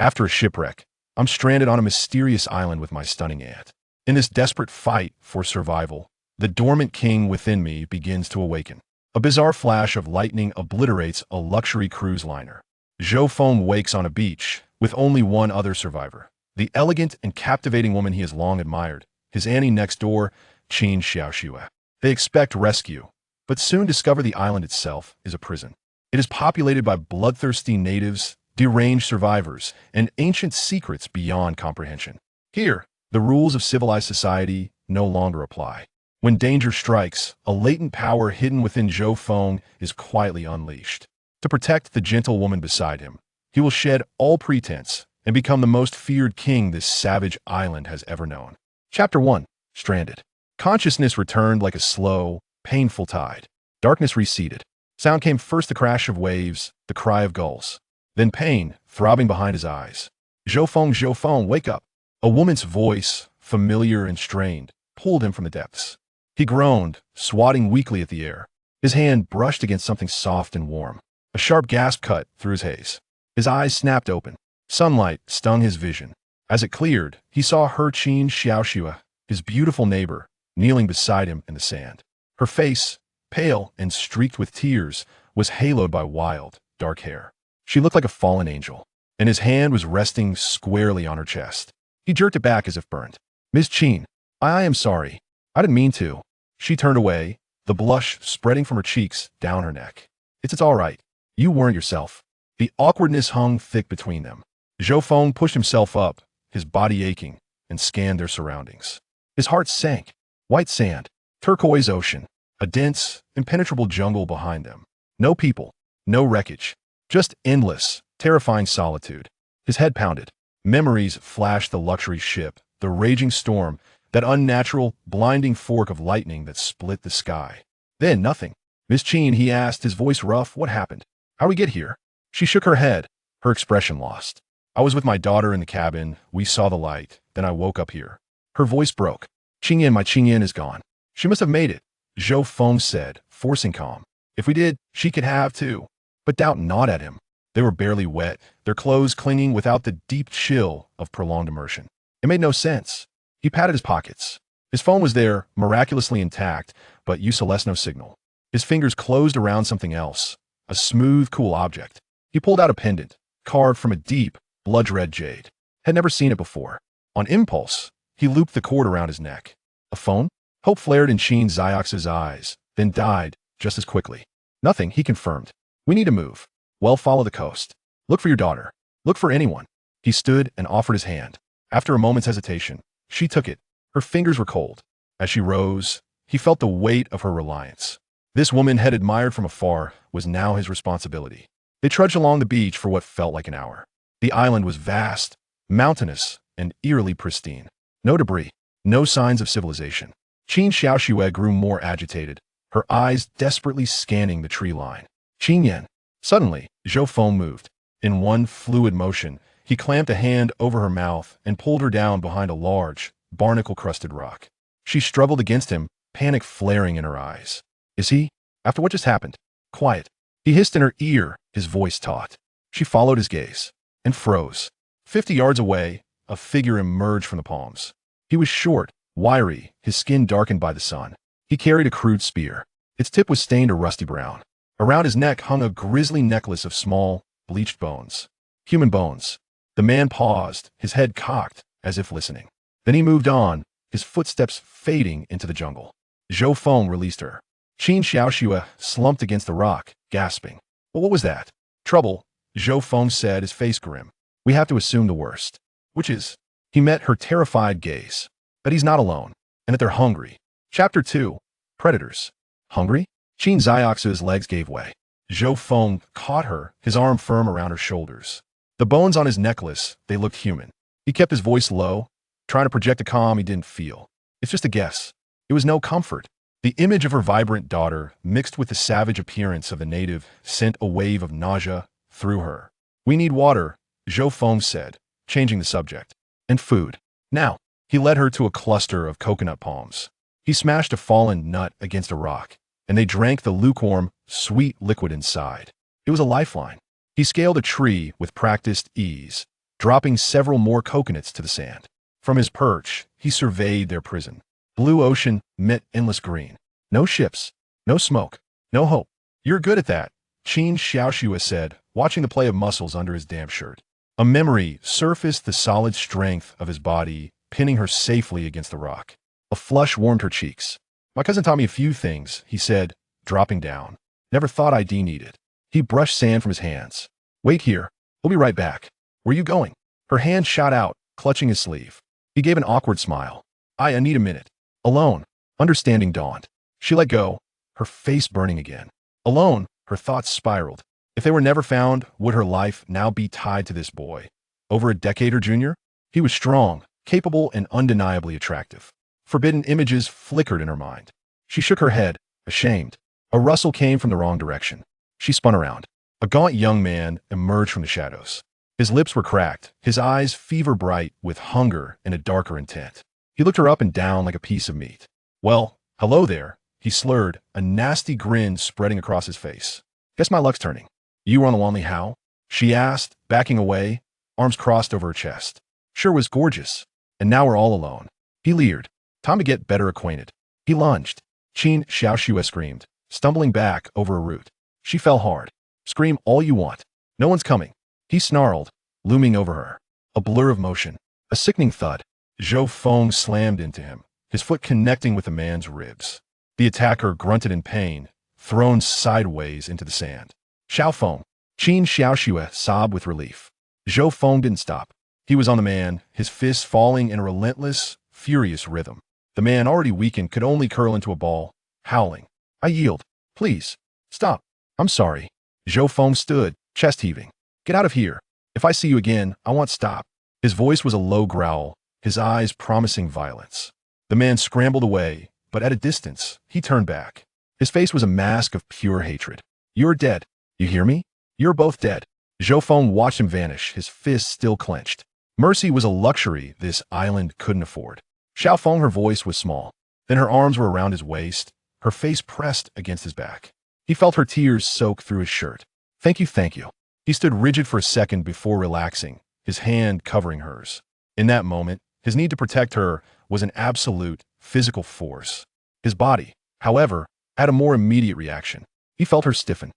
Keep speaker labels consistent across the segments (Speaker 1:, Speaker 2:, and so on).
Speaker 1: After a shipwreck, I'm stranded on a mysterious island with my stunning aunt. In this desperate fight for survival, the dormant king within me begins to awaken. A bizarre flash of lightning obliterates a luxury cruise liner. Zhou Feng wakes on a beach with only one other survivor, the elegant and captivating woman he has long admired, his auntie next door, Qin Xiaoxue. They expect rescue, but soon discover the island itself is a prison. It is populated by bloodthirsty natives, deranged survivors, and ancient secrets beyond comprehension. Here, the rules of civilized society no longer apply. When danger strikes, a latent power hidden within Zhou Feng is quietly unleashed. To protect the gentle woman beside him, he will shed all pretense and become the most feared king this savage island has ever known. Chapter 1. Stranded. Consciousness returned like a slow, painful tide. Darkness receded. Sound came first the crash of waves, the cry of gulls. Then pain, throbbing behind his eyes. Zhou Feng, wake up. A woman's voice, familiar and strained, pulled him from the depths. He groaned, swatting weakly at the air. His hand brushed against something soft and warm. A sharp gasp cut through his haze. His eyes snapped open. Sunlight stung his vision. As it cleared, he saw her Qin Xiaoxue, his beautiful neighbor, kneeling beside him in the sand. Her face, pale and streaked with tears, was haloed by wild, dark hair. She looked like a fallen angel, and his hand was resting squarely on her chest. He jerked it back as if burned. "Miss Qin, I am sorry. I didn't mean to." She turned away, the blush spreading from her cheeks down her neck. It's all right. You weren't yourself." The awkwardness hung thick between them. Zhou Feng pushed himself up, his body aching, and scanned their surroundings. His heart sank. White sand, turquoise ocean, a dense, impenetrable jungle behind them. No people, no wreckage, just endless, terrifying solitude. His head pounded. Memories flashed: the luxury ship, the raging storm, that unnatural, blinding fork of lightning that split the sky. Then nothing. "Miss Qin," he asked, his voice rough, "what happened? How'd we get here?" She shook her head, her expression lost. "I was with my daughter in the cabin. We saw the light. Then I woke up here." Her voice broke. "Qingyan, my Qingyan is gone." "She must have made it," Zhou Feng said, forcing calm. "If we did, she could have too." But doubt gnawed at him. They were barely wet, their clothes clinging without the deep chill of prolonged immersion. It made no sense. He patted his pockets. His phone was there, miraculously intact, but USLS no signal. His fingers closed around something else, a smooth, cool object. He pulled out a pendant, carved from a deep, blood-red jade. Had never seen it before. On impulse, he looped the cord around his neck. A phone? Hope flared in Qin Xiaoxue's eyes, then died just as quickly. "Nothing," he confirmed. "We need to move. Well, follow the coast. Look for your daughter. Look for anyone." He stood and offered his hand. After a moment's hesitation, she took it. Her fingers were cold. As she rose, he felt the weight of her reliance. This woman had admired from afar was now his responsibility. They trudged along the beach for what felt like an hour. The island was vast, mountainous, and eerily pristine. No debris, no signs of civilization. Qin Xiaoxue grew more agitated, her eyes desperately scanning the tree line. "Qingyan." Suddenly, Zhou Feng moved. In one fluid motion, he clamped a hand over her mouth and pulled her down behind a large, barnacle-crusted rock. She struggled against him, panic flaring in her eyes. "Is he? After what just happened?" "Quiet." He hissed in her ear, his voice taut. She followed his gaze and froze. 50 yards away, a figure emerged from the palms. He was short, wiry, his skin darkened by the sun. He carried a crude spear. Its tip was stained a rusty brown. Around his neck hung a grisly necklace of small, bleached bones. Human bones. The man paused, his head cocked, as if listening. Then he moved on, his footsteps fading into the jungle. Zhou Feng released her. Qin Xiaoxue slumped against the rock, gasping. "But what was that?" "Trouble," Zhou Feng said, his face grim. "We have to assume the worst." "Which is?" He met her terrified gaze. "That he's not alone, and that they're hungry." Chapter 2. Predators. Hungry? Qin Xiaoxue's legs gave way. Zhou Feng caught her, his arm firm around her shoulders. The bones on his necklace, they looked human. He kept his voice low, trying to project a calm he didn't feel. "It's just a guess." It was no comfort. The image of her vibrant daughter, mixed with the savage appearance of the native, sent a wave of nausea through her. "We need water," Zhou Feng said, changing the subject. "And food. Now." He led her to a cluster of coconut palms. He smashed a fallen nut against a rock, and they drank the lukewarm, sweet liquid inside. It was a lifeline. He scaled a tree with practiced ease, dropping several more coconuts to the sand. From his perch, he surveyed their prison. Blue ocean met endless green. No ships, no smoke, no hope. You're good at that, Qin Xiaoxue said, watching the play of muscles under his damp shirt. A memory surfaced the solid strength of his body, pinning her safely against the rock. A flush warmed her cheeks. My cousin taught me a few things, he said, dropping down. Never thought I'd need it. He brushed sand from his hands. Wait here. We'll be right back. Where are you going? Her hand shot out, clutching his sleeve. He gave an awkward smile. I need a minute. Alone. Understanding dawned. She let go, her face burning again. Alone, her thoughts spiraled. If they were never found, would her life now be tied to this boy? Over a decade or junior? He was strong, capable, and undeniably attractive. Forbidden images flickered in her mind. She shook her head, ashamed. A rustle came from the wrong direction. She spun around. A gaunt young man emerged from the shadows. His lips were cracked, his eyes fever-bright with hunger and a darker intent. He looked her up and down like a piece of meat. Well, hello there, he slurred, a nasty grin spreading across his face. Guess my luck's turning. You were on the Wanli How? She asked, backing away, arms crossed over her chest. Sure was gorgeous. And now we're all alone. He leered. Time to get better acquainted. He lunged. Qin Xiaoxue screamed, stumbling back over a root. She fell hard. Scream all you want. No one's coming. He snarled, looming over her. A blur of motion. A sickening thud. Zhou Feng slammed into him, his foot connecting with the man's ribs. The attacker grunted in pain, thrown sideways into the sand. Xiao Feng. Qin Xiaoxue sobbed with relief. Zhou Feng didn't stop. He was on the man, his fists falling in a relentless, furious rhythm. The man, already weakened, could only curl into a ball, howling. I yield. Please. Stop. I'm sorry. Zhou Feng stood, chest heaving. Get out of here. If I see you again, I want stop. His voice was a low growl, his eyes promising violence. The man scrambled away, but at a distance, he turned back. His face was a mask of pure hatred. You're dead. You hear me? You're both dead. Zhou Feng watched him vanish, his fists still clenched. Mercy was a luxury this island couldn't afford. Xiao Feng, her voice was small. Then her arms were around his waist, her face pressed against his back. He felt her tears soak through his shirt. Thank you, thank you. He stood rigid for a second before relaxing, his hand covering hers. In that moment, his need to protect her was an absolute, physical force. His body, however, had a more immediate reaction. He felt her stiffen.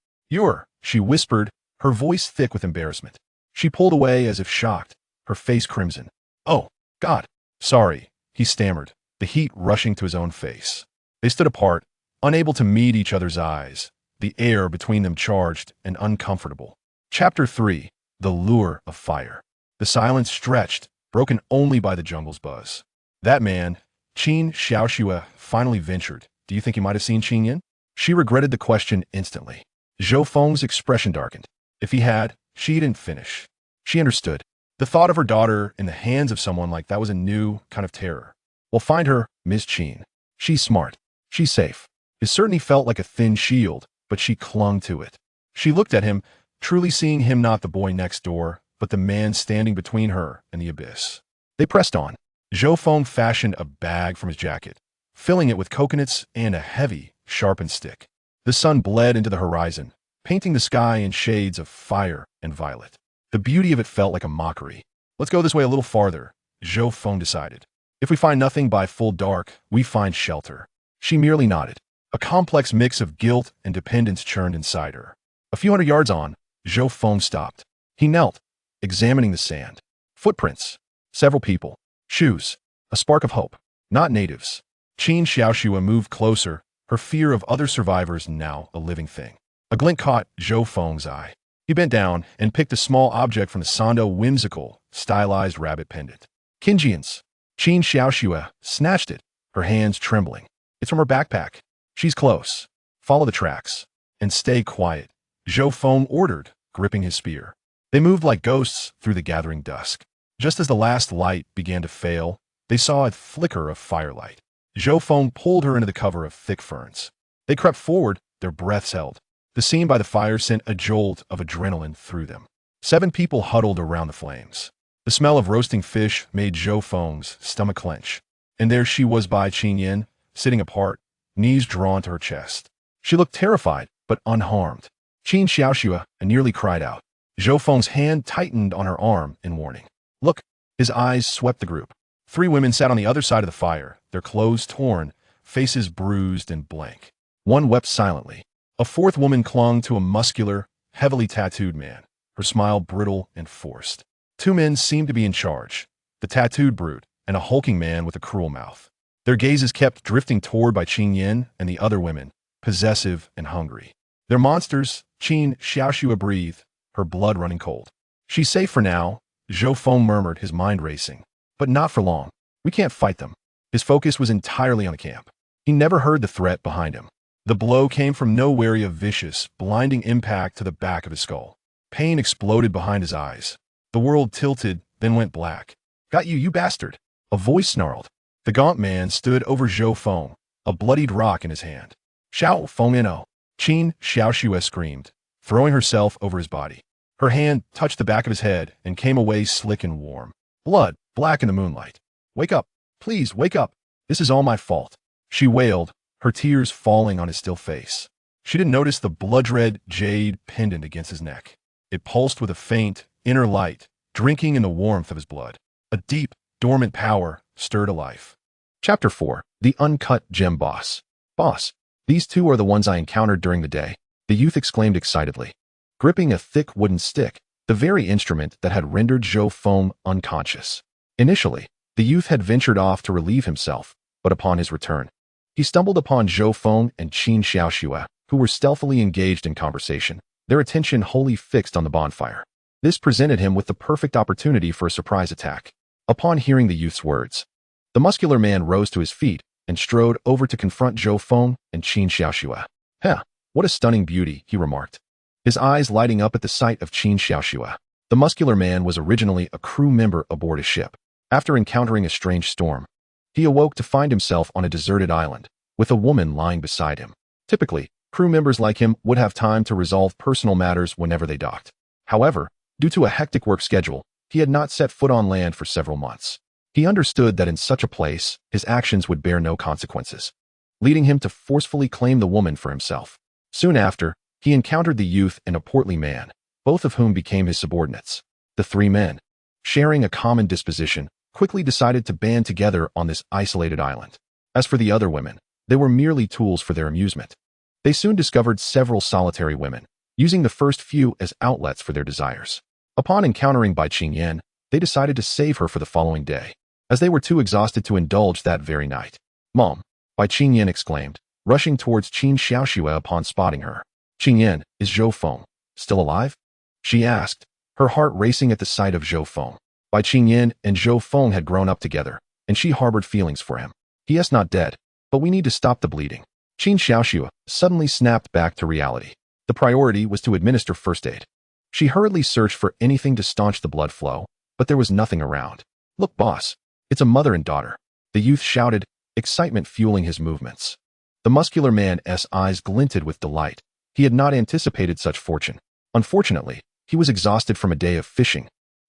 Speaker 1: She whispered, her voice thick with embarrassment. She pulled away as if shocked, her face crimson. Oh, God. Sorry, he stammered, the heat rushing to his own face. They stood apart, unable to meet each other's eyes, the air between them charged and uncomfortable. Chapter 3. The Lure of Fire. The silence stretched, broken only by the jungle's buzz. That man, Qin Xiaoxue, finally ventured. Do you think he might have seen Qin Yin? She regretted the question instantly. Zhou Feng's expression darkened. If he had, she didn't finish. She understood. The thought of her daughter in the hands of someone like that was a new kind of terror. We'll find her, Ms. Qin. She's smart. She's safe. It certainly felt like a thin shield, but she clung to it. She looked at him, truly seeing him not the boy next door, but the man standing between her and the abyss. They pressed on. Zhou Feng fashioned a bag from his jacket, filling it with coconuts and a heavy, sharpened stick. The sun bled into the horizon, painting the sky in shades of fire and violet. The beauty of it felt like a mockery. Let's go this way a little farther, Zhou Feng decided. If we find nothing by full dark, we find shelter. She merely nodded. A complex mix of guilt and dependence churned inside her. A few hundred yards on, Zhou Feng stopped. He knelt, examining the sand. Footprints. Several people. Shoes. A spark of hope. Not natives. Qin Xiaoxue moved closer, her fear of other survivors now a living thing. A glint caught Zhou Feng's eye. He bent down and picked a small object from the Sando whimsical, stylized rabbit pendant. Qinjian's. Qin Xiaoxue snatched it, her hands trembling. It's from her backpack. She's close. Follow the tracks. And stay quiet, Zhou Feng ordered, gripping his spear. They moved like ghosts through the gathering dusk. Just as the last light began to fail, they saw a flicker of firelight. Zhou Feng pulled her into the cover of thick ferns. They crept forward, their breaths held. The scene by the fire sent a jolt of adrenaline through them. 7 people huddled around the flames. The smell of roasting fish made Zhou Feng's stomach clench. And there she was by Qin Yin, sitting apart, knees drawn to her chest. She looked terrified, but unharmed. Qin Xiaoxue nearly cried out. Zhou Feng's hand tightened on her arm in warning. Look! His eyes swept the group. 3 women sat on the other side of the fire, their clothes torn, faces bruised and blank. One wept silently. A 4th woman clung to a muscular, heavily tattooed man, her smile brittle and forced. 2 men seemed to be in charge, the tattooed brute and a hulking man with a cruel mouth. Their gazes kept drifting toward by Qin Yin and the other women, possessive and hungry. They're monsters, Qin Xiaoxue breathed, her blood running cold. She's safe for now, Zhou Feng murmured, his mind racing. But not for long. We can't fight them. His focus was entirely on the camp. He never heard the threat behind him. The blow came from nowhere, a vicious, blinding impact to the back of his skull. Pain exploded behind his eyes. The world tilted, then went black. Got you, you bastard! A voice snarled. The gaunt man stood over Zhou Feng, a bloodied rock in his hand. Xiao Feng no! Qin Xiaoxue screamed, throwing herself over his body. Her hand touched the back of his head and came away slick and warm. Blood, black in the moonlight. Wake up! Please, wake up! This is all my fault. She wailed, her tears falling on his still face. She didn't notice the blood-red jade pendant against his neck. It pulsed with a faint, inner light, drinking in the warmth of his blood. A deep, dormant power stirred to life. Chapter 4. The Uncut Gem Boss. Boss, these 2 are the ones I encountered during the day, the youth exclaimed excitedly. Gripping a thick wooden stick, the very instrument that had rendered Zhou Feng unconscious. Initially, the youth had ventured off to relieve himself, but upon his return, he stumbled upon Zhou Feng and Qin Xiaoxue, who were stealthily engaged in conversation, their attention wholly fixed on the bonfire. This presented him with the perfect opportunity for a surprise attack. Upon hearing the youth's words, the muscular man rose to his feet and strode over to confront Zhou Feng and Qin Xiaoxue. Heh, what a stunning beauty, he remarked, his eyes lighting up at the sight of Qin Xiaoxue. The muscular man was originally a crew member aboard a ship. After encountering a strange storm, he awoke to find himself on a deserted island, with a woman lying beside him. Typically, crew members like him would have time to resolve personal matters whenever they docked. However, due to a hectic work schedule, he had not set foot on land for several months. He understood that in such a place, his actions would bear no consequences, leading him to forcefully claim the woman for himself. Soon after, he encountered the youth and a portly man, both of whom became his subordinates. The 3 men, sharing a common disposition, quickly decided to band together on this isolated island. As for the other women, they were merely tools for their amusement. They soon discovered several solitary women, using the first few as outlets for their desires. Upon encountering Bai Qingyan, they decided to save her for the following day, as they were too exhausted to indulge that very night. Mom, Bai Qingyan exclaimed, rushing towards Qin Xiaoxue upon spotting her. Qingyan, is Zhou Feng still alive? She asked, her heart racing at the sight of Zhou Feng. Bai Qingyan and Zhou Feng had grown up together, and she harbored feelings for him. He is not dead, but we need to stop the bleeding. Qin Xiaoxue suddenly snapped back to reality. The priority was to administer first aid. She hurriedly searched for anything to staunch the blood flow, but there was nothing around. Look, boss, it's a mother and daughter, the youth shouted, excitement fueling his movements. The muscular man's eyes glinted with delight. He had not anticipated such fortune. Unfortunately, he was exhausted from a day of fishing,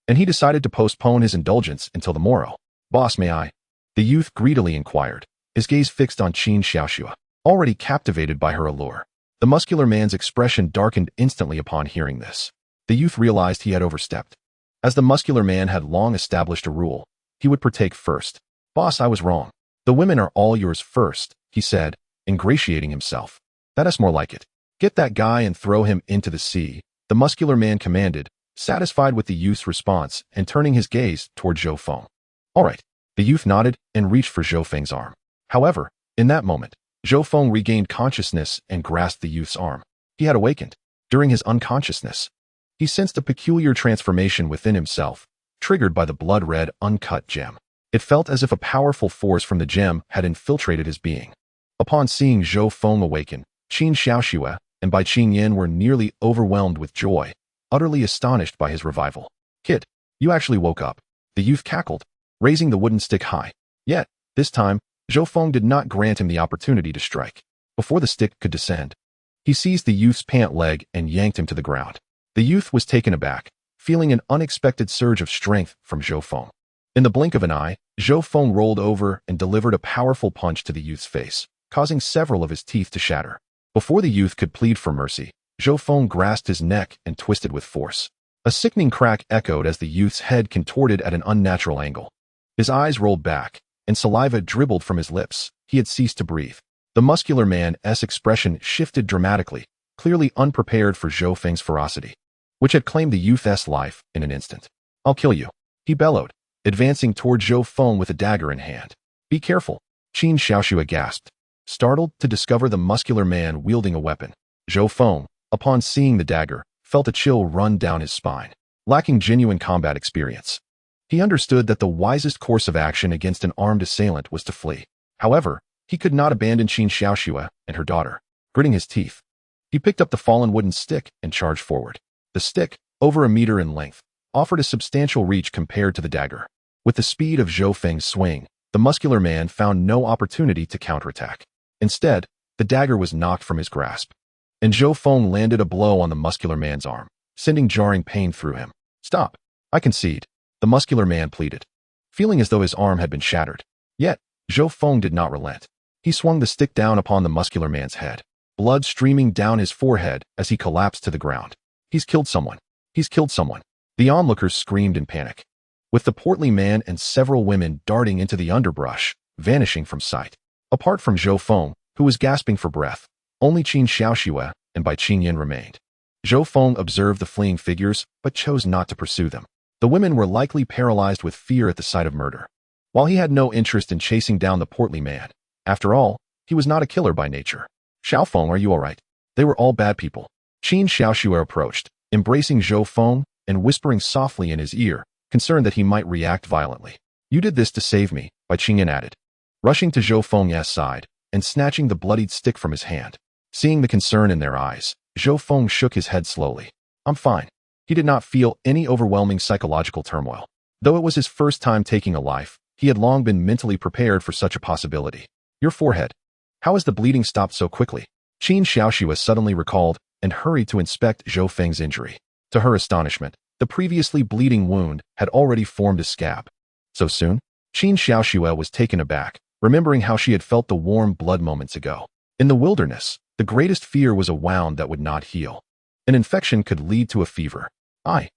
Speaker 1: and he decided to postpone his indulgence until the morrow. Boss, may I? The youth greedily inquired, his gaze fixed on Qin Xiaoxue, already captivated by her allure. The muscular man's expression darkened instantly upon hearing this. The youth realized he had overstepped. As the muscular man had long established a rule, he would partake first. Boss, I was wrong. The women are all yours first, he said, ingratiating himself. That is more like it. Get that guy and throw him into the sea, the muscular man commanded, satisfied with the youth's response and turning his gaze toward Zhou Feng. All right. The youth nodded and reached for Zhou Feng's arm. However, in that moment, Zhou Feng regained consciousness and grasped the youth's arm. He had awakened. During his unconsciousness, he sensed a peculiar transformation within himself, triggered by the blood-red, uncut gem. It felt as if a powerful force from the gem had infiltrated his being. Upon seeing Zhou Feng awaken, Qin Xiaoxue and Bai Qingyan were nearly overwhelmed with joy, utterly astonished by his revival. Kid, you actually woke up. The youth cackled, raising the wooden stick high. Yet, this time, Zhou Feng did not grant him the opportunity to strike. Before the stick could descend, he seized the youth's pant leg and yanked him to the ground. The youth was taken aback, feeling an unexpected surge of strength from Zhou Feng. In the blink of an eye, Zhou Feng rolled over and delivered a powerful punch to the youth's face, causing several of his teeth to shatter. Before the youth could plead for mercy, Zhou Feng grasped his neck and twisted with force. A sickening crack echoed as the youth's head contorted at an unnatural angle. His eyes rolled back, and saliva dribbled from his lips. He had ceased to breathe. The muscular man's expression shifted dramatically, clearly unprepared for Zhou Feng's ferocity, which had claimed the youth's life in an instant. "I'll kill you," he bellowed, advancing toward Zhou Feng with a dagger in hand. "Be careful," Qin Xiaoxue gasped, startled to discover the muscular man wielding a weapon. Zhou Feng, upon seeing the dagger, felt a chill run down his spine. Lacking genuine combat experience, he understood that the wisest course of action against an armed assailant was to flee. However, he could not abandon Qin Xiaoxue and her daughter. Gritting his teeth, he picked up the fallen wooden stick and charged forward. The stick, over a meter in length, offered a substantial reach compared to the dagger. With the speed of Zhou Feng's swing, the muscular man found no opportunity to counterattack. Instead, the dagger was knocked from his grasp, and Zhou Feng landed a blow on the muscular man's arm, sending jarring pain through him. "Stop. I concede," the muscular man pleaded, feeling as though his arm had been shattered. Yet, Zhou Feng did not relent. He swung the stick down upon the muscular man's head, blood streaming down his forehead as he collapsed to the ground. "He's killed someone. He's killed someone." The onlookers screamed in panic, with the portly man and several women darting into the underbrush, vanishing from sight. Apart from Zhou Feng, who was gasping for breath, only Qin Xiaoxue and Bai Qingyan remained. Zhou Feng observed the fleeing figures, but chose not to pursue them. The women were likely paralyzed with fear at the sight of murder, while he had no interest in chasing down the portly man. After all, he was not a killer by nature. "Xiao Feng, are you all right? They were all bad people." Qin Xiaoxue approached, embracing Zhou Feng and whispering softly in his ear, concerned that he might react violently. "You did this to save me," Bai Qingyan added, rushing to Zhou Feng's side and snatching the bloodied stick from his hand. Seeing the concern in their eyes, Zhou Feng shook his head slowly. "I'm fine." He did not feel any overwhelming psychological turmoil. Though it was his first time taking a life, he had long been mentally prepared for such a possibility. "Your forehead. How has the bleeding stopped so quickly?" Qin Xiaoxue suddenly recalled and hurried to inspect Zhou Feng's injury. To her astonishment, the previously bleeding wound had already formed a scab. So soon? Qin Xiaoxue was taken aback, remembering how she had felt the warm blood moments ago. In the wilderness, the greatest fear was a wound that would not heal. An infection could lead to a fever. I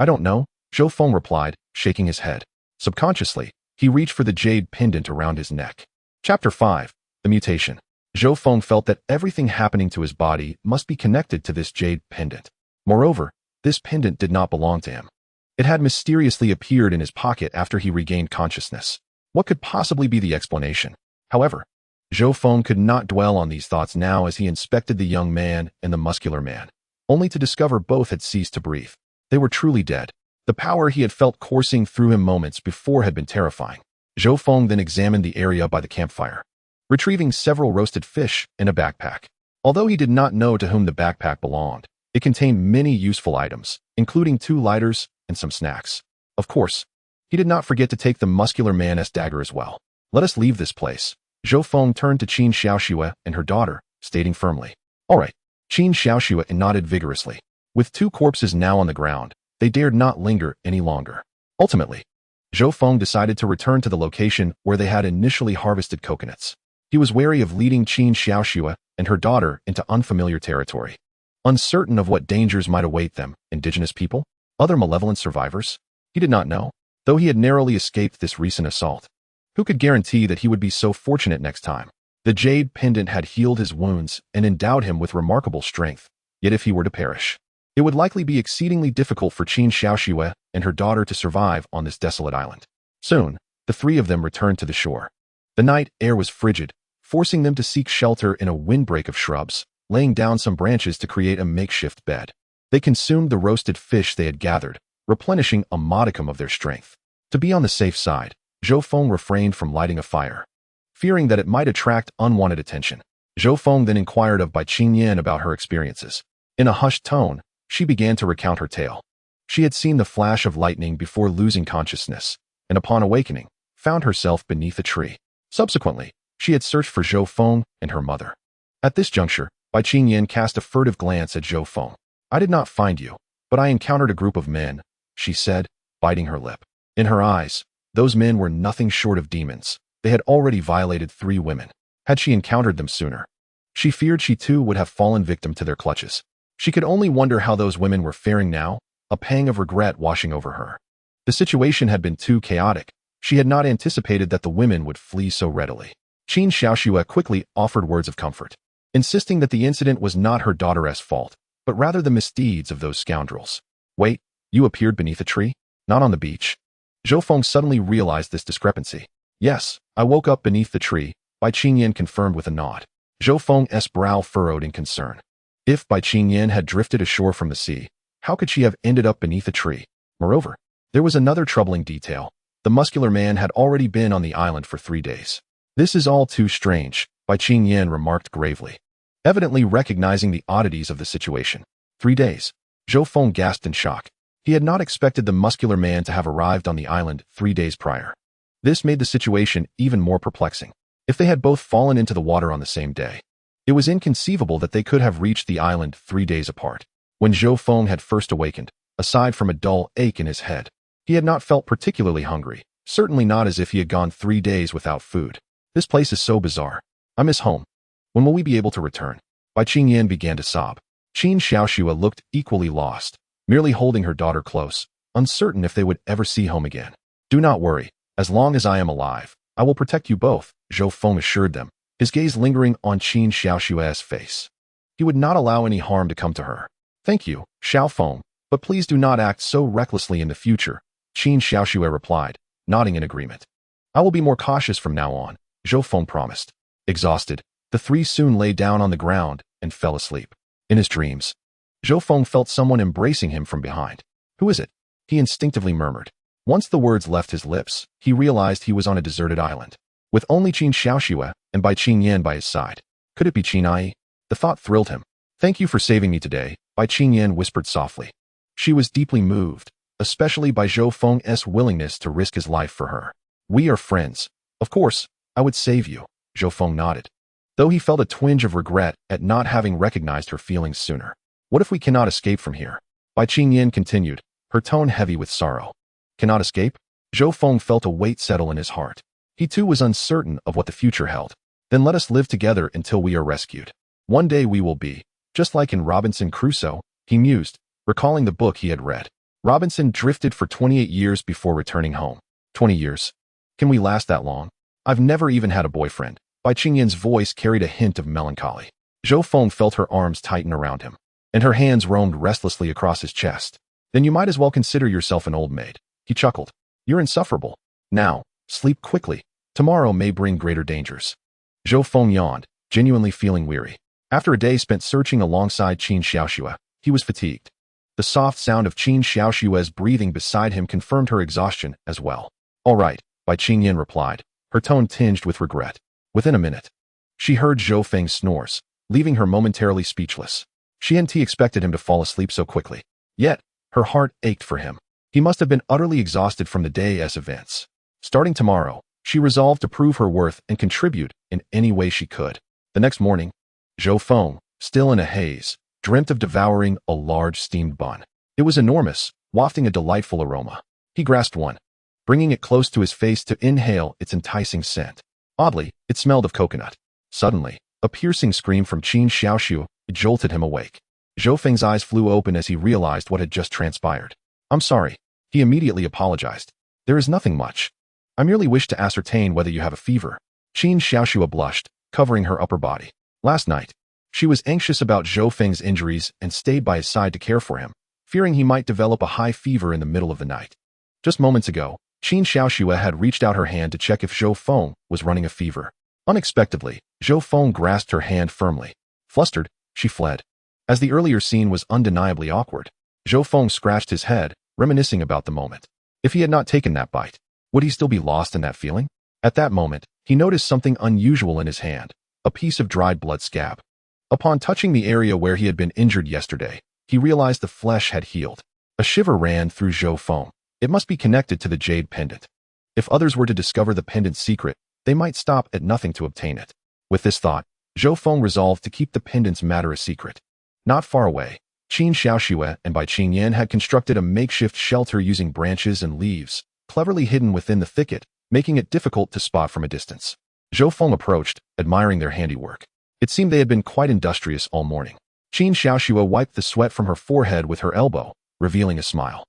Speaker 1: don't know," Zhou Feng replied, shaking his head. Subconsciously, he reached for the jade pendant around his neck. Chapter 5. The Mutation. Zhou Feng felt that everything happening to his body must be connected to this jade pendant. Moreover, this pendant did not belong to him. It had mysteriously appeared in his pocket after he regained consciousness. What could possibly be the explanation? However, Zhou Feng could not dwell on these thoughts now as he inspected the young man and the muscular man, only to discover both had ceased to breathe. They were truly dead. The power he had felt coursing through him moments before had been terrifying. Zhou Feng then examined the area by the campfire, retrieving several roasted fish and a backpack. Although he did not know to whom the backpack belonged, it contained many useful items, including 2 lighters and some snacks. Of course, he did not forget to take the muscular man's dagger as well. "Let us leave this place." Zhou Feng turned to Qin Xiaoxue and her daughter, stating firmly. "All right." Qin Xiaoxue nodded vigorously. With 2 corpses now on the ground, they dared not linger any longer. Ultimately, Zhou Feng decided to return to the location where they had initially harvested coconuts. He was wary of leading Qin Xiaoxue and her daughter into unfamiliar territory. Uncertain of what dangers might await them, indigenous people, other malevolent survivors, he did not know, though he had narrowly escaped this recent assault. Who could guarantee that he would be so fortunate next time? The jade pendant had healed his wounds and endowed him with remarkable strength, yet if he were to perish, it would likely be exceedingly difficult for Qin Xiaoxue and her daughter to survive on this desolate island. Soon, the 3 of them returned to the shore. The night air was frigid, forcing them to seek shelter in a windbreak of shrubs, laying down some branches to create a makeshift bed. They consumed the roasted fish they had gathered, replenishing a modicum of their strength. To be on the safe side, Zhou Feng refrained from lighting a fire, fearing that it might attract unwanted attention. Zhou Feng then inquired of Bai Qingyan about her experiences. In a hushed tone, she began to recount her tale. She had seen the flash of lightning before losing consciousness, and upon awakening, found herself beneath a tree. Subsequently, she had searched for Zhou Feng and her mother. At this juncture, Bai Qingyan cast a furtive glance at Zhou Feng. "I did not find you, but I encountered a group of men," she said, biting her lip. In her eyes, those men were nothing short of demons. They had already violated 3 women. Had she encountered them sooner, she feared she too would have fallen victim to their clutches. She could only wonder how those women were faring now, a pang of regret washing over her. The situation had been too chaotic. She had not anticipated that the women would flee so readily. Qin Xiaoxue quickly offered words of comfort, insisting that the incident was not her daughter's fault, but rather the misdeeds of those scoundrels. Wait, you appeared beneath a tree? Not on the beach? Zhou Feng suddenly realized this discrepancy. Yes, I woke up beneath the tree, Bai Qingyan confirmed with a nod. Zhou Feng's brow furrowed in concern. If Bai Qingyan had drifted ashore from the sea, how could she have ended up beneath a tree? Moreover, there was another troubling detail. The muscular man had already been on the island for 3 days. This is all too strange, Bai Qingyan remarked gravely, evidently recognizing the oddities of the situation. 3 days. Zhou Feng gasped in shock. He had not expected the muscular man to have arrived on the island 3 days prior. This made the situation even more perplexing. If they had both fallen into the water on the same day, it was inconceivable that they could have reached the island 3 days apart. When Zhou Feng had first awakened, aside from a dull ache in his head, he had not felt particularly hungry, certainly not as if he had gone 3 days without food. This place is so bizarre. I miss home. When will we be able to return? Bai Qingyan began to sob. Qin Xiaoxue looked equally lost, merely holding her daughter close, uncertain if they would ever see home again. Do not worry. As long as I am alive, I will protect you both, Zhou Feng assured them, his gaze lingering on Qin Xiaoxue's face. He would not allow any harm to come to her. Thank you, Zhou Feng, but please do not act so recklessly in the future, Qin Xiaoxue replied, nodding in agreement. I will be more cautious from now on, Zhou Feng promised. Exhausted, the three soon lay down on the ground and fell asleep. In his dreams, Zhou Feng felt someone embracing him from behind. Who is it? He instinctively murmured. Once the words left his lips, he realized he was on a deserted island, with only Qin Xiaoxue and Bai Qingyan by his side. Could it be Qin Ai? The thought thrilled him. Thank you for saving me today, Bai Qingyan whispered softly. She was deeply moved, especially by Zhou Feng's willingness to risk his life for her. We are friends. Of course, I would save you, Zhou Feng nodded, though he felt a twinge of regret at not having recognized her feelings sooner. What if we cannot escape from here? Bai Qingyan continued, her tone heavy with sorrow. Cannot escape? Zhou Feng felt a weight settle in his heart. He too was uncertain of what the future held. Then let us live together until we are rescued. One day we will be, just like in Robinson Crusoe, he mused, recalling the book he had read. Robinson drifted for 28 years before returning home. 20 years. Can we last that long? I've never even had a boyfriend. Bai Qingyan's voice carried a hint of melancholy. Zhou Feng felt her arms tighten around him, and her hands roamed restlessly across his chest. Then you might as well consider yourself an old maid. He chuckled. You're insufferable. Now, sleep quickly. Tomorrow may bring greater dangers. Zhou Feng yawned, genuinely feeling weary. After a day spent searching alongside Qin Xiaoxue, he was fatigued. The soft sound of Qin Xiaoxue's breathing beside him confirmed her exhaustion as well. All right, Bai Qingyan replied, her tone tinged with regret. Within a minute, she heard Zhou Feng's snores, leaving her momentarily speechless. She and T expected him to fall asleep so quickly. Yet, her heart ached for him. He must have been utterly exhausted from the day's events. Starting tomorrow, she resolved to prove her worth and contribute in any way she could. The next morning, Zhou Feng, still in a haze, dreamt of devouring a large steamed bun. It was enormous, wafting a delightful aroma. He grasped one, bringing it close to his face to inhale its enticing scent. Oddly, it smelled of coconut. Suddenly, a piercing scream from Qin Xiaoxue jolted him awake. Zhou Feng's eyes flew open as he realized what had just transpired. I'm sorry. He immediately apologized. There is nothing much. I merely wish to ascertain whether you have a fever. Qin Xiaoxue blushed, covering her upper body. Last night, she was anxious about Zhou Feng's injuries and stayed by his side to care for him, fearing he might develop a high fever in the middle of the night. Just moments ago, Qin Xiaoxue had reached out her hand to check if Zhou Feng was running a fever. Unexpectedly, Zhou Feng grasped her hand firmly. Flustered, she fled. As the earlier scene was undeniably awkward, Zhou Feng scratched his head, reminiscing about the moment. If he had not taken that bite, would he still be lost in that feeling? At that moment, he noticed something unusual in his hand, a piece of dried blood scab. Upon touching the area where he had been injured yesterday, he realized the flesh had healed. A shiver ran through Zhou Feng. It must be connected to the jade pendant. If others were to discover the pendant's secret, they might stop at nothing to obtain it. With this thought, Zhou Feng resolved to keep the pendant's matter a secret. Not far away, Qin Xiaoxue and Bai Qingyan had constructed a makeshift shelter using branches and leaves, cleverly hidden within the thicket, making it difficult to spot from a distance. Zhou Feng approached, admiring their handiwork. It seemed they had been quite industrious all morning. Qin Xiaoxue wiped the sweat from her forehead with her elbow, revealing a smile.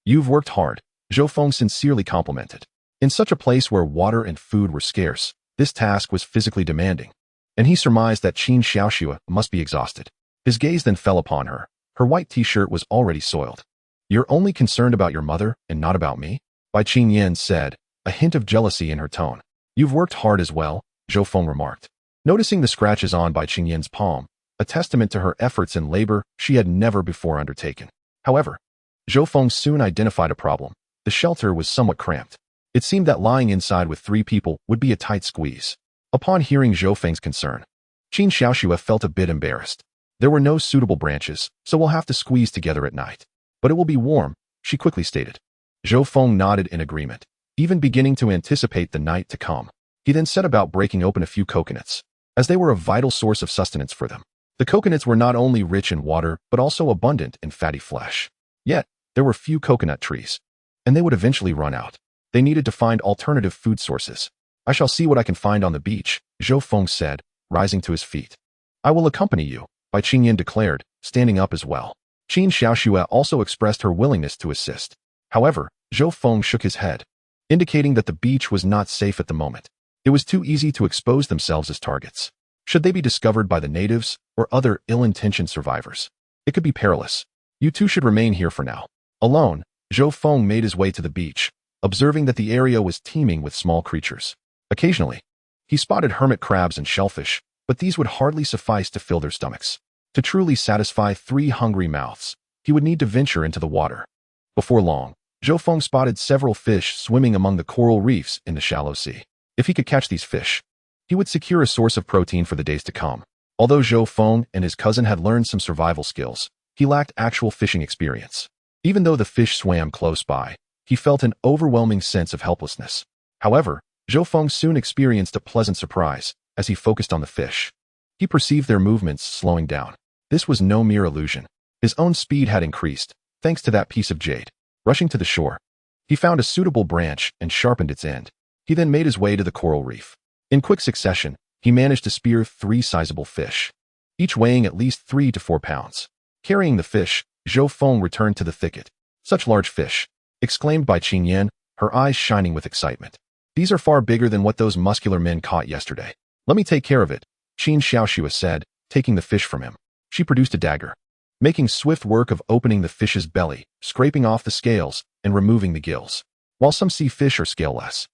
Speaker 1: You've worked hard, Zhou Feng sincerely complimented. In such a place where water and food were scarce, this task was physically demanding, and he surmised that Qin Xiaoxue must be exhausted. His gaze then fell upon her. Her white t-shirt was already soiled. You're only concerned about your mother and not about me? Bai Qingyan said, a hint of jealousy in her tone. You've worked hard as well, Zhou Feng remarked. Noticing the scratches on Bai Qingyan's palm, a testament to her efforts and labor she had never before undertaken. However, Zhou Feng soon identified a problem. The shelter was somewhat cramped. It seemed that lying inside with 3 people would be a tight squeeze. Upon hearing Zhou Feng's concern, Qin Xiaoxue felt a bit embarrassed. There were no suitable branches, so we'll have to squeeze together at night. But it will be warm, she quickly stated. Zhou Feng nodded in agreement, even beginning to anticipate the night to come. He then set about breaking open a few coconuts, as they were a vital source of sustenance for them. The coconuts were not only rich in water, but also abundant in fatty flesh. Yet, there were few coconut trees, and they would eventually run out. They needed to find alternative food sources. I shall see what I can find on the beach, Zhou Feng said, rising to his feet. I will accompany you, Bai Qingyan declared, standing up as well. Qin Xiaoxue also expressed her willingness to assist. However, Zhou Feng shook his head, indicating that the beach was not safe at the moment. It was too easy to expose themselves as targets. Should they be discovered by the natives or other ill-intentioned survivors, it could be perilous. You two should remain here for now. Alone, Zhou Feng made his way to the beach, observing that the area was teeming with small creatures. Occasionally, he spotted hermit crabs and shellfish, but these would hardly suffice to fill their stomachs. To truly satisfy 3 hungry mouths, he would need to venture into the water. Before long, Zhou Feng spotted several fish swimming among the coral reefs in the shallow sea. If he could catch these fish, he would secure a source of protein for the days to come. Although Zhou Feng and his cousin had learned some survival skills, he lacked actual fishing experience. Even though the fish swam close by, he felt an overwhelming sense of helplessness. However, Zhou Feng soon experienced a pleasant surprise as he focused on the fish. He perceived their movements slowing down. This was no mere illusion. His own speed had increased, thanks to that piece of jade. Rushing to the shore, he found a suitable branch and sharpened its end. He then made his way to the coral reef. In quick succession, he managed to spear 3 sizable fish, each weighing at least 3 to 4 pounds. Carrying the fish, Zhou Feng returned to the thicket. Such large fish, exclaimed Bai Qingyan, her eyes shining with excitement. These are far bigger than what those muscular men caught yesterday. Let me take care of it, Qin Xiaoxue said, taking the fish from him. She produced a dagger, making swift work of opening the fish's belly, scraping off the scales, and removing the gills. While some sea fish are scaleless,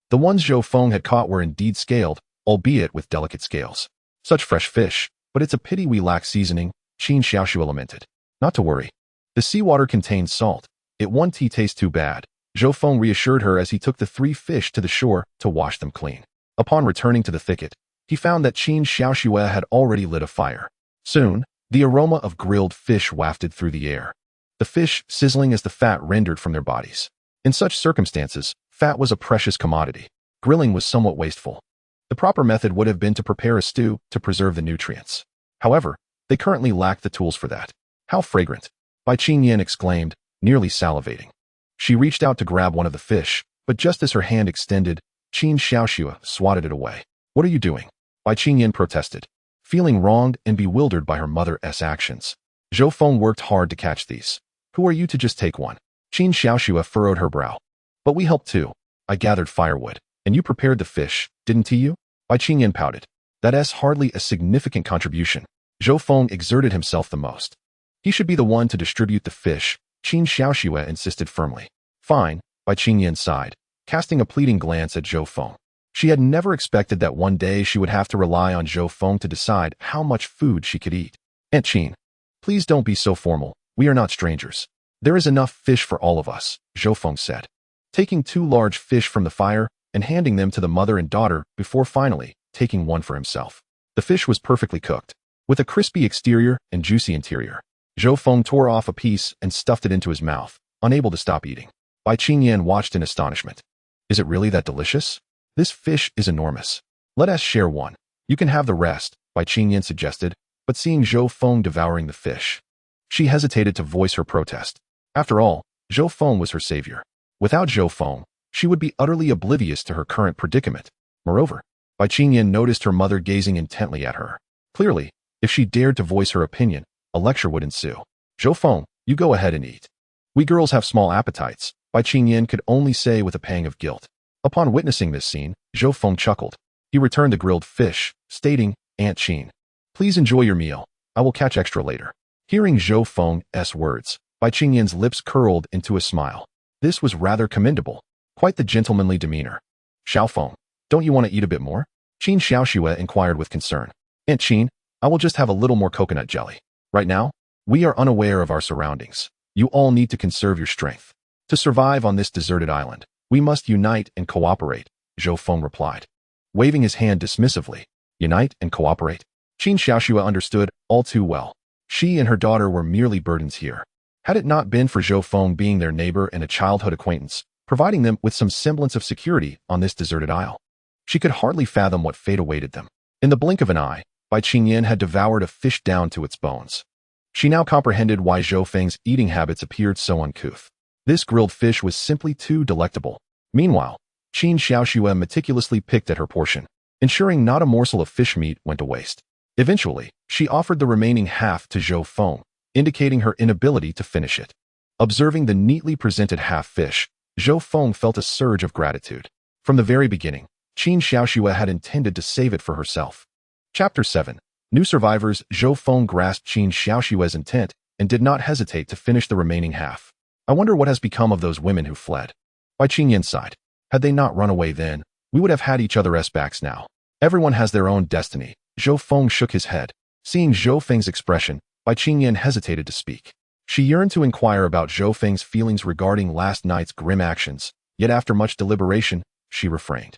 Speaker 1: the ones Zhou Feng had caught were indeed scaled, albeit with delicate scales. Such fresh fish, but it's a pity we lack seasoning, Qin Xiaoxue lamented. Not to worry. The seawater contains salt. It won't taste too bad, Zhou Feng reassured her as he took the 3 fish to the shore to wash them clean. Upon returning to the thicket, he found that Qin Xiaoxue had already lit a fire. Soon, the aroma of grilled fish wafted through the air, the fish sizzling as the fat rendered from their bodies. In such circumstances, fat was a precious commodity. Grilling was somewhat wasteful. The proper method would have been to prepare a stew to preserve the nutrients. However, they currently lacked the tools for that. How fragrant, Bai Qingyan exclaimed, nearly salivating. She reached out to grab one of the fish, but just as her hand extended, Qin Xiaoxue swatted it away. What are you doing? Bai Qingyan protested, feeling wronged and bewildered by her mother's actions. Zhou Feng worked hard to catch these. Who are you to just take one? Qin Xiaoxue furrowed her brow. But we helped too. I gathered firewood, and you prepared the fish, didn't you? Bai Qingyan pouted. That's hardly a significant contribution. Zhou Feng exerted himself the most. He should be the one to distribute the fish, Qin Xiaoxue insisted firmly. Fine, Bai Qingyan sighed, casting a pleading glance at Zhou Feng. She had never expected that one day she would have to rely on Zhou Feng to decide how much food she could eat. Aunt Qin, please don't be so formal. We are not strangers. There is enough fish for all of us, Zhou Feng said, taking 2 large fish from the fire and handing them to the mother and daughter before finally taking one for himself. The fish was perfectly cooked, with a crispy exterior and juicy interior. Zhou Feng tore off a piece and stuffed it into his mouth, unable to stop eating. Bai Qingyan watched in astonishment. Is it really that delicious? This fish is enormous. Let us share one. You can have the rest, Bai Qingyan suggested, but seeing Zhou Feng devouring the fish, she hesitated to voice her protest. After all, Zhou Feng was her savior. Without Zhou Feng, she would be utterly oblivious to her current predicament. Moreover, Bai Qingyan noticed her mother gazing intently at her. Clearly, if she dared to voice her opinion, a lecture would ensue. Zhou Feng, you go ahead and eat. We girls have small appetites, Bai Qingyan could only say with a pang of guilt. Upon witnessing this scene, Zhou Feng chuckled. He returned the grilled fish, stating, Aunt Qin, please enjoy your meal. I will catch extra later. Hearing Zhou Feng's words, Bai Qingyan's lips curled into a smile. This was rather commendable. Quite the gentlemanly demeanor. Xiao Feng, don't you want to eat a bit more? Qin Xiaoxue inquired with concern. Aunt Qin, I will just have a little more coconut jelly. Right now, we are unaware of our surroundings. You all need to conserve your strength. To survive on this deserted island, we must unite and cooperate, Zhou Feng replied, waving his hand dismissively. Unite and cooperate? Qin Xiaoxue understood all too well. She and her daughter were merely burdens here. Had it not been for Zhou Feng being their neighbor and a childhood acquaintance, providing them with some semblance of security on this deserted isle, she could hardly fathom what fate awaited them. In the blink of an eye, Bai Qingyan had devoured a fish down to its bones. She now comprehended why Zhou Feng's eating habits appeared so uncouth. This grilled fish was simply too delectable. Meanwhile, Qin Xiaoxue meticulously picked at her portion, ensuring not a morsel of fish meat went to waste. Eventually, she offered the remaining half to Zhou Feng, indicating her inability to finish it. Observing the neatly presented half fish, Zhou Feng felt a surge of gratitude. From the very beginning, Qin Xiaoxue had intended to save it for herself. Chapter 7. New survivors. Zhou Feng grasped Qin Xiaoxue's intent and did not hesitate to finish the remaining half. I wonder what has become of those women who fled. Bai Qingyan sighed. Had they not run away then, we would have had each other's backs now. Everyone has their own destiny. Zhou Feng shook his head. Seeing Zhou Feng's expression, Bai Qingyan hesitated to speak. She yearned to inquire about Zhou Feng's feelings regarding last night's grim actions, yet after much deliberation, she refrained.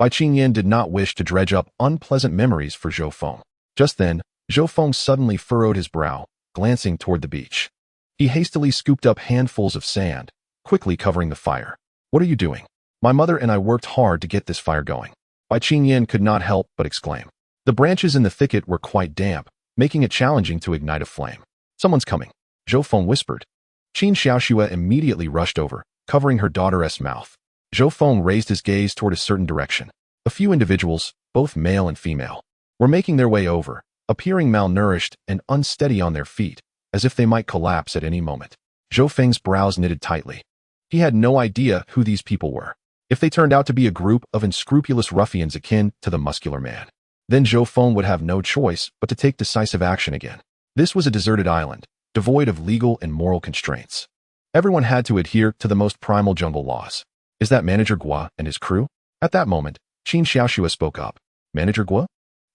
Speaker 1: Bai Qingyan did not wish to dredge up unpleasant memories for Zhou Feng. Just then, Zhou Feng suddenly furrowed his brow, glancing toward the beach. He hastily scooped up handfuls of sand, quickly covering the fire. What are you doing? My mother and I worked hard to get this fire going. Bai Qingyan could not help but exclaim. The branches in the thicket were quite damp, making it challenging to ignite a flame. Someone's coming, Zhou Feng whispered. Qin Xiaoxue immediately rushed over, covering her daughter's mouth. Zhou Feng raised his gaze toward a certain direction. A few individuals, both male and female, were making their way over, appearing malnourished and unsteady on their feet, as if they might collapse at any moment. Zhou Feng's brows knitted tightly. He had no idea who these people were. If they turned out to be a group of unscrupulous ruffians akin to the muscular man, then Zhou Feng would have no choice but to take decisive action again. This was a deserted island, devoid of legal and moral constraints. Everyone had to adhere to the most primal jungle laws. Is that Manager Gua and his crew? At that moment, Qin Xiaoxue spoke up. Manager Gua?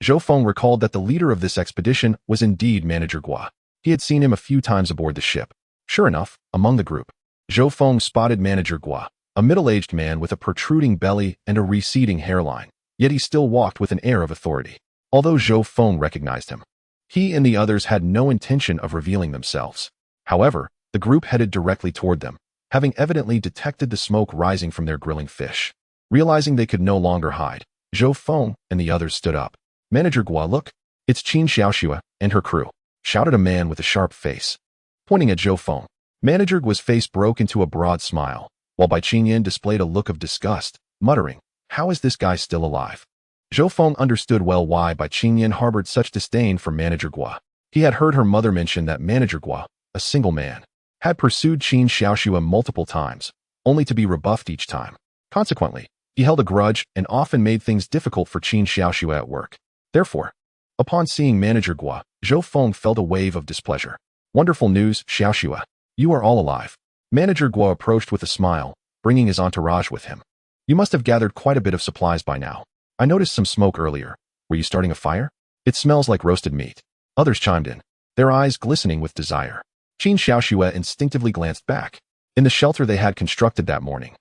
Speaker 1: Zhou Feng recalled that the leader of this expedition was indeed Manager Gua. He had seen him a few times aboard the ship. Sure enough, among the group, Zhou Feng spotted Manager Gua, a middle-aged man with a protruding belly and a receding hairline, yet he still walked with an air of authority. Although Zhou Feng recognized him, he and the others had no intention of revealing themselves. However, the group headed directly toward them, having evidently detected the smoke rising from their grilling fish. Realizing they could no longer hide, Zhou Feng and the others stood up. Manager Gua, look, it's Qin Xiaoxue and her crew, shouted a man with a sharp face. Pointing at Zhou Feng, Manager Gua's face broke into a broad smile, while Bai Qingyan displayed a look of disgust, muttering, how is this guy still alive? Zhou Feng understood well why Bai Qingyan harbored such disdain for Manager Gua. He had heard her mother mention that Manager Gua, a single man, had pursued Qin Xiaoxue multiple times, only to be rebuffed each time. Consequently, he held a grudge and often made things difficult for Qin Xiaoxue at work. Therefore, upon seeing Manager Gua, Zhou Feng felt a wave of displeasure. Wonderful news, Xiaoxue. You are all alive. Manager Gua approached with a smile, bringing his entourage with him. You must have gathered quite a bit of supplies by now. I noticed some smoke earlier. Were you starting a fire? It smells like roasted meat. Others chimed in, their eyes glistening with desire. Qin Xiaoxue instinctively glanced back. In the shelter they had constructed that morning,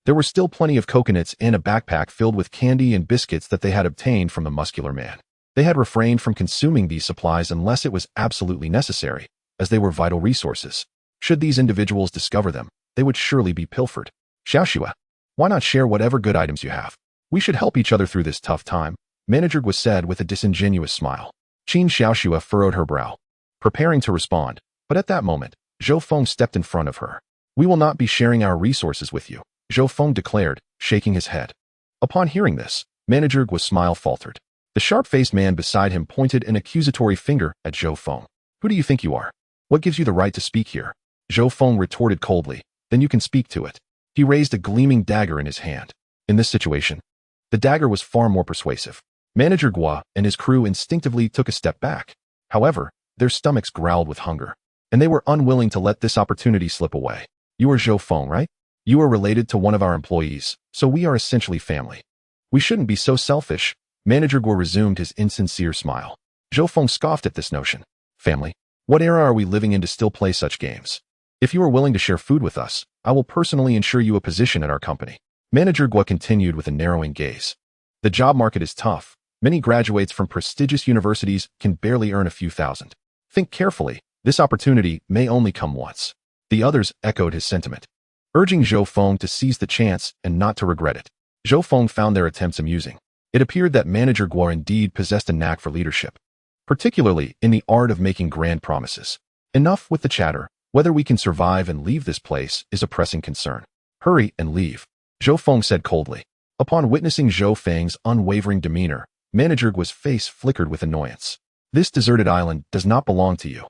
Speaker 1: there were still plenty of coconuts and a backpack filled with candy and biscuits that they had obtained from the muscular man. They had refrained from consuming these supplies unless it was absolutely necessary, as they were vital resources. Should these individuals discover them, they would surely be pilfered. Xiaoxue, why not share whatever good items you have? We should help each other through this tough time, Manager Gua said with a disingenuous smile. Qin Xiaoxue furrowed her brow, preparing to respond, but at that moment, Zhou Feng stepped in front of her. We will not be sharing our resources with you, Zhou Feng declared, shaking his head. Upon hearing this, Manager Gua's smile faltered. The sharp-faced man beside him pointed an accusatory finger at Zhou Feng. Who do you think you are? What gives you the right to speak here? Zhou Feng retorted coldly. Then you can speak to it. He raised a gleaming dagger in his hand. In this situation, the dagger was far more persuasive. Manager Gua and his crew instinctively took a step back. However, their stomachs growled with hunger, and they were unwilling to let this opportunity slip away. You are Zhou Feng, right? You are related to one of our employees, so we are essentially family. We shouldn't be so selfish. Manager Gua resumed his insincere smile. Zhou Feng scoffed at this notion. Family? What era are we living in to still play such games? If you are willing to share food with us, I will personally ensure you a position at our company. Manager Gua continued with a narrowing gaze. The job market is tough. Many graduates from prestigious universities can barely earn a few thousand. Think carefully. This opportunity may only come once. The others echoed his sentiment, urging Zhou Feng to seize the chance and not to regret it. Zhou Feng found their attempts amusing. It appeared that Manager Gua indeed possessed a knack for leadership, particularly in the art of making grand promises. Enough with the chatter. Whether we can survive and leave this place is a pressing concern. Hurry and leave, Zhou Feng said coldly. Upon witnessing Zhou Feng's unwavering demeanor, Manager Gua's face flickered with annoyance. This deserted island does not belong to you.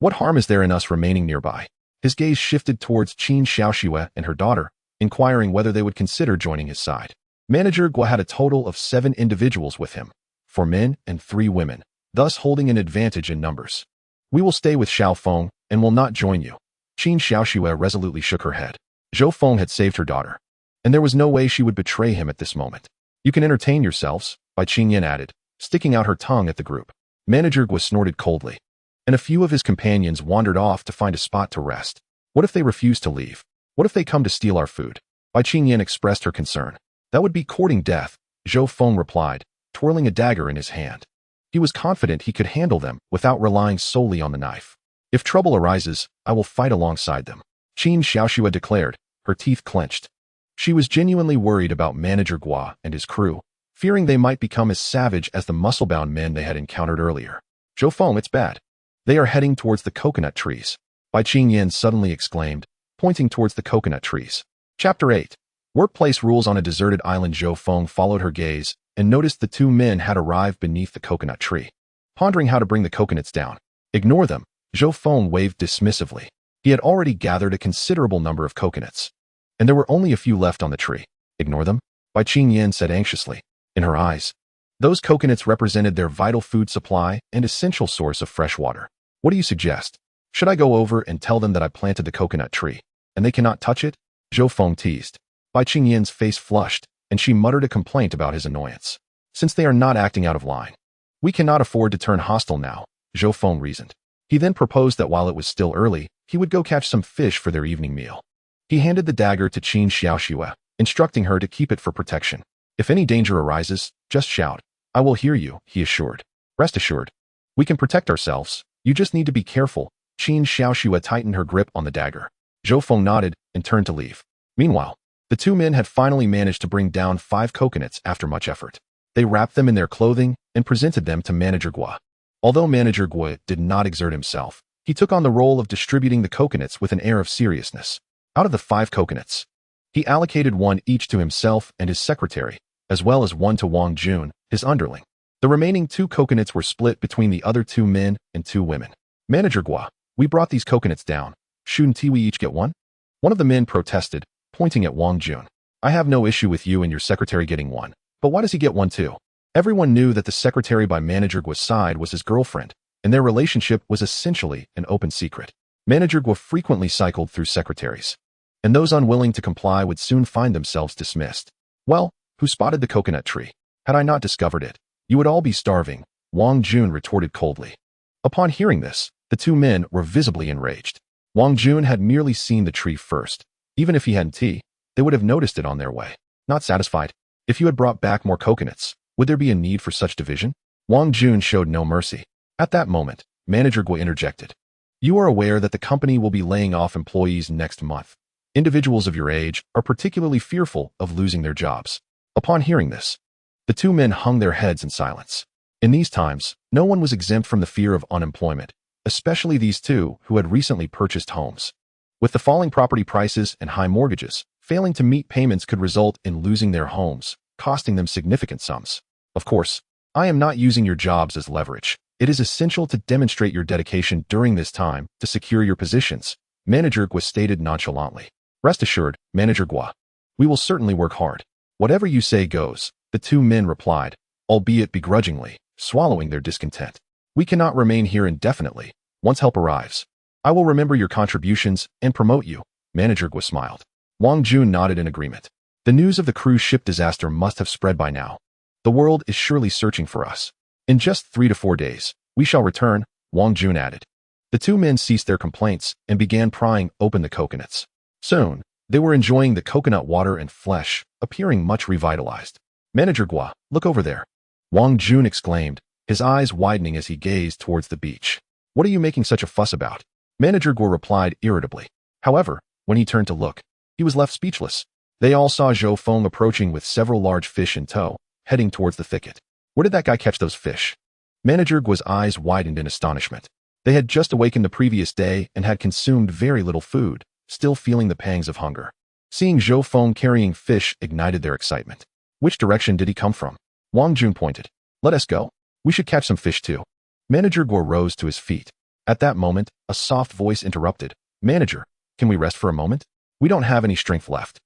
Speaker 1: What harm is there in us remaining nearby? His gaze shifted towards Qin Xiaoxue and her daughter, inquiring whether they would consider joining his side. Manager Gua had a total of 7 individuals with him, 4 men and 3 women, thus holding an advantage in numbers. We will stay with Zhou Feng and will not join you. Qin Xiaoxue resolutely shook her head. Zhou Feng had saved her daughter, and there was no way she would betray him at this moment. You can entertain yourselves, Bai Qingyan added, sticking out her tongue at the group. Manager Gua snorted coldly, and a few of his companions wandered off to find a spot to rest. What if they refuse to leave? What if they come to steal our food? Bai Qingyan expressed her concern. That would be courting death, Zhou Feng replied, twirling a dagger in his hand. He was confident he could handle them without relying solely on the knife. If trouble arises, I will fight alongside them, Qin Xiaoxue declared, her teeth clenched. She was genuinely worried about Manager Gua and his crew, fearing they might become as savage as the muscle-bound men they had encountered earlier. Zhou Feng, it's bad. They are heading towards the coconut trees, Bai Qingyan suddenly exclaimed, pointing towards the coconut trees. Chapter 8. Workplace rules on a deserted island. Zhou Feng followed her gaze and noticed the 2 men had arrived beneath the coconut tree, pondering how to bring the coconuts down. Ignore them, Zhou Feng waved dismissively. He had already gathered a considerable number of coconuts, and there were only a few left on the tree. Ignore them? Bai Qingyan said anxiously. In her eyes, those coconuts represented their vital food supply and essential source of fresh water. What do you suggest? Should I go over and tell them that I planted the coconut tree, and they cannot touch it? Zhou Feng teased. Bai Qingyan's face flushed, and she muttered a complaint about his annoyance. Since they are not acting out of line, we cannot afford to turn hostile now, Zhou Feng reasoned. He then proposed that while it was still early, he would go catch some fish for their evening meal. He handed the dagger to Qin Xiaoxue, instructing her to keep it for protection. If any danger arises, just shout. I will hear you, he assured. Rest assured. We can protect ourselves. You just need to be careful. Qin Xiaoxue tightened her grip on the dagger. Zhou Feng nodded and turned to leave. Meanwhile, the 2 men had finally managed to bring down 5 coconuts after much effort. They wrapped them in their clothing and presented them to Manager Gua. Although Manager Gua did not exert himself, he took on the role of distributing the coconuts with an air of seriousness. Out of the 5 coconuts, he allocated 1 each to himself and his secretary, as well as 1 to Wang Jun, his underling. The remaining 2 coconuts were split between the other 2 men and 2 women. Manager Gua, we brought these coconuts down. Shouldn't we each get 1? One of the men protested, pointing at Wang Jun. I have no issue with you and your secretary getting 1, but why does he get 1 too? Everyone knew that the secretary by Manager Gua's side was his girlfriend, and their relationship was essentially an open secret. Manager Gua frequently cycled through secretaries, and those unwilling to comply would soon find themselves dismissed. Well, who spotted the coconut tree? Had I not discovered it, you would all be starving, Wang Jun retorted coldly. Upon hearing this, the 2 men were visibly enraged. Wang Jun had merely seen the tree first. Even if he hadn't, they would have noticed it on their way. Not satisfied, if you had brought back more coconuts, would there be a need for such division? Wang Jun showed no mercy. At that moment, Manager Gua interjected. You are aware that the company will be laying off employees next month. Individuals of your age are particularly fearful of losing their jobs. Upon hearing this, the 2 men hung their heads in silence. In these times, no one was exempt from the fear of unemployment, especially these 2 who had recently purchased homes. With the falling property prices and high mortgages, failing to meet payments could result in losing their homes, costing them significant sums. Of course, I am not using your jobs as leverage. It is essential to demonstrate your dedication during this time to secure your positions, Manager Gua stated nonchalantly. Rest assured, Manager Gua. We will certainly work hard. Whatever you say goes, the two men replied, albeit begrudgingly, swallowing their discontent. We cannot remain here indefinitely. Once help arrives, I will remember your contributions and promote you. Manager Gua smiled. Wang Jun nodded in agreement. The news of the cruise ship disaster must have spread by now. The world is surely searching for us. In just 3 to 4 days, we shall return, Wang Jun added. The two men ceased their complaints and began prying open the coconuts. Soon, they were enjoying the coconut water and flesh, appearing much revitalized. Manager Gua, look over there. Wang Jun exclaimed, his eyes widening as he gazed towards the beach. What are you making such a fuss about? Manager Gua replied irritably. However, when he turned to look, he was left speechless. They all saw Zhou Feng approaching with several large fish in tow, heading towards the thicket. Where did that guy catch those fish? Manager Gua's eyes widened in astonishment. They had just awakened the previous day and had consumed very little food, still feeling the pangs of hunger. Seeing Zhou Feng carrying fish ignited their excitement. Which direction did he come from? Wang Jun pointed. Let us go. We should catch some fish too. Manager Gua rose to his feet. At that moment, a soft voice interrupted. Manager, can we rest for a moment? We don't have any strength left.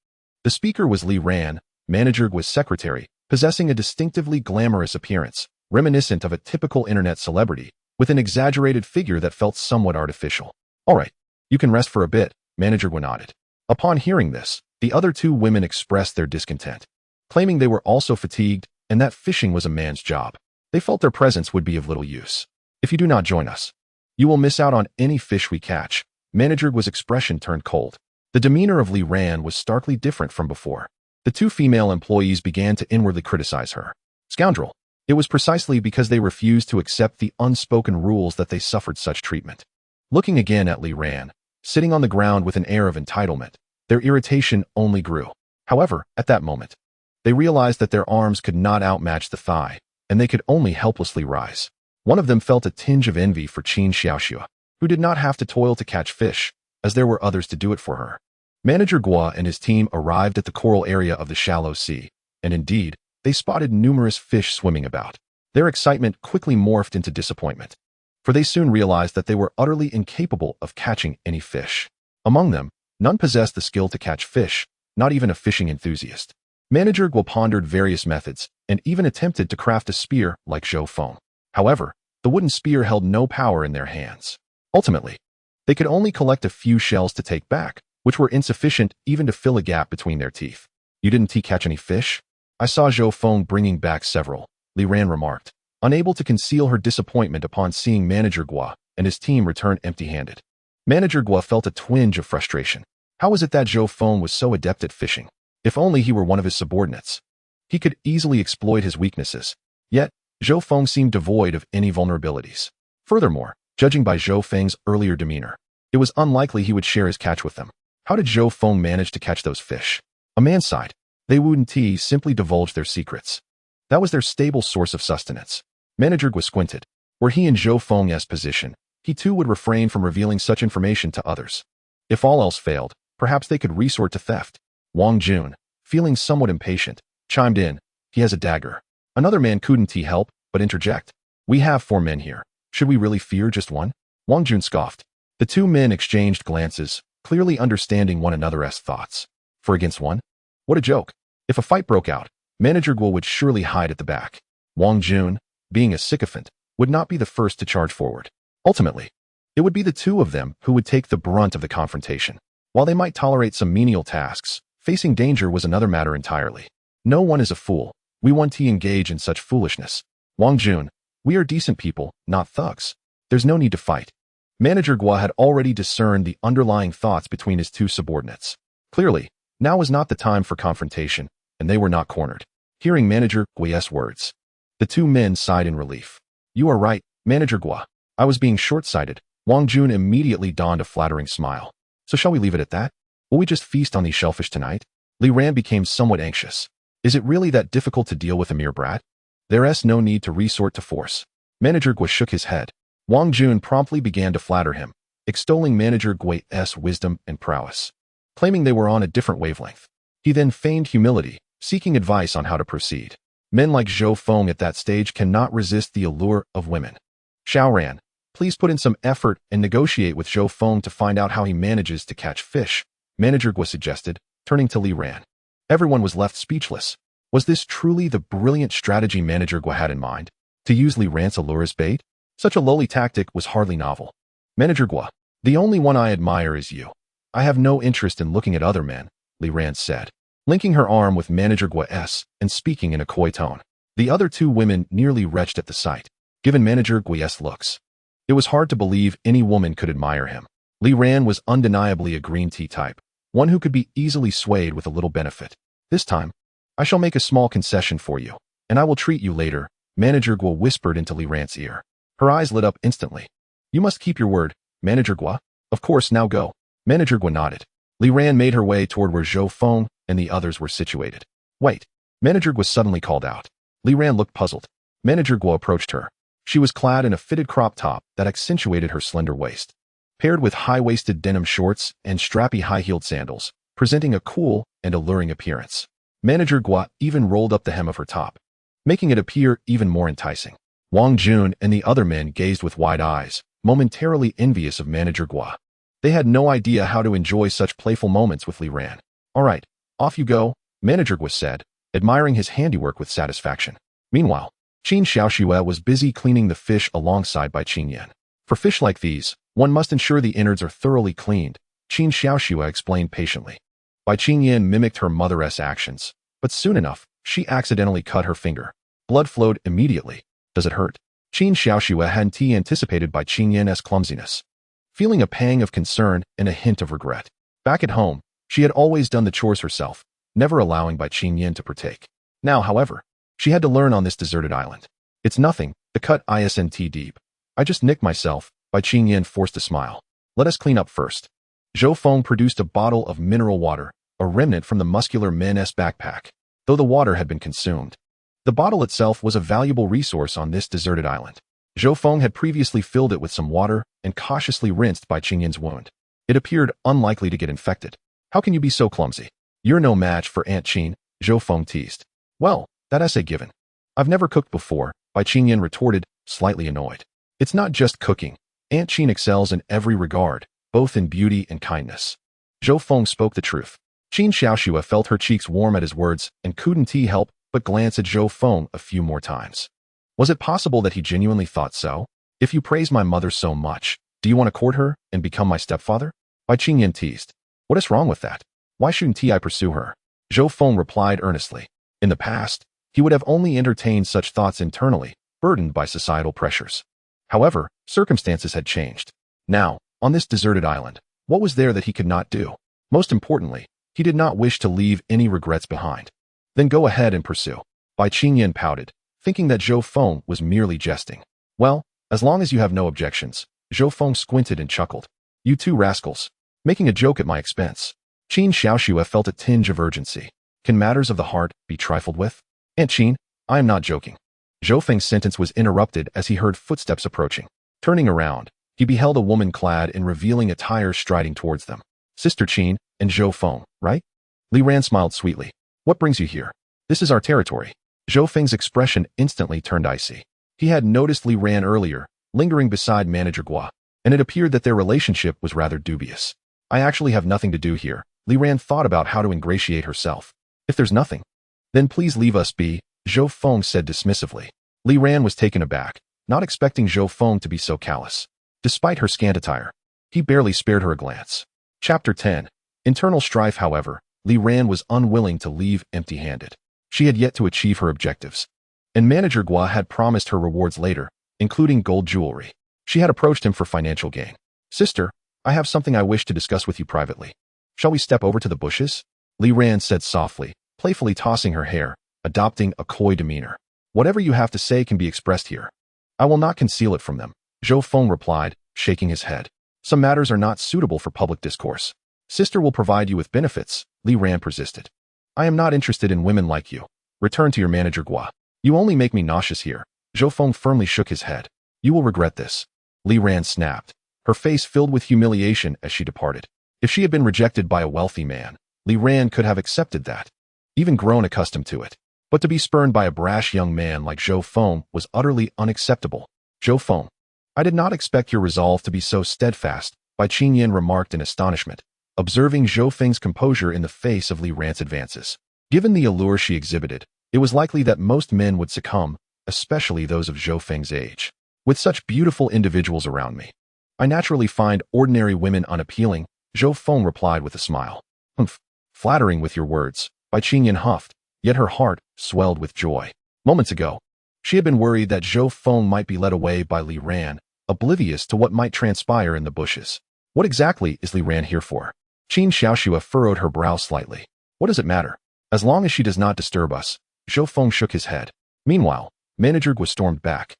Speaker 1: The speaker was Li Ran, Manager Gua's secretary, possessing a distinctively glamorous appearance, reminiscent of a typical internet celebrity, with an exaggerated figure that felt somewhat artificial. All right, you can rest for a bit, Manager Gua nodded. Upon hearing this, the other two women expressed their discontent, claiming they were also fatigued and that fishing was a man's job. They felt their presence would be of little use. If you do not join us, you will miss out on any fish we catch. Manager Gua's expression turned cold. The demeanor of Li Ran was starkly different from before. The two female employees began to inwardly criticize her. Scoundrel. It was precisely because they refused to accept the unspoken rules that they suffered such treatment. Looking again at Li Ran, sitting on the ground with an air of entitlement, their irritation only grew. However, at that moment, they realized that their arms could not outmatch the thigh, and they could only helplessly rise. One of them felt a tinge of envy for Qin Xiaoxue, who did not have to toil to catch fish, as there were others to do it for her. Manager Gua and his team arrived at the coral area of the shallow sea, and indeed, they spotted numerous fish swimming about. Their excitement quickly morphed into disappointment, for they soon realized that they were utterly incapable of catching any fish. Among them, none possessed the skill to catch fish, not even a fishing enthusiast. Manager Gua pondered various methods, and even attempted to craft a spear like Zhou Feng. However, the wooden spear held no power in their hands. Ultimately, they could only collect a few shells to take back, which were insufficient even to fill a gap between their teeth. You didn't catch any fish? I saw Zhou Feng bringing back several, Li Ran remarked, unable to conceal her disappointment upon seeing Manager Gua and his team return empty-handed. Manager Gua felt a twinge of frustration. How was it that Zhou Feng was so adept at fishing? If only he were one of his subordinates. He could easily exploit his weaknesses. Yet, Zhou Feng seemed devoid of any vulnerabilities. Furthermore, judging by Zhou Feng's earlier demeanor, it was unlikely he would share his catch with them. How did Zhou Feng manage to catch those fish? A man sighed. They wouldn't simply divulge their secrets. That was their stable source of sustenance. Manager Gua squinted. Were he in Zhou Feng's position, he too would refrain from revealing such information to others. If all else failed, perhaps they could resort to theft. Wang Jun, feeling somewhat impatient, chimed in. He has a dagger. Another man couldn't help but interject. We have 4 men here. Should we really fear just one? Wang Jun scoffed. The two men exchanged glances, clearly understanding one another's thoughts. 4 against 1? What a joke. If a fight broke out, Manager Gua would surely hide at the back. Wang Jun, being a sycophant, would not be the first to charge forward. Ultimately, it would be the two of them who would take the brunt of the confrontation. While they might tolerate some menial tasks, facing danger was another matter entirely. No one is a fool. We want to engage in such foolishness. Wang Jun, we are decent people, not thugs. There's no need to fight. Manager Gua had already discerned the underlying thoughts between his two subordinates. Clearly, now was not the time for confrontation, and they were not cornered. Hearing Manager Gua's words, the two men sighed in relief. You are right, Manager Gua. I was being short-sighted. Wang Jun immediately donned a flattering smile. So shall we leave it at that? Will we just feast on these shellfish tonight? Li Ran became somewhat anxious. Is it really that difficult to deal with a mere brat? There's no need to resort to force. Manager Gua shook his head. Wang Jun promptly began to flatter him, extolling Manager Gua's wisdom and prowess, claiming they were on a different wavelength. He then feigned humility, seeking advice on how to proceed. Men like Zhou Feng at that stage cannot resist the allure of women. Xiao Ran, Please put in some effort and negotiate with Zhou Feng to find out how he manages to catch fish, Manager Guo suggested, turning to Li Ran. Everyone was left speechless. Was this truly the brilliant strategy Manager Guo had in mind? To use Li Ran's allure as bait? Such a lowly tactic was hardly novel. Manager Guo, the only one I admire is you. I have no interest in looking at other men, Li Ran said, linking her arm with Manager Guo's and speaking in a coy tone. The other two women nearly retched at the sight, given Manager Guo's looks. It was hard to believe any woman could admire him. Li Ran was undeniably a green tea type, one who could be easily swayed with a little benefit. This time, I shall make a small concession for you, and I will treat you later, Manager Guo whispered into Li Ran's ear. Her eyes lit up instantly. You must keep your word, Manager Guo. Of course, now go. Manager Guo nodded. Li Ran made her way toward where Zhou Feng and the others were situated. Wait, Manager Guo suddenly called out. Li Ran looked puzzled. Manager Guo approached her. She was clad in a fitted crop top that accentuated her slender waist, paired with high-waisted denim shorts and strappy high-heeled sandals, presenting a cool and alluring appearance. Manager Guo even rolled up the hem of her top, making it appear even more enticing. Wang Jun and the other men gazed with wide eyes, momentarily envious of Manager Guo. They had no idea how to enjoy such playful moments with Li Ran. All right, off you go, Manager Guo said, admiring his handiwork with satisfaction. Meanwhile, Qin Xiaoxue was busy cleaning the fish alongside by Qin Yan. For fish like these, one must ensure the innards are thoroughly cleaned, Qin Xiaoxue explained patiently. Bai Qin Yan mimicked her mother's actions, but soon enough, she accidentally cut her finger. Blood flowed immediately. Does it hurt? Qin Xiaoxue hadn't anticipated Bai Qin Yan's clumsiness, feeling a pang of concern and a hint of regret. Back at home, she had always done the chores herself, never allowing Bai Qin Yan to partake. Now, however, she had to learn on this deserted island. It's nothing, the cut isn't deep. I just nicked myself, Bai Qin Yan forced a smile. Let us clean up first. Zhou Feng produced a bottle of mineral water, a remnant from the muscular man's backpack, though the water had been consumed. The bottle itself was a valuable resource on this deserted island. Zhou Feng had previously filled it with some water and cautiously rinsed Bai Qin Yan's wound. It appeared unlikely to get infected. How can you be so clumsy? You're no match for Aunt Qin, Zhou Feng teased. Well, that essay given. I've never cooked before, Bai Qin Yan retorted, slightly annoyed. It's not just cooking. Aunt Qin excels in every regard, both in beauty and kindness. Zhou Feng spoke the truth. Qin Xiaoxue felt her cheeks warm at his words and couldn't help but glance at Zhou Feng a few more times. Was it possible that he genuinely thought so? If you praise my mother so much, do you want to court her and become my stepfather? Bai Qin Yan teased. What is wrong with that? Why shouldn't I pursue her? Zhou Feng replied earnestly. In the past, he would have only entertained such thoughts internally, burdened by societal pressures. However, circumstances had changed. Now, on this deserted island, what was there that he could not do? Most importantly, he did not wish to leave any regrets behind. Then go ahead and pursue. Bai Qin Yan pouted, thinking that Zhou Feng was merely jesting. Well, as long as you have no objections, Zhou Feng squinted and chuckled. You two rascals, making a joke at my expense. Qin Xiaoxue felt a tinge of urgency. Can matters of the heart be trifled with? Aunt Qin, I am not joking. Zhou Feng's sentence was interrupted as he heard footsteps approaching. Turning around, he beheld a woman clad in revealing attire striding towards them. Sister Qin and Zhou Feng, right? Li Ran smiled sweetly. What brings you here? This is our territory. Zhou Feng's expression instantly turned icy. He had noticed Li Ran earlier, lingering beside Manager Guo, and it appeared that their relationship was rather dubious. I actually have nothing to do here. Li Ran thought about how to ingratiate herself. If there's nothing, then please leave us be, Zhou Feng said dismissively. Li Ran was taken aback, not expecting Zhou Feng to be so callous. Despite her scant attire, he barely spared her a glance. Chapter 10. Internal strife. However, Li Ran was unwilling to leave empty-handed. She had yet to achieve her objectives, and Manager Guo had promised her rewards later, including gold jewelry. She had approached him for financial gain. Sister, I have something I wish to discuss with you privately. Shall we step over to the bushes? Li Ran said softly, playfully tossing her hair, adopting a coy demeanor. Whatever you have to say can be expressed here. I will not conceal it from them, Zhou Feng replied, shaking his head. Some matters are not suitable for public discourse. Sister will provide you with benefits, Li Ran persisted. I am not interested in women like you. Return to your Manager Guo. You only make me nauseous here. Zhou Feng firmly shook his head. You will regret this. Li Ran snapped, her face filled with humiliation as she departed. If she had been rejected by a wealthy man, Li Ran could have accepted that, even grown accustomed to it. But to be spurned by a brash young man like Zhou Feng was utterly unacceptable. Zhou Feng, I did not expect your resolve to be so steadfast, Bai Qinyan remarked in astonishment, observing Zhou Feng's composure in the face of Li Ran's advances. Given the allure she exhibited, it was likely that most men would succumb, especially those of Zhou Feng's age. With such beautiful individuals around me, I naturally find ordinary women unappealing, Zhou Feng replied with a smile. Humph, flattering with your words, Bai Qinyan huffed, yet her heart swelled with joy. Moments ago, she had been worried that Zhou Feng might be led away by Li Ran, oblivious to what might transpire in the bushes. What exactly is Li Ran here for? Qin Xiaoxue furrowed her brow slightly. What does it matter? As long as she does not disturb us. Zhou Feng shook his head. Meanwhile, Manager Gua stormed back,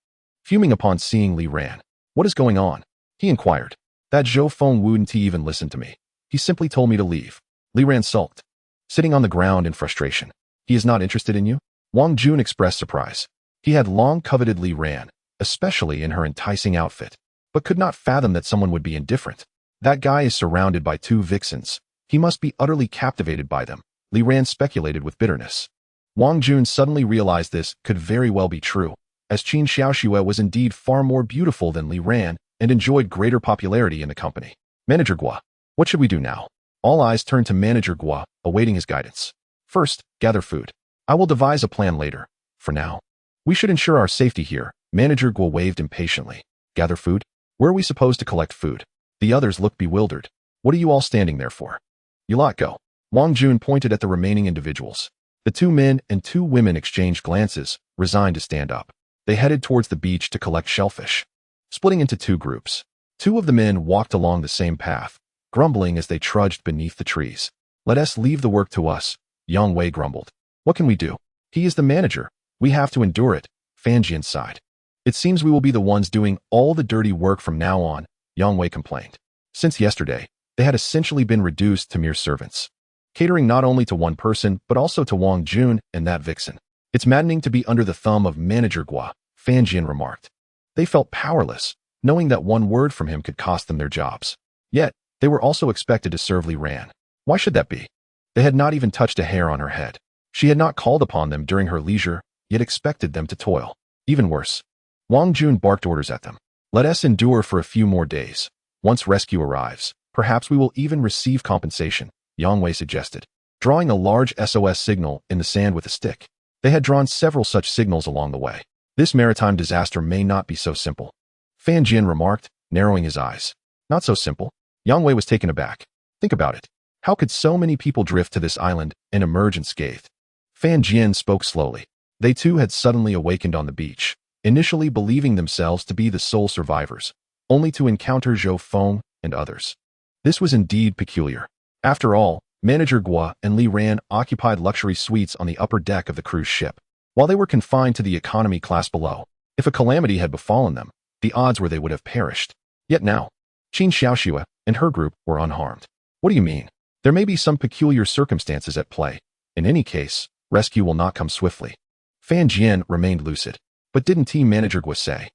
Speaker 1: fuming upon seeing Li Ran. What is going on? He inquired. That Zhou Feng wouldn't even listen to me. He simply told me to leave. Li Ran sulked, sitting on the ground in frustration. He is not interested in you? Wang Jun expressed surprise. He had long coveted Li Ran, especially in her enticing outfit, but could not fathom that someone would be indifferent. That guy is surrounded by two vixens. He must be utterly captivated by them, Li Ran speculated with bitterness. Wang Jun suddenly realized this could very well be true, as Qin Xiaoxue was indeed far more beautiful than Li Ran and enjoyed greater popularity in the company. Manager Gua, what should we do now? All eyes turned to Manager Gua, awaiting his guidance. First, gather food. I will devise a plan later. For now, we should ensure our safety here. Manager Gua waved impatiently. Gather food? Where are we supposed to collect food? The others looked bewildered. What are you all standing there for? You lot go. Wang Jun pointed at the remaining individuals. The two men and two women exchanged glances, resigned to stand up. They headed towards the beach to collect shellfish. Splitting into two groups, two of the men walked along the same path, grumbling as they trudged beneath the trees. Let us leave the work to us, Yang Wei grumbled. What can we do? He is the manager. We have to endure it, Fan Jian sighed. It seems we will be the ones doing all the dirty work from now on, Yang Wei complained. Since yesterday, they had essentially been reduced to mere servants, catering not only to one person but also to Wang Jun and that vixen. It's maddening to be under the thumb of Manager Gua, Fan Jian remarked. They felt powerless, knowing that one word from him could cost them their jobs. Yet, they were also expected to serve Li Ran. Why should that be? They had not even touched a hair on her head. She had not called upon them during her leisure, yet expected them to toil. Even worse, Wang Jun barked orders at them. Let us endure for a few more days. Once rescue arrives, perhaps we will even receive compensation, Yang Wei suggested, drawing a large SOS signal in the sand with a stick. They had drawn several such signals along the way. This maritime disaster may not be so simple, Fan Jian remarked, narrowing his eyes. Not so simple. Yang Wei was taken aback. Think about it. How could so many people drift to this island and emerge unscathed? Fan Jian spoke slowly. They too had suddenly awakened on the beach, initially believing themselves to be the sole survivors, only to encounter Zhou Feng and others. This was indeed peculiar. After all, Manager Gua and Li Ran occupied luxury suites on the upper deck of the cruise ship, while they were confined to the economy class below. If a calamity had befallen them, the odds were they would have perished. Yet now, Qin Xiaoxue and her group were unharmed. What do you mean? There may be some peculiar circumstances at play. In any case, rescue will not come swiftly. Fan Jian remained lucid. But didn't Team Manager Gua say,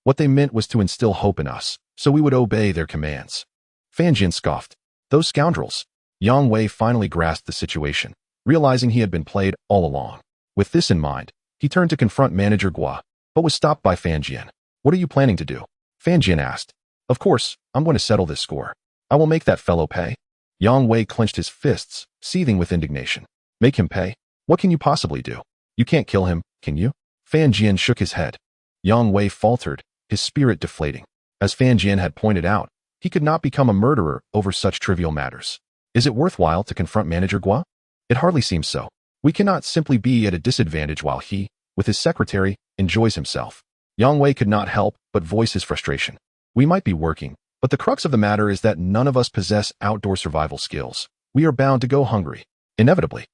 Speaker 1: what they meant was to instill hope in us, so we would obey their commands. Fan Jian scoffed. Those scoundrels. Yang Wei finally grasped the situation, realizing he had been played all along. With this in mind, he turned to confront Manager Gua, but was stopped by Fan Jian. What are you planning to do? Fan Jian asked. Of course, I'm going to settle this score. I will make that fellow pay. Yang Wei clenched his fists, seething with indignation. Make him pay? What can you possibly do? You can't kill him, can you? Fan Jian shook his head. Yang Wei faltered, his spirit deflating. As Fan Jian had pointed out, he could not become a murderer over such trivial matters. Is it worthwhile to confront Manager Gua? It hardly seems so. We cannot simply be at a disadvantage while he, with his secretary, enjoys himself. Yang Wei could not help but voice his frustration. We might be working, but the crux of the matter is that none of us possess outdoor survival skills. We are bound to go hungry. Inevitably.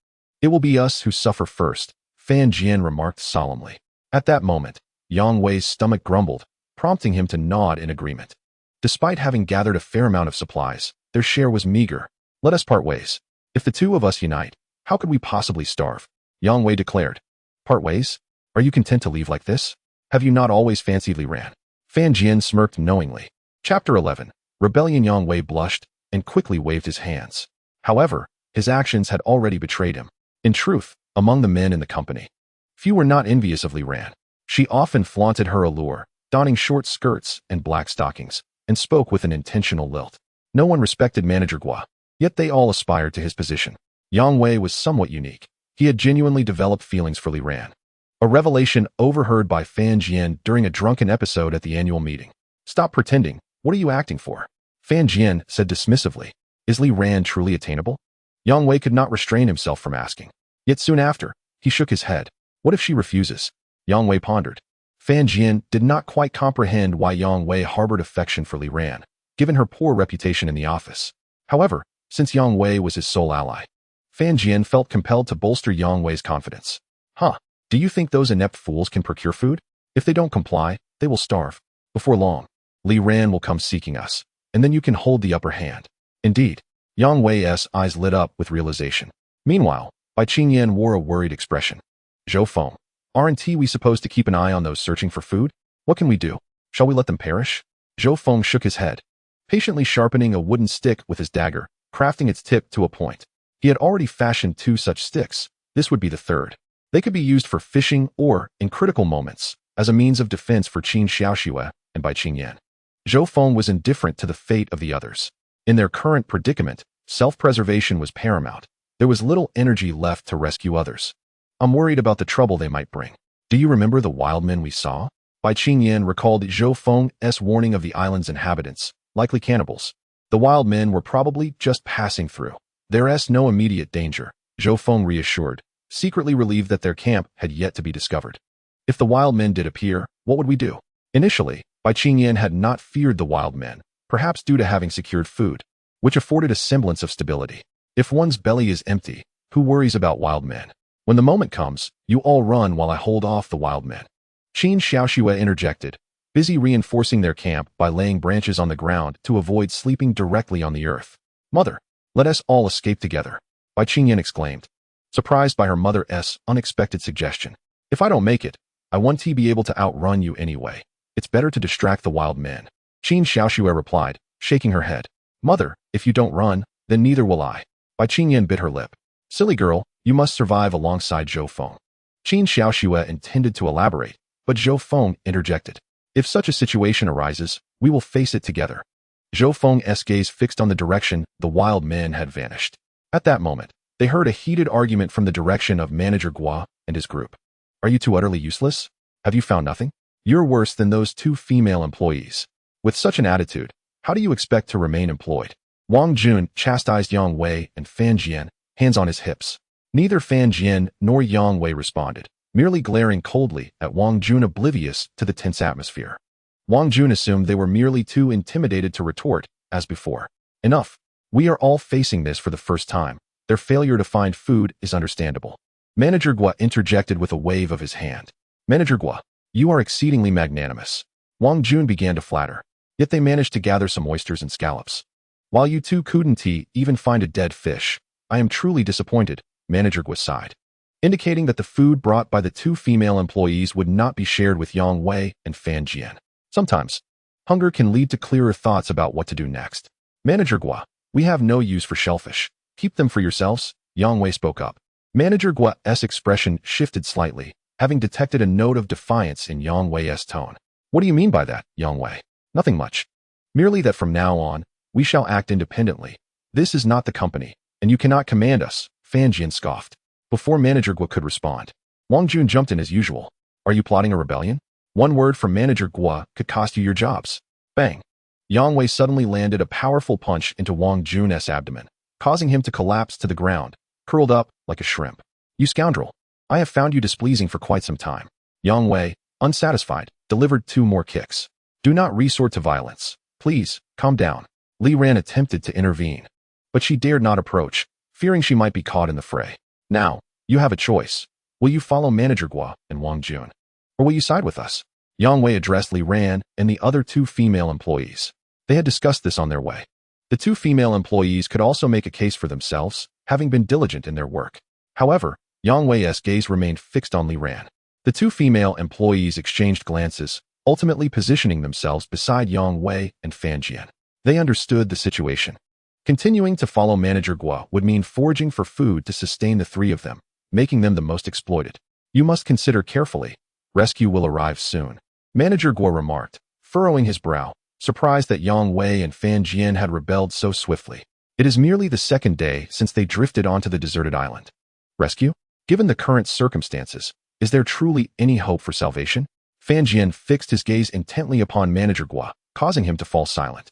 Speaker 1: It will be us who suffer first, Fan Jian remarked solemnly. At that moment, Yang Wei's stomach grumbled, prompting him to nod in agreement. Despite having gathered a fair amount of supplies, their share was meager. Let us part ways. If the two of us unite, how could we possibly starve? Yang Wei declared. Part ways? Are you content to leave like this? Have you not always fancied Li Ran? Fan Jian smirked knowingly. Chapter 11. Rebellion. Yang Wei blushed and quickly waved his hands. However, his actions had already betrayed him. In truth, among the men in the company, few were not envious of Li Ran. She often flaunted her allure, donning short skirts and black stockings, and spoke with an intentional lilt. No one respected Manager Gua, yet they all aspired to his position. Yang Wei was somewhat unique. He had genuinely developed feelings for Li Ran. A revelation overheard by Fan Jian during a drunken episode at the annual meeting. "Stop pretending. What are you acting for?" Fan Jian said dismissively. "Is Li Ran truly attainable?" Yang Wei could not restrain himself from asking. Yet soon after, he shook his head. What if she refuses? Yang Wei pondered. Fan Jian did not quite comprehend why Yang Wei harbored affection for Li Ran, given her poor reputation in the office. However, since Yang Wei was his sole ally, Fan Jian felt compelled to bolster Yang Wei's confidence. Do you think those inept fools can procure food? If they don't comply, they will starve. Before long, Li Ran will come seeking us, and then you can hold the upper hand. Indeed, Yang Wei's eyes lit up with realization. Meanwhile, Bai Qingyan wore a worried expression. "Zhou Feng, aren't we supposed to keep an eye on those searching for food? What can we do? Shall we let them perish?" Zhou Feng shook his head, patiently sharpening a wooden stick with his dagger, crafting its tip to a point. He had already fashioned 2 such sticks. This would be the third. They could be used for fishing or, in critical moments, as a means of defense for Qin Xiaoxue and Bai Qingyan. Zhou Feng was indifferent to the fate of the others. In their current predicament, self-preservation was paramount. There was little energy left to rescue others. "I'm worried about the trouble they might bring. Do you remember the wild men we saw?" Bai Qingyan recalled Zhou Feng's warning of the island's inhabitants, likely cannibals. The wild men were probably just passing through. There's no immediate danger, Zhou Feng reassured, secretly relieved that their camp had yet to be discovered. If the wild men did appear, what would we do? Initially, Bai Qingyan had not feared the wild men, perhaps due to having secured food, which afforded a semblance of stability. If one's belly is empty, who worries about wild men? When the moment comes, you all run while I hold off the wild men. Qin Xiaoxue interjected, busy reinforcing their camp by laying branches on the ground to avoid sleeping directly on the earth. "Mother, let us all escape together," Bai Qingyan exclaimed, surprised by her mother's unexpected suggestion. "If I don't make it, I want to be able to outrun you anyway. It's better to distract the wild men." Qin Xiaoxue replied, shaking her head. "Mother, if you don't run, then neither will I." Bai Qingyan bit her lip. "Silly girl, you must survive alongside Zhou Feng." Qin Xiaoxue intended to elaborate, but Zhou Feng interjected. "If such a situation arises, we will face it together." Zhou Feng's gaze fixed on the direction the wild men had vanished. At that moment, they heard a heated argument from the direction of Manager Gua and his group. "Are you too utterly useless? Have you found nothing? You're worse than those 2 female employees. With such an attitude, how do you expect to remain employed?" Wang Jun chastised Yang Wei and Fan Jian, hands on his hips. Neither Fan Jian nor Yang Wei responded, merely glaring coldly at Wang Jun, oblivious to the tense atmosphere. Wang Jun assumed they were merely too intimidated to retort, as before. "Enough. We are all facing this for the first time. Their failure to find food is understandable." Manager Gua interjected with a wave of his hand. "Manager Gua, you are exceedingly magnanimous." Wang Jun began to flatter, yet they managed to gather some oysters and scallops. "While you 2 couldn't even find a dead fish, I am truly disappointed," Manager Gua sighed, indicating that the food brought by the 2 female employees would not be shared with Yang Wei and Fan Jian. Sometimes, hunger can lead to clearer thoughts about what to do next. "Manager Gua, we have no use for shellfish. Keep them for yourselves," Yang Wei spoke up. Manager Gua's expression shifted slightly, having detected a note of defiance in Yang Wei's tone. "What do you mean by that, Yang Wei?" "Nothing much. Merely that from now on, we shall act independently. This is not the company, and you cannot command us," Fan Jian scoffed. Before Manager Gua could respond, Wang Jun jumped in as usual. "Are you plotting a rebellion? One word from Manager Gua could cost you your jobs." Bang! Yang Wei suddenly landed a powerful punch into Wang Jun's abdomen, causing him to collapse to the ground, curled up like a shrimp. "You scoundrel! I have found you displeasing for quite some time." Yang Wei, unsatisfied, delivered 2 more kicks. "Do not resort to violence. Please, calm down." Li Ran attempted to intervene, but she dared not approach, fearing she might be caught in the fray. "Now, you have a choice. Will you follow Manager Gua and Wang Jun? Or will you side with us?" Yang Wei addressed Li Ran and the other 2 female employees. They had discussed this on their way. The 2 female employees could also make a case for themselves, having been diligent in their work. However, Yang Wei's gaze remained fixed on Li Ran. The 2 female employees exchanged glances, ultimately positioning themselves beside Yang Wei and Fan Jian. They understood the situation. Continuing to follow Manager Gua would mean foraging for food to sustain the 3 of them, making them the most exploited. "You must consider carefully. Rescue will arrive soon." Manager Guo remarked, furrowing his brow, surprised that Yang Wei and Fan Jian had rebelled so swiftly. It is merely the second day since they drifted onto the deserted island. Rescue? Given the current circumstances, is there truly any hope for salvation? Fan Jian fixed his gaze intently upon Manager Guo, causing him to fall silent.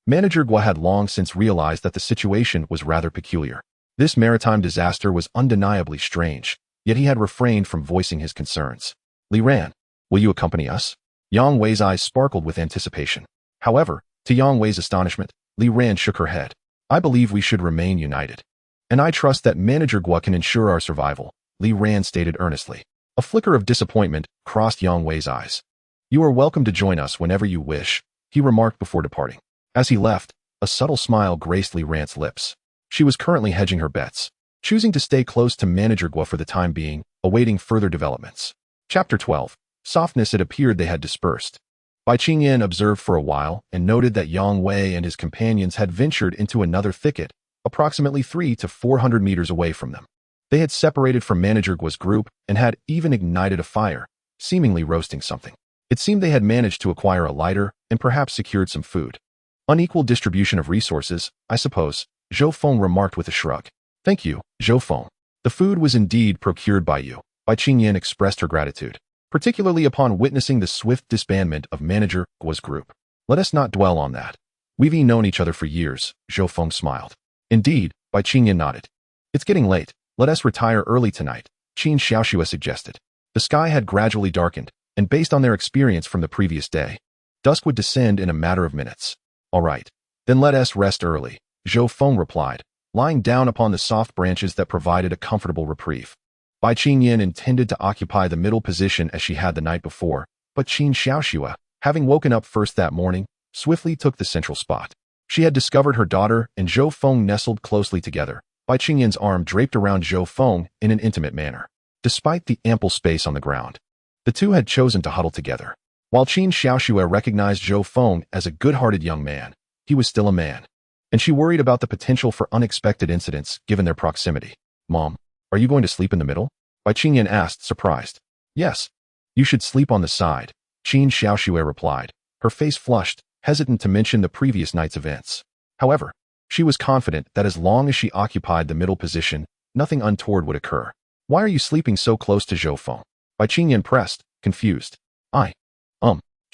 Speaker 1: Manager Guo had long since realized that the situation was rather peculiar. This maritime disaster was undeniably strange, yet he had refrained from voicing his concerns. Li Ran, will you accompany us? Yang Wei's eyes sparkled with anticipation. However, to Yang Wei's astonishment, Li Ran shook her head. I believe we should remain united. And I trust that Manager Guo can ensure our survival, Li Ran stated earnestly. A flicker of disappointment crossed Yang Wei's eyes. You are welcome to join us whenever you wish, he remarked before departing. As he left, a subtle smile graced Li Ran's lips. She was currently hedging her bets, choosing to stay close to Manager Guo for the time being, awaiting further developments. Chapter 12. Softness. It appeared they had dispersed. Bai Qingyan observed for a while and noted that Yang Wei and his companions had ventured into another thicket, approximately 300 to 400 meters away from them. They had separated from Manager Guo's group and had even ignited a fire, seemingly roasting something. It seemed they had managed to acquire a lighter and perhaps secured some food. Unequal distribution of resources, I suppose, Zhou Feng remarked with a shrug. Thank you, Zhou Feng. The food was indeed procured by you. Bai Qingyan expressed her gratitude, particularly upon witnessing the swift disbandment of Manager Guo's group. Let us not dwell on that. We've known each other for years, Zhou Feng smiled. Indeed, Bai Qingyan nodded. It's getting late. Let us retire early tonight, Qin Xiaoxue suggested. The sky had gradually darkened, and based on their experience from the previous day, dusk would descend in a matter of minutes. All right, then let us rest early, Zhou Feng replied, lying down upon the soft branches that provided a comfortable reprieve. Bai Qingyan intended to occupy the middle position as she had the night before, but Qin Xiaoxue, having woken up first that morning, swiftly took the central spot. She had discovered her daughter and Zhou Feng nestled closely together, Bai Qingyan's arm draped around Zhou Feng in an intimate manner. Despite the ample space on the ground, the two had chosen to huddle together. While Qin Xiaoxue recognized Zhou Feng as a good-hearted young man, he was still a man, and she worried about the potential for unexpected incidents given their proximity. Mom, are you going to sleep in the middle? Bai Qingyan asked, surprised. Yes. You should sleep on the side, Qin Xiaoxue replied, her face flushed, hesitant to mention the previous night's events. However, she was confident that as long as she occupied the middle position, nothing untoward would occur. Why are you sleeping so close to Zhou Feng? Bai Qingyan pressed, confused.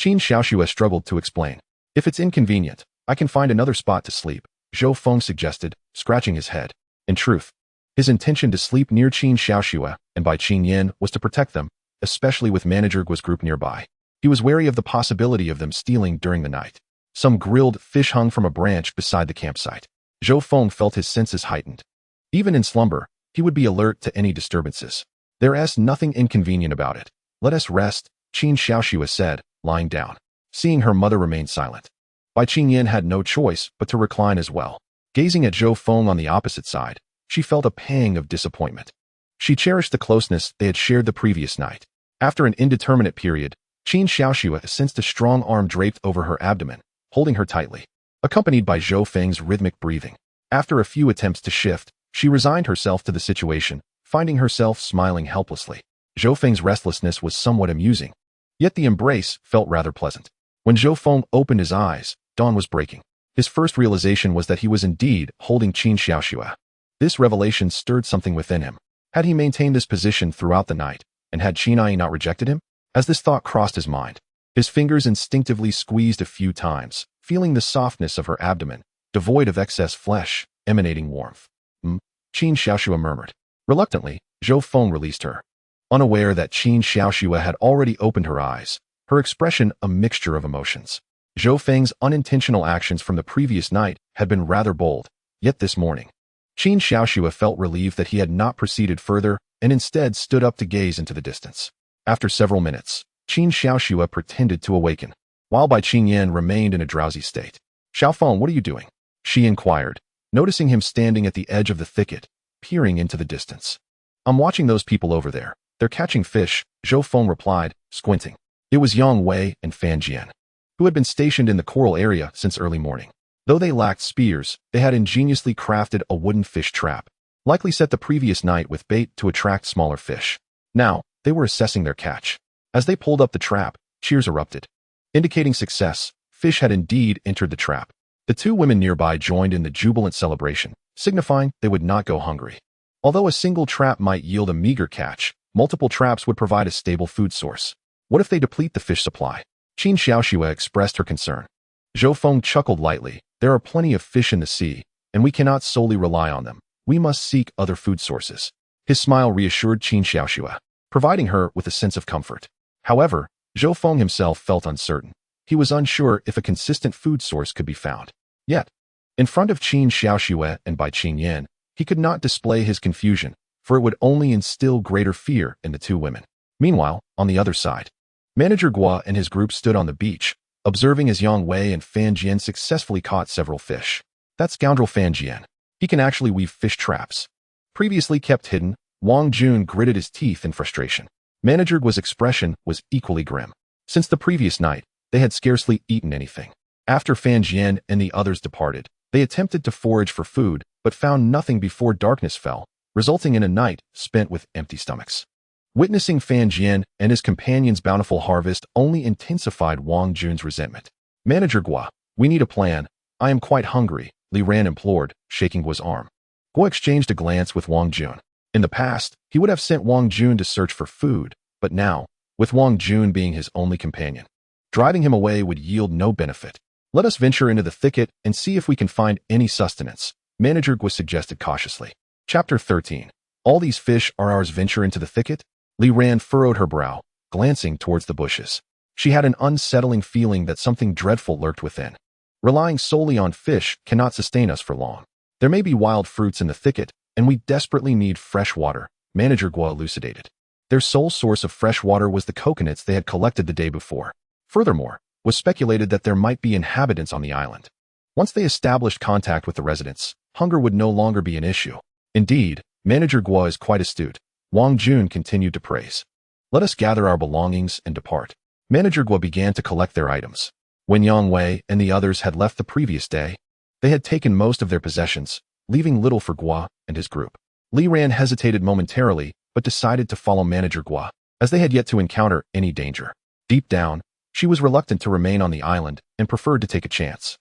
Speaker 1: Qin Xiaoxue struggled to explain. If it's inconvenient, I can find another spot to sleep, Zhou Feng suggested, scratching his head. In truth, his intention to sleep near Qin Xiaoxue and Bai Qingyan was to protect them, especially with Manager Guo's group nearby. He was wary of the possibility of them stealing during the night. Some grilled fish hung from a branch beside the campsite. Zhou Feng felt his senses heightened. Even in slumber, he would be alert to any disturbances. There's nothing inconvenient about it. Let us rest, Qin Xiaoxue said, lying down. Seeing her mother remain silent, Bai Qingyan had no choice but to recline as well. Gazing at Zhou Feng on the opposite side, she felt a pang of disappointment. She cherished the closeness they had shared the previous night. After an indeterminate period, Qin Xiaoxue sensed a strong arm draped over her abdomen, holding her tightly, accompanied by Zhou Feng's rhythmic breathing. After a few attempts to shift, she resigned herself to the situation, finding herself smiling helplessly. Zhou Feng's restlessness was somewhat amusing, yet the embrace felt rather pleasant. When Zhou Feng opened his eyes, dawn was breaking. His first realization was that he was indeed holding Qin Xiaoxue. This revelation stirred something within him. Had he maintained this position throughout the night, and had Qin not rejected him? As this thought crossed his mind, his fingers instinctively squeezed a few times, feeling the softness of her abdomen, devoid of excess flesh, emanating warmth. Qin Xiaoxue murmured. Reluctantly, Zhou Feng released her. Unaware that Qin Xiaoxue had already opened her eyes, her expression a mixture of emotions. Zhou Feng's unintentional actions from the previous night had been rather bold, yet this morning, Qin Xiaoxue felt relieved that he had not proceeded further and instead stood up to gaze into the distance. After several minutes, Qin Xiaoxue pretended to awaken, while Bai Qingyan remained in a drowsy state. Xiao Feng, what are you doing? She inquired, noticing him standing at the edge of the thicket, peering into the distance. I'm watching those people over there. They're catching fish, Zhou Feng replied, squinting. It was Yang Wei and Fan Jian, who had been stationed in the coral area since early morning. Though they lacked spears, they had ingeniously crafted a wooden fish trap, likely set the previous night with bait to attract smaller fish. Now, they were assessing their catch. As they pulled up the trap, Cheers erupted, indicating success. Fish had indeed entered the trap. The two women nearby joined in the jubilant celebration, signifying they would not go hungry. Although a single trap might yield a meager catch, multiple traps would provide a stable food source. What if they deplete the fish supply? Qin Xiaoxue expressed her concern. Zhou Feng chuckled lightly. There are plenty of fish in the sea, and we cannot solely rely on them. We must seek other food sources. His smile reassured Qin Xiaoxue, providing her with a sense of comfort. However, Zhou Feng himself felt uncertain. He was unsure if a consistent food source could be found. Yet, in front of Qin Xiaoxue and by Qin Yan, he could not display his confusion, for it would only instill greater fear in the two women. Meanwhile, on the other side, Manager Gua and his group stood on the beach, observing as Yang Wei and Fan Jian successfully caught several fish. That scoundrel Fan Jian. He can actually weave fish traps. Previously kept hidden, Wang Jun gritted his teeth in frustration. Manager Gua's expression was equally grim. Since the previous night, they had scarcely eaten anything. After Fan Jian and the others departed, they attempted to forage for food, but found nothing before darkness fell, resulting in a night spent with empty stomachs. Witnessing Fan Jian and his companions' bountiful harvest only intensified Wang Jun's resentment. Manager Gua, we need a plan. I am quite hungry, Li Ran implored, shaking Gua's arm. Gua exchanged a glance with Wang Jun. In the past, he would have sent Wang Jun to search for food, but now, with Wang Jun being his only companion, driving him away would yield no benefit. Let us venture into the thicket and see if we can find any sustenance, Manager Gua suggested cautiously. Chapter 13. All these fish are ours. Venture into the thicket? Li Ran furrowed her brow, glancing towards the bushes. She had an unsettling feeling that something dreadful lurked within. Relying solely on fish cannot sustain us for long. There may be wild fruits in the thicket, and we desperately need fresh water, Manager Gua elucidated. Their sole source of fresh water was the coconuts they had collected the day before. Furthermore, was speculated that there might be inhabitants on the island. Once they established contact with the residents, hunger would no longer be an issue. Indeed, Manager Gua is quite astute, Wang Jun continued to praise. Let us gather our belongings and depart. Manager Gua began to collect their items. When Yang Wei and the others had left the previous day, they had taken most of their possessions, leaving little for Gua and his group. Li Ran hesitated momentarily, but decided to follow Manager Gua, as they had yet to encounter any danger. Deep down, she was reluctant to remain on the island and preferred to take a chance.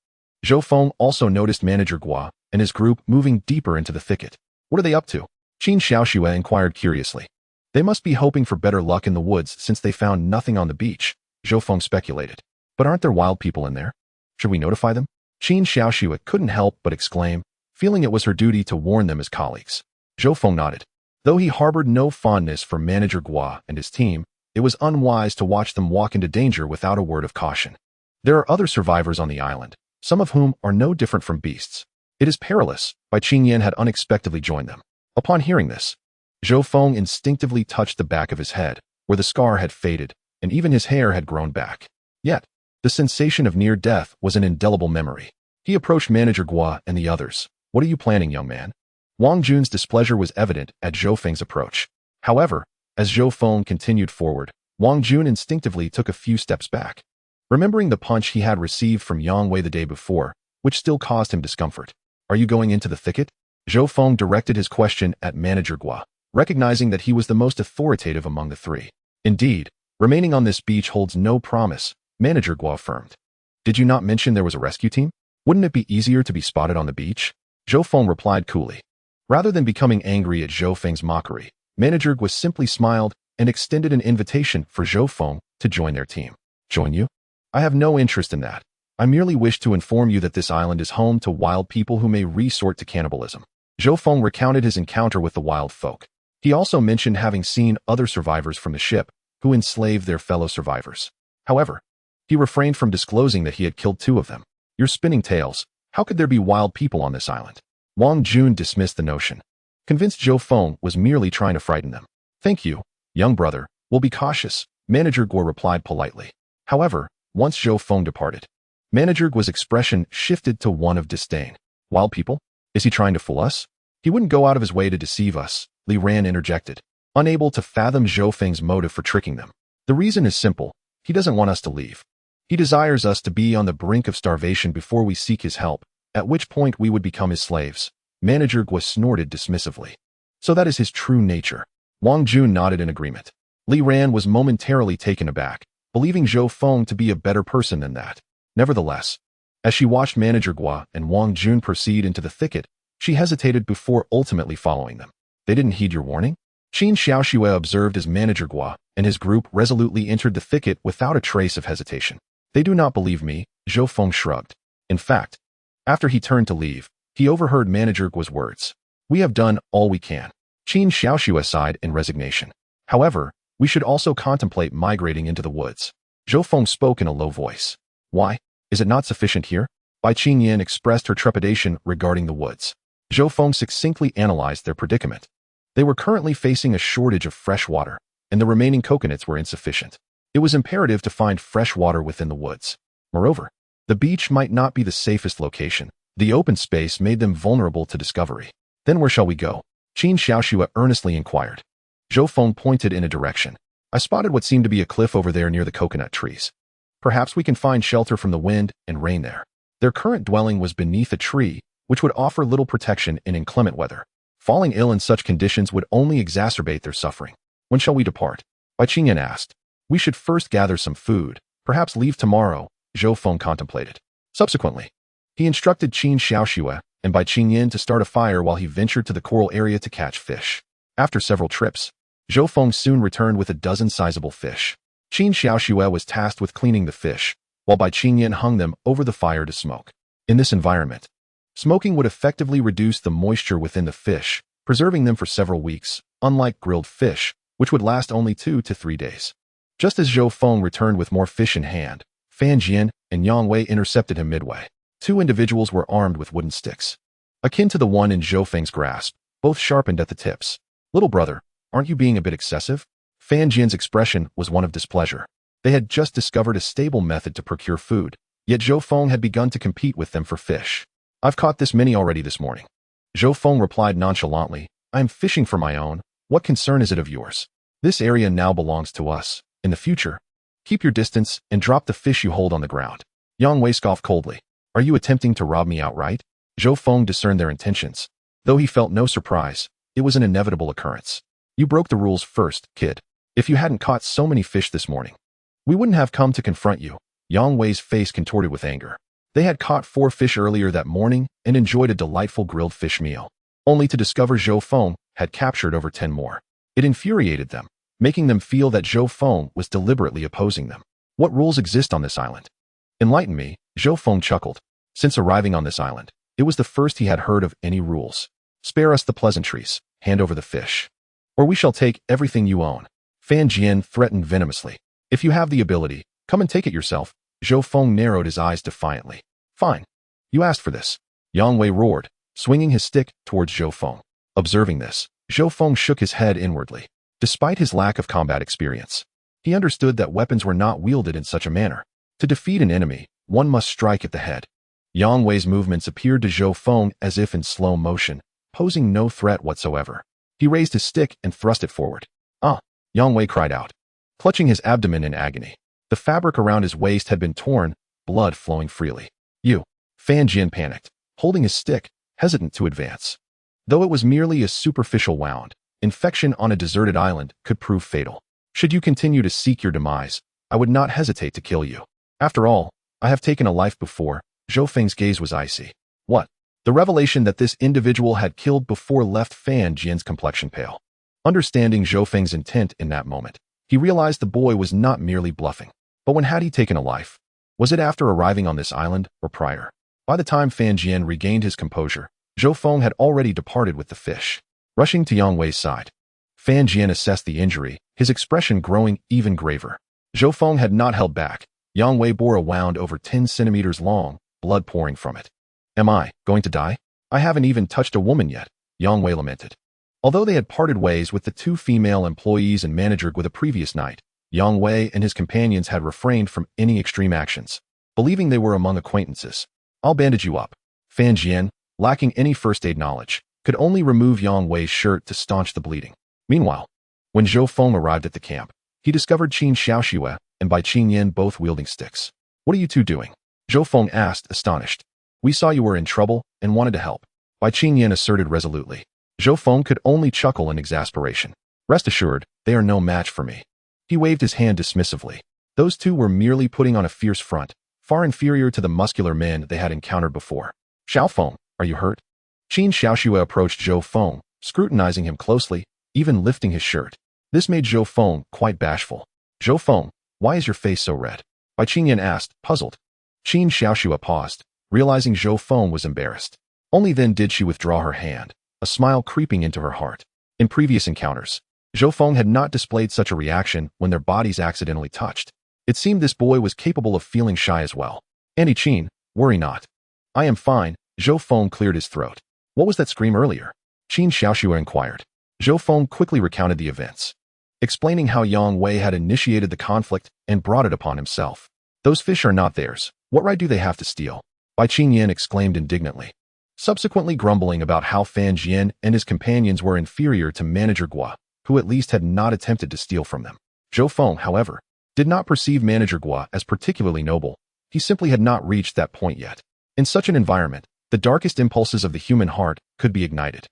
Speaker 1: Zhou Feng also noticed Manager Gua and his group moving deeper into the thicket. What are they up to? Qin Xiaoxue inquired curiously. They must be hoping for better luck in the woods since they found nothing on the beach, Zhou Feng speculated. But aren't there wild people in there? Should we notify them? Qin Xiaoxue couldn't help but exclaim, feeling it was her duty to warn them as colleagues. Zhou Feng nodded. Though he harbored no fondness for Manager Gua and his team, it was unwise to watch them walk into danger without a word of caution. There are other survivors on the island, some of whom are no different from beasts. It is perilous, Bai Qingyan had unexpectedly joined them. Upon hearing this, Zhou Feng instinctively touched the back of his head, where the scar had faded, and even his hair had grown back. Yet, the sensation of near death was an indelible memory. He approached Manager Gua and the others. What are you planning, young man? Wang Jun's displeasure was evident at Zhou Feng's approach. However, as Zhou Feng continued forward, Wang Jun instinctively took a few steps back, remembering the punch he had received from Yang Wei the day before, which still caused him discomfort. Are you going into the thicket? Zhou Feng directed his question at Manager Gua, recognizing that he was the most authoritative among the three. Indeed, remaining on this beach holds no promise, Manager Gua affirmed. Did you not mention there was a rescue team? Wouldn't it be easier to be spotted on the beach? Zhou Feng replied coolly. Rather than becoming angry at Zhou Feng's mockery, Manager Gua simply smiled and extended an invitation for Zhou Feng to join their team. Join you? I have no interest in that. I merely wish to inform you that this island is home to wild people who may resort to cannibalism. Zhou Feng recounted his encounter with the wild folk. He also mentioned having seen other survivors from the ship who enslaved their fellow survivors. However, he refrained from disclosing that he had killed 2 of them. You're spinning tales. How could there be wild people on this island? Wang Jun dismissed the notion, convinced Zhou Feng was merely trying to frighten them. Thank you, young brother. We'll be cautious, Manager Gua replied politely. However, once Zhou Feng departed, Manager Gua's expression shifted to one of disdain. Wild people? Is he trying to fool us? He wouldn't go out of his way to deceive us, Li Ran interjected, unable to fathom Zhou Feng's motive for tricking them. The reason is simple. He doesn't want us to leave. He desires us to be on the brink of starvation before we seek his help, at which point we would become his slaves. Manager Gua snorted dismissively. So that is his true nature. Wang Jun nodded in agreement. Li Ran was momentarily taken aback, believing Zhou Feng to be a better person than that. Nevertheless, as she watched Manager Gua and Wang Jun proceed into the thicket, she hesitated before ultimately following them. They didn't heed your warning? Qin Xiaoxue observed as Manager Gua and his group resolutely entered the thicket without a trace of hesitation. They do not believe me, Zhou Feng shrugged. In fact, after he turned to leave, he overheard Manager Gua's words. We have done all we can. Qin Xiaoxue sighed in resignation. However, we should also contemplate migrating into the woods. Zhou Feng spoke in a low voice. Why? Is it not sufficient here? Bai Qingyan expressed her trepidation regarding the woods. Zhou Feng succinctly analyzed their predicament. They were currently facing a shortage of fresh water, and the remaining coconuts were insufficient. It was imperative to find fresh water within the woods. Moreover, the beach might not be the safest location. The open space made them vulnerable to discovery. Then where shall we go? Qin Xiaoxue earnestly inquired. Zhou Feng pointed in a direction. I spotted what seemed to be a cliff over there near the coconut trees. Perhaps we can find shelter from the wind and rain there. Their current dwelling was beneath a tree, which would offer little protection in inclement weather. Falling ill in such conditions would only exacerbate their suffering. When shall we depart? Bai Qingyan asked. We should first gather some food, perhaps leave tomorrow, Zhou Feng contemplated. Subsequently, he instructed Qin Xiaoxue and Bai Qingyan to start a fire while he ventured to the coral area to catch fish. After several trips, Zhou Feng soon returned with a dozen sizable fish. Qin Xiaoxue was tasked with cleaning the fish, while Bai Qingyan hung them over the fire to smoke. In this environment, smoking would effectively reduce the moisture within the fish, preserving them for several weeks, unlike grilled fish, which would last only 2 to 3 days. Just as Zhou Feng returned with more fish in hand, Fan Jian and Yang Wei intercepted him midway. 2 individuals were armed with wooden sticks, akin to the one in Zhou Feng's grasp, both sharpened at the tips. Little brother, aren't you being a bit excessive? Fan Jian's expression was one of displeasure. They had just discovered a stable method to procure food, yet Zhou Feng had begun to compete with them for fish. I've caught this many already this morning. Zhou Feng replied nonchalantly, I am fishing for my own. What concern is it of yours? This area now belongs to us. In the future, keep your distance and drop the fish you hold on the ground. Yang Wei scoffed coldly. Are you attempting to rob me outright? Zhou Feng discerned their intentions. Though he felt no surprise, it was an inevitable occurrence. You broke the rules first, kid. If you hadn't caught so many fish this morning, we wouldn't have come to confront you. Yang Wei's face contorted with anger. They had caught 4 fish earlier that morning and enjoyed a delightful grilled fish meal, only to discover Zhou Feng had captured over 10 more. It infuriated them, making them feel that Zhou Feng was deliberately opposing them. What rules exist on this island? Enlighten me, Zhou Feng chuckled. Since arriving on this island, it was the first he had heard of any rules. Spare us the pleasantries, hand over the fish, or we shall take everything you own. Fan Jian threatened venomously. If you have the ability, come and take it yourself. Zhou Feng narrowed his eyes defiantly. Fine. You asked for this. Yang Wei roared, swinging his stick towards Zhou Feng. Observing this, Zhou Feng shook his head inwardly. Despite his lack of combat experience, he understood that weapons were not wielded in such a manner. To defeat an enemy, one must strike at the head. Yang Wei's movements appeared to Zhou Feng as if in slow motion, posing no threat whatsoever. He raised his stick and thrust it forward. Ah! Yang Wei cried out, clutching his abdomen in agony. The fabric around his waist had been torn, blood flowing freely. You! Fan Jian panicked, holding his stick, hesitant to advance. Though it was merely a superficial wound, infection on a deserted island could prove fatal. Should you continue to seek your demise, I would not hesitate to kill you. After all, I have taken a life before. Zhou Feng's gaze was icy. What? The revelation that this individual had killed before left Fan Jian's complexion pale. Understanding Zhou Feng's intent in that moment, he realized the boy was not merely bluffing. But when had he taken a life? Was it after arriving on this island or prior? By the time Fan Jian regained his composure, Zhou Feng had already departed with the fish. Rushing to Yang Wei's side, Fan Jian assessed the injury, his expression growing even graver. Zhou Feng had not held back. Yang Wei bore a wound over 10 centimeters long, blood pouring from it. Am I going to die? I haven't even touched a woman yet, Yang Wei lamented. Although they had parted ways with the 2 female employees and manager with the previous night, Yang Wei and his companions had refrained from any extreme actions, believing they were among acquaintances. I'll bandage you up. Fan Jian, lacking any first aid knowledge, could only remove Yang Wei's shirt to staunch the bleeding. Meanwhile, when Zhou Feng arrived at the camp, he discovered Qin Xiaoxue and Bai Qingyan both wielding sticks. What are you 2 doing? Zhou Feng asked, astonished. We saw you were in trouble and wanted to help, Bai Qingyan asserted resolutely. Zhou Feng could only chuckle in exasperation. Rest assured, they are no match for me. He waved his hand dismissively. Those two were merely putting on a fierce front, far inferior to the muscular men they had encountered before. Zhou Feng, are you hurt? Qin Xiaoxue approached Zhou Feng, scrutinizing him closely, even lifting his shirt. This made Zhou Feng quite bashful. Zhou Feng, why is your face so red? Bai Qingyan asked, puzzled. Qin Xiaoxue paused, realizing Zhou Feng was embarrassed. Only then did she withdraw her hand, a smile creeping into her heart. In previous encounters, Zhou Feng had not displayed such a reaction when their bodies accidentally touched. It seemed this boy was capable of feeling shy as well. Auntie Qin, worry not. I am fine. Zhou Feng cleared his throat. What was that scream earlier? Qin Xiaoxue inquired. Zhou Feng quickly recounted the events, explaining how Yang Wei had initiated the conflict and brought it upon himself. Those fish are not theirs. What right do they have to steal? Bai Qingyan exclaimed indignantly, subsequently grumbling about how Fan Jian and his companions were inferior to Manager Gua, who at least had not attempted to steal from them. Zhou Feng, however, did not perceive Manager Gua as particularly noble. He simply had not reached that point yet. In such an environment, the darkest impulses of the human heart could be ignited.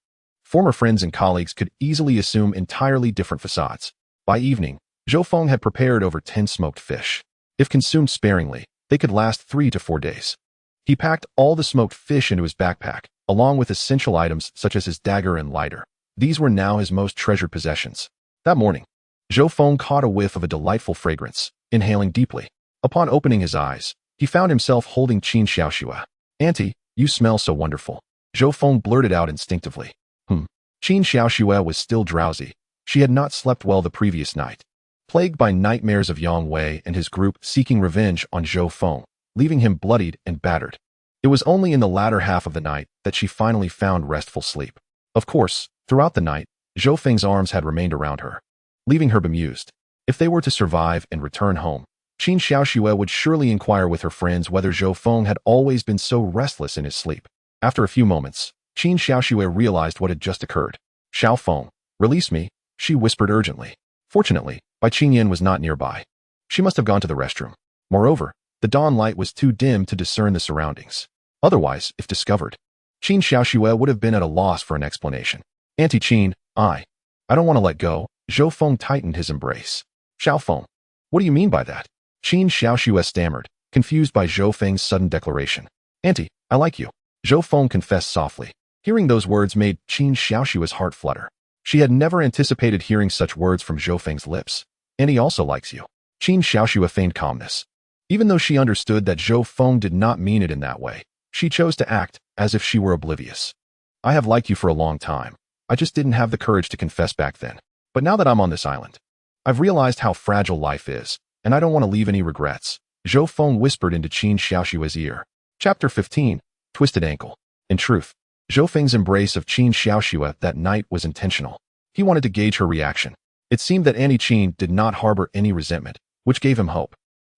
Speaker 1: Former friends and colleagues could easily assume entirely different facades. By evening, Zhou Feng had prepared over 10 smoked fish. If consumed sparingly, they could last 3 to 4 days. He packed all the smoked fish into his backpack, along with essential items such as his dagger and lighter. These were now his most treasured possessions. That morning, Zhou Feng caught a whiff of a delightful fragrance, inhaling deeply. Upon opening his eyes, he found himself holding Qin Xiaoxue. Auntie, you smell so wonderful. Zhou Feng blurted out instinctively. Qin Xiaoxue was still drowsy. She had not slept well the previous night. Plagued by nightmares of Yang Wei and his group seeking revenge on Zhou Feng, leaving him bloodied and battered. It was only in the latter half of the night that she finally found restful sleep. Of course, throughout the night, Zhou Feng's arms had remained around her, leaving her bemused. If they were to survive and return home, Qin Xiaoxue would surely inquire with her friends whether Zhou Feng had always been so restless in his sleep. After a few moments, Qin Xiaoxue realized what had just occurred. Zhou Feng, release me, she whispered urgently. Fortunately, Bai Qingyan was not nearby. She must have gone to the restroom. Moreover, the dawn light was too dim to discern the surroundings. Otherwise, if discovered, Qin Xiaoxue would have been at a loss for an explanation. Auntie Qin, I don't want to let go. Zhou Feng tightened his embrace. Zhou Feng, what do you mean by that? Qin Xiaoxue stammered, confused by Zhou Feng's sudden declaration. Auntie, I like you. Zhou Feng confessed softly. Hearing those words made Qin Xiaoxue's heart flutter. She had never anticipated hearing such words from Zhou Feng's lips. And he also likes you. Qin Xiaoxue feigned calmness. Even though she understood that Zhou Feng did not mean it in that way, she chose to act as if she were oblivious. I have liked you for a long time. I just didn't have the courage to confess back then. But now that I'm on this island, I've realized how fragile life is, and I don't want to leave any regrets. Zhou Feng whispered into Qin Xiaoxue's ear. Chapter 15, Twisted Ankle. In truth, Zhou Feng's embrace of Qin Xiaoxue that night was intentional. He wanted to gauge her reaction. It seemed that Auntie Qin did not harbor any resentment, which gave him hope.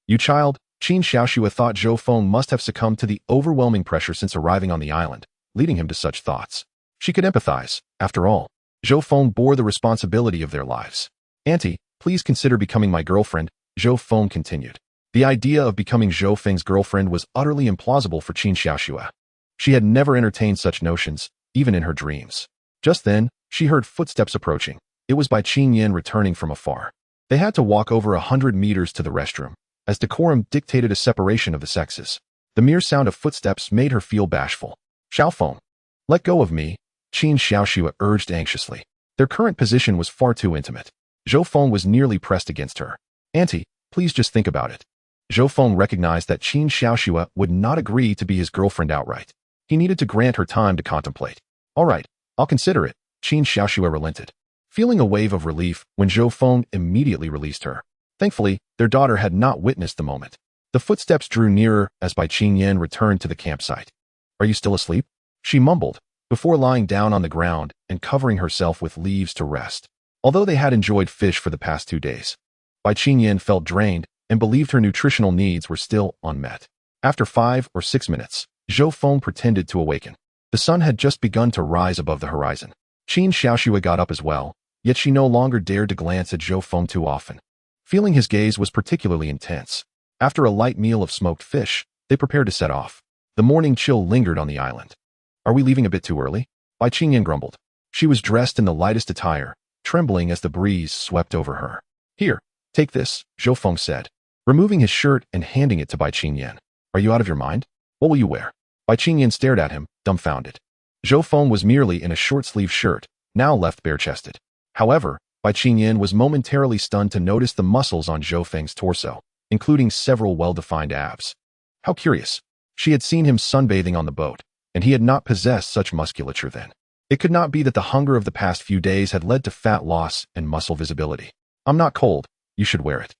Speaker 1: You child, Qin Xiaoxue thought Zhou Feng must have succumbed to the overwhelming pressure since arriving on the island, leading him to such thoughts. She could empathize. After all, Zhou Feng bore the responsibility of their lives. Auntie, please consider becoming my girlfriend, Zhou Feng continued. The idea of becoming Zhou Feng's girlfriend was utterly implausible for Qin Xiaoxue. She had never entertained such notions, even in her dreams. Just then, she heard footsteps approaching. It was Bai Qingyan returning from afar. They had to walk over 100 meters to the restroom, as decorum dictated a separation of the sexes. The mere sound of footsteps made her feel bashful. Zhou Feng, let go of me, Qin Xiaoxue urged anxiously. Their current position was far too intimate. Zhou Feng was nearly pressed against her. Auntie, please just think about it. Zhou Feng recognized that Qin Xiaoxue would not agree to be his girlfriend outright. He needed to grant her time to contemplate. All right, I'll consider it, Qin Xiaoxue relented, feeling a wave of relief when Zhou Feng immediately released her. Thankfully, their daughter had not witnessed the moment. The footsteps drew nearer as Bai Qingyan returned to the campsite. Are you still asleep? She mumbled, before lying down on the ground and covering herself with leaves to rest. Although they had enjoyed fish for the past 2 days, Bai Qingyan felt drained and believed her nutritional needs were still unmet. After 5 or 6 minutes, Zhou Feng pretended to awaken. The sun had just begun to rise above the horizon. Qin Xiaoxue got up as well, yet she no longer dared to glance at Zhou Feng too often. Feeling his gaze was particularly intense. After a light meal of smoked fish, they prepared to set off. The morning chill lingered on the island. Are we leaving a bit too early? Bai Qingyan grumbled. She was dressed in the lightest attire, trembling as the breeze swept over her. Here, take this, Zhou Feng said. removing his shirt and handing it to Bai Qingyan. Are you out of your mind? What will you wear? Bai Qingyan stared at him, dumbfounded. Zhou Feng was merely in a short-sleeved shirt, now left bare-chested. However, Bai Qingyan was momentarily stunned to notice the muscles on Zhou Feng's torso, including several well-defined abs. How curious. She had seen him sunbathing on the boat, and he had not possessed such musculature then. It could not be that the hunger of the past few days had led to fat loss and muscle visibility. I'm not cold, you should wear it.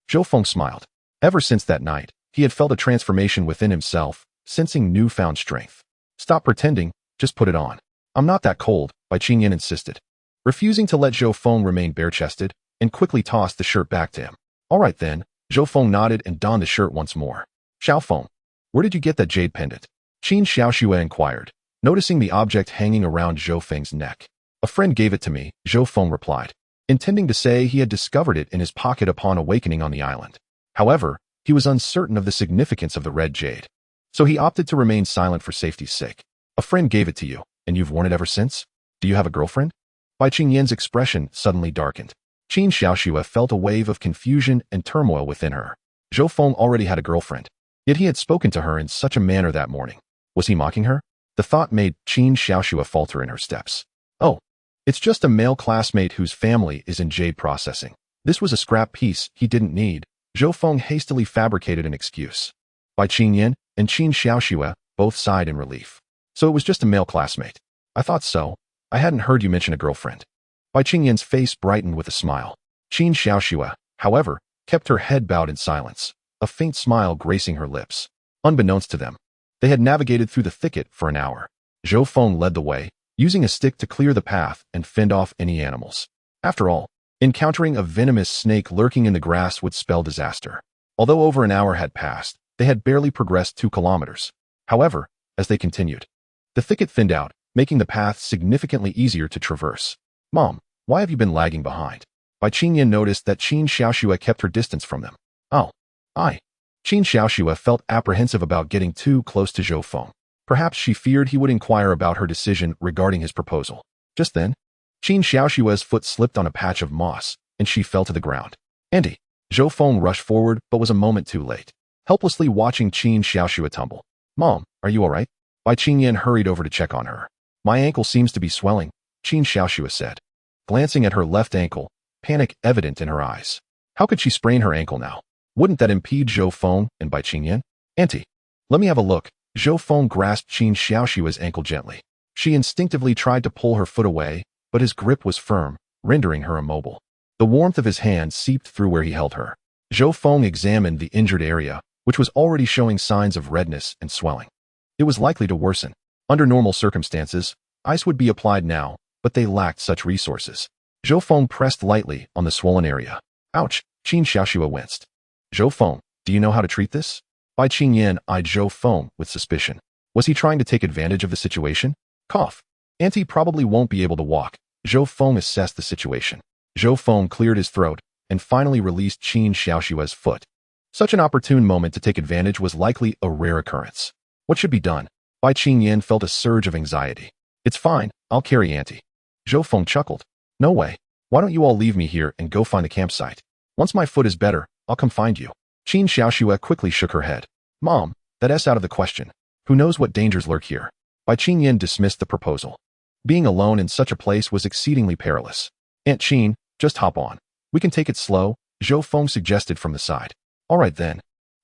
Speaker 1: Zhou Feng smiled. Ever since that night, he had felt a transformation within himself, sensing newfound strength. Stop pretending, just put it on. I'm not that cold, Bai Qingyan insisted, refusing to let Zhou Feng remain bare-chested, and quickly tossed the shirt back to him. All right then, Zhou Feng nodded and donned the shirt once more. Xiao Feng, where did you get that jade pendant? Qin Xiaoxue inquired, noticing the object hanging around Zhou Feng's neck. A friend gave it to me, Zhou Feng replied, intending to say he had discovered it in his pocket upon awakening on the island. However, he was uncertain of the significance of the red jade, so he opted to remain silent for safety's sake. A friend gave it to you, and you've worn it ever since? Do you have a girlfriend? Bai Qingyan's expression suddenly darkened. Qin Xiaoxue felt a wave of confusion and turmoil within her. Zhou Feng already had a girlfriend, yet he had spoken to her in such a manner that morning. Was he mocking her? The thought made Qin Xiaoxue falter in her steps. Oh, it's just a male classmate whose family is in jade processing. This was a scrap piece he didn't need. Zhou Feng hastily fabricated an excuse. Bai Qingyan and Qin Xiaoxue both sighed in relief. So it was just a male classmate. I thought so. I hadn't heard you mention a girlfriend. Bai Qingyan's face brightened with a smile. Qin Xiaoxue, however, kept her head bowed in silence, a faint smile gracing her lips. Unbeknownst to them, they had navigated through the thicket for an hour. Zhou Feng led the way, using a stick to clear the path and fend off any animals. After all, encountering a venomous snake lurking in the grass would spell disaster. Although over an hour had passed, they had barely progressed 2 kilometers. However, as they continued, the thicket thinned out, making the path significantly easier to traverse. Mom, why have you been lagging behind? Bai Qingyan noticed that Qin Xiaoxue kept her distance from them. Oh, Qin Xiaoxue felt apprehensive about getting too close to Zhou Feng. Perhaps she feared he would inquire about her decision regarding his proposal. Just then, Qin Xiaoxue's foot slipped on a patch of moss, and she fell to the ground. Auntie! Zhou Feng rushed forward but was a moment too late, helplessly watching Qin Xiaoxue tumble. Mom, are you alright? Bai Qingyan hurried over to check on her. My ankle seems to be swelling, Qin Xiaoxue said, glancing at her left ankle, panic evident in her eyes. How could she sprain her ankle now? Wouldn't that impede Zhou Feng and Bai Qingyan? Auntie, let me have a look. Zhou Feng grasped Qin Xiaoxue's ankle gently. She instinctively tried to pull her foot away, but his grip was firm, rendering her immobile. The warmth of his hand seeped through where he held her. Zhou Feng examined the injured area, which was already showing signs of redness and swelling. It was likely to worsen. Under normal circumstances, ice would be applied now, but they lacked such resources. Zhou Feng pressed lightly on the swollen area. Ouch, Qin Xiaoxue winced. Zhou Feng, do you know how to treat this? Bai Qingyan eyed Zhou Feng with suspicion. Was he trying to take advantage of the situation? Cough. Auntie probably won't be able to walk. Zhou Feng assessed the situation. Zhou Feng cleared his throat and finally released Qin Xiaoxue's foot. Such an opportune moment to take advantage was likely a rare occurrence. What should be done? Bai Qingyan felt a surge of anxiety. It's fine, I'll carry Auntie. Zhou Feng chuckled. No way. Why don't you all leave me here and go find the campsite? Once my foot is better, I'll come find you. Qin Xiaoxue quickly shook her head. Mom, that's out of the question. Who knows what dangers lurk here? Bai Qingyan dismissed the proposal. Being alone in such a place was exceedingly perilous. Aunt Qin, just hop on. We can take it slow, Zhou Feng suggested from the side. All right then.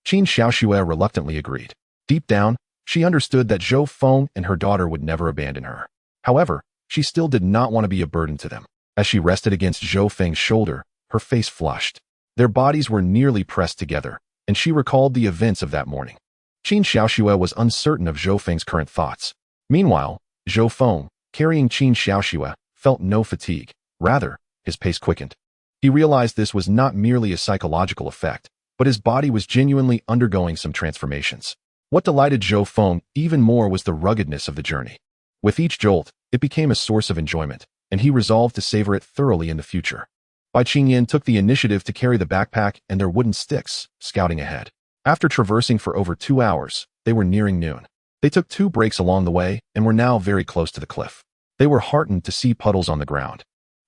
Speaker 1: Qin Xiaoxue reluctantly agreed. Deep down, she understood that Zhou Feng and her daughter would never abandon her. However, she still did not want to be a burden to them. As she rested against Zhou Feng's shoulder, her face flushed. Their bodies were nearly pressed together, and she recalled the events of that morning. Qin Xiaoxue was uncertain of Zhou Feng's current thoughts. Meanwhile, Zhou Feng, carrying Qin Xiaoxue, felt no fatigue. Rather, his pace quickened. He realized this was not merely a psychological effect, but his body was genuinely undergoing some transformations. What delighted Zhou Feng even more was the ruggedness of the journey. With each jolt, it became a source of enjoyment, and he resolved to savor it thoroughly in the future. Bai Qingyan took the initiative to carry the backpack and their wooden sticks, scouting ahead. After traversing for over 2 hours, they were nearing noon. They took 2 breaks along the way and were now very close to the cliff. They were heartened to see puddles on the ground,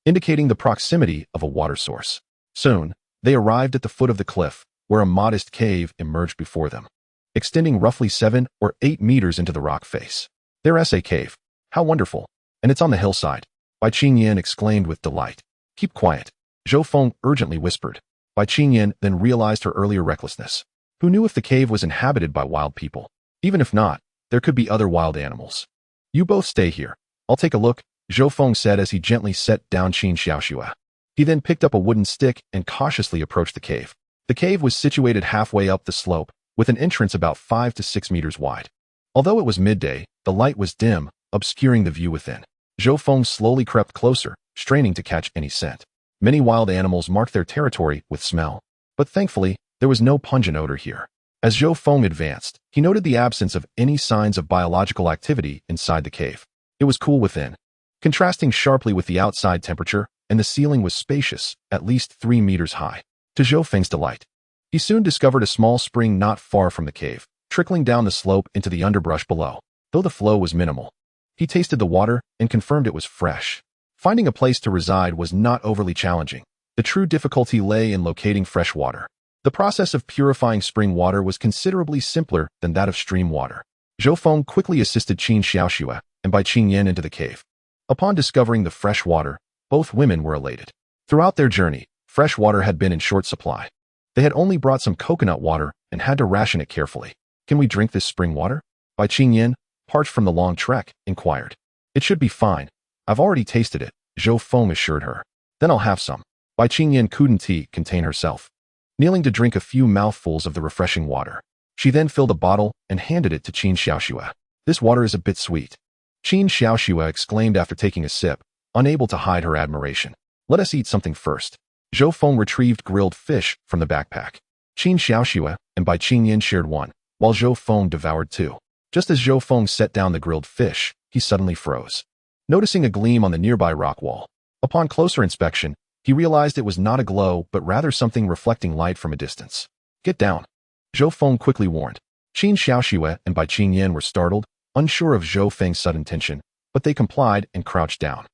Speaker 1: indicating the proximity of a water source. Soon, they arrived at the foot of the cliff, where a modest cave emerged before them, extending roughly 7 or 8 meters into the rock face. There's a cave. How wonderful. And it's on the hillside. Bai Qingyan exclaimed with delight. Keep quiet. Zhou Feng urgently whispered. Bai Qingyan then realized her earlier recklessness. Who knew if the cave was inhabited by wild people? Even if not, there could be other wild animals. You both stay here. I'll take a look, Zhou Feng said as he gently set down Qin Xiaoxue. He then picked up a wooden stick and cautiously approached the cave. The cave was situated halfway up the slope, with an entrance about 5 to 6 meters wide. Although it was midday, the light was dim, obscuring the view within. Zhou Feng slowly crept closer, straining to catch any scent. Many wild animals marked their territory with smell, but thankfully, there was no pungent odor here. As Zhou Feng advanced, he noted the absence of any signs of biological activity inside the cave. It was cool within, contrasting sharply with the outside temperature, and the ceiling was spacious, at least 3 meters high. To Zhou Feng's delight, he soon discovered a small spring not far from the cave, trickling down the slope into the underbrush below. Though the flow was minimal, he tasted the water and confirmed it was fresh. Finding a place to reside was not overly challenging. The true difficulty lay in locating fresh water. The process of purifying spring water was considerably simpler than that of stream water. Zhou Feng quickly assisted Qin Xiaoxue and Bai Qingyan into the cave. Upon discovering the fresh water, both women were elated. Throughout their journey, fresh water had been in short supply. They had only brought some coconut water and had to ration it carefully. Can we drink this spring water? Bai Qingyan, parched from the long trek, inquired. It should be fine. I've already tasted it, Zhou Feng assured her. Then I'll have some. Bai Qingyan couldn't contain herself, kneeling to drink a few mouthfuls of the refreshing water. She then filled a bottle and handed it to Qin Xiaoxue. This water is a bit sweet, Qin Xiaoxue exclaimed after taking a sip, unable to hide her admiration. Let us eat something first. Zhou Feng retrieved grilled fish from the backpack. Qin Xiaoxue and Bai Qingyan shared one, while Zhou Feng devoured two. Just as Zhou Feng set down the grilled fish, he suddenly froze, noticing a gleam on the nearby rock wall. Upon closer inspection, he realized it was not a glow but rather something reflecting light from a distance. Get down, Zhou Feng quickly warned. Qin Xiaoxue and Bai Qingyan were startled, unsure of Zhou Feng's sudden tension, but they complied and crouched down.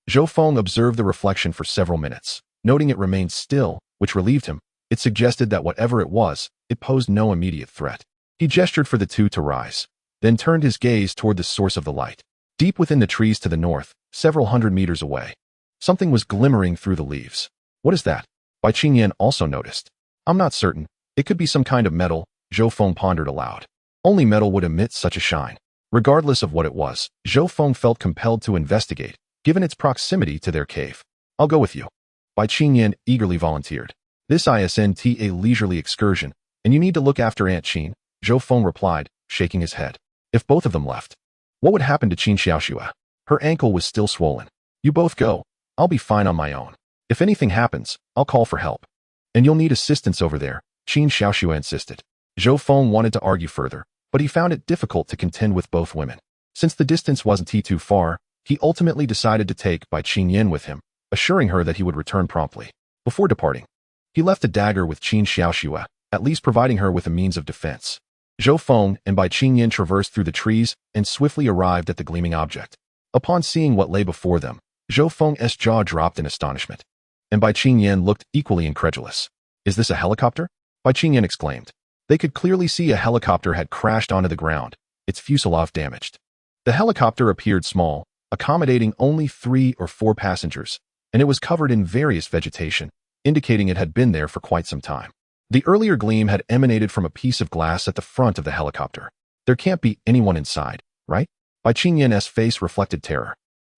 Speaker 1: Zhou Feng observed the reflection for several minutes, noting it remained still, which relieved him. It suggested that whatever it was, it posed no immediate threat. He gestured for the two to rise, then turned his gaze toward the source of the light. Deep within the trees to the north, several hundred meters away, something was glimmering through the leaves. What is that? Bai Qingyan also noticed. I'm not certain. It could be some kind of metal, Zhou Feng pondered aloud. Only metal would emit such a shine. Regardless of what it was, Zhou Feng felt compelled to investigate, given its proximity to their cave. I'll go with you. Bai Qingyan eagerly volunteered. This isn't a leisurely excursion, and you need to look after Aunt Qin, Zhou Feng replied, shaking his head. If both of them left, what would happen to Qin Xiaoxue? Her ankle was still swollen. You both go. I'll be fine on my own. If anything happens, I'll call for help. And you'll need assistance over there, Qin Xiaoxue insisted. Zhou Feng wanted to argue further, but he found it difficult to contend with both women. Since the distance wasn't too far, he ultimately decided to take Bai Qingyan with him, assuring her that he would return promptly. Before departing, he left a dagger with Qin Xiaoxue, at least providing her with a means of defense. Zhou Feng and Bai Qingyan traversed through the trees and swiftly arrived at the gleaming object. Upon seeing what lay before them, Zhou Feng's jaw dropped in astonishment, and Bai Qingyan looked equally incredulous. Is this a helicopter? Bai Qingyan exclaimed. They could clearly see a helicopter had crashed onto the ground, its fuselage damaged. The helicopter appeared small, accommodating only 3 or 4 passengers, and it was covered in various vegetation, indicating it had been there for quite some time. The earlier gleam had emanated from a piece of glass at the front of the helicopter. There can't be anyone inside, right? Bai Qingyan's face reflected terror.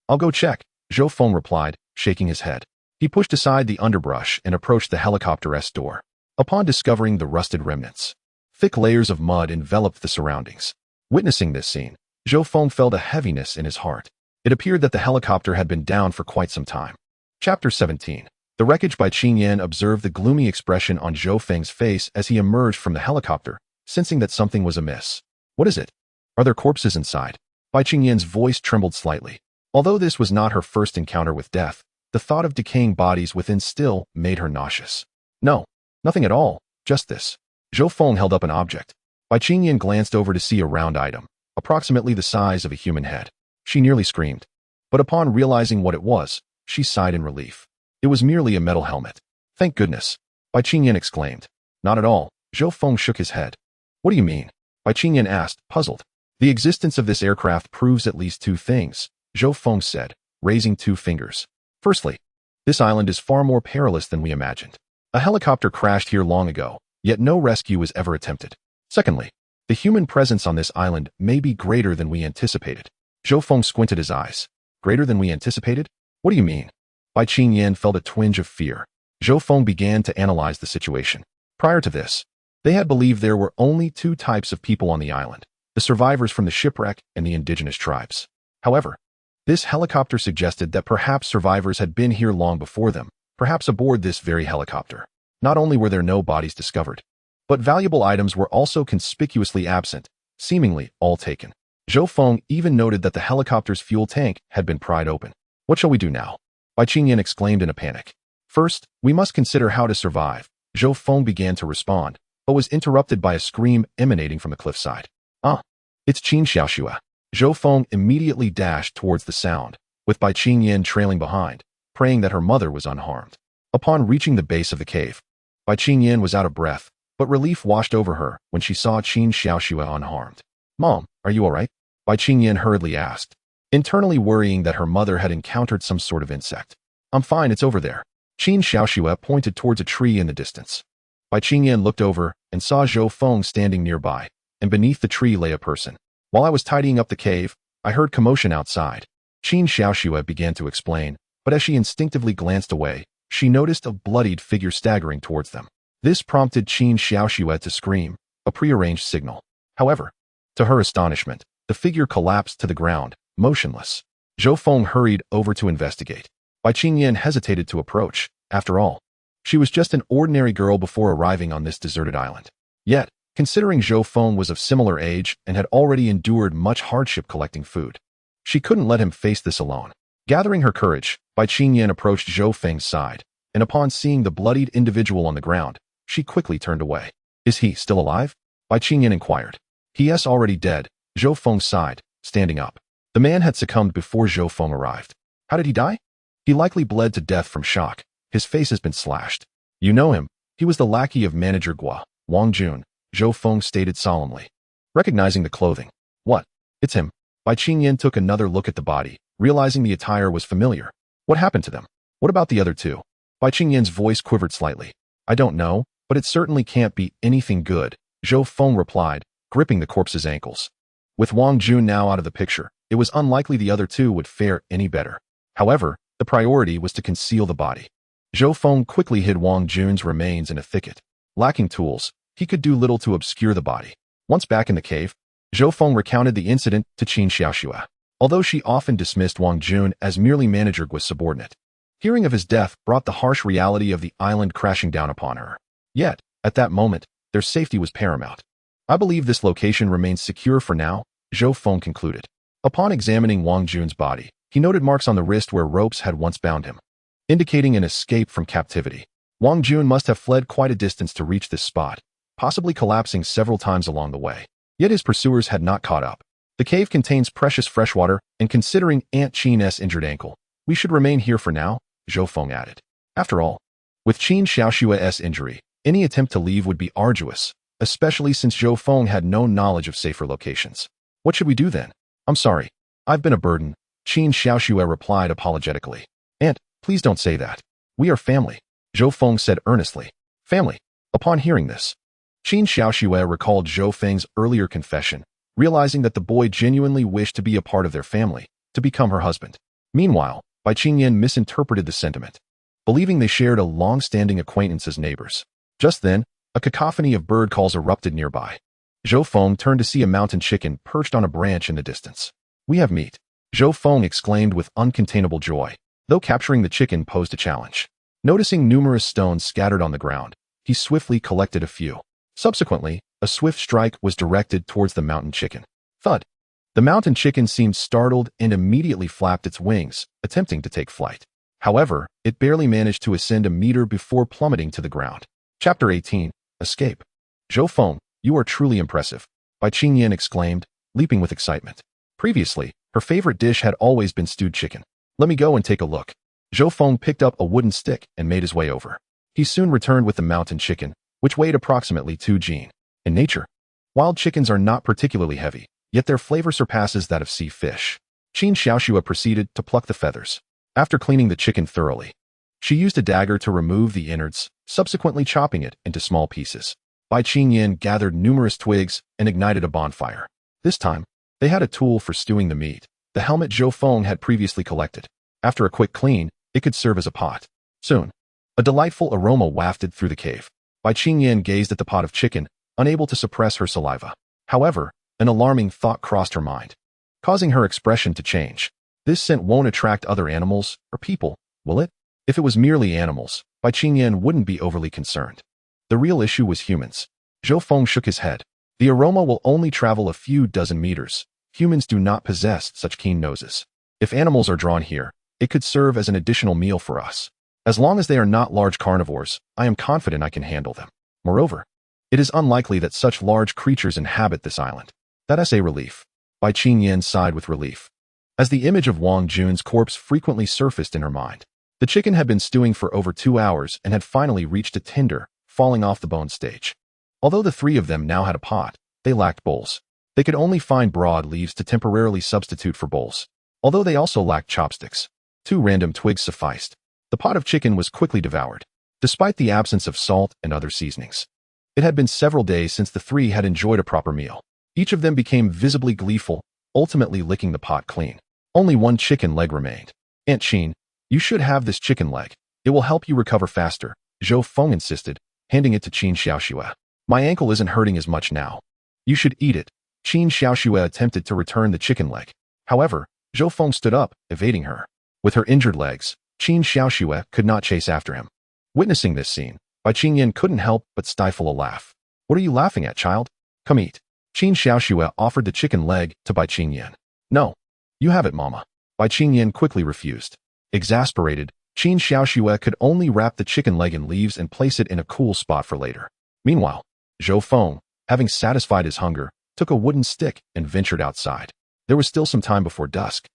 Speaker 1: I'll go check, Zhou Feng replied, shaking his head. He pushed aside the underbrush and approached the helicopter's door. Upon discovering the rusted remnants, thick layers of mud enveloped the surroundings. Witnessing this scene, Zhou Feng felt a heaviness in his heart. It appeared that the helicopter had been down for quite some time. Chapter 17. The wreckage. Bai Qingyan observed the gloomy expression on Zhou Feng's face as he emerged from the helicopter, sensing that something was amiss. What is it? Are there corpses inside? Bai Qingyan's voice trembled slightly. Although this was not her first encounter with death, the thought of decaying bodies within still made her nauseous. No, nothing at all, just this. Zhou Feng held up an object. Bai Qingyan glanced over to see a round item, approximately the size of a human head. She nearly screamed. But upon realizing what it was, she sighed in relief. It was merely a metal helmet. Thank goodness, Bai Qingyan exclaimed. Not at all. Zhou Feng shook his head. What do you mean? Bai Qingyan asked, puzzled. The existence of this aircraft proves at least two things, Zhou Feng said, raising two fingers. Firstly, this island is far more perilous than we imagined. A helicopter crashed here long ago, yet no rescue was ever attempted. Secondly, the human presence on this island may be greater than we anticipated. Zhou Feng squinted his eyes. Greater than we anticipated? What do you mean? Bai Qingyan felt a twinge of fear. Zhou Feng began to analyze the situation. Prior to this, they had believed there were only two types of people on the island, the survivors from the shipwreck and the indigenous tribes. However, this helicopter suggested that perhaps survivors had been here long before them, perhaps aboard this very helicopter. Not only were there no bodies discovered, but valuable items were also conspicuously absent, seemingly all taken. Zhou Feng even noted that the helicopter's fuel tank had been pried open. What shall we do now? Bai Qingyan exclaimed in a panic. First, we must consider how to survive. Zhou Feng began to respond, but was interrupted by a scream emanating from the cliffside. Ah, it's Qin Xiaoxue. Zhou Feng immediately dashed towards the sound, with Bai Qingyan trailing behind, praying that her mother was unharmed. Upon reaching the base of the cave, Bai Qingyan was out of breath, but relief washed over her when she saw Qin Xiaoxue unharmed. Mom, are you all right? Bai Qingyan hurriedly asked, internally worrying that her mother had encountered some sort of insect. I'm fine, it's over there. Qin Xiaoxue pointed towards a tree in the distance. Bai Qingyan looked over and saw Zhou Feng standing nearby, and beneath the tree lay a person. While I was tidying up the cave, I heard commotion outside. Qin Xiaoxue began to explain, but as she instinctively glanced away, she noticed a bloodied figure staggering towards them. This prompted Qin Xiaoxue to scream, a prearranged signal. However, to her astonishment, the figure collapsed to the ground, motionless. Zhou Feng hurried over to investigate. Bai Qingyan hesitated to approach. After all, she was just an ordinary girl before arriving on this deserted island. Yet, considering Zhou Feng was of similar age and had already endured much hardship collecting food, she couldn't let him face this alone. Gathering her courage, Bai Qingyan approached Zhou Feng's side, and upon seeing the bloodied individual on the ground, she quickly turned away. Is he still alive? Bai Qingyan inquired. He is already dead, Zhou Feng sighed, standing up. The man had succumbed before Zhou Feng arrived. How did he die? He likely bled to death from shock. His face has been slashed. You know him. He was the lackey of manager Gua, Wang Jun, Zhou Feng stated solemnly. Recognizing the clothing. What? It's him. Bai Qingyan took another look at the body, realizing the attire was familiar. What happened to them? What about the other two? Bai Qingyan's voice quivered slightly. I don't know, but it certainly can't be anything good, Zhou Feng replied, gripping the corpse's ankles. With Wang Jun now out of the picture, it was unlikely the other two would fare any better. However, the priority was to conceal the body. Zhou Feng quickly hid Wang Jun's remains in a thicket. Lacking tools, he could do little to obscure the body. Once back in the cave, Zhou Feng recounted the incident to Qin Xiaoxue. Although she often dismissed Wang Jun as merely manager Gua's subordinate, hearing of his death brought the harsh reality of the island crashing down upon her. Yet, at that moment, their safety was paramount. I believe this location remains secure for now, Zhou Feng concluded. Upon examining Wang Jun's body, he noted marks on the wrist where ropes had once bound him, indicating an escape from captivity. Wang Jun must have fled quite a distance to reach this spot, possibly collapsing several times along the way. Yet his pursuers had not caught up. The cave contains precious freshwater, and considering Aunt Qin's injured ankle, we should remain here for now, Zhou Feng added. After all, with Qin Xiaoxue's injury, any attempt to leave would be arduous, especially since Zhou Feng had no knowledge of safer locations. What should we do then? I'm sorry. I've been a burden, Qin Xiaoxue replied apologetically. Aunt, please don't say that. We are family, Zhou Feng said earnestly. Family. Upon hearing this, Qin Xiaoxue recalled Zhou Feng's earlier confession, realizing that the boy genuinely wished to be a part of their family, to become her husband. Meanwhile, Bai Qingyan misinterpreted the sentiment, believing they shared a long-standing acquaintance as neighbors. Just then, a cacophony of bird calls erupted nearby. Zhou Feng turned to see a mountain chicken perched on a branch in the distance. We have meat, Zhou Feng exclaimed with uncontainable joy, though capturing the chicken posed a challenge. Noticing numerous stones scattered on the ground, he swiftly collected a few. Subsequently, a swift strike was directed towards the mountain chicken. Thud! The mountain chicken seemed startled and immediately flapped its wings, attempting to take flight. However, it barely managed to ascend a meter before plummeting to the ground. Chapter 18. Escape. Zhou Feng, you are truly impressive, Bai Qingyan exclaimed, leaping with excitement. Previously, her favorite dish had always been stewed chicken. Let me go and take a look. Zhou Feng picked up a wooden stick and made his way over. He soon returned with the mountain chicken, which weighed approximately 2 jin. In nature, wild chickens are not particularly heavy, yet their flavor surpasses that of sea fish. Qin Xiaoxue proceeded to pluck the feathers. After cleaning the chicken thoroughly, she used a dagger to remove the innards, subsequently chopping it into small pieces. Bai Qingyan gathered numerous twigs and ignited a bonfire. This time, they had a tool for stewing the meat, the helmet Zhou Feng had previously collected. After a quick clean, it could serve as a pot. Soon, a delightful aroma wafted through the cave. Bai Qingyan gazed at the pot of chicken, unable to suppress her saliva. However, an alarming thought crossed her mind, causing her expression to change. This scent won't attract other animals or people, will it? If it was merely animals, Bai Qingyan wouldn't be overly concerned. The real issue was humans. Zhou Feng shook his head. The aroma will only travel a few dozen meters. Humans do not possess such keen noses. If animals are drawn here, it could serve as an additional meal for us. As long as they are not large carnivores, I am confident I can handle them. Moreover, it is unlikely that such large creatures inhabit this island. That's a relief. Bai Qingyan sighed with relief, as the image of Wang Jun's corpse frequently surfaced in her mind. The chicken had been stewing for over 2 hours and had finally reached a tinder, falling off the bone stage. Although the three of them now had a pot, they lacked bowls. They could only find broad leaves to temporarily substitute for bowls. Although they also lacked chopsticks, 2 random twigs sufficed. The pot of chicken was quickly devoured, despite the absence of salt and other seasonings. It had been several days since the three had enjoyed a proper meal. Each of them became visibly gleeful, ultimately licking the pot clean. Only 1 chicken leg remained. Aunt Qin, you should have this chicken leg. It will help you recover faster, Zhou Feng insisted, handing it to Qin Xiaoxue. My ankle isn't hurting as much now. You should eat it. Qin Xiaoxue attempted to return the chicken leg. However, Zhou Feng stood up, evading her. With her injured legs, Qin Xiaoxue could not chase after him. Witnessing this scene, Bai Qingyan couldn't help but stifle a laugh. What are you laughing at, child? Come eat. Qin Xiaoxue offered the chicken leg to Bai Qingyan. No. You have it, mama. Bai Qingyan quickly refused. Exasperated, Qin Xiaoxue could only wrap the chicken leg in leaves and place it in a cool spot for later. Meanwhile, Zhou Feng, having satisfied his hunger, took a wooden stick and ventured outside. There was still some time before dusk,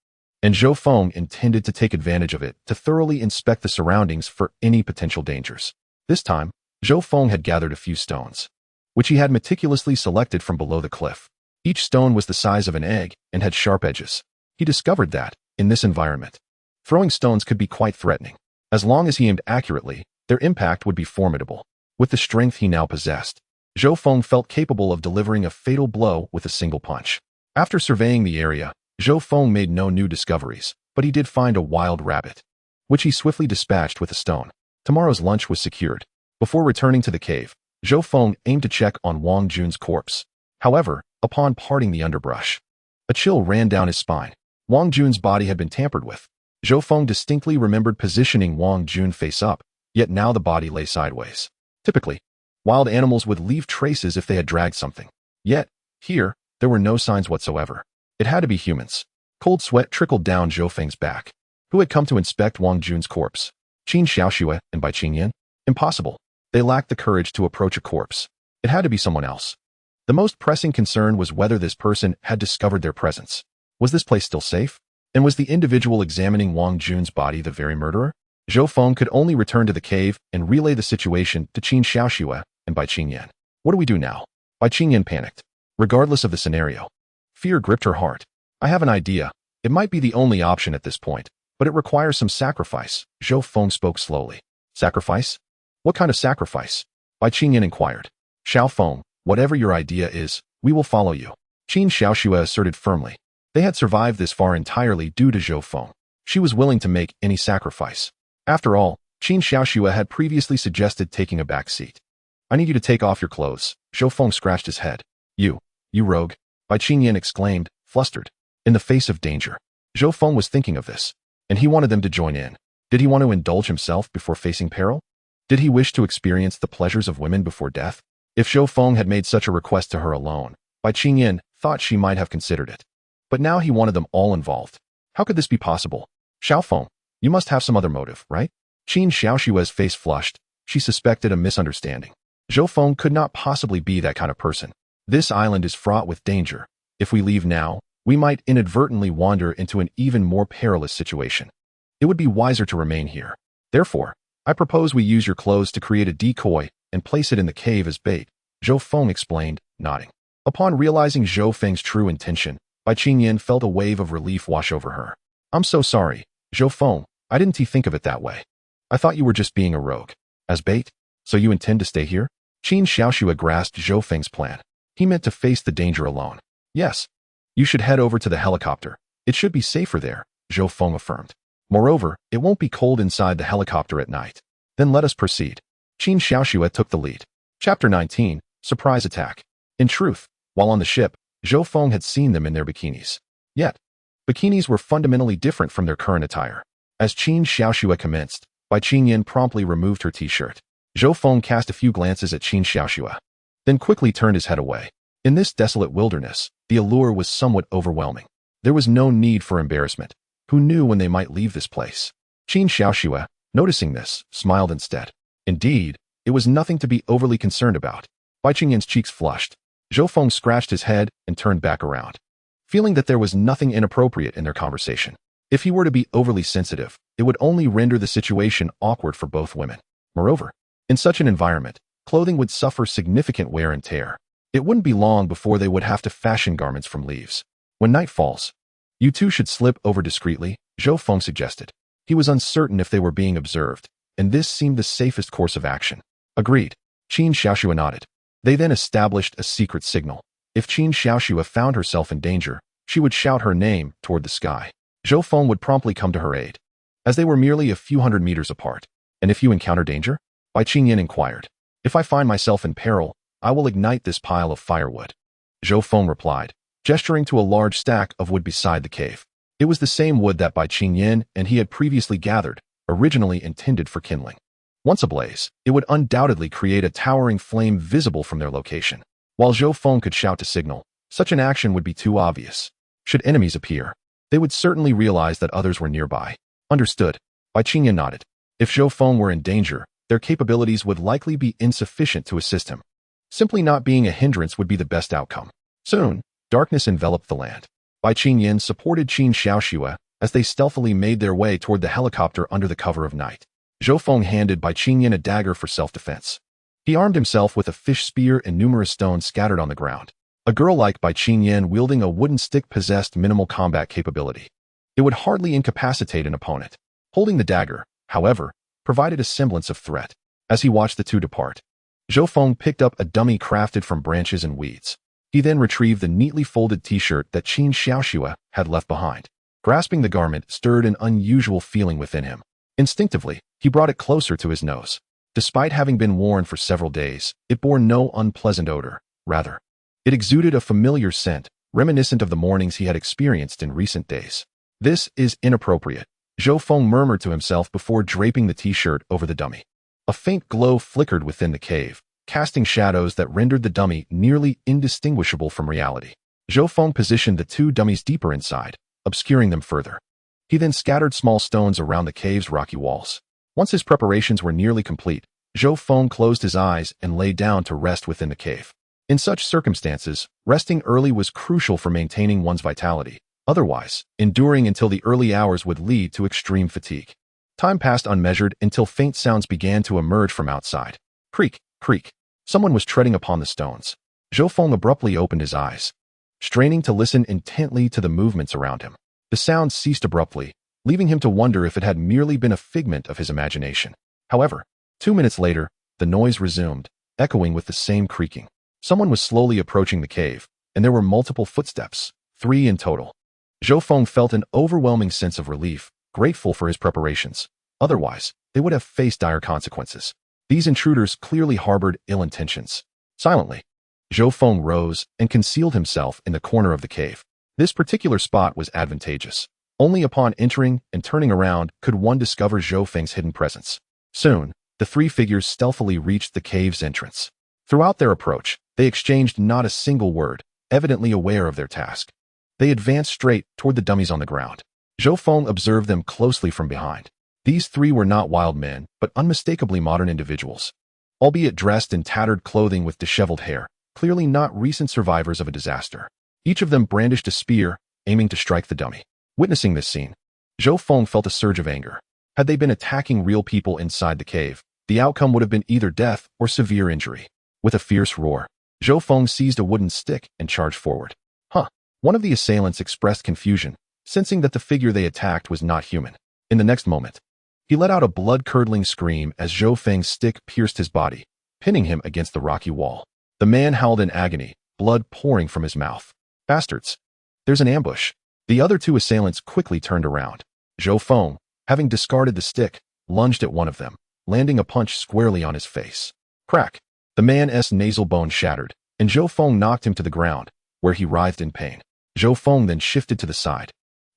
Speaker 1: and Zhou Feng intended to take advantage of it to thoroughly inspect the surroundings for any potential dangers. This time, Zhou Feng had gathered a few stones, which he had meticulously selected from below the cliff. Each stone was the size of an egg and had sharp edges. He discovered that, in this environment, throwing stones could be quite threatening. As long as he aimed accurately, their impact would be formidable. With the strength he now possessed, Zhou Feng felt capable of delivering a fatal blow with a single punch. After surveying the area, Zhou Feng made no new discoveries, but he did find a wild rabbit, which he swiftly dispatched with a stone. Tomorrow's lunch was secured. Before returning to the cave, Zhou Feng aimed to check on Wang Jun's corpse. However, upon parting the underbrush, a chill ran down his spine. Wang Jun's body had been tampered with. Zhou Feng distinctly remembered positioning Wang Jun face up, yet now the body lay sideways. Typically, wild animals would leave traces if they had dragged something. Yet, here, there were no signs whatsoever. It had to be humans. Cold sweat trickled down Zhou Feng's back. Who had come to inspect Wang Jun's corpse? Qin Xiaoxue and Bai Qingyan? Impossible. They lacked the courage to approach a corpse. It had to be someone else. The most pressing concern was whether this person had discovered their presence. Was this place still safe? And was the individual examining Wang Jun's body the very murderer? Zhou Feng could only return to the cave and relay the situation to Qin Xiaoxue and Bai Qingyan. What do we do now? Bai Qingyan panicked. Regardless of the scenario, fear gripped her heart. I have an idea. It might be the only option at this point, but it requires some sacrifice. Zhou Feng spoke slowly. Sacrifice? What kind of sacrifice? Bai Qingyan inquired. Xiao Feng, whatever your idea is, we will follow you. Qin Xiaoxue asserted firmly. They had survived this far entirely due to Zhou Feng. She was willing to make any sacrifice. After all, Qin Xiaoxue had previously suggested taking a back seat. I need you to take off your clothes. Zhou Feng scratched his head. You rogue, Bai Qingyan exclaimed, flustered. In the face of danger, Zhou Feng was thinking of this, and he wanted them to join in. Did he want to indulge himself before facing peril? Did he wish to experience the pleasures of women before death? If Zhou Feng had made such a request to her alone, Bai Qingyan thought she might have considered it. But now he wanted them all involved. How could this be possible? Xiao Feng, you must have some other motive, right? Qin Xiaoxue's face flushed. She suspected a misunderstanding. Zhou Feng could not possibly be that kind of person. This island is fraught with danger. If we leave now, we might inadvertently wander into an even more perilous situation. It would be wiser to remain here. Therefore, I propose we use your clothes to create a decoy and place it in the cave as bait, Zhou Feng explained, nodding. Upon realizing Zhou Feng's true intention, Bai Qingyan felt a wave of relief wash over her. I'm so sorry, Zhou Feng, I didn't think of it that way. I thought you were just being a rogue. As bait? So you intend to stay here? Qin Xiaoxue grasped Zhou Feng's plan. He meant to face the danger alone. Yes. You should head over to the helicopter. It should be safer there, Zhou Feng affirmed. Moreover, it won't be cold inside the helicopter at night. Then let us proceed. Qin Xiaoxue took the lead. Chapter 19, Surprise Attack. In truth, while on the ship, Zhou Feng had seen them in their bikinis. Yet, bikinis were fundamentally different from their current attire. As Qin Xiaoxue commenced, Bai Qingyan promptly removed her t-shirt. Zhou Feng cast a few glances at Qin Xiaoxue, then quickly turned his head away. In this desolate wilderness, the allure was somewhat overwhelming. There was no need for embarrassment. Who knew when they might leave this place? Qin Xiaoxue, noticing this, smiled instead. Indeed, it was nothing to be overly concerned about. Bai Qingyan's cheeks flushed. Zhou Feng scratched his head and turned back around, feeling that there was nothing inappropriate in their conversation. If he were to be overly sensitive, it would only render the situation awkward for both women. Moreover, in such an environment, clothing would suffer significant wear and tear. It wouldn't be long before they would have to fashion garments from leaves. When night falls, you two should slip over discreetly, Zhou Feng suggested. He was uncertain if they were being observed, and this seemed the safest course of action. Agreed. Qin Xiaoxue nodded. They then established a secret signal. If Qin Xiaoxue found herself in danger, she would shout her name toward the sky. Zhou Feng would promptly come to her aid. As they were merely a few hundred meters apart. And if you encounter danger? Bai Qingyan inquired. If I find myself in peril, I will ignite this pile of firewood. Zhou Feng replied, gesturing to a large stack of wood beside the cave. It was the same wood that Bai Qingyan and he had previously gathered, originally intended for kindling. Once ablaze, it would undoubtedly create a towering flame visible from their location. While Zhou Feng could shout to signal, such an action would be too obvious. Should enemies appear, they would certainly realize that others were nearby. Understood. Bai Qingyan nodded. If Zhou Feng were in danger, their capabilities would likely be insufficient to assist him. Simply not being a hindrance would be the best outcome. Soon, darkness enveloped the land. Bai Qingyan supported Qin Xiaoxue as they stealthily made their way toward the helicopter under the cover of night. Zhou Feng handed Bai Qingyan a dagger for self-defense. He armed himself with a fish spear and numerous stones scattered on the ground. A girl like Bai Qingyan wielding a wooden stick possessed minimal combat capability. It would hardly incapacitate an opponent. Holding the dagger, however, provided a semblance of threat. As he watched the two depart, Zhou Feng picked up a dummy crafted from branches and weeds. He then retrieved the neatly folded t-shirt that Qin Xiaoxue had left behind. Grasping the garment stirred an unusual feeling within him. Instinctively, he brought it closer to his nose. Despite having been worn for several days, it bore no unpleasant odor. Rather, it exuded a familiar scent, reminiscent of the mornings he had experienced in recent days. This is inappropriate, Zhou Feng murmured to himself before draping the t-shirt over the dummy. A faint glow flickered within the cave, casting shadows that rendered the dummy nearly indistinguishable from reality. Zhou Feng positioned the two dummies deeper inside, obscuring them further. He then scattered small stones around the cave's rocky walls. Once his preparations were nearly complete, Zhou Feng closed his eyes and lay down to rest within the cave. In such circumstances, resting early was crucial for maintaining one's vitality. Otherwise, enduring until the early hours would lead to extreme fatigue. Time passed unmeasured until faint sounds began to emerge from outside. Creak, creak. Someone was treading upon the stones. Zhou Feng abruptly opened his eyes, straining to listen intently to the movements around him. The sound ceased abruptly, leaving him to wonder if it had merely been a figment of his imagination. However, 2 minutes later, the noise resumed, echoing with the same creaking. Someone was slowly approaching the cave, and there were multiple footsteps, 3 in total. Zhou Feng felt an overwhelming sense of relief, grateful for his preparations. Otherwise, they would have faced dire consequences. These intruders clearly harbored ill intentions. Silently, Zhou Feng rose and concealed himself in the corner of the cave. This particular spot was advantageous. Only upon entering and turning around could one discover Zhou Feng's hidden presence. Soon, the 3 figures stealthily reached the cave's entrance. Throughout their approach, they exchanged not a single word, evidently aware of their task. They advanced straight toward the dummies on the ground. Zhou Feng observed them closely from behind. These 3 were not wild men, but unmistakably modern individuals. Albeit dressed in tattered clothing with disheveled hair, clearly not recent survivors of a disaster. Each of them brandished a spear, aiming to strike the dummy. Witnessing this scene, Zhou Feng felt a surge of anger. Had they been attacking real people inside the cave, The outcome would have been either death or severe injury. With a fierce roar, Zhou Feng seized a wooden stick and charged forward. One of the assailants expressed confusion, sensing that the figure they attacked was not human. In the next moment, he let out a blood-curdling scream as Zhou Feng's stick pierced his body, pinning him against the rocky wall. The man howled in agony, blood pouring from his mouth. Bastards! There's an ambush. The other two assailants quickly turned around. Zhou Feng, having discarded the stick, lunged at one of them, landing a punch squarely on his face. Crack! The man's nasal bone shattered, and Zhou Feng knocked him to the ground, where he writhed in pain. Zhou Feng then shifted to the side,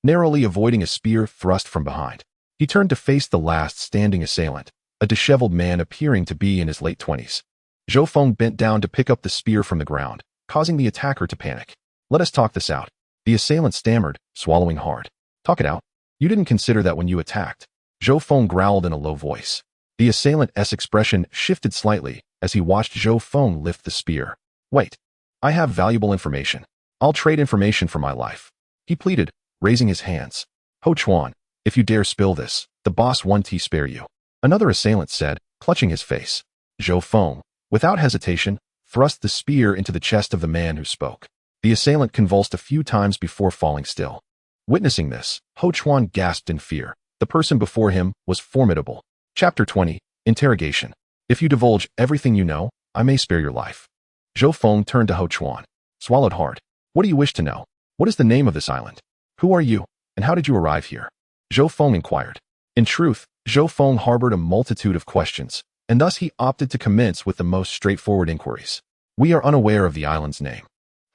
Speaker 1: narrowly avoiding a spear thrust from behind. He turned to face the last standing assailant, a disheveled man appearing to be in his late 20s. Zhou Feng bent down to pick up the spear from the ground, causing the attacker to panic. Let us talk this out. The assailant stammered, swallowing hard. Talk it out. You didn't consider that when you attacked. Zhou Feng growled in a low voice. The assailant's expression shifted slightly as he watched Zhou Feng lift the spear. Wait. I have valuable information. I'll trade information for my life. He pleaded, raising his hands. Ho Chuan, if you dare spill this, the boss won't spare you. Another assailant said, clutching his face. Zhou Feng, without hesitation, thrust the spear into the chest of the man who spoke. The assailant convulsed a few times before falling still. Witnessing this, Ho Chuan gasped in fear. The person before him was formidable. Chapter 20, Interrogation. If you divulge everything you know, I may spare your life. Zhou Feng turned to Ho Chuan, swallowed hard. What do you wish to know? What is the name of this island? Who are you, and how did you arrive here? Zhou Feng inquired. In truth, Zhou Feng harbored a multitude of questions, and thus he opted to commence with the most straightforward inquiries. We are unaware of the island's name.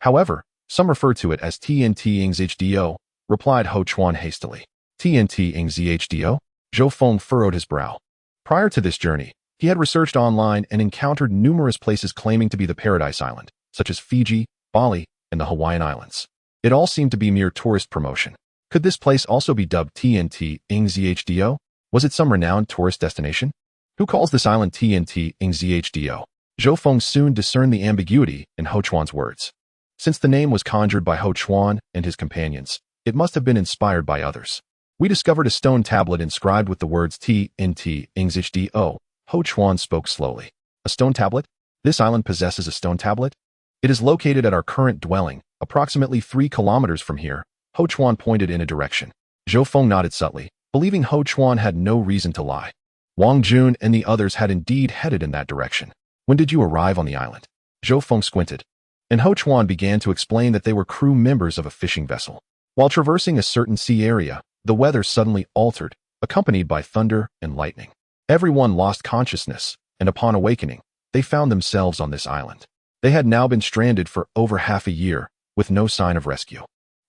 Speaker 1: However, some refer to it as TNT-Zhdo, replied Ho Chuan hastily. TNT-Zhdo? Zhou Feng furrowed his brow. Prior to this journey, he had researched online and encountered numerous places claiming to be the Paradise Island, such as Fiji, Bali, and the Hawaiian Islands. It all seemed to be mere tourist promotion. Could this place also be dubbed TNT-Zhdo? Was it some renowned tourist destination? Who calls this island TNT-Zhdo? Zhou Feng soon discerned the ambiguity in Ho Chuan's words. Since the name was conjured by Ho Chuan and his companions, it must have been inspired by others. We discovered a stone tablet inscribed with the words TNT-Zhdo. Ho Chuan spoke slowly. A stone tablet? This island possesses a stone tablet? It is located at our current dwelling, approximately 3 kilometers from here. Ho Chuan pointed in a direction. Zhou Feng nodded subtly, believing Ho Chuan had no reason to lie. Wang Jun and the others had indeed headed in that direction. When did you arrive on the island? Zhou Feng squinted, and Ho Chuan began to explain that they were crew members of a fishing vessel. While traversing a certain sea area, the weather suddenly altered, accompanied by thunder and lightning. Everyone lost consciousness, and upon awakening, they found themselves on this island. They had now been stranded for over half a year, with no sign of rescue.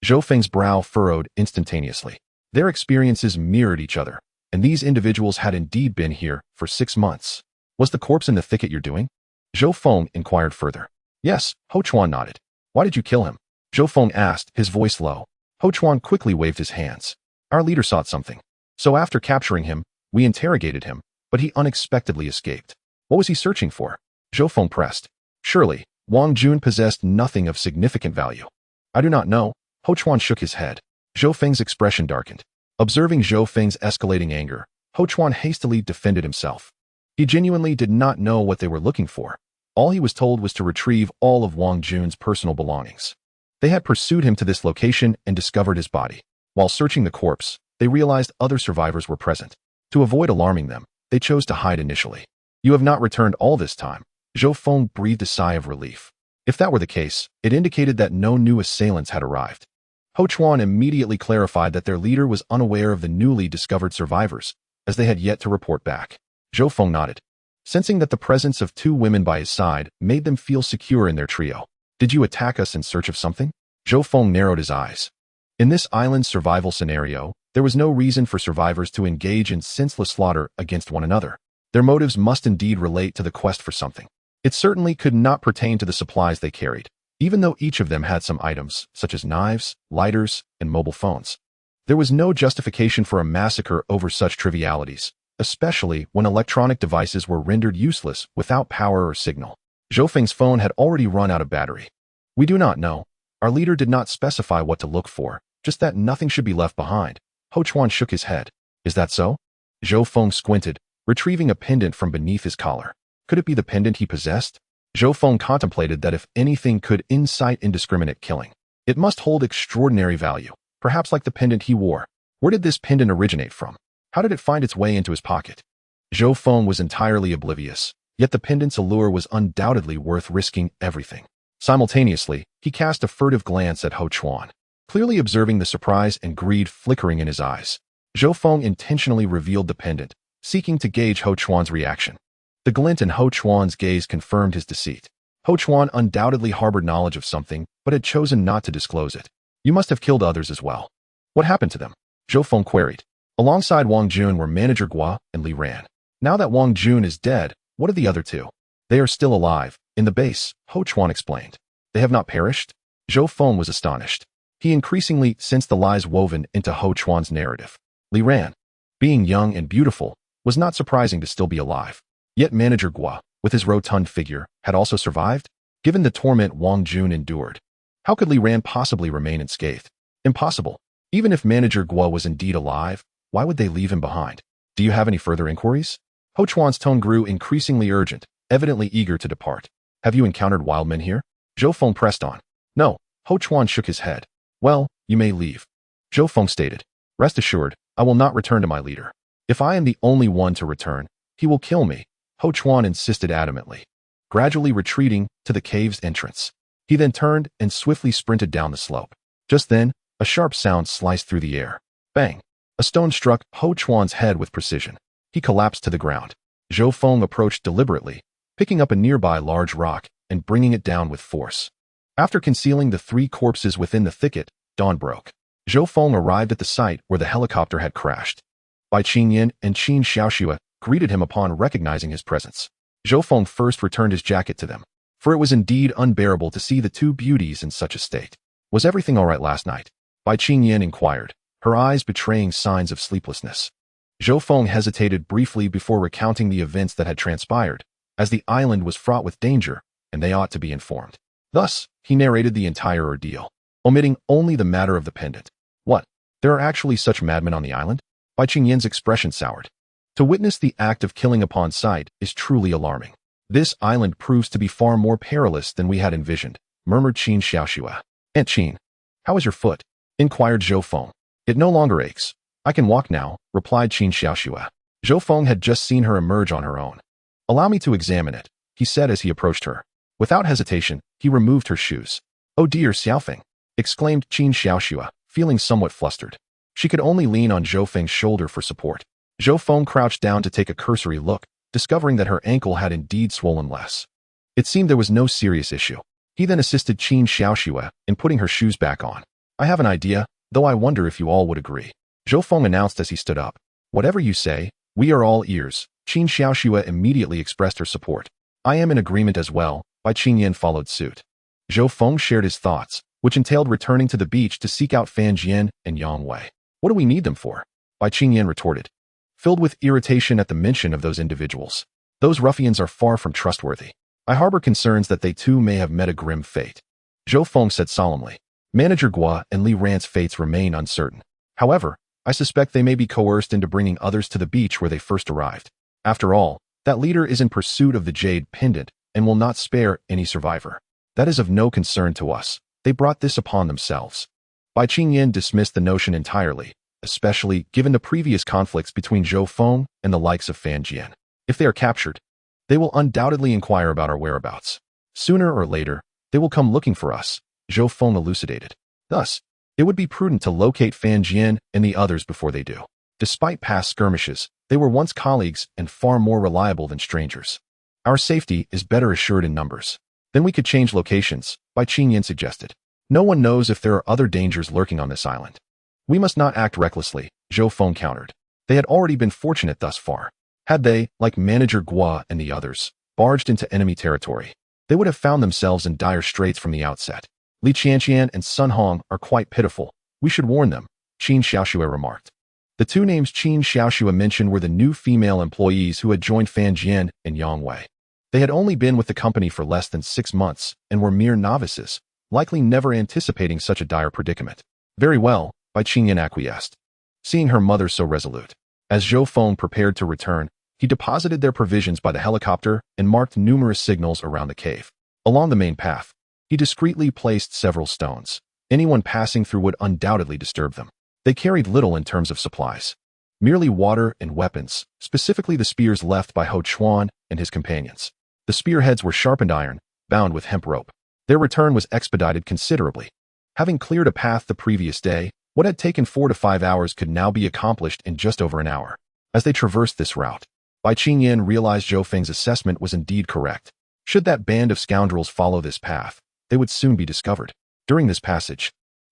Speaker 1: Zhou Feng's brow furrowed instantaneously. Their experiences mirrored each other, and these individuals had indeed been here for 6 months. Was the corpse in the thicket you're doing? Zhou Feng inquired further. Yes, Ho Chuan nodded. Why did you kill him? Zhou Feng asked, his voice low. Ho Chuan quickly waved his hands. Our leader sought something. So after capturing him, we interrogated him, but he unexpectedly escaped. What was he searching for? Zhou Feng pressed. Surely, Wang Jun possessed nothing of significant value. I do not know. Ho Chuan shook his head. Zhou Feng's expression darkened. Observing Zhou Feng's escalating anger, Ho Chuan hastily defended himself. He genuinely did not know what they were looking for. All he was told was to retrieve all of Wang Jun's personal belongings. They had pursued him to this location and discovered his body. While searching the corpse, they realized other survivors were present. To avoid alarming them, they chose to hide initially. You have not returned all this time. Zhou Feng breathed a sigh of relief. If that were the case, it indicated that no new assailants had arrived. Ho Chuan immediately clarified that their leader was unaware of the newly discovered survivors, as they had yet to report back. Zhou Feng nodded, sensing that the presence of 2 women by his side made them feel secure in their trio. Did you attack us in search of something? Zhou Feng narrowed his eyes. In this island survival scenario, there was no reason for survivors to engage in senseless slaughter against one another. Their motives must indeed relate to the quest for something. It certainly could not pertain to the supplies they carried, even though each of them had some items, such as knives, lighters, and mobile phones. There was no justification for a massacre over such trivialities, especially when electronic devices were rendered useless without power or signal. Zhou Feng's phone had already run out of battery. We do not know. Our leader did not specify what to look for, just that nothing should be left behind. Ho Chuan shook his head. Is that so? Zhou Feng squinted, retrieving a pendant from beneath his collar. Could it be the pendant he possessed? Zhou Feng contemplated that if anything could incite indiscriminate killing, it must hold extraordinary value, perhaps like the pendant he wore. Where did this pendant originate from? How did it find its way into his pocket? Zhou Feng was entirely oblivious, yet the pendant's allure was undoubtedly worth risking everything. Simultaneously, he cast a furtive glance at Ho Chuan, clearly observing the surprise and greed flickering in his eyes. Zhou Feng intentionally revealed the pendant, seeking to gauge Ho Chuan's reaction. The glint in Ho Chuan's gaze confirmed his deceit. Ho Chuan undoubtedly harbored knowledge of something, but had chosen not to disclose it. You must have killed others as well. What happened to them? Zhou Feng queried. Alongside Wang Jun were Manager Guo and Li Ran. Now that Wang Jun is dead, what are the other two? They are still alive, in the base, Ho Chuan explained. They have not perished? Zhou Feng was astonished. He increasingly sensed the lies woven into Ho Chuan's narrative. Li Ran, being young and beautiful, was not surprising to still be alive. Yet Manager Guo, with his rotund figure, had also survived? Given the torment Wang Jun endured, how could Li Ran possibly remain unscathed? Impossible. Even if Manager Guo was indeed alive, why would they leave him behind? Do you have any further inquiries? Ho Chuan's tone grew increasingly urgent, evidently eager to depart. Have you encountered wild men here? Zhou Feng pressed on. No. Ho Chuan shook his head. Well, you may leave. Zhou Feng stated. Rest assured, I will not return to my leader. If I am the only one to return, he will kill me, Ho Chuan insisted adamantly, gradually retreating to the cave's entrance. He then turned and swiftly sprinted down the slope. Just then, a sharp sound sliced through the air. Bang! A stone struck Ho Chuan's head with precision. He collapsed to the ground. Zhou Feng approached deliberately, picking up a nearby large rock and bringing it down with force. After concealing the three corpses within the thicket, dawn broke. Zhou Feng arrived at the site where the helicopter had crashed. Bai Qingyan and Qin Xiaoxue greeted him upon recognizing his presence. Zhou Feng first returned his jacket to them, for it was indeed unbearable to see the two beauties in such a state. Was everything all right last night? Bai Qingyan inquired, her eyes betraying signs of sleeplessness. Zhou Feng hesitated briefly before recounting the events that had transpired, as the island was fraught with danger, and they ought to be informed. Thus, he narrated the entire ordeal, omitting only the matter of the pendant. What? There are actually such madmen on the island? Bai Qingyan's expression soured. To witness the act of killing upon sight is truly alarming. This island proves to be far more perilous than we had envisioned, murmured Qin Xiaoxue. Aunt Qin, how is your foot? Inquired Zhou Feng. It no longer aches. I can walk now, replied Qin Xiaoxue. Zhou Feng had just seen her emerge on her own. Allow me to examine it, he said as he approached her. Without hesitation, he removed her shoes. Oh dear, Xiao Feng, exclaimed Qin Xiaoxue, feeling somewhat flustered. She could only lean on Zhou Feng's shoulder for support. Zhou Feng crouched down to take a cursory look, discovering that her ankle had indeed swollen less. It seemed there was no serious issue. He then assisted Qin Xiaoxue in putting her shoes back on. I have an idea, though I wonder if you all would agree. Zhou Feng announced as he stood up. Whatever you say, we are all ears. Qin Xiaoxue immediately expressed her support. I am in agreement as well. Bai Qingyan followed suit. Zhou Feng shared his thoughts, which entailed returning to the beach to seek out Fan Jian and Yang Wei. What do we need them for? Bai Qingyan retorted, filled with irritation at the mention of those individuals. Those ruffians are far from trustworthy. I harbor concerns that they too may have met a grim fate. Zhou Feng said solemnly. Manager Guo and Li Ran's fates remain uncertain. However, I suspect they may be coerced into bringing others to the beach where they first arrived. After all, that leader is in pursuit of the jade pendant and will not spare any survivor. That is of no concern to us. They brought this upon themselves. Bai Qingyan dismissed the notion entirely, especially given the previous conflicts between Zhou Feng and the likes of Fan Jian. If they are captured, they will undoubtedly inquire about our whereabouts. Sooner or later, they will come looking for us, Zhou Feng elucidated. Thus, it would be prudent to locate Fan Jian and the others before they do. Despite past skirmishes, they were once colleagues and far more reliable than strangers. Our safety is better assured in numbers. Then we could change locations, Bai Qingyan suggested. No one knows if there are other dangers lurking on this island. We must not act recklessly, Zhou Feng countered. They had already been fortunate thus far. Had they, like Manager Guo and the others, barged into enemy territory, they would have found themselves in dire straits from the outset. Li Qianqian and Sun Hong are quite pitiful. We should warn them, Qin Xiaoxue remarked. The two names Qin Xiaoxue mentioned were the new female employees who had joined Fan Jian and Yang Wei. They had only been with the company for less than 6 months and were mere novices, likely never anticipating such a dire predicament. Very well, Bai Qingyan acquiesced, seeing her mother so resolute. As Zhou Feng prepared to return, He deposited their provisions by the helicopter and marked numerous signals around the cave. Along the main path, he discreetly placed several stones. Anyone passing through would undoubtedly disturb them. They carried little in terms of supplies. Merely water and weapons, specifically the spears left by Ho Chuan and his companions. The spearheads were sharpened iron, bound with hemp rope. Their return was expedited considerably. Having cleared a path the previous day, what had taken 4 to 5 hours could now be accomplished in just over an hour. As they traversed this route, Bai Qingyan realized Zhou Feng's assessment was indeed correct. Should that band of scoundrels follow this path, they would soon be discovered. During this passage,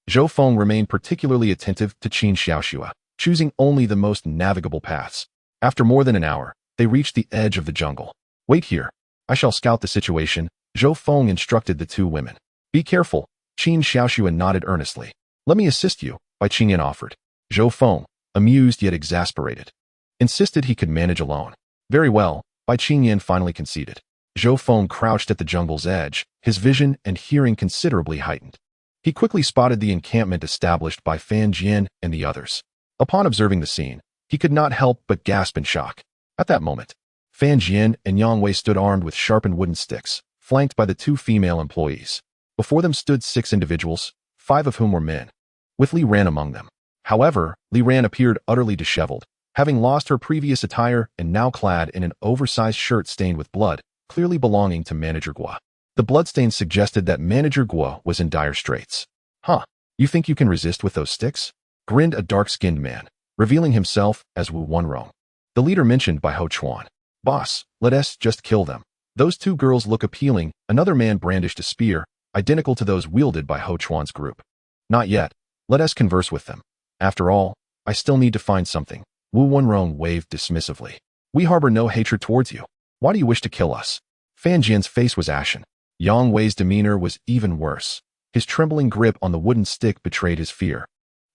Speaker 1: Zhou Feng remained particularly attentive to Qin Xiaoxue, choosing only the most navigable paths. After more than an hour, they reached the edge of the jungle. "Wait here. I shall scout the situation," Zhou Feng instructed the two women. "Be careful," Qin Xiaoxue nodded earnestly. "Let me assist you," Bai Qingyan offered. Zhou Feng, amused yet exasperated, insisted he could manage alone. "Very well," Bai Qingyan finally conceded. Zhou Feng crouched at the jungle's edge, his vision and hearing considerably heightened. He quickly spotted the encampment established by Fan Jian and the others. Upon observing the scene, he could not help but gasp in shock. At that moment, Fan Jian and Yang Wei stood armed with sharpened wooden sticks, flanked by the two female employees. Before them stood 6 individuals, 5 of whom were men, with Li Ran among them. However, Li Ran appeared utterly disheveled, having lost her previous attire and now clad in an oversized shirt stained with blood, clearly belonging to Manager Guo. The bloodstains suggested that Manager Guo was in dire straits. "Huh, you think you can resist with those sticks?" grinned a dark-skinned man, revealing himself as Wu Wenrong, the leader mentioned by Ho Chuan. "Boss, let us just kill them. Those 2 girls look appealing." Another man brandished a spear, identical to those wielded by Ho Chuan's group. "Not yet. Let us converse with them. After all, I still need to find something." Wu Wenrong waved dismissively. "We harbor no hatred towards you. Why do you wish to kill us?" Fan Jian's face was ashen. Yang Wei's demeanor was even worse. His trembling grip on the wooden stick betrayed his fear,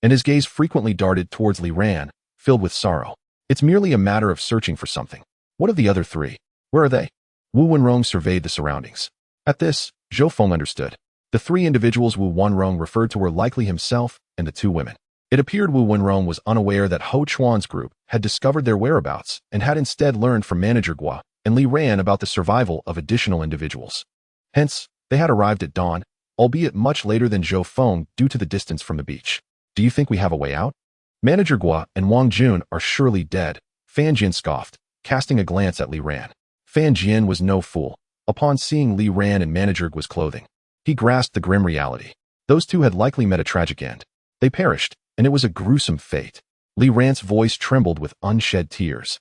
Speaker 1: and his gaze frequently darted towards Li Ran, filled with sorrow. "It's merely a matter of searching for something. What of the other 3? Where are they?" Wu Wenrong surveyed the surroundings. At this, Zhou Feng understood. The 3 individuals Wu Wenrong referred to were likely himself and the 2 women. It appeared Wu Wenrong was unaware that Ho Chuan's group had discovered their whereabouts and had instead learned from Manager Guo and Li Ran about the survival of additional individuals. Hence, they had arrived at dawn, albeit much later than Zhou Feng due to the distance from the beach. "Do you think we have a way out?" "Manager Guo and Wang Jun are surely dead," Fan Jian scoffed, casting a glance at Li Ran. Fan Jian was no fool. Upon seeing Li Ran and Manager Guo's clothing, he grasped the grim reality. Those 2 had likely met a tragic end. They perished, and it was a gruesome fate. Li Ran's voice trembled with unshed tears,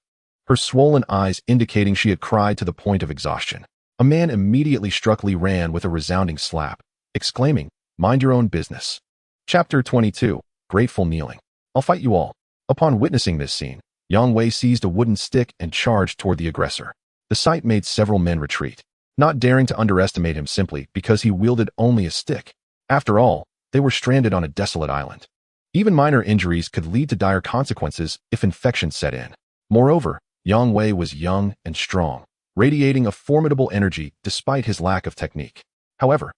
Speaker 1: her swollen eyes indicating she had cried to the point of exhaustion. A man immediately struck Li Ran with a resounding slap, exclaiming, "Mind your own business." Chapter 22, Grateful Kneeling. "I'll fight you all." Upon witnessing this scene, Yang Wei seized a wooden stick and charged toward the aggressor. The sight made several men retreat, not daring to underestimate him simply because he wielded only a stick. After all, they were stranded on a desolate island. Even minor injuries could lead to dire consequences if infection set in. Moreover, Yang Wei was young and strong, radiating a formidable energy despite his lack of technique. However,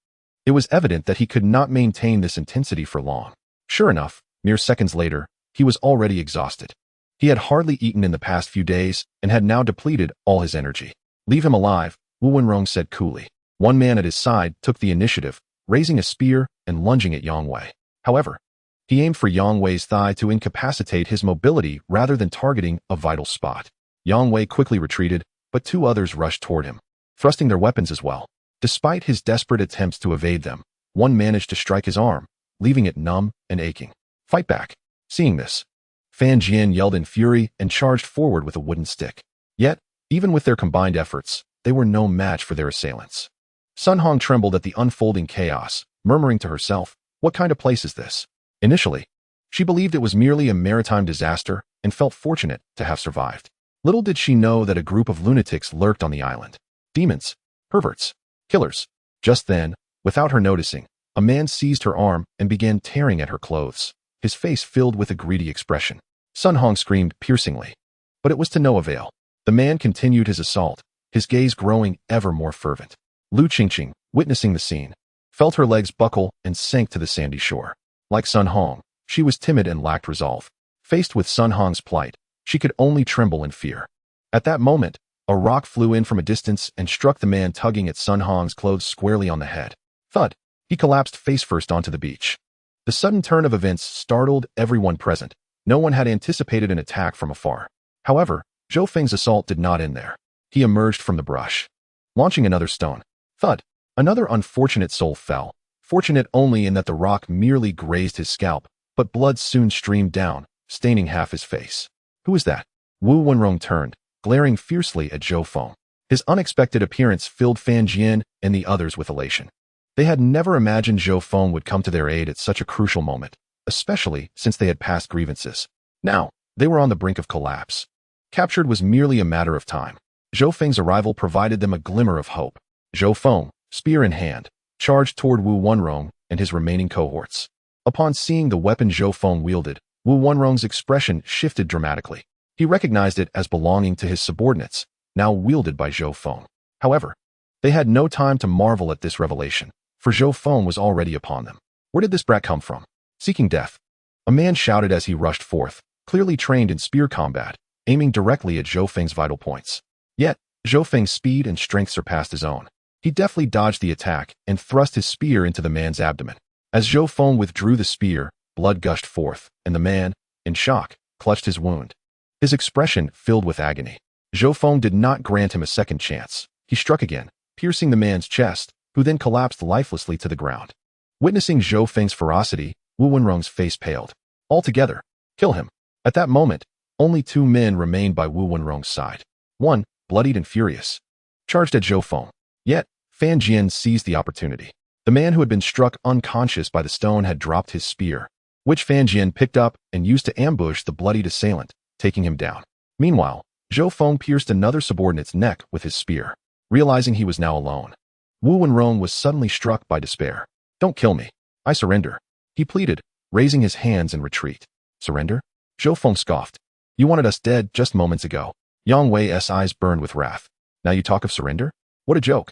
Speaker 1: it was evident that he could not maintain this intensity for long. Sure enough, mere seconds later, he was already exhausted. He had hardly eaten in the past few days and had now depleted all his energy. "Leave him alive," Wu Wenrong said coolly. One man at his side took the initiative, raising a spear and lunging at Yang Wei. However, he aimed for Yang Wei's thigh to incapacitate his mobility rather than targeting a vital spot. Yang Wei quickly retreated, but 2 others rushed toward him, thrusting their weapons as well. Despite his desperate attempts to evade them, one managed to strike his arm, leaving it numb and aching. "Fight back." Seeing this, Fan Jian yelled in fury and charged forward with a wooden stick. Yet, even with their combined efforts, they were no match for their assailants. Sun Hong trembled at the unfolding chaos, murmuring to herself, "What kind of place is this?" Initially, she believed it was merely a maritime disaster and felt fortunate to have survived. Little did she know that a group of lunatics lurked on the island. Demons, perverts, killers. Just then, without her noticing, a man seized her arm and began tearing at her clothes, his face filled with a greedy expression. Sun Hong screamed piercingly, but it was to no avail. The man continued his assault, his gaze growing ever more fervent. Lu Qingqing, witnessing the scene, felt her legs buckle and sank to the sandy shore. Like Sun Hong, she was timid and lacked resolve. Faced with Sun Hong's plight, she could only tremble in fear. At that moment, a rock flew in from a distance and struck the man tugging at Sun Hong's clothes squarely on the head. Thud! He collapsed face first onto the beach. The sudden turn of events startled everyone present. No one had anticipated an attack from afar. However, Zhou Feng's assault did not end there. He emerged from the brush, launching another stone. Thud! Another unfortunate soul fell, fortunate only in that the rock merely grazed his scalp, but blood soon streamed down, staining half his face. Who is that? Wu Wenrong turned, glaring fiercely at Zhou Feng. His unexpected appearance filled Fan Jian and the others with elation. They had never imagined Zhou Feng would come to their aid at such a crucial moment, especially since they had past grievances. Now, they were on the brink of collapse. Captured was merely a matter of time. Zhou Feng's arrival provided them a glimmer of hope. Zhou Feng, spear in hand, charged toward Wu Wenrong and his remaining cohorts. Upon seeing the weapon Zhou Feng wielded, Wu Wenrong's expression shifted dramatically. He recognized it as belonging to his subordinates, now wielded by Zhou Feng. However, they had no time to marvel at this revelation, for Zhou Feng was already upon them. Where did this brat come from? Seeking death. A man shouted as he rushed forth, clearly trained in spear combat, aiming directly at Zhou Feng's vital points. Yet, Zhou Feng's speed and strength surpassed his own. He deftly dodged the attack and thrust his spear into the man's abdomen. As Zhou Feng withdrew the spear, blood gushed forth, and the man, in shock, clutched his wound. His expression filled with agony. Zhou Feng did not grant him a second chance. He struck again, piercing the man's chest, who then collapsed lifelessly to the ground. Witnessing Zhou Feng's ferocity, Wu Wenrong's face paled. Altogether, kill him. At that moment, only 2 men remained by Wu Wenrong's side. One, bloodied and furious, charged at Zhou Feng. Yet, Fan Jian seized the opportunity. The man who had been struck unconscious by the stone had dropped his spear, which Fan Jian picked up and used to ambush the bloodied assailant, taking him down. Meanwhile, Zhou Feng pierced another subordinate's neck with his spear. Realizing he was now alone, Wu Wenrong was suddenly struck by despair. Don't kill me. I surrender, he pleaded, raising his hands in retreat. Surrender? Zhou Feng scoffed. You wanted us dead just moments ago. Yang Wei's eyes burned with wrath. Now you talk of surrender? What a joke.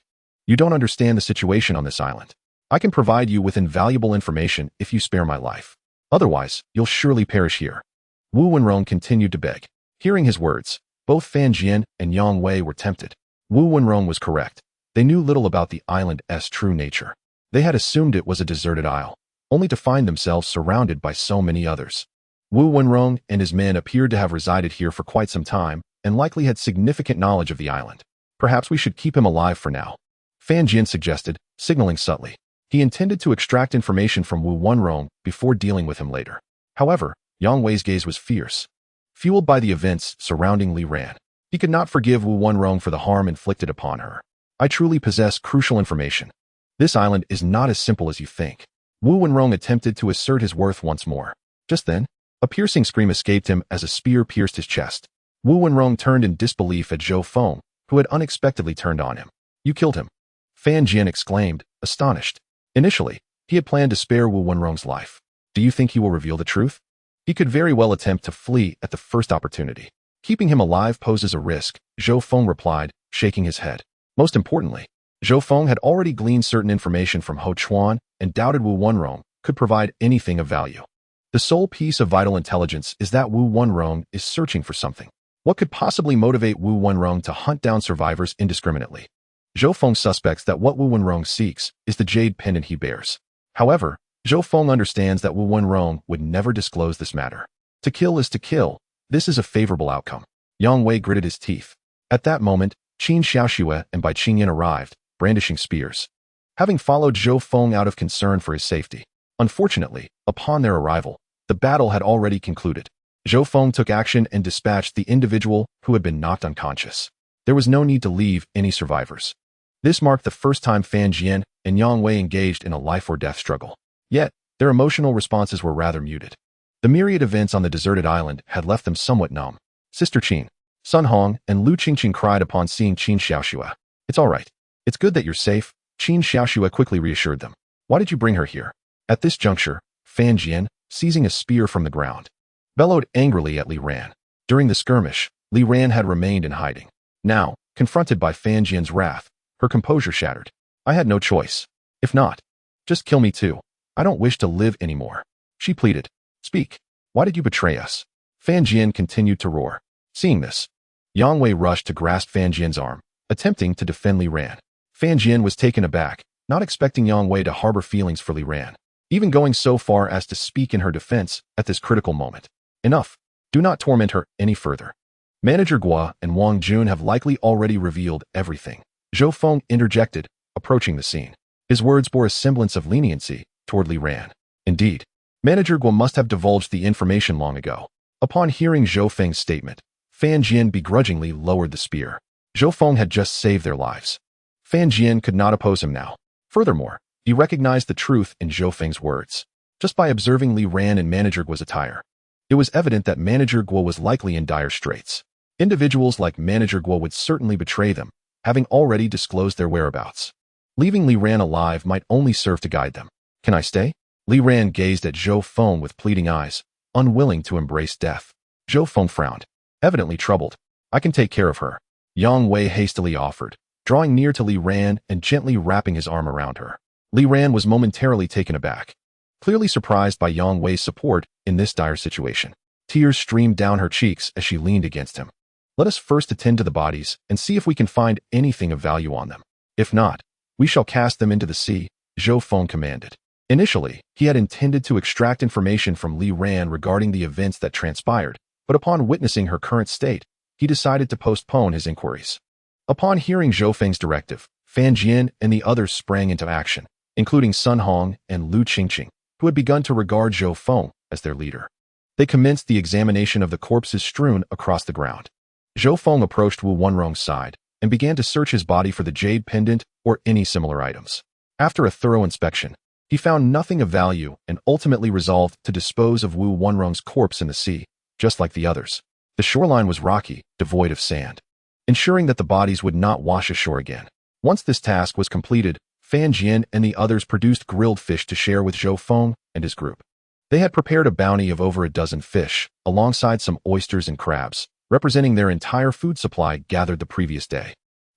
Speaker 1: You don't understand the situation on this island. I can provide you with invaluable information if you spare my life. Otherwise, you'll surely perish here. Wu Wenrong continued to beg. Hearing his words, both Fan Jian and Yang Wei were tempted. Wu Wenrong was correct. They knew little about the island's true nature. They had assumed it was a deserted isle, only to find themselves surrounded by so many others. Wu Wenrong and his men appeared to have resided here for quite some time and likely had significant knowledge of the island. Perhaps we should keep him alive for now, Fan Jian suggested, signaling subtly. He intended to extract information from Wu Wenrong before dealing with him later. However, Yang Wei's gaze was fierce. Fueled by the events surrounding Li Ran, he could not forgive Wu Wenrong for the harm inflicted upon her. I truly possess crucial information. This island is not as simple as you think. Wu Wenrong attempted to assert his worth once more. Just then, a piercing scream escaped him as a spear pierced his chest. Wu Wenrong turned in disbelief at Zhou Feng, who had unexpectedly turned on him. You killed him, Fan Jian exclaimed, astonished. Initially, he had planned to spare Wu Wenrong's life. Do you think he will reveal the truth? He could very well attempt to flee at the first opportunity. Keeping him alive poses a risk, Zhou Feng replied, shaking his head. Most importantly, Zhou Feng had already gleaned certain information from Ho Chuan and doubted Wu Wenrong could provide anything of value. The sole piece of vital intelligence is that Wu Wenrong is searching for something. What could possibly motivate Wu Wenrong to hunt down survivors indiscriminately? Zhou Feng suspects that what Wu Wenrong seeks is the jade pendant he bears. However, Zhou Feng understands that Wu Wenrong would never disclose this matter. To kill is to kill. This is a favorable outcome. Yang Wei gritted his teeth. At that moment, Qin Xiaoxue and Bai Qingyan arrived, brandishing spears. Having followed Zhou Feng out of concern for his safety. Unfortunately, upon their arrival, the battle had already concluded. Zhou Feng took action and dispatched the individual who had been knocked unconscious. There was no need to leave any survivors. This marked the first time Fan Jian and Yang Wei engaged in a life-or-death struggle. Yet, their emotional responses were rather muted. The myriad events on the deserted island had left them somewhat numb. Sister Qin, Sun Hong, and Lu Qingqing cried upon seeing Qin Xiaoxue. It's all right. It's good that you're safe, Qin Xiaoxue quickly reassured them. Why did you bring her here? At this juncture, Fan Jian, seizing a spear from the ground, bellowed angrily at Li Ran. During the skirmish, Li Ran had remained in hiding. Now, confronted by Fan Jian's wrath, her composure shattered. I had no choice. If not, just kill me too. I don't wish to live anymore, she pleaded. Speak. Why did you betray us? Fan Jian continued to roar. Seeing this, Yang Wei rushed to grasp Fan Jian's arm, attempting to defend Li Ran. Fan Jian was taken aback, not expecting Yang Wei to harbor feelings for Li Ran, even going so far as to speak in her defense at this critical moment. Enough. Do not torment her any further. Manager Guo and Wang Jun have likely already revealed everything. Zhou Feng interjected, approaching the scene. His words bore a semblance of leniency toward Li Ran. Indeed, Manager Guo must have divulged the information long ago. Upon hearing Zhou Feng's statement, Fan Jian begrudgingly lowered the spear. Zhou Feng had just saved their lives. Fan Jian could not oppose him now. Furthermore, he recognized the truth in Zhou Feng's words. Just by observing Li Ran and Manager Guo's attire, it was evident that Manager Guo was likely in dire straits. Individuals like Manager Guo would certainly betray them, having already disclosed their whereabouts. Leaving Li Ran alive might only serve to guide them. Can I stay? Li Ran gazed at Zhou Feng with pleading eyes, unwilling to embrace death. Zhou Feng frowned, evidently troubled. I can take care of her, Yang Wei hastily offered, drawing near to Li Ran and gently wrapping his arm around her. Li Ran was momentarily taken aback, clearly surprised by Yang Wei's support in this dire situation. Tears streamed down her cheeks as she leaned against him. Let us first attend to the bodies and see if we can find anything of value on them. If not, we shall cast them into the sea, Zhou Feng commanded. Initially, he had intended to extract information from Li Ran regarding the events that transpired, but upon witnessing her current state, he decided to postpone his inquiries. Upon hearing Zhou Feng's directive, Fan Jian and the others sprang into action, including Sun Hong and Lu Qingqing, who had begun to regard Zhou Feng as their leader. They commenced the examination of the corpses strewn across the ground. Zhou Feng approached Wu Wenrong's side and began to search his body for the jade pendant or any similar items. After a thorough inspection, he found nothing of value and ultimately resolved to dispose of Wu Wenrong's corpse in the sea, just like the others. The shoreline was rocky, devoid of sand, ensuring that the bodies would not wash ashore again. Once this task was completed, Fan Jian and the others produced grilled fish to share with Zhou Feng and his group. They had prepared a bounty of over a dozen fish, alongside some oysters and crabs, representing their entire food supply gathered the previous day.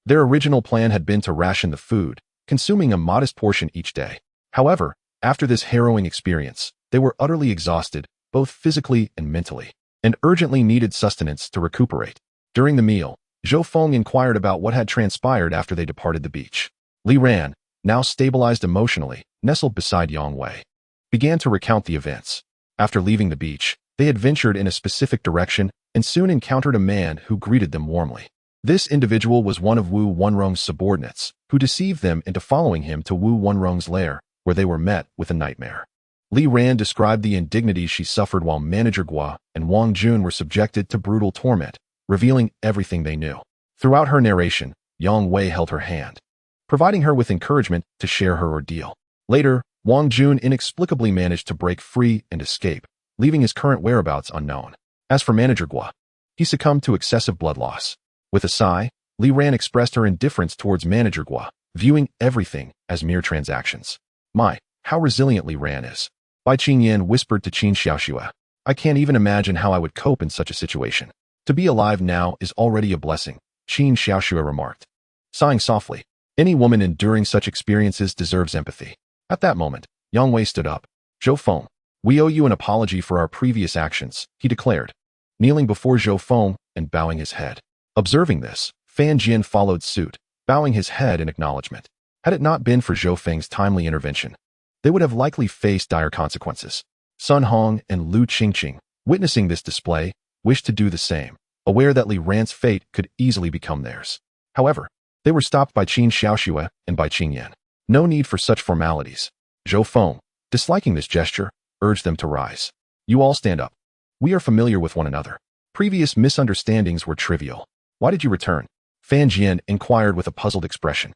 Speaker 1: Their original plan had been to ration the food, consuming a modest portion each day. However, after this harrowing experience, they were utterly exhausted, both physically and mentally, and urgently needed sustenance to recuperate. During the meal, Zhou Feng inquired about what had transpired after they departed the beach. Li Ran, now stabilized emotionally, nestled beside Yang Wei, began to recount the events. After leaving the beach, they had ventured in a specific direction and soon encountered a man who greeted them warmly. This individual was one of Wu Wenrong's subordinates, who deceived them into following him to Wu Wenrong's lair, where they were met with a nightmare. Li Ran described the indignities she suffered while Manager Guo and Wang Jun were subjected to brutal torment, revealing everything they knew. Throughout her narration, Yang Wei held her hand, providing her with encouragement to share her ordeal. Later, Wang Jun inexplicably managed to break free and escape, leaving his current whereabouts unknown. As for Manager Guo, he succumbed to excessive blood loss. With a sigh, Li Ran expressed her indifference towards Manager Guo, viewing everything as mere transactions. My, how resilient Li Ran is. Bai Qingyan whispered to Qin Xiaoxue. I can't even imagine how I would cope in such a situation. To be alive now is already a blessing, Qin Xiaoxue remarked. Sighing softly, any woman enduring such experiences deserves empathy. At that moment, Yang Wei stood up. Zhou Feng, we owe you an apology for our previous actions, he declared, kneeling before Zhou Feng and bowing his head. Observing this, Fan Jian followed suit, bowing his head in acknowledgement. Had it not been for Zhou Feng's timely intervention, they would have likely faced dire consequences. Sun Hong and Lu Qingqing, witnessing this display, wished to do the same, aware that Li Ran's fate could easily become theirs. However, they were stopped by Qin Xiaoxue and Bai Qingyan. No need for such formalities. Zhou Feng, disliking this gesture, urged them to rise. You all stand up. We are familiar with one another. Previous misunderstandings were trivial. Why did you return? Fan Jian inquired with a puzzled expression.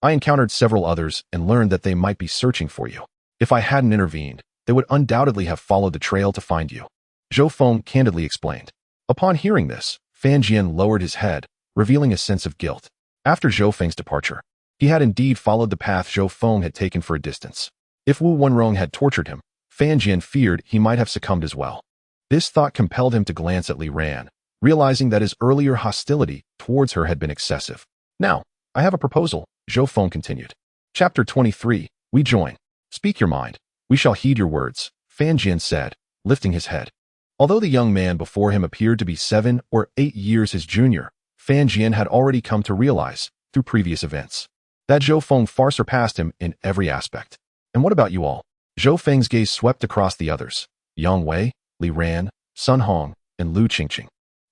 Speaker 1: I encountered several others and learned that they might be searching for you. If I hadn't intervened, they would undoubtedly have followed the trail to find you, Zhou Feng candidly explained. Upon hearing this, Fan Jian lowered his head, revealing a sense of guilt. After Zhou Feng's departure, he had indeed followed the path Zhou Feng had taken for a distance. If Wu Wenrong had tortured him, Fan Jian feared he might have succumbed as well. This thought compelled him to glance at Li Ran, realizing that his earlier hostility towards her had been excessive. Now, I have a proposal, Zhou Feng continued. Chapter 23, We Join. Speak your mind. We shall heed your words, Fan Jian said, lifting his head. Although the young man before him appeared to be 7 or 8 years his junior, Fan Jian had already come to realize, through previous events, that Zhou Feng far surpassed him in every aspect. And what about you all? Zhou Feng's gaze swept across the others, Yang Wei, Li Ran, Sun Hong, and Lu Qingqing.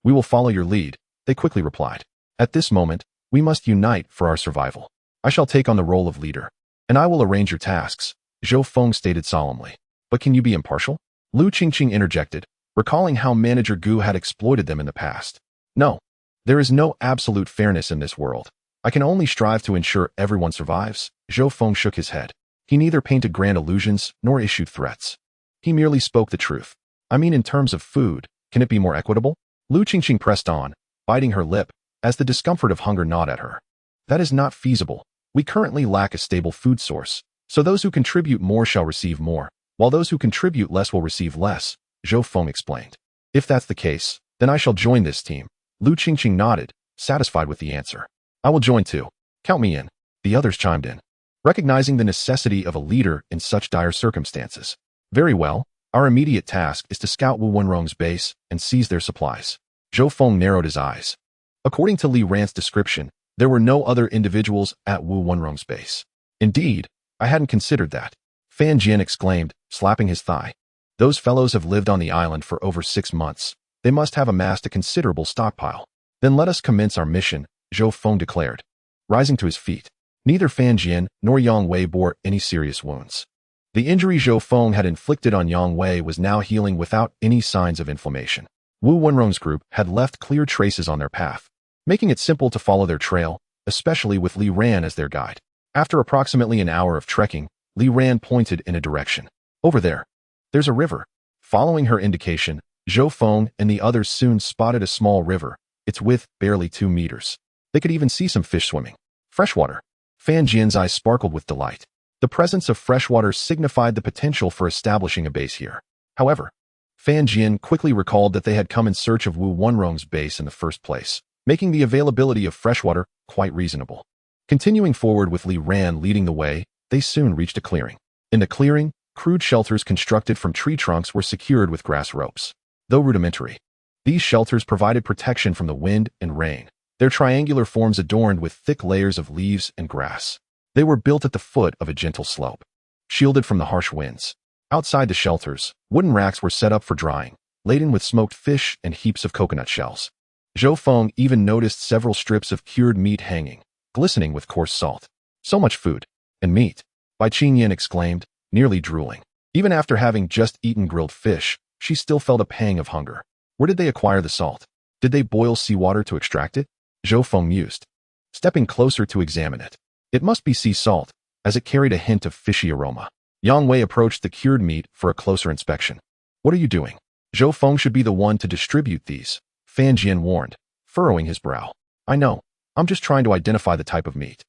Speaker 1: We will follow your lead, they quickly replied. At this moment, we must unite for our survival. I shall take on the role of leader, and I will arrange your tasks, Zhou Feng stated solemnly. But can you be impartial? Lu Qingqing interjected, recalling how Manager Gu had exploited them in the past. No, there is no absolute fairness in this world. I can only strive to ensure everyone survives. Zhou Feng shook his head. He neither painted grand illusions nor issued threats. He merely spoke the truth. I mean, in terms of food, can it be more equitable? Lu Qingqing pressed on, biting her lip, as the discomfort of hunger gnawed at her. That is not feasible. We currently lack a stable food source, so those who contribute more shall receive more, while those who contribute less will receive less, Zhou Feng explained. If that's the case, then I shall join this team. Lu Qingqing nodded, satisfied with the answer. I will join too. Count me in. The others chimed in, recognizing the necessity of a leader in such dire circumstances. Very well, our immediate task is to scout Wu Wenrong's base and seize their supplies. Zhou Feng narrowed his eyes. According to Li Ran's description, there were no other individuals at Wu Wenrong's base. Indeed, I hadn't considered that. Fan Jian exclaimed, slapping his thigh. Those fellows have lived on the island for over 6 months. They must have amassed a considerable stockpile. Then let us commence our mission, Zhou Feng declared. Rising to his feet, neither Fan Jian nor Yang Wei bore any serious wounds. The injury Zhou Feng had inflicted on Yang Wei was now healing without any signs of inflammation. Wu Wenrong's group had left clear traces on their path, making it simple to follow their trail, especially with Li Ran as their guide. After approximately an hour of trekking, Li Ran pointed in a direction. Over there. There's a river. Following her indication, Zhou Feng and the others soon spotted a small river, its width barely 2 meters. They could even see some fish swimming. Freshwater. Fan Jian's eyes sparkled with delight. The presence of freshwater signified the potential for establishing a base here. However, Fan Jian quickly recalled that they had come in search of Wu Wenrong's base in the first place, making the availability of freshwater quite reasonable. Continuing forward with Li Ran leading the way, they soon reached a clearing. In the clearing, crude shelters constructed from tree trunks were secured with grass ropes. Though rudimentary, these shelters provided protection from the wind and rain, their triangular forms adorned with thick layers of leaves and grass. They were built at the foot of a gentle slope, shielded from the harsh winds. Outside the shelters, wooden racks were set up for drying, laden with smoked fish and heaps of coconut shells. Zhou Feng even noticed several strips of cured meat hanging, glistening with coarse salt. So much food. And meat. Bai Qingyan exclaimed, nearly drooling. Even after having just eaten grilled fish, she still felt a pang of hunger. Where did they acquire the salt? Did they boil seawater to extract it? Zhou Feng mused, stepping closer to examine it. It must be sea salt, as it carried a hint of fishy aroma. Yang Wei approached the cured meat for a closer inspection. What are you doing? Zhou Feng should be the one to distribute these, Fan Jian warned, furrowing his brow. I know. I'm just trying to identify the type of meat.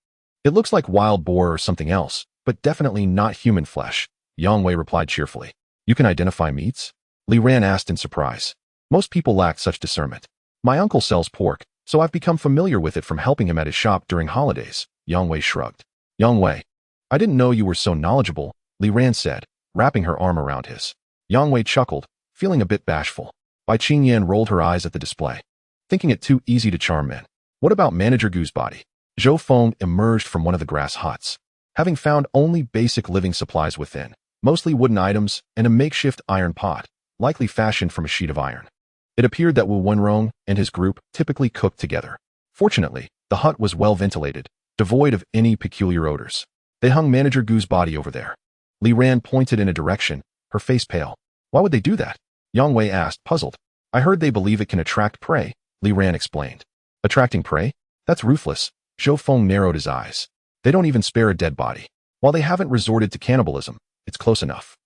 Speaker 1: It looks like wild boar or something else, but definitely not human flesh, Yang Wei replied cheerfully. You can identify meats? Li Ran asked in surprise. Most people lack such discernment. My uncle sells pork, so I've become familiar with it from helping him at his shop during holidays, Yang Wei shrugged. Yang Wei, I didn't know you were so knowledgeable, Li Ran said, wrapping her arm around his. Yang Wei chuckled, feeling a bit bashful. Bai Qingyan rolled her eyes at the display, thinking it too easy to charm men. What about Manager Gu's body? Zhou Feng emerged from one of the grass huts, having found only basic living supplies within, mostly wooden items and a makeshift iron pot, likely fashioned from a sheet of iron. It appeared that Wu Wenrong and his group typically cooked together. Fortunately, the hut was well ventilated, devoid of any peculiar odors. They hung Manager Gu's body over there. Li Ran pointed in a direction, her face pale. Why would they do that? Yang Wei asked, puzzled. I heard they believe it can attract prey, Li Ran explained. Attracting prey? That's ruthless. Zhou Feng narrowed his eyes. They don't even spare a dead body. While they haven't resorted to cannibalism, it's close enough.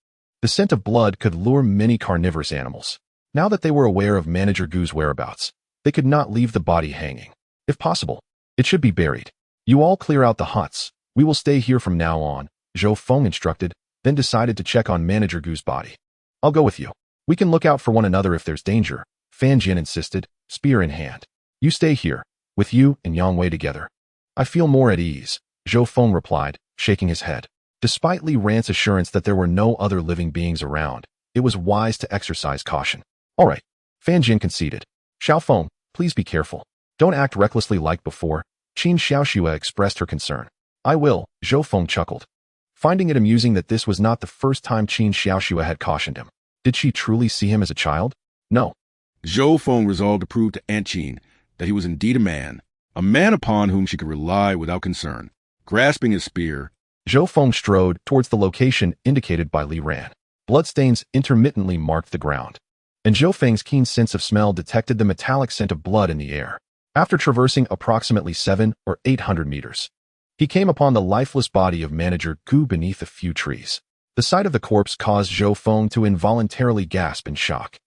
Speaker 1: The scent of blood could lure many carnivorous animals. Now that they were aware of Manager Gu's whereabouts, they could not leave the body hanging. If possible, it should be buried. You all clear out the huts. We will stay here from now on, Zhou Feng instructed, then decided to check on Manager Gu's body. I'll go with you. We can look out for one another if there's danger, Fan Jian insisted, spear in hand. You stay here, with you and Yang Wei together. I feel more at ease, Zhou Feng replied, shaking his head. Despite Li Ran's assurance that there were no other living beings around, it was wise to exercise caution. All right, Fan Jian conceded. Xiao Feng, please be careful. Don't act recklessly like before, Qin Xiaoxue expressed her concern. I will, Zhou Feng chuckled, finding it amusing that this was not the first time Qin Xiaoxue had cautioned him. Did she truly see him as a child? No.
Speaker 2: Zhou Feng resolved to prove to Aunt Qin that he was indeed a man upon whom she could rely without concern. Grasping his spear,
Speaker 1: Zhou Feng strode towards the location indicated by Li Ran. Bloodstains intermittently marked the ground, and Zhou Feng's keen sense of smell detected the metallic scent of blood in the air. After traversing approximately 700 or 800 meters, he came upon the lifeless body of Manager Gu beneath a few trees. The sight of the corpse caused Zhou Feng to involuntarily gasp in shock.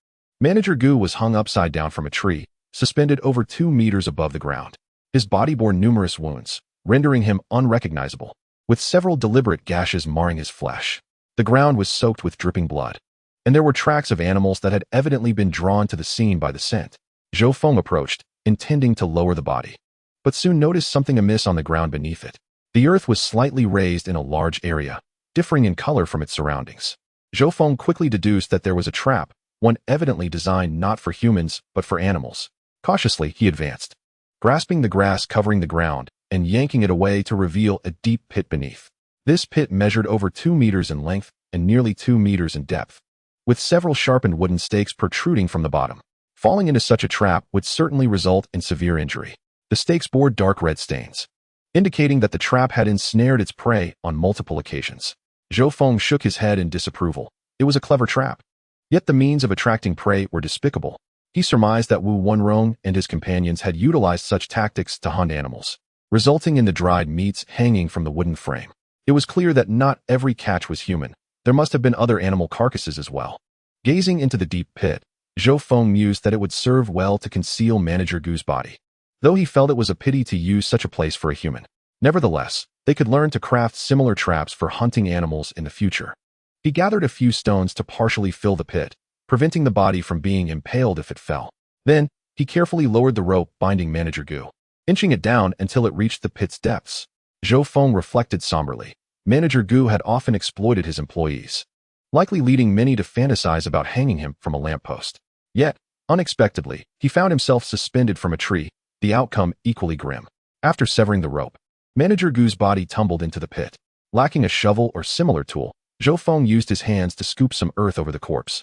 Speaker 1: Manager Gu was hung upside down from a tree, suspended over 2 meters above the ground. His body bore numerous wounds, rendering him unrecognizable, with several deliberate gashes marring his flesh. The ground was soaked with dripping blood, and there were tracks of animals that had evidently been drawn to the scene by the scent. Zhou Feng approached, intending to lower the body, but soon noticed something amiss on the ground beneath it. The earth was slightly raised in a large area, differing in color from its surroundings. Zhou Feng quickly deduced that there was a trap, one evidently designed not for humans but for animals. Cautiously, he advanced, grasping the grass covering the ground and yanking it away to reveal a deep pit beneath. This pit measured over 2 meters in length and nearly 2 meters in depth, with several sharpened wooden stakes protruding from the bottom. Falling into such a trap would certainly result in severe injury. The stakes bore dark red stains, indicating that the trap had ensnared its prey on multiple occasions. Zhou Feng shook his head in disapproval. It was a clever trap, yet the means of attracting prey were despicable. He surmised that Wu Wenrong and his companions had utilized such tactics to hunt animals, resulting in the dried meats hanging from the wooden frame. It was clear that not every catch was human. There must have been other animal carcasses as well. Gazing into the deep pit, Zhou Feng mused that it would serve well to conceal Manager Gu's body, though he felt it was a pity to use such a place for a human. Nevertheless, they could learn to craft similar traps for hunting animals in the future. He gathered a few stones to partially fill the pit, preventing the body from being impaled if it fell. Then, he carefully lowered the rope binding Manager Gu, inching it down until it reached the pit's depths. Zhou Feng reflected somberly. Manager Gu had often exploited his employees, likely leading many to fantasize about hanging him from a lamppost. Yet, unexpectedly, he found himself suspended from a tree, the outcome equally grim. After severing the rope, Manager Gu's body tumbled into the pit. Lacking a shovel or similar tool, Zhou Feng used his hands to scoop some earth over the corpse,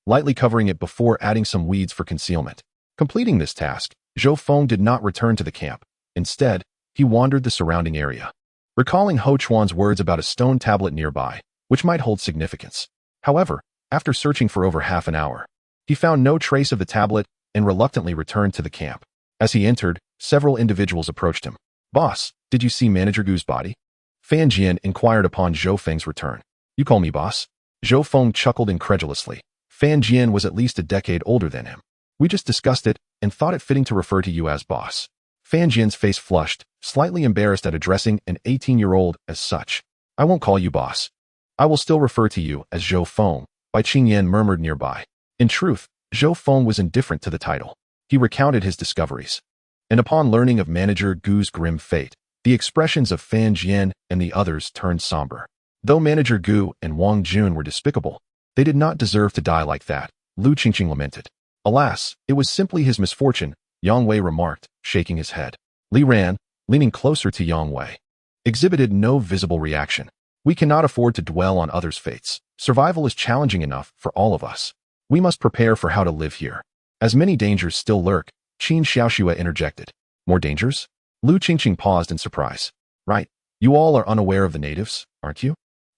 Speaker 1: lightly covering it before adding some weeds for concealment. Completing this task, Zhou Feng did not return to the camp. Instead, he wandered the surrounding area, recalling Ho Chuan's words about a stone tablet nearby, which might hold significance. However, after searching for over half an hour, he found no trace of the tablet and reluctantly returned to the camp. As he entered, several individuals approached him. "Boss, did you see Manager Gu's body?" Fan Jian inquired upon Zhou Feng's return. "You call me boss?" Zhou Feng chuckled incredulously. Fan Jian was at least a decade older than him. "We just discussed it and thought it fitting to refer to you as boss." Fan Jian's face flushed, slightly embarrassed at addressing an 18-year-old as such. "I won't call you boss. I will still refer to you as Zhou Feng," Bai Qingyan murmured nearby. In truth, Zhou Feng was indifferent to the title. He recounted his discoveries, and upon learning of Manager Gu's grim fate, the expressions of Fan Jian and the others turned somber. Though Manager Gu and Wang Jun were despicable, they did not deserve to die like that, Lu Qingqing lamented. "Alas, it was simply his misfortune," Yang Wei remarked, shaking his head. Li Ran, leaning closer to Yang Wei, exhibited no visible reaction. "We cannot afford to dwell on others' fates. Survival is challenging enough for all of us. We must prepare for how to live here. As many dangers still lurk," Qin Xiaoxue interjected. "More dangers?" Lu Qingqing paused in surprise. "Right. You all are unaware of the natives, aren't you?"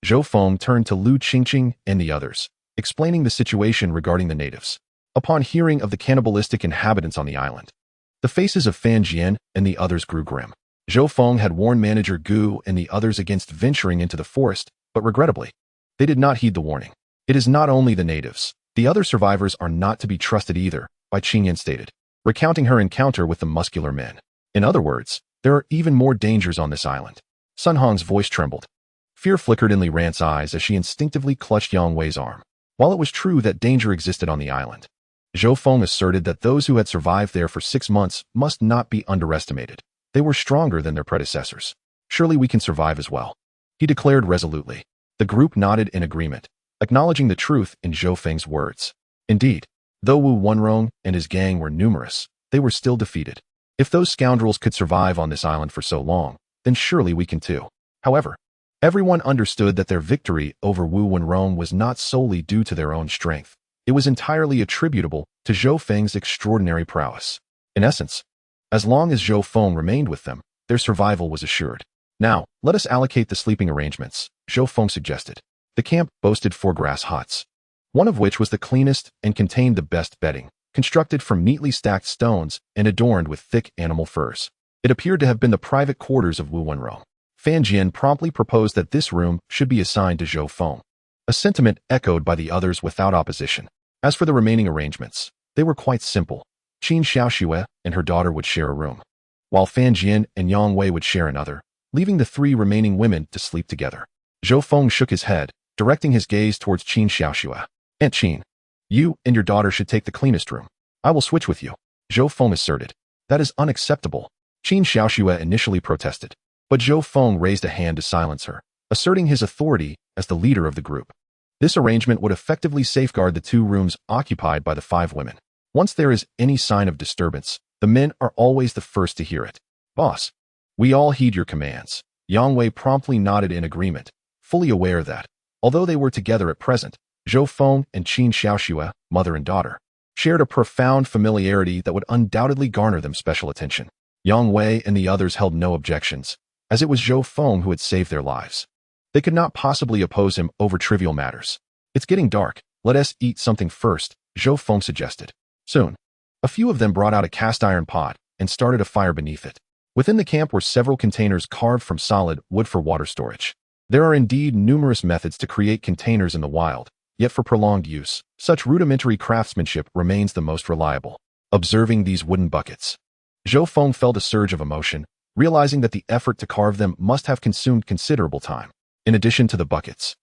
Speaker 1: Zhou Feng turned to Lu Qingqing and the others, explaining the situation regarding the natives. Upon hearing of the cannibalistic inhabitants on the island, the faces of Fan Jian and the others grew grim. Zhou Feng had warned Manager Gu and the others against venturing into the forest, but regrettably, they did not heed the warning. "It is not only the natives. The other survivors are not to be trusted either," Bai Qingyan stated, recounting her encounter with the muscular men. "In other words, there are even more dangers on this island." Sun Hong's voice trembled. Fear flickered in Li Ran's eyes as she instinctively clutched Yang Wei's arm. While it was true that danger existed on the island, Zhou Feng asserted that those who had survived there for 6 months must not be underestimated. They were stronger than their predecessors. "Surely we can survive as well," he declared resolutely. The group nodded in agreement, acknowledging the truth in Zhou Feng's words. Indeed, though Wu Wenrong and his gang were numerous, they were still defeated. If those scoundrels could survive on this island for so long, then surely we can too. However, everyone understood that their victory over Wu Wenrong was not solely due to their own strength. It was entirely attributable to Zhou Feng's extraordinary prowess. In essence, as long as Zhou Feng remained with them, their survival was assured. Now, let us allocate the sleeping arrangements, Zhou Feng suggested. The camp boasted 4 grass huts, one of which was the cleanest and contained the best bedding, constructed from neatly stacked stones and adorned with thick animal furs. It appeared to have been the private quarters of Wu Wenrong. Fan Jian promptly proposed that this room should be assigned to Zhou Feng, a sentiment echoed by the others without opposition. As for the remaining arrangements, they were quite simple. Qin Xiaoxue and her daughter would share a room, while Fan Jian and Yang Wei would share another, leaving the 3 remaining women to sleep together. Zhou Feng shook his head, directing his gaze towards Qin Xiaoxue. Aunt Qin, you and your daughter should take the cleanest room. I will switch with you, Zhou Feng asserted. That is unacceptable. Qin Xiaoxue initially protested, but Zhou Feng raised a hand to silence her, asserting his authority as the leader of the group. This arrangement would effectively safeguard the 2 rooms occupied by the 5 women. Once there is any sign of disturbance, the men are always the first to hear it. Boss, we all heed your commands. Yang Wei promptly nodded in agreement, fully aware that, although they were together at present, Zhou Feng and Qin Xiaoxue, mother and daughter, shared a profound familiarity that would undoubtedly garner them special attention. Yang Wei and the others held no objections, as it was Zhou Feng who had saved their lives. They could not possibly oppose him over trivial matters. It's getting dark. Let us eat something first, Zhou Feng suggested. Soon, a few of them brought out a cast-iron pot and started a fire beneath it. Within the camp were several containers carved from solid wood for water storage. There are indeed numerous methods to create containers in the wild, yet for prolonged use, such rudimentary craftsmanship remains the most reliable. Observing these wooden buckets, Zhou Feng felt a surge of emotion, realizing that the effort to carve them must have consumed considerable time. In addition to the buckets,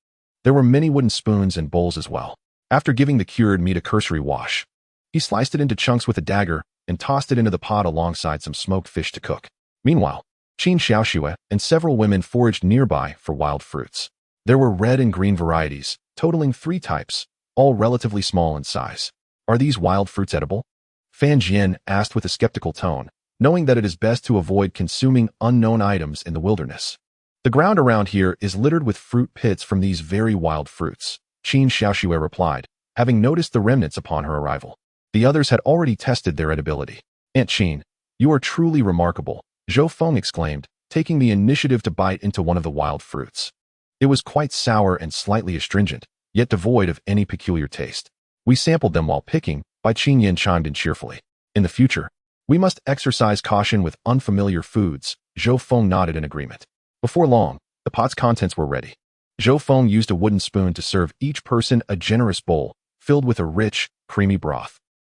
Speaker 1: there were many wooden spoons and bowls as well. After giving the cured meat a cursory wash, he sliced it into chunks with a dagger and tossed it into the pot alongside some smoked fish to cook. Meanwhile, Qin Xiaoxue and several women foraged nearby for wild fruits. There were red and green varieties, totaling 3 types, all relatively small in size. Are these wild fruits edible? Fan Jian asked with a skeptical tone, knowing that it is best to avoid consuming unknown items in the wilderness. The ground around here is littered with fruit pits from these very wild fruits, Qin Xiaoxue replied, having noticed the remnants upon her arrival. The others had already tested their edibility. Aunt Qin, you are truly remarkable, Zhou Feng exclaimed, taking the initiative to bite into one of the wild fruits. It was quite sour and slightly astringent, yet devoid of any peculiar taste. We sampled them while picking, Bai Qingyan chimed in cheerfully. In the future, we must exercise caution with unfamiliar foods, Zhou Feng nodded in agreement. Before long, the pot's contents were ready. Zhou Feng used a wooden spoon to serve each person a generous bowl, filled with a rich, creamy broth.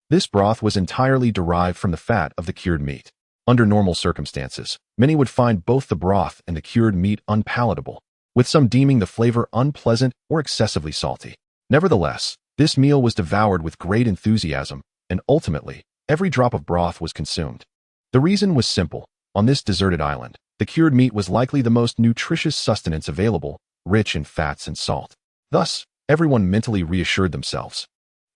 Speaker 1: This broth was entirely derived from the fat of the cured meat. Under normal circumstances, many would find both the broth and the cured meat unpalatable, with some deeming the flavor unpleasant or excessively salty. Nevertheless, this meal was devoured with great enthusiasm, and ultimately, every drop of broth was consumed. The reason was simple. On this deserted island, the cured meat was likely the most nutritious sustenance available, rich in fats and salt. Thus, everyone mentally reassured themselves.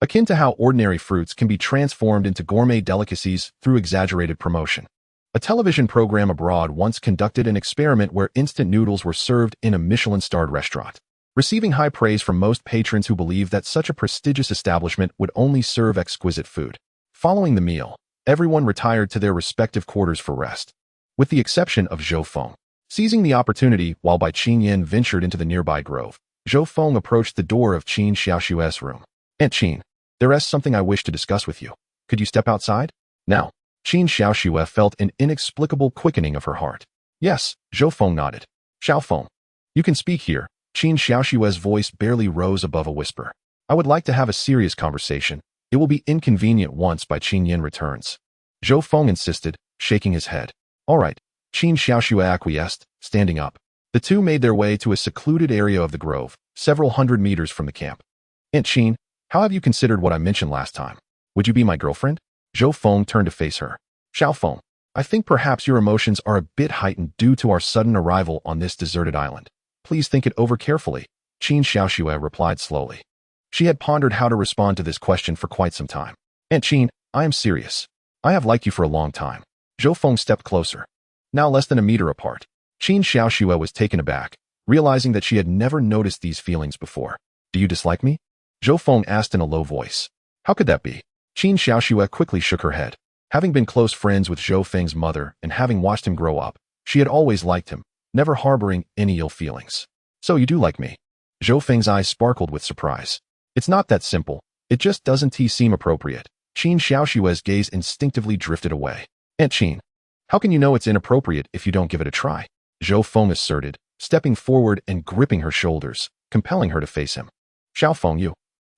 Speaker 1: Akin to how ordinary fruits can be transformed into gourmet delicacies through exaggerated promotion. A television program abroad once conducted an experiment where instant noodles were served in a Michelin-starred restaurant, receiving high praise from most patrons who believed that such a prestigious establishment would only serve exquisite food. Following the meal, everyone retired to their respective quarters for rest, with the exception of Zhou Feng. Seizing the opportunity while Bai Qingyan ventured into the nearby grove, Zhou Feng approached the door of Qin Xiaoxue's room. Aunt Qin, there is something I wish to discuss with you. Could you step outside? Now, Qin Xiaoxue felt an inexplicable quickening of her heart. Yes, Zhou Feng nodded. Xiao Feng, you can speak here. Qin Xiaoxue's voice barely rose above a whisper. I would like to have a serious conversation. It will be inconvenient once Bai Qingyan returns. Zhou Feng insisted, shaking his head. All right, Qin Xiaoxue acquiesced, standing up. The two made their way to a secluded area of the grove, several hundred meters from the camp. Aunt Qin, how have you considered what I mentioned last time? Would you be my girlfriend? Zhou Feng turned to face her. Xiao Feng, I think perhaps your emotions are a bit heightened due to our sudden arrival on this deserted island. Please think it over carefully, Qin Xiaoxue replied slowly. She had pondered how to respond to this question for quite some time. Aunt Qin, I am serious. I have liked you for a long time. Zhou Feng stepped closer, now less than a meter apart. Qin Xiaoxue was taken aback, realizing that she had never noticed these feelings before. Do you dislike me? Zhou Feng asked in a low voice. How could that be? Qin Xiaoxue quickly shook her head. Having been close friends with Zhou Feng's mother and having watched him grow up, she had always liked him, never harboring any ill feelings. So you do like me? Zhou Feng's eyes sparkled with surprise. It's not that simple. It just doesn't seem appropriate. Qin Xiaoxue's gaze instinctively drifted away. Aunt Qin, how can you know it's inappropriate if you don't give it a try? Zhou Feng asserted, stepping forward and gripping her shoulders, compelling her to face him. Xiao Feng, you.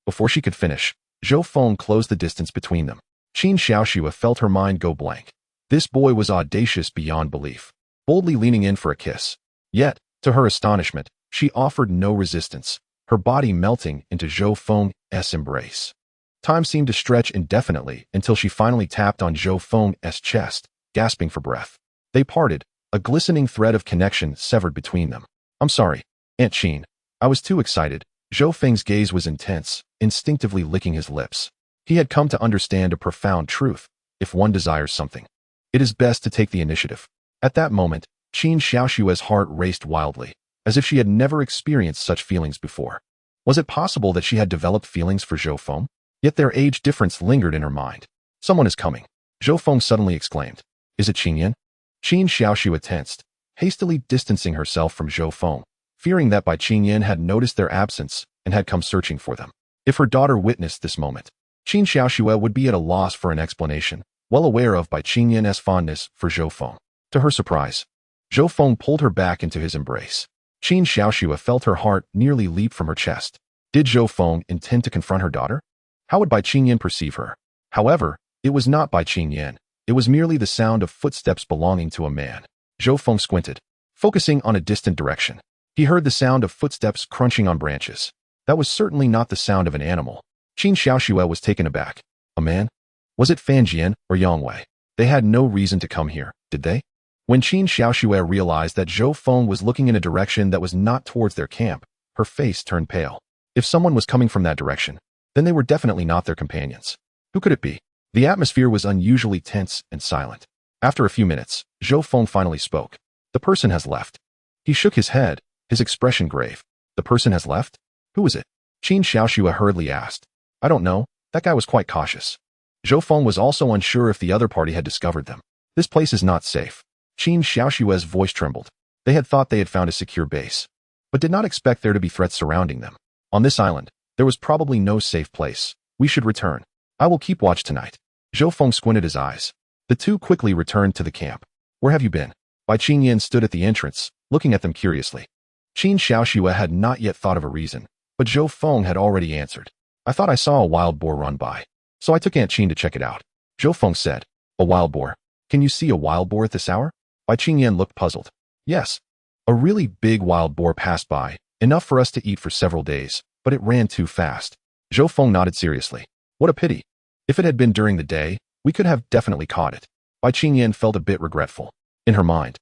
Speaker 1: Before she could finish, Zhou Feng closed the distance between them. Qin Xiaoxue felt her mind go blank. This boy was audacious beyond belief, boldly leaning in for a kiss. Yet, to her astonishment, she offered no resistance, her body melting into Zhou Feng's embrace. Time seemed to stretch indefinitely until she finally tapped on Zhou Feng's chest, gasping for breath. They parted, a glistening thread of connection severed between them. I'm sorry, Aunt Qin. I was too excited. Zhou Feng's gaze was intense, instinctively licking his lips. He had come to understand a profound truth. If one desires something, it is best to take the initiative. At that moment, Qin Xiaoxue's heart raced wildly, as if she had never experienced such feelings before. Was it possible that she had developed feelings for Zhou Feng? Yet their age difference lingered in her mind. Someone is coming, Zhou Feng suddenly exclaimed. Is it Qin? Qin Xiaoxue tensed, hastily distancing herself from Zhou Feng, fearing that Qin had noticed their absence and had come searching for them. If her daughter witnessed this moment, Qin Xiaoxue would be at a loss for an explanation, well aware of Qin's fondness for Zhou Feng. To her surprise, Zhou Feng pulled her back into his embrace. Qin Xiaoxue felt her heart nearly leap from her chest. Did Zhou Feng intend to confront her daughter? How would Qin perceive her? However, it was not Qin. It was merely the sound of footsteps belonging to a man. Zhou Feng squinted, focusing on a distant direction. He heard the sound of footsteps crunching on branches. That was certainly not the sound of an animal. Qin Xiaoxue was taken aback. A man? Was it Fan Jian or Yang Wei? They had no reason to come here, did they? When Qin Xiaoxue realized that Zhou Feng was looking in a direction that was not towards their camp, her face turned pale. If someone was coming from that direction, then they were definitely not their companions. Who could it be? The atmosphere was unusually tense and silent. After a few minutes, Zhou Feng finally spoke. The person has left. He shook his head, his expression grave. The person has left? Who is it? Qin Xiaoxue hurriedly asked. I don't know. That guy was quite cautious. Zhou Feng was also unsure if the other party had discovered them. This place is not safe. Qin Xiaoxue's voice trembled. They had thought they had found a secure base, but did not expect there to be threats surrounding them. On this island, there was probably no safe place. We should return. I will keep watch tonight. Zhou Feng squinted his eyes. The two quickly returned to the camp. Where have you been? Qin stood at the entrance, looking at them curiously. Qin Xiaoxue had not yet thought of a reason, but Zhou Feng had already answered. I thought I saw a wild boar run by, so I took Aunt Qin to check it out. Zhou Feng said. A wild boar? Can you see a wild boar at this hour? Qin looked puzzled. Yes. A really big wild boar passed by, enough for us to eat for several days, but it ran too fast. Zhou Feng nodded seriously. What a pity. If it had been during the day, we could have definitely caught it. Qin felt a bit regretful. In her mind,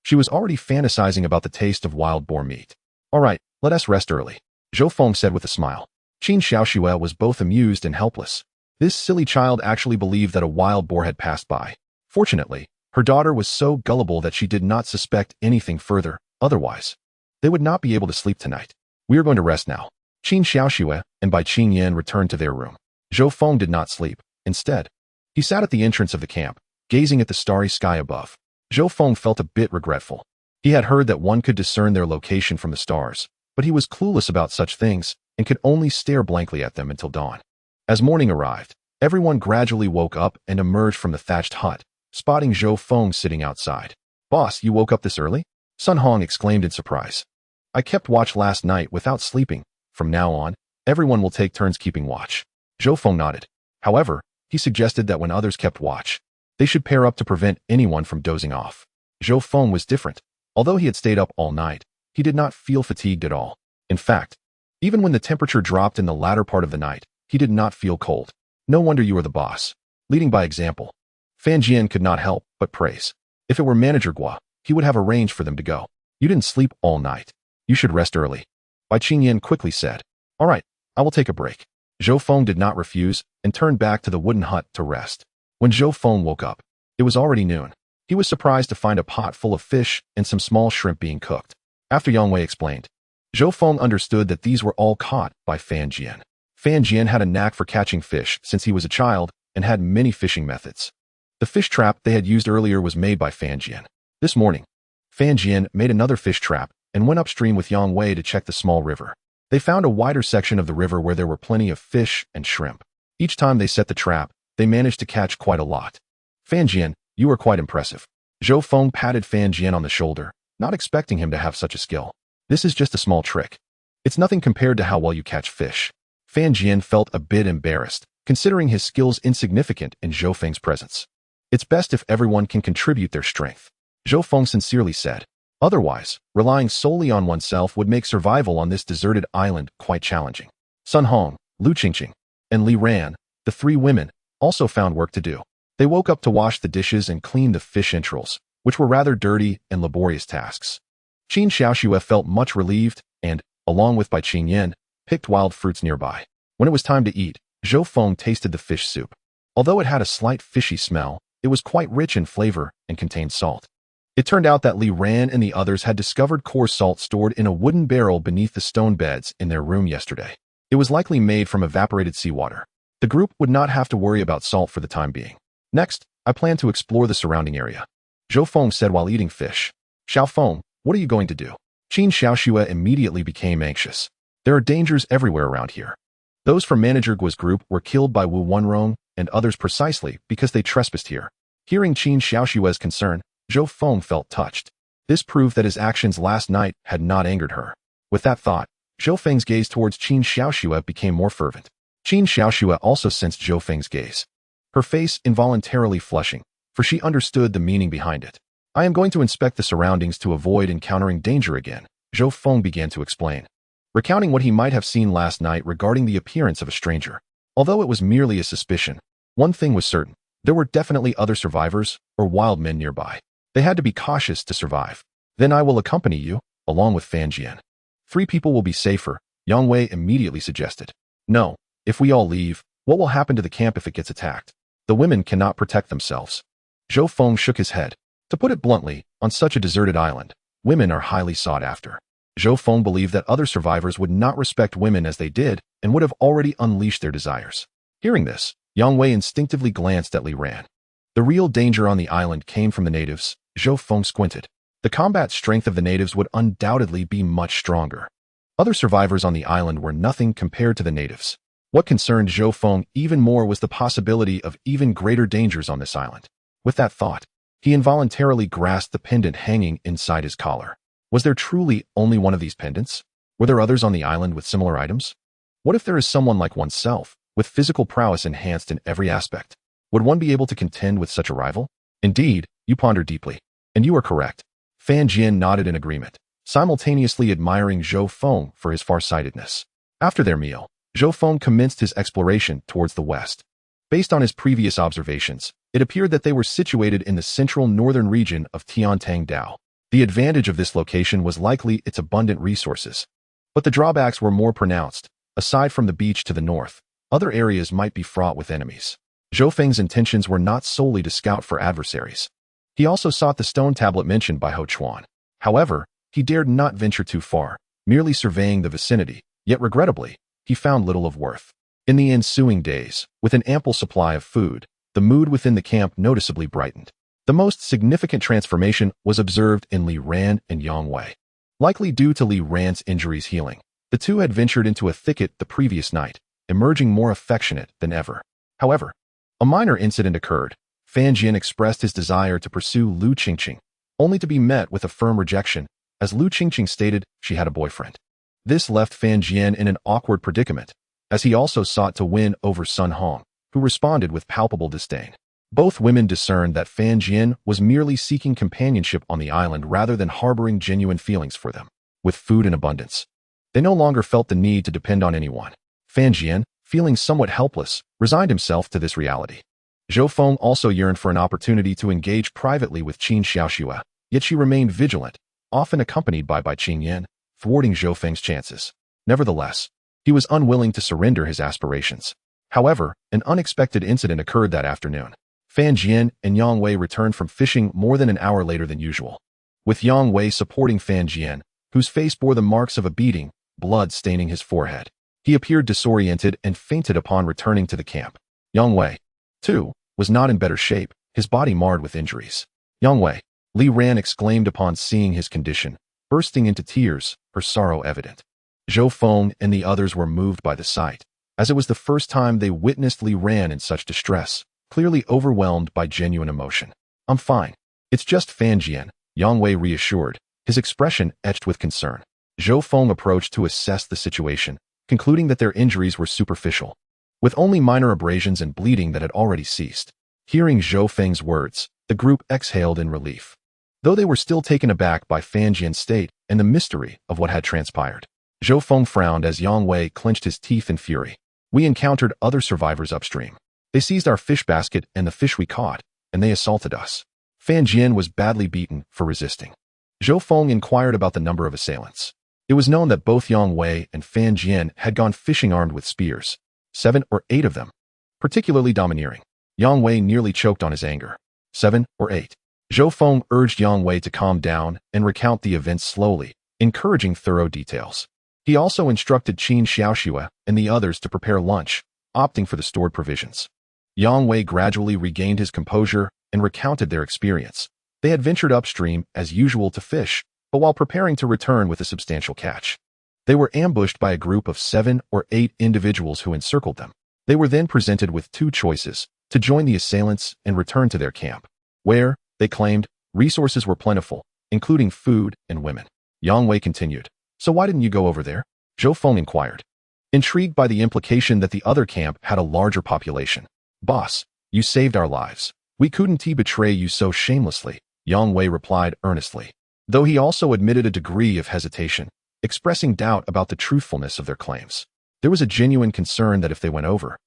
Speaker 1: she was already fantasizing about the taste of wild boar meat. All right, let us rest early, Zhou Feng said with a smile. Qin Xiaoxue was both amused and helpless. This silly child actually believed that a wild boar had passed by. Fortunately, her daughter was so gullible that she did not suspect anything further, otherwise they would not be able to sleep tonight. We are going to rest now. Qin Xiaoxue and Qin returned to their room. Zhou Feng did not sleep. Instead, he sat at the entrance of the camp, gazing at the starry sky above. Zhou Feng felt a bit regretful. He had heard that one could discern their location from the stars, but he was clueless about such things and could only stare blankly at them until dawn. As morning arrived, everyone gradually woke up and emerged from the thatched hut, spotting Zhou Feng sitting outside. Boss, you woke up this early? Sun Hong exclaimed in surprise. I kept watch last night without sleeping. From now on, everyone will take turns keeping watch. Zhou Feng nodded. However, he suggested that when others kept watch, they should pair up to prevent anyone from dozing off. Zhou Feng was different. Although he had stayed up all night, he did not feel fatigued at all. In fact, even when the temperature dropped in the latter part of the night, he did not feel cold. No wonder you are the boss. Leading by example. Fan Jian could not help but praise. If it were Manager Gua, he would have arranged for them to go. You didn't sleep all night. You should rest early. Qin quickly said. All right, I will take a break. Zhou Feng did not refuse and turned back to the wooden hut to rest. When Zhou Feng woke up, it was already noon. He was surprised to find a pot full of fish and some small shrimp being cooked. After Yang Wei explained, Zhou Feng understood that these were all caught by Fan Jian. Fan Jian had a knack for catching fish since he was a child and had many fishing methods. The fish trap they had used earlier was made by Fan Jian. This morning, Fan Jian made another fish trap and went upstream with Yang Wei to check the small river. They found a wider section of the river where there were plenty of fish and shrimp. Each time they set the trap, they managed to catch quite a lot. Fan Jian, you are quite impressive. Zhou Feng patted Fan Jian on the shoulder, not expecting him to have such a skill. This is just a small trick. It's nothing compared to how well you catch fish. Fan Jian felt a bit embarrassed, considering his skills insignificant in Zhou Feng's presence. It's best if everyone can contribute their strength, Zhou Feng sincerely said. Otherwise, relying solely on oneself would make survival on this deserted island quite challenging. Sun Hong, Lu Qingqing, and Li Ran, the three women, also found work to do. They woke up to wash the dishes and clean the fish entrails, which were rather dirty and laborious tasks. Qin Xiaoxue felt much relieved and, along with Bai Qingyan, picked wild fruits nearby. When it was time to eat, Zhou Feng tasted the fish soup. Although it had a slight fishy smell, it was quite rich in flavor and contained salt. It turned out that Li Ran and the others had discovered coarse salt stored in a wooden barrel beneath the stone beds in their room yesterday. It was likely made from evaporated seawater. The group would not have to worry about salt for the time being. Next, I plan to explore the surrounding area, Zhou Feng said while eating fish. Xiao Feng, what are you going to do? Qin Xiaoxue immediately became anxious. There are dangers everywhere around here. Those from Manager Guo's group were killed by Wu Wenrong and others precisely because they trespassed here. Hearing Qin Xiaoxue's concern, Zhou Feng felt touched. This proved that his actions last night had not angered her. With that thought, Zhou Feng's gaze towards Qin Xiaoxue became more fervent. Qin Xiaoxue also sensed Zhou Feng's gaze, her face involuntarily flushing, for she understood the meaning behind it. I am going to inspect the surroundings to avoid encountering danger again, Zhou Feng began to explain, recounting what he might have seen last night regarding the appearance of a stranger. Although it was merely a suspicion, one thing was certain. There were definitely other survivors or wild men nearby. They had to be cautious to survive. Then I will accompany you, along with Fan Jian. 3 people will be safer, Yang Wei immediately suggested. No, if we all leave, what will happen to the camp if it gets attacked? The women cannot protect themselves. Zhou Feng shook his head. To put it bluntly, on such a deserted island, women are highly sought after. Zhou Feng believed that other survivors would not respect women as they did and would have already unleashed their desires. Hearing this, Yang Wei instinctively glanced at Li Ran. The real danger on the island came from the natives. Zhou Feng squinted. The combat strength of the natives would undoubtedly be much stronger. Other survivors on the island were nothing compared to the natives. What concerned Zhou Feng even more was the possibility of even greater dangers on this island. With that thought, he involuntarily grasped the pendant hanging inside his collar. Was there truly only one of these pendants? Were there others on the island with similar items? What if there is someone like oneself, with physical prowess enhanced in every aspect? Would one be able to contend with such a rival? Indeed, you ponder deeply. And you are correct. Fan Jian nodded in agreement, simultaneously admiring Zhou Feng for his farsightedness. After their meal, Zhou Feng commenced his exploration towards the west. Based on his previous observations, it appeared that they were situated in the central northern region of Tiantang Dao. The advantage of this location was likely its abundant resources. But the drawbacks were more pronounced. Aside from the beach to the north, other areas might be fraught with enemies. Zhou Feng's intentions were not solely to scout for adversaries. He also sought the stone tablet mentioned by Ho Chuan. However, he dared not venture too far, merely surveying the vicinity, yet regrettably, he found little of worth. In the ensuing days, with an ample supply of food, the mood within the camp noticeably brightened. The most significant transformation was observed in Li Ran and Yang Wei. Likely due to Li Ran's injuries healing, the two had ventured into a thicket the previous night, emerging more affectionate than ever. However, a minor incident occurred. Fan Jian expressed his desire to pursue Lu Qingqing, only to be met with a firm rejection, as Lu Qingqing stated she had a boyfriend. This left Fan Jian in an awkward predicament, as he also sought to win over Sun Hong, who responded with palpable disdain. Both women discerned that Fan Jian was merely seeking companionship on the island rather than harboring genuine feelings for them. With food in abundance, they no longer felt the need to depend on anyone. Fan Jian, feeling somewhat helpless, resigned himself to this reality. Zhou Feng also yearned for an opportunity to engage privately with Qin Xiaoxue, yet she remained vigilant, often accompanied by Bai Qingyan, thwarting Zhou Feng's chances. Nevertheless, he was unwilling to surrender his aspirations. However, an unexpected incident occurred that afternoon. Fan Jian and Yang Wei returned from fishing more than an hour later than usual, with Yang Wei supporting Fan Jian, whose face bore the marks of a beating, blood staining his forehead. He appeared disoriented and fainted upon returning to the camp. Yang Wei, too, was not in better shape, his body marred with injuries. Yang Wei, Li Ran exclaimed upon seeing his condition, bursting into tears, her sorrow evident. Zhou Feng and the others were moved by the sight, as it was the first time they witnessed Li Ran in such distress, clearly overwhelmed by genuine emotion. I'm fine. It's just Fan Jian, Yang Wei reassured, his expression etched with concern. Zhou Feng approached to assess the situation, concluding that their injuries were superficial, with only minor abrasions and bleeding that had already ceased. Hearing Zhou Feng's words, the group exhaled in relief, though they were still taken aback by Fan Jian's state and the mystery of what had transpired. Zhou Feng frowned as Yang Wei clenched his teeth in fury. We encountered other survivors upstream. They seized our fish basket and the fish we caught, and they assaulted us. Fan Jian was badly beaten for resisting. Zhou Feng inquired about the number of assailants. It was known that both Yang Wei and Fan Jian had gone fishing armed with spears, 7 or 8 of them, particularly domineering. Yang Wei nearly choked on his anger. 7 or 8. Zhou Feng urged Yang Wei to calm down and recount the events slowly, encouraging thorough details. He also instructed Qin Xiaoxue and the others to prepare lunch, opting for the stored provisions. Yang Wei gradually regained his composure and recounted their experience. They had ventured upstream as usual to fish, but while preparing to return with a substantial catch, they were ambushed by a group of 7 or 8 individuals who encircled them. They were then presented with 2 choices: to join the assailants and return to their camp, where, they claimed, resources were plentiful, including food and women. Yang Wei continued. So why didn't you go over there? Zhou Feng inquired, intrigued by the implication that the other camp had a larger population. Boss, you saved our lives. We couldn't betray you so shamelessly, Yang Wei replied earnestly, though he also admitted a degree of hesitation, expressing doubt about the truthfulness of their claims. There was a genuine concern that if they went over,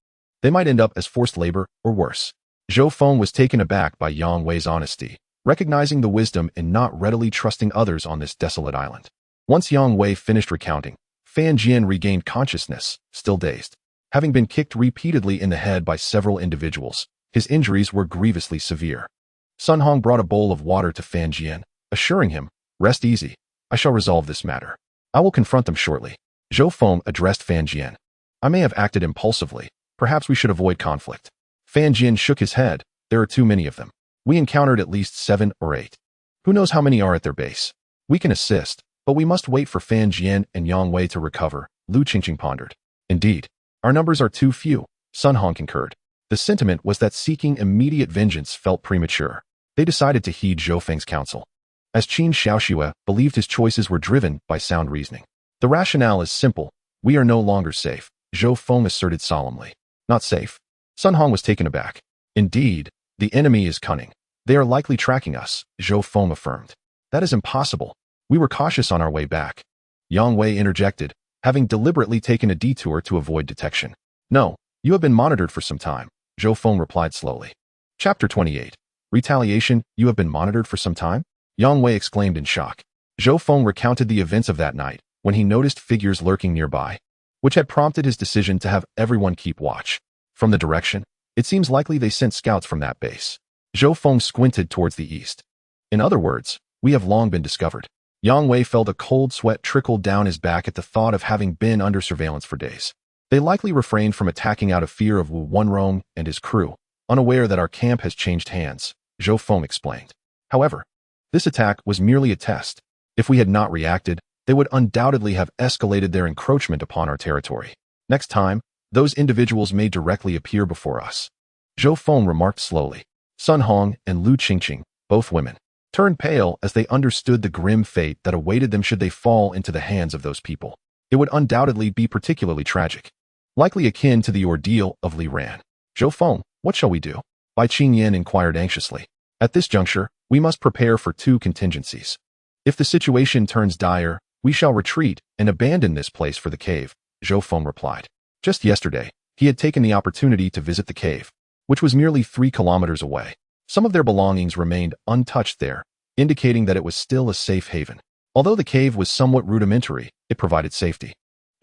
Speaker 1: they might end up as forced labor or worse. Zhou Feng was taken aback by Yang Wei's honesty, recognizing the wisdom in not readily trusting others on this desolate island. Once Yang Wei finished recounting, Fan Jian regained consciousness, still dazed. Having been kicked repeatedly in the head by several individuals, his injuries were grievously severe. Sun Hong brought a bowl of water to Fan Jian, assuring him, "Rest easy. I shall resolve this matter. I will confront them shortly." Zhou Feng addressed Fan Jian. "I may have acted impulsively. Perhaps we should avoid conflict." Fan Jian shook his head. "There are too many of them. We encountered at least 7 or 8. Who knows how many are at their base? We can assist, but we must wait for Fan Jian and Yang Wei to recover," Lu Qingqing pondered. "Indeed, our numbers are too few," Sun Hong concurred. The sentiment was that seeking immediate vengeance felt premature. They decided to heed Zhou Feng's counsel, as Qin Xiaoxue believed his choices were driven by sound reasoning. "The rationale is simple. We are no longer safe," Zhou Feng asserted solemnly. "Not safe?" Sun Hong was taken aback. "Indeed, the enemy is cunning. They are likely tracking us," Zhou Feng affirmed. "That is impossible. We were cautious on our way back." Yang Wei interjected, having deliberately taken a detour to avoid detection. "No, you have been monitored for some time," Zhou Feng replied slowly. Chapter 28. Retaliation. "You have been monitored for some time?" Yang Wei exclaimed in shock. Zhou Feng recounted the events of that night, when he noticed figures lurking nearby, which had prompted his decision to have everyone keep watch. From the direction, it seems likely they sent scouts from that base. Zhou Feng squinted towards the east. "In other words, we have long been discovered." Yang Wei felt a cold sweat trickle down his back at the thought of having been under surveillance for days. They likely refrained from attacking out of fear of Wu Wenrong and his crew, unaware that our camp has changed hands, Zhou Feng explained. However, this attack was merely a test. If we had not reacted, they would undoubtedly have escalated their encroachment upon our territory. Next time, those individuals may directly appear before us. Zhou Feng remarked slowly. Sun Hong and Lu Qingqing, both women, turned pale as they understood the grim fate that awaited them should they fall into the hands of those people. It would undoubtedly be particularly tragic, likely akin to the ordeal of Li Ran. "Zhou Feng, what shall we do?" Bai Qingyan inquired anxiously. "At this juncture, we must prepare for 2 contingencies. If the situation turns dire, we shall retreat and abandon this place for the cave," Zhou Feng replied. Just yesterday, he had taken the opportunity to visit the cave, which was merely 3 kilometers away. Some of their belongings remained untouched there, indicating that it was still a safe haven. Although the cave was somewhat rudimentary, it provided safety.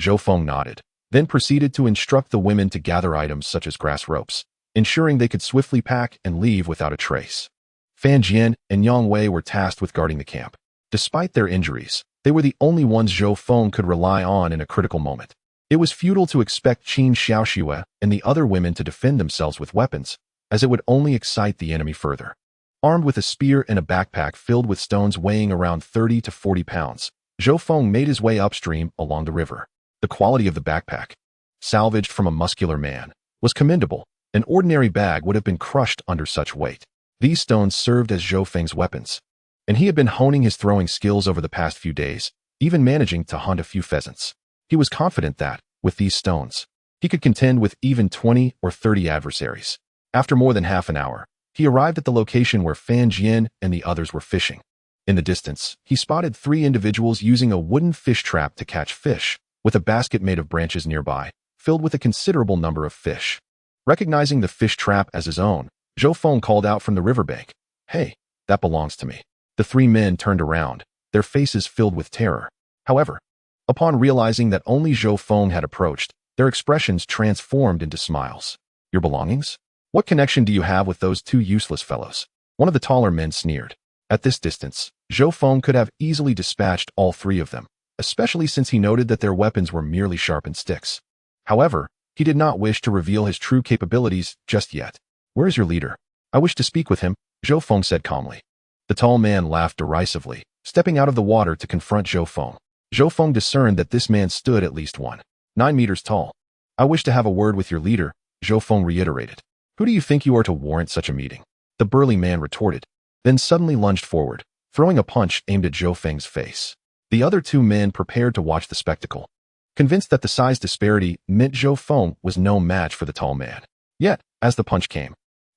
Speaker 1: Zhou Feng nodded, then proceeded to instruct the women to gather items such as grass ropes, ensuring they could swiftly pack and leave without a trace. Fan Jian and Yang Wei were tasked with guarding the camp. Despite their injuries, they were the only ones Zhou Feng could rely on in a critical moment. It was futile to expect Qin Xiaoxue and the other women to defend themselves with weapons, as it would only excite the enemy further. Armed with a spear and a backpack filled with stones weighing around 30 to 40 pounds, Zhou Feng made his way upstream along the river. The quality of the backpack, salvaged from a muscular man, was commendable. An ordinary bag would have been crushed under such weight. These stones served as Zhou Feng's weapons, and he had been honing his throwing skills over the past few days, even managing to hunt a few pheasants. He was confident that, with these stones, he could contend with even 20 or 30 adversaries. After more than half an hour, he arrived at the location where Fan Jian and the others were fishing. In the distance, he spotted 3 individuals using a wooden fish trap to catch fish, with a basket made of branches nearby, filled with a considerable number of fish. Recognizing the fish trap as his own, Zhou Feng called out from the riverbank, "Hey, that belongs to me." The 3 men turned around, their faces filled with terror. However, upon realizing that only Zhou Feng had approached, their expressions transformed into smiles. "Your belongings? What connection do you have with those 2 useless fellows?" One of the taller men sneered. At this distance, Zhou Feng could have easily dispatched all 3 of them, especially since he noted that their weapons were merely sharpened sticks. However, he did not wish to reveal his true capabilities just yet. "Where is your leader? I wish to speak with him," Zhou Feng said calmly. The tall man laughed derisively, stepping out of the water to confront Zhou Feng. Zhou Feng discerned that this man stood at least 1.9 meters tall. "I wish to have a word with your leader," Zhou Feng reiterated. "Who do you think you are to warrant such a meeting?" The burly man retorted, then suddenly lunged forward, throwing a punch aimed at Zhou Feng's face. The other 2 men prepared to watch the spectacle, convinced that the size disparity meant Zhou Feng was no match for the tall man. Yet, as the punch came,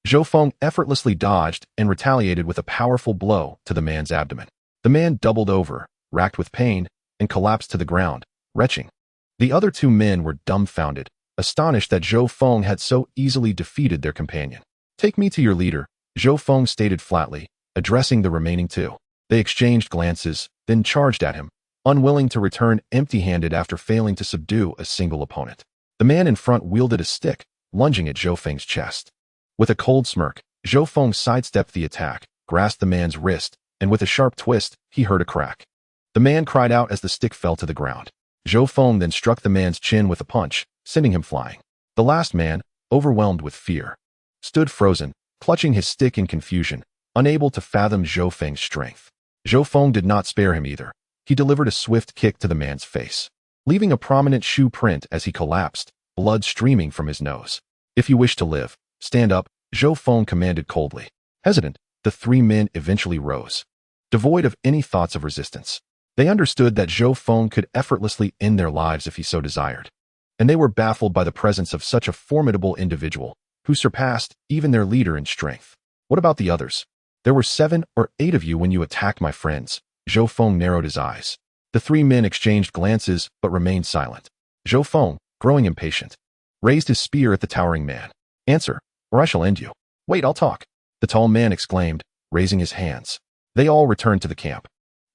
Speaker 1: Zhou Feng effortlessly dodged and retaliated with a powerful blow to the man's abdomen. The man doubled over, racked with pain, and collapsed to the ground, retching. The other 2 men were dumbfounded, astonished that Zhou Feng had so easily defeated their companion. "Take me to your leader," Zhou Feng stated flatly, addressing the remaining 2. They exchanged glances, then charged at him, unwilling to return empty-handed after failing to subdue a single opponent. The man in front wielded a stick, lunging at Zhou Feng's chest. With a cold smirk, Zhou Feng sidestepped the attack, grasped the man's wrist, and with a sharp twist, he heard a crack. The man cried out as the stick fell to the ground. Zhou Feng then struck the man's chin with a punch, sending him flying. The last man, overwhelmed with fear, stood frozen, clutching his stick in confusion, unable to fathom Zhou Feng's strength. Zhou Feng did not spare him either. He delivered a swift kick to the man's face, leaving a prominent shoe print as he collapsed, blood streaming from his nose. "If you wish to live, stand up," Zhou Feng commanded coldly. Hesitant, the 3 men eventually rose, devoid of any thoughts of resistance. They understood that Zhou Feng could effortlessly end their lives if he so desired, and they were baffled by the presence of such a formidable individual who surpassed even their leader in strength. "What about the others? There were 7 or 8 of you when you attacked my friends." Zhou Feng narrowed his eyes. The 3 men exchanged glances but remained silent. Zhou Feng, growing impatient, raised his spear at the towering man. "Answer, or I shall end you." "Wait, I'll talk," the tall man exclaimed, raising his hands. They all returned to the camp.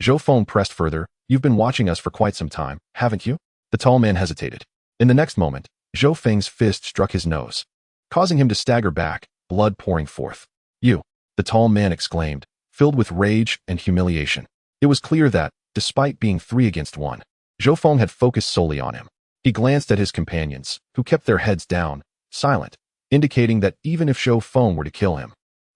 Speaker 1: Zhou Feng pressed further. "You've been watching us for quite some time, haven't you?" The tall man hesitated. In the next moment, Zhou Feng's fist struck his nose, causing him to stagger back, blood pouring forth. "You," the tall man exclaimed, filled with rage and humiliation. It was clear that, despite being 3 against 1, Zhou Feng had focused solely on him. He glanced at his companions, who kept their heads down, silent, indicating that even if Zhou Feng were to kill him,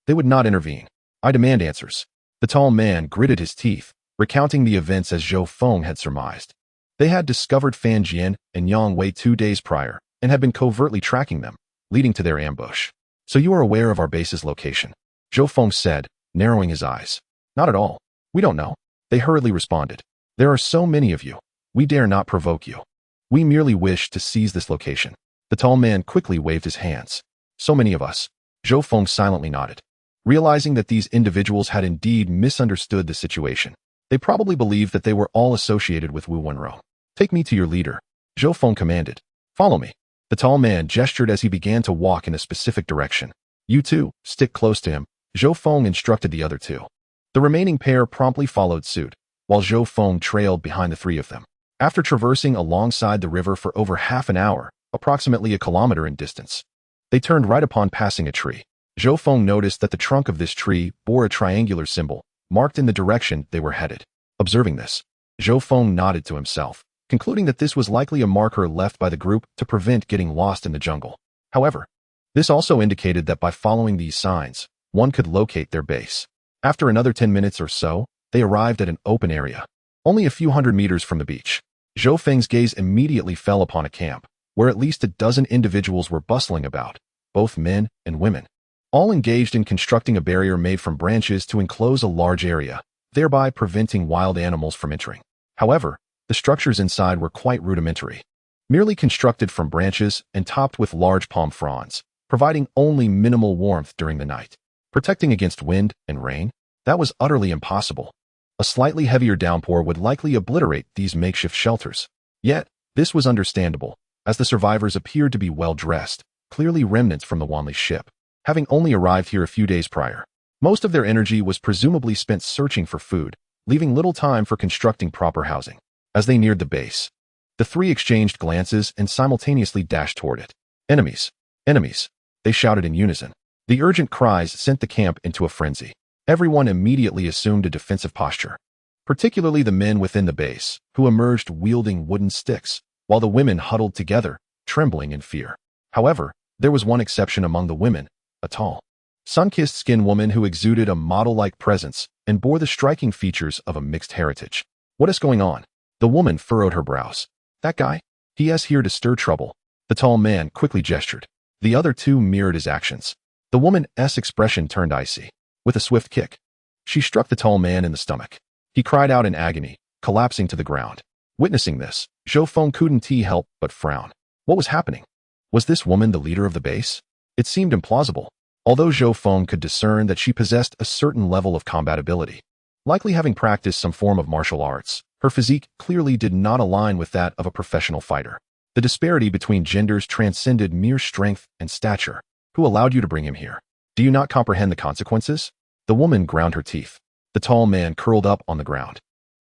Speaker 1: they would not intervene. "I demand answers." The tall man gritted his teeth, recounting the events as Zhou Feng had surmised. They had discovered Fan Jian and Yang Wei 2 days prior, and had been covertly tracking them, leading to their ambush. "So you are aware of our base's location?" Zhou Feng said, narrowing his eyes. "Not at all. We don't know." They hurriedly responded. "There are so many of you. We dare not provoke you. We merely wish to seize this location." The tall man quickly waved his hands. "So many of us." Zhou Feng silently nodded, realizing that these individuals had indeed misunderstood the situation. They probably believed that they were all associated with Wu Wenrou. "Take me to your leader," Zhou Feng commanded. "Follow me." The tall man gestured as he began to walk in a specific direction. "You two, stick close to him," Zhou Feng instructed the other 2. The remaining pair promptly followed suit, while Zhou Feng trailed behind the 3 of them. After traversing alongside the river for over half an hour, approximately a kilometer in distance, They turned right upon passing a tree. Zhou Feng noticed that the trunk of this tree bore a triangular symbol, marked in the direction they were headed. Observing this, Zhou Feng nodded to himself, concluding that this was likely a marker left by the group to prevent getting lost in the jungle. However, this also indicated that by following these signs, one could locate their base. After another 10 minutes or so, they arrived at an open area, only a few hundred meters from the beach. Zhou Feng's gaze immediately fell upon a camp, where at least a dozen individuals were bustling about, both men and women, all engaged in constructing a barrier made from branches to enclose a large area, thereby preventing wild animals from entering. However, the structures inside were quite rudimentary, merely constructed from branches and topped with large palm fronds, providing only minimal warmth during the night. Protecting against wind and rain? That was utterly impossible. A slightly heavier downpour would likely obliterate these makeshift shelters. Yet, this was understandable, as the survivors appeared to be well-dressed, clearly remnants from the Wanli ship, having only arrived here a few days prior. Most of their energy was presumably spent searching for food, leaving little time for constructing proper housing. As they neared the base, the three exchanged glances and simultaneously dashed toward it. Enemies! Enemies! They shouted in unison. The urgent cries sent the camp into a frenzy. Everyone immediately assumed a defensive posture, particularly the men within the base, who emerged wielding wooden sticks, while the women huddled together, trembling in fear. However, there was one exception among the women, a tall, sun-kissed skin woman who exuded a model-like presence and bore the striking features of a mixed heritage. What is going on? The woman furrowed her brows. That guy? He is here to stir trouble. The tall man quickly gestured. The other two mirrored his actions. The woman's expression turned icy. With a swift kick, she struck the tall man in the stomach. He cried out in agony, collapsing to the ground. Witnessing this, Zhou Feng couldn't help but frown. What was happening? Was this woman the leader of the base? It seemed implausible, although Zhou Feng could discern that she possessed a certain level of combatability. Likely having practiced some form of martial arts, her physique clearly did not align with that of a professional fighter. The disparity between genders transcended mere strength and stature. Who allowed you to bring him here? Do you not comprehend the consequences? The woman ground her teeth. The tall man curled up on the ground,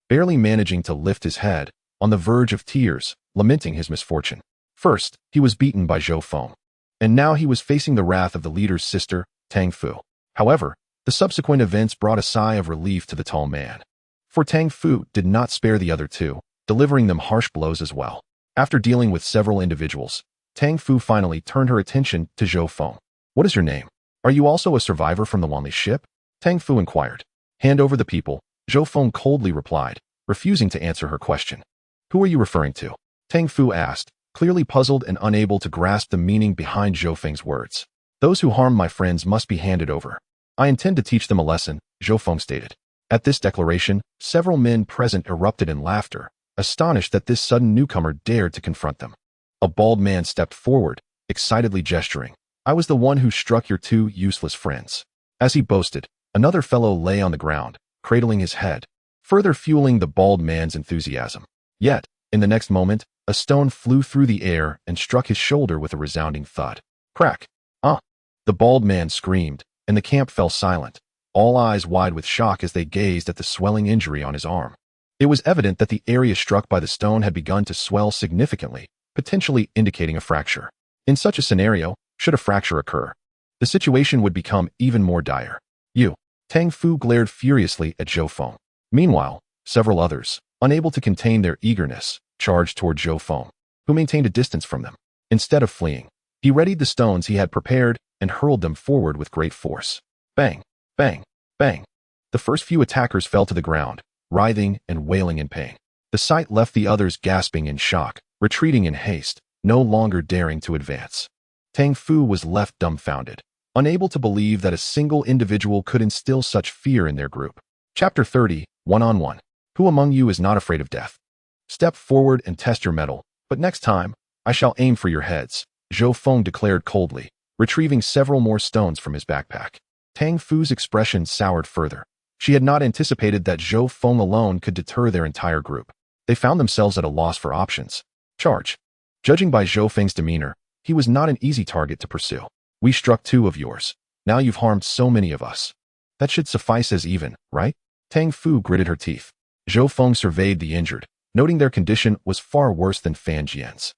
Speaker 1: barely managing to lift his head, on the verge of tears, lamenting his misfortune. First, he was beaten by Zhou Feng, and now he was facing the wrath of the leader's sister, Tang Fu. However, the subsequent events brought a sigh of relief to the tall man, for Tang Fu did not spare the other two, delivering them harsh blows as well. After dealing with several individuals, Tang Fu finally turned her attention to Zhou Feng. What is your name? Are you also a survivor from the Wanli ship? Tang Fu inquired. Hand over the people, Zhou Feng coldly replied, refusing to answer her question. Who are you referring to? Tang Fu asked, clearly puzzled and unable to grasp the meaning behind Zhou Feng's words. Those who harm my friends must be handed over. I intend to teach them a lesson, Zhou Feng stated. At this declaration, several men present erupted in laughter, astonished that this sudden newcomer dared to confront them. A bald man stepped forward, excitedly gesturing. I was the one who struck your two useless friends. As he boasted, another fellow lay on the ground, cradling his head, further fueling the bald man's enthusiasm. Yet, in the next moment, a stone flew through the air and struck his shoulder with a resounding thud. Crack! Ah! The bald man screamed, and the camp fell silent, all eyes wide with shock as they gazed at the swelling injury on his arm. It was evident that the area struck by the stone had begun to swell significantly, potentially indicating a fracture. In such a scenario, should a fracture occur, the situation would become even more dire. You! Tang Fu glared furiously at Zhou Feng. Meanwhile, several others, unable to contain their eagerness, charged toward Zhou Feng, who maintained a distance from them. Instead of fleeing, he readied the stones he had prepared and hurled them forward with great force. Bang! Bang! Bang! The first few attackers fell to the ground, writhing and wailing in pain. The sight left the others gasping in shock, retreating in haste, no longer daring to advance. Tang Fu was left dumbfounded, unable to believe that a single individual could instill such fear in their group. Chapter 30, One-on-One. Who among you is not afraid of death? Step forward and test your mettle, but next time, I shall aim for your heads, Zhou Feng declared coldly, retrieving several more stones from his backpack. Tang Fu's expression soured further. She had not anticipated that Zhou Feng alone could deter their entire group. They found themselves at a loss for options. Charge. Judging by Zhou Feng's demeanor, he was not an easy target to pursue. We struck two of yours. Now you've harmed so many of us. That should suffice as even, right? Tang Fu gritted her teeth. Zhou Feng surveyed the injured, noting their condition was far worse than Fan Jian's.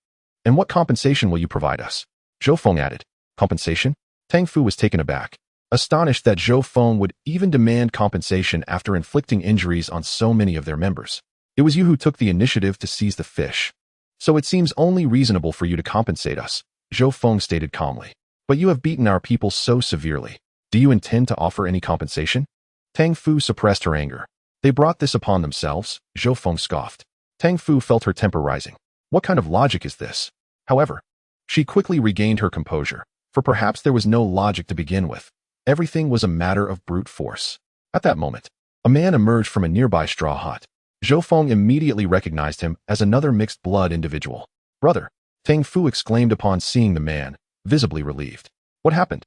Speaker 1: And what compensation will you provide us? Zhou Feng added. Compensation? Tang Fu was taken aback, astonished that Zhou Feng would even demand compensation after inflicting injuries on so many of their members. It was you who took the initiative to seize the fish. So it seems only reasonable for you to compensate us, Zhou Feng stated calmly. But you have beaten our people so severely. Do you intend to offer any compensation? Tang Fu suppressed her anger. They brought this upon themselves, Zhou Feng scoffed. Tang Fu felt her temper rising. What kind of logic is this? However, she quickly regained her composure, for perhaps there was no logic to begin with. Everything was a matter of brute force. At that moment, a man emerged from a nearby straw hut. Zhou Feng immediately recognized him as another mixed-blood individual. Brother, Tang Fu exclaimed upon seeing the man, visibly relieved. What happened?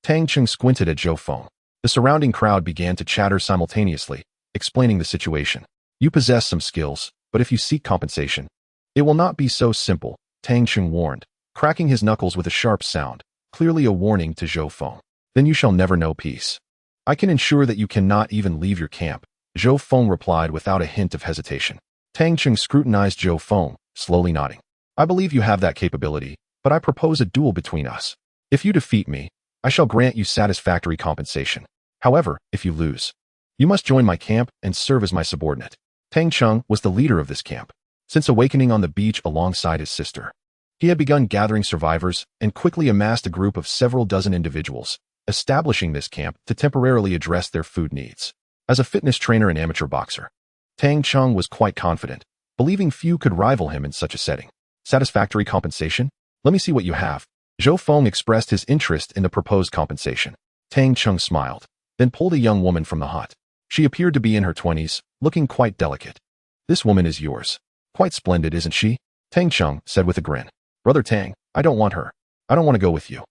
Speaker 1: Tang Cheng squinted at Zhou Feng. The surrounding crowd began to chatter simultaneously, explaining the situation. You possess some skills, but if you seek compensation, it will not be so simple, Tang Cheng warned, cracking his knuckles with a sharp sound, clearly a warning to Zhou Feng. Then you shall never know peace. I can ensure that you cannot even leave your camp, Zhou Feng replied without a hint of hesitation. Tang Cheng scrutinized Zhou Feng, slowly nodding. I believe you have that capability, but I propose a duel between us. If you defeat me, I shall grant you satisfactory compensation. However, if you lose, you must join my camp and serve as my subordinate. Tang Cheng was the leader of this camp. Since awakening on the beach alongside his sister, he had begun gathering survivors and quickly amassed a group of several dozen individuals, establishing this camp to temporarily address their food needs. As a fitness trainer and amateur boxer, Tang Cheng was quite confident, believing few could rival him in such a setting. Satisfactory compensation? Let me see what you have. Zhou Feng expressed his interest in the proposed compensation. Tang Cheng smiled, then pulled a young woman from the hut. She appeared to be in her 20s, looking quite delicate. This woman is yours. Quite splendid, isn't she? Tang Cheng said with a grin. Brother Tang, I don't want her. I don't want to go with you.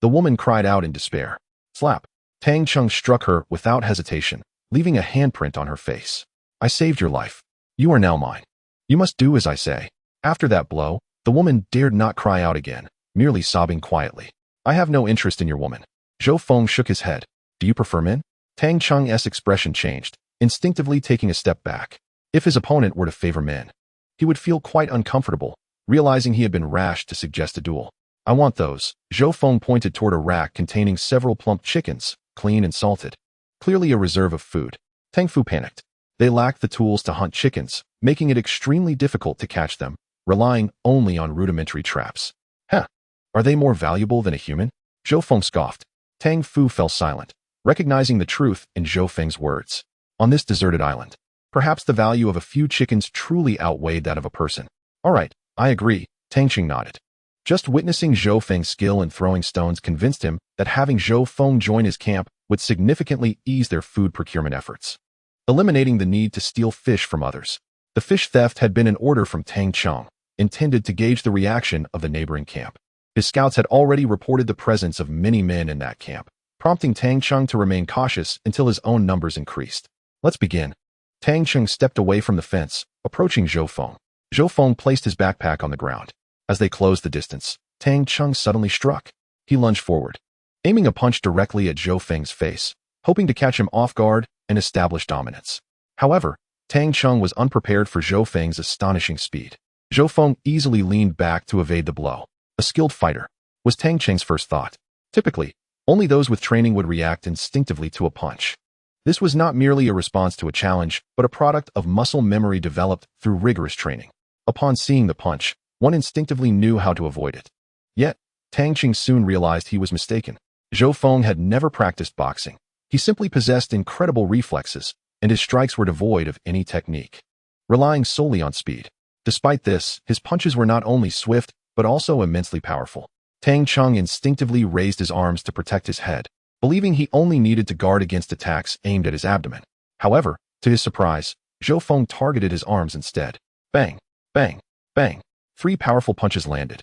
Speaker 1: The woman cried out in despair. Slap. Tang Cheng struck her without hesitation, leaving a handprint on her face. I saved your life. You are now mine. You must do as I say. After that blow, the woman dared not cry out again, merely sobbing quietly. I have no interest in your woman. Zhou Feng shook his head. Do you prefer men? Tang Cheng's expression changed, instinctively taking a step back. If his opponent were to favor men, he would feel quite uncomfortable, realizing he had been rash to suggest a duel. I want those. Zhou Feng pointed toward a rack containing several plump chickens, clean and salted. Clearly a reserve of food. Tang Fu panicked. They lacked the tools to hunt chickens, making it extremely difficult to catch them, relying only on rudimentary traps. Huh. Are they more valuable than a human? Zhou Feng scoffed. Tang Fu fell silent, recognizing the truth in Zhou Feng's words. On this deserted island, perhaps the value of a few chickens truly outweighed that of a person. All right, I agree, Tang Cheng nodded. Just witnessing Zhou Feng's skill in throwing stones convinced him that having Zhou Feng join his camp would significantly ease their food procurement efforts, eliminating the need to steal fish from others. The fish theft had been an order from Tang Cheng, intended to gauge the reaction of the neighboring camp. His scouts had already reported the presence of many men in that camp, prompting Tang Cheng to remain cautious until his own numbers increased. Let's begin. Tang Cheng stepped away from the fence, approaching Zhou Feng. Zhou Feng placed his backpack on the ground. As they closed the distance, Tang Cheng suddenly struck. He lunged forward, aiming a punch directly at Zhou Feng's face, hoping to catch him off guard and establish dominance. However, Tang Cheng was unprepared for Zhou Feng's astonishing speed. Zhou Feng easily leaned back to evade the blow. A skilled fighter, was Tang Cheng's first thought. Typically, only those with training would react instinctively to a punch. This was not merely a response to a challenge, but a product of muscle memory developed through rigorous training. Upon seeing the punch, one instinctively knew how to avoid it. Yet, Tang Cheng soon realized he was mistaken. Zhou Feng had never practiced boxing. He simply possessed incredible reflexes, and his strikes were devoid of any technique, relying solely on speed. Despite this, his punches were not only swift, but also immensely powerful. Tang Cheng instinctively raised his arms to protect his head, believing he only needed to guard against attacks aimed at his abdomen. However, to his surprise, Zhou Feng targeted his arms instead. Bang, bang, bang. 3 powerful punches landed,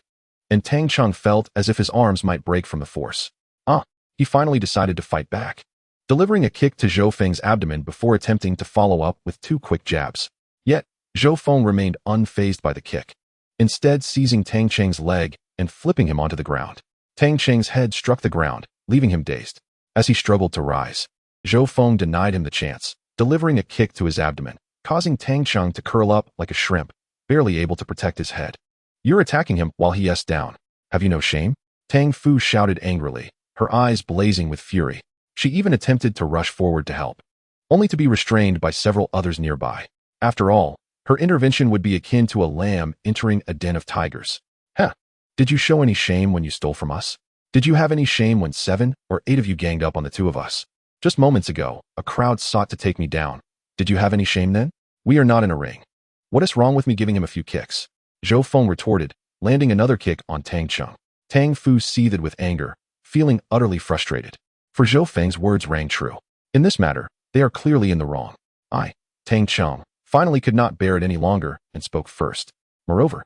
Speaker 1: and Tang Cheng felt as if his arms might break from the force. He finally decided to fight back, delivering a kick to Zhou Feng's abdomen before attempting to follow up with 2 quick jabs. Yet, Zhou Feng remained unfazed by the kick, instead seizing Tang Cheng's leg and flipping him onto the ground. Tang Cheng's head struck the ground, leaving him dazed. As he struggled to rise, Zhou Feng denied him the chance, delivering a kick to his abdomen, causing Tang Cheng to curl up like a shrimp, barely able to protect his head. You're attacking him while he is down. Have you no shame? Tang Fu shouted angrily, her eyes blazing with fury. She even attempted to rush forward to help, only to be restrained by several others nearby. After all, her intervention would be akin to a lamb entering a den of tigers. Heh! Did you show any shame when you stole from us? Did you have any shame when 7 or 8 of you ganged up on the 2 of us? Just moments ago, a crowd sought to take me down. Did you have any shame then? We are not in a ring. What is wrong with me giving him a few kicks? Zhou Feng retorted, landing another kick on Tang Cheng. Tang Fu seethed with anger, feeling utterly frustrated. For Zhou Feng's words rang true. In this matter, they are clearly in the wrong. Tang Cheng, finally could not bear it any longer and spoke first. Moreover,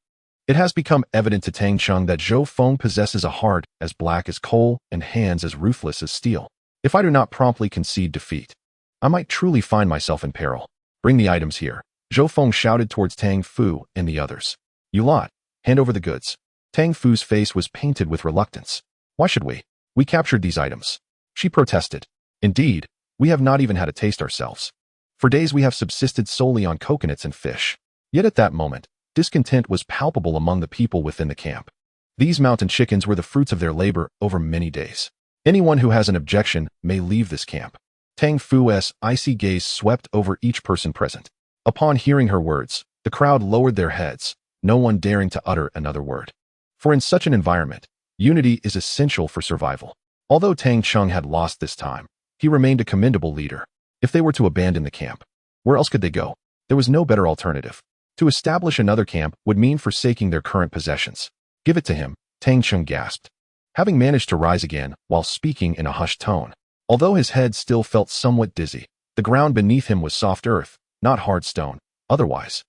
Speaker 1: it has become evident to Tang Cheng that Zhou Feng possesses a heart as black as coal and hands as ruthless as steel. If I do not promptly concede defeat, I might truly find myself in peril. Bring the items here. Zhou Feng shouted towards Tang Fu and the others. You lot, hand over the goods. Tang Fu's face was painted with reluctance. Why should we? We captured these items. She protested. Indeed, we have not even had a taste ourselves. For days we have subsisted solely on coconuts and fish. Yet at that moment, discontent was palpable among the people within the camp. These mountain chickens were the fruits of their labor over many days. Anyone who has an objection may leave this camp. Tang Fu's icy gaze swept over each person present. Upon hearing her words, the crowd lowered their heads, no one daring to utter another word. For in such an environment, unity is essential for survival. Although Tang Cheng had lost this time, he remained a commendable leader. If they were to abandon the camp, where else could they go? There was no better alternative. To establish another camp would mean forsaking their current possessions. Give it to him, Tang Cheng gasped. Having managed to rise again while speaking in a hushed tone, although his head still felt somewhat dizzy, the ground beneath him was soft earth, not hard stone. Otherwise,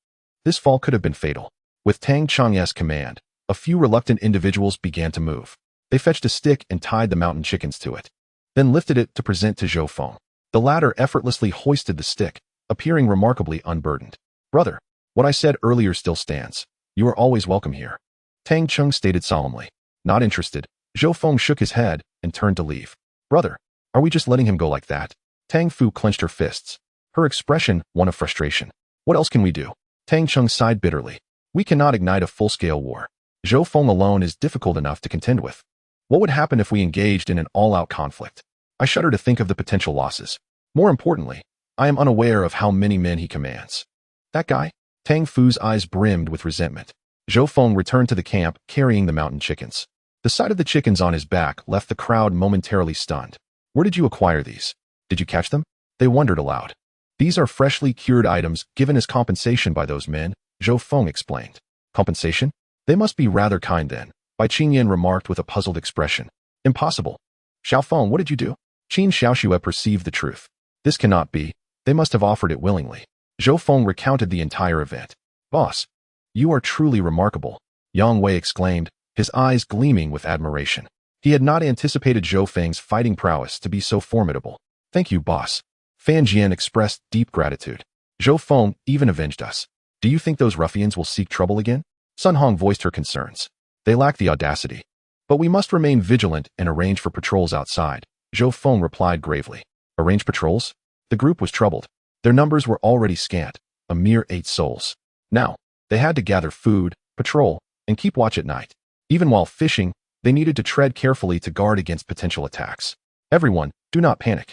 Speaker 1: this fall could have been fatal. With Tang Cheng's command, a few reluctant individuals began to move. They fetched a stick and tied the mountain chickens to it, then lifted it to present to Zhou Feng. The latter effortlessly hoisted the stick, appearing remarkably unburdened. Brother, what I said earlier still stands. You are always welcome here. Tang Cheng stated solemnly. Not interested, Zhou Feng shook his head and turned to leave. Brother, are we just letting him go like that? Tang Fu clenched her fists, her expression one of frustration. What else can we do? Tang Cheng sighed bitterly. We cannot ignite a full-scale war. Zhou Feng alone is difficult enough to contend with. What would happen if we engaged in an all-out conflict? I shudder to think of the potential losses. More importantly, I am unaware of how many men he commands. That guy? Tang Fu's eyes brimmed with resentment. Zhou Feng returned to the camp carrying the mountain chickens. The sight of the chickens on his back left the crowd momentarily stunned. Where did you acquire these? Did you catch them? They wondered aloud. These are freshly cured items given as compensation by those men, Zhou Feng explained. Compensation? They must be rather kind then, Bai Qingyan remarked with a puzzled expression. Impossible. Xiao Feng, what did you do? Qin Xiaoxue perceived the truth. This cannot be. They must have offered it willingly. Zhou Feng recounted the entire event. Boss, you are truly remarkable, Yang Wei exclaimed, his eyes gleaming with admiration. He had not anticipated Zhou Feng's fighting prowess to be so formidable. Thank you, boss. Fan Jian expressed deep gratitude. Zhou Feng even avenged us. Do you think those ruffians will seek trouble again? Sun Hong voiced her concerns. They lack the audacity. But we must remain vigilant and arrange for patrols outside, Zhou Feng replied gravely. Arrange patrols? The group was troubled. Their numbers were already scant, a mere 8 souls. Now, they had to gather food, patrol, and keep watch at night. Even while fishing, they needed to tread carefully to guard against potential attacks. Everyone, do not panic.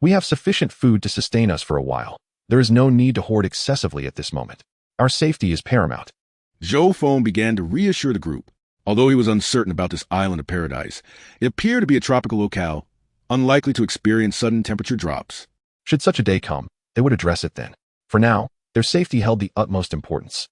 Speaker 1: We have sufficient food to sustain us for a while. There is no need to hoard excessively at this moment. Our safety is paramount.
Speaker 2: Zhou Feng began to reassure the group. Although he was uncertain about this island of paradise, it appeared to be a tropical locale, unlikely to experience sudden temperature drops.
Speaker 1: Should such a day come, they would address it then. For now, their safety held the utmost importance.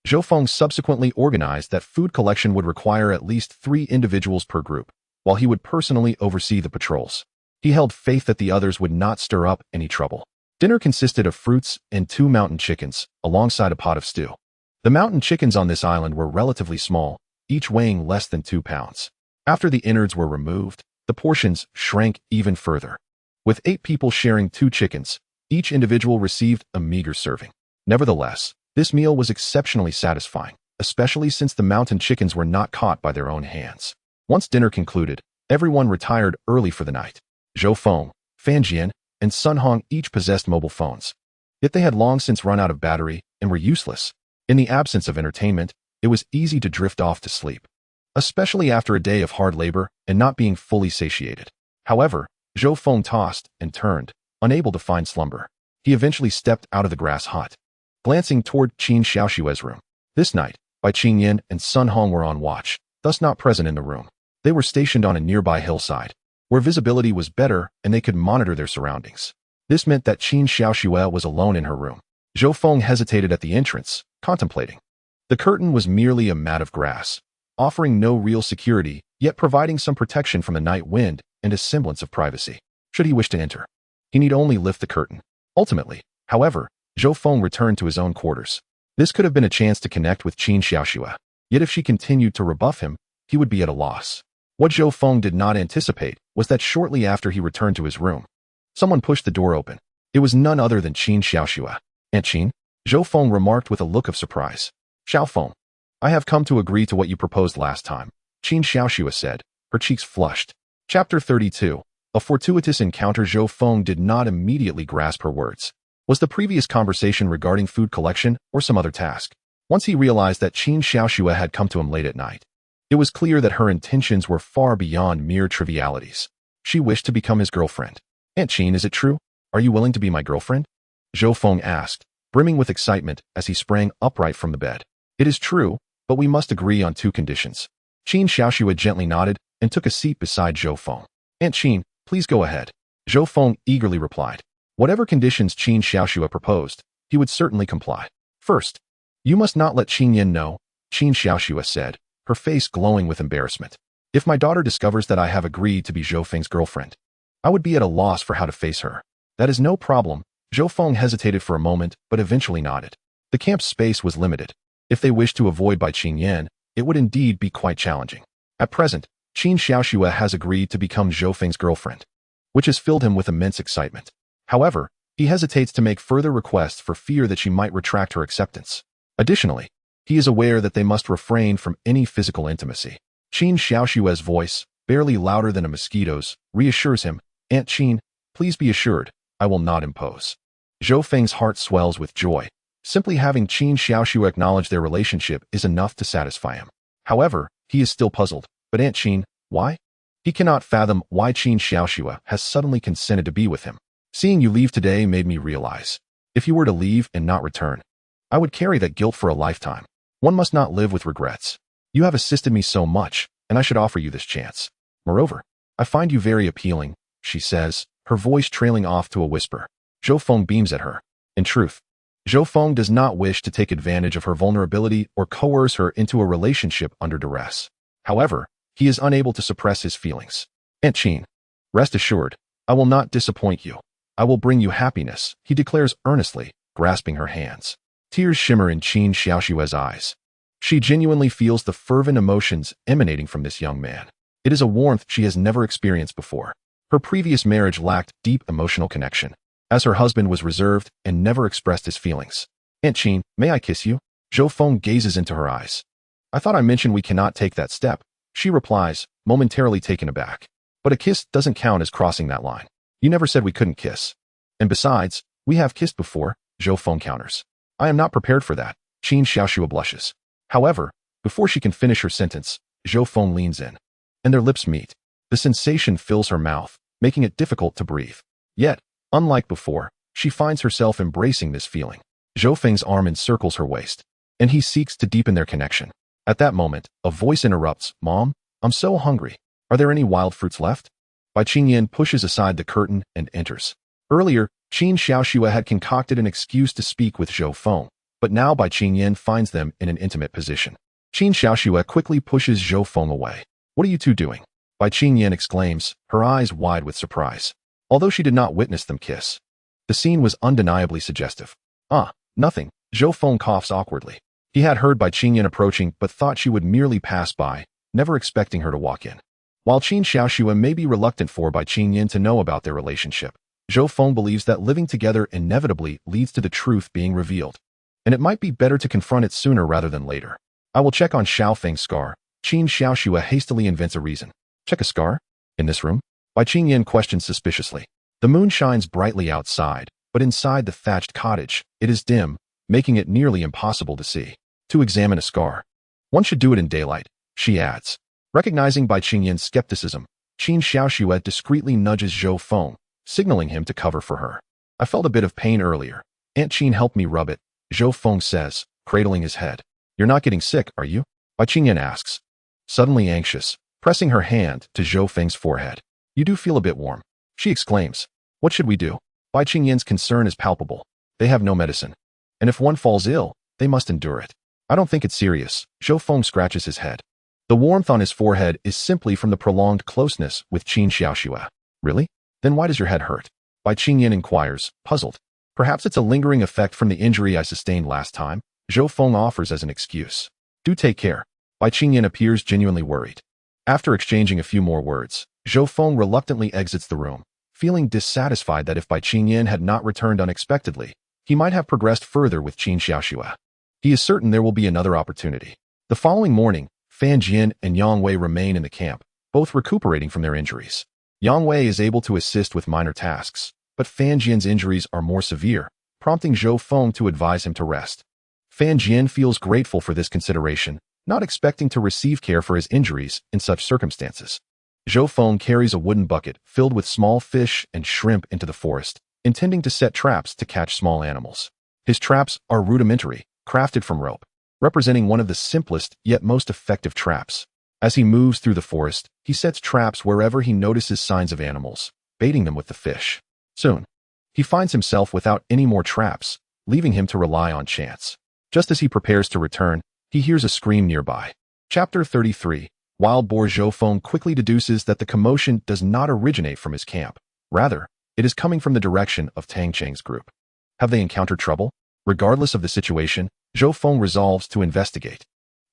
Speaker 1: Zhou Feng subsequently organized that food collection would require at least 3 individuals per group, while he would personally oversee the patrols. He held faith that the others would not stir up any trouble. Dinner consisted of fruits and 2 mountain chickens, alongside a pot of stew. The mountain chickens on this island were relatively small, each weighing less than 2 pounds. After the innards were removed, the portions shrank even further. With 8 people sharing 2 chickens, each individual received a meager serving. Nevertheless, this meal was exceptionally satisfying, especially since the mountain chickens were not caught by their own hands. Once dinner concluded, everyone retired early for the night. Zhou Feng, Fan Jian, and Sun Hong each possessed mobile phones. Yet they had long since run out of battery and were useless. In the absence of entertainment, it was easy to drift off to sleep. especially after a day of hard labor and not being fully satiated. However, Zhou Feng tossed and turned, unable to find slumber. He eventually stepped out of the grass hut, glancing toward Qin Xiaoxue's room. This night, Bai Qingyan and Sun Hong were on watch, thus not present in the room. They were stationed on a nearby hillside, where visibility was better and they could monitor their surroundings. This meant that Qin Xiaoxue was alone in her room. Zhou Feng hesitated at the entrance, contemplating. The curtain was merely a mat of grass, offering no real security, yet providing some protection from the night wind and a semblance of privacy. Should he wish to enter, he need only lift the curtain. Ultimately, however, Zhou Feng returned to his own quarters. This could have been a chance to connect with Qin Xiaoxue, yet if she continued to rebuff him, he would be at a loss. What Zhou Feng did not anticipate was that shortly after he returned to his room, someone pushed the door open. It was none other than Qin Xiaoxue. "Aunt Qin?" Zhou Feng remarked with a look of surprise. "Xiao Feng, I have come to agree to what you proposed last time," Qin Xiaoxue said, her cheeks flushed. Chapter 32. A fortuitous encounter. Zhou Feng did not immediately grasp her words. Was the previous conversation regarding food collection or some other task? Once he realized that Qin Xiaoxue had come to him late at night, it was clear that her intentions were far beyond mere trivialities. She wished to become his girlfriend. "Aunt Qin, is it true? Are you willing to be my girlfriend?" Zhou Feng asked, brimming with excitement as he sprang upright from the bed. "It is true, but we must agree on two conditions." Qin Xiaoxue gently nodded and took a seat beside Zhou Feng. "Aunt Qin, please go ahead." Zhou Feng eagerly replied. Whatever conditions Qin Xiaoxue proposed, he would certainly comply. "First, you must not let Qin Yin know," Qin Xiaoxue said, her face glowing with embarrassment. "If my daughter discovers that I have agreed to be Zhou Feng's girlfriend, I would be at a loss for how to face her." "That is no problem." Zhou Feng hesitated for a moment, but eventually nodded. The camp's space was limited. If they wished to avoid Bai Qingyan, it would indeed be quite challenging. At present, Qin Xiaoxue has agreed to become Zhou Feng's girlfriend, which has filled him with immense excitement. However, he hesitates to make further requests for fear that she might retract her acceptance. Additionally, he is aware that they must refrain from any physical intimacy. Qin Xiaoxue's voice, barely louder than a mosquito's, reassures him, "Aunt Qin, please be assured, I will not impose." Zhou Feng's heart swells with joy. Simply having Qin Xiaoxue acknowledge their relationship is enough to satisfy him. However, he is still puzzled. But Aunt Qin, why? He cannot fathom why Qin Xiaoxue has suddenly consented to be with him. "Seeing you leave today made me realize, if you were to leave and not return, I would carry that guilt for a lifetime. One must not live with regrets. You have assisted me so much, and I should offer you this chance. Moreover, I find you very appealing," she says, her voice trailing off to a whisper. Zhou Feng beams at her. In truth, Zhou Feng does not wish to take advantage of her vulnerability or coerce her into a relationship under duress. However, he is unable to suppress his feelings. "Aunt Qin, rest assured, I will not disappoint you. I will bring you happiness," he declares earnestly, grasping her hands. Tears shimmer in Qin Xiaoxue's eyes. She genuinely feels the fervent emotions emanating from this young man. It is a warmth she has never experienced before. Her previous marriage lacked deep emotional connection, as her husband was reserved and never expressed his feelings. "Aunt Qin, may I kiss you?" Zhou Feng gazes into her eyes. "I thought I mentioned we cannot take that step," she replies, momentarily taken aback. "But a kiss doesn't count as crossing that line. You never said we couldn't kiss. And besides, we have kissed before," Zhou Feng counters. "I am not prepared for that." Qin Xiaoxue blushes. However, before she can finish her sentence, Zhou Feng leans in, and their lips meet. The sensation fills her mouth, making it difficult to breathe. Yet, unlike before, she finds herself embracing this feeling. Zhou Feng's arm encircles her waist, and he seeks to deepen their connection. At that moment, a voice interrupts. "Mom, I'm so hungry. Are there any wild fruits left?" Bai Qingyan pushes aside the curtain and enters. Earlier, Qin Xiaoxue had concocted an excuse to speak with Zhou Feng, but now Bai Qingyan finds them in an intimate position. Qin Xiaoxue quickly pushes Zhou Feng away. "What are you two doing?" Bai Qingyan exclaims, her eyes wide with surprise. Although she did not witness them kiss, the scene was undeniably suggestive. "Ah, nothing." Zhou Feng coughs awkwardly. He had heard Bai Qingyan approaching but thought she would merely pass by, never expecting her to walk in. While Qin Xiaoxue may be reluctant for Bai Qingyan to know about their relationship, Zhou Feng believes that living together inevitably leads to the truth being revealed, and it might be better to confront it sooner rather than later. "I will check on Zhou Feng's scar." Qin Xiaoxue hastily invents a reason. "Check a scar? In this room?" Bai Qingyan questions suspiciously. The moon shines brightly outside, but inside the thatched cottage, it is dim, making it nearly impossible to see. "To examine a scar, one should do it in daylight," she adds. Recognizing Bai Qingyin's skepticism, Qin Xiaoxue discreetly nudges Zhou Feng, signaling him to cover for her. I felt a bit of pain earlier. Aunt Qin helped me rub it, Zhou Feng says, cradling his head. You're not getting sick, are you? Bai Qingyin asks, suddenly anxious, pressing her hand to Zhou Feng's forehead. You do feel a bit warm, she exclaims. What should we do? Bai Qingyin's concern is palpable. They have no medicine. And if one falls ill, they must endure it. I don't think it's serious, Zhou Feng scratches his head. The warmth on his forehead is simply from the prolonged closeness with Qin Xiaoxue. Really? Then why does your head hurt? Bai Qingyin inquires, puzzled. Perhaps it's a lingering effect from the injury I sustained last time, Zhou Feng offers as an excuse. Do take care. Bai Qingyin appears genuinely worried. After exchanging a few more words, Zhou Feng reluctantly exits the room, feeling dissatisfied that if Bai Qingyin had not returned unexpectedly, he might have progressed further with Qin Xiaoxue. He is certain there will be another opportunity. The following morning, Fan Jin and Yang Wei remain in the camp, both recuperating from their injuries. Yang Wei is able to assist with minor tasks, but Fan Jin's injuries are more severe, prompting Zhou Feng to advise him to rest. Fan Jin feels grateful for this consideration, not expecting to receive care for his injuries in such circumstances. Zhou Feng carries a wooden bucket filled with small fish and shrimp into the forest, intending to set traps to catch small animals. His traps are rudimentary, crafted from rope, representing one of the simplest yet most effective traps. As he moves through the forest, he sets traps wherever he notices signs of animals, baiting them with the fish. Soon, he finds himself without any more traps, leaving him to rely on chance. Just as he prepares to return, he hears a scream nearby. Chapter 33. Wild Boar. Zhou Feng quickly deduces that the commotion does not originate from his camp. Rather, it is coming from the direction of Tang Cheng's group. Have they encountered trouble? Regardless of the situation, Zhou Feng resolves to investigate.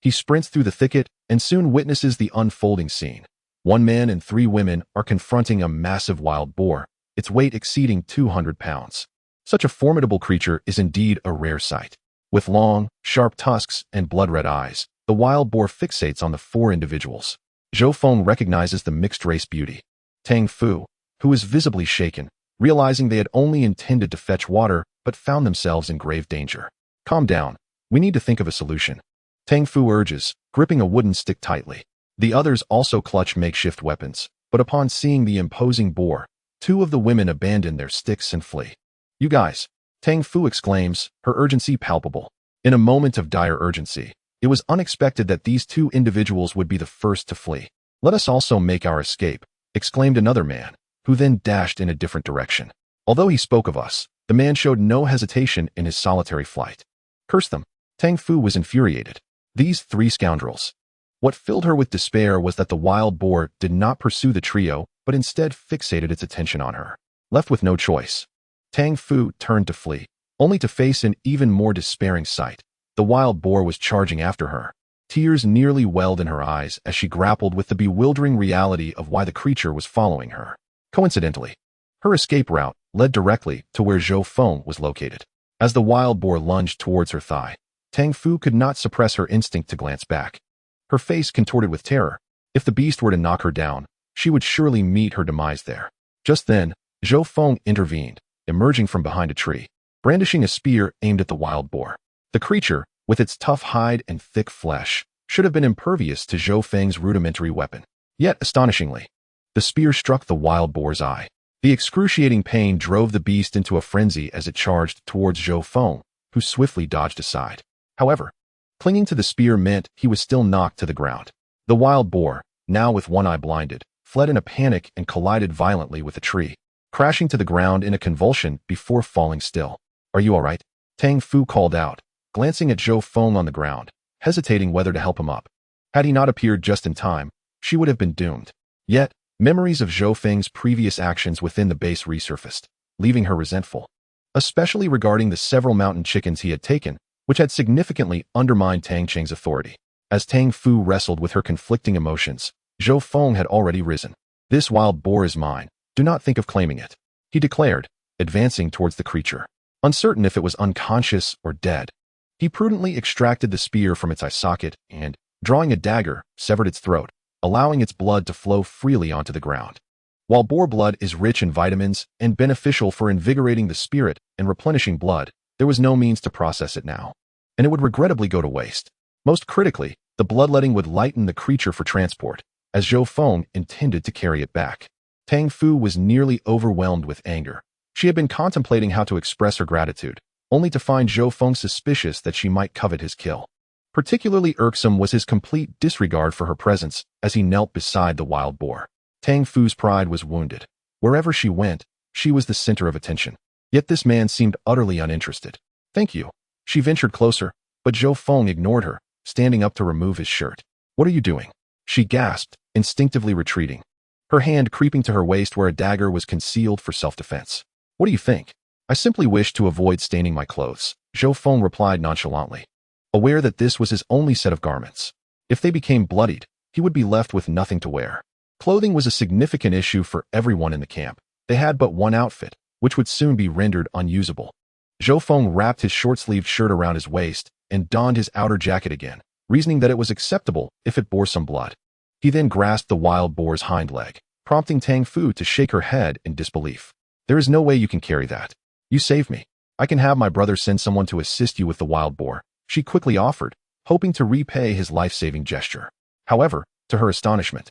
Speaker 1: He sprints through the thicket and soon witnesses the unfolding scene. One man and 3 women are confronting a massive wild boar, its weight exceeding 200 pounds. Such a formidable creature is indeed a rare sight. With long, sharp tusks and blood-red eyes, the wild boar fixates on the 4 individuals. Zhou Feng recognizes the mixed-race beauty. Tang Fu, who is visibly shaken, realizing they had only intended to fetch water but found themselves in grave danger. Calm down. We need to think of a solution. Tang Fu urges, gripping a wooden stick tightly. The others also clutch makeshift weapons, but upon seeing the imposing boar, 2 of the women abandon their sticks and flee. You guys, Tang Fu exclaims, her urgency palpable. In a moment of dire urgency, it was unexpected that these 2 individuals would be the first to flee. Let us also make our escape, exclaimed another man, who then dashed in a different direction. Although he spoke of us, the man showed no hesitation in his solitary flight. Curse them. Tang Fu was infuriated. These 3 scoundrels. What filled her with despair was that the wild boar did not pursue the trio, but instead fixated its attention on her. Left with no choice, Tang Fu turned to flee, only to face an even more despairing sight. The wild boar was charging after her. Tears nearly welled in her eyes as she grappled with the bewildering reality of why the creature was following her. Coincidentally, her escape route led directly to where Zhou Feng was located. As the wild boar lunged towards her thigh, Tang Fu could not suppress her instinct to glance back. Her face contorted with terror. If the beast were to knock her down, she would surely meet her demise there. Just then, Zhou Feng intervened, emerging from behind a tree, brandishing a spear aimed at the wild boar. The creature, with its tough hide and thick flesh, should have been impervious to Zhou Feng's rudimentary weapon. Yet, astonishingly, the spear struck the wild boar's eye. The excruciating pain drove the beast into a frenzy as it charged towards Zhou Feng, who swiftly dodged aside. However, clinging to the spear meant he was still knocked to the ground. The wild boar, now with one eye blinded, fled in a panic and collided violently with a tree, crashing to the ground in a convulsion before falling still. Are you all right? Tang Fu called out, glancing at Zhou Feng on the ground, hesitating whether to help him up. Had he not appeared just in time, she would have been doomed. Yet, memories of Zhou Feng's previous actions within the base resurfaced, leaving her resentful, especially regarding the several mountain chickens he had taken, which had significantly undermined Tang Cheng's authority. As Tang Fu wrestled with her conflicting emotions, Zhou Feng had already risen. This wild boar is mine. Do not think of claiming it, he declared, advancing towards the creature. Uncertain if it was unconscious or dead, he prudently extracted the spear from its eye socket and, drawing a dagger, severed its throat, allowing its blood to flow freely onto the ground. While boar blood is rich in vitamins and beneficial for invigorating the spirit and replenishing blood, there was no means to process it now, and it would regrettably go to waste. Most critically, the bloodletting would lighten the creature for transport, as Zhou Feng intended to carry it back. Tang Fu was nearly overwhelmed with anger. She had been contemplating how to express her gratitude, only to find Zhou Feng suspicious that she might covet his kill. Particularly irksome was his complete disregard for her presence as he knelt beside the wild boar. Tang Fu's pride was wounded. Wherever she went, she was the center of attention. Yet this man seemed utterly uninterested. "Thank you." She ventured closer, but Zhou Feng ignored her, standing up to remove his shirt. "What are you doing?" She gasped, instinctively retreating, her hand creeping to her waist where a dagger was concealed for self-defense. "What do you think?" "I simply wish to avoid staining my clothes," Zhou Feng replied nonchalantly, aware that this was his only set of garments. If they became bloodied, he would be left with nothing to wear. Clothing was a significant issue for everyone in the camp. They had but one outfit, which would soon be rendered unusable. Zhou Feng wrapped his short-sleeved shirt around his waist and donned his outer jacket again, reasoning that it was acceptable if it bore some blood. He then grasped the wild boar's hind leg, prompting Tang Fu to shake her head in disbelief. "There is no way you can carry that. You saved me. I can have my brother send someone to assist you with the wild boar," she quickly offered, hoping to repay his life-saving gesture. However, to her astonishment,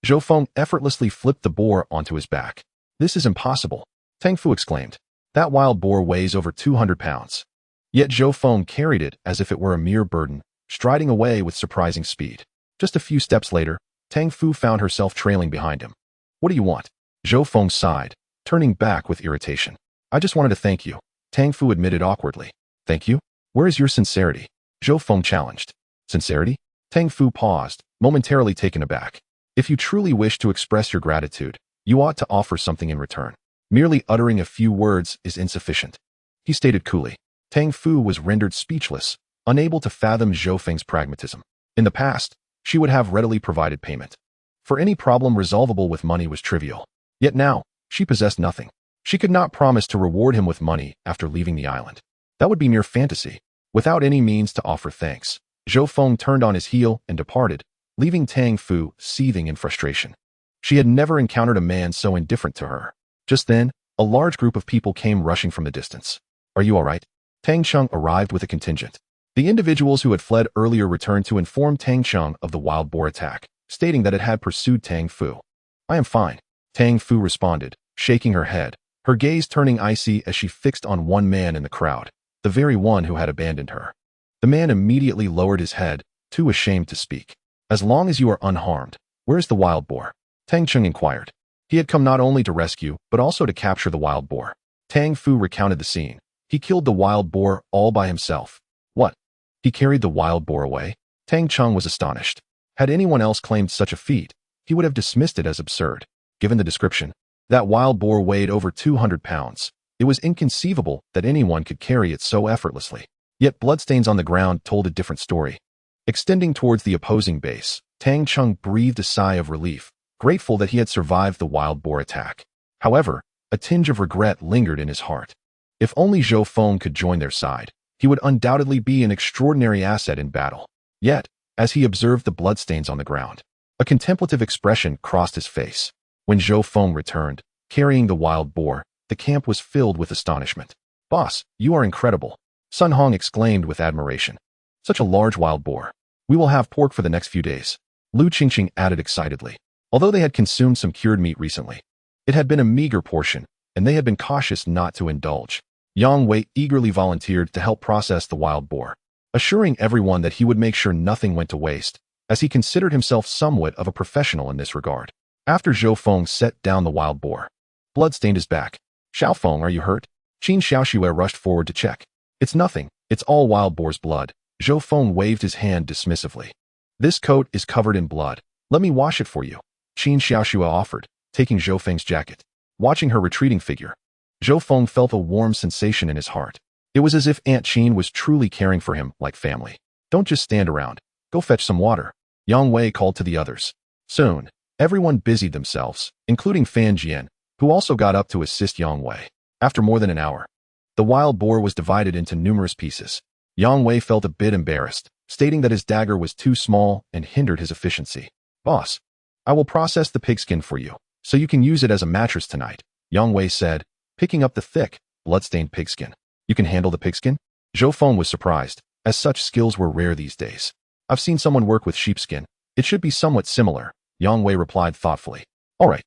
Speaker 1: Zhou Feng effortlessly flipped the boar onto his back. "This is impossible," Tang Fu exclaimed. "That wild boar weighs over 200 pounds. Yet Zhou Feng carried it as if it were a mere burden, striding away with surprising speed. Just a few steps later, Tang Fu found herself trailing behind him. "What do you want?" Zhou Feng sighed, turning back with irritation. "I just wanted to thank you," Tang Fu admitted awkwardly. "Thank you? Where is your sincerity?" Zhou Feng challenged. "Sincerity?" Tang Fu paused, momentarily taken aback. "If you truly wish to express your gratitude, you ought to offer something in return. Merely uttering a few words is insufficient," he stated coolly. Tang Fu was rendered speechless, unable to fathom Zhou Feng's pragmatism. In the past, she would have readily provided payment. For any problem resolvable with money was trivial. Yet now, she possessed nothing. She could not promise to reward him with money after leaving the island. That would be mere fantasy. Without any means to offer thanks, Zhou Feng turned on his heel and departed, leaving Tang Fu seething in frustration. She had never encountered a man so indifferent to her. Just then, a large group of people came rushing from the distance. "Are you all right?" Tang Cheng arrived with a contingent. The individuals who had fled earlier returned to inform Tang Cheng of the wild boar attack, stating that it had pursued Tang Fu. "I am fine," Tang Fu responded, shaking her head, her gaze turning icy as she fixed on one man in the crowd, the very one who had abandoned her. The man immediately lowered his head, too ashamed to speak. "As long as you are unharmed, where is the wild boar?" Tang Cheng inquired. He had come not only to rescue, but also to capture the wild boar. Tang Fu recounted the scene. He killed the wild boar all by himself. What? He carried the wild boar away? Tang Cheng was astonished. Had anyone else claimed such a feat, he would have dismissed it as absurd. Given the description, that wild boar weighed over 200 pounds. It was inconceivable that anyone could carry it so effortlessly. Yet bloodstains on the ground told a different story. Extending towards the opposing base, Tang Cheng breathed a sigh of relief, grateful that he had survived the wild boar attack. However, a tinge of regret lingered in his heart. If only Zhou Feng could join their side, he would undoubtedly be an extraordinary asset in battle. Yet, as he observed the bloodstains on the ground, a contemplative expression crossed his face. When Zhou Feng returned, carrying the wild boar, the camp was filled with astonishment. "Boss, you are incredible," Sun Hong exclaimed with admiration. "Such a large wild boar. We will have pork for the next few days," Lu Qingqing added excitedly. Although they had consumed some cured meat recently, it had been a meager portion, and they had been cautious not to indulge. Yang Wei eagerly volunteered to help process the wild boar, assuring everyone that he would make sure nothing went to waste, as he considered himself somewhat of a professional in this regard. After Zhou Feng set down the wild boar, blood-stained his back. "Xiao Feng, are you hurt?" Qin Xiaoxue rushed forward to check. "It's nothing. It's all wild boar's blood." Zhou Feng waved his hand dismissively. "This coat is covered in blood. Let me wash it for you," Qin Xiaoxue offered, taking Zhou Feng's jacket. Watching her retreating figure, Zhou Feng felt a warm sensation in his heart. It was as if Aunt Qin was truly caring for him like family. "Don't just stand around. Go fetch some water," Yang Wei called to the others. Soon, everyone busied themselves, including Fan Jian, who also got up to assist Yang Wei. After more than an hour, the wild boar was divided into numerous pieces. Yang Wei felt a bit embarrassed, stating that his dagger was too small and hindered his efficiency. "Boss, I will process the pigskin for you, so you can use it as a mattress tonight," Yang Wei said, picking up the thick, blood-stained pigskin. "You can handle the pigskin?" Zhou Feng was surprised, as such skills were rare these days. "I've seen someone work with sheepskin. It should be somewhat similar," Yang Wei replied thoughtfully. All right,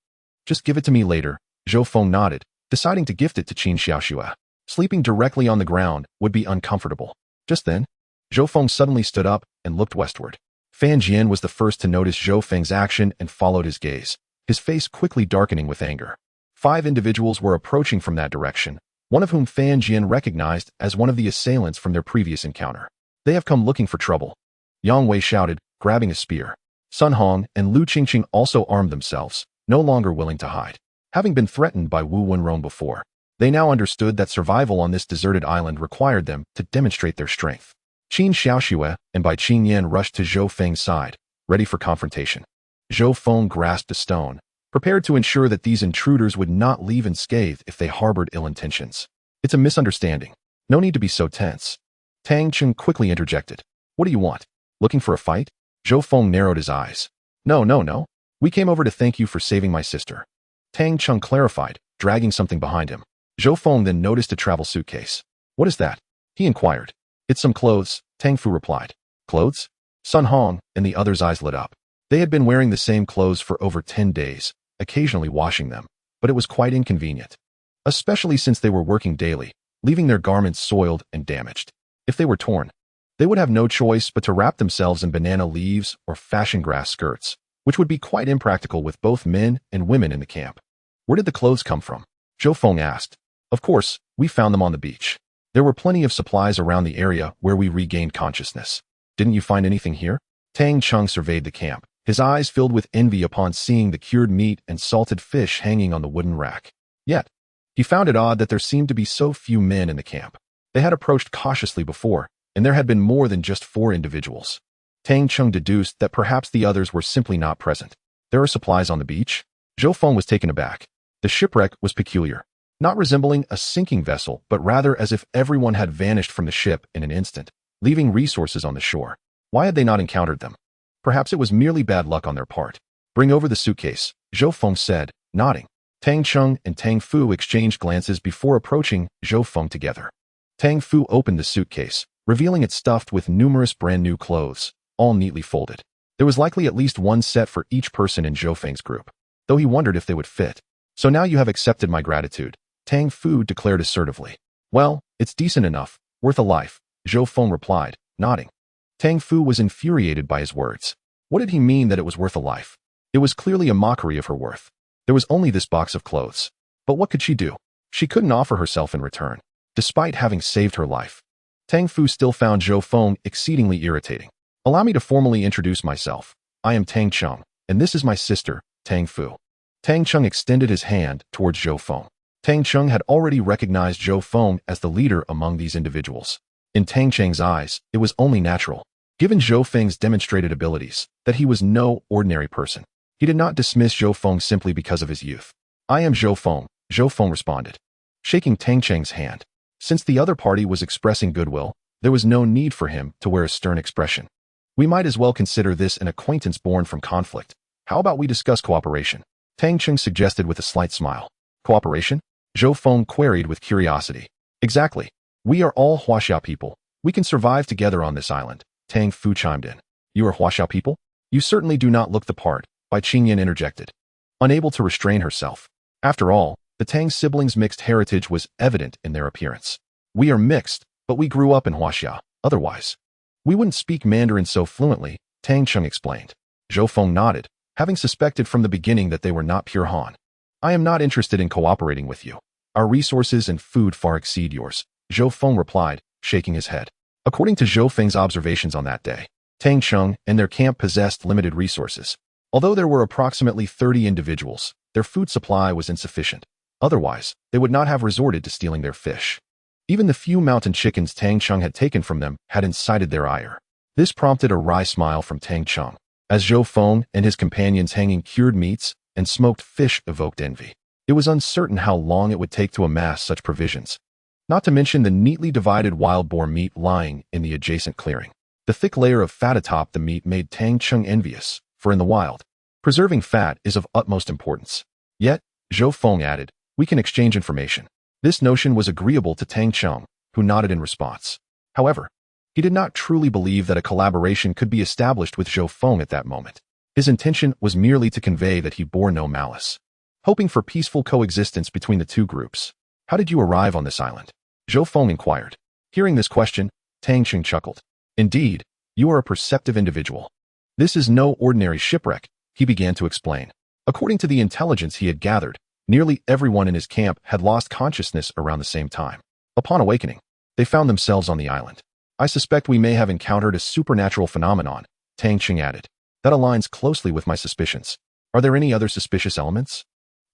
Speaker 1: just give it to me later. Zhou Feng nodded, deciding to gift it to Qin Xiaoxue. Sleeping directly on the ground would be uncomfortable. Just then, Zhou Feng suddenly stood up and looked westward. Fan Jian was the first to notice Zhou Feng's action and followed his gaze, his face quickly darkening with anger. 5 individuals were approaching from that direction, one of whom Fan Jian recognized as one of the assailants from their previous encounter. They have come looking for trouble. Yang Wei shouted, grabbing a spear. Sun Hong and Lu Qingqing also armed themselves, no longer willing to hide. Having been threatened by Wu Wenrong before, they now understood that survival on this deserted island required them to demonstrate their strength. Qin Xiaoxue and Bai Qingyan rushed to Zhou Feng's side, ready for confrontation. Zhou Feng grasped a stone, prepared to ensure that these intruders would not leave unscathed if they harbored ill intentions. It's a misunderstanding. No need to be so tense. Tang Cheng quickly interjected. What do you want? Looking for a fight? Zhou Feng narrowed his eyes. No. We came over to thank you for saving my sister. Tang Cheng clarified, dragging something behind him. Zhou Feng then noticed a travel suitcase. What is that? He inquired. It's some clothes, Tang Fu replied. Clothes? Sun Hong and the others' eyes lit up. They had been wearing the same clothes for over 10 days, occasionally washing them, but it was quite inconvenient, especially since they were working daily, leaving their garments soiled and damaged. If they were torn, they would have no choice but to wrap themselves in banana leaves or fashion grass skirts, which would be quite impractical with both men and women in the camp. Where did the clothes come from? Zhou Feng asked. Of course, we found them on the beach. There were plenty of supplies around the area where we regained consciousness. Didn't you find anything here? Tang Cheng surveyed the camp, his eyes filled with envy upon seeing the cured meat and salted fish hanging on the wooden rack. Yet, he found it odd that there seemed to be so few men in the camp. They had approached cautiously before, and there had been more than just 4 individuals. Tang Cheng deduced that perhaps the others were simply not present. There are supplies on the beach? Zhou Feng was taken aback. The shipwreck was peculiar, not resembling a sinking vessel, but rather as if everyone had vanished from the ship in an instant, leaving resources on the shore. Why had they not encountered them? Perhaps it was merely bad luck on their part. Bring over the suitcase, Zhou Feng said, nodding. Tang Cheng and Tang Fu exchanged glances before approaching Zhou Feng together. Tang Fu opened the suitcase, revealing it stuffed with numerous brand new clothes, all neatly folded. There was likely at least one set for each person in Zhou Feng's group, though he wondered if they would fit. So now you have accepted my gratitude, Tang Fu declared assertively. Well, it's decent enough, worth a life, Zhou Feng replied, nodding. Tang Fu was infuriated by his words. What did he mean that it was worth a life? It was clearly a mockery of her worth. There was only this box of clothes. But what could she do? She couldn't offer herself in return, despite having saved her life. Tang Fu still found Zhou Feng exceedingly irritating. Allow me to formally introduce myself. I am Tang Cheng, and this is my sister, Tang Fu. Tang Cheng extended his hand towards Zhou Feng. Tang Cheng had already recognized Zhou Feng as the leader among these individuals. In Tang Cheng's eyes, it was only natural, given Zhou Feng's demonstrated abilities, that he was no ordinary person. He did not dismiss Zhou Feng simply because of his youth. I am Zhou Feng responded, shaking Tang Cheng's hand. Since the other party was expressing goodwill, there was no need for him to wear a stern expression. We might as well consider this an acquaintance born from conflict. How about we discuss cooperation? Tang Cheng suggested with a slight smile. Cooperation? Zhou Feng queried with curiosity. Exactly. We are all Huaxia people. We can survive together on this island, Tang Fu chimed in. You are Huaxia people? You certainly do not look the part, Bai Qingyan interjected, unable to restrain herself. After all, the Tang siblings' mixed heritage was evident in their appearance. We are mixed, but we grew up in Huaxia. Otherwise, we wouldn't speak Mandarin so fluently, Tang Cheng explained. Zhou Feng nodded, having suspected from the beginning that they were not pure Han. I am not interested in cooperating with you. Our resources and food far exceed yours, Zhou Feng replied, shaking his head. According to Zhou Feng's observations on that day, Tang Cheng and their camp possessed limited resources. Although there were approximately 30 individuals, their food supply was insufficient. Otherwise, they would not have resorted to stealing their fish. Even the few mountain chickens Tang Cheng had taken from them had incited their ire. This prompted a wry smile from Tang Cheng, as Zhou Feng and his companions hanging cured meats and smoked fish evoked envy. It was uncertain how long it would take to amass such provisions, not to mention the neatly divided wild boar meat lying in the adjacent clearing. The thick layer of fat atop the meat made Tang Cheng envious, for in the wild, preserving fat is of utmost importance. Yet, Zhou Feng added, we can exchange information. This notion was agreeable to Tang Cheng, who nodded in response. However, he did not truly believe that a collaboration could be established with Zhou Feng at that moment. His intention was merely to convey that he bore no malice, hoping for peaceful coexistence between the two groups. How did you arrive on this island? Zhou Feng inquired. Hearing this question, Tang Qing chuckled. Indeed, you are a perceptive individual. This is no ordinary shipwreck, he began to explain. According to the intelligence he had gathered, nearly everyone in his camp had lost consciousness around the same time. Upon awakening, they found themselves on the island. I suspect we may have encountered a supernatural phenomenon, Tang Qing added. That aligns closely with my suspicions. Are there any other suspicious elements?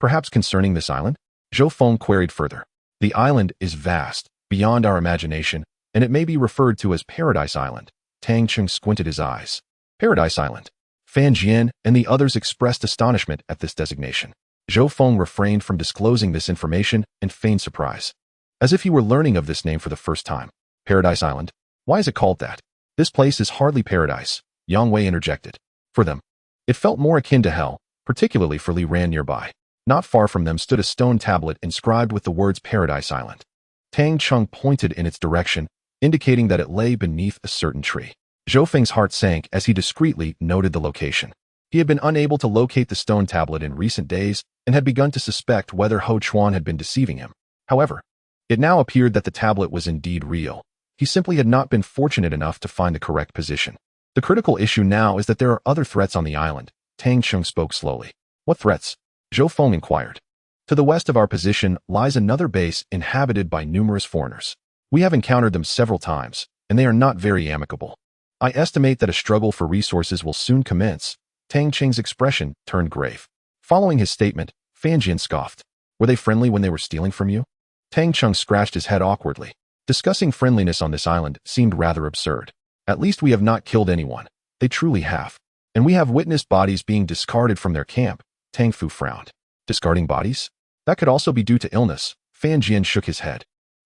Speaker 1: Perhaps concerning this island? Zhou Feng queried further. The island is vast, beyond our imagination, and it may be referred to as Paradise Island. Tang Qing squinted his eyes. Paradise Island. Fan Jian and the others expressed astonishment at this designation. Zhou Feng refrained from disclosing this information and feigned surprise, as if he were learning of this name for the first time. Paradise Island? Why is it called that? This place is hardly paradise, Yang Wei interjected. For them, it felt more akin to hell, particularly for Li Ran nearby. Not far from them stood a stone tablet inscribed with the words Paradise Island. Tang Qing pointed in its direction, indicating that it lay beneath a certain tree. Zhou Feng's heart sank as he discreetly noted the location. He had been unable to locate the stone tablet in recent days and had begun to suspect whether Ho Chuan had been deceiving him. However, it now appeared that the tablet was indeed real. He simply had not been fortunate enough to find the correct position. The critical issue now is that there are other threats on the island. Tang Qing spoke slowly. What threats? Zhou Feng inquired. To the west of our position lies another base inhabited by numerous foreigners. We have encountered them several times, and they are not very amicable. I estimate that a struggle for resources will soon commence. Tang Qing's expression turned grave. Following his statement, Fan Jian scoffed. Were they friendly when they were stealing from you? Tang Qing scratched his head awkwardly. Discussing friendliness on this island seemed rather absurd. At least we have not killed anyone. They truly have. And we have witnessed bodies being discarded from their camp. Tang Fu frowned. Discarding bodies? That could also be due to illness. Fan Jian shook his head.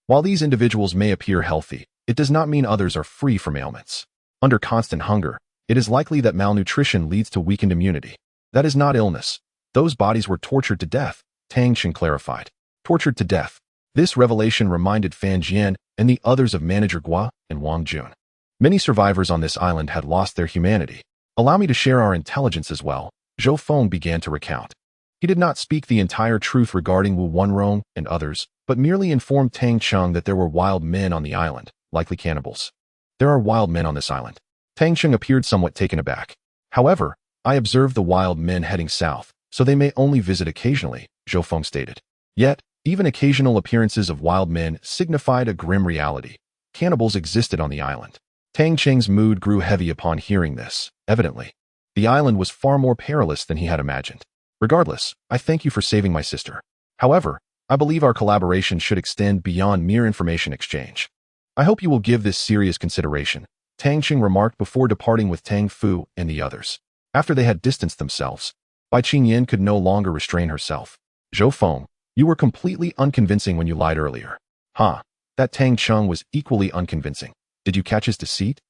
Speaker 1: While these individuals may appear healthy, it does not mean others are free from ailments. Under constant hunger, it is likely that malnutrition leads to weakened immunity. That is not illness. Those bodies were tortured to death, Tang Qing clarified. Tortured to death. This revelation reminded Fan Jian and the others of Manager Gua and Wang Jun. Many survivors on this island had lost their humanity. Allow me to share our intelligence as well, Zhou Feng began to recount. He did not speak the entire truth regarding Wu Wenrong and others, but merely informed Tang Qing that there were wild men on the island, likely cannibals. There are wild men on this island. Tang Qing appeared somewhat taken aback. However, I observed the wild men heading south, so they may only visit occasionally, Zhou Feng stated. Yet, even occasional appearances of wild men signified a grim reality. Cannibals existed on the island. Tang Qing's mood grew heavy upon hearing this. Evidently, the island was far more perilous than he had imagined. Regardless, I thank you for saving my sister. However, I believe our collaboration should extend beyond mere information exchange. I hope you will give this serious consideration, Tang Qing remarked before departing with Tang Fu and the others. After they had distanced themselves, Bai Qingyan could no longer restrain herself. Zhou Feng, you were completely unconvincing when you lied earlier. Huh, that Tang Qing was equally unconvincing. Did you catch his deceit?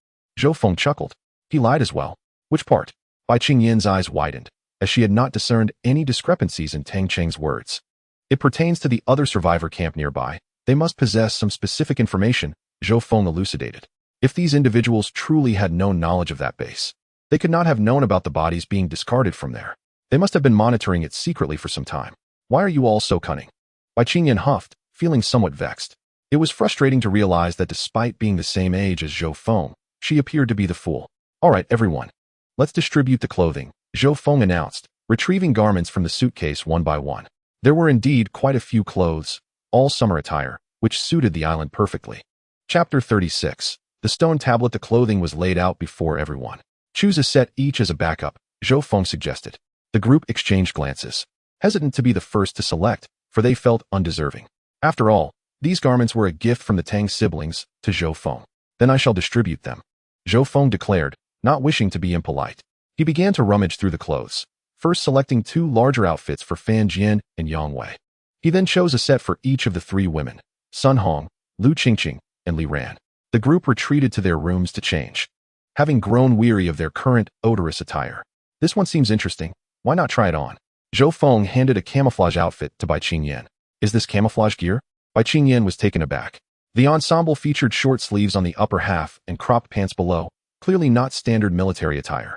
Speaker 1: Zhou Feng chuckled. He lied as well. Which part? Bai Qingyan's eyes widened, as she had not discerned any discrepancies in Tang Qing's words. It pertains to the other survivor camp nearby. They must possess some specific information, Zhou Feng elucidated. If these individuals truly had no knowledge of that base, they could not have known about the bodies being discarded from there. They must have been monitoring it secretly for some time. Why are you all so cunning? Bai Qingyan huffed, feeling somewhat vexed. It was frustrating to realize that despite being the same age as Zhou Feng, she appeared to be the fool. All right, everyone. Let's distribute the clothing, Zhou Feng announced, retrieving garments from the suitcase one by one. There were indeed quite a few clothes, all summer attire, which suited the island perfectly. Chapter 36. The stone tablet. The clothing was laid out before everyone. Choose a set each as a backup, Zhou Feng suggested. The group exchanged glances, hesitant to be the first to select, for they felt undeserving. After all, these garments were a gift from the Tang siblings to Zhou Feng. Then I shall distribute them, Zhou Feng declared, not wishing to be impolite. He began to rummage through the clothes, first selecting 2 larger outfits for Fan Jian and Yang Wei. He then chose a set for each of the 3 women, Sun Hong, Lu Qingqing, and Li Ran. The group retreated to their rooms to change, having grown weary of their current odorous attire. This one seems interesting. Why not try it on? Zhou Feng handed a camouflage outfit to Bai Qingyan. Is this camouflage gear? Bai Qingyan was taken aback. The ensemble featured short sleeves on the upper half and cropped pants below, clearly not standard military attire.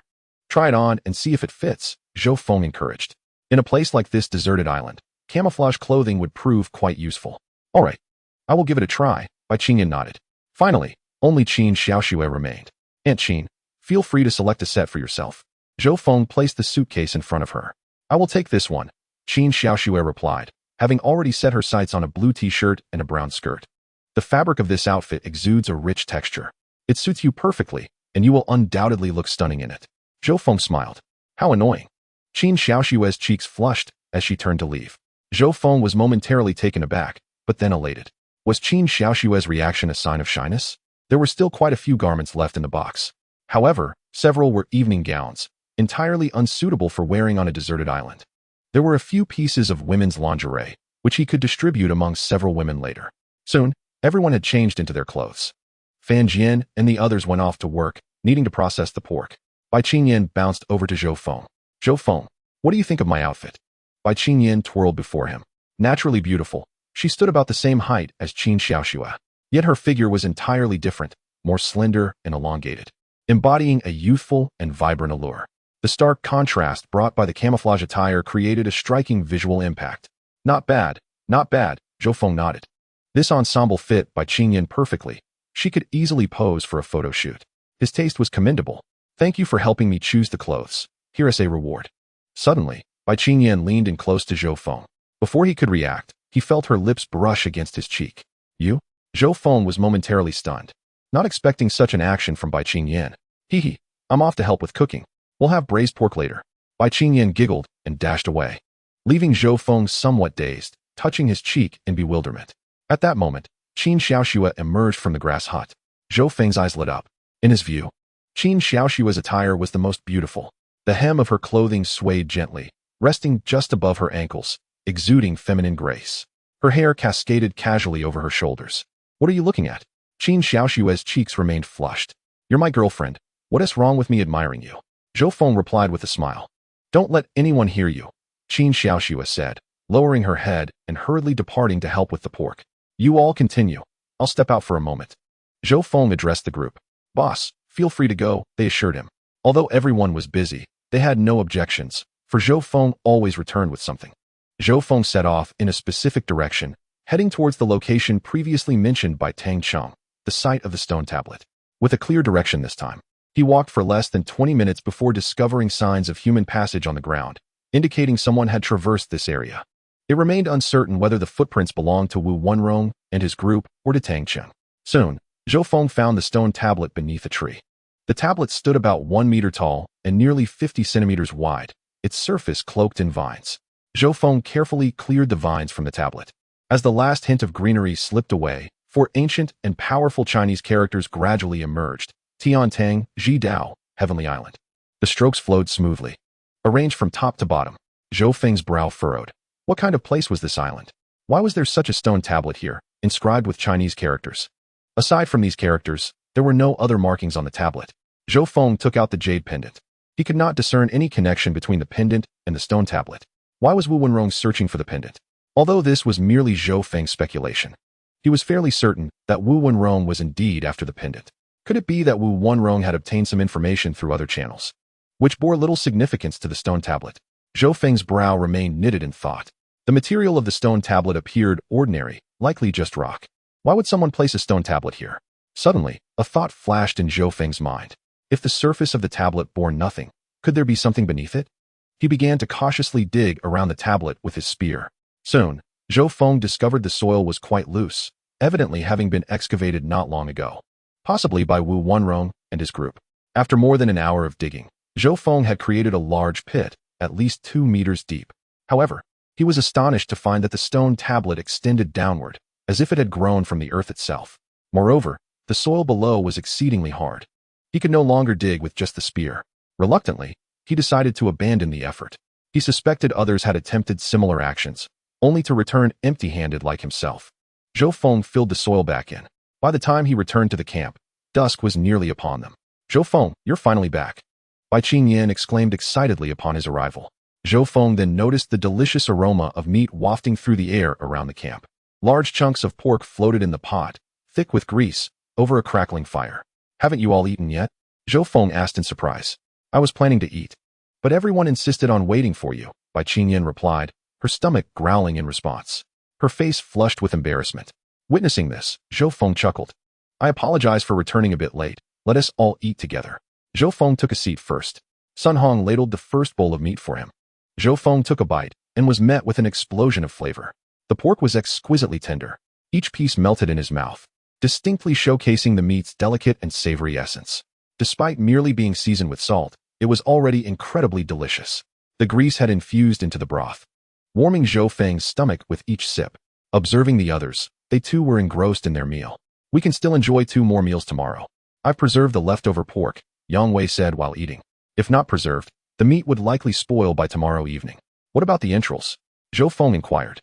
Speaker 1: Try it on and see if it fits, Zhou Feng encouraged. In a place like this deserted island, camouflage clothing would prove quite useful. All right, I will give it a try, Bai Qingyan nodded. Finally, only Qin Xiaoxue remained. Aunt Qin, feel free to select a set for yourself. Zhou Feng placed the suitcase in front of her. I will take this one, Qin Xiaoxue replied, having already set her sights on a blue t-shirt and a brown skirt. The fabric of this outfit exudes a rich texture. It suits you perfectly, and you will undoubtedly look stunning in it. Zhou Feng smiled. How annoying. Qin Xiaoxue's cheeks flushed as she turned to leave. Zhou Feng was momentarily taken aback, but then elated. Was Qin Xiaoxue's reaction a sign of shyness? There were still quite a few garments left in the box. However, several were evening gowns, entirely unsuitable for wearing on a deserted island. There were a few pieces of women's lingerie, which he could distribute among several women later. Soon, everyone had changed into their clothes. Fan Jian and the others went off to work, needing to process the pork. Bai Qingyan bounced over to Zhou Feng. Zhou Feng, what do you think of my outfit? Bai Qingyan twirled before him. Naturally beautiful, she stood about the same height as Qin Xiaoxue. Yet her figure was entirely different, more slender and elongated, embodying a youthful and vibrant allure. The stark contrast brought by the camouflage attire created a striking visual impact. Not bad, Zhou Feng nodded. This ensemble fit Bai Qingyan perfectly. She could easily pose for a photo shoot. His taste was commendable. Thank you for helping me choose the clothes. Here is a reward. Suddenly, Bai Qingyan leaned in close to Zhou Feng. Before he could react, he felt her lips brush against his cheek. You? Zhou Feng was momentarily stunned, not expecting such an action from Bai Qingyan. Hee, I'm off to help with cooking. We'll have braised pork later. Bai Qingyan giggled and dashed away, leaving Zhou Feng somewhat dazed, touching his cheek in bewilderment. At that moment, Qin Xiaoxue emerged from the grass hut. Zhou Feng's eyes lit up. In his view, Qin Xiaoxue's attire was the most beautiful. The hem of her clothing swayed gently, resting just above her ankles, exuding feminine grace. Her hair cascaded casually over her shoulders. What are you looking at? Qin Xiaoxue's cheeks remained flushed. You're my girlfriend. What is wrong with me admiring you? Zhou Feng replied with a smile. Don't let anyone hear you, Qin Xiaoxue said, lowering her head and hurriedly departing to help with the pork. You all continue. I'll step out for a moment. Zhou Feng addressed the group. Boss, feel free to go, they assured him. Although everyone was busy, they had no objections, for Zhou Feng always returned with something. Zhou Feng set off in a specific direction, heading towards the location previously mentioned by Tang Cheng, the site of the stone tablet. With a clear direction this time, he walked for less than 20 minutes before discovering signs of human passage on the ground, indicating someone had traversed this area. It remained uncertain whether the footprints belonged to Wu Wenrong and his group or to Tang Cheng. Soon, Zhou Feng found the stone tablet beneath a tree. The tablet stood about 1 meter tall and nearly 50 centimeters wide, its surface cloaked in vines. Zhou Feng carefully cleared the vines from the tablet. As the last hint of greenery slipped away, 4 ancient and powerful Chinese characters gradually emerged. Tian Tang, Ji Dao, Heavenly Island. The strokes flowed smoothly. Arranged from top to bottom, Zhou Feng's brow furrowed. What kind of place was this island? Why was there such a stone tablet here, inscribed with Chinese characters? Aside from these characters, there were no other markings on the tablet. Zhou Feng took out the jade pendant. He could not discern any connection between the pendant and the stone tablet. Why was Wu Wenrong searching for the pendant? Although this was merely Zhou Feng's speculation, he was fairly certain that Wu Wenrong was indeed after the pendant. Could it be that Wu Wenrong had obtained some information through other channels, which bore little significance to the stone tablet? Zhou Feng's brow remained knitted in thought. The material of the stone tablet appeared ordinary, likely just rock. Why would someone place a stone tablet here? Suddenly, a thought flashed in Zhou Feng's mind. If the surface of the tablet bore nothing, could there be something beneath it? He began to cautiously dig around the tablet with his spear. Soon, Zhou Feng discovered the soil was quite loose, evidently having been excavated not long ago, possibly by Wu Wenrong and his group. After more than an hour of digging, Zhou Feng had created a large pit, at least 2 meters deep. However, he was astonished to find that the stone tablet extended downward, as if it had grown from the earth itself. Moreover, the soil below was exceedingly hard. He could no longer dig with just the spear. Reluctantly, he decided to abandon the effort. He suspected others had attempted similar actions, only to return empty-handed like himself. Zhou Feng filled the soil back in. By the time he returned to the camp, dusk was nearly upon them. Zhou Feng, you're finally back. Bai Qingyan exclaimed excitedly upon his arrival. Zhou Feng then noticed the delicious aroma of meat wafting through the air around the camp. Large chunks of pork floated in the pot, thick with grease, over a crackling fire. Haven't you all eaten yet? Zhou Feng asked in surprise. I was planning to eat. But everyone insisted on waiting for you, Bai Qingyan replied, her stomach growling in response. Her face flushed with embarrassment. Witnessing this, Zhou Feng chuckled. I apologize for returning a bit late. Let us all eat together. Zhou Feng took a seat first. Sun Hong ladled the first bowl of meat for him. Zhou Feng took a bite and was met with an explosion of flavor. The pork was exquisitely tender. Each piece melted in his mouth, distinctly showcasing the meat's delicate and savory essence. Despite merely being seasoned with salt, it was already incredibly delicious. The grease had infused into the broth, warming Zhou Feng's stomach with each sip. Observing the others, they too were engrossed in their meal. We can still enjoy 2 more meals tomorrow. I've preserved the leftover pork, Yang Wei said while eating. If not preserved, the meat would likely spoil by tomorrow evening. What about the entrails? Zhou Feng inquired.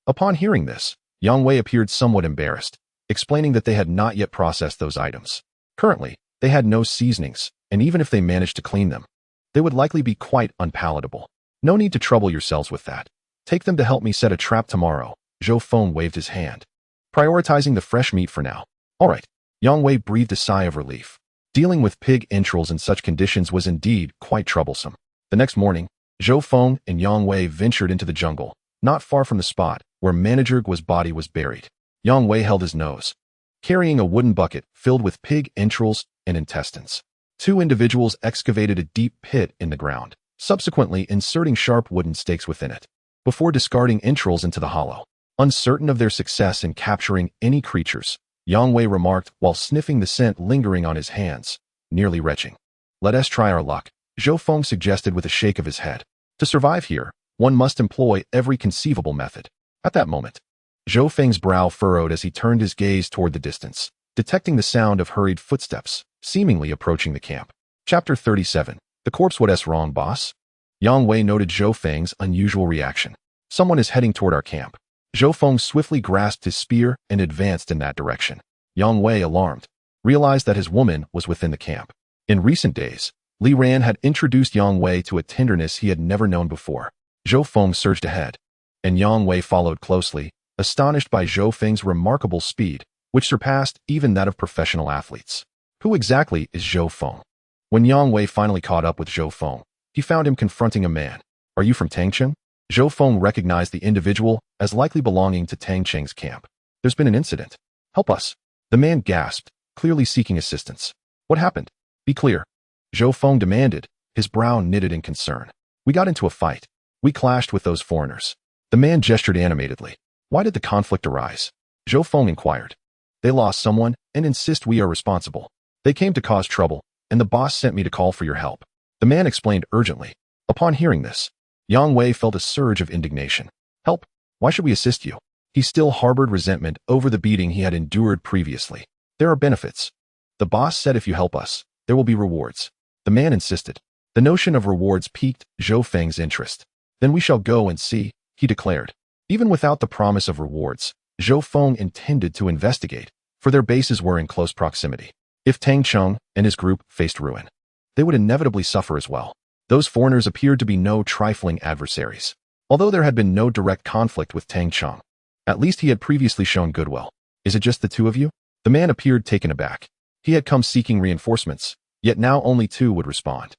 Speaker 1: Upon hearing this, Yang Wei appeared somewhat embarrassed, explaining that they had not yet processed those items. Currently, they had no seasonings, and even if they managed to clean them, they would likely be quite unpalatable. No need to trouble yourselves with that. Take them to help me set a trap tomorrow. Zhou Feng waved his hand, prioritizing the fresh meat for now. All right. Yang Wei breathed a sigh of relief. Dealing with pig entrails in such conditions was indeed quite troublesome. The next morning, Zhou Feng and Yang Wei ventured into the jungle, not far from the spot where Manager Guo's body was buried. Yang Wei held his nose, carrying a wooden bucket filled with pig entrails and intestines. 2 individuals excavated a deep pit in the ground, subsequently inserting sharp wooden stakes within it, before discarding entrails into the hollow. Uncertain of their success in capturing any creatures, Yang Wei remarked while sniffing the scent lingering on his hands, nearly retching. Let us try our luck, Zhou Feng suggested with a shake of his head. To survive here, one must employ every conceivable method. At that moment, Zhou Feng's brow furrowed as he turned his gaze toward the distance, detecting the sound of hurried footsteps, seemingly approaching the camp. Chapter 37. The corpse. What's wrong, boss? Yang Wei noted Zhou Feng's unusual reaction. Someone is heading toward our camp. Zhou Feng swiftly grasped his spear and advanced in that direction. Yang Wei, alarmed, realized that his woman was within the camp. In recent days, Li Ran had introduced Yang Wei to a tenderness he had never known before. Zhou Feng surged ahead, and Yang Wei followed closely, astonished by Zhou Feng's remarkable speed, which surpassed even that of professional athletes. Who exactly is Zhou Feng? When Yang Wei finally caught up with Zhou Feng, he found him confronting a man. Are you from Tangcheng? Zhou Feng recognized the individual as likely belonging to Tangcheng's camp. There's been an incident. Help us. The man gasped, clearly seeking assistance. What happened? Be clear. Zhou Feng demanded, his brow knitted in concern. We got into a fight. We clashed with those foreigners. The man gestured animatedly. Why did the conflict arise? Zhou Feng inquired. They lost someone and insist we are responsible. They came to cause trouble, and the boss sent me to call for your help. The man explained urgently. Upon hearing this, Yang Wei felt a surge of indignation. Help? Why should we assist you? He still harbored resentment over the beating he had endured previously. There are benefits. The boss said if you help us, there will be rewards. The man insisted. The notion of rewards piqued Zhou Feng's interest. Then we shall go and see, he declared. Even without the promise of rewards, Zhou Feng intended to investigate, for their bases were in close proximity. If Tang Cheng and his group faced ruin, they would inevitably suffer as well. Those foreigners appeared to be no trifling adversaries. Although there had been no direct conflict with Tang Cheng, at least he had previously shown goodwill. Is it just the 2 of you? The man appeared taken aback. He had come seeking reinforcements, yet now only 2 would respond.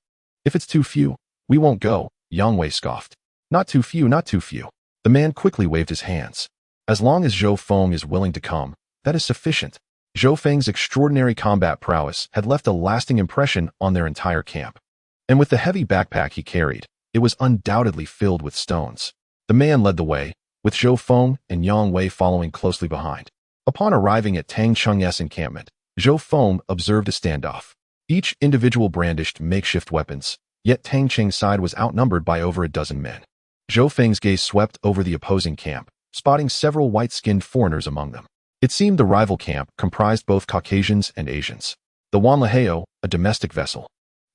Speaker 1: If it's too few, we won't go, Yang Wei scoffed. Not too few, not too few. The man quickly waved his hands. As long as Zhou Feng is willing to come, that is sufficient. Zhou Feng's extraordinary combat prowess had left a lasting impression on their entire camp. And with the heavy backpack he carried, it was undoubtedly filled with stones. The man led the way, with Zhou Feng and Yang Wei following closely behind. Upon arriving at Tang Cheng's encampment, Zhou Feng observed a standoff. Each individual brandished makeshift weapons, yet Tang Cheng's side was outnumbered by over a dozen men. Zhou Feng's gaze swept over the opposing camp, spotting several white-skinned foreigners among them. It seemed the rival camp comprised both Caucasians and Asians. The Wan Laheo, a domestic vessel,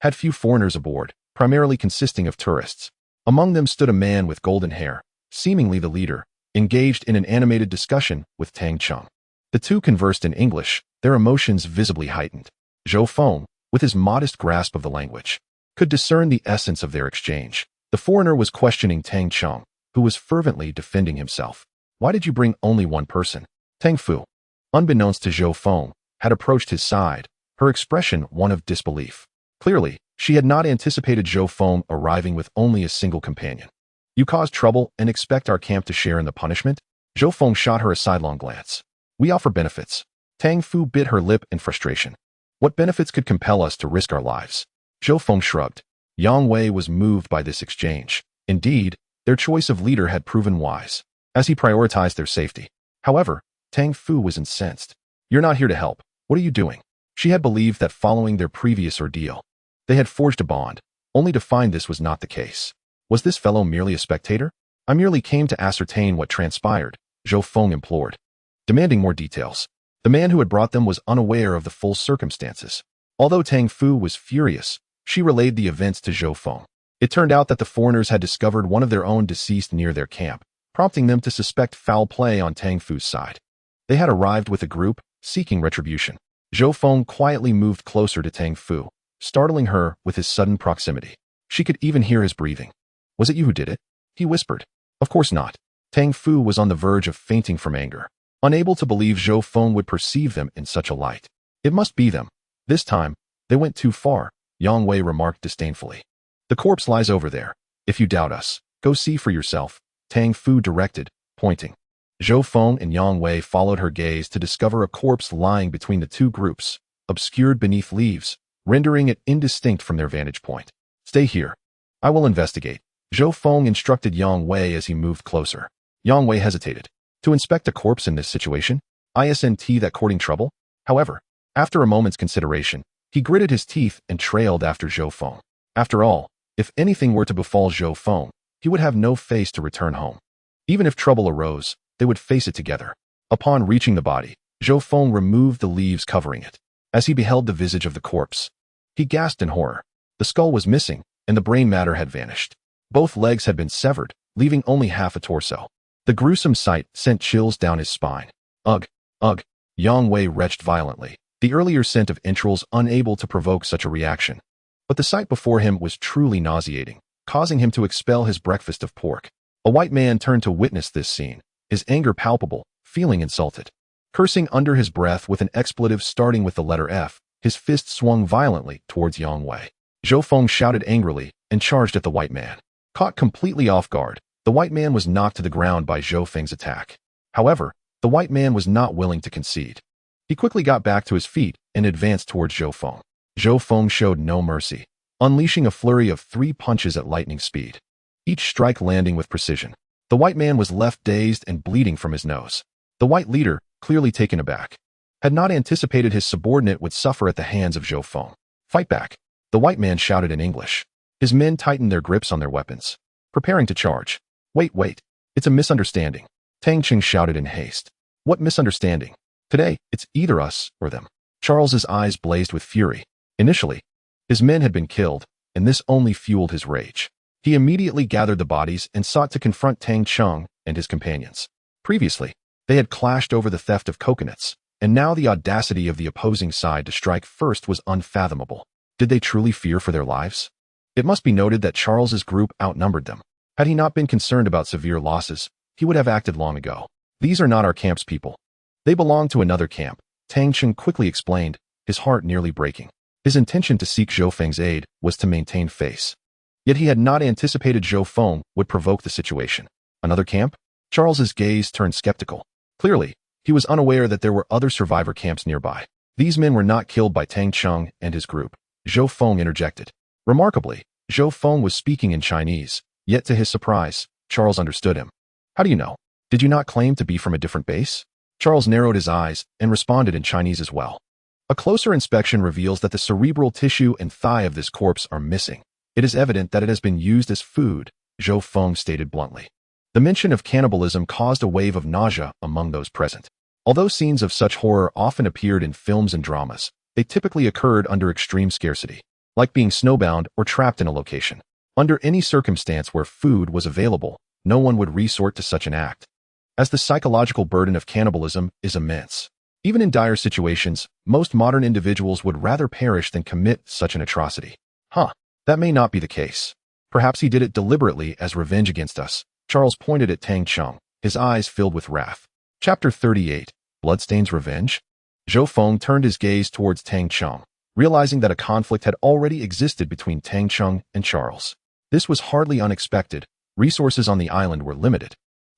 Speaker 1: had few foreigners aboard, primarily consisting of tourists. Among them stood a man with golden hair, seemingly the leader, engaged in an animated discussion with Tang Cheng. The 2 conversed in English, their emotions visibly heightened. Zhou Feng, with his modest grasp of the language, could discern the essence of their exchange. The foreigner was questioning Tang Cheng, who was fervently defending himself. Why did you bring only 1 person? Tang Fu, unbeknownst to Zhou Feng, had approached his side, her expression one of disbelief. Clearly, She had not anticipated Zhou Feng arriving with only a single companion. You caused trouble and expect our camp to share in the punishment? Zhou Feng shot her a sidelong glance. We offer benefits. Tang Fu bit her lip in frustration. What benefits could compel us to risk our lives? Zhou Feng shrugged. Yang Wei was moved by this exchange. Indeed, their choice of leader had proven wise, as he prioritized their safety. However, Tang Fu was incensed. You're not here to help. What are you doing? She had believed that following their previous ordeal, they had forged a bond, only to find this was not the case. Was this fellow merely a spectator? I merely came to ascertain what transpired, Zhou Feng implored, demanding more details. The man who had brought them was unaware of the full circumstances. Although Tang Fu was furious, she relayed the events to Zhou Feng. It turned out that the foreigners had discovered one of their own deceased near their camp, prompting them to suspect foul play on Tang Fu's side. They had arrived with a group, seeking retribution. Zhou Feng quietly moved closer to Tang Fu, startling her with his sudden proximity. She could even hear his breathing. Was it you who did it? He whispered. Of course not. Tang Fu was on the verge of fainting from anger, unable to believe Zhou Feng would perceive them in such a light. It must be them. This time, they went too far, Yang Wei remarked disdainfully. The corpse lies over there. If you doubt us, go see for yourself, Tang Fu directed, pointing. Zhou Feng and Yang Wei followed her gaze to discover a corpse lying between the two groups, obscured beneath leaves, rendering it indistinct from their vantage point. Stay here. I will investigate. Zhou Feng instructed Yang Wei as he moved closer. Yang Wei hesitated. To inspect a corpse in this situation? Isn't that courting trouble? However, after a moment's consideration, he gritted his teeth and trailed after Zhou Feng. After all, if anything were to befall Zhou Feng, he would have no face to return home. Even if trouble arose, they would face it together. Upon reaching the body, Zhou Feng removed the leaves covering it. As he beheld the visage of the corpse, he gasped in horror. The skull was missing, and the brain matter had vanished. Both legs had been severed, leaving only half a torso. The gruesome sight sent chills down his spine. Ugh, ugh, Yang Wei retched violently, the earlier scent of entrails unable to provoke such a reaction. But the sight before him was truly nauseating, causing him to expel his breakfast of pork. A white man turned to witness this scene, his anger palpable, feeling insulted. Cursing under his breath with an expletive starting with the letter F, his fist swung violently towards Yang Wei. Zhou Feng shouted angrily and charged at the white man. Caught completely off guard, the white man was knocked to the ground by Zhou Feng's attack. However, the white man was not willing to concede. He quickly got back to his feet and advanced towards Zhou Feng. Zhou Feng showed no mercy, unleashing a flurry of 3 punches at lightning speed, each strike landing with precision. The white man was left dazed and bleeding from his nose. The white leader, clearly taken aback, had not anticipated his subordinate would suffer at the hands of Zhou Feng. Fight back, the white man shouted in English. His men tightened their grips on their weapons, preparing to charge. Wait, it's a misunderstanding, Tang Qing shouted in haste. What misunderstanding? Today, it's either us or them. Charles's eyes blazed with fury. Initially, his men had been killed, and this only fueled his rage. He immediately gathered the bodies and sought to confront Tang Cheng and his companions. Previously, they had clashed over the theft of coconuts, and now the audacity of the opposing side to strike first was unfathomable. Did they truly fear for their lives? It must be noted that Charles's group outnumbered them. Had he not been concerned about severe losses, he would have acted long ago. These are not our camp's people. They belong to another camp, Tang Cheng quickly explained, his heart nearly breaking. His intention to seek Zhou Feng's aid was to maintain face. Yet he had not anticipated Zhou Feng would provoke the situation. Another camp? Charles's gaze turned skeptical. Clearly, he was unaware that there were other survivor camps nearby. These men were not killed by Tang Cheng and his group. Zhou Feng interjected. Remarkably, Zhou Feng was speaking in Chinese, yet to his surprise, Charles understood him. How do you know? Did you not claim to be from a different base? Charles narrowed his eyes and responded in Chinese as well. A closer inspection reveals that the cerebral tissue and thigh of this corpse are missing. It is evident that it has been used as food, Zhou Feng stated bluntly. The mention of cannibalism caused a wave of nausea among those present. Although scenes of such horror often appeared in films and dramas, they typically occurred under extreme scarcity, like being snowbound or trapped in a location. Under any circumstance where food was available, no one would resort to such an act, as the psychological burden of cannibalism is immense. Even in dire situations, most modern individuals would rather perish than commit such an atrocity. That may not be the case. Perhaps he did it deliberately as revenge against us. Charles pointed at Tang Cheng, his eyes filled with wrath. Chapter 38, Bloodstain's Revenge? Zhou Feng turned his gaze towards Tang Cheng, realizing that a conflict had already existed between Tang Cheng and Charles. This was hardly unexpected. Resources on the island were limited.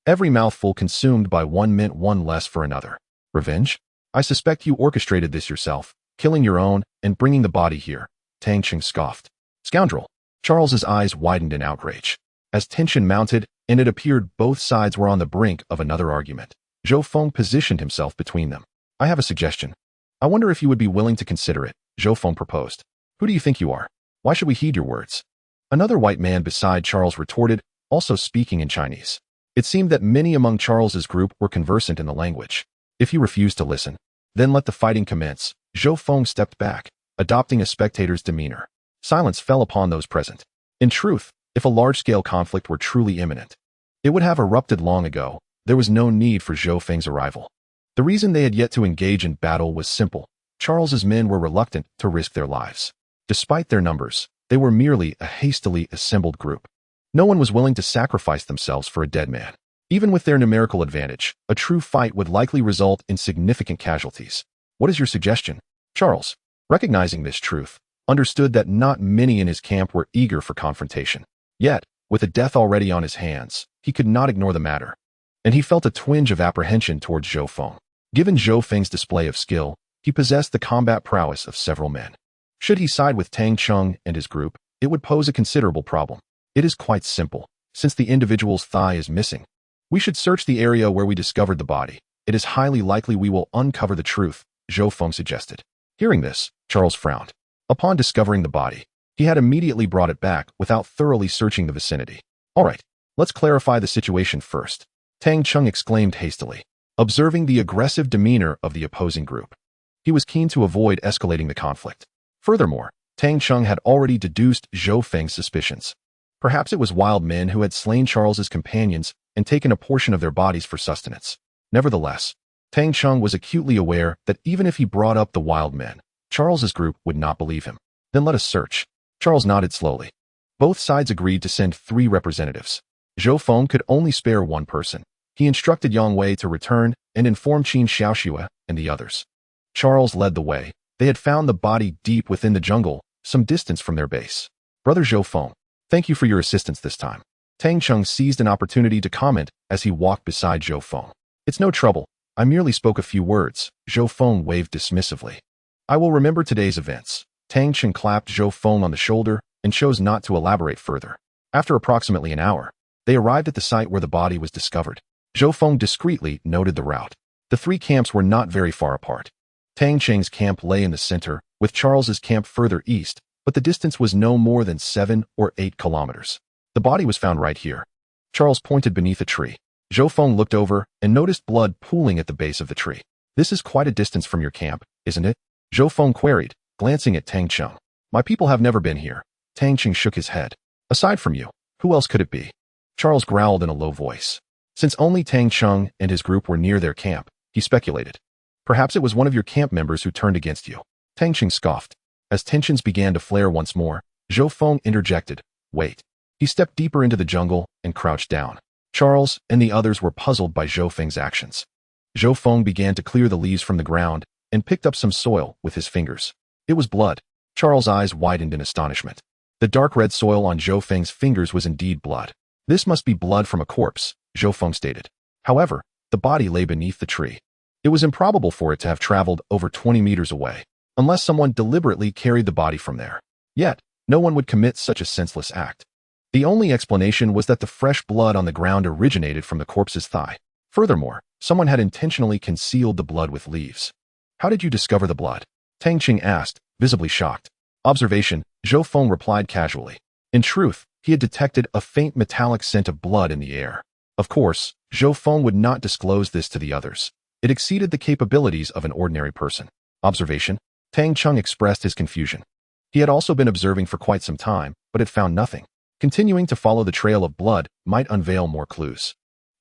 Speaker 1: Every mouthful consumed by one meant one less for another. Revenge? I suspect you orchestrated this yourself, killing your own and bringing the body here, Tang Cheng scoffed. Scoundrel! Charles's eyes widened in outrage. As tension mounted, and it appeared both sides were on the brink of another argument, Zhou Feng positioned himself between them. I have a suggestion. I wonder if you would be willing to consider it, Zhou Feng proposed. Who do you think you are? Why should we heed your words? Another white man beside Charles retorted, also speaking in Chinese. It seemed that many among Charles's group were conversant in the language. If you refuse to listen, then let the fighting commence. Zhou Feng stepped back, adopting a spectator's demeanor. Silence fell upon those present. In truth, if a large-scale conflict were truly imminent, it would have erupted long ago. There was no need for Zhou Feng's arrival. The reason they had yet to engage in battle was simple. Charles's men were reluctant to risk their lives. Despite their numbers, they were merely a hastily assembled group. No one was willing to sacrifice themselves for a dead man. Even with their numerical advantage, a true fight would likely result in significant casualties. What is your suggestion? Charles, recognizing this truth, understood that not many in his camp were eager for confrontation. Yet, with a death already on his hands, he could not ignore the matter. And he felt a twinge of apprehension towards Zhou Feng. Given Zhou Feng's display of skill, he possessed the combat prowess of several men. Should he side with Tang Cheng and his group, it would pose a considerable problem. It is quite simple. Since the individual's thigh is missing, we should search the area where we discovered the body. It is highly likely we will uncover the truth, Zhou Feng suggested. Hearing this, Charles frowned. Upon discovering the body, he had immediately brought it back without thoroughly searching the vicinity. All right, let's clarify the situation first, Tang Cheng exclaimed hastily, observing the aggressive demeanor of the opposing group. He was keen to avoid escalating the conflict. Furthermore, Tang Cheng had already deduced Zhou Feng's suspicions. Perhaps it was wild men who had slain Charles's companions and taken a portion of their bodies for sustenance. Nevertheless, Tang Cheng was acutely aware that even if he brought up the wild men, Charles's group would not believe him. Then let us search. Charles nodded slowly. Both sides agreed to send 3 representatives. Zhou Feng could only spare one person. He instructed Yang Wei to return and inform Qin Xiaoxue and the others. Charles led the way. They had found the body deep within the jungle, some distance from their base. Brother Zhou Feng, thank you for your assistance this time. Tang Cheng seized an opportunity to comment as he walked beside Zhou Feng. It's no trouble. I merely spoke a few words. Zhou Feng waved dismissively. I will remember today's events. Tang Cheng clapped Zhou Feng on the shoulder and chose not to elaborate further. After approximately an hour, they arrived at the site where the body was discovered. Zhou Feng discreetly noted the route. The 3 camps were not very far apart. Tang Cheng's camp lay in the center, with Charles's camp further east, but the distance was no more than 7 or 8 kilometers. The body was found right here. Charles pointed beneath a tree. Zhou Feng looked over and noticed blood pooling at the base of the tree. This is quite a distance from your camp, isn't it? Zhou Feng queried, glancing at Tang Cheng. My people have never been here. Tang Cheng shook his head. Aside from you, who else could it be? Charles growled in a low voice. Since only Tang Cheng and his group were near their camp, he speculated. Perhaps it was one of your camp members who turned against you. Tang Cheng scoffed. As tensions began to flare once more, Zhou Feng interjected. Wait. He stepped deeper into the jungle and crouched down. Charles and the others were puzzled by Zhou Feng's actions. Zhou Feng began to clear the leaves from the ground and picked up some soil with his fingers. It was blood. Charles' eyes widened in astonishment. The dark red soil on Zhou Feng's fingers was indeed blood. This must be blood from a corpse, Zhou Feng stated. However, the body lay beneath the tree. It was improbable for it to have traveled over 20 meters away, unless someone deliberately carried the body from there. Yet, no one would commit such a senseless act. The only explanation was that the fresh blood on the ground originated from the corpse's thigh. Furthermore, someone had intentionally concealed the blood with leaves. How did you discover the blood? Tang Cheng asked, visibly shocked. Observation, Zhou Feng replied casually. In truth, he had detected a faint metallic scent of blood in the air. Of course, Zhou Feng would not disclose this to the others. It exceeded the capabilities of an ordinary person. Observation, Tang Cheng expressed his confusion. He had also been observing for quite some time, but had found nothing. Continuing to follow the trail of blood might unveil more clues.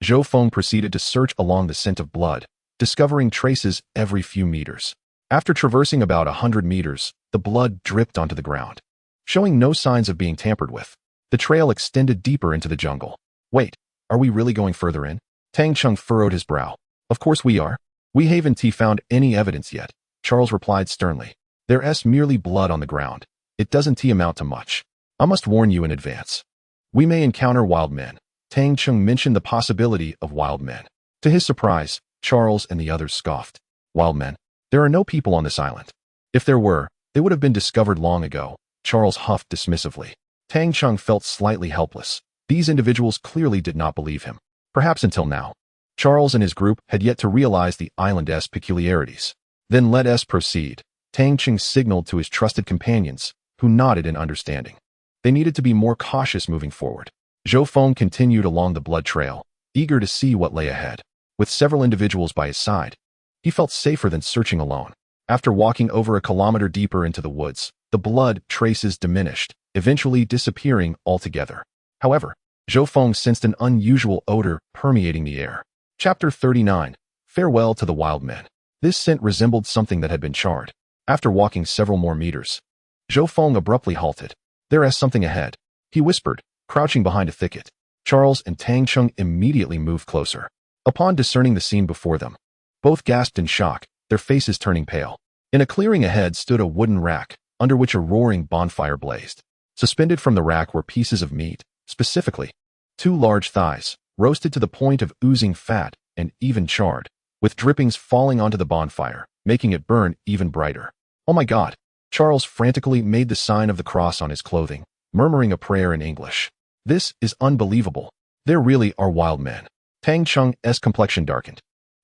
Speaker 1: Zhou Feng proceeded to search along the scent of blood, discovering traces every few meters. After traversing about 100 meters, the blood dripped onto the ground, showing no signs of being tampered with. The trail extended deeper into the jungle. Wait, are we really going further in? Tang Cheng furrowed his brow. Of course we are. We haven't found any evidence yet, Charles replied sternly. There's merely blood on the ground. It doesn't amount to much. I must warn you in advance. We may encounter wild men. Tang Chung mentioned the possibility of wild men. To his surprise, Charles and the others scoffed. Wild men? There are no people on this island. If there were, they would have been discovered long ago. Charles huffed dismissively. Tang Chung felt slightly helpless. These individuals clearly did not believe him. Perhaps until now. Charles and his group had yet to realize the island's peculiarities. Then let us proceed. Tang Chung signaled to his trusted companions, who nodded in understanding. They needed to be more cautious moving forward. Zhou Feng continued along the blood trail, eager to see what lay ahead. With several individuals by his side, he felt safer than searching alone. After walking over a kilometer deeper into the woods, the blood traces diminished, eventually disappearing altogether. However, Zhou Feng sensed an unusual odor permeating the air. Chapter 39. Farewell to the Wild Men. This scent resembled something that had been charred. After walking several more meters, Zhou Feng abruptly halted. There's something ahead, he whispered, crouching behind a thicket. Charles and Tang Chung immediately moved closer. Upon discerning the scene before them, both gasped in shock, their faces turning pale. In a clearing ahead stood a wooden rack, under which a roaring bonfire blazed. Suspended from the rack were pieces of meat, specifically 2 large thighs, roasted to the point of oozing fat and even charred, with drippings falling onto the bonfire, making it burn even brighter. Oh my God! Charles frantically made the sign of the cross on his clothing, murmuring a prayer in English. This is unbelievable. There really are wild men. Tang Chung's complexion darkened.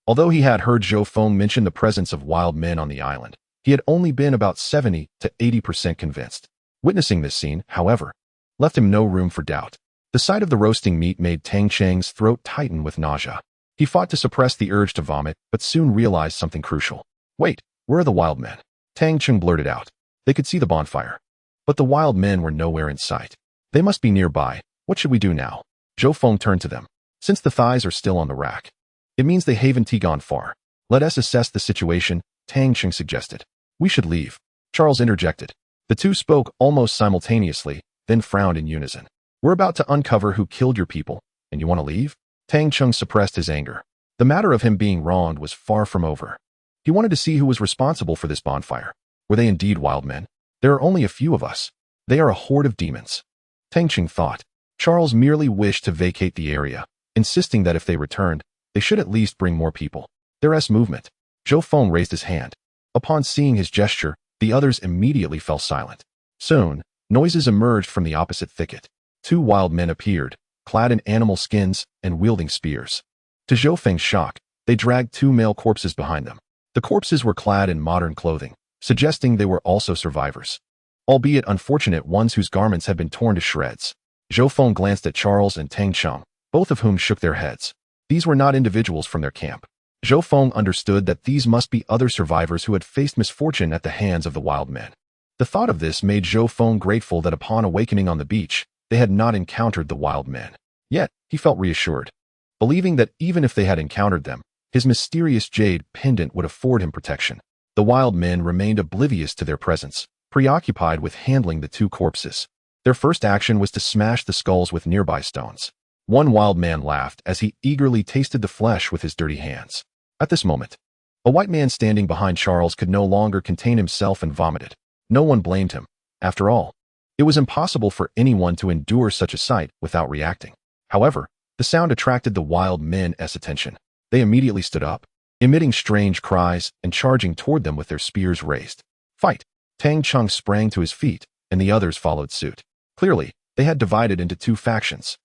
Speaker 1: Although he had heard Zhou Feng mention the presence of wild men on the island, he had only been about 70 to 80% convinced. Witnessing this scene, however, left him no room for doubt. The sight of the roasting meat made Tang Cheng's throat tighten with nausea. He fought to suppress the urge to vomit, but soon realized something crucial. Wait, where are the wild men? Tang Chung blurted out. They could see the bonfire, but the wild men were nowhere in sight. They must be nearby. What should we do now? Zhou Feng turned to them. Since the thighs are still on the rack, it means they haven't gone far. Let us assess the situation, Tang Chung suggested. We should leave. Charles interjected. The two spoke almost simultaneously, then frowned in unison. We're about to uncover who killed your people, and you want to leave? Tang Chung suppressed his anger. The matter of him being wronged was far from over. He wanted to see who was responsible for this bonfire. Were they indeed wild men? There are only a few of us. They are a horde of demons. Tang Chung thought. Charles merely wished to vacate the area, insisting that if they returned, they should at least bring more people. There's movement. Zhou Feng raised his hand. Upon seeing his gesture, the others immediately fell silent. Soon, noises emerged from the opposite thicket. 2 wild men appeared, clad in animal skins and wielding spears. To Zhou Feng's shock, they dragged 2 male corpses behind them. The corpses were clad in modern clothing, suggesting they were also survivors, albeit unfortunate ones whose garments had been torn to shreds. Zhou Feng glanced at Charles and Tang Chung, both of whom shook their heads. These were not individuals from their camp. Zhou Feng understood that these must be other survivors who had faced misfortune at the hands of the wild men. The thought of this made Zhou Feng grateful that upon awakening on the beach, they had not encountered the wild men. Yet, he felt reassured, believing that even if they had encountered them, his mysterious jade pendant would afford him protection. The wild men remained oblivious to their presence, preoccupied with handling the 2 corpses. Their first action was to smash the skulls with nearby stones. One wild man laughed as he eagerly tasted the flesh with his dirty hands. At this moment, a white man standing behind Charles could no longer contain himself and vomited. No one blamed him. After all, it was impossible for anyone to endure such a sight without reacting. However, the sound attracted the wild men's attention. They immediately stood up, emitting strange cries and charging toward them with their spears raised. Fight! Tang Chung sprang to his feet, and the others followed suit. Clearly, they had divided into 2 factions.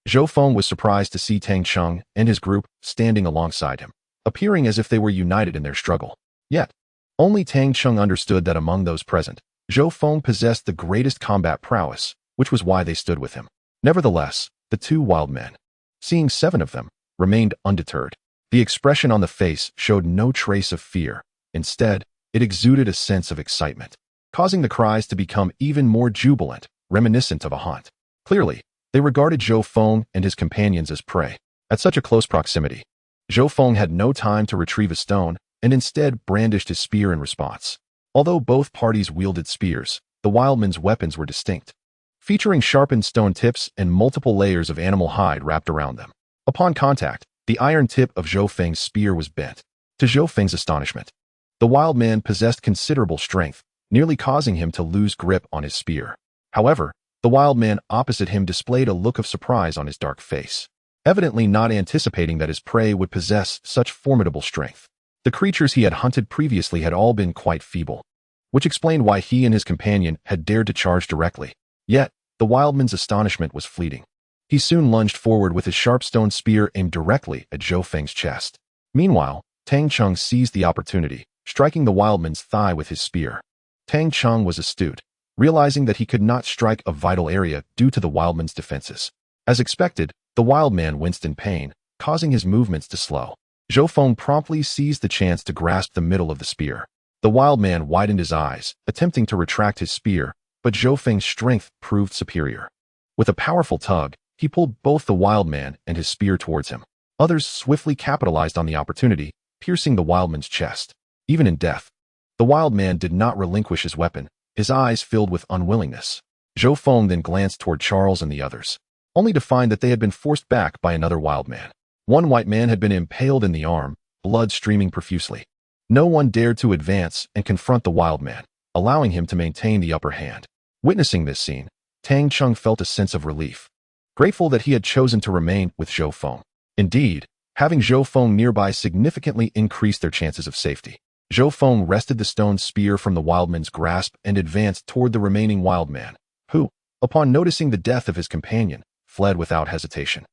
Speaker 1: Zhou Feng was surprised to see Tang Chung and his group standing alongside him, appearing as if they were united in their struggle. Yet, only Tang Chung understood that among those present, Zhou Feng possessed the greatest combat prowess, which was why they stood with him. Nevertheless, the 2 wild men, seeing 7 of them, remained undeterred. The expression on the face showed no trace of fear. Instead, it exuded a sense of excitement, causing the cries to become even more jubilant, reminiscent of a hunt. Clearly, they regarded Zhou Feng and his companions as prey. At such a close proximity, Zhou Feng had no time to retrieve a stone and instead brandished his spear in response. Although both parties wielded spears, the wild men's weapons were distinct, featuring sharpened stone tips and multiple layers of animal hide wrapped around them. Upon contact, the iron tip of Zhou Feng's spear was bent. To Zhou Feng's astonishment, the wild man possessed considerable strength, nearly causing him to lose grip on his spear. However, the wild man opposite him displayed a look of surprise on his dark face, evidently not anticipating that his prey would possess such formidable strength. The creatures he had hunted previously had all been quite feeble, which explained why he and his companion had dared to charge directly. Yet, the wildman's astonishment was fleeting. He soon lunged forward with his sharp stone spear aimed directly at Zhou Feng's chest. Meanwhile, Tang Cheng seized the opportunity, striking the wildman's thigh with his spear. Tang Cheng was astute, realizing that he could not strike a vital area due to the wildman's defenses. As expected, the wildman winced in pain, causing his movements to slow. Zhou Feng promptly seized the chance to grasp the middle of the spear. The wildman widened his eyes, attempting to retract his spear, but Zhou Feng's strength proved superior. With a powerful tug, he pulled both the wildman and his spear towards him. Others swiftly capitalized on the opportunity, piercing the wildman's chest. Even in death, the wildman did not relinquish his weapon, his eyes filled with unwillingness. Zhou Feng then glanced toward Charles and the others, only to find that they had been forced back by another wildman. One white man had been impaled in the arm, blood streaming profusely. No one dared to advance and confront the wild man, allowing him to maintain the upper hand. Witnessing this scene, Tang Cheng felt a sense of relief, grateful that he had chosen to remain with Zhou Feng. Indeed, having Zhou Feng nearby significantly increased their chances of safety. Zhou Feng wrested the stone spear from the wildman's grasp and advanced toward the remaining wildman, who, upon noticing the death of his companion, fled without hesitation.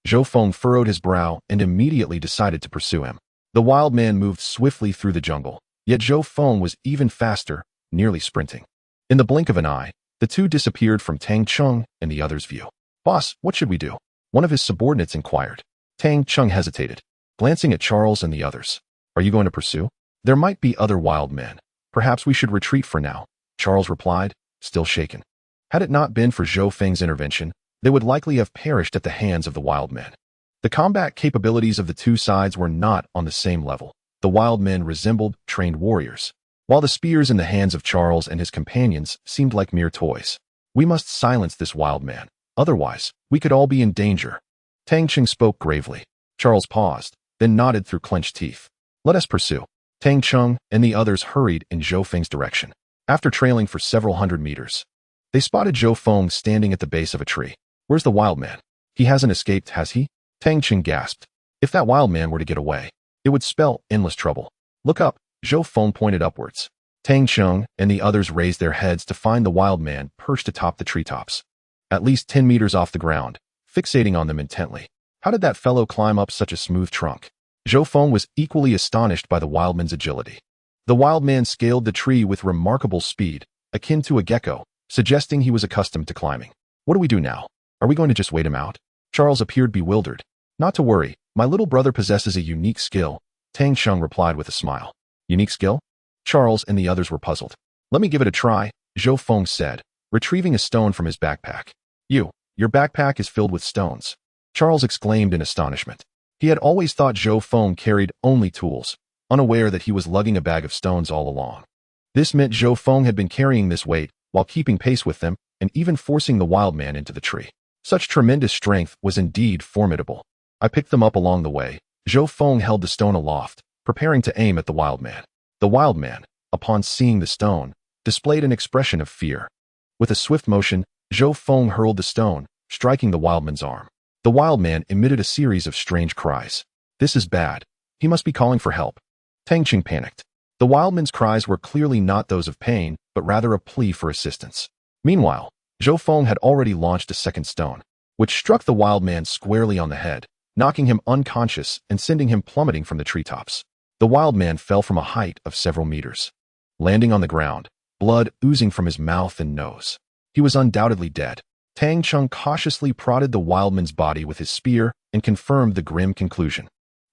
Speaker 1: Zhou Feng furrowed his brow and immediately decided to pursue him. The wild man moved swiftly through the jungle, yet Zhou Feng was even faster, nearly sprinting. In the blink of an eye, the two disappeared from Tang Cheng and the other's view. "Boss, what should we do?" one of his subordinates inquired. Tang Cheng hesitated, glancing at Charles and the others. "Are you going to pursue? There might be other wild men. Perhaps we should retreat for now," Charles replied, still shaken. Had it not been for Zhou Feng's intervention, they would likely have perished at the hands of the wild men. The combat capabilities of the two sides were not on the same level. The wild men resembled trained warriors, while the spears in the hands of Charles and his companions seemed like mere toys. "We must silence this wild man, otherwise, we could all be in danger." Tang Cheng spoke gravely. Charles paused, then nodded through clenched teeth. "Let us pursue." Tang Cheng and the others hurried in Zhou Feng's direction. After trailing for several hundred meters, they spotted Zhou Feng standing at the base of a tree. "Where's the wild man? He hasn't escaped, has he?" Tang Cheng gasped. "If that wild man were to get away, it would spell endless trouble." "Look up," Zhou Feng pointed upwards. Tang Cheng and the others raised their heads to find the wild man perched atop the treetops, at least 10 meters off the ground, fixating on them intently. How did that fellow climb up such a smooth trunk? Zhou Feng was equally astonished by the wildman's agility. The wild man scaled the tree with remarkable speed, akin to a gecko, suggesting he was accustomed to climbing. "What do we do now? Are we going to just wait him out?" Charles appeared bewildered. "Not to worry, my little brother possesses a unique skill," Tang Cheng replied with a smile. "Unique skill?" Charles and the others were puzzled. "Let me give it a try," Zhou Feng said, retrieving a stone from his backpack. Your backpack is filled with stones," Charles exclaimed in astonishment. He had always thought Zhou Feng carried only tools, unaware that he was lugging a bag of stones all along. This meant Zhou Feng had been carrying this weight while keeping pace with them and even forcing the wild man into the tree. Such tremendous strength was indeed formidable. "I picked them up along the way." Zhou Feng held the stone aloft, preparing to aim at the wild man. The wild man, upon seeing the stone, displayed an expression of fear. With a swift motion, Zhou Feng hurled the stone, striking the wildman's arm. The wild man emitted a series of strange cries. "This is bad. He must be calling for help." Tang Cheng panicked. The wildman's cries were clearly not those of pain, but rather a plea for assistance. Meanwhile, Zhou Feng had already launched a second stone, which struck the wild man squarely on the head, knocking him unconscious and sending him plummeting from the treetops. The wild man fell from a height of several meters, landing on the ground, blood oozing from his mouth and nose. He was undoubtedly dead. Tang Cheng cautiously prodded the wildman's body with his spear and confirmed the grim conclusion.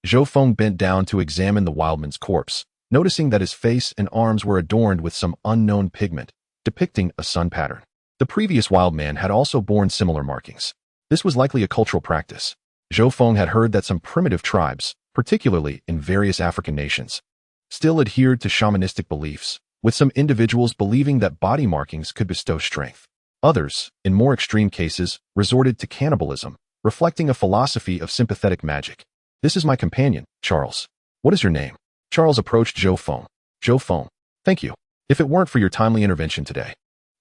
Speaker 1: Zhou Feng bent down to examine the wildman's corpse, noticing that his face and arms were adorned with some unknown pigment, depicting a sun pattern. The previous wild man had also borne similar markings. This was likely a cultural practice. Zhou Feng had heard that some primitive tribes, particularly in various African nations, still adhered to shamanistic beliefs, with some individuals believing that body markings could bestow strength. Others, in more extreme cases, resorted to cannibalism, reflecting a philosophy of sympathetic magic. "This is my companion, Charles. What is your name?" Charles approached Zhou Feng. "Zhou Feng. Thank you." If it weren't for your timely intervention today,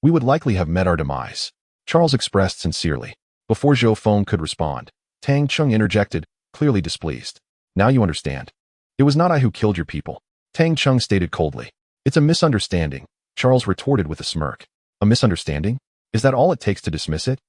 Speaker 1: we would likely have met our demise, Charles expressed sincerely. Before Zhou Feng could respond, Tang Cheng interjected, clearly displeased. Now you understand. It was not I who killed your people, Tang Cheng stated coldly. It's a misunderstanding, Charles retorted with a smirk. A misunderstanding? Is that all it takes to dismiss it?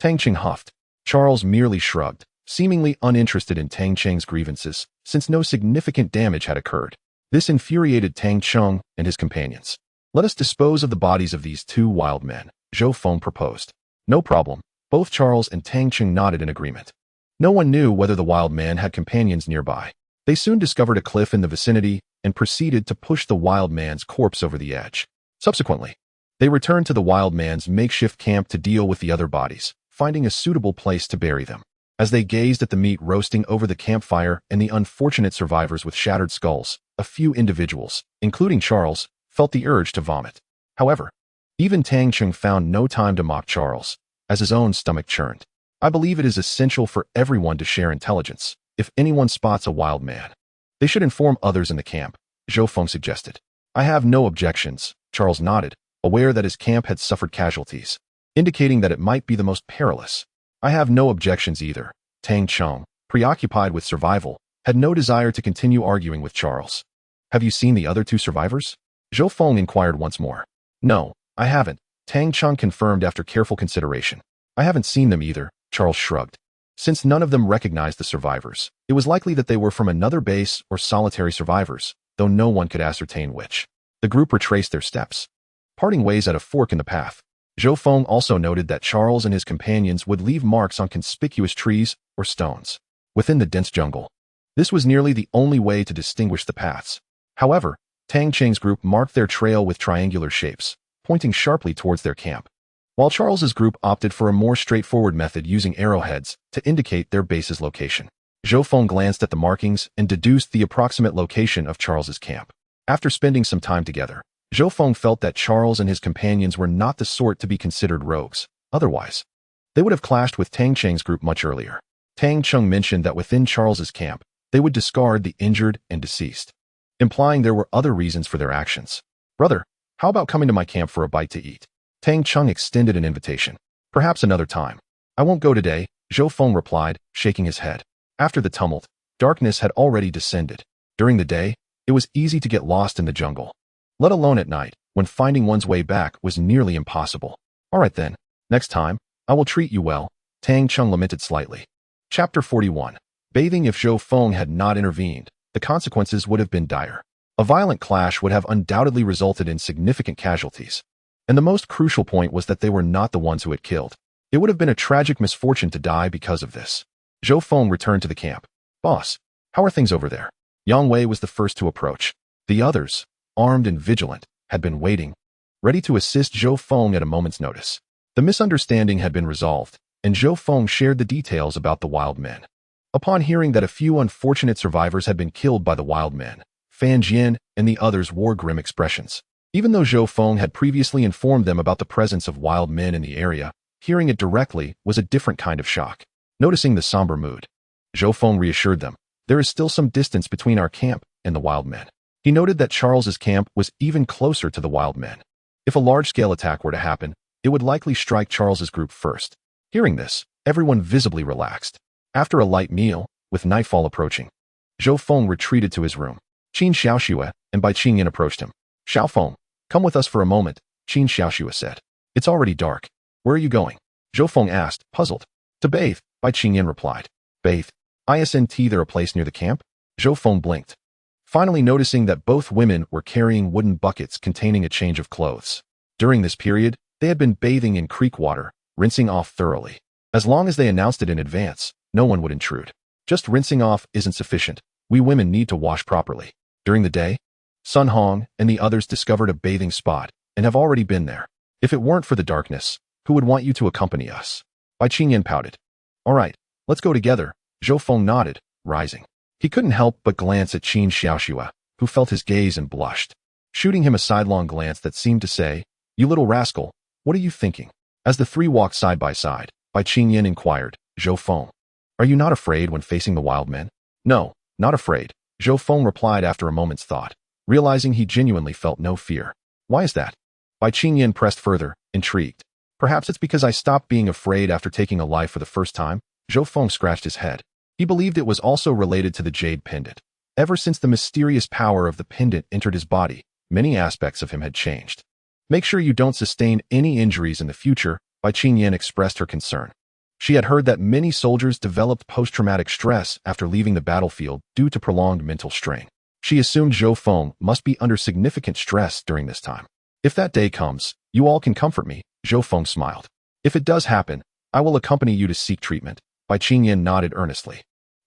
Speaker 1: Tang Cheng huffed. Charles merely shrugged, seemingly uninterested in Tang Cheng's grievances, since no significant damage had occurred. This infuriated Tang Cheng and his companions. Let us dispose of the bodies of these two wild men, Zhou Feng proposed. No problem. Both Charles and Tang Cheng nodded in agreement. No one knew whether the wild man had companions nearby. They soon discovered a cliff in the vicinity and proceeded to push the wild man's corpse over the edge. Subsequently, they returned to the wild man's makeshift camp to deal with the other bodies, finding a suitable place to bury them. As they gazed at the meat roasting over the campfire and the unfortunate survivors with shattered skulls, a few individuals, including Charles, felt the urge to vomit. However, even Tang Cheng found no time to mock Charles, as his own stomach churned. I believe it is essential for everyone to share intelligence. If anyone spots a wild man, they should inform others in the camp, Zhou Feng suggested. I have no objections, Charles nodded, aware that his camp had suffered casualties, indicating that it might be the most perilous. I have no objections either. Tang Cheng, preoccupied with survival, had no desire to continue arguing with Charles. Have you seen the other two survivors? Zhou Feng inquired once more. No, I haven't, Tang Cheng confirmed after careful consideration. I haven't seen them either, Charles shrugged. Since none of them recognized the survivors, it was likely that they were from another base or solitary survivors, though no one could ascertain which. The group retraced their steps, parting ways at a fork in the path. Zhou Feng also noted that Charles and his companions would leave marks on conspicuous trees or stones within the dense jungle. This was nearly the only way to distinguish the paths. However, Tang Cheng's group marked their trail with triangular shapes, pointing sharply towards their camp, while Charles's group opted for a more straightforward method using arrowheads to indicate their base's location. Zhou Feng glanced at the markings and deduced the approximate location of Charles's camp. After spending some time together, Zhou Feng felt that Charles and his companions were not the sort to be considered rogues. Otherwise, they would have clashed with Tang Cheng's group much earlier. Tang Cheng mentioned that within Charles's camp, they would discard the injured and deceased, implying there were other reasons for their actions. Brother, how about coming to my camp for a bite to eat? Tang Cheng extended an invitation. Perhaps another time. I won't go today, Zhou Feng replied, shaking his head. After the tumult, darkness had already descended. During the day, it was easy to get lost in the jungle, let alone at night, when finding one's way back was nearly impossible. All right then, next time, I will treat you well, Tang Cheng lamented slightly. Chapter 41. Bathing. If Zhou Feng had not intervened, the consequences would have been dire. A violent clash would have undoubtedly resulted in significant casualties. And the most crucial point was that they were not the ones who had killed. It would have been a tragic misfortune to die because of this. Zhou Feng returned to the camp. Boss, how are things over there? Yang Wei was the first to approach. The others, armed and vigilant, had been waiting, ready to assist Zhou Feng at a moment's notice. The misunderstanding had been resolved, and Zhou Feng shared the details about the wild men. Upon hearing that a few unfortunate survivors had been killed by the wild men, Fan Jian and the others wore grim expressions. Even though Zhou Feng had previously informed them about the presence of wild men in the area, hearing it directly was a different kind of shock. Noticing the somber mood, Zhou Feng reassured them, there is still some distance between our camp and the wild men. He noted that Charles's camp was even closer to the wild men. If a large-scale attack were to happen, it would likely strike Charles's group first. Hearing this, everyone visibly relaxed. After a light meal, with nightfall approaching, Zhou Feng retreated to his room. Qin Xiaoxue and Bai Qingyan approached him. Xiao Feng, come with us for a moment, Qin Xiaoxue said. It's already dark. Where are you going? Zhou Feng asked, puzzled. To bathe, Bai Qingyan replied. Bathe? Isn't there a place near the camp? Zhou Feng blinked, finally noticing that both women were carrying wooden buckets containing a change of clothes. During this period, they had been bathing in creek water, rinsing off thoroughly. As long as they announced it in advance, no one would intrude. Just rinsing off isn't sufficient. We women need to wash properly. During the day, Sun Hong and the others discovered a bathing spot and have already been there. If it weren't for the darkness, who would want you to accompany us? Bai Qingyan pouted. All right, let's go together, Zhou Feng nodded, rising. He couldn't help but glance at Qin Xiaoxue, who felt his gaze and blushed, shooting him a sidelong glance that seemed to say, you little rascal, what are you thinking? As the three walked side by side, Bai Qingyan inquired, Zhou Feng, are you not afraid when facing the wild men? No, not afraid, Zhou Feng replied after a moment's thought, realizing he genuinely felt no fear. Why is that? Bai Qingyan pressed further, intrigued. Perhaps it's because I stopped being afraid after taking a life for the first time? Zhou Feng scratched his head. He believed it was also related to the jade pendant. Ever since the mysterious power of the pendant entered his body, many aspects of him had changed. Make sure you don't sustain any injuries in the future, Bai Qingyan expressed her concern. She had heard that many soldiers developed post-traumatic stress after leaving the battlefield due to prolonged mental strain. She assumed Zhou Feng must be under significant stress during this time. If that day comes, you all can comfort me, Zhou Feng smiled. If it does happen, I will accompany you to seek treatment. Bai Qingyan nodded earnestly.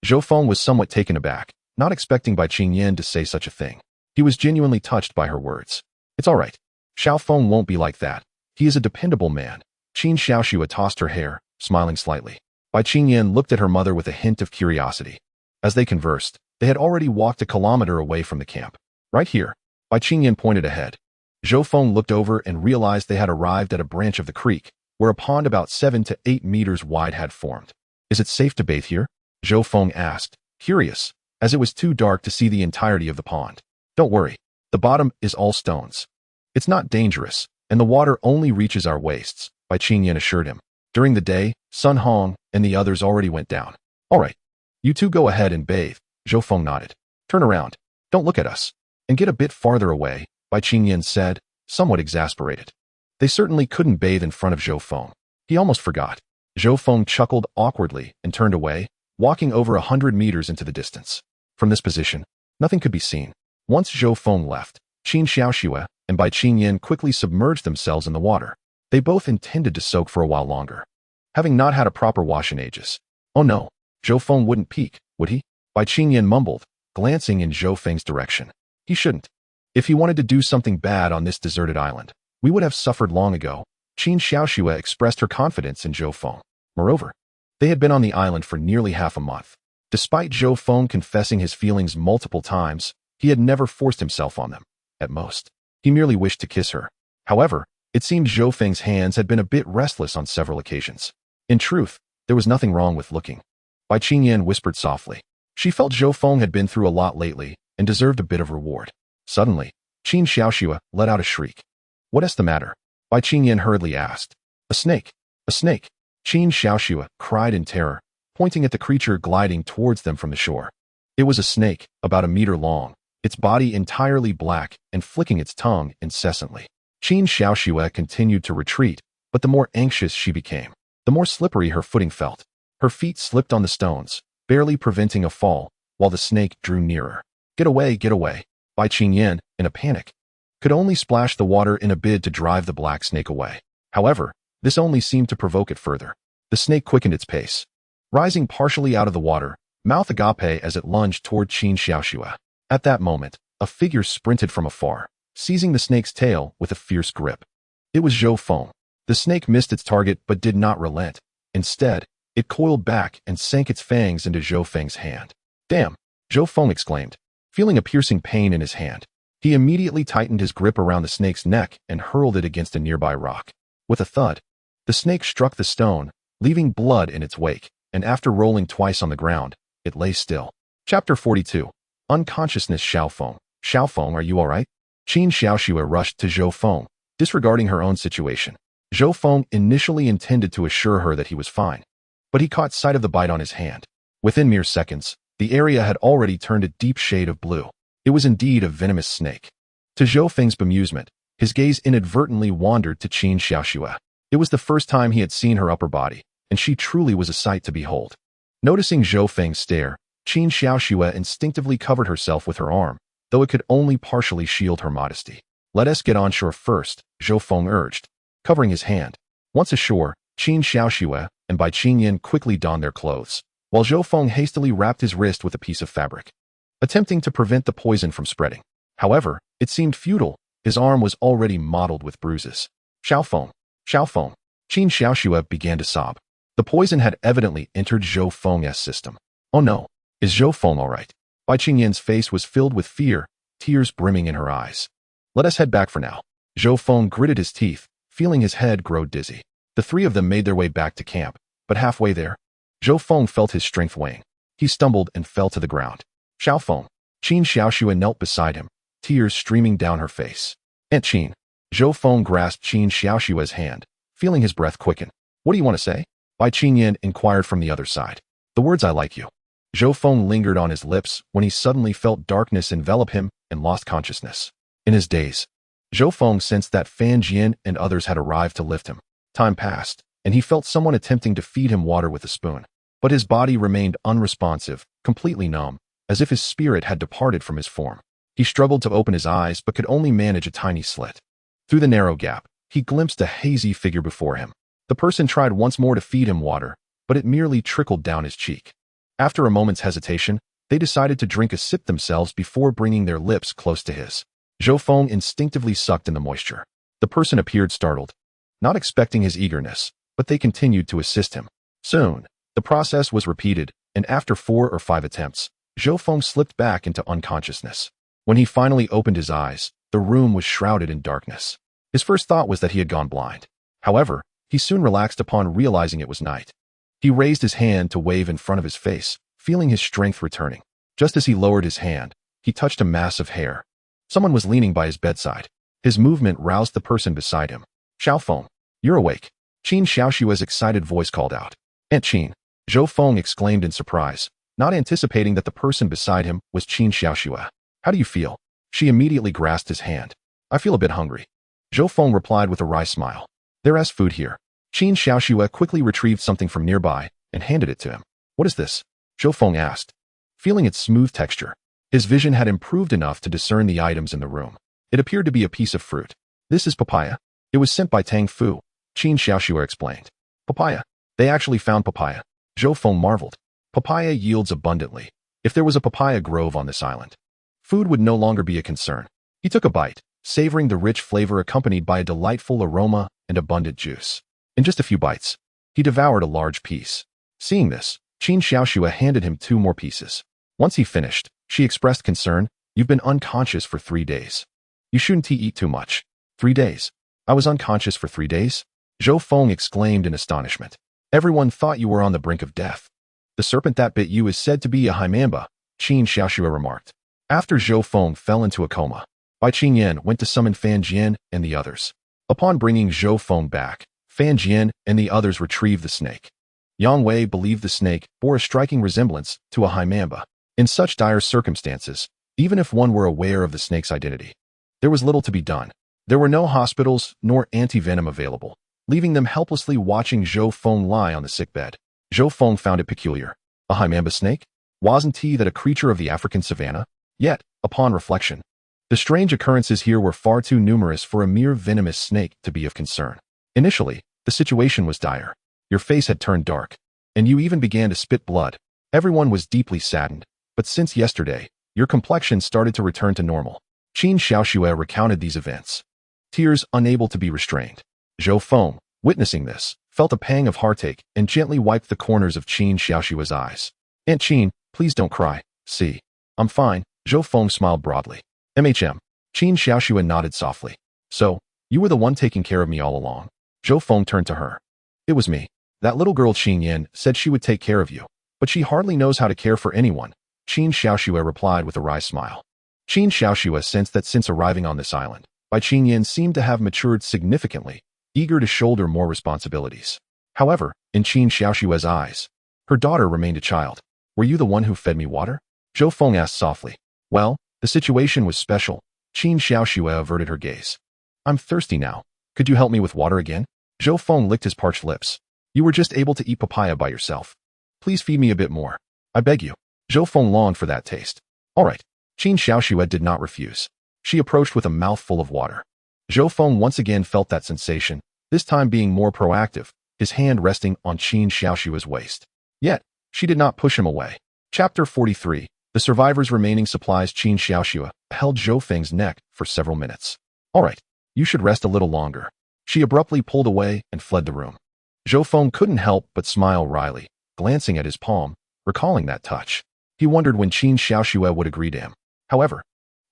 Speaker 1: Zhou Feng was somewhat taken aback, not expecting Bai Qingyan to say such a thing. He was genuinely touched by her words. It's all right. Xiao Feng won't be like that. He is a dependable man. Qin Xiaoxue tossed her hair, smiling slightly. Bai Qingyan looked at her mother with a hint of curiosity. As they conversed, they had already walked a kilometer away from the camp. Right here. Bai Qingyan pointed ahead. Zhou Feng looked over and realized they had arrived at a branch of the creek, where a pond about 7 to 8 meters wide had formed. Is it safe to bathe here? Zhou Feng asked, curious, as it was too dark to see the entirety of the pond. Don't worry. The bottom is all stones. It's not dangerous, and the water only reaches our waists, Bai Qingyan assured him. During the day, Sun Hong and the others already went down. All right. You two go ahead and bathe, Zhou Feng nodded. Turn around. Don't look at us. And get a bit farther away, Bai Qingyan said, somewhat exasperated. They certainly couldn't bathe in front of Zhou Feng. He almost forgot. Zhou Feng chuckled awkwardly and turned away, walking over 100 meters into the distance. From this position, nothing could be seen. Once Zhou Feng left, Qin Xiaoxue and Bai Qingyan quickly submerged themselves in the water. They both intended to soak for a while longer, having not had a proper wash in ages. Oh no, Zhou Feng wouldn't peek, would he? Bai Qingyan mumbled, glancing in Zhou Feng's direction. He shouldn't. If he wanted to do something bad on this deserted island, we would have suffered long ago. Qin Xiaoxue expressed her confidence in Zhou Feng. Moreover, they had been on the island for nearly half a month. Despite Zhou Feng confessing his feelings multiple times, he had never forced himself on them. At most, he merely wished to kiss her. However, it seemed Zhou Feng's hands had been a bit restless on several occasions. In truth, there was nothing wrong with looking. Bai Qingyan whispered softly. She felt Zhou Feng had been through a lot lately and deserved a bit of reward. Suddenly, Qin Xiaoxue let out a shriek. What is the matter? Bai Qingyan hurriedly asked. A snake! A snake! Qin Xiaoxue cried in terror, pointing at the creature gliding towards them from the shore. It was a snake, about a meter long, its body entirely black and flicking its tongue incessantly. Qin Xiaoxue continued to retreat, but the more anxious she became, the more slippery her footing felt. Her feet slipped on the stones, barely preventing a fall, while the snake drew nearer. Get away, get away! Bai Qingyan, in a panic, could only splash the water in a bid to drive the black snake away. However, this only seemed to provoke it further. The snake quickened its pace, rising partially out of the water, mouth agape as it lunged toward Qin Xiaoxue. At that moment, a figure sprinted from afar, seizing the snake's tail with a fierce grip. It was Zhou Feng. The snake missed its target but did not relent. Instead, it coiled back and sank its fangs into Zhou Feng's hand. Damn! Zhou Feng exclaimed, feeling a piercing pain in his hand. He immediately tightened his grip around the snake's neck and hurled it against a nearby rock. With a thud, the snake struck the stone, leaving blood in its wake, and after rolling twice on the ground, it lay still. Chapter 42. Unconsciousness. Xiao Feng. Xiao Feng, are you alright? Qin Xiaoxue rushed to Zhou Feng, disregarding her own situation. Zhou Feng initially intended to assure her that he was fine, but he caught sight of the bite on his hand. Within mere seconds, the area had already turned a deep shade of blue. It was indeed a venomous snake. To Zhou Feng's bemusement, his gaze inadvertently wandered to Qin Xiaoxue. It was the first time he had seen her upper body, and she truly was a sight to behold. Noticing Zhou Feng's stare, Qin Xiaoxue instinctively covered herself with her arm, though it could only partially shield her modesty. Let us get on shore first, Zhou Feng urged, covering his hand. Once ashore, Qin Xiaoxue and Bai Qingyan quickly donned their clothes, while Zhou Feng hastily wrapped his wrist with a piece of fabric, attempting to prevent the poison from spreading. However, it seemed futile. His arm was already mottled with bruises. Xiao Feng! Xiao Feng! Qin Xiaoxue began to sob. The poison had evidently entered Zhou Feng's system. Oh no! Is Zhou Feng alright? Bai Qingyan's face was filled with fear, tears brimming in her eyes. Let us head back for now. Zhou Feng gritted his teeth, feeling his head grow dizzy. The three of them made their way back to camp, but halfway there, Zhou Feng felt his strength wane. He stumbled and fell to the ground. Xiao Feng! Qin Xiaoxue knelt beside him, tears streaming down her face. Aunt Qin, Zhou Feng grasped Qin Xiaoxue's hand, feeling his breath quicken. What do you want to say? Bai Qingyan inquired from the other side. The words I like you. Zhou Feng lingered on his lips when he suddenly felt darkness envelop him and lost consciousness. In his daze, Zhou Feng sensed that Fan Jian and others had arrived to lift him. Time passed, and he felt someone attempting to feed him water with a spoon. But his body remained unresponsive, completely numb, as if his spirit had departed from his form. He struggled to open his eyes but could only manage a tiny slit. Through the narrow gap, he glimpsed a hazy figure before him. The person tried once more to feed him water, but it merely trickled down his cheek. After a moment's hesitation, they decided to drink a sip themselves before bringing their lips close to his. Zhou Feng instinctively sucked in the moisture. The person appeared startled, not expecting his eagerness, but they continued to assist him. Soon, the process was repeated, and after 4 or 5 attempts, Zhou Feng slipped back into unconsciousness. When he finally opened his eyes, the room was shrouded in darkness. His first thought was that he had gone blind. However, he soon relaxed upon realizing it was night. He raised his hand to wave in front of his face, feeling his strength returning. Just as he lowered his hand, he touched a mass of hair. Someone was leaning by his bedside. His movement roused the person beside him. Xiao Feng, you're awake. Qin Xiaoxue's excited voice called out. Aunt Qin, Zhou Feng exclaimed in surprise, not anticipating that the person beside him was Qin Xiaoxue. How do you feel? She immediately grasped his hand. I feel a bit hungry. Zhou Feng replied with a wry smile. There's food here. Qin Xiaoxue quickly retrieved something from nearby and handed it to him. What is this? Zhou Feng asked. Feeling its smooth texture, his vision had improved enough to discern the items in the room. It appeared to be a piece of fruit. This is papaya. It was sent by Tang Fu, Qin Xiaoxue explained. Papaya. They actually found papaya. Zhou Feng marveled. Papaya yields abundantly. If there was a papaya grove on this island, food would no longer be a concern. He took a bite, savoring the rich flavor accompanied by a delightful aroma and abundant juice. In just a few bites, he devoured a large piece. Seeing this, Qin Xiaoxue handed him 2 more pieces. Once he finished, she expressed concern. You've been unconscious for 3 days. You shouldn't eat too much. 3 days. I was unconscious for 3 days? Zhou Feng exclaimed in astonishment. Everyone thought you were on the brink of death. The serpent that bit you is said to be a Haimamba, Qin Xiaoxue remarked. After Zhou Feng fell into a coma, Bai Qingyan went to summon Fan Jian and the others. Upon bringing Zhou Feng back, Fan Jian and the others retrieved the snake. Yang Wei believed the snake bore a striking resemblance to a Haimamba. In such dire circumstances, even if one were aware of the snake's identity, there was little to be done. There were no hospitals nor anti-venom available, leaving them helplessly watching Zhou Feng lie on the sickbed. Zhou Feng found it peculiar. A Haimamba snake? Wasn't he that a creature of the African savanna? Yet, upon reflection, the strange occurrences here were far too numerous for a mere venomous snake to be of concern. Initially, the situation was dire. Your face had turned dark, and you even began to spit blood. Everyone was deeply saddened, but since yesterday, your complexion started to return to normal. Qin Xiaoxue recounted these events, tears unable to be restrained. Zhou Feng, witnessing this, felt a pang of heartache and gently wiped the corners of Qin Xiaoxue's eyes. Aunt Qin, please don't cry. See, I'm fine. Zhou Feng smiled broadly. Qin Xiaoxue nodded softly. So, you were the one taking care of me all along. Zhou Feng turned to her. It was me. That little girl Qin Yan said she would take care of you, but she hardly knows how to care for anyone. Qin Xiaoxue replied with a wry smile. Qin Xiaoxue sensed that since arriving on this island, Bai Qingyan seemed to have matured significantly, eager to shoulder more responsibilities. However, in Qin Xiaoxue's eyes, her daughter remained a child. Were you the one who fed me water? Zhou Feng asked softly. Well, the situation was special. Qin Xiaoxue averted her gaze. I'm thirsty now. Could you help me with water again? Zhou Feng licked his parched lips. You were just able to eat papaya by yourself. Please feed me a bit more. I beg you. Zhou Feng longed for that taste. All right. Qin Xiaoxue did not refuse. She approached with a mouthful of water. Zhou Feng once again felt that sensation, this time being more proactive, his hand resting on Qin Xiaoxue's waist. Yet, she did not push him away. Chapter 43. The survivors' remaining supplies. Qin Xiaoxue held Zhou Feng's neck for several minutes. All right, you should rest a little longer. She abruptly pulled away and fled the room. Zhou Feng couldn't help but smile wryly, glancing at his palm, recalling that touch. He wondered when Qin Xiaoxue would agree to him. However,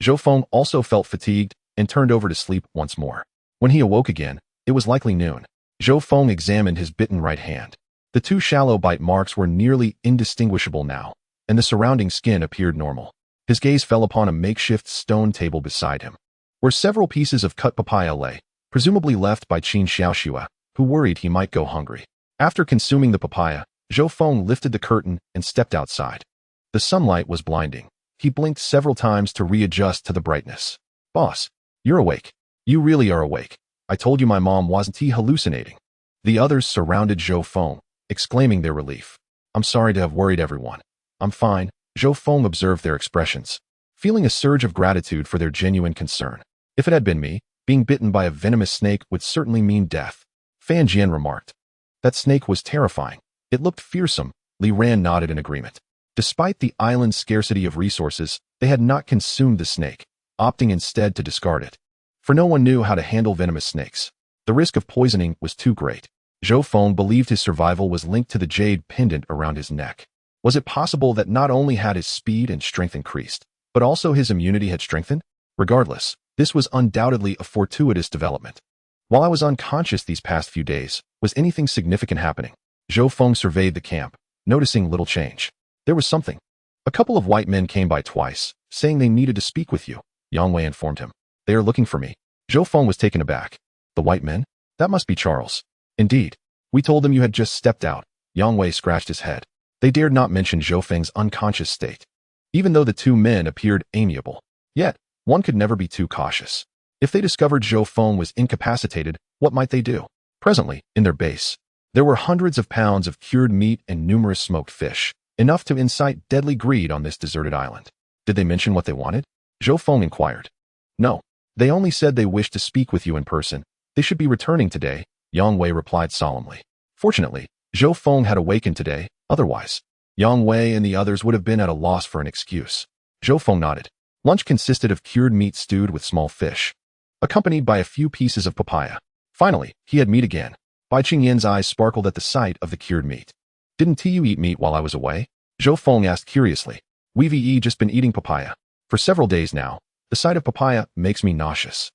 Speaker 1: Zhou Feng also felt fatigued and turned over to sleep once more. When he awoke again, it was likely noon. Zhou Feng examined his bitten right hand. The 2 shallow bite marks were nearly indistinguishable now, and the surrounding skin appeared normal. His gaze fell upon a makeshift stone table beside him. where several pieces of cut papaya lay, presumably left by Qin Xiaoxue, who worried he might go hungry. After consuming the papaya, Zhou Feng lifted the curtain and stepped outside. The sunlight was blinding. He blinked several times to readjust to the brightness. "Boss, you're awake. You really are awake. I told you my mom wasn't hallucinating." The others surrounded Zhou Feng, exclaiming their relief. "I'm sorry to have worried everyone." "I'm fine," Zhou Feng observed their expressions, feeling a surge of gratitude for their genuine concern. "If it had been me, being bitten by a venomous snake would certainly mean death," Fan Jian remarked. "That snake was terrifying. It looked fearsome." Li Ran nodded in agreement. Despite the island's scarcity of resources, they had not consumed the snake, opting instead to discard it. For no one knew how to handle venomous snakes. The risk of poisoning was too great. Zhou Feng believed his survival was linked to the jade pendant around his neck. Was it possible that not only had his speed and strength increased, but also his immunity had strengthened? Regardless, this was undoubtedly a fortuitous development. While I was unconscious these past few days, was anything significant happening? Zhou Feng surveyed the camp, noticing little change. There was something. "A couple of white men came by twice, saying they needed to speak with you," Yang Wei informed him. "They are looking for me." Zhou Feng was taken aback. "The white men? That must be Charles." "Indeed. We told them you had just stepped out." Yang Wei scratched his head. They dared not mention Zhou Feng's unconscious state. Even though the two men appeared amiable, yet one could never be too cautious. If they discovered Zhou Feng was incapacitated, what might they do? Presently, in their base, there were hundreds of pounds of cured meat and numerous smoked fish, enough to incite deadly greed on this deserted island. "Did they mention what they wanted?" Zhou Feng inquired. "No. They only said they wished to speak with you in person. They should be returning today," Yang Wei replied solemnly. Fortunately, Zhou Feng had awakened today, otherwise, Yang Wei and the others would have been at a loss for an excuse. Zhou Feng nodded. Lunch consisted of cured meat stewed with small fish, accompanied by a few pieces of papaya. Finally, he had meat again. Bai Qingyan's eyes sparkled at the sight of the cured meat. "Didn't you eat meat while I was away?" Zhou Feng asked curiously. "We've just been eating papaya. For several days now. The sight of papaya makes me nauseous.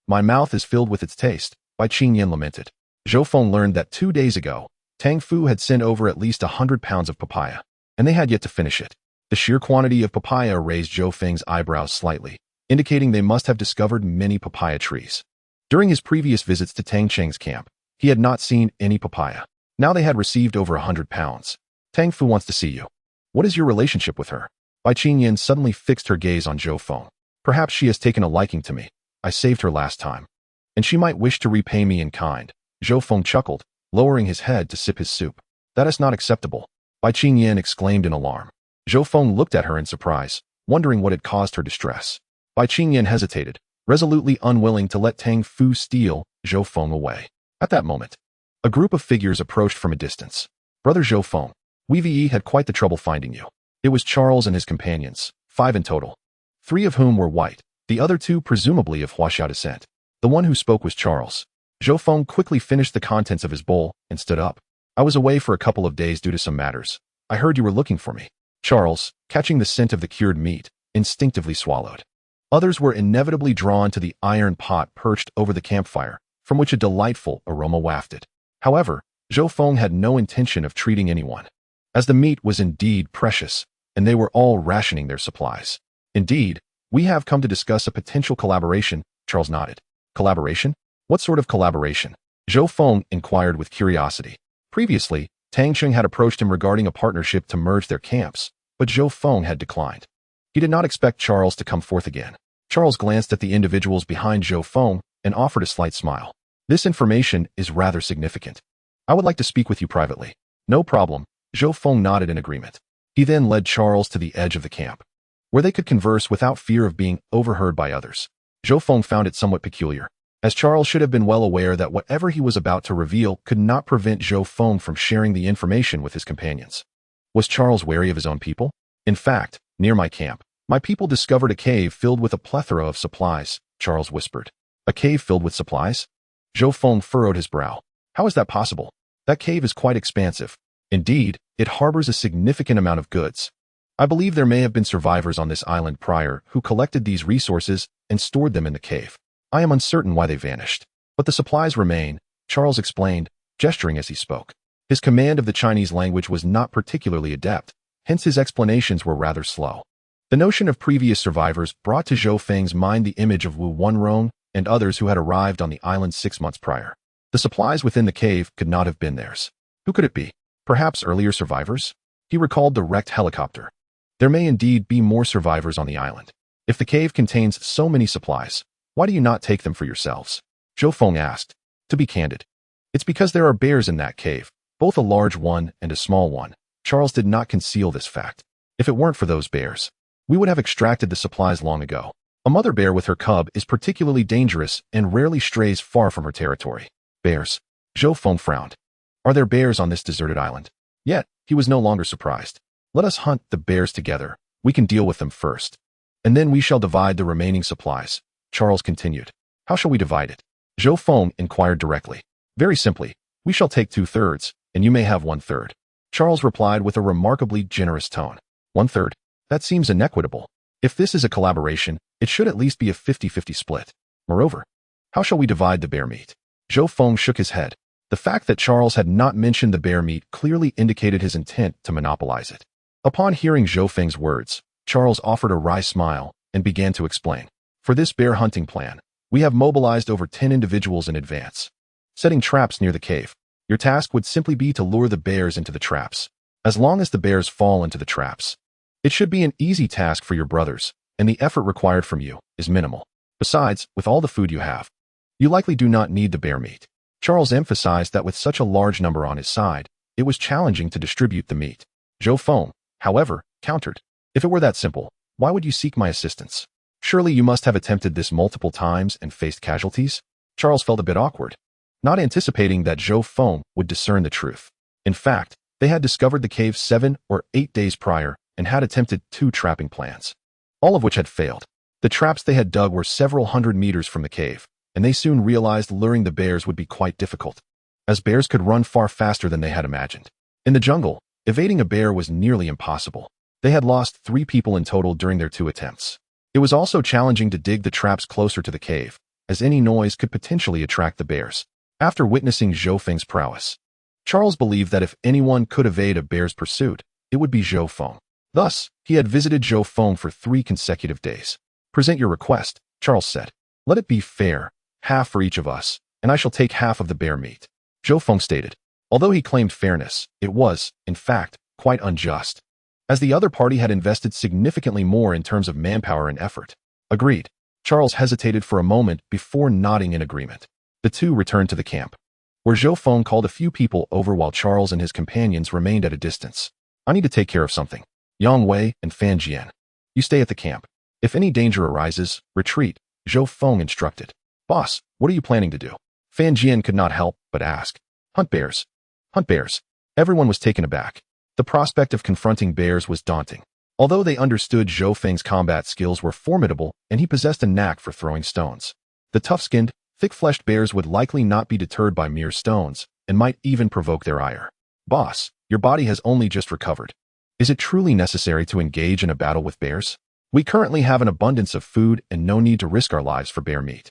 Speaker 1: My mouth is filled with its taste," Bai Qingyan lamented. Zhou Feng learned that 2 days ago, Tang Fu had sent over at least 100 pounds of papaya, and they had yet to finish it. The sheer quantity of papaya raised Zhou Feng's eyebrows slightly, indicating they must have discovered many papaya trees. During his previous visits to Tang Cheng's camp, he had not seen any papaya. Now they had received over 100 pounds. "Tang Fu wants to see you. What is your relationship with her?" Bai Qingyan suddenly fixed her gaze on Zhou Feng. "Perhaps she has taken a liking to me. I saved her last time, and she might wish to repay me in kind." Zhou Feng chuckled, lowering his head to sip his soup. "That is not acceptable," Bai Qingyan exclaimed in alarm. Zhou Feng looked at her in surprise, wondering what had caused her distress. Bai Qingyan hesitated, resolutely unwilling to let Tang Fu steal Zhou Feng away. At that moment, a group of figures approached from a distance. "Brother Zhou Feng, we've had quite the trouble finding you." It was Charles and his companions, 5 in total, 3 of whom were white, the other 2 presumably of Huaxiao descent. The one who spoke was Charles. Zhou Feng quickly finished the contents of his bowl and stood up. "I was away for a couple of days due to some matters. I heard you were looking for me." Charles, catching the scent of the cured meat, instinctively swallowed. Others were inevitably drawn to the iron pot perched over the campfire, from which a delightful aroma wafted. However, Zhou Feng had no intention of treating anyone, as the meat was indeed precious, and they were all rationing their supplies. "Indeed, we have come to discuss a potential collaboration," Charles nodded. "Collaboration? What sort of collaboration?" Zhou Feng inquired with curiosity. Previously, Tang Cheng had approached him regarding a partnership to merge their camps, but Zhou Feng had declined. He did not expect Charles to come forth again. Charles glanced at the individuals behind Zhou Feng and offered a slight smile. "This information is rather significant. I would like to speak with you privately." "No problem," Zhou Feng nodded in agreement. He then led Charles to the edge of the camp, where they could converse without fear of being overheard by others. Zhou Feng found it somewhat peculiar, as Charles should have been well aware that whatever he was about to reveal could not prevent Zhou Feng from sharing the information with his companions. Was Charles wary of his own people? "In fact, near my camp, my people discovered a cave filled with a plethora of supplies," Charles whispered. "A cave filled with supplies?" Zhou Feng furrowed his brow. "How is that possible? That cave is quite expansive. Indeed, it harbors a significant amount of goods. I believe there may have been survivors on this island prior who collected these resources and stored them in the cave. I am uncertain why they vanished, but the supplies remain," Charles explained, gesturing as he spoke. His command of the Chinese language was not particularly adept, hence his explanations were rather slow. The notion of previous survivors brought to Zhou Feng's mind the image of Wu Wenrong and others who had arrived on the island 6 months prior. The supplies within the cave could not have been theirs. Who could it be? Perhaps earlier survivors? He recalled the wrecked helicopter. There may indeed be more survivors on the island. If the cave contains so many supplies, why do you not take them for yourselves? Zhou Feng asked. To be candid, it's because there are bears in that cave, both a large one and a small one. Charles did not conceal this fact. If it weren't for those bears, we would have extracted the supplies long ago. A mother bear with her cub is particularly dangerous and rarely strays far from her territory. Bears. Zhou Feng frowned. Are there bears on this deserted island? Yet, he was no longer surprised. Let us hunt the bears together. We can deal with them first. And then we shall divide the remaining supplies. Charles continued. How shall we divide it? Zhou Feng inquired directly. Very simply, we shall take 2/3, and you may have 1/3. Charles replied with a remarkably generous tone. 1/3? That seems inequitable. If this is a collaboration, it should at least be a 50-50 split. Moreover, how shall we divide the bear meat? Zhou Feng shook his head. The fact that Charles had not mentioned the bear meat clearly indicated his intent to monopolize it. Upon hearing Zhou Feng's words, Charles offered a wry smile and began to explain. For this bear hunting plan, we have mobilized over 10 individuals in advance. Setting traps near the cave. Your task would simply be to lure the bears into the traps. As long as the bears fall into the traps, it should be an easy task for your brothers, and the effort required from you is minimal. Besides, with all the food you have, you likely do not need the bear meat. Charles emphasized that with such a large number on his side, it was challenging to distribute the meat. Zhou Feng, however, countered. If it were that simple, why would you seek my assistance? Surely you must have attempted this multiple times and faced casualties? Charles felt a bit awkward, not anticipating that Zhou Feng would discern the truth. In fact, they had discovered the cave 7 or 8 days prior and had attempted 2 trapping plans, all of which had failed. The traps they had dug were several hundred meters from the cave, and they soon realized luring the bears would be quite difficult, as bears could run far faster than they had imagined. In the jungle, evading a bear was nearly impossible. They had lost 3 people in total during their 2 attempts. It was also challenging to dig the traps closer to the cave, as any noise could potentially attract the bears. After witnessing Zhou Feng's prowess, Charles believed that if anyone could evade a bear's pursuit, it would be Zhou Feng. Thus, he had visited Zhou Feng for 3 consecutive days. Present your request, Charles said. Let it be fair, half for each of us, and I shall take half of the bear meat. Zhou Feng stated. Although he claimed fairness, it was, in fact, quite unjust, as the other party had invested significantly more in terms of manpower and effort. Agreed. Charles hesitated for a moment before nodding in agreement. The two returned to the camp, where Zhou Feng called a few people over while Charles and his companions remained at a distance. I need to take care of something. Yang Wei and Fan Jian, you stay at the camp. If any danger arises, retreat, Zhou Feng instructed. Boss, what are you planning to do? Fan Jian could not help but ask. Hunt bears. Hunt bears. Everyone was taken aback. The prospect of confronting bears was daunting. Although they understood Zhou Feng's combat skills were formidable and he possessed a knack for throwing stones, the tough-skinned, thick-fleshed bears would likely not be deterred by mere stones and might even provoke their ire. Boss, your body has only just recovered. Is it truly necessary to engage in a battle with bears? We currently have an abundance of food and no need to risk our lives for bear meat.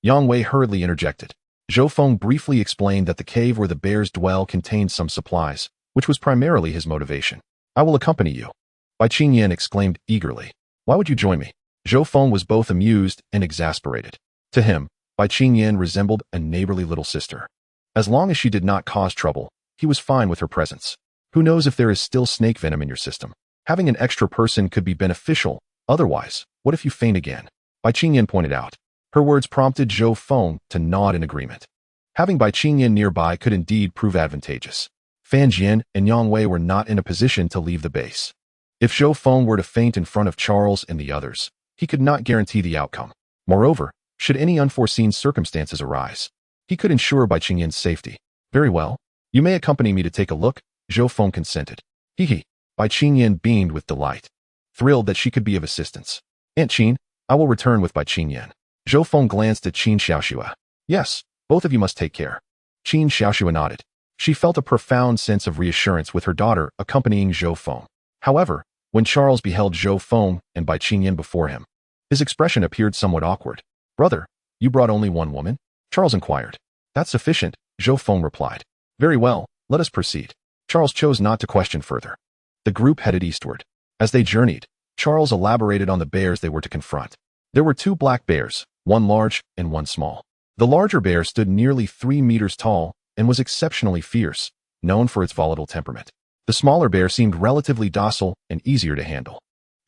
Speaker 1: Yang Wei hurriedly interjected. Zhou Feng briefly explained that the cave where the bears dwell contained some supplies, which was primarily his motivation. I will accompany you. Bai Qingyan exclaimed eagerly. Why would you join me? Zhou Feng was both amused and exasperated. To him, Bai Qingyan resembled a neighborly little sister. As long as she did not cause trouble, he was fine with her presence. Who knows if there is still snake venom in your system? Having an extra person could be beneficial. Otherwise, what if you faint again? Bai Qingyan pointed out. Her words prompted Zhou Feng to nod in agreement. Having Bai Qingyan nearby could indeed prove advantageous. Fan Jian and Yang Wei were not in a position to leave the base. If Zhou Feng were to faint in front of Charles and the others, he could not guarantee the outcome. Moreover, should any unforeseen circumstances arise, he could ensure Bai Qingyan's safety. Very well. You may accompany me to take a look, Zhou Feng consented. Hee. Bai Qingyan beamed with delight, thrilled that she could be of assistance. Aunt Qin, I will return with Bai Qingyan. Zhou Feng glanced at Qin Xiaoxue. Yes, both of you must take care. Qin Xiaoxue nodded. She felt a profound sense of reassurance with her daughter accompanying Zhou Feng. However, when Charles beheld Zhou Feng and Bai Qingyan before him, his expression appeared somewhat awkward. Brother, you brought only one woman? Charles inquired. That's sufficient, Zhou Feng replied. Very well, let us proceed. Charles chose not to question further. The group headed eastward. As they journeyed, Charles elaborated on the bears they were to confront. There were two black bears, one large and one small. The larger bear stood nearly 3 meters tall and was exceptionally fierce, known for its volatile temperament. The smaller bear seemed relatively docile and easier to handle.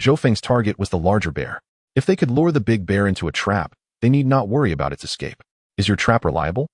Speaker 1: Zhou Feng's target was the larger bear. If they could lure the big bear into a trap, they need not worry about its escape. Is your trap reliable?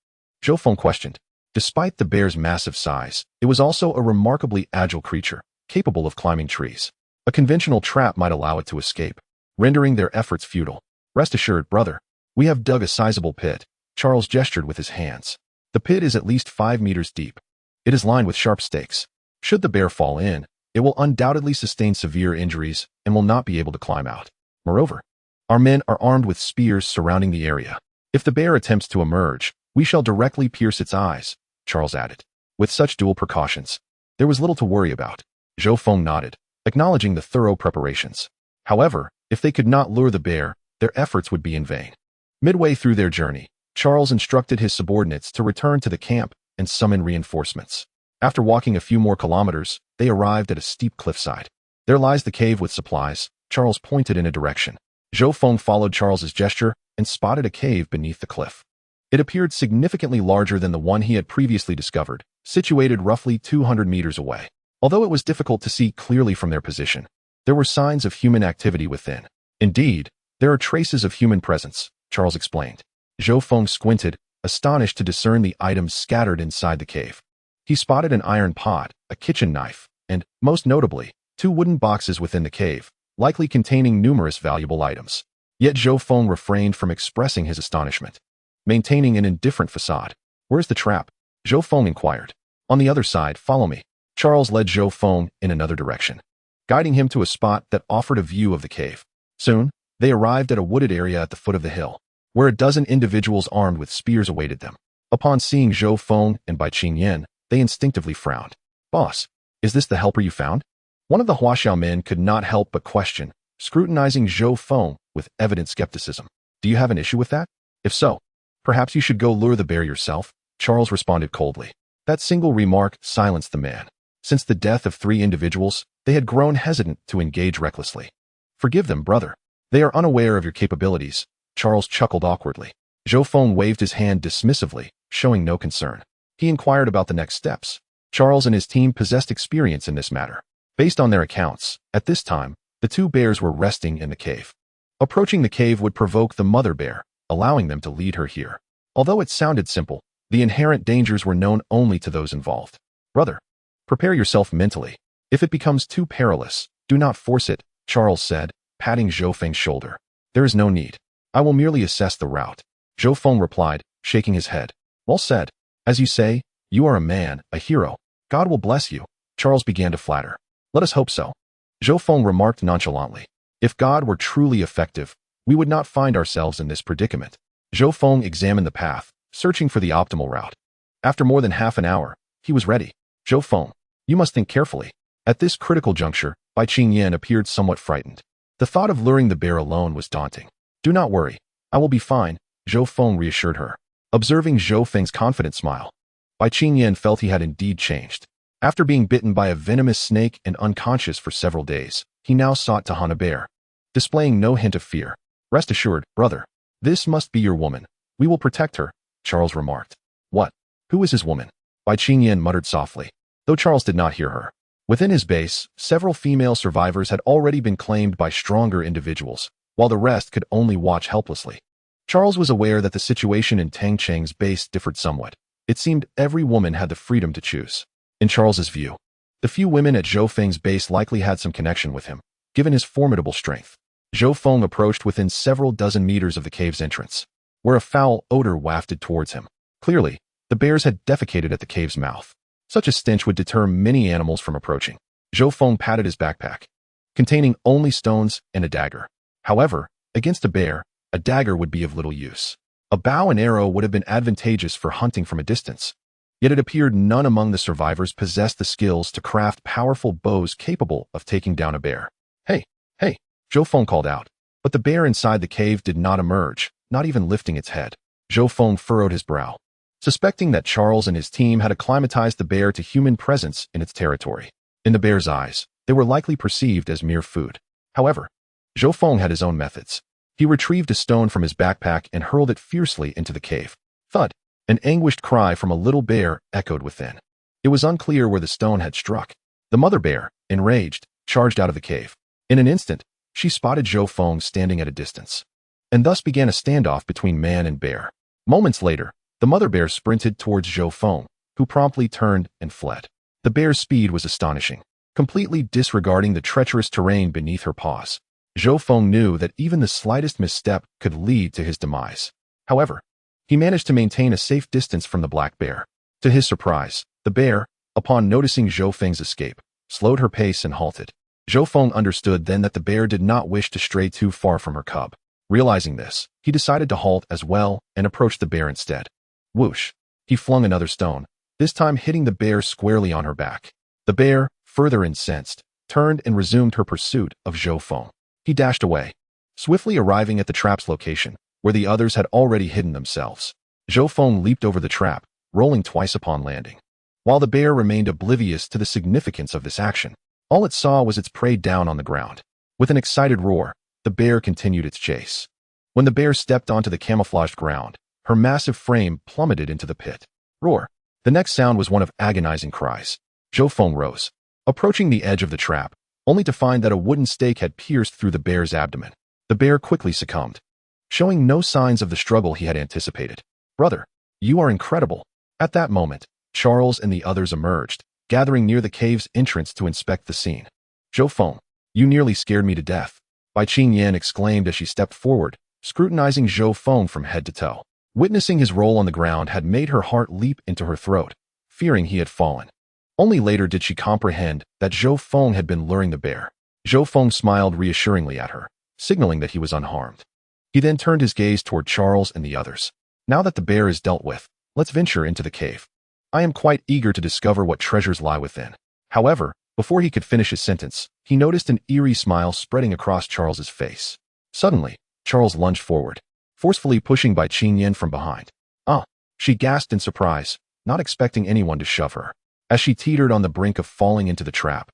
Speaker 1: Zhou Feng questioned. Despite the bear's massive size, it was also a remarkably agile creature, capable of climbing trees. A conventional trap might allow it to escape, rendering their efforts futile. Rest assured, brother, we have dug a sizable pit. Charles gestured with his hands. The pit is at least 5 meters deep. It is lined with sharp stakes. Should the bear fall in, it will undoubtedly sustain severe injuries and will not be able to climb out. Moreover, our men are armed with spears surrounding the area. If the bear attempts to emerge, we shall directly pierce its eyes, Charles added. With such dual precautions, there was little to worry about. Zhou Feng nodded, acknowledging the thorough preparations. However, if they could not lure the bear, their efforts would be in vain. Midway through their journey, Charles instructed his subordinates to return to the camp and summon reinforcements. After walking a few more kilometers, they arrived at a steep cliffside. There lies the cave with supplies. Charles pointed in a direction. Zhou Feng followed Charles's gesture and spotted a cave beneath the cliff. It appeared significantly larger than the one he had previously discovered, situated roughly 200 meters away. Although it was difficult to see clearly from their position, there were signs of human activity within. Indeed, there are traces of human presence, Charles explained. Zhou Feng squinted, astonished to discern the items scattered inside the cave. He spotted an iron pot, a kitchen knife, and, most notably, 2 wooden boxes within the cave, likely containing numerous valuable items. Yet Zhou Feng refrained from expressing his astonishment, maintaining an indifferent facade. Where's the trap? Zhou Feng inquired. On the other side, follow me. Charles led Zhou Feng in another direction, guiding him to a spot that offered a view of the cave. Soon, they arrived at a wooded area at the foot of the hill, where a dozen individuals armed with spears awaited them. Upon seeing Zhou Feng and Bai Qingyan, they instinctively frowned. Boss, is this the helper you found? One of the Huaxiao men could not help but question, scrutinizing Zhou Feng with evident skepticism. Do you have an issue with that? If so, perhaps you should go lure the bear yourself, Charles responded coldly. That single remark silenced the man. Since the death of 3 individuals, they had grown hesitant to engage recklessly. Forgive them, brother. They are unaware of your capabilities. Charles chuckled awkwardly. Zhou Feng waved his hand dismissively, showing no concern. He inquired about the next steps. Charles and his team possessed experience in this matter. Based on their accounts, at this time, the 2 bears were resting in the cave. Approaching the cave would provoke the mother bear, allowing them to lead her here. Although it sounded simple, the inherent dangers were known only to those involved. Brother, prepare yourself mentally. If it becomes too perilous, do not force it, Charles said, patting Zhou Feng's shoulder. There is no need. I will merely assess the route. Zhou Feng replied, shaking his head. Well said. As you say, you are a man, a hero. God will bless you. Charles began to flatter. Let us hope so. Zhou Feng remarked nonchalantly. If God were truly effective, we would not find ourselves in this predicament. Zhou Feng examined the path, searching for the optimal route. After more than half an hour, he was ready. Zhou Feng, you must think carefully. At this critical juncture, Bai Qingyan appeared somewhat frightened. The thought of luring the bear alone was daunting. Do not worry. I will be fine, Zhou Feng reassured her. Observing Zhou Feng's confident smile, Bai Qingyan felt he had indeed changed. After being bitten by a venomous snake and unconscious for several days, he now sought to hunt a bear, displaying no hint of fear. Rest assured, brother, this must be your woman. We will protect her, Charles remarked. What? Who is his woman? Bai Qingyan muttered softly, though Charles did not hear her. Within his base, several female survivors had already been claimed by stronger individuals, while the rest could only watch helplessly. Charles was aware that the situation in Tang Cheng's base differed somewhat. It seemed every woman had the freedom to choose. In Charles's view, the few women at Zhou Feng's base likely had some connection with him, given his formidable strength. Zhou Feng approached within several dozen meters of the cave's entrance, where a foul odor wafted towards him. Clearly, the bears had defecated at the cave's mouth. Such a stench would deter many animals from approaching. Zhou Feng patted his backpack, containing only stones and a dagger. However, against a bear, a dagger would be of little use. A bow and arrow would have been advantageous for hunting from a distance. Yet it appeared none among the survivors possessed the skills to craft powerful bows capable of taking down a bear. Hey, hey, Zhou Feng called out. But the bear inside the cave did not emerge, not even lifting its head. Zhou Feng furrowed his brow, suspecting that Charles and his team had acclimatized the bear to human presence in its territory. In the bear's eyes, they were likely perceived as mere food. However, Zhou Feng had his own methods. He retrieved a stone from his backpack and hurled it fiercely into the cave. Thud! An anguished cry from a little bear echoed within. It was unclear where the stone had struck. The mother bear, enraged, charged out of the cave. In an instant, she spotted Zhou Feng standing at a distance, and thus began a standoff between man and bear. Moments later, the mother bear sprinted towards Zhou Feng, who promptly turned and fled. The bear's speed was astonishing, completely disregarding the treacherous terrain beneath her paws. Zhou Feng knew that even the slightest misstep could lead to his demise. However, he managed to maintain a safe distance from the black bear. To his surprise, the bear, upon noticing Zhou Feng's escape, slowed her pace and halted. Zhou Feng understood then that the bear did not wish to stray too far from her cub. Realizing this, he decided to halt as well and approached the bear instead. Whoosh! He flung another stone, this time hitting the bear squarely on her back. The bear, further incensed, turned and resumed her pursuit of Zhou Feng. He dashed away, swiftly arriving at the trap's location, where the others had already hidden themselves. Zhou Feng leaped over the trap, rolling twice upon landing. While the bear remained oblivious to the significance of this action, all it saw was its prey down on the ground. With an excited roar, the bear continued its chase. When the bear stepped onto the camouflaged ground, her massive frame plummeted into the pit. Roar! The next sound was one of agonizing cries. Zhou Feng rose, approaching the edge of the trap, only to find that a wooden stake had pierced through the bear's abdomen. The bear quickly succumbed, showing no signs of the struggle he had anticipated. Brother, you are incredible. At that moment, Charles and the others emerged, gathering near the cave's entrance to inspect the scene. Zhou Feng, you nearly scared me to death, Bai Qinyan exclaimed as she stepped forward, scrutinizing Zhou Feng from head to toe. Witnessing his roll on the ground had made her heart leap into her throat, fearing he had fallen. Only later did she comprehend that Zhou Feng had been luring the bear. Zhou Feng smiled reassuringly at her, signaling that he was unharmed. He then turned his gaze toward Charles and the others. Now that the bear is dealt with, let's venture into the cave. I am quite eager to discover what treasures lie within. However, before he could finish his sentence, he noticed an eerie smile spreading across Charles's face. Suddenly, Charles lunged forward, forcefully pushing Bai Qinyan from behind. Ah! She gasped in surprise, not expecting anyone to shove her. As she teetered on the brink of falling into the trap,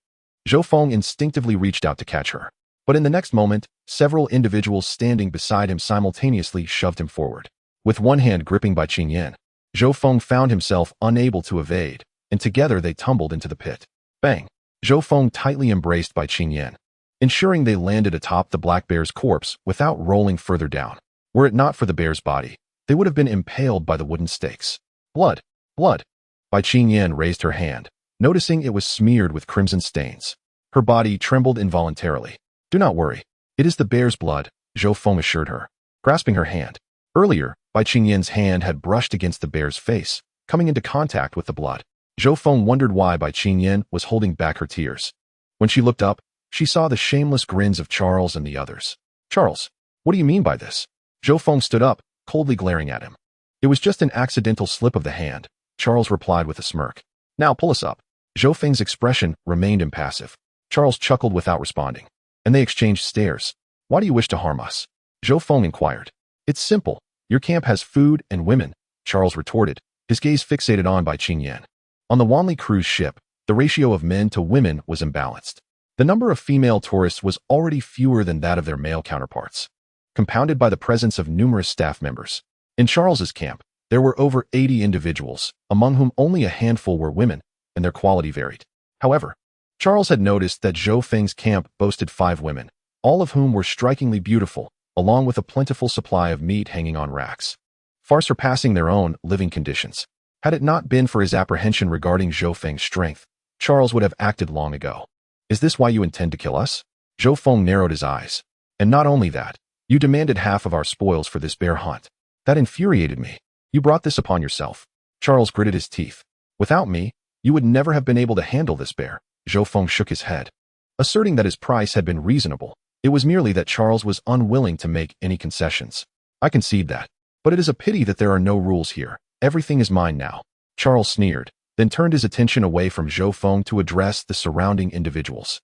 Speaker 1: Zhou Feng instinctively reached out to catch her. But in the next moment, several individuals standing beside him simultaneously shoved him forward. With one hand gripping Bai Qinyan, Zhou Feng found himself unable to evade, and together they tumbled into the pit. Bang! Zhou Feng tightly embraced Bai Qinyan, ensuring they landed atop the black bear's corpse without rolling further down. Were it not for the bear's body, they would have been impaled by the wooden stakes. Blood! Blood! Bai Qinyan raised her hand, noticing it was smeared with crimson stains. Her body trembled involuntarily. Do not worry. It is the bear's blood, Zhou Feng assured her, grasping her hand. Earlier, Bai Qinyan's hand had brushed against the bear's face, coming into contact with the blood. Zhou Feng wondered why Bai Qinyan was holding back her tears. When she looked up, she saw the shameless grins of Charles and the others. Charles, what do you mean by this? Zhou Feng stood up, coldly glaring at him. It was just an accidental slip of the hand, Charles replied with a smirk. Now pull us up. Zhou Feng's expression remained impassive. Charles chuckled without responding, and they exchanged stares. Why do you wish to harm us? Zhou Feng inquired. It's simple. Your camp has food and women, Charles retorted, his gaze fixated on Bai Qinyan. On the Wanli cruise ship, the ratio of men to women was imbalanced. The number of female tourists was already fewer than that of their male counterparts, compounded by the presence of numerous staff members. In Charles's camp, there were over 80 individuals, among whom only a handful were women, and their quality varied. However, Charles had noticed that Zhou Feng's camp boasted 5 women, all of whom were strikingly beautiful, along with a plentiful supply of meat hanging on racks, far surpassing their own living conditions. Had it not been for his apprehension regarding Zhou Feng's strength, Charles would have acted long ago. Is this why you intend to kill us? Zhou Feng narrowed his eyes. And not only that, you demanded half of our spoils for this bear hunt. That infuriated me. You brought this upon yourself. Charles gritted his teeth. Without me, you would never have been able to handle this bear. Zhou Feng shook his head, asserting that his price had been reasonable. It was merely that Charles was unwilling to make any concessions. I concede that. But it is a pity that there are no rules here. Everything is mine now. Charles sneered, then turned his attention away from Zhou Feng to address the surrounding individuals.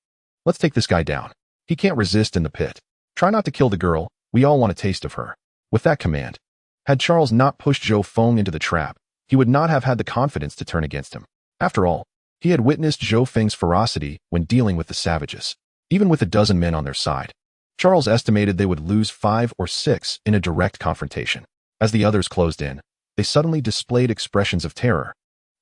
Speaker 1: Let's take this guy down. He can't resist in the pit. Try not to kill the girl. We all want a taste of her. With that command, had Charles not pushed Zhou Feng into the trap, he would not have had the confidence to turn against him. After all, he had witnessed Zhou Feng's ferocity when dealing with the savages. even with a dozen men on their side. Charles estimated they would lose 5 or 6 in a direct confrontation. As the others closed in, they suddenly displayed expressions of terror.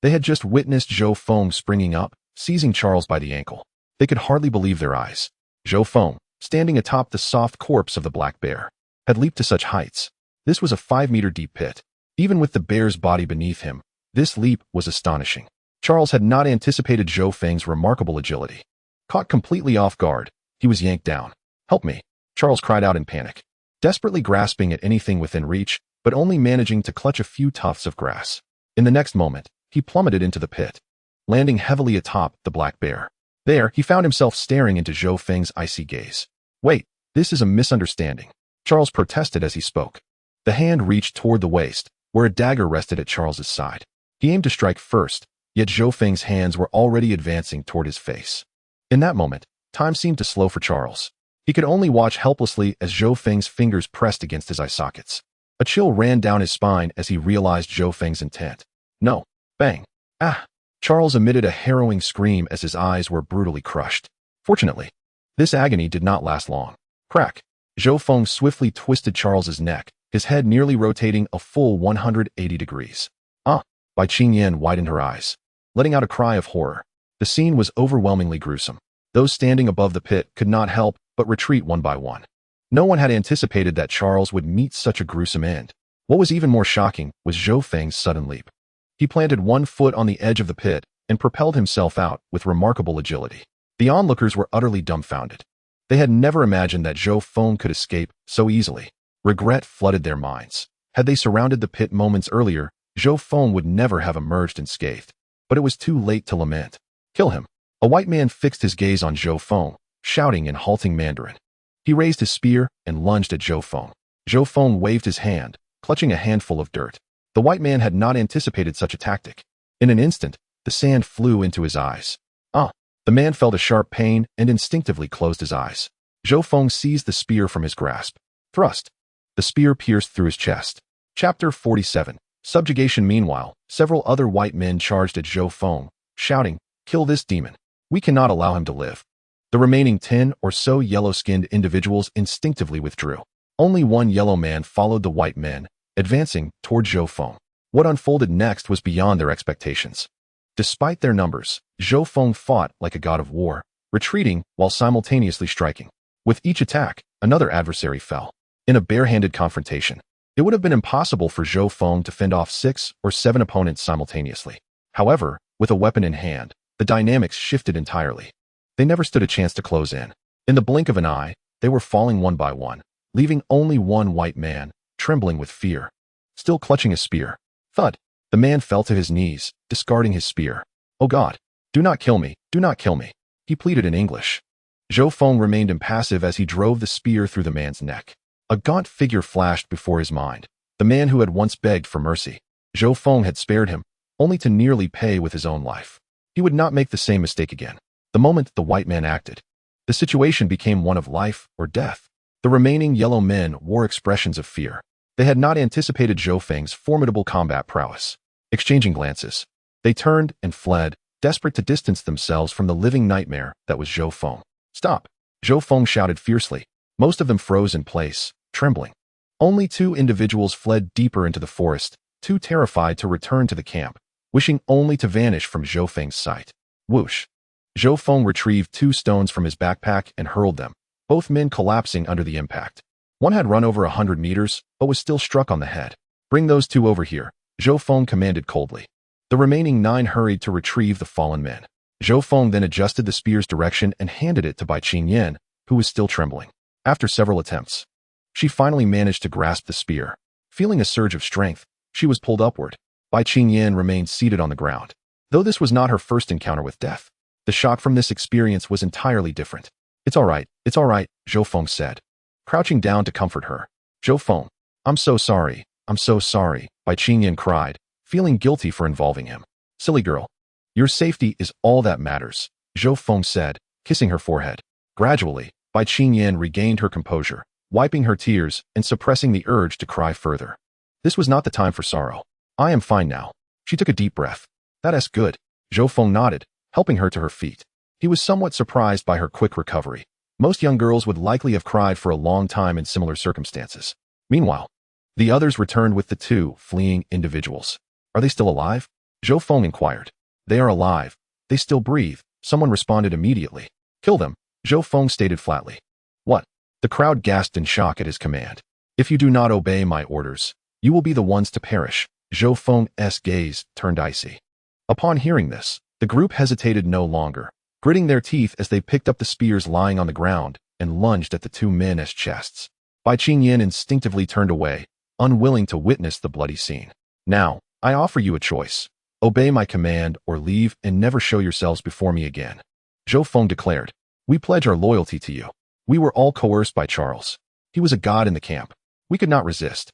Speaker 1: They had just witnessed Zhou Feng springing up, seizing Charles by the ankle. They could hardly believe their eyes. Zhou Feng, standing atop the soft corpse of the black bear, had leaped to such heights. This was a 5-meter deep pit. Even with the bear's body beneath him, this leap was astonishing. Charles had not anticipated Zhou Feng's remarkable agility. Caught completely off guard, he was yanked down. "Help me!" Charles cried out in panic, desperately grasping at anything within reach, but only managing to clutch a few tufts of grass. In the next moment, he plummeted into the pit, landing heavily atop the black bear. There, he found himself staring into Zhou Feng's icy gaze. "Wait, this is a misunderstanding," Charles protested as he spoke. The hand reached toward the waist, where a dagger rested at Charles's side. He aimed to strike first, yet Zhou Feng's hands were already advancing toward his face. In that moment, time seemed to slow for Charles. He could only watch helplessly as Zhou Feng's fingers pressed against his eye sockets. A chill ran down his spine as he realized Zhou Feng's intent. "No!" Bang! Ah! Charles emitted a harrowing scream as his eyes were brutally crushed. Fortunately, this agony did not last long. Crack! Zhou Feng swiftly twisted Charles's neck, his head nearly rotating a full 180 degrees. "Ah!" Bai Qingyan widened her eyes, letting out a cry of horror. The scene was overwhelmingly gruesome. Those standing above the pit could not help but retreat one by one. No one had anticipated that Charles would meet such a gruesome end. What was even more shocking was Zhou Feng's sudden leap. He planted one foot on the edge of the pit and propelled himself out with remarkable agility. The onlookers were utterly dumbfounded. They had never imagined that Zhou Feng could escape so easily. Regret flooded their minds. Had they surrounded the pit moments earlier, Zhou Feng would never have emerged unscathed. But it was too late to lament. "Kill him!" A white man fixed his gaze on Zhou Feng, shouting in halting Mandarin. He raised his spear and lunged at Zhou Feng. Zhou Feng waved his hand, clutching a handful of dirt. The white man had not anticipated such a tactic. In an instant, the sand flew into his eyes. "Ah!" The man felt a sharp pain and instinctively closed his eyes. Zhou Feng seized the spear from his grasp. Thrust. The spear pierced through his chest. Chapter 47. Subjugation. Meanwhile, several other white men charged at Zhou Feng, shouting, "Kill this demon. We cannot allow him to live." The remaining 10 or so yellow-skinned individuals instinctively withdrew. Only one yellow man followed the white men, advancing toward Zhou Feng. What unfolded next was beyond their expectations. Despite their numbers, Zhou Feng fought like a god of war, retreating while simultaneously striking. With each attack, another adversary fell. In a bare-handed confrontation, it would have been impossible for Zhou Feng to fend off 6 or 7 opponents simultaneously. However, with a weapon in hand, the dynamics shifted entirely. They never stood a chance to close in. In the blink of an eye, they were falling one by one, leaving only one white man, trembling with fear, still clutching a spear. Thud! The man fell to his knees, discarding his spear. "Oh God! Do not kill me! Do not kill me!" he pleaded in English. Zhou Feng remained impassive as he drove the spear through the man's neck. A gaunt figure flashed before his mind, the man who had once begged for mercy. Zhou Feng had spared him, only to nearly pay with his own life. He would not make the same mistake again. The moment the white man acted, the situation became one of life or death. The remaining yellow men wore expressions of fear. They had not anticipated Zhou Feng's formidable combat prowess. Exchanging glances, they turned and fled, desperate to distance themselves from the living nightmare that was Zhou Feng. "Stop!" Zhou Feng shouted fiercely. Most of them froze in place, trembling. Only 2 individuals fled deeper into the forest, too terrified to return to the camp, wishing only to vanish from Zhou Feng's sight. Whoosh! Zhou Feng retrieved 2 stones from his backpack and hurled them, both men collapsing under the impact. One had run over 100 meters, but was still struck on the head. "Bring those 2 over here," Zhou Feng commanded coldly. The remaining 9 hurried to retrieve the fallen men. Zhou Feng then adjusted the spear's direction and handed it to Bai Qingyan, who was still trembling. After several attempts, she finally managed to grasp the spear. Feeling a surge of strength, she was pulled upward. Bai Qingyan remained seated on the ground. Though this was not her first encounter with death, the shock from this experience was entirely different. It's all right, Zhou Feng said, crouching down to comfort her. "Zhou Feng, I'm so sorry, Bai Qingyan cried, feeling guilty for involving him. "Silly girl. Your safety is all that matters," Zhou Feng said, kissing her forehead. Gradually, Bai Qingyan regained her composure, wiping her tears and suppressing the urge to cry further. This was not the time for sorrow. "I am fine now." She took a deep breath. "That's good." Zhou Feng nodded, helping her to her feet. He was somewhat surprised by her quick recovery. Most young girls would likely have cried for a long time in similar circumstances. Meanwhile, the others returned with the two fleeing individuals. Are they still alive? Zhou Feng inquired. They are alive. They still breathe. Someone responded immediately. Kill them, Zhou Feng stated flatly. What? The crowd gasped in shock at his command. If you do not obey my orders, you will be the ones to perish. Zhou Feng's gaze turned icy. Upon hearing this, the group hesitated no longer, gritting their teeth as they picked up the spears lying on the ground and lunged at the two men's chests. Bai Qingyan instinctively turned away, unwilling to witness the bloody scene. Now, I offer you a choice. Obey my command or leave and never show yourselves before me again. Zhou Feng declared. We pledge our loyalty to you. We were all coerced by Charles. He was a god in the camp. We could not resist.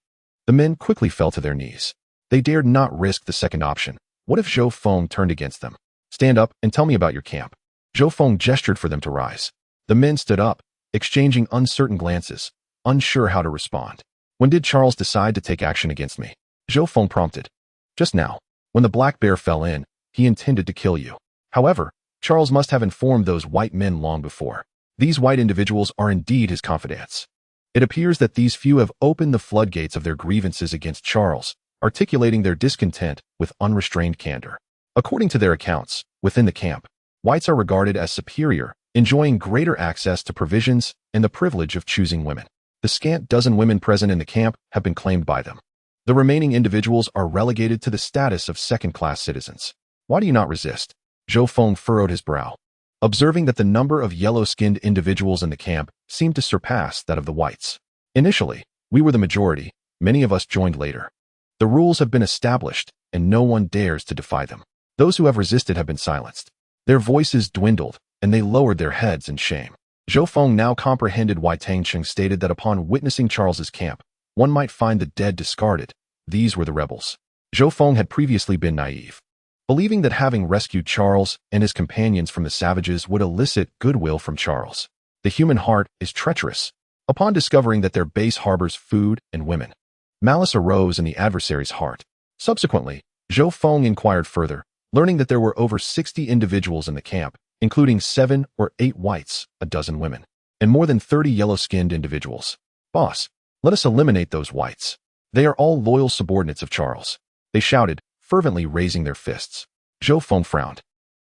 Speaker 1: The men quickly fell to their knees. They dared not risk the second option. What if Zhou Feng turned against them? Stand up and tell me about your camp. Zhou Feng gestured for them to rise. The men stood up, exchanging uncertain glances, unsure how to respond. When did Charles decide to take action against me? Zhou Feng prompted. Just now. When the black bear fell in, he intended to kill you. However, Charles must have informed those white men long before. These white individuals are indeed his confidants. It appears that these few have opened the floodgates of their grievances against Charles, articulating their discontent with unrestrained candor. According to their accounts, within the camp, whites are regarded as superior, enjoying greater access to provisions and the privilege of choosing women. The scant dozen women present in the camp have been claimed by them. The remaining individuals are relegated to the status of second-class citizens. Why do you not resist? Zhou Feng furrowed his brow, observing that the number of yellow-skinned individuals in the camp seemed to surpass that of the whites. Initially, we were the majority. Many of us joined later. The rules have been established, and no one dares to defy them. Those who have resisted have been silenced. Their voices dwindled, and they lowered their heads in shame. Zhou Feng now comprehended why Tang Cheng stated that upon witnessing Charles's camp, one might find the dead discarded. These were the rebels. Zhou Feng had previously been naive, believing that having rescued Charles and his companions from the savages would elicit goodwill from Charles. The human heart is treacherous. Upon discovering that their base harbors food and women, malice arose in the adversary's heart. Subsequently, Zhou Feng inquired further, learning that there were over 60 individuals in the camp, including 7 or 8 whites, a dozen women, and more than 30 yellow-skinned individuals. Boss, let us eliminate those whites. They are all loyal subordinates of Charles. They shouted, fervently raising their fists. Zhou Feng frowned.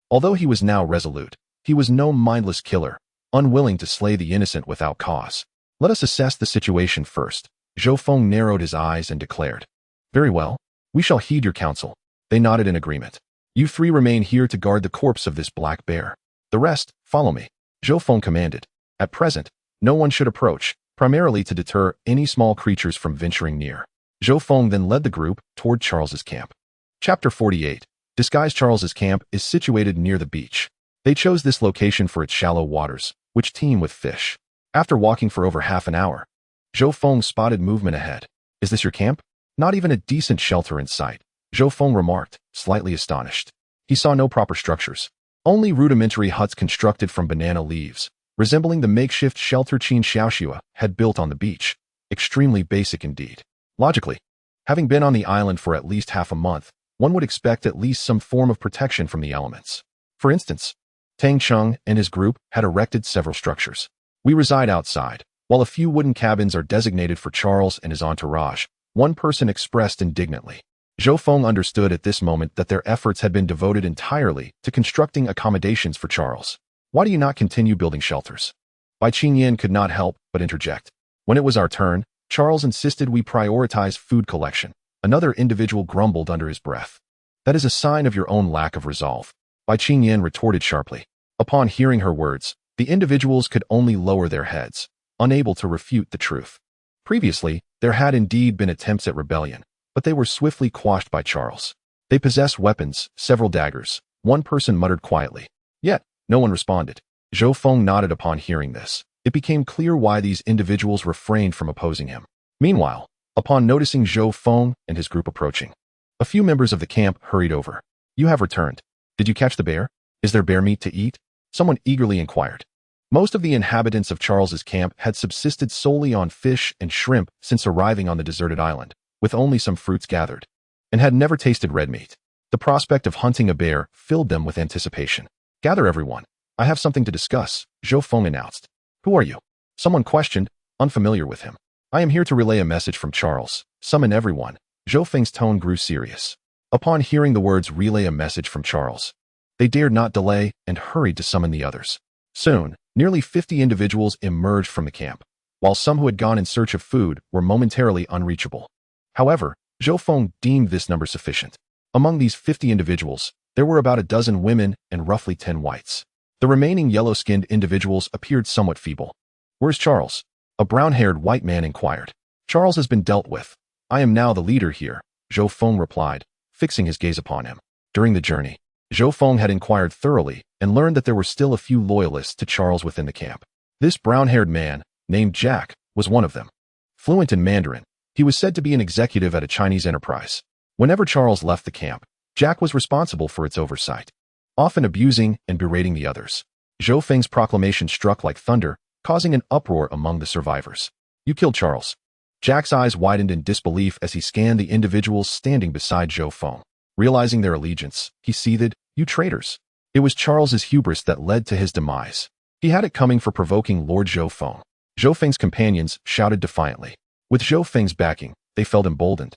Speaker 1: Although he was now resolute, he was no mindless killer, unwilling to slay the innocent without cause. Let us assess the situation first. Zhou Feng narrowed his eyes and declared. Very well. We shall heed your counsel. They nodded in agreement. You 3 remain here to guard the corpse of this black bear. The rest, follow me. Zhou Feng commanded. At present, no one should approach, primarily to deter any small creatures from venturing near. Zhou Feng then led the group toward Charles's camp. Chapter 48. Disguised. Charles's camp is situated near the beach. They chose this location for its shallow waters, which teem with fish. After walking for over half an hour, Zhou Feng spotted movement ahead. Is this your camp? Not even a decent shelter in sight, Zhou Feng remarked, slightly astonished. He saw no proper structures. Only rudimentary huts constructed from banana leaves, resembling the makeshift shelter Qin Xiaoxue had built on the beach. Extremely basic indeed. Logically, having been on the island for at least half a month, one would expect at least some form of protection from the elements. For instance, Tang Cheng and his group had erected several structures. We reside outside, while a few wooden cabins are designated for Charles and his entourage. One person expressed indignantly. Zhou Feng understood at this moment that their efforts had been devoted entirely to constructing accommodations for Charles. Why do you not continue building shelters? Bai Qingyan could not help but interject. When it was our turn, Charles insisted we prioritize food collection. Another individual grumbled under his breath. That is a sign of your own lack of resolve, Bai Qingyan retorted sharply. Upon hearing her words, the individuals could only lower their heads, unable to refute the truth. Previously, there had indeed been attempts at rebellion, but they were swiftly quashed by Charles. They possessed weapons, several daggers. One person muttered quietly. Yet, no one responded. Zhou Feng nodded upon hearing this. It became clear why these individuals refrained from opposing him. Meanwhile, upon noticing Zhou Feng and his group approaching, a few members of the camp hurried over. You have returned. Did you catch the bear? Is there bear meat to eat? Someone eagerly inquired. Most of the inhabitants of Charles's camp had subsisted solely on fish and shrimp since arriving on the deserted island, with only some fruits gathered, and had never tasted red meat. The prospect of hunting a bear filled them with anticipation. Gather everyone. I have something to discuss, Zhou Feng announced. Who are you? Someone questioned, unfamiliar with him. I am here to relay a message from Charles. Summon everyone. Zhou Feng's tone grew serious. Upon hearing the words relay a message from Charles, they dared not delay and hurried to summon the others. Soon, nearly 50 individuals emerged from the camp, while some who had gone in search of food were momentarily unreachable. However, Zhou Feng deemed this number sufficient. Among these 50 individuals, there were about a dozen women and roughly 10 whites. The remaining yellow-skinned individuals appeared somewhat feeble. Where's Charles? A brown-haired white man inquired. Charles has been dealt with. I am now the leader here, Zhou Feng replied, fixing his gaze upon him. During the journey, Zhou Feng had inquired thoroughly and learned that there were still a few loyalists to Charles within the camp. This brown-haired man, named Jack, was one of them. Fluent in Mandarin, he was said to be an executive at a Chinese enterprise. Whenever Charles left the camp, Jack was responsible for its oversight, often abusing and berating the others. Zhou Feng's proclamation struck like thunder, causing an uproar among the survivors. You killed Charles. Jack's eyes widened in disbelief as he scanned the individuals standing beside Zhou Feng. Realizing their allegiance, he seethed, you traitors. It was Charles's hubris that led to his demise. He had it coming for provoking Lord Zhou Feng. Zhou Feng's companions shouted defiantly. With Zhou Feng's backing, they felt emboldened,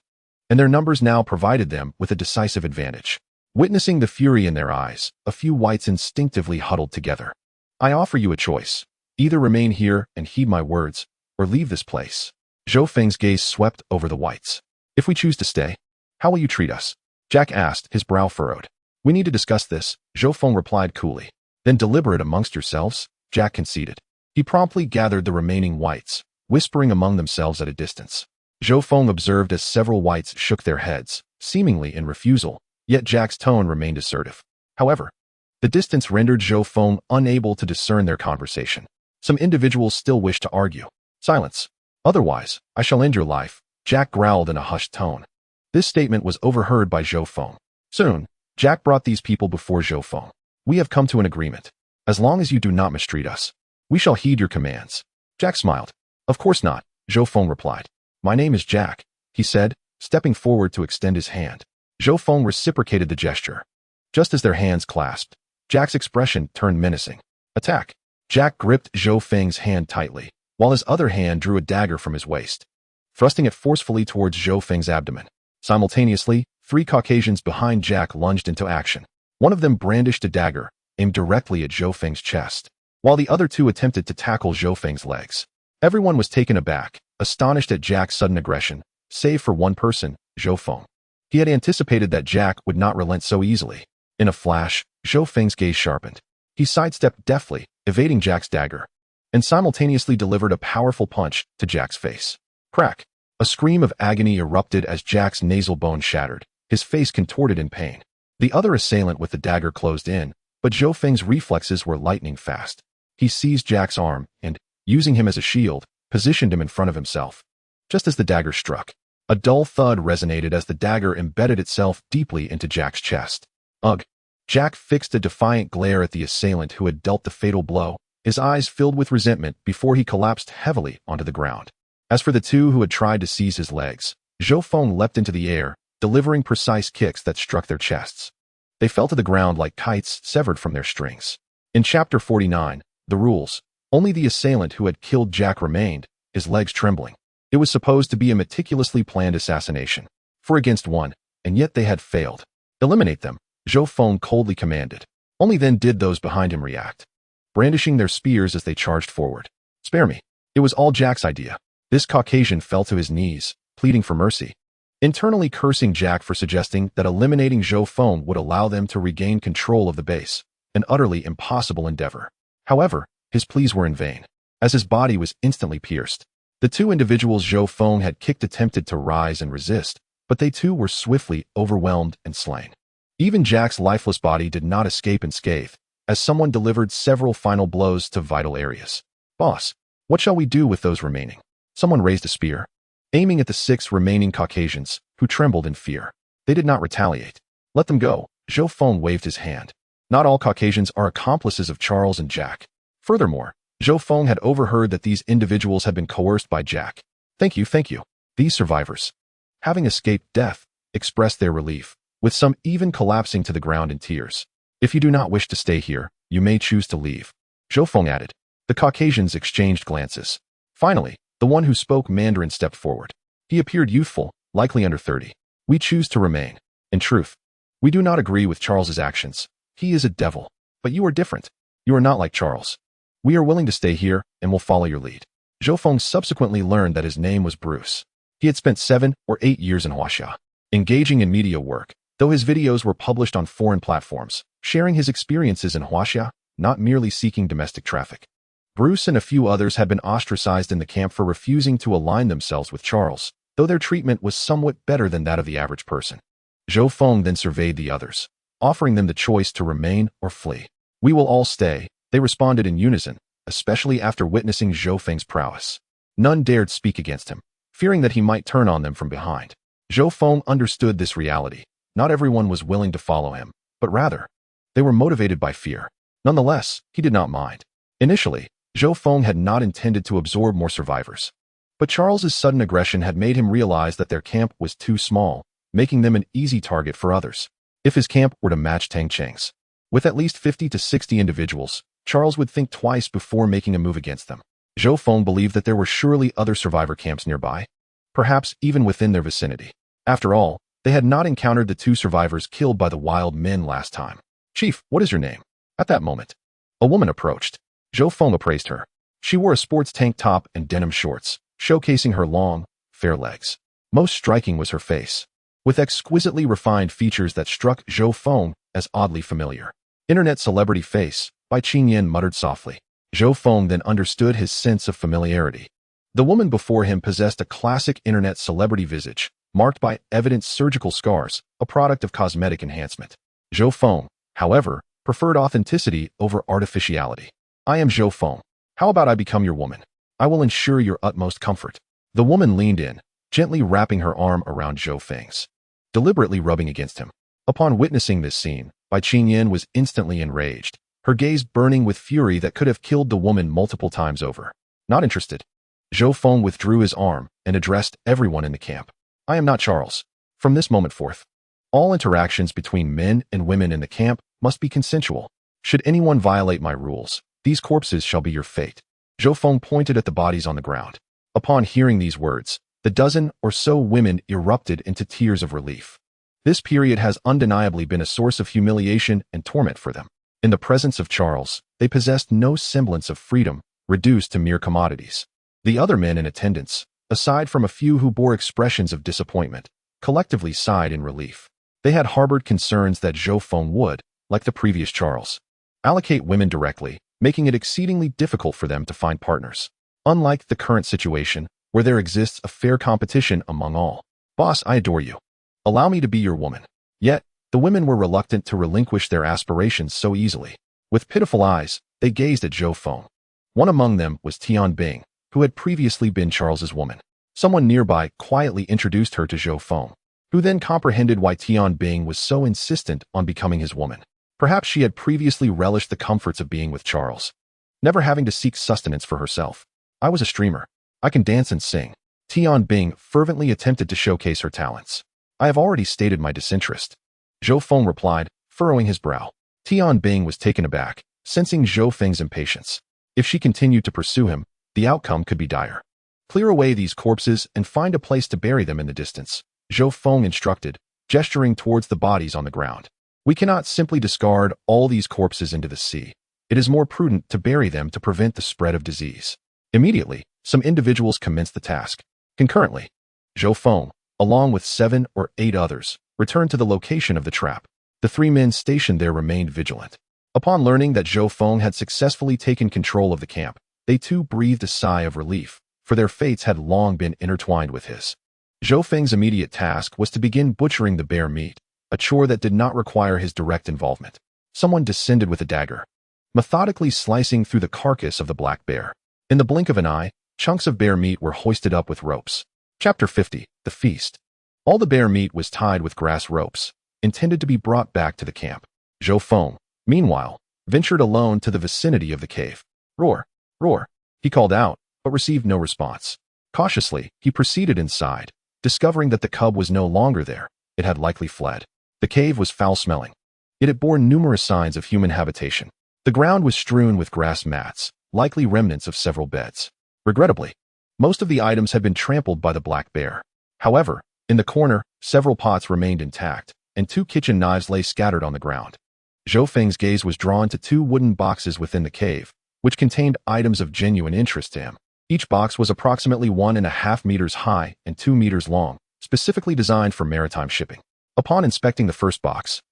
Speaker 1: and their numbers now provided them with a decisive advantage. Witnessing the fury in their eyes, a few whites instinctively huddled together. I offer you a choice. Either remain here and heed my words, or leave this place. Zhou Feng's gaze swept over the whites. If we choose to stay, how will you treat us? Jack asked, his brow furrowed. We need to discuss this, Zhou Feng replied coolly. Then deliberate amongst yourselves, Jack conceded. He promptly gathered the remaining whites, whispering among themselves at a distance. Zhou Feng observed as several whites shook their heads, seemingly in refusal, yet Jack's tone remained assertive. However, the distance rendered Zhou Feng unable to discern their conversation. Some individuals still wished to argue. Silence. Otherwise, I shall end your life, Jack growled in a hushed tone. This statement was overheard by Zhou Feng. Soon, Jack brought these people before Zhou Feng. We have come to an agreement. As long as you do not mistreat us, we shall heed your commands. Jack smiled. Of course not, Zhou Feng replied. My name is Jack, he said, stepping forward to extend his hand. Zhou Feng reciprocated the gesture. Just as their hands clasped, Jack's expression turned menacing. Attack! Jack gripped Zhou Feng's hand tightly, while his other hand drew a dagger from his waist, thrusting it forcefully towards Zhou Feng's abdomen. Simultaneously, 3 Caucasians behind Jack lunged into action. One of them brandished a dagger, aimed directly at Zhou Feng's chest, while the other 2 attempted to tackle Zhou Feng's legs. Everyone was taken aback, astonished at Jack's sudden aggression, save for one person, Zhou Feng. He had anticipated that Jack would not relent so easily. In a flash, Zhou Feng's gaze sharpened. He sidestepped deftly, evading Jack's dagger, and simultaneously delivered a powerful punch to Jack's face. Crack! A scream of agony erupted as Jack's nasal bone shattered, his face contorted in pain. The other assailant with the dagger closed in, but Zhou Feng's reflexes were lightning fast. He seized Jack's arm and, using him as a shield, positioned him in front of himself. Just as the dagger struck, a dull thud resonated as the dagger embedded itself deeply into Jack's chest. Ugh! Jack fixed a defiant glare at the assailant who had dealt the fatal blow, his eyes filled with resentment before he collapsed heavily onto the ground. As for the 2 who had tried to seize his legs, Zhou Feng leapt into the air, delivering precise kicks that struck their chests. They fell to the ground like kites severed from their strings. In Chapter 49, The Rules, only the assailant who had killed Jack remained, his legs trembling. It was supposed to be a meticulously planned assassination. 4 against 1, and yet they had failed. Eliminate them, Zhou Feng coldly commanded. Only then did those behind him react, brandishing their spears as they charged forward. Spare me. It was all Jack's idea. This Caucasian fell to his knees, pleading for mercy, internally cursing Jack for suggesting that eliminating Zhou Feng would allow them to regain control of the base, an utterly impossible endeavor. However, his pleas were in vain, as his body was instantly pierced. The 2 individuals Zhou Feng had kicked attempted to rise and resist, but they too were swiftly overwhelmed and slain. Even Jack's lifeless body did not escape unscathed, as someone delivered several final blows to vital areas. Boss, what shall we do with those remaining? Someone raised a spear, aiming at the 6 remaining Caucasians, who trembled in fear. They did not retaliate. Let them go, Zhou Feng waved his hand. Not all Caucasians are accomplices of Charles and Jack. Furthermore, Zhou Feng had overheard that these individuals had been coerced by Jack. Thank you. These survivors, having escaped death, expressed their relief, with some even collapsing to the ground in tears. If you do not wish to stay here, you may choose to leave, Zhou Feng added. The Caucasians exchanged glances. Finally, the one who spoke Mandarin stepped forward. He appeared youthful, likely under 30. We choose to remain. In truth, we do not agree with Charles's actions. He is a devil. But you are different. You are not like Charles. We are willing to stay here and will follow your lead. Zhou Feng subsequently learned that his name was Bruce. He had spent 7 or 8 years in Huaxia, engaging in media work, though his videos were published on foreign platforms, sharing his experiences in Huaxia, not merely seeking domestic traffic. Bruce and a few others had been ostracized in the camp for refusing to align themselves with Charles, though their treatment was somewhat better than that of the average person. Zhou Feng then surveyed the others, offering them the choice to remain or flee. We will all stay, they responded in unison, especially after witnessing Zhou Feng's prowess. None dared speak against him, fearing that he might turn on them from behind. Zhou Feng understood this reality. Not everyone was willing to follow him, but rather, they were motivated by fear. Nonetheless, he did not mind. Initially, Zhou Feng had not intended to absorb more survivors. But Charles's sudden aggression had made him realize that their camp was too small, making them an easy target for others. If his camp were to match Tang Cheng's, with at least 50 to 60 individuals, Charles would think twice before making a move against them. Zhou Feng believed that there were surely other survivor camps nearby, perhaps even within their vicinity. After all, they had not encountered the 2 survivors killed by the wild men last time. Chief, what is your name? At that moment, a woman approached. Zhou Feng appraised her. She wore a sports tank top and denim shorts, showcasing her long, fair legs. Most striking was her face, with exquisitely refined features that struck Zhou Feng as oddly familiar. Internet celebrity face, by Qin Yan muttered softly. Zhou Feng then understood his sense of familiarity. The woman before him possessed a classic internet celebrity visage, marked by evident surgical scars, a product of cosmetic enhancement. Zhou Feng, however, preferred authenticity over artificiality. I am Zhou Feng. How about I become your woman? I will ensure your utmost comfort. The woman leaned in, gently wrapping her arm around Zhou Feng's, deliberately rubbing against him. Upon witnessing this scene, Bai Qinyan was instantly enraged, her gaze burning with fury that could have killed the woman multiple times over. Not interested. Zhou Feng withdrew his arm and addressed everyone in the camp. I am not Charles. From this moment forth, all interactions between men and women in the camp must be consensual. Should anyone violate my rules, these corpses shall be your fate. Zhou Feng pointed at the bodies on the ground. Upon hearing these words, the dozen or so women erupted into tears of relief. This period has undeniably been a source of humiliation and torment for them. In the presence of Charles, they possessed no semblance of freedom, reduced to mere commodities. The other men in attendance, aside from a few who bore expressions of disappointment, collectively sighed in relief. They had harbored concerns that Zhou Feng would, like the previous Charles, allocate women directly, making it exceedingly difficult for them to find partners. Unlike the current situation, where there exists a fair competition among all. Boss, I adore you. Allow me to be your woman. Yet, the women were reluctant to relinquish their aspirations so easily. With pitiful eyes, they gazed at Zhou Feng. One among them was Tian Bing, who had previously been Charles's woman. Someone nearby quietly introduced her to Zhou Feng, who then comprehended why Tian Bing was so insistent on becoming his woman. Perhaps she had previously relished the comforts of being with Charles, never having to seek sustenance for herself. I was a streamer. I can dance and sing. Tian Bing fervently attempted to showcase her talents. I have already stated my disinterest. Zhou Feng replied, furrowing his brow. Tian Bing was taken aback, sensing Zhou Feng's impatience. If she continued to pursue him, the outcome could be dire. Clear away these corpses and find a place to bury them in the distance, Zhou Feng instructed, gesturing towards the bodies on the ground. We cannot simply discard all these corpses into the sea. It is more prudent to bury them to prevent the spread of disease. Immediately, some individuals commenced the task. Concurrently, Zhou Feng, along with 7 or 8 others, returned to the location of the trap. The 3 men stationed there remained vigilant. Upon learning that Zhou Feng had successfully taken control of the camp, they too breathed a sigh of relief, for their fates had long been intertwined with his. Zhou Feng's immediate task was to begin butchering the bear meat, a chore that did not require his direct involvement. Someone descended with a dagger, methodically slicing through the carcass of the black bear. In the blink of an eye, chunks of bear meat were hoisted up with ropes. Chapter 50, The Feast. All the bear meat was tied with grass ropes, intended to be brought back to the camp. Zhou Feng, meanwhile, ventured alone to the vicinity of the cave. Roar, roar, he called out, but received no response. Cautiously, he proceeded inside, discovering that the cub was no longer there. It had likely fled. The cave was foul-smelling. Yet it bore numerous signs of human habitation. The ground was strewn with grass mats, likely remnants of several beds. Regrettably, most of the items had been trampled by the black bear. However, in the corner, several pots remained intact, and 2 kitchen knives lay scattered on the ground. Zhou Feng's gaze was drawn to 2 wooden boxes within the cave, which contained items of genuine interest to him. Each box was approximately 1.5 meters high and 2 meters long, specifically designed for maritime shipping. Upon inspecting the first box,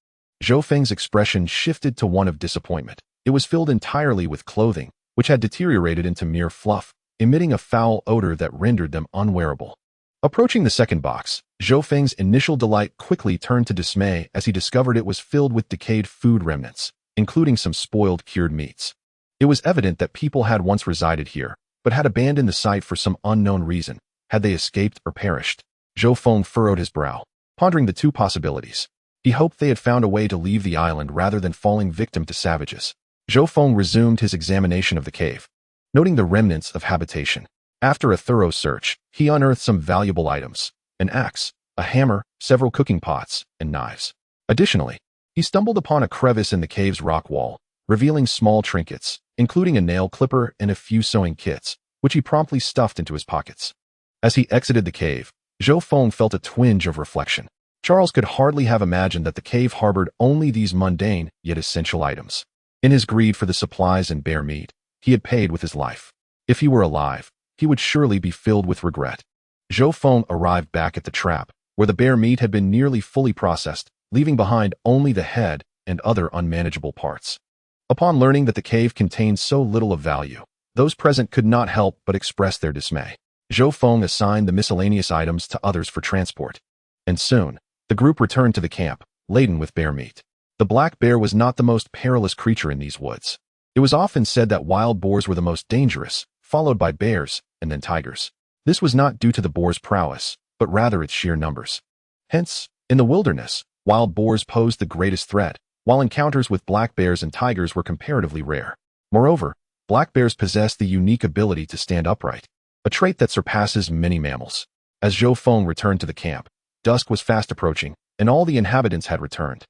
Speaker 1: Zhou Feng's expression shifted to one of disappointment. It was filled entirely with clothing, which had deteriorated into mere fluff, emitting a foul odor that rendered them unwearable. Approaching the second box, Zhou Feng's initial delight quickly turned to dismay as he discovered it was filled with decayed food remnants, including some spoiled cured meats. It was evident that people had once resided here, but had abandoned the site for some unknown reason. Had they escaped or perished? Zhou Feng furrowed his brow, pondering the 2 possibilities. He hoped they had found a way to leave the island rather than falling victim to savages. Zhou Feng resumed his examination of the cave, noting the remnants of habitation. After a thorough search, he unearthed some valuable items: an axe, a hammer, several cooking pots, and knives. Additionally, he stumbled upon a crevice in the cave's rock wall, revealing small trinkets, including a nail clipper and a few sewing kits, which he promptly stuffed into his pockets. As he exited the cave, Zhou Feng felt a twinge of reflection. Charles could hardly have imagined that the cave harbored only these mundane yet essential items. In his greed for the supplies and bear meat, he had paid with his life. If he were alive, he would surely be filled with regret. Zhou Feng arrived back at the trap, where the bear meat had been nearly fully processed, leaving behind only the head and other unmanageable parts. Upon learning that the cave contained so little of value, those present could not help but express their dismay. Zhou Feng assigned the miscellaneous items to others for transport, and soon, the group returned to the camp, laden with bear meat. The black bear was not the most perilous creature in these woods. It was often said that wild boars were the most dangerous, followed by bears, and then tigers. This was not due to the boar's prowess, but rather its sheer numbers. Hence, in the wilderness, wild boars posed the greatest threat, while encounters with black bears and tigers were comparatively rare. Moreover, black bears possessed the unique ability to stand upright, a trait that surpasses many mammals. As Zhou Feng returned to the camp, dusk was fast approaching, and all the inhabitants had returned.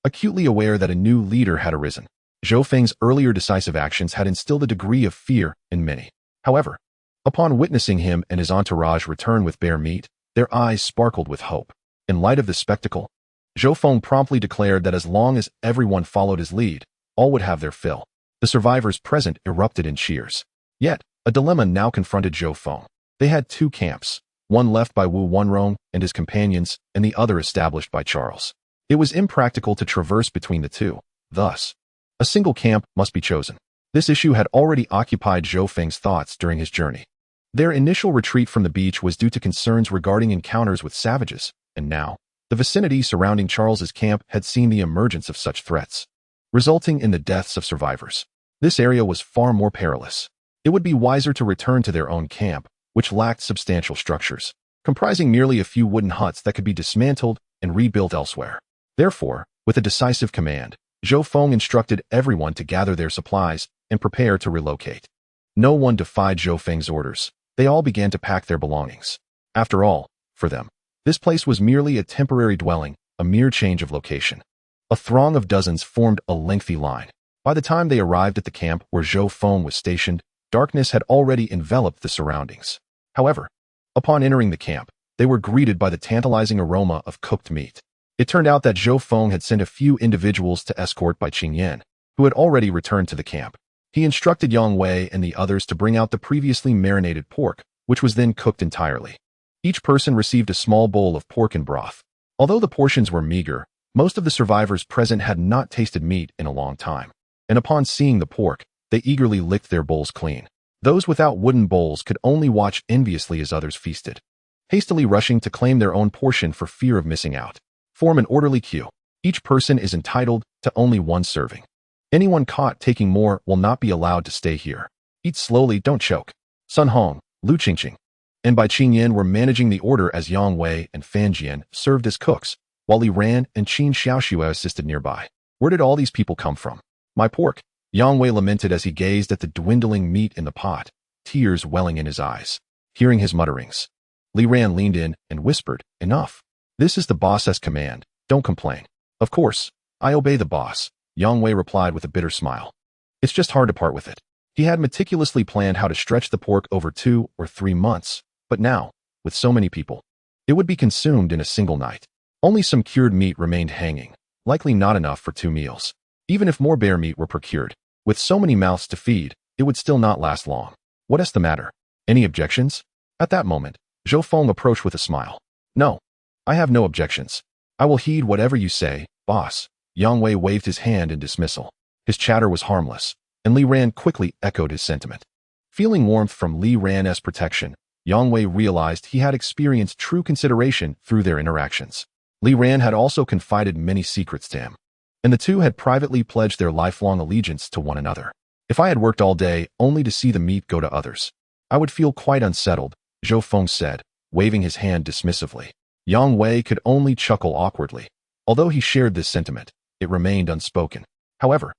Speaker 1: Acutely aware that a new leader had arisen, Zhou Feng's earlier decisive actions had instilled a degree of fear in many. However, upon witnessing him and his entourage return with bear meat, their eyes sparkled with hope. In light of this spectacle, Zhou Feng promptly declared that as long as everyone followed his lead, all would have their fill. The survivors present erupted in cheers. Yet, a dilemma now confronted Zhou Feng. They had 2 camps, one left by Wu Wenrong and his companions, and the other established by Charles. It was impractical to traverse between the 2. Thus, a single camp must be chosen. This issue had already occupied Zhou Feng's thoughts during his journey. Their initial retreat from the beach was due to concerns regarding encounters with savages, and now, the vicinity surrounding Charles's camp had seen the emergence of such threats, resulting in the deaths of survivors. This area was far more perilous. It would be wiser to return to their own camp, which lacked substantial structures, comprising merely a few wooden huts that could be dismantled and rebuilt elsewhere. Therefore, with a decisive command, Zhou Feng instructed everyone to gather their supplies and prepare to relocate. No one defied Zhou Feng's orders. They all began to pack their belongings. After all, for them, this place was merely a temporary dwelling, a mere change of location. A throng of dozens formed a lengthy line. By the time they arrived at the camp where Zhou Feng was stationed, darkness had already enveloped the surroundings. However, upon entering the camp, they were greeted by the tantalizing aroma of cooked meat. It turned out that Zhou Feng had sent a few individuals to escort by Qin Yan, who had already returned to the camp. He instructed Yang Wei and the others to bring out the previously marinated pork, which was then cooked entirely. Each person received a small bowl of pork and broth. Although the portions were meager, most of the survivors present had not tasted meat in a long time, and upon seeing the pork, they eagerly licked their bowls clean. Those without wooden bowls could only watch enviously as others feasted, hastily rushing to claim their own portion for fear of missing out. Form an orderly queue. Each person is entitled to only 1 serving. Anyone caught taking more will not be allowed to stay here. Eat slowly, don't choke. Sun Hong, Lu Qingqing, and Bai Qingyan were managing the order as Yang Wei and Fan Jian served as cooks, while Li Ran and Qin Xiaoxue assisted nearby. Where did all these people come from? My pork, Yang Wei lamented as he gazed at the dwindling meat in the pot, tears welling in his eyes. Hearing his mutterings, Li Ran leaned in and whispered, "Enough. This is the boss's command. Don't complain." "Of course, I obey the boss," Yang Wei replied with a bitter smile. "It's just hard to part with it." He had meticulously planned how to stretch the pork over 2 or 3 months, but now, with so many people, it would be consumed in a single night. Only some cured meat remained hanging, likely not enough for 2 meals. Even if more bear meat were procured, with so many mouths to feed, it would still not last long. What is the matter? Any objections? At that moment, Zhou Feng approached with a smile. No, I have no objections. I will heed whatever you say, boss. Yang Wei waved his hand in dismissal. His chatter was harmless, and Li Ran quickly echoed his sentiment. Feeling warmth from Li Ran's protection, Yang Wei realized he had experienced true consideration through their interactions. Li Ran had also confided many secrets to him, and the two had privately pledged their lifelong allegiance to one another. If I had worked all day only to see the meat go to others, I would feel quite unsettled, Zhou Feng said, waving his hand dismissively. Yang Wei could only chuckle awkwardly. Although he shared this sentiment, it remained unspoken. However,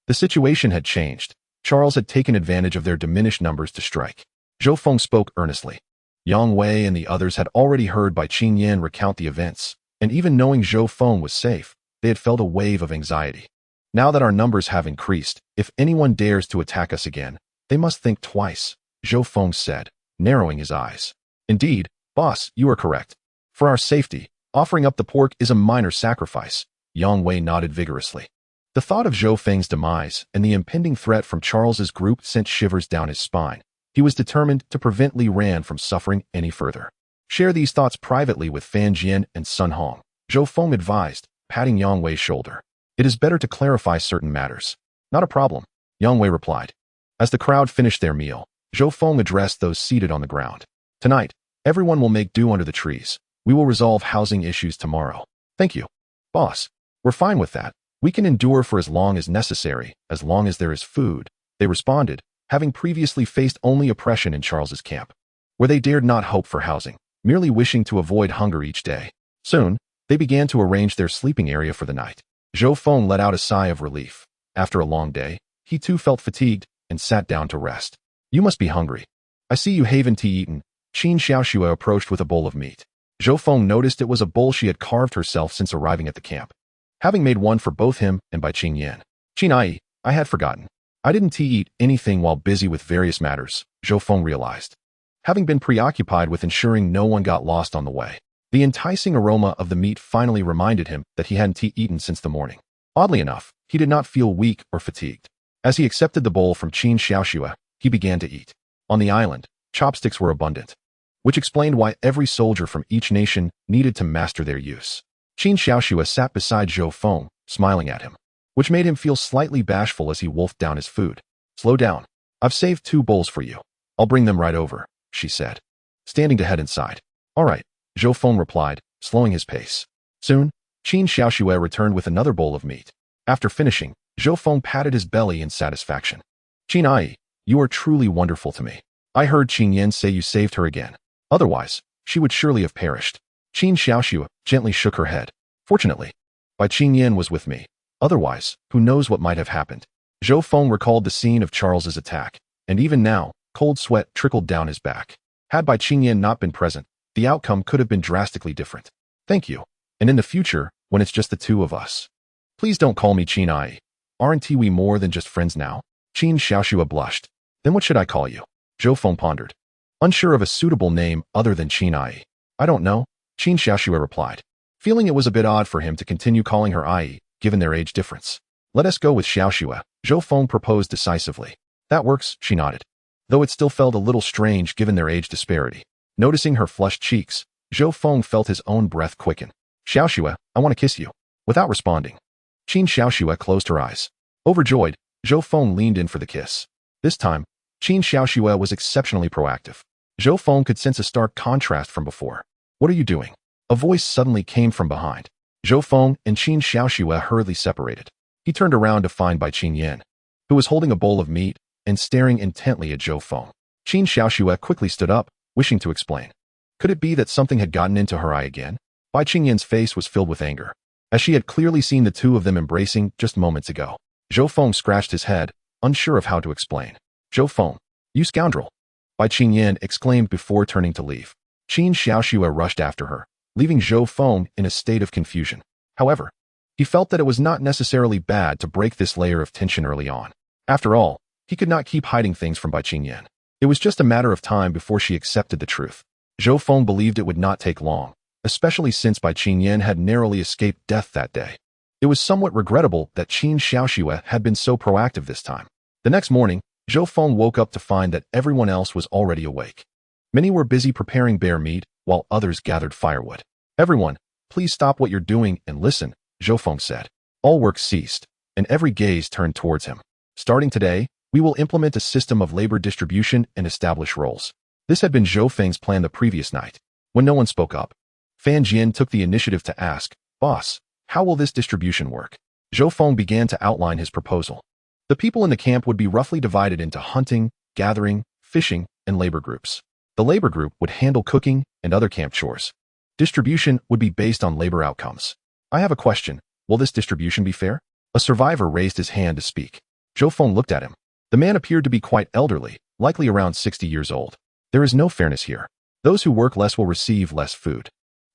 Speaker 1: the situation had changed. Charles had taken advantage of their diminished numbers to strike. Zhou Feng spoke earnestly. Yang Wei and the others had already heard Bai Qingyan recount the events, and even knowing Zhou Feng was safe, they had felt a wave of anxiety. Now that our numbers have increased, if anyone dares to attack us again, they must think twice, Zhou Feng said, narrowing his eyes. Indeed, boss, you are correct. For our safety, offering up the pork is a minor sacrifice, Yang Wei nodded vigorously. The thought of Zhou Feng's demise and the impending threat from Charles's group sent shivers down his spine. He was determined to prevent Li Ran from suffering any further. Share these thoughts privately with Fan Jian and Sun Hong, Zhou Feng advised, patting Yang Wei's shoulder. It is better to clarify certain matters. Not a problem, Yang Wei replied. As the crowd finished their meal, Zhou Feng addressed those seated on the ground. Tonight, everyone will make do under the trees. We will resolve housing issues tomorrow. Thank you, boss. We're fine with that. We can endure for as long as necessary, as long as there is food, they responded, having previously faced only oppression in Charles's camp, where they dared not hope for housing, merely wishing to avoid hunger each day. Soon, they began to arrange their sleeping area for the night. Zhou Feng let out a sigh of relief. After a long day, he too felt fatigued and sat down to rest. You must be hungry. I see you haven't eaten. Qin Xiaoxue approached with a bowl of meat. Zhou Feng noticed it was a bowl she had carved herself since arriving at the camp, having made one for both him and Bai Qingyan. Qin, I had forgotten. I didn't eat anything while busy with various matters, Zhou Feng realized, having been preoccupied with ensuring no one got lost on the way. The enticing aroma of the meat finally reminded him that he hadn't eaten since the morning. Oddly enough, he did not feel weak or fatigued. As he accepted the bowl from Qin Xiaoxue, he began to eat. On the island, chopsticks were abundant, which explained why every soldier from each nation needed to master their use. Qin Xiaoxue sat beside Zhou Feng, smiling at him, which made him feel slightly bashful as he wolfed down his food. Slow down. I've saved 2 bowls for you. I'll bring them right over, she said, standing to head inside. All right, Zhou Feng replied, slowing his pace. Soon, Qin Xiaoxue returned with another bowl of meat. After finishing, Zhou Feng patted his belly in satisfaction. Qin, you are truly wonderful to me. I heard Qingyan say you saved her again. Otherwise, she would surely have perished. Qin Xiaoxue gently shook her head. Fortunately, Bai Qingyan was with me. Otherwise, who knows what might have happened. Zhou Feng recalled the scene of Charles's attack, and even now, cold sweat trickled down his back. Had Bai Qingyan not been present, the outcome could have been drastically different. Thank you. And in the future, when it's just the 2 of us, please don't call me Qin. Aren't we more than just friends now? Qin Xiaoxue blushed. Then what should I call you? Zhou Feng pondered, unsure of a suitable name other than Qin. I don't know, Qin Xiaoxue replied, feeling it was a bit odd for him to continue calling her given their age difference. Let us go with Xiaoxue, Zhou Feng proposed decisively. That works, she nodded, though it still felt a little strange given their age disparity. Noticing her flushed cheeks, Zhou Feng felt his own breath quicken. Xiaoxue, I want to kiss you. Without responding, Qin Xiaoxue closed her eyes. Overjoyed, Zhou Feng leaned in for the kiss. This time, Qin Xiaoxue was exceptionally proactive. Zhou Feng could sense a stark contrast from before. What are you doing? A voice suddenly came from behind. Zhou Feng and Qin Xiaoxue hurriedly separated. He turned around to find Bai Qingyan, who was holding a bowl of meat and staring intently at Zhou Feng. Qin Xiaoxue quickly stood up, wishing to explain. Could it be that something had gotten into her eye again? Bai Qingyan's face was filled with anger, as she had clearly seen the 2 of them embracing just moments ago. Zhou Feng scratched his head, unsure of how to explain. Zhou Feng, you scoundrel! Bai Qingyan exclaimed before turning to leave. Qin Xiaoxue rushed after her, leaving Zhou Feng in a state of confusion. However, he felt that it was not necessarily bad to break this layer of tension early on. After all, He could not keep hiding things from Bai Qingyan. It was just a matter of time before she accepted the truth. Zhou Feng believed it would not take long, especially since Bai Qingyan had narrowly escaped death that day. It was somewhat regrettable that Qin Xiaoxue had been so proactive this time. The next morning, Zhou Feng woke up to find that everyone else was already awake. Many were busy preparing bear meat, while others gathered firewood. "Everyone, please stop what you're doing and listen," Zhou Feng said. All work ceased, and every gaze turned towards him. "Starting today, we will implement a system of labor distribution and establish roles." This had been Zhou Feng's plan the previous night. When no one spoke up, Fan Jian took the initiative to ask, "Boss, how will this distribution work?" Zhou Feng began to outline his proposal. The people in the camp would be roughly divided into hunting, gathering, fishing, and labor groups. The labor group would handle cooking and other camp chores. Distribution would be based on labor outcomes. "I have a question. Will this distribution be fair?" A survivor raised his hand to speak. Zhou Feng looked at him. The man appeared to be quite elderly, likely around 60 years old. "There is no fairness here. Those who work less will receive less food,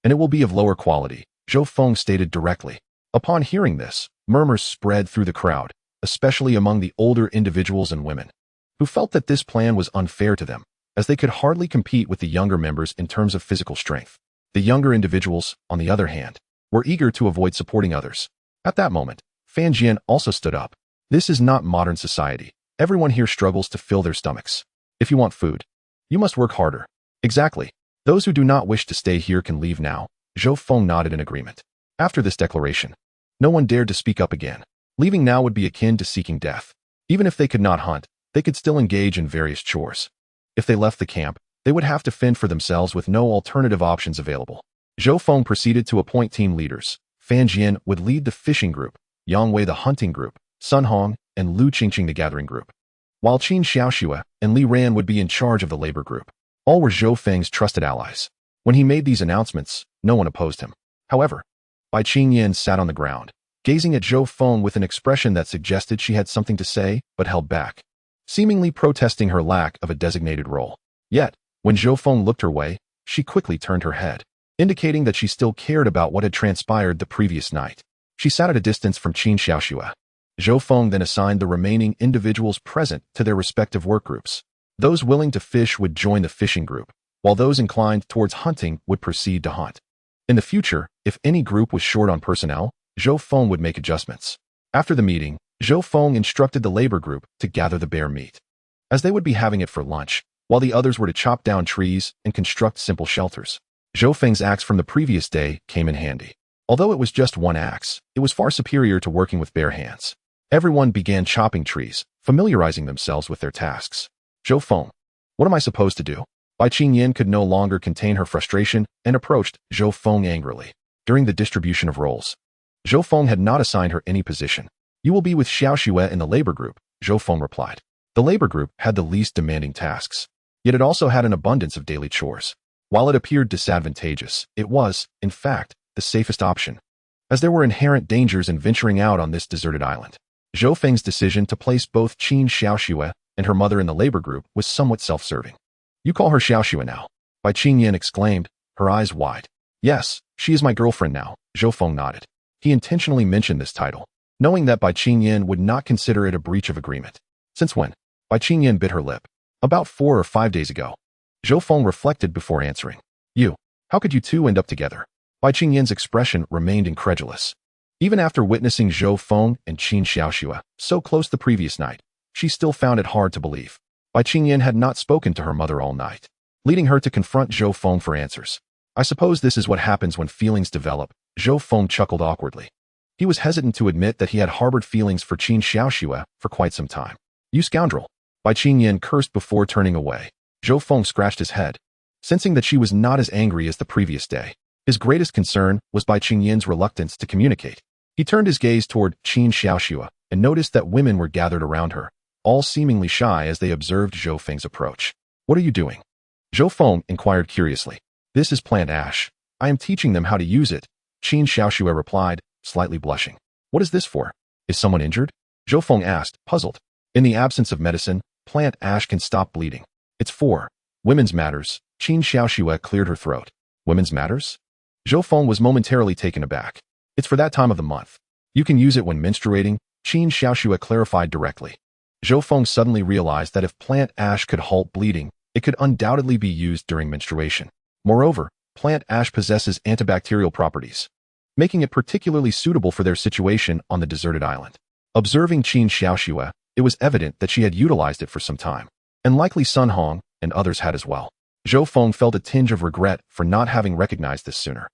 Speaker 1: and it will be of lower quality," Zhou Feng stated directly. Upon hearing this, murmurs spread through the crowd, especially among the older individuals and women, who felt that this plan was unfair to them, as they could hardly compete with the younger members in terms of physical strength. The younger individuals, on the other hand, were eager to avoid supporting others. At that moment, Fan Jian also stood up. "This is not modern society. Everyone here struggles to fill their stomachs. If you want food, you must work harder." "Exactly. Those who do not wish to stay here can leave now." Zhou Feng nodded in agreement. After this declaration, no one dared to speak up again. Leaving now would be akin to seeking death. Even if they could not hunt, they could still engage in various chores. If they left the camp, they would have to fend for themselves with no alternative options available. Zhou Feng proceeded to appoint team leaders. Fan Jian would lead the fishing group, Yang Wei the hunting group, Sun Hong and Lu Qingqing the gathering group, while Qin Xiaoxue and Li Ran would be in charge of the labor group. All were Zhou Feng's trusted allies. When he made these announcements, no one opposed him. However, Bai Qingyan sat on the ground, gazing at Zhou Feng with an expression that suggested she had something to say but held back, seemingly protesting her lack of a designated role. Yet, when Zhou Feng looked her way, she quickly turned her head, indicating that she still cared about what had transpired the previous night. She sat at a distance from Qin Xiaoxue. Zhou Feng then assigned the remaining individuals present to their respective work groups. Those willing to fish would join the fishing group, while those inclined towards hunting would proceed to hunt. In the future, if any group was short on personnel, Zhou Feng would make adjustments. After the meeting, Zhou Feng instructed the labor group to gather the bear meat, as they would be having it for lunch, while the others were to chop down trees and construct simple shelters. Zhou Feng's axe from the previous day came in handy. Although it was just one axe, it was far superior to working with bare hands. Everyone began chopping trees, familiarizing themselves with their tasks. "Zhou Feng, what am I supposed to do?" Bai Qingyan could no longer contain her frustration and approached Zhou Feng angrily. During the distribution of roles, Zhou Feng had not assigned her any position. "You will be with Xiaoxue in the labor group," Zhou Feng replied. The labor group had the least demanding tasks, yet it also had an abundance of daily chores. While it appeared disadvantageous, it was, in fact, the safest option, as there were inherent dangers in venturing out on this deserted island. Zhou Feng's decision to place both Qin Xiaoxue and her mother in the labor group was somewhat self-serving. "You call her Xiaoxue now?" Bai Qingyan exclaimed, her eyes wide. "Yes, she is my girlfriend now," Zhou Feng nodded. He intentionally mentioned this title, knowing that Bai Qingyan would not consider it a breach of agreement. "Since when?" Bai Qingyan bit her lip. "About 4 or 5 days ago." Zhou Feng reflected before answering. "You, how could you two end up together?" Bai Qingyan's expression remained incredulous. Even after witnessing Zhou Feng and Qin Xiaoxue so close the previous night, she still found it hard to believe. Bai Qingyan had not spoken to her mother all night, leading her to confront Zhou Feng for answers. "I suppose this is what happens when feelings develop," Zhou Feng chuckled awkwardly. He was hesitant to admit that he had harbored feelings for Qin Xiaoxue for quite some time. "You scoundrel!" Bai Qingyan cursed before turning away. Zhou Feng scratched his head, sensing that she was not as angry as the previous day. His greatest concern was Bai Qingyan's reluctance to communicate. He turned his gaze toward Qin Xiaoxue and noticed that women were gathered around her, all seemingly shy as they observed Zhou Feng's approach. "What are you doing?" Zhou Feng inquired curiously. "This is plant ash. I am teaching them how to use it," Qin Xiaoxue replied, slightly blushing. "What is this for? Is someone injured?" Zhou Feng asked, puzzled. "In the absence of medicine, plant ash can stop bleeding. It's for women's matters." Qin Xiaoxue cleared her throat. "Women's matters?" Zhou Feng was momentarily taken aback. "It's for that time of the month. You can use it when menstruating," Qin Xiaoxue clarified directly. Zhou Feng suddenly realized that if plant ash could halt bleeding, it could undoubtedly be used during menstruation. Moreover, plant ash possesses antibacterial properties, making it particularly suitable for their situation on the deserted island. Observing Qin Xiaoxue, it was evident that she had utilized it for some time, and likely Sun Hong and others had as well. Zhou Feng felt a tinge of regret for not having recognized this sooner.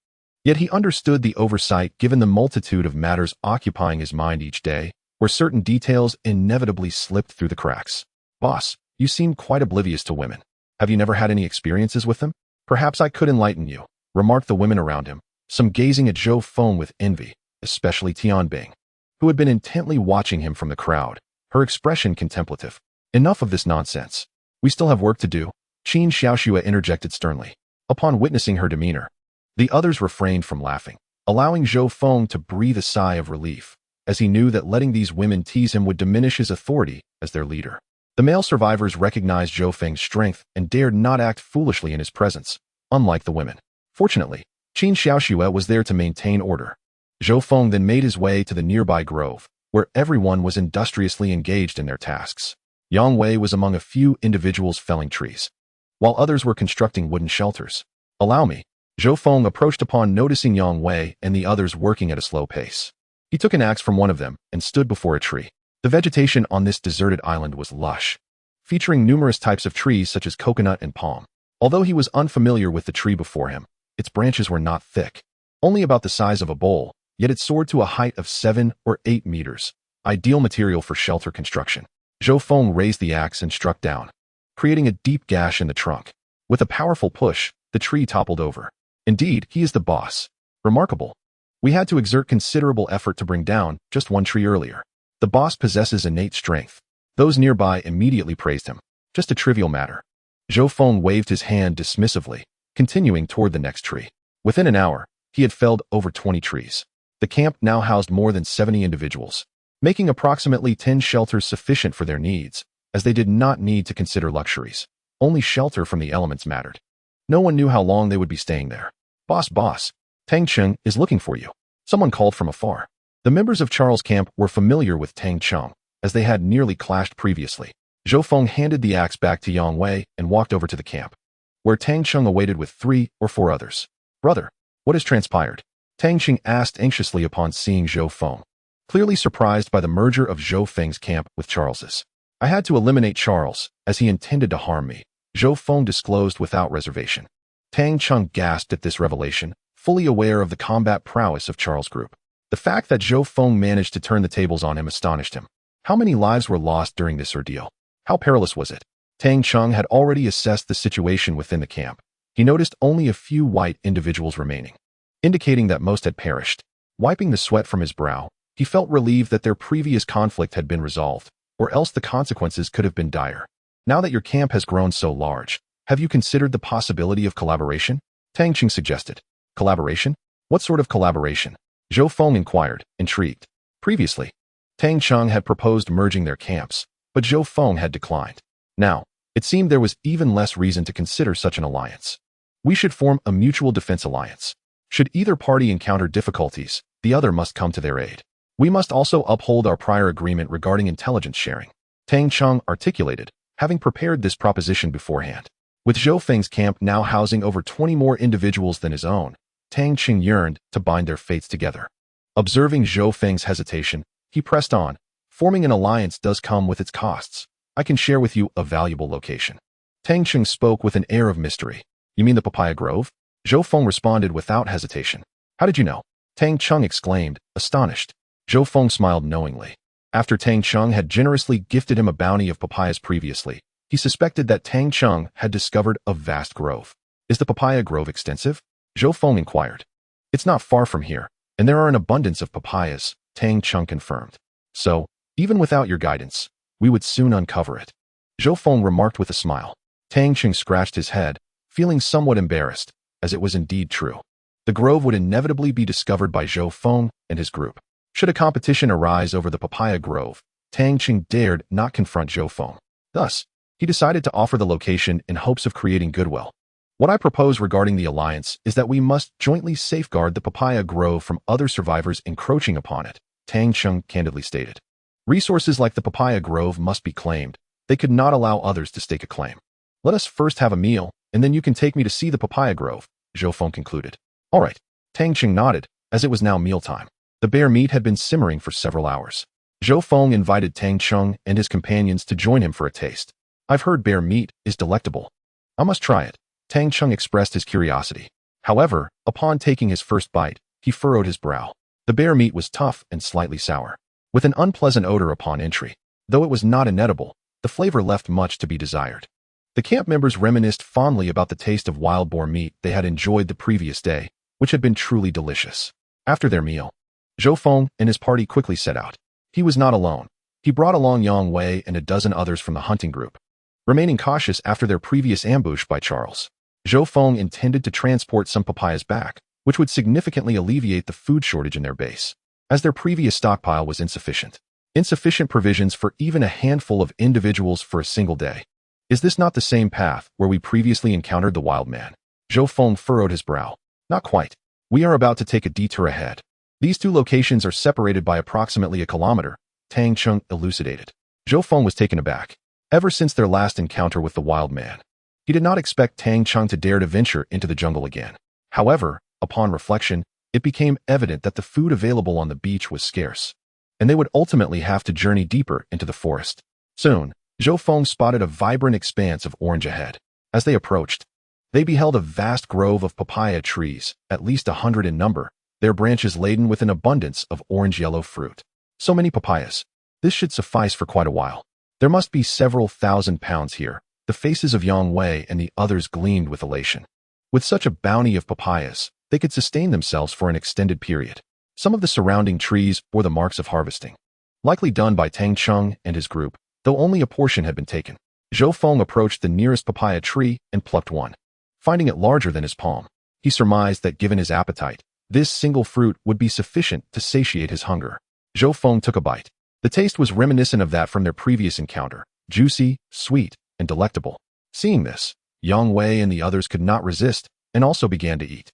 Speaker 1: Yet he understood the oversight given the multitude of matters occupying his mind each day, where certain details inevitably slipped through the cracks. Boss, you seem quite oblivious to women. Have you never had any experiences with them? Perhaps I could enlighten you, remarked the women around him, some gazing at Zhou Feng with envy, especially Tianbing, who had been intently watching him from the crowd, her expression contemplative. Enough of this nonsense. We still have work to do, Qin Xiaoxue interjected sternly. Upon witnessing her demeanor, the others refrained from laughing, allowing Zhou Feng to breathe a sigh of relief, as he knew that letting these women tease him would diminish his authority as their leader. The male survivors recognized Zhou Feng's strength and dared not act foolishly in his presence, unlike the women. Fortunately, Qin Xiaoxue was there to maintain order. Zhou Feng then made his way to the nearby grove, where everyone was industriously engaged in their tasks. Yang Wei was among a few individuals felling trees, while others were constructing wooden shelters. Allow me. Zhou Feng approached upon noticing Yang Wei and the others working at a slow pace. He took an axe from one of them and stood before a tree. The vegetation on this deserted island was lush, featuring numerous types of trees such as coconut and palm. Although he was unfamiliar with the tree before him, its branches were not thick, only about the size of a bowl, yet it soared to a height of 7 or 8 meters, ideal material for shelter construction. Zhou Feng raised the axe and struck down, creating a deep gash in the trunk. With a powerful push, the tree toppled over. Indeed, he is the boss. Remarkable. We had to exert considerable effort to bring down just one tree earlier. The boss possesses innate strength. Those nearby immediately praised him. Just a trivial matter. Zhou Feng waved his hand dismissively, continuing toward the next tree. Within an hour, he had felled over 20 trees. The camp now housed more than 70 individuals, making approximately 10 shelters sufficient for their needs, as they did not need to consider luxuries. Only shelter from the elements mattered. No one knew how long they would be staying there. Boss, Tang Cheng is looking for you. Someone called from afar. The members of Charles' camp were familiar with Tang Cheng, as they had nearly clashed previously. Zhou Feng handed the axe back to Yang Wei and walked over to the camp, where Tang Cheng awaited with 3 or 4 others. Brother, what has transpired? Tang Cheng asked anxiously upon seeing Zhou Feng, clearly surprised by the merger of Zhou Feng's camp with Charles's. I had to eliminate Charles, as he intended to harm me, Zhou Feng disclosed without reservation. Tang Cheng gasped at this revelation, fully aware of the combat prowess of Charles' group. The fact that Zhou Feng managed to turn the tables on him astonished him. How many lives were lost during this ordeal? How perilous was it? Tang Cheng had already assessed the situation within the camp. He noticed only a few white individuals remaining, indicating that most had perished. Wiping the sweat from his brow, he felt relieved that their previous conflict had been resolved, or else the consequences could have been dire. Now that your camp has grown so large, have you considered the possibility of collaboration? Tang Cheng suggested. Collaboration? What sort of collaboration? Zhou Feng inquired, intrigued. Previously, Tang Cheng had proposed merging their camps, but Zhou Feng had declined. Now, it seemed there was even less reason to consider such an alliance. We should form a mutual defense alliance. Should either party encounter difficulties, the other must come to their aid. We must also uphold our prior agreement regarding intelligence sharing, Tang Cheng articulated, having prepared this proposition beforehand. With Zhou Feng's camp now housing over 20 more individuals than his own, Tang Cheng yearned to bind their fates together. Observing Zhou Feng's hesitation, he pressed on. Forming an alliance does come with its costs. I can share with you a valuable location. Tang Cheng spoke with an air of mystery. You mean the Papaya Grove? Zhou Feng responded without hesitation. How did you know? Tang Cheng exclaimed, astonished. Zhou Feng smiled knowingly. After Tang Cheng had generously gifted him a bounty of papayas previously, he suspected that Tang Cheng had discovered a vast grove. Is the Papaya Grove extensive? Zhou Feng inquired. It's not far from here, and there are an abundance of papayas, Tang Cheng confirmed. So, even without your guidance, we would soon uncover it. Zhou Feng remarked with a smile. Tang Cheng scratched his head, feeling somewhat embarrassed, as it was indeed true. The grove would inevitably be discovered by Zhou Feng and his group. Should a competition arise over the Papaya Grove, Tang Cheng dared not confront Zhou Feng. Thus, he decided to offer the location in hopes of creating goodwill. What I propose regarding the alliance is that we must jointly safeguard the Papaya Grove from other survivors encroaching upon it, Tang Cheng candidly stated. Resources like the papaya grove must be claimed. They could not allow others to stake a claim. Let us first have a meal, and then you can take me to see the papaya grove, Zhou Feng concluded. All right. Tang Qing nodded, as it was now mealtime. The bear meat had been simmering for several hours. Zhou Feng invited Tang Qing and his companions to join him for a taste. I've heard bear meat is delectable. I must try it. Tang Qing expressed his curiosity. However, upon taking his first bite, he furrowed his brow. The bear meat was tough and slightly sour, with an unpleasant odor upon entry. Though it was not inedible, the flavor left much to be desired. The camp members reminisced fondly about the taste of wild boar meat they had enjoyed the previous day, which had been truly delicious. After their meal, Zhou Feng and his party quickly set out. He was not alone. He brought along Yang Wei and a dozen others from the hunting group. Remaining cautious after their previous ambush by Charles, Zhou Feng intended to transport some papayas back, which would significantly alleviate the food shortage in their base, as their previous stockpile was insufficient. Insufficient provisions for even a handful of individuals for a single day. Is this not the same path where we previously encountered the wild man? Zhou Feng furrowed his brow. Not quite. We are about to take a detour ahead. These two locations are separated by approximately a kilometer, Tang Qing elucidated. Zhou Feng was taken aback. Ever since their last encounter with the wild man, he did not expect Tang Qing to dare to venture into the jungle again. However, upon reflection, it became evident that the food available on the beach was scarce, and they would ultimately have to journey deeper into the forest. Soon, Zhou Feng spotted a vibrant expanse of orange ahead. As they approached, they beheld a vast grove of papaya trees, at least 100 in number, their branches laden with an abundance of orange-yellow fruit. So many papayas. This should suffice for quite a while. There must be several thousand pounds here. The faces of Yang Wei and the others gleamed with elation. With such a bounty of papayas, they could sustain themselves for an extended period. Some of the surrounding trees bore the marks of harvesting, likely done by Tang Qing and his group, though only a portion had been taken. Zhou Feng approached the nearest papaya tree and plucked one. Finding it larger than his palm, he surmised that given his appetite, this single fruit would be sufficient to satiate his hunger. Zhou Feng took a bite. The taste was reminiscent of that from their previous encounter, juicy, sweet, and delectable. Seeing this, Yang Wei and the others could not resist and also began to eat.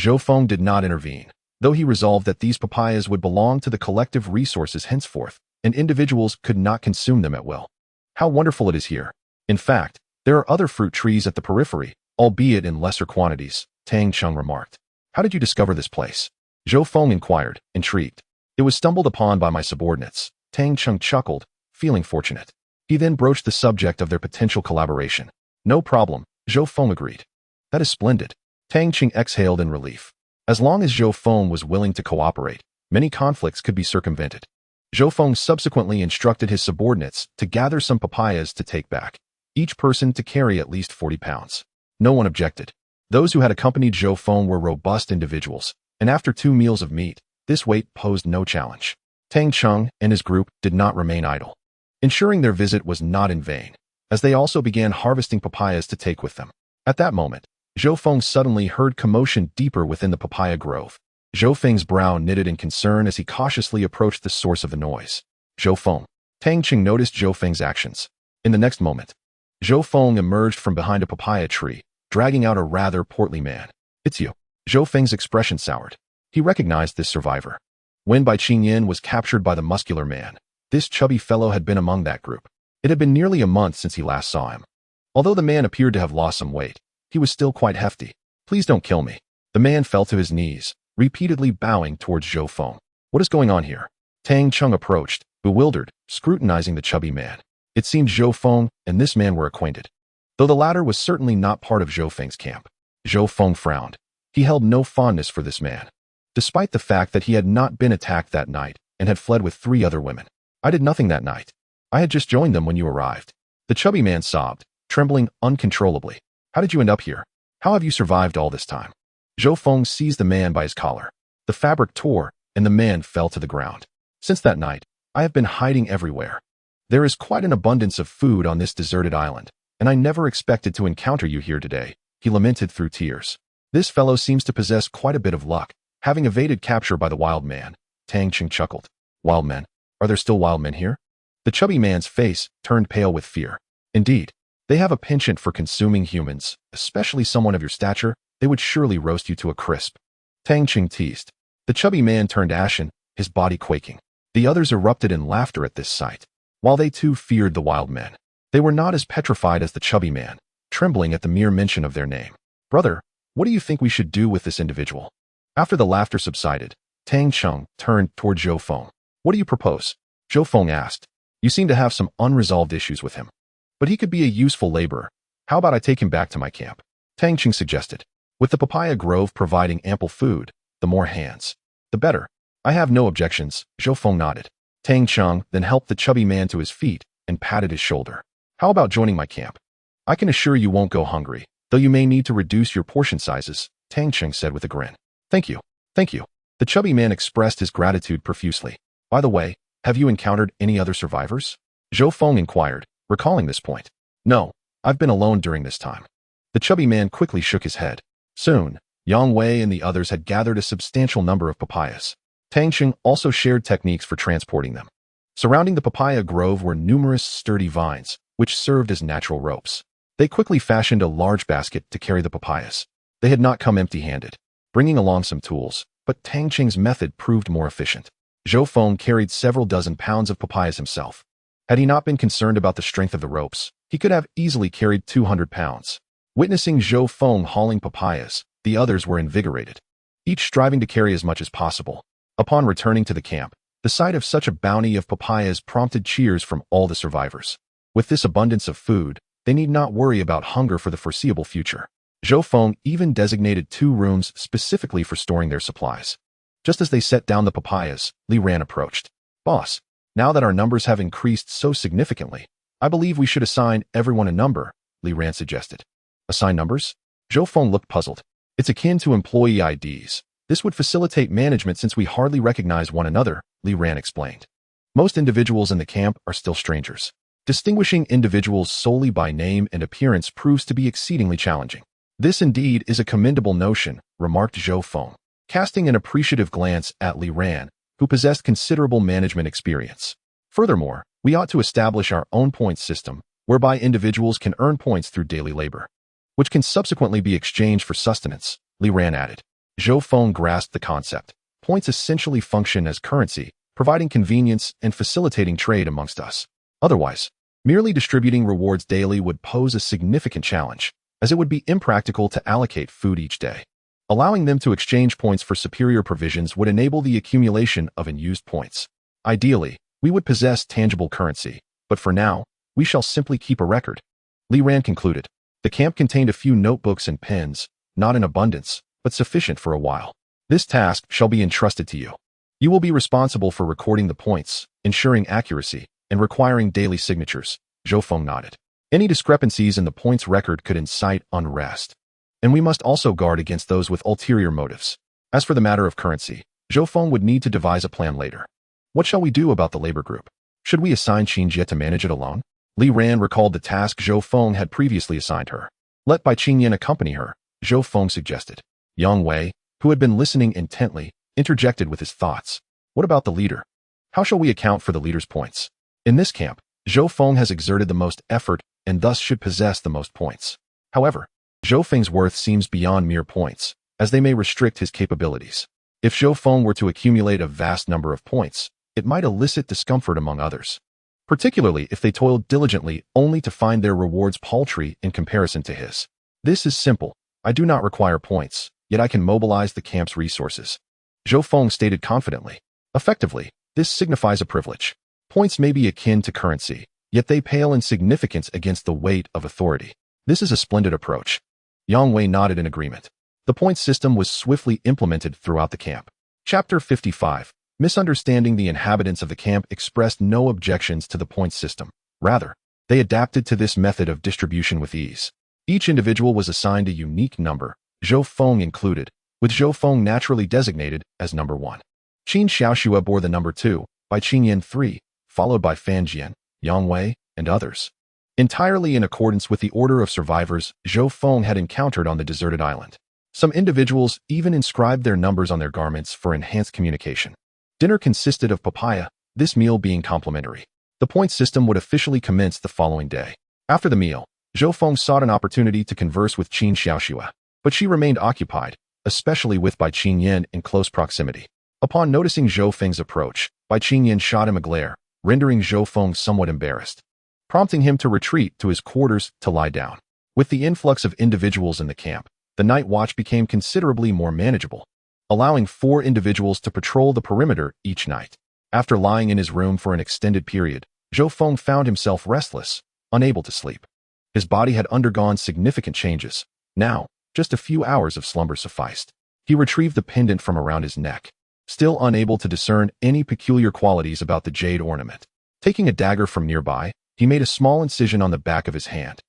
Speaker 1: Zhou Feng did not intervene, though he resolved that these papayas would belong to the collective resources henceforth, and individuals could not consume them at will. How wonderful it is here. In fact, there are other fruit trees at the periphery, albeit in lesser quantities, Tang Qing remarked. How did you discover this place? Zhou Feng inquired, intrigued. It was stumbled upon by my subordinates. Tang Qing chuckled, feeling fortunate. He then broached the subject of their potential collaboration. No problem, Zhou Feng agreed. That is splendid. Tang Qing exhaled in relief. As long as Zhou Feng was willing to cooperate, many conflicts could be circumvented. Zhou Feng subsequently instructed his subordinates to gather some papayas to take back, each person to carry at least 40 pounds. No one objected. Those who had accompanied Zhou Feng were robust individuals, and after 2 meals of meat, this weight posed no challenge. Tang Qing and his group did not remain idle, ensuring their visit was not in vain, as they also began harvesting papayas to take with them. At that moment, Zhou Feng suddenly heard commotion deeper within the papaya grove. Zhou Feng's brow knitted in concern as he cautiously approached the source of the noise. Zhou Feng. Tang Qing noticed Zhou Feng's actions. In the next moment, Zhou Feng emerged from behind a papaya tree, dragging out a rather portly man. It's you. Zhou Feng's expression soured. He recognized this survivor. When Bai Qingyan was captured by the muscular man, this chubby fellow had been among that group. It had been nearly a month since he last saw him. Although the man appeared to have lost some weight, he was still quite hefty. Please don't kill me. The man fell to his knees, repeatedly bowing towards Zhou Feng. What is going on here? Tang Qing approached, bewildered, scrutinizing the chubby man. It seemed Zhou Feng and this man were acquainted, though the latter was certainly not part of Zhou Feng's camp. Zhou Feng frowned. He held no fondness for this man, despite the fact that he had not been attacked that night and had fled with 3 other women. I did nothing that night. I had just joined them when you arrived. The chubby man sobbed, trembling uncontrollably. How did you end up here? How have you survived all this time? Zhou Feng seized the man by his collar. The fabric tore, and the man fell to the ground. Since that night, I have been hiding everywhere. There is quite an abundance of food on this deserted island, and I never expected to encounter you here today, he lamented through tears. This fellow seems to possess quite a bit of luck, having evaded capture by the wild man. Tang Qing chuckled. Wild men? Are there still wild men here? The chubby man's face turned pale with fear. Indeed, they have a penchant for consuming humans, especially someone of your stature. They would surely roast you to a crisp. Tang Qing teased. The chubby man turned ashen, his body quaking. The others erupted in laughter at this sight. While they too feared the wild men, they were not as petrified as the chubby man, trembling at the mere mention of their name. "Brother, what do you think we should do with this individual?" After the laughter subsided, Tang Cheng turned toward Zhou Feng. "What do you propose?" Zhou Feng asked. "You seem to have some unresolved issues with him. But he could be a useful laborer. How about I take him back to my camp?" Tang Cheng suggested. "With the papaya grove providing ample food, the more hands, the better." "I have no objections," Zhou Feng nodded. Tang Cheng then helped the chubby man to his feet and patted his shoulder. "How about joining my camp? I can assure you won't go hungry, though you may need to reduce your portion sizes," Tang Cheng said with a grin. "Thank you. Thank you." The chubby man expressed his gratitude profusely. "By the way, have you encountered any other survivors?" Zhou Feng inquired, recalling this point. "No, I've been alone during this time." The chubby man quickly shook his head. Soon, Yang Wei and the others had gathered a substantial number of papayas. Tang Cheng also shared techniques for transporting them. Surrounding the papaya grove were numerous sturdy vines, which served as natural ropes. They quickly fashioned a large basket to carry the papayas. They had not come empty-handed, bringing along some tools, but Tang Cheng's method proved more efficient. Zhou Feng carried several dozen pounds of papayas himself. Had he not been concerned about the strength of the ropes, he could have easily carried 200 pounds. Witnessing Zhou Feng hauling papayas, the others were invigorated, each striving to carry as much as possible. Upon returning to the camp, the sight of such a bounty of papayas prompted cheers from all the survivors. With this abundance of food, they need not worry about hunger for the foreseeable future. Zhou Feng even designated 2 rooms specifically for storing their supplies. Just as they set down the papayas, Li Ran approached. "Boss, now that our numbers have increased so significantly, I believe we should assign everyone a number," Li Ran suggested. "Assign numbers?" Zhou Feng looked puzzled. "It's akin to employee IDs. This would facilitate management since we hardly recognize one another," Li Ran explained. "Most individuals in the camp are still strangers. Distinguishing individuals solely by name and appearance proves to be exceedingly challenging." "This indeed is a commendable notion," remarked Zhou Feng, casting an appreciative glance at Li Ran, who possessed considerable management experience. "Furthermore, we ought to establish our own points system, whereby individuals can earn points through daily labor, which can subsequently be exchanged for sustenance," Li Ran added. Zhou Feng grasped the concept. Points essentially function as currency, providing convenience and facilitating trade amongst us. Otherwise, merely distributing rewards daily would pose a significant challenge, as it would be impractical to allocate food each day. Allowing them to exchange points for superior provisions would enable the accumulation of unused points. Ideally, we would possess tangible currency, but for now, we shall simply keep a record. Li Ran concluded. The camp contained a few notebooks and pens, not in abundance, but sufficient for a while. "This task shall be entrusted to you. You will be responsible for recording the points, ensuring accuracy, and requiring daily signatures," Zhou Feng nodded. "Any discrepancies in the points record could incite unrest. And we must also guard against those with ulterior motives. As for the matter of currency, Zhou Feng would need to devise a plan later. What shall we do about the labor group? Should we assign Qin Jie to manage it alone?" Li Ran recalled the task Zhou Feng had previously assigned her. "Let Bai Qingyan accompany her," Zhou Feng suggested. Yang Wei, who had been listening intently, interjected with his thoughts. "What about the leader? How shall we account for the leader's points? In this camp, Zhou Feng has exerted the most effort and thus should possess the most points. However, Zhou Feng's worth seems beyond mere points, as they may restrict his capabilities. If Zhou Feng were to accumulate a vast number of points, it might elicit discomfort among others, particularly if they toiled diligently only to find their rewards paltry in comparison to his. This is simple. I do not require points, yet I can mobilize the camp's resources," Zhou Feng stated confidently. Effectively, this signifies a privilege. Points may be akin to currency, yet they pale in significance against the weight of authority. This is a splendid approach. Yang Wei nodded in agreement. The point system was swiftly implemented throughout the camp. Chapter 55. Misunderstanding. The inhabitants of the camp expressed no objections to the point system. Rather, they adapted to this method of distribution with ease. Each individual was assigned a unique number, Zhou Feng included, with Zhou Feng naturally designated as number 1. Qin Xiaoxue bore the number 2, Bai Qingyan 3, followed by Fan Jian, Yang Wei, and others. Entirely in accordance with the order of survivors Zhou Feng had encountered on the deserted island. Some individuals even inscribed their numbers on their garments for enhanced communication. Dinner consisted of papaya, this meal being complimentary. The point system would officially commence the following day. After the meal, Zhou Feng sought an opportunity to converse with Qin Xiaoxue, but she remained occupied, especially with Bai Qingyan in close proximity. Upon noticing Zhou Feng's approach, Bai Qingyan shot him a glare, rendering Zhou Feng somewhat embarrassed, prompting him to retreat to his quarters to lie down. With the influx of individuals in the camp, the night watch became considerably more manageable, allowing 4 individuals to patrol the perimeter each night. After lying in his room for an extended period, Zhou Feng found himself restless, unable to sleep. His body had undergone significant changes. Now, just a few hours of slumber sufficed. He retrieved the pendant from around his neck, still unable to discern any peculiar qualities about the jade ornament. Taking a dagger from nearby, he made a small incision on the back of his hand,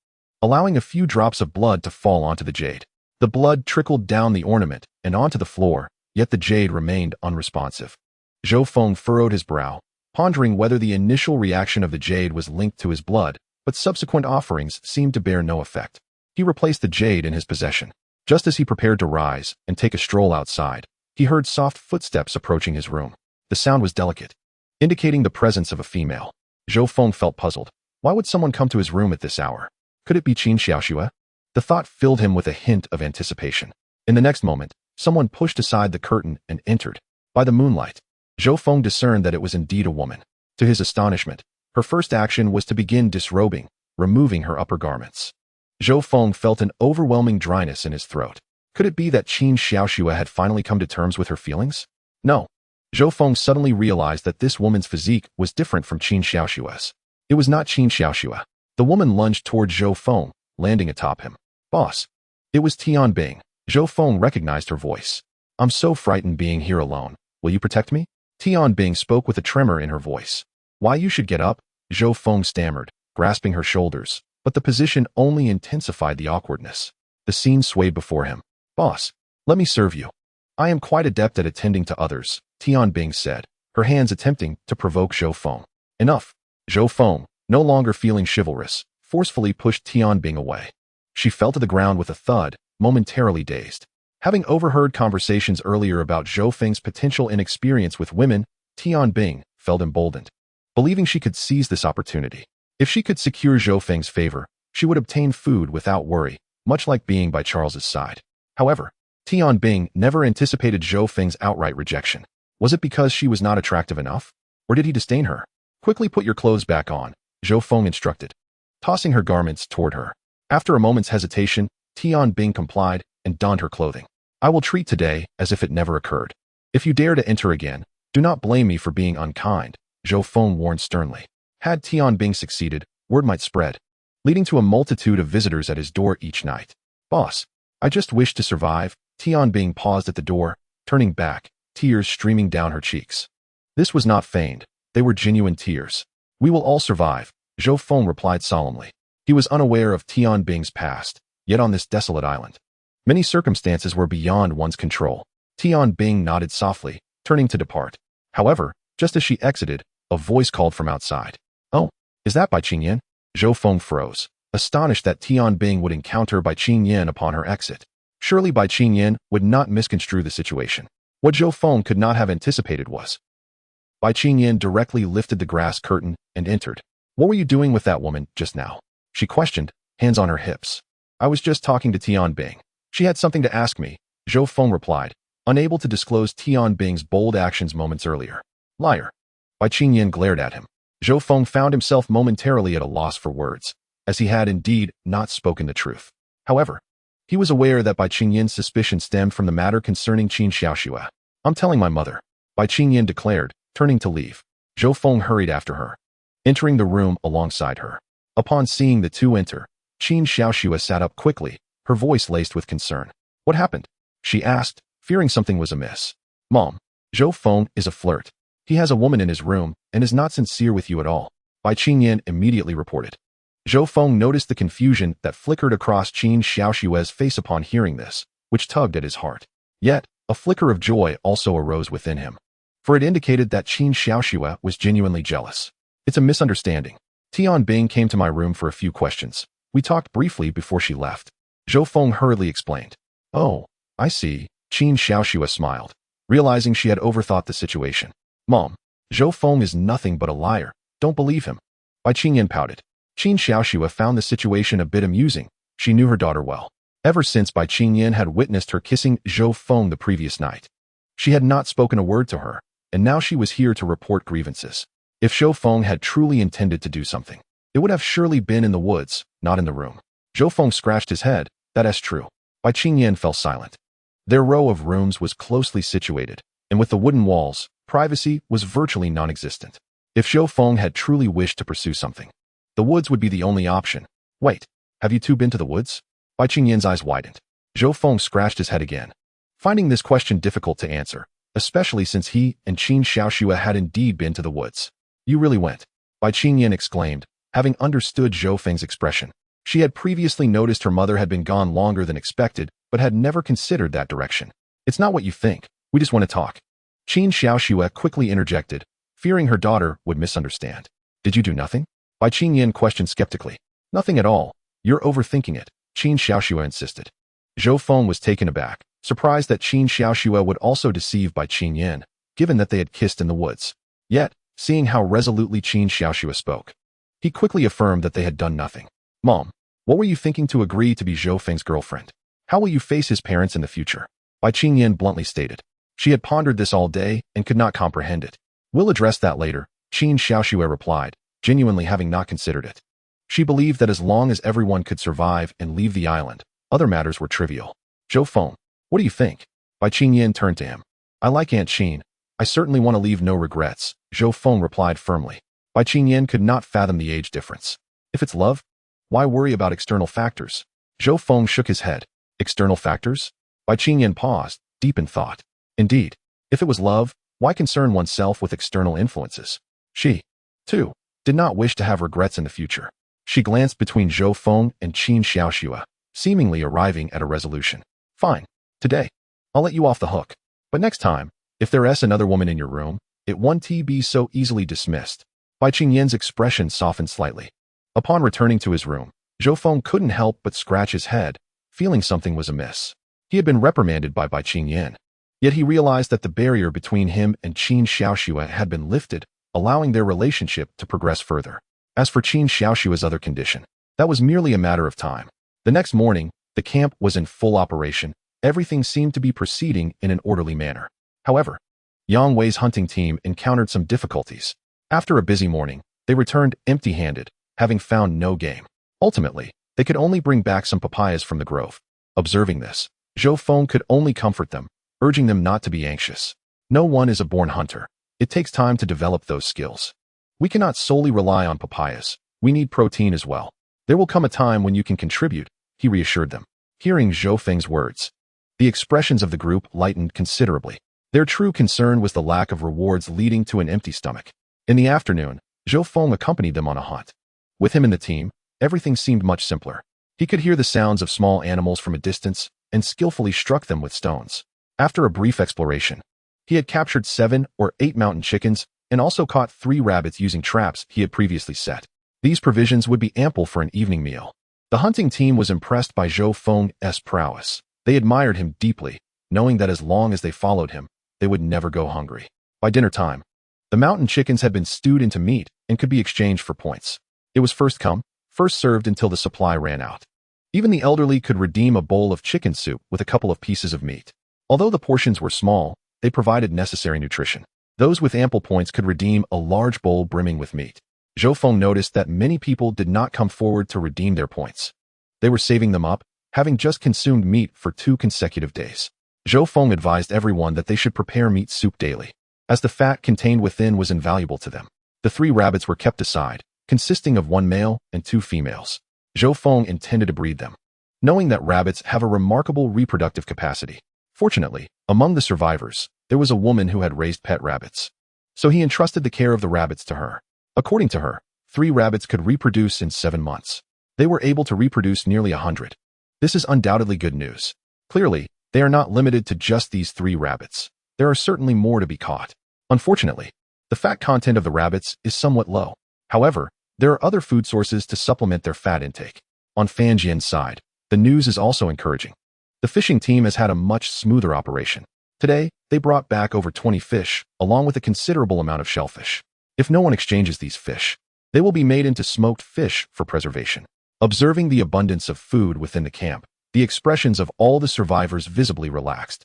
Speaker 1: allowing a few drops of blood to fall onto the jade. The blood trickled down the ornament and onto the floor, yet the jade remained unresponsive. Zhou Feng furrowed his brow, pondering whether the initial reaction of the jade was linked to his blood, but subsequent offerings seemed to bear no effect. He replaced the jade in his possession. Just as he prepared to rise and take a stroll outside, he heard soft footsteps approaching his room. The sound was delicate, indicating the presence of a female. Zhou Feng felt puzzled. Why would someone come to his room at this hour? Could it be Qin Xiaoxue? The thought filled him with a hint of anticipation. In the next moment, someone pushed aside the curtain and entered. By the moonlight, Zhou Feng discerned that it was indeed a woman. To his astonishment, her first action was to begin disrobing, removing her upper garments. Zhou Feng felt an overwhelming dryness in his throat. Could it be that Qin Xiaoxue had finally come to terms with her feelings? No. Zhou Feng suddenly realized that this woman's physique was different from Qin Xiaoxue's. It was not Qin Xiaoxue. The woman lunged toward Zhou Feng, landing atop him. Boss. It was Tianbing. Zhou Feng recognized her voice. I'm so frightened being here alone. Will you protect me? Tianbing spoke with a tremor in her voice. Why you should get up? Zhou Feng stammered, grasping her shoulders, but the position only intensified the awkwardness. The scene swayed before him. Boss, let me serve you. I am quite adept at attending to others, Tianbing said, her hands attempting to provoke Zhou Feng. Enough. Zhou Feng, no longer feeling chivalrous, forcefully pushed Tianbing away. She fell to the ground with a thud, momentarily dazed. Having overheard conversations earlier about Zhou Feng's potential inexperience with women, Tianbing felt emboldened, believing she could seize this opportunity. If she could secure Zhou Feng's favor, she would obtain food without worry, much like being by Charles's side. However, Tianbing never anticipated Zhou Feng's outright rejection. Was it because she was not attractive enough? Or did he disdain her? Quickly put your clothes back on, Zhou Feng instructed, tossing her garments toward her. After a moment's hesitation, Tianbing complied and donned her clothing. I will treat today as if it never occurred. If you dare to enter again, do not blame me for being unkind, Zhou Feng warned sternly. Had Tianbing succeeded, word might spread, leading to a multitude of visitors at his door each night. Boss, I just wish to survive. Tianbing paused at the door, turning back, tears streaming down her cheeks. This was not feigned. They were genuine tears. We will all survive, Zhou Feng replied solemnly. He was unaware of Tianbing's past, yet on this desolate island, many circumstances were beyond one's control. Tianbing nodded softly, turning to depart. However, just as she exited, a voice called from outside. Oh, is that Bai Qingyan? Zhou Feng froze, astonished that Tianbing would encounter Bai Qingyan upon her exit. Surely Bai Qingyan would not misconstrue the situation. What Zhou Feng could not have anticipated was. Bai Qingyan directly lifted the grass curtain and entered. What were you doing with that woman just now? She questioned, hands on her hips. I was just talking to Tianbing. She had something to ask me, Zhou Feng replied, unable to disclose Tianbing's bold actions moments earlier. Liar. Bai Qingyan glared at him. Zhou Feng found himself momentarily at a loss for words, as he had indeed not spoken the truth. However, he was aware that Bai Qingyan's suspicion stemmed from the matter concerning Qin Xiaoxue. I'm telling my mother, Bai Qingyan declared, turning to leave. Zhou Feng hurried after her, entering the room alongside her. Upon seeing the two enter, Qin Xiaoxue sat up quickly, her voice laced with concern. What happened? She asked, fearing something was amiss. Mom, Zhou Feng is a flirt. He has a woman in his room and is not sincere with you at all, Bai Qingyan immediately reported. Zhou Feng noticed the confusion that flickered across Qin Xiaoxue's face upon hearing this, which tugged at his heart. Yet, a flicker of joy also arose within him, for it indicated that Qin Xiaoxue was genuinely jealous. It's a misunderstanding. Tianbing came to my room for a few questions. We talked briefly before she left. Zhou Feng hurriedly explained. Oh, I see, Qin Xiaoxue smiled, realizing she had overthought the situation. Mom, Zhou Feng is nothing but a liar. Don't believe him. Bai Qingyan pouted. Qin Xiaoxue found the situation a bit amusing. She knew her daughter well. Ever since Bai Qingyan had witnessed her kissing Zhou Feng the previous night, she had not spoken a word to her, and now she was here to report grievances. If Zhou Feng had truly intended to do something, it would have surely been in the woods, not in the room. Zhou Feng scratched his head. That is true. Bai Qingyan fell silent. Their row of rooms was closely situated, and with the wooden walls, privacy was virtually non-existent. If Zhou Feng had truly wished to pursue something, the woods would be the only option. Wait, have you two been to the woods? Bai Qingyan's eyes widened. Zhou Feng scratched his head again, finding this question difficult to answer, especially since he and Qin Xiaoxue had indeed been to the woods. You really went? Bai Qingyan exclaimed, having understood Zhou Feng's expression. She had previously noticed her mother had been gone longer than expected, but had never considered that direction. It's not what you think. We just want to talk. Qin Xiaoxue quickly interjected, fearing her daughter would misunderstand. Did you do nothing? Bai Qingyan questioned skeptically. Nothing at all. You're overthinking it, Qin Xiaoxue insisted. Zhou Feng was taken aback, surprised that Qin Xiaoxue would also deceive Bai Qingyan, given that they had kissed in the woods. Yet, seeing how resolutely Qin Xiaoxue spoke, he quickly affirmed that they had done nothing. Mom, what were you thinking to agree to be Zhou Feng's girlfriend? How will you face his parents in the future? Bai Qingyan bluntly stated. She had pondered this all day and could not comprehend it. We'll address that later, Qin Xiaoxue replied, genuinely having not considered it. She believed that as long as everyone could survive and leave the island, other matters were trivial. Zhou Feng, what do you think? Bai Qingyan turned to him. I like Aunt Qin. I certainly want to leave no regrets, Zhou Feng replied firmly. Bai Qingyan could not fathom the age difference. If it's love, why worry about external factors? Zhou Feng shook his head. External factors? Bai Qingyan paused, deep in thought. Indeed, if it was love, why concern oneself with external influences? She, too, did not wish to have regrets in the future. She glanced between Zhou Feng and Qin Xiaoxue, seemingly arriving at a resolution. Fine. Today, I'll let you off the hook. But next time, if there's another woman in your room, it won't be so easily dismissed. Bai Qingyan's expression softened slightly. Upon returning to his room, Zhou Feng couldn't help but scratch his head, feeling something was amiss. He had been reprimanded by Bai Qingyan. Yet he realized that the barrier between him and Qin Xiaoxue had been lifted, allowing their relationship to progress further. As for Qin Xiaoxue's other condition, that was merely a matter of time. The next morning, the camp was in full operation. Everything seemed to be proceeding in an orderly manner. However, Yang Wei's hunting team encountered some difficulties. After a busy morning, they returned empty-handed, having found no game. Ultimately, they could only bring back some papayas from the grove. Observing this, Zhou Feng could only comfort them, urging them not to be anxious. No one is a born hunter. It takes time to develop those skills. We cannot solely rely on papayas. We need protein as well. There will come a time when you can contribute, he reassured them. Hearing Zhou Feng's words, the expressions of the group lightened considerably. Their true concern was the lack of rewards leading to an empty stomach. In the afternoon, Zhou Feng accompanied them on a hunt. With him in the team, everything seemed much simpler. He could hear the sounds of small animals from a distance and skillfully struck them with stones. After a brief exploration, he had captured 7 or 8 mountain chickens and also caught 3 rabbits using traps he had previously set. These provisions would be ample for an evening meal. The hunting team was impressed by Zhou Feng's prowess. They admired him deeply, knowing that as long as they followed him, they would never go hungry. By dinner time, the mountain chickens had been stewed into meat and could be exchanged for points. It was first come, first served until the supply ran out. Even the elderly could redeem a bowl of chicken soup with a couple of pieces of meat. Although the portions were small, they provided necessary nutrition. Those with ample points could redeem a large bowl brimming with meat. Zhou Feng noticed that many people did not come forward to redeem their points. They were saving them up, having just consumed meat for 2 consecutive days. Zhou Feng advised everyone that they should prepare meat soup daily, as the fat contained within was invaluable to them. The 3 rabbits were kept aside, consisting of 1 male and 2 females. Zhou Feng intended to breed them, knowing that rabbits have a remarkable reproductive capacity. Fortunately, among the survivors, there was a woman who had raised pet rabbits. So he entrusted the care of the rabbits to her. According to her, 3 rabbits could reproduce in 7 months. They were able to reproduce nearly 100. This is undoubtedly good news. Clearly, they are not limited to just these 3 rabbits. There are certainly more to be caught. Unfortunately, the fat content of the rabbits is somewhat low. However, there are other food sources to supplement their fat intake. On Fan Jian's side, the news is also encouraging. The fishing team has had a much smoother operation. Today, they brought back over 20 fish, along with a considerable amount of shellfish. If no one exchanges these fish, they will be made into smoked fish for preservation. Observing the abundance of food within the camp, the expressions of all the survivors visibly relaxed.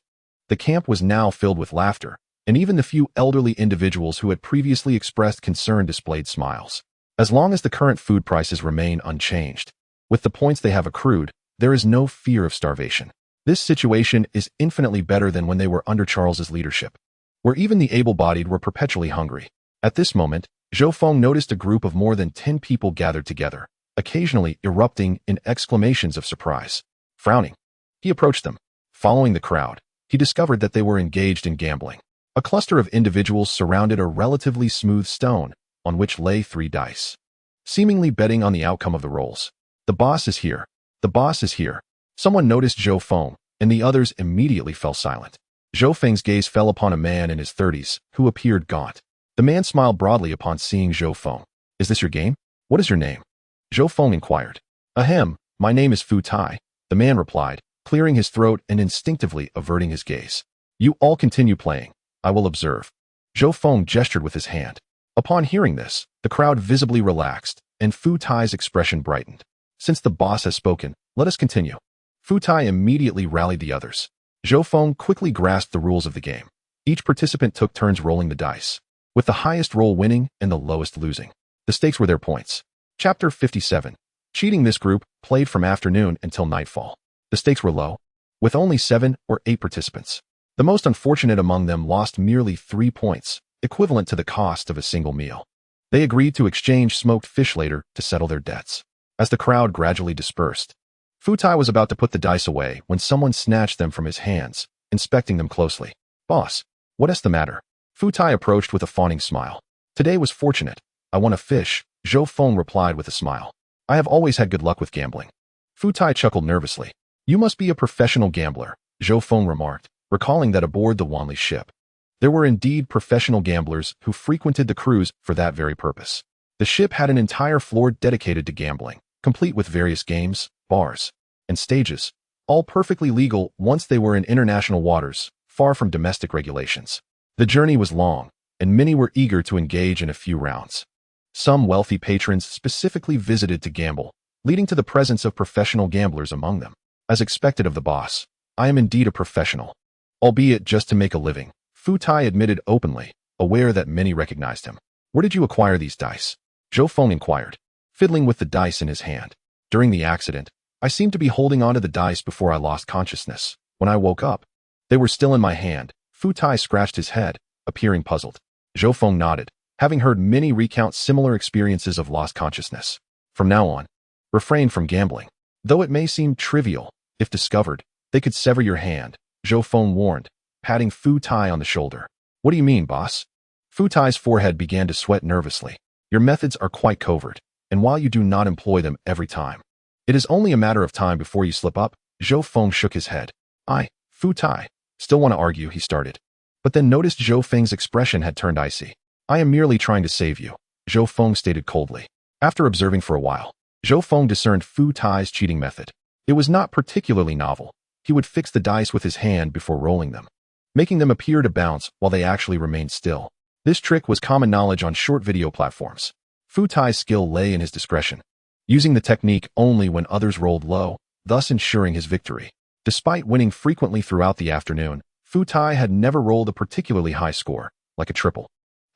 Speaker 1: The camp was now filled with laughter, and even the few elderly individuals who had previously expressed concern displayed smiles. As long as the current food prices remain unchanged, with the points they have accrued, there is no fear of starvation. This situation is infinitely better than when they were under Charles's leadership, where even the able-bodied were perpetually hungry. At this moment, Zhou Feng noticed a group of more than 10 people gathered together, occasionally erupting in exclamations of surprise. Frowning, he approached them. Following the crowd, he discovered that they were engaged in gambling. A cluster of individuals surrounded a relatively smooth stone, on which lay 3 dice, seemingly betting on the outcome of the rolls. The boss is here. The boss is here. Someone noticed Zhou Feng, and the others immediately fell silent. Zhou Feng's gaze fell upon a man in his 30s, who appeared gaunt. The man smiled broadly upon seeing Zhou Feng. Is this your game? What is your name? Zhou Feng inquired. Ahem, my name is Fu Tai, the man replied, clearing his throat and instinctively averting his gaze. You all continue playing. I will observe. Zhou Feng gestured with his hand. Upon hearing this, the crowd visibly relaxed, and Fu Tai's expression brightened. Since the boss has spoken, let us continue. Fu Tai immediately rallied the others. Zhou Feng quickly grasped the rules of the game. Each participant took turns rolling the dice, with the highest roll winning and the lowest losing. The stakes were their points. Chapter 57. Cheating. This group played from afternoon until nightfall. The stakes were low, with only 7 or 8 participants. The most unfortunate among them lost merely 3 points, equivalent to the cost of a single meal. They agreed to exchange smoked fish later to settle their debts. As the crowd gradually dispersed, Fu Tai was about to put the dice away when someone snatched them from his hands, inspecting them closely. Boss, what is the matter? Fu Tai approached with a fawning smile. Today was fortunate. I won a fish, Zhou Feng replied with a smile. I have always had good luck with gambling. Fu Tai chuckled nervously. You must be a professional gambler, Zhou Feng remarked, recalling that aboard the Wanli ship, there were indeed professional gamblers who frequented the cruise for that very purpose. The ship had an entire floor dedicated to gambling, complete with various games, bars, and stages, all perfectly legal once they were in international waters, far from domestic regulations. The journey was long, and many were eager to engage in a few rounds. Some wealthy patrons specifically visited to gamble, leading to the presence of professional gamblers among them. As expected of the boss, I am indeed a professional, albeit just to make a living, Fu Tai admitted openly, aware that many recognized him. Where did you acquire these dice? Zhou Feng inquired, fiddling with the dice in his hand. During the accident, I seemed to be holding onto the dice before I lost consciousness. When I woke up, they were still in my hand. Fu Tai scratched his head, appearing puzzled. Zhou Feng nodded, having heard many recount similar experiences of lost consciousness. From now on, refrain from gambling. Though it may seem trivial, if discovered, they could sever your hand, Zhou Feng warned, patting Fu Tai on the shoulder. What do you mean, boss? Fu Tai's forehead began to sweat nervously. Your methods are quite covert, and while you do not employ them every time, it is only a matter of time before you slip up. Zhou Feng shook his head. Fu Tai, still want to argue, he started, but then noticed Zhou Feng's expression had turned icy. I am merely trying to save you, Zhou Feng stated coldly. After observing for a while, Zhou Feng discerned Fu Tai's cheating method. It was not particularly novel. He would fix the dice with his hand before rolling them, making them appear to bounce while they actually remained still. This trick was common knowledge on short video platforms. Fu Tai's skill lay in his discretion, using the technique only when others rolled low, thus ensuring his victory. Despite winning frequently throughout the afternoon, Fu Tai had never rolled a particularly high score, like a triple.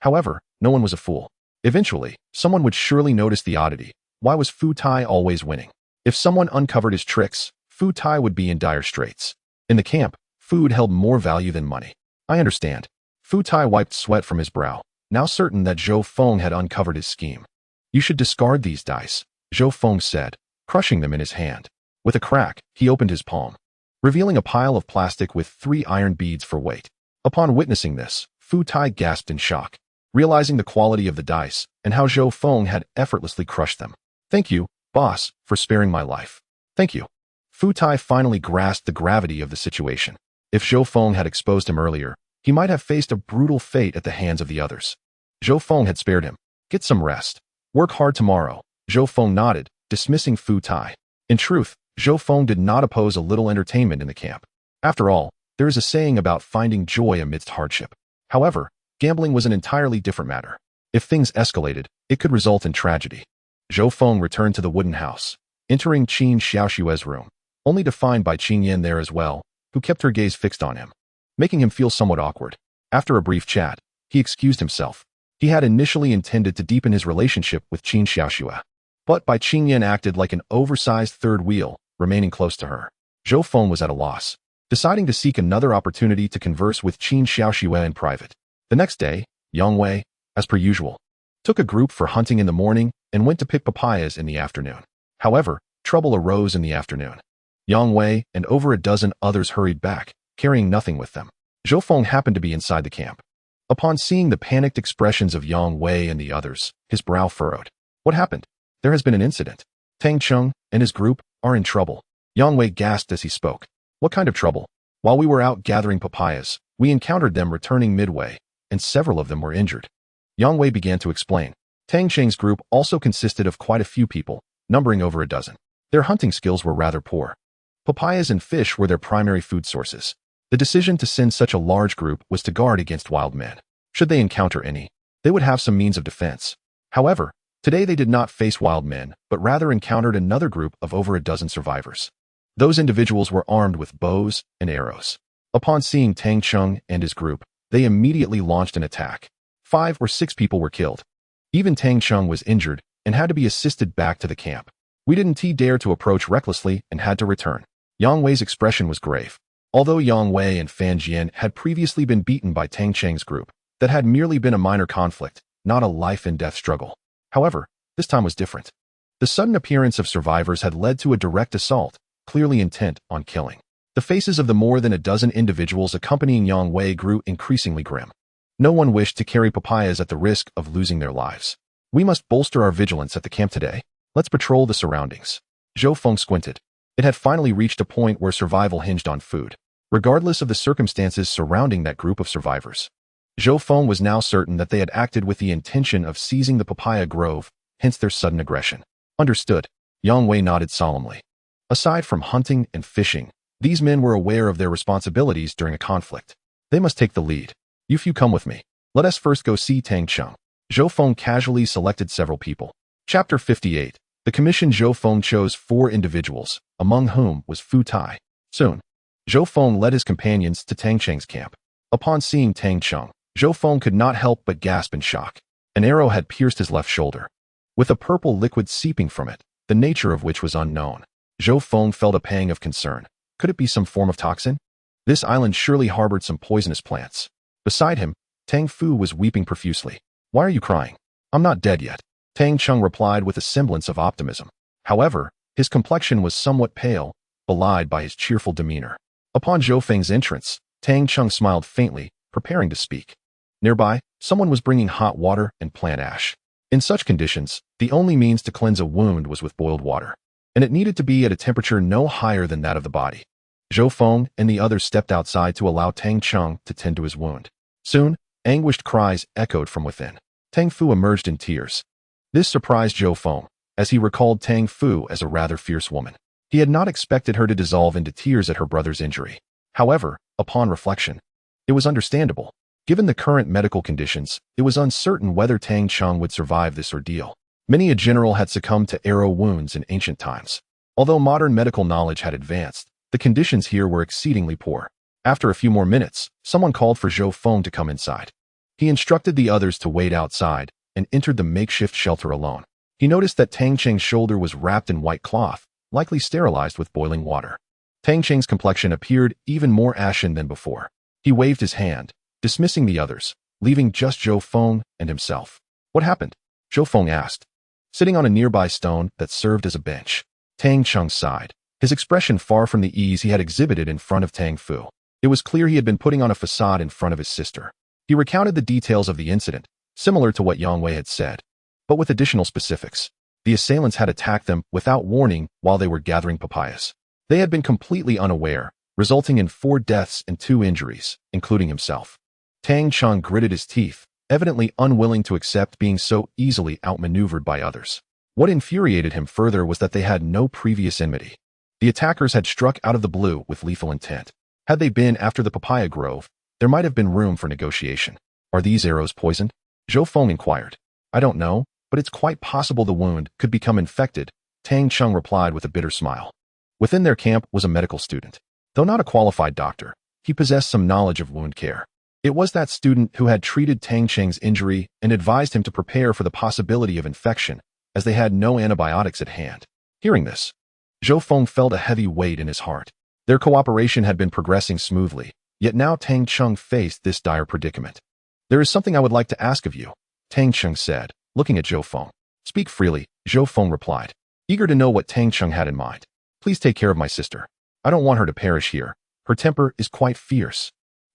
Speaker 1: However, no one was a fool. Eventually, someone would surely notice the oddity. Why was Fu Tai always winning? If someone uncovered his tricks, Fu Tai would be in dire straits. In the camp, food held more value than money. I understand. Fu Tai wiped sweat from his brow, now certain that Zhou Feng had uncovered his scheme. You should discard these dice, Zhou Feng said, crushing them in his hand. With a crack, he opened his palm, revealing a pile of plastic with 3 iron beads for weight. Upon witnessing this, Fu Tai gasped in shock, realizing the quality of the dice and how Zhou Feng had effortlessly crushed them. Thank you, boss, for sparing my life. Thank you. Fu Tai finally grasped the gravity of the situation. If Zhou Feng had exposed him earlier, he might have faced a brutal fate at the hands of the others. Zhou Feng had spared him. Get some rest. Work hard tomorrow. Zhou Feng nodded, dismissing Fu Tai. In truth, Zhou Feng did not oppose a little entertainment in the camp. After all, there is a saying about finding joy amidst hardship. However, gambling was an entirely different matter. If things escalated, it could result in tragedy. Zhou Feng returned to the wooden house, entering Qin Xiaoxue's room, only to find Bai Qingyan there as well, who kept her gaze fixed on him, making him feel somewhat awkward. After a brief chat, he excused himself. He had initially intended to deepen his relationship with Qin Xiaoxue, but Bai Qingyan acted like an oversized third wheel, remaining close to her. Zhou Feng was at a loss, deciding to seek another opportunity to converse with Qin Xiaoxue in private. The next day, Yang Wei, as per usual, took a group for hunting in the morning and went to pick papayas in the afternoon. However, trouble arose in the afternoon. Yang Wei and over a dozen others hurried back, carrying nothing with them. Zhou Feng happened to be inside the camp. Upon seeing the panicked expressions of Yang Wei and the others, his brow furrowed. What happened? There has been an incident. Tang Cheng and his group are in trouble. Yang Wei gasped as he spoke. What kind of trouble? While we were out gathering papayas, we encountered them returning midway, and several of them were injured. Yang Wei began to explain. Tang Cheng's group also consisted of quite a few people, numbering over a dozen. Their hunting skills were rather poor. Papayas and fish were their primary food sources. The decision to send such a large group was to guard against wild men. Should they encounter any, they would have some means of defense. However, today they did not face wild men, but rather encountered another group of over a dozen survivors. Those individuals were armed with bows and arrows. Upon seeing Tang Cheng and his group, they immediately launched an attack. 5 or 6 people were killed. Even Tang Cheng was injured and had to be assisted back to the camp. We didn't dare to approach recklessly and had to return. Yang Wei's expression was grave. Although Yang Wei and Fan Jian had previously been beaten by Tang Cheng's group, that had merely been a minor conflict, not a life-and-death struggle. However, this time was different. The sudden appearance of survivors had led to a direct assault, clearly intent on killing. The faces of the more than a dozen individuals accompanying Yang Wei grew increasingly grim. No one wished to carry papayas at the risk of losing their lives. We must bolster our vigilance at the camp today. Let's patrol the surroundings. Zhou Feng squinted. It had finally reached a point where survival hinged on food, regardless of the circumstances surrounding that group of survivors. Zhou Feng was now certain that they had acted with the intention of seizing the papaya grove, hence their sudden aggression. Understood. Yang Wei nodded solemnly. Aside from hunting and fishing, these men were aware of their responsibilities during a conflict. They must take the lead. You few come with me. Let us first go see Tang Cheng. Zhou Feng casually selected several people. Chapter 58. The commission. Zhou Feng chose 4 individuals, among whom was Fu Tai. Soon, Zhou Feng led his companions to Tang Cheng's camp. Upon seeing Tang Cheng, Zhou Feng could not help but gasp in shock. An arrow had pierced his left shoulder, with a purple liquid seeping from it, the nature of which was unknown. Zhou Feng felt a pang of concern. Could it be some form of toxin? This island surely harbored some poisonous plants. Beside him, Tang Fu was weeping profusely. Why are you crying? I'm not dead yet. Tang Cheng replied with a semblance of optimism. However, his complexion was somewhat pale, belied by his cheerful demeanor. Upon Zhou Feng's entrance, Tang Cheng smiled faintly, preparing to speak. Nearby, someone was bringing hot water and plant ash. In such conditions, the only means to cleanse a wound was with boiled water, and it needed to be at a temperature no higher than that of the body. Zhou Feng and the others stepped outside to allow Tang Cheng to tend to his wound. Soon, anguished cries echoed from within. Tang Fu emerged in tears. This surprised Zhou Feng, as he recalled Tang Fu as a rather fierce woman. He had not expected her to dissolve into tears at her brother's injury. However, upon reflection, it was understandable. Given the current medical conditions, it was uncertain whether Tang Cheng would survive this ordeal. Many a general had succumbed to arrow wounds in ancient times. Although modern medical knowledge had advanced, the conditions here were exceedingly poor. After a few more minutes, someone called for Zhou Feng to come inside. He instructed the others to wait outside and entered the makeshift shelter alone. He noticed that Tang Cheng's shoulder was wrapped in white cloth, likely sterilized with boiling water. Tang Cheng's complexion appeared even more ashen than before. He waved his hand, dismissing the others, leaving just Zhou Feng and himself. What happened? Zhou Feng asked. Sitting on a nearby stone that served as a bench, Tang Cheng sighed, his expression far from the ease he had exhibited in front of Tang Fu. It was clear he had been putting on a facade in front of his sister. He recounted the details of the incident, similar to what Yang Wei had said, but with additional specifics. The assailants had attacked them without warning while they were gathering papayas. They had been completely unaware, resulting in 4 deaths and 2 injuries, including himself. Tang Cheng gritted his teeth, evidently unwilling to accept being so easily outmaneuvered by others. What infuriated him further was that they had no previous enmity. The attackers had struck out of the blue with lethal intent. Had they been after the papaya grove, there might have been room for negotiation. Are these arrows poisoned? Zhou Feng inquired. I don't know, but it's quite possible the wound could become infected, Tang Cheng replied with a bitter smile. Within their camp was a medical student. Though not a qualified doctor, he possessed some knowledge of wound care. It was that student who had treated Tang Cheng's injury and advised him to prepare for the possibility of infection, as they had no antibiotics at hand. Hearing this, Zhou Feng felt a heavy weight in his heart. Their cooperation had been progressing smoothly, yet now Tang Cheng faced this dire predicament. "There is something I would like to ask of you," Tang Cheng said, looking at Zhou Feng. "Speak freely," Zhou Feng replied, eager to know what Tang Cheng had in mind. "Please take care of my sister. I don't want her to perish here. Her temper is quite fierce.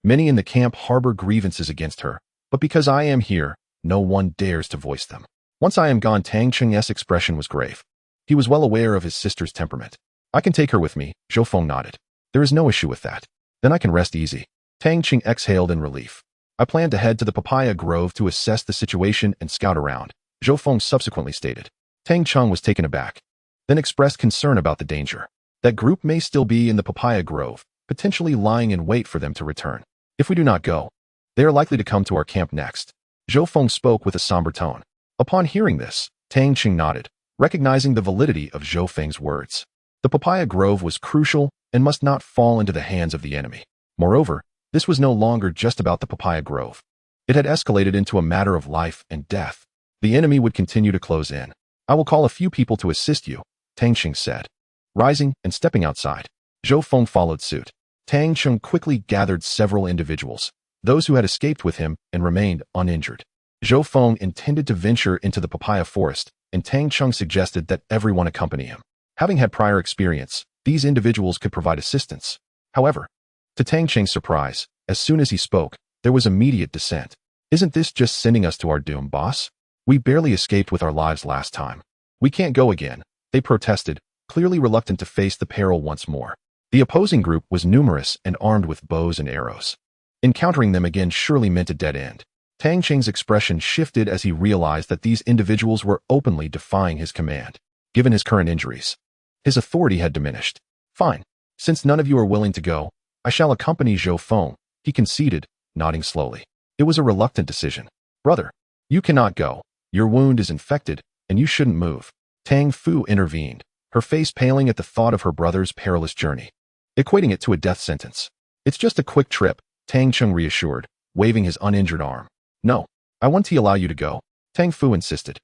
Speaker 1: Many in the camp harbor grievances against her, but because I am here, no one dares to voice them." Once I am gone, Tang Cheng's expression was grave. He was well aware of his sister's temperament. "I can take her with me," Zhou Feng nodded. "There is no issue with that. Then I can rest easy." Tang Cheng exhaled in relief. "I plan to head to the papaya grove to assess the situation and scout around," Zhou Feng subsequently stated. Tang Cheng was taken aback, then expressed concern about the danger. That group may still be in the papaya grove, potentially lying in wait for them to return. "If we do not go, they are likely to come to our camp next." Zhou Feng spoke with a somber tone. Upon hearing this, Tang Cheng nodded, recognizing the validity of Zhou Feng's words. The papaya grove was crucial and must not fall into the hands of the enemy. Moreover, this was no longer just about the papaya grove. It had escalated into a matter of life and death. The enemy would continue to close in. "I will call a few people to assist you," Tang Cheng said. Rising and stepping outside, Zhou Feng followed suit. Tang Cheng quickly gathered several individuals, those who had escaped with him and remained uninjured. Zhou Feng intended to venture into the papaya forest, and Tang Cheng suggested that everyone accompany him. Having had prior experience, these individuals could provide assistance. However, to Tang Cheng's surprise, as soon as he spoke, there was immediate dissent. "Isn't this just sending us to our doom, boss? We barely escaped with our lives last time. We can't go again," they protested, clearly reluctant to face the peril once more. The opposing group was numerous and armed with bows and arrows. Encountering them again surely meant a dead end. Tang Cheng's expression shifted as he realized that these individuals were openly defying his command. Given his current injuries, his authority had diminished. "Fine. Since none of you are willing to go, I shall accompany Zhou Feng," he conceded, nodding slowly. It was a reluctant decision. "Brother, you cannot go. Your wound is infected, and you shouldn't move." Tang Fu intervened, her face paling at the thought of her brother's perilous journey, equating it to a death sentence. "It's just a quick trip," Tang Cheng reassured, waving his uninjured arm. "No, I want to allow you to go," Tang Fu insisted.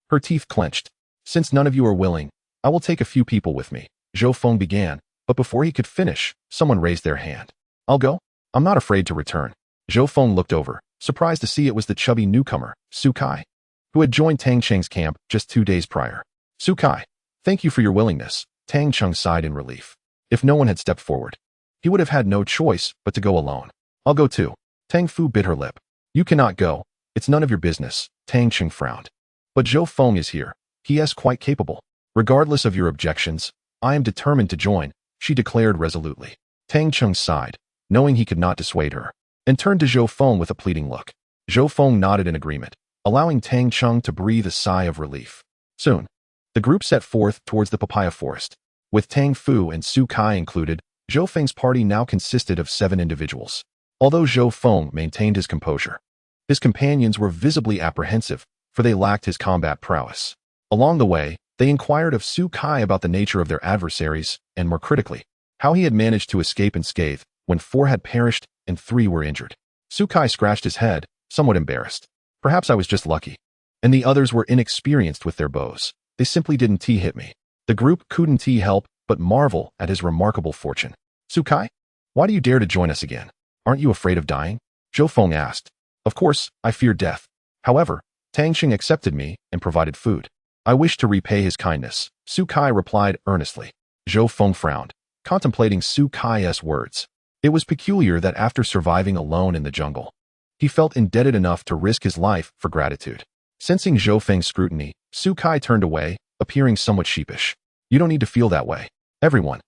Speaker 1: Her teeth clenched. "Since none of you are willing, I will take a few people with me," Zhou Feng began, but before he could finish, someone raised their hand. "I'll go. I'm not afraid to return." Zhou Feng looked over, surprised to see it was the chubby newcomer, Su Kai, who had joined Tang Cheng's camp just 2 days prior. "Su Kai, thank you for your willingness," Tang Cheng sighed in relief. If no one had stepped forward, he would have had no choice but to go alone. "I'll go too." Tang Fu bit her lip. "You cannot go. It's none of your business," Tang Cheng frowned. "But Zhou Feng is here. He is quite capable. Regardless of your objections, I am determined to join," she declared resolutely. Tang Cheng sighed, knowing he could not dissuade her, and turned to Zhou Feng with a pleading look. Zhou Feng nodded in agreement, allowing Tang Cheng to breathe a sigh of relief. Soon, the group set forth towards the papaya forest. With Tang Fu and Su Kai included, Zhou Feng's party now consisted of 7 individuals. Although Zhou Feng maintained his composure, his companions were visibly apprehensive, for they lacked his combat prowess. Along the way, they inquired of Su Kai about the nature of their adversaries, and more critically, how he had managed to escape unscathed when 4 had perished and 3 were injured. Su Kai scratched his head, somewhat embarrassed. "Perhaps I was just lucky, and the others were inexperienced with their bows. They simply didn't hit me." The group couldn't help but marvel at his remarkable fortune. "Su Kai, why do you dare to join us again? Aren't you afraid of dying?" Zhou Feng asked. "Of course, I fear death. However, Tang Cheng accepted me and provided food. I wish to repay his kindness," Su Kai replied earnestly. Zhou Feng frowned, contemplating Su Kai's words. It was peculiar that after surviving alone in the jungle, he felt indebted enough to risk his life for gratitude. Sensing Zhou Feng's scrutiny, Su Kai turned away, appearing somewhat sheepish. "You don't need to feel that way. Everyone,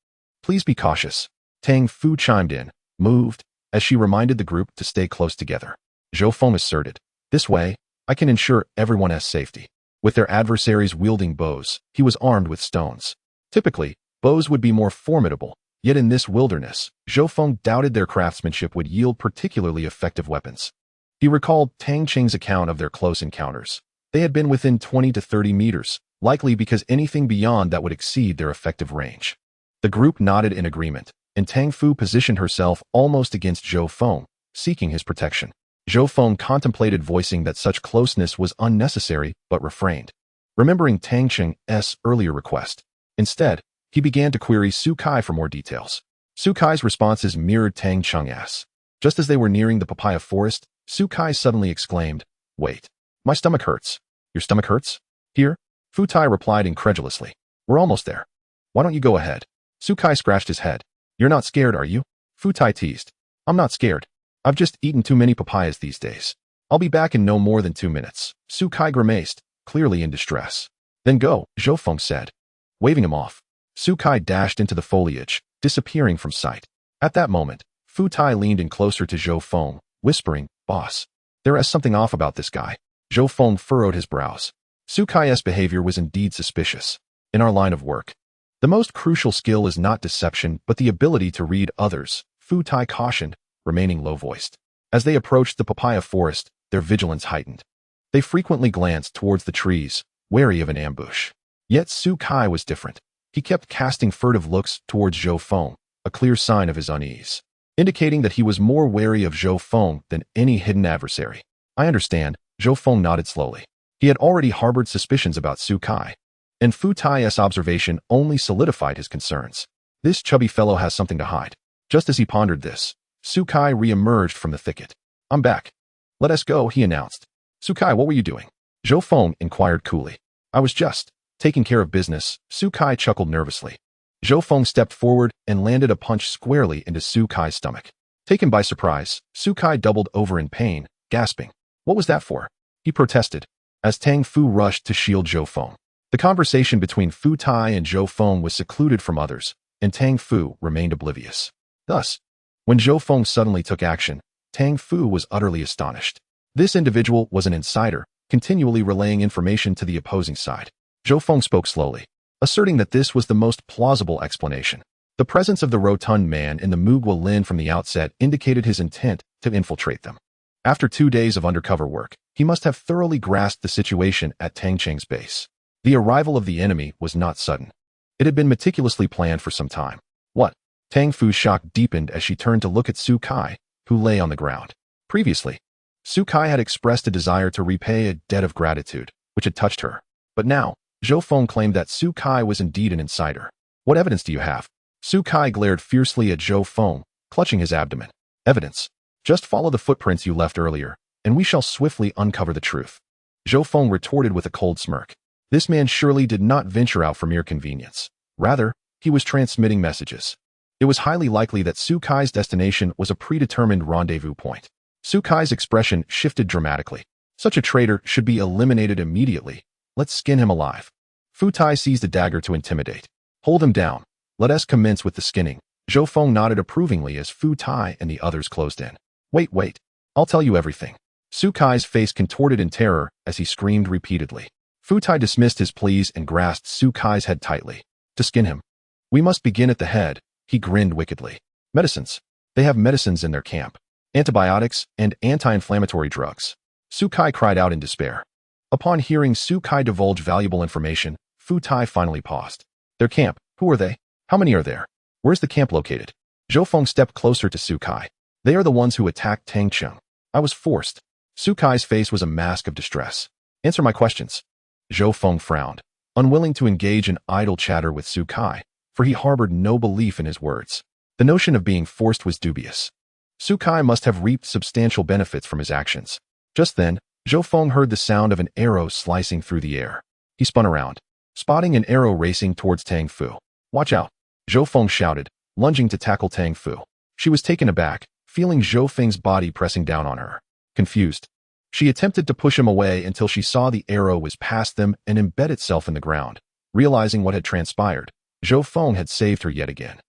Speaker 1: please be cautious." Tang Fu chimed in, moved, as she reminded the group to stay close together. Zhou Feng asserted, "This way, I can ensure everyone has safety." With their adversaries wielding bows, he was armed with stones. Typically, bows would be more formidable, yet in this wilderness, Zhou Feng doubted their craftsmanship would yield particularly effective weapons. He recalled Tang Cheng's account of their close encounters. They had been within 20 to 30 meters, likely because anything beyond that would exceed their effective range. The group nodded in agreement, and Tang Fu positioned herself almost against Zhou Feng, seeking his protection. Zhou Feng contemplated voicing that such closeness was unnecessary but refrained, remembering Tang Cheng's earlier request. Instead, he began to query Su Kai for more details. Su Kai's responses mirrored Tang Cheng's. Just as they were nearing the papaya forest, Su Kai suddenly exclaimed, "Wait, my stomach hurts." "Your stomach hurts?" "Here?" Fu Tai replied incredulously. "We're almost there. Why don't you go ahead?" Su Kai scratched his head. "You're not scared, are you?" Fu Tai teased. "I'm not scared. I've just eaten too many papayas these days. I'll be back in no more than 2 minutes." Su Kai grimaced, clearly in distress. "Then go," Zhou Feng said. Waving him off, Su Kai dashed into the foliage, disappearing from sight. At that moment, Fu Tai leaned in closer to Zhou Feng, whispering, "Boss, there is something off about this guy." Zhou Feng furrowed his brows. Su Kai's behavior was indeed suspicious. In our line of work, the most crucial skill is not deception but the ability to read others, Fu Tai cautioned, remaining low-voiced. As they approached the papaya forest, their vigilance heightened. They frequently glanced towards the trees, wary of an ambush. Yet Su Kai was different. He kept casting furtive looks towards Zhou Feng, a clear sign of his unease, indicating that he was more wary of Zhou Feng than any hidden adversary. "I understand," Zhou Feng nodded slowly. He had already harbored suspicions about Su Kai, and Fu Tai's observation only solidified his concerns. This chubby fellow has something to hide. Just as he pondered this, Su Kai re-emerged from the thicket. "I'm back. Let us go," he announced. "Su Kai, what were you doing?" Zhou Feng inquired coolly. "I was just taking care of business." Su Kai chuckled nervously. Zhou Feng stepped forward and landed a punch squarely into Su Kai's stomach. Taken by surprise, Su Kai doubled over in pain, gasping. "What was that for?" he protested, as Tang Fu rushed to shield Zhou Feng. The conversation between Fu Tai and Zhou Feng was secluded from others, and Tang Fu remained oblivious. Thus, when Zhou Feng suddenly took action, Tang Fu was utterly astonished. This individual was an insider, continually relaying information to the opposing side. Zhou Feng spoke slowly, asserting that this was the most plausible explanation. The presence of the rotund man in the Mugwa Lin from the outset indicated his intent to infiltrate them. After 2 days of undercover work, he must have thoroughly grasped the situation at Tang Cheng's base. The arrival of the enemy was not sudden. It had been meticulously planned for some time. "What?" Tang Fu's shock deepened as she turned to look at Su Kai, who lay on the ground. Previously, Su Kai had expressed a desire to repay a debt of gratitude, which had touched her. But now, Zhou Feng claimed that Su Kai was indeed an insider. "What evidence do you have?" Su Kai glared fiercely at Zhou Feng, clutching his abdomen. "Evidence? Just follow the footprints you left earlier, and we shall swiftly uncover the truth." Zhou Feng retorted with a cold smirk. This man surely did not venture out for mere convenience. Rather, he was transmitting messages. It was highly likely that Su Kai's destination was a predetermined rendezvous point. Su Kai's expression shifted dramatically. "Such a traitor should be eliminated immediately. Let's skin him alive." Fu Tai seized a dagger to intimidate. "Hold him down. Let us commence with the skinning." Zhou Feng nodded approvingly as Fu Tai and the others closed in. Wait. I'll tell you everything." Su Kai's face contorted in terror as he screamed repeatedly. Fu Tai dismissed his pleas and grasped Su Kai's head tightly. "To skin him, we must begin at the head." He grinned wickedly. "Medicines. They have medicines in their camp. Antibiotics and anti-inflammatory drugs." Su Kai cried out in despair. Upon hearing Su Kai divulge valuable information, Fu Tai finally paused. "Their camp? Who are they? How many are there? Where's the camp located?" Zhou Feng stepped closer to Su Kai. "They are the ones who attacked Tang Cheng. I was forced." Su Kai's face was a mask of distress. "Answer my questions." Zhou Feng frowned, unwilling to engage in idle chatter with Su Kai, for he harbored no belief in his words. The notion of being forced was dubious. Su Kai must have reaped substantial benefits from his actions. Just then, Zhou Feng heard the sound of an arrow slicing through the air. He spun around, spotting an arrow racing towards Tang Fu. "Watch out!" Zhou Feng shouted, lunging to tackle Tang Fu. She was taken aback, feeling Zhou Feng's body pressing down on her. Confused, she attempted to push him away until she saw the arrow was past them and embed itself in the ground. Realizing what had transpired, Zhou Feng had saved her yet again.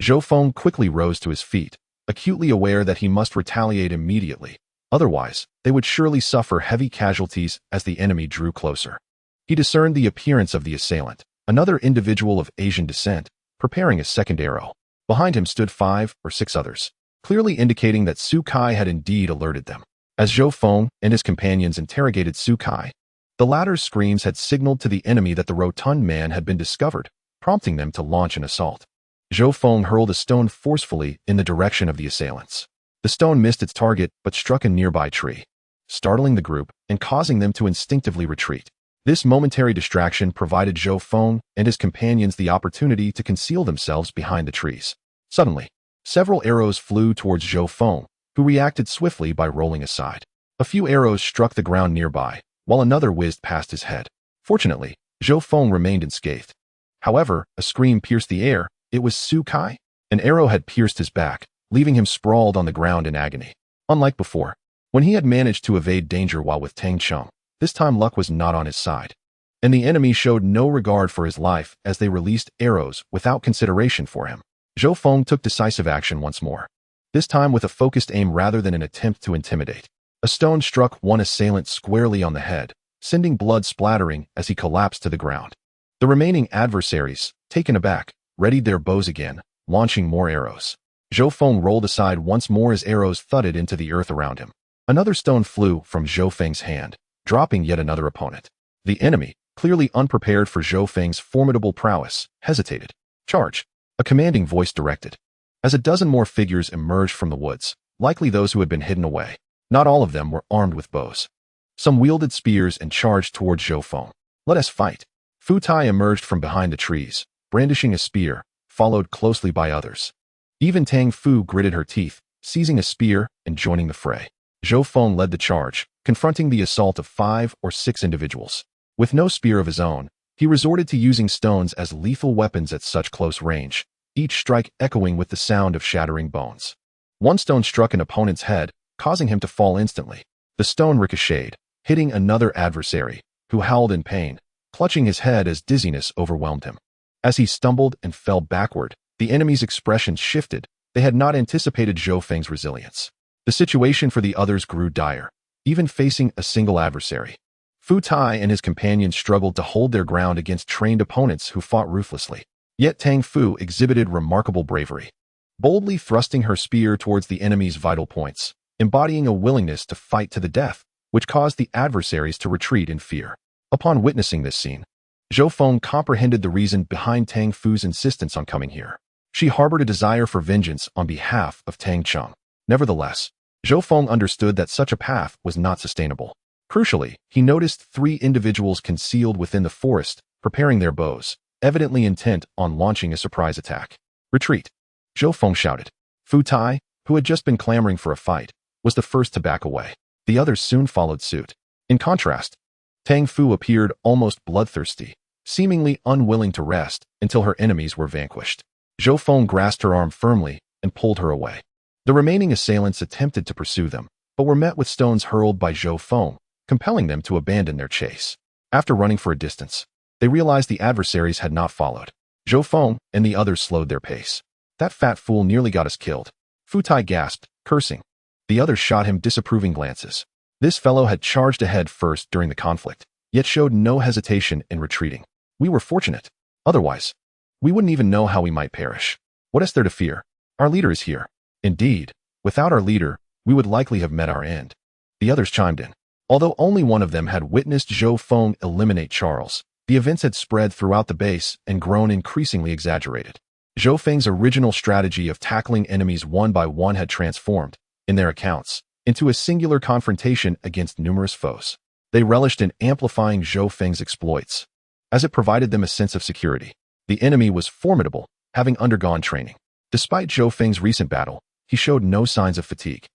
Speaker 1: Zhou Feng quickly rose to his feet, acutely aware that he must retaliate immediately. Otherwise, they would surely suffer heavy casualties as the enemy drew closer. He discerned the appearance of the assailant, another individual of Asian descent, preparing a second arrow. Behind him stood 5 or 6 others, clearly indicating that Su Kai had indeed alerted them. As Zhou Feng and his companions interrogated Su Kai, the latter's screams had signaled to the enemy that the rotund man had been discovered, prompting them to launch an assault. Zhou Feng hurled a stone forcefully in the direction of the assailants. The stone missed its target but struck a nearby tree, startling the group and causing them to instinctively retreat. This momentary distraction provided Zhou Feng and his companions the opportunity to conceal themselves behind the trees. Suddenly, several arrows flew towards Zhou Feng, who reacted swiftly by rolling aside. A few arrows struck the ground nearby, while another whizzed past his head. Fortunately, Zhou Feng remained unscathed. However, a scream pierced the air. It was Su Kai. An arrow had pierced his back, leaving him sprawled on the ground in agony. Unlike before, when he had managed to evade danger while with Tang Cheng, this time luck was not on his side, and the enemy showed no regard for his life as they released arrows without consideration for him. Zhou Feng took decisive action once more, this time with a focused aim rather than an attempt to intimidate. A stone struck one assailant squarely on the head, sending blood splattering as he collapsed to the ground. The remaining adversaries, taken aback, readied their bows again, launching more arrows. Zhou Feng rolled aside once more as arrows thudded into the earth around him. Another stone flew from Zhou Feng's hand, dropping yet another opponent. The enemy, clearly unprepared for Zhou Feng's formidable prowess, hesitated. Charge! A commanding voice directed. As a dozen more figures emerged from the woods, likely those who had been hidden away. Not all of them were armed with bows. Some wielded spears and charged towards Zhou Feng. Let us fight. Fu Tai emerged from behind the trees, brandishing a spear, followed closely by others. Even Tang Fu gritted her teeth, seizing a spear and joining the fray. Zhou Feng led the charge, confronting the assault of 5 or 6 individuals. With no spear of his own, he resorted to using stones as lethal weapons at such close range, each strike echoing with the sound of shattering bones. One stone struck an opponent's head, causing him to fall instantly. The stone ricocheted, hitting another adversary, who howled in pain, clutching his head as dizziness overwhelmed him. As he stumbled and fell backward, the enemy's expression shifted. They had not anticipated Zhou Feng's resilience. The situation for the others grew dire, even facing a single adversary. Fu Tai and his companions struggled to hold their ground against trained opponents who fought ruthlessly. Yet Tang Fu exhibited remarkable bravery, boldly thrusting her spear towards the enemy's vital points, embodying a willingness to fight to the death, which caused the adversaries to retreat in fear. Upon witnessing this scene, Zhou Feng comprehended the reason behind Tang Fu's insistence on coming here. She harbored a desire for vengeance on behalf of Tang Cheng. Nevertheless, Zhou Feng understood that such a path was not sustainable. Crucially, he noticed 3 individuals concealed within the forest, preparing their bows, evidently intent on launching a surprise attack. Retreat! Zhou Feng shouted. Fu Tai, who had just been clamoring for a fight, was the first to back away. The others soon followed suit. In contrast, Tang Fu appeared almost bloodthirsty, seemingly unwilling to rest until her enemies were vanquished. Zhou Feng grasped her arm firmly and pulled her away. The remaining assailants attempted to pursue them, but were met with stones hurled by Zhou Feng, compelling them to abandon their chase. After running for a distance, they realized the adversaries had not followed. Zhou Feng and the others slowed their pace. That fat fool nearly got us killed. Fu Tai gasped, cursing. The others shot him disapproving glances. This fellow had charged ahead first during the conflict, yet showed no hesitation in retreating. We were fortunate. Otherwise, we wouldn't even know how we might perish. What is there to fear? Our leader is here. Indeed, without our leader, we would likely have met our end. The others chimed in. Although only one of them had witnessed Zhou Feng eliminate Charles, the events had spread throughout the base and grown increasingly exaggerated. Zhou Feng's original strategy of tackling enemies one by one had transformed, in their accounts, into a singular confrontation against numerous foes. They relished in amplifying Zhou Feng's exploits, as it provided them a sense of security. The enemy was formidable, having undergone training. Despite Zhou Feng's recent battle, he showed no signs of fatigue.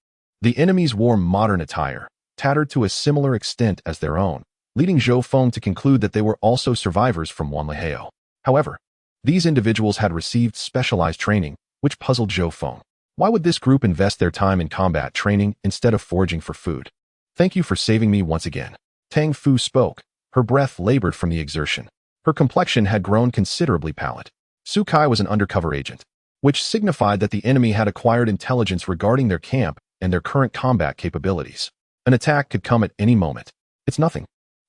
Speaker 1: The enemies wore modern attire, tattered to a similar extent as their own, leading Zhou Feng to conclude that they were also survivors from Wanlihao. However, these individuals had received specialized training, which puzzled Zhou Feng. Why would this group invest their time in combat training instead of foraging for food? Thank you for saving me once again. Tang Fu spoke, her breath labored from the exertion. Her complexion had grown considerably pallid. Su Kai was an undercover agent, which signified that the enemy had acquired intelligence regarding their camp and their current combat capabilities. An attack could come at any moment. It's nothing.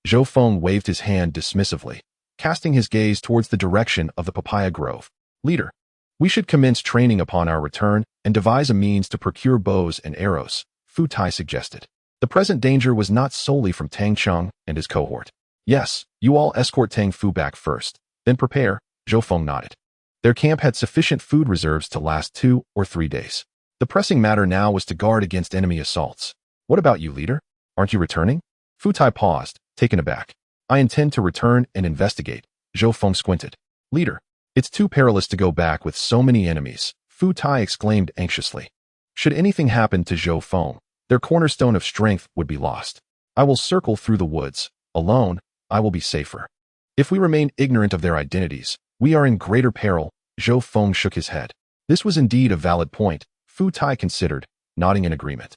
Speaker 1: Zhou Feng waved his hand dismissively, casting his gaze towards the direction of the papaya grove. Leader, we should commence training upon our return and devise a means to procure bows and arrows, Fu Tai suggested. The present danger was not solely from Tang Cheng and his cohort. Yes, you all escort Tang Fu back first, then prepare, Zhou Feng nodded. Their camp had sufficient food reserves to last 2 or 3 days. The pressing matter now was to guard against enemy assaults. What about you, leader? Aren't you returning? Fu Tai paused, taken aback. I intend to return and investigate. Zhou Feng squinted. Leader, it's too perilous to go back with so many enemies, Fu Tai exclaimed anxiously. Should anything happen to Zhou Feng, their cornerstone of strength would be lost. I will circle through the woods. Alone, I will be safer. If we remain ignorant of their identities, we are in greater peril. Zhou Feng shook his head. This was indeed a valid point, Fu Tai considered, nodding in agreement.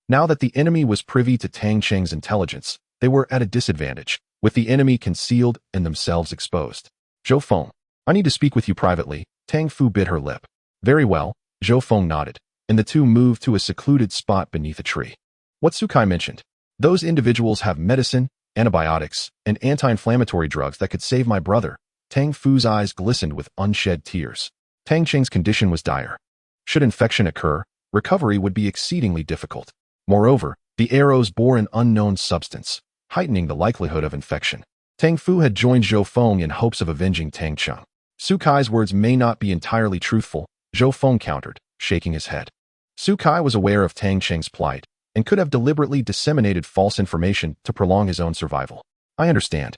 Speaker 1: Now that the enemy was privy to Tang Cheng's intelligence, they were at a disadvantage, with the enemy concealed and themselves exposed. Zhou Feng, I need to speak with you privately. Tang Fu bit her lip. Very well, Zhou Feng nodded, and the two moved to a secluded spot beneath a tree. What Sukai mentioned. Those individuals have medicine, antibiotics, and anti-inflammatory drugs that could save my brother. Tang Fu's eyes glistened with unshed tears. Tang Cheng's condition was dire. Should infection occur, recovery would be exceedingly difficult. Moreover, the arrows bore an unknown substance, heightening the likelihood of infection. Tang Fu had joined Zhou Feng in hopes of avenging Tang Cheng. Sukai's words may not be entirely truthful, Zhou Feng countered, shaking his head. Sukai was aware of Tang Cheng's plight and could have deliberately disseminated false information to prolong his own survival. I understand.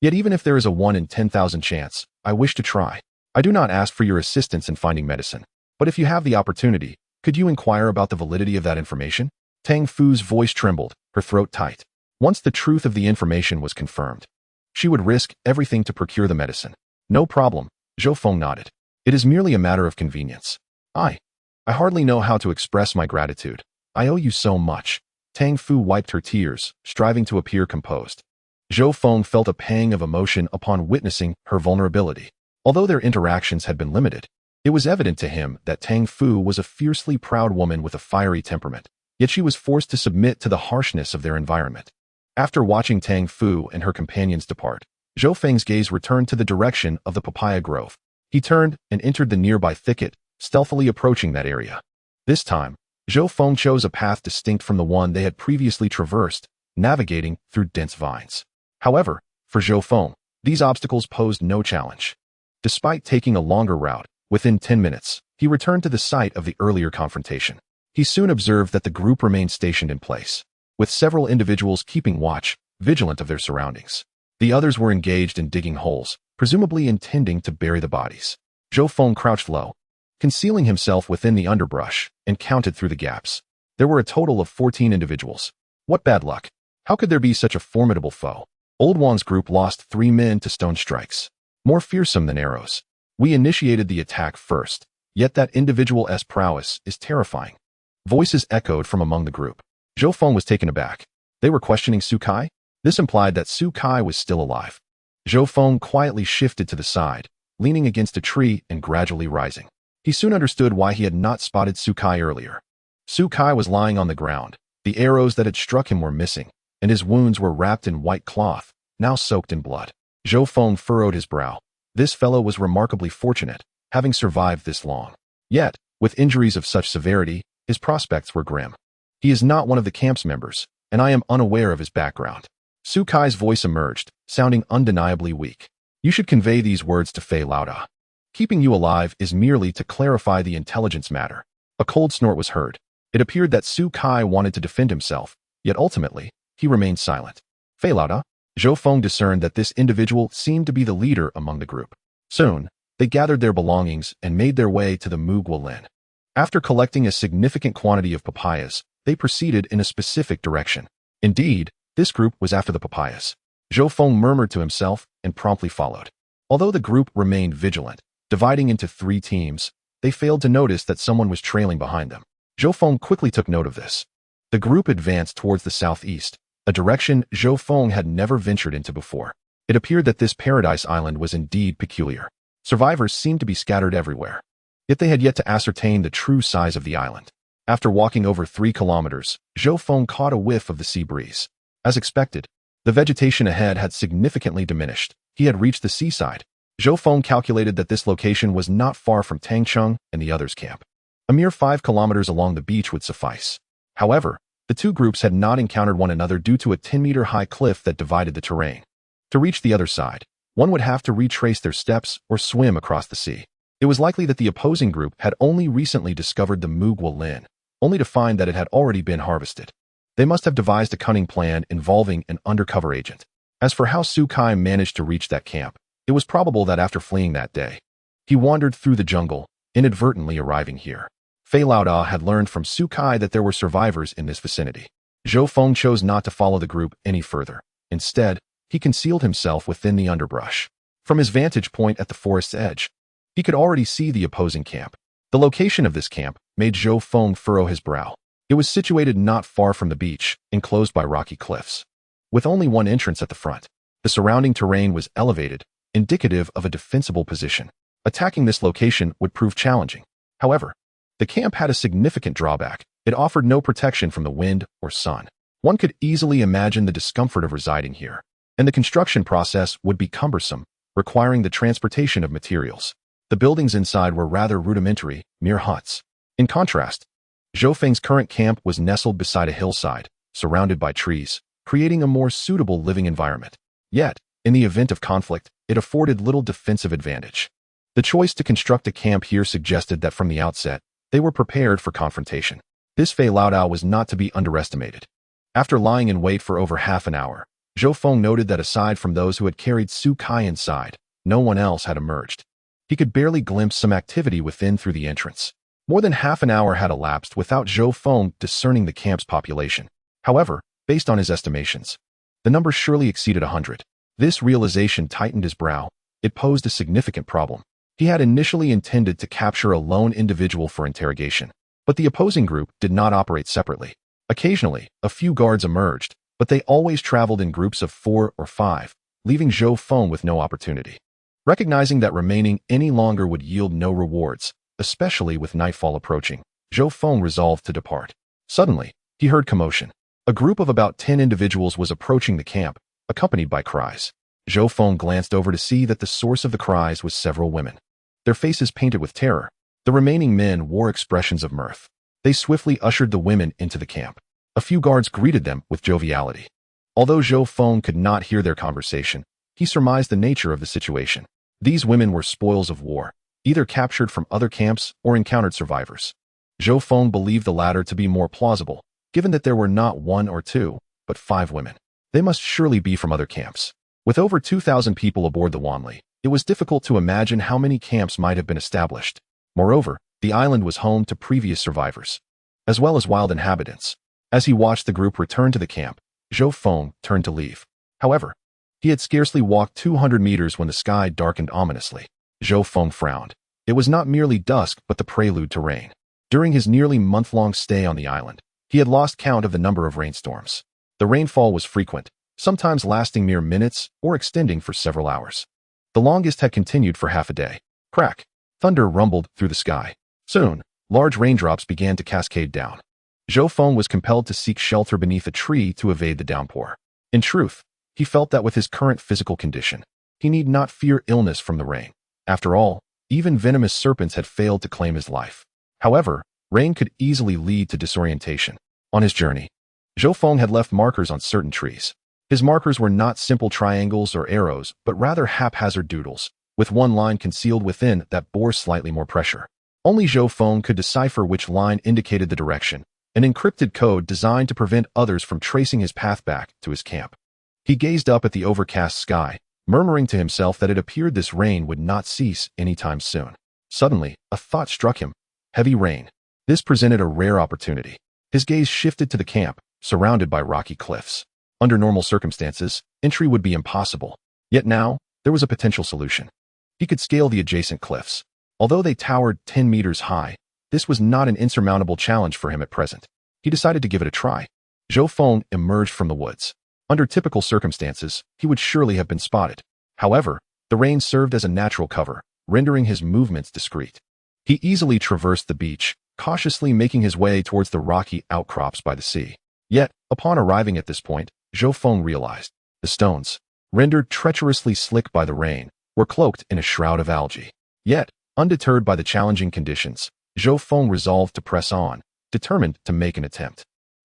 Speaker 1: Yet even if there is a 1 in 10,000 chance, I wish to try. I do not ask for your assistance in finding medicine, but if you have the opportunity, could you inquire about the validity of that information? Tang Fu's voice trembled, her throat tight. Once the truth of the information was confirmed, she would risk everything to procure the medicine. No problem, Zhou Feng nodded. It is merely a matter of convenience. I hardly know how to express my gratitude. I owe you so much. Tang Fu wiped her tears, striving to appear composed. Zhou Feng felt a pang of emotion upon witnessing her vulnerability. Although their interactions had been limited, it was evident to him that Tang Fu was a fiercely proud woman with a fiery temperament, yet she was forced to submit to the harshness of their environment. After watching Tang Fu and her companions depart, Zhou Feng's gaze returned to the direction of the papaya grove. He turned and entered the nearby thicket, stealthily approaching that area. This time, Zhou Feng chose a path distinct from the one they had previously traversed, navigating through dense vines. However, for Zhou Feng, these obstacles posed no challenge. Despite taking a longer route, within 10 minutes, he returned to the site of the earlier confrontation. He soon observed that the group remained stationed in place, with several individuals keeping watch, vigilant of their surroundings. The others were engaged in digging holes, presumably intending to bury the bodies. Zhou Feng crouched low, concealing himself within the underbrush, and counted through the gaps. There were a total of 14 individuals. What bad luck. How could there be such a formidable foe? Old Wang's group lost 3 men to stone strikes. More fearsome than arrows. We initiated the attack first, yet that individual's prowess is terrifying. Voices echoed from among the group. Zhou Feng was taken aback. They were questioning Sukai? This implied that Sukai was still alive. Zhou Feng quietly shifted to the side, leaning against a tree and gradually rising. He soon understood why he had not spotted Sukai earlier. Sukai was lying on the ground. The arrows that had struck him were missing, and his wounds were wrapped in white cloth, now soaked in blood. Zhou Feng furrowed his brow. This fellow was remarkably fortunate, having survived this long. Yet, with injuries of such severity, his prospects were grim. He is not one of the camp's members, and I am unaware of his background. Sukai's voice emerged, sounding undeniably weak. You should convey these words to Fei Laoda. Keeping you alive is merely to clarify the intelligence matter. A cold snort was heard. It appeared that Sukai wanted to defend himself, yet ultimately, he remained silent. Fei Laoda, Zhou Feng discerned that this individual seemed to be the leader among the group. Soon, they gathered their belongings and made their way to the Mugwa Lin. After collecting a significant quantity of papayas, they proceeded in a specific direction. Indeed, this group was after the papayas. Zhou Feng murmured to himself and promptly followed. Although the group remained vigilant, dividing into 3 teams, they failed to notice that someone was trailing behind them. Zhou Feng quickly took note of this. The group advanced towards the southeast, a direction Zhou Feng had never ventured into before. It appeared that this paradise island was indeed peculiar. Survivors seemed to be scattered everywhere. Yet they had yet to ascertain the true size of the island. After walking over 3 kilometers, Zhou Feng caught a whiff of the sea breeze. As expected, the vegetation ahead had significantly diminished. He had reached the seaside. Zhou Feng calculated that this location was not far from Tangcheng and the others' camp. A mere 5 kilometers along the beach would suffice. However, the 2 groups had not encountered one another due to a 10-meter-high cliff that divided the terrain. To reach the other side, one would have to retrace their steps or swim across the sea. It was likely that the opposing group had only recently discovered the Mugwa Lin, only to find that it had already been harvested. They must have devised a cunning plan involving an undercover agent. As for how Su Kai managed to reach that camp, it was probable that after fleeing that day, he wandered through the jungle, inadvertently arriving here. Fei Laoda had learned from Su Kai that there were survivors in this vicinity. Zhou Feng chose not to follow the group any further. Instead, he concealed himself within the underbrush. From his vantage point at the forest's edge, he could already see the opposing camp. The location of this camp made Zhou Feng furrow his brow. It was situated not far from the beach, enclosed by rocky cliffs. With only one entrance at the front, the surrounding terrain was elevated, indicative of a defensible position. Attacking this location would prove challenging. However, the camp had a significant drawback. It offered no protection from the wind or sun. One could easily imagine the discomfort of residing here, and the construction process would be cumbersome, requiring the transportation of materials. The buildings inside were rather rudimentary, mere huts. In contrast, Zhou Feng's current camp was nestled beside a hillside, surrounded by trees, creating a more suitable living environment. Yet, in the event of conflict, it afforded little defensive advantage. The choice to construct a camp here suggested that from the outset, they were prepared for confrontation. This Fei Laodao was not to be underestimated. After lying in wait for over half an hour, Zhou Feng noted that aside from those who had carried Su Kai inside, no one else had emerged. He could barely glimpse some activity within through the entrance. More than half an hour had elapsed without Zhou Feng discerning the camp's population. However, based on his estimations, the number surely exceeded 100. This realization tightened his brow. It posed a significant problem. He had initially intended to capture a lone individual for interrogation, but the opposing group did not operate separately. Occasionally, a few guards emerged, but they always traveled in groups of 4 or 5, leaving Zhou Feng with no opportunity. Recognizing that remaining any longer would yield no rewards, especially with nightfall approaching, Zhou Feng resolved to depart. Suddenly, he heard commotion. A group of about 10 individuals was approaching the camp, accompanied by cries. Zhou Feng glanced over to see that the source of the cries was several women. Their faces painted with terror. The remaining men wore expressions of mirth. They swiftly ushered the women into the camp. A few guards greeted them with joviality. Although Zhou Feng could not hear their conversation, he surmised the nature of the situation. These women were spoils of war, either captured from other camps or encountered survivors. Zhou Feng believed the latter to be more plausible, given that there were not 1 or 2, but 5 women. They must surely be from other camps. With over 2,000 people aboard the Wanli, it was difficult to imagine how many camps might have been established. Moreover, the island was home to previous survivors, as well as wild inhabitants. As he watched the group return to the camp, Zhou Feng turned to leave. However, he had scarcely walked 200 meters when the sky darkened ominously. Zhou Feng frowned. It was not merely dusk but the prelude to rain. During his nearly month-long stay on the island, he had lost count of the number of rainstorms. The rainfall was frequent, sometimes lasting mere minutes or extending for several hours. The longest had continued for half a day. Crack! Thunder rumbled through the sky. Soon, large raindrops began to cascade down. Zhou Feng was compelled to seek shelter beneath a tree to evade the downpour. In truth, he felt that with his current physical condition, he need not fear illness from the rain. After all, even venomous serpents had failed to claim his life. However, rain could easily lead to disorientation. On his journey, Zhou Feng had left markers on certain trees. His markers were not simple triangles or arrows, but rather haphazard doodles, with one line concealed within that bore slightly more pressure. Only Zhou Feng could decipher which line indicated the direction, an encrypted code designed to prevent others from tracing his path back to his camp. He gazed up at the overcast sky, murmuring to himself that it appeared this rain would not cease anytime soon. Suddenly, a thought struck him. Heavy rain. This presented a rare opportunity. His gaze shifted to the camp, surrounded by rocky cliffs. Under normal circumstances, entry would be impossible. Yet now, there was a potential solution. He could scale the adjacent cliffs. Although they towered 10 meters high, this was not an insurmountable challenge for him at present. He decided to give it a try. Zhou Feng emerged from the woods. Under typical circumstances, he would surely have been spotted. However, the rain served as a natural cover, rendering his movements discreet. He easily traversed the beach, cautiously making his way towards the rocky outcrops by the sea. Yet, upon arriving at this point, Zhou Feng realized the stones, rendered treacherously slick by the rain, were cloaked in a shroud of algae. Yet, undeterred by the challenging conditions, Zhou Feng resolved to press on, determined to make an attempt.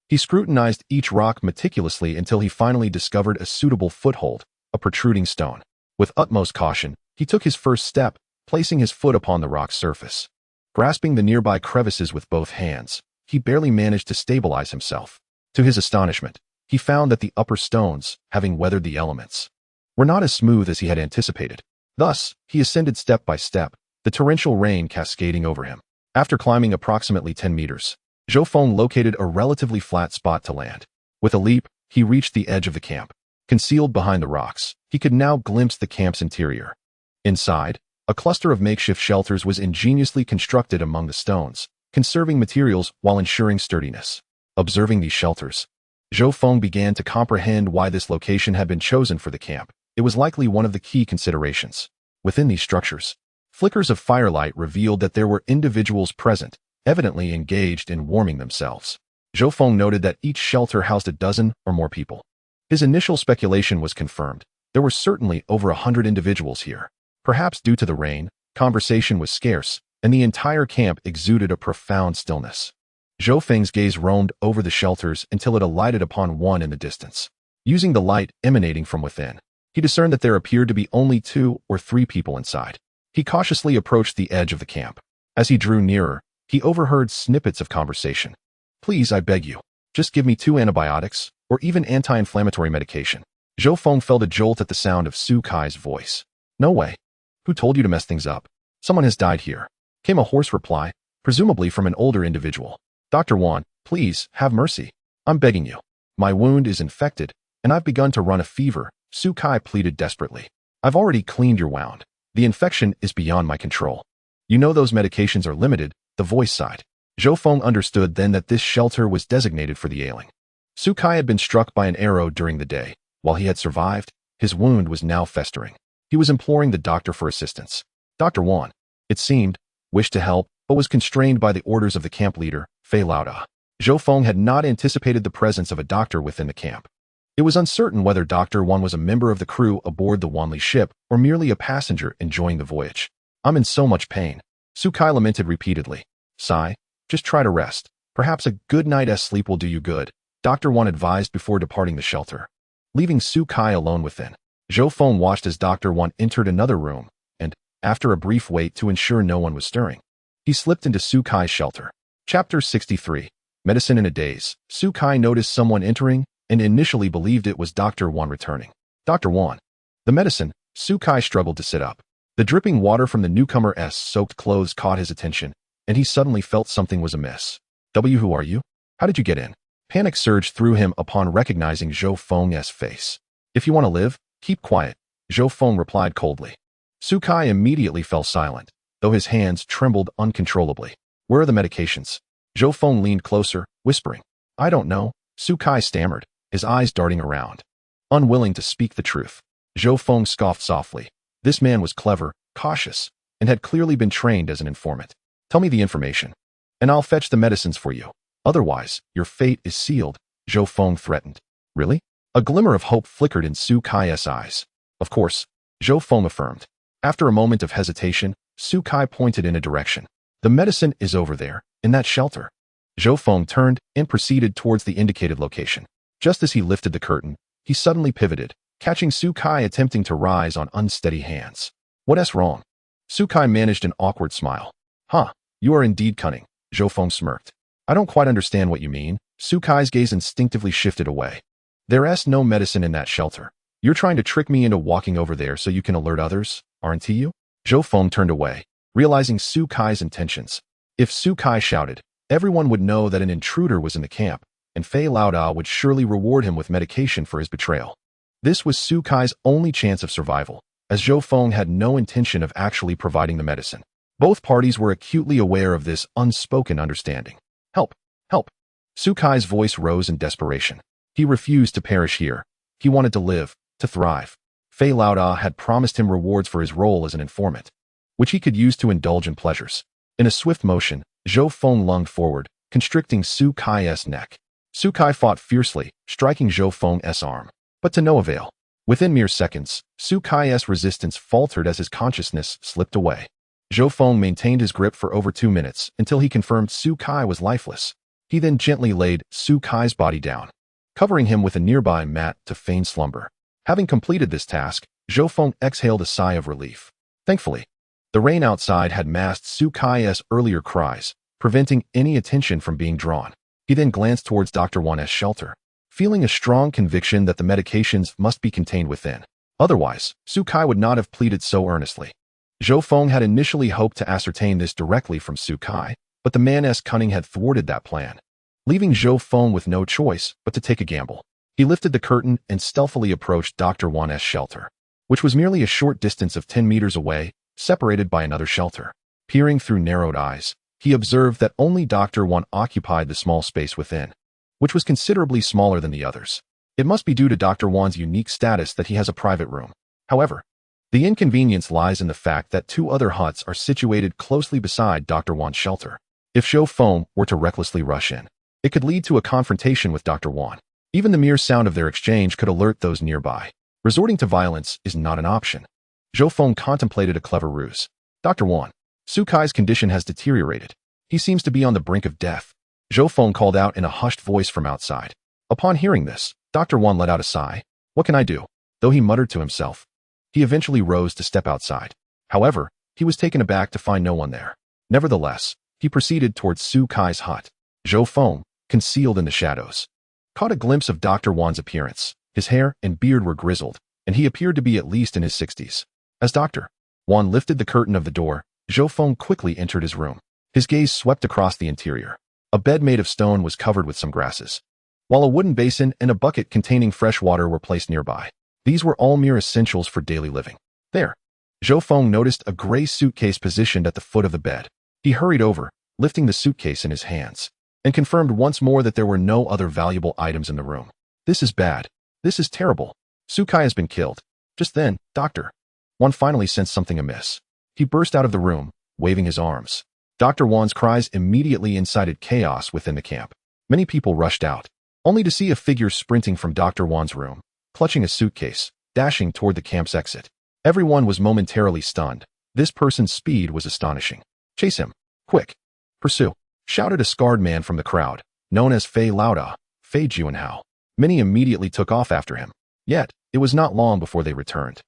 Speaker 1: He scrutinized each rock meticulously until he finally discovered a suitable foothold, a protruding stone. With utmost caution, he took his first step, placing his foot upon the rock's surface. Grasping the nearby crevices with both hands, he barely managed to stabilize himself. To his astonishment, he found that the upper stones, having weathered the elements, were not as smooth as he had anticipated. Thus, he ascended step by step, the torrential rain cascading over him. After climbing approximately 10 meters, Zhou Feng located a relatively flat spot to land. With a leap, he reached the edge of the camp. Concealed behind the rocks, he could now glimpse the camp's interior. Inside, a cluster of makeshift shelters was ingeniously constructed among the stones, conserving materials while ensuring sturdiness. Observing these shelters, Zhou Feng began to comprehend why this location had been chosen for the camp. It was likely one of the key considerations. Within these structures, flickers of firelight revealed that there were individuals present, evidently engaged in warming themselves. Zhou Feng noted that each shelter housed a dozen or more people. His initial speculation was confirmed. There were certainly over 100 individuals here. Perhaps due to the rain, conversation was scarce, and the entire camp exuded a profound stillness. Zhou Feng's gaze roamed over the shelters until it alighted upon one in the distance. Using the light emanating from within, he discerned that there appeared to be only 2 or 3 people inside. He cautiously approached the edge of the camp. As he drew nearer, he overheard snippets of conversation. "Please, I beg you, just give me 2 antibiotics, or even anti-inflammatory medication." Zhou Feng felt a jolt at the sound of Su Kai's voice. "No way. Who told you to mess things up? Someone has died here," came a hoarse reply, presumably from an older individual. "Dr. Wan, please, have mercy. I'm begging you. My wound is infected, and I've begun to run a fever," Su Kai pleaded desperately. "I've already cleaned your wound. The infection is beyond my control. You know those medications are limited," the voice sighed. Zhou Feng understood then that this shelter was designated for the ailing. Su Kai had been struck by an arrow during the day. While he had survived, his wound was now festering. He was imploring the doctor for assistance. Dr. Wan, it seemed, wished to help, but was constrained by the orders of the camp leader, Fei Laoda. Zhou Feng had not anticipated the presence of a doctor within the camp. It was uncertain whether Dr. Wan was a member of the crew aboard the Wanli ship or merely a passenger enjoying the voyage. "I'm in so much pain," Su Kai lamented repeatedly. "Sigh, just try to rest. Perhaps a good night's sleep will do you good," Dr. Wan advised before departing the shelter. Leaving Su Kai alone within, Zhou Feng watched as Dr. Wan entered another room, and, after a brief wait to ensure no one was stirring, he slipped into Su Kai's shelter. Chapter 63. Medicine in a Daze. Su Kai noticed someone entering and initially believed it was Dr. Wan returning. "Dr. Wan." The medicine, Su Kai struggled to sit up. The dripping water from the newcomer's soaked clothes caught his attention, and he suddenly felt something was amiss. Who are you? How did you get in?" Panic surged through him upon recognizing Zhou Feng's face. "If you want to live, keep quiet," Zhou Feng replied coldly. Su Kai immediately fell silent, though his hands trembled uncontrollably. "Where are the medications?" Zhou Feng leaned closer, whispering. "I don't know," Su Kai stammered, his eyes darting around. Unwilling to speak the truth, Zhou Feng scoffed softly. This man was clever, cautious, and had clearly been trained as an informant. "Tell me the information, and I'll fetch the medicines for you. Otherwise, your fate is sealed," Zhou Feng threatened. "Really?" A glimmer of hope flickered in Su Kai's eyes. "Of course," Zhou Feng affirmed. After a moment of hesitation, Su Kai pointed in a direction. "The medicine is over there, in that shelter." Zhou Feng turned and proceeded towards the indicated location. Just as he lifted the curtain, he suddenly pivoted, catching Su Kai attempting to rise on unsteady hands. "What's wrong?" Su Kai managed an awkward smile. "Huh, you are indeed cunning," Zhou Feng smirked. "I don't quite understand what you mean." Su Kai's gaze instinctively shifted away. "There's no medicine in that shelter. You're trying to trick me into walking over there so you can alert others, aren't you?" Zhou Feng turned away, realizing Su Kai's intentions. If Su Kai shouted, everyone would know that an intruder was in the camp, and Fei Laoda would surely reward him with medication for his betrayal. This was Su Kai's only chance of survival, as Zhou Feng had no intention of actually providing the medicine. Both parties were acutely aware of this unspoken understanding. "Help! Help!" Su Kai's voice rose in desperation. He refused to perish here. He wanted to live, to thrive. Fei Laoda had promised him rewards for his role as an informant, which he could use to indulge in pleasures. In a swift motion, Zhou Feng lunged forward, constricting Su Kai's neck. Su Kai fought fiercely, striking Zhou Feng's arm, but to no avail. Within mere seconds, Su Kai's resistance faltered as his consciousness slipped away. Zhou Feng maintained his grip for over 2 minutes until he confirmed Su Kai was lifeless. He then gently laid Su Kai's body down, covering him with a nearby mat to feign slumber. Having completed this task, Zhou Feng exhaled a sigh of relief. Thankfully, The rain outside had masked Su Kai's earlier cries, preventing any attention from being drawn. He then glanced towards Dr. Wan's shelter, feeling a strong conviction that the medications must be contained within. Otherwise, Su Kai would not have pleaded so earnestly. Zhou Feng had initially hoped to ascertain this directly from Su Kai, but the man's cunning had thwarted that plan, leaving Zhou Feng with no choice but to take a gamble. He lifted the curtain and stealthily approached Dr. Wan's shelter, which was merely a short distance of 10 meters away, separated by another shelter. Peering through narrowed eyes, he observed that only Dr. Wan occupied the small space within, which was considerably smaller than the others. It must be due to Dr. Wan's unique status that he has a private room. However, the inconvenience lies in the fact that 2 other huts are situated closely beside Dr. Wan's shelter. If Zhou Feng were to recklessly rush in, it could lead to a confrontation with Dr. Wan. Even the mere sound of their exchange could alert those nearby. Resorting to violence is not an option. Zhou Feng contemplated a clever ruse. Dr. Wan, Su Kai's condition has deteriorated. He seems to be on the brink of death. Zhou Feng called out in a hushed voice from outside. Upon hearing this, Dr. Wan let out a sigh. What can I do? Though he muttered to himself, he eventually rose to step outside. However, he was taken aback to find no one there. Nevertheless, he proceeded towards Su Kai's hut. Zhou Feng, concealed in the shadows, caught a glimpse of Dr. Wan's appearance. His hair and beard were grizzled, and he appeared to be at least in his 60s. As Dr. Wan lifted the curtain of the door, Zhou Feng quickly entered his room. His gaze swept across the interior. A bed made of stone was covered with some grasses, while a wooden basin and a bucket containing fresh water were placed nearby. These were all mere essentials for daily living. There, Zhou Feng noticed a gray suitcase positioned at the foot of the bed. He hurried over, lifting the suitcase in his hands, and confirmed once more that there were no other valuable items in the room. This is bad. This is terrible. Su Kai has been killed. Just then, Dr. Wan finally sensed something amiss. He burst out of the room, waving his arms. Dr. Wan's cries immediately incited chaos within the camp. Many people rushed out, only to see a figure sprinting from Dr. Wan's room, clutching a suitcase, dashing toward the camp's exit. Everyone was momentarily stunned. This person's speed was astonishing. Chase him. Quick. Pursue. Shouted a scarred man from the crowd, known as Fei Lauda, Fei Juanhao. Many immediately took off after him. Yet, it was not long before they returned,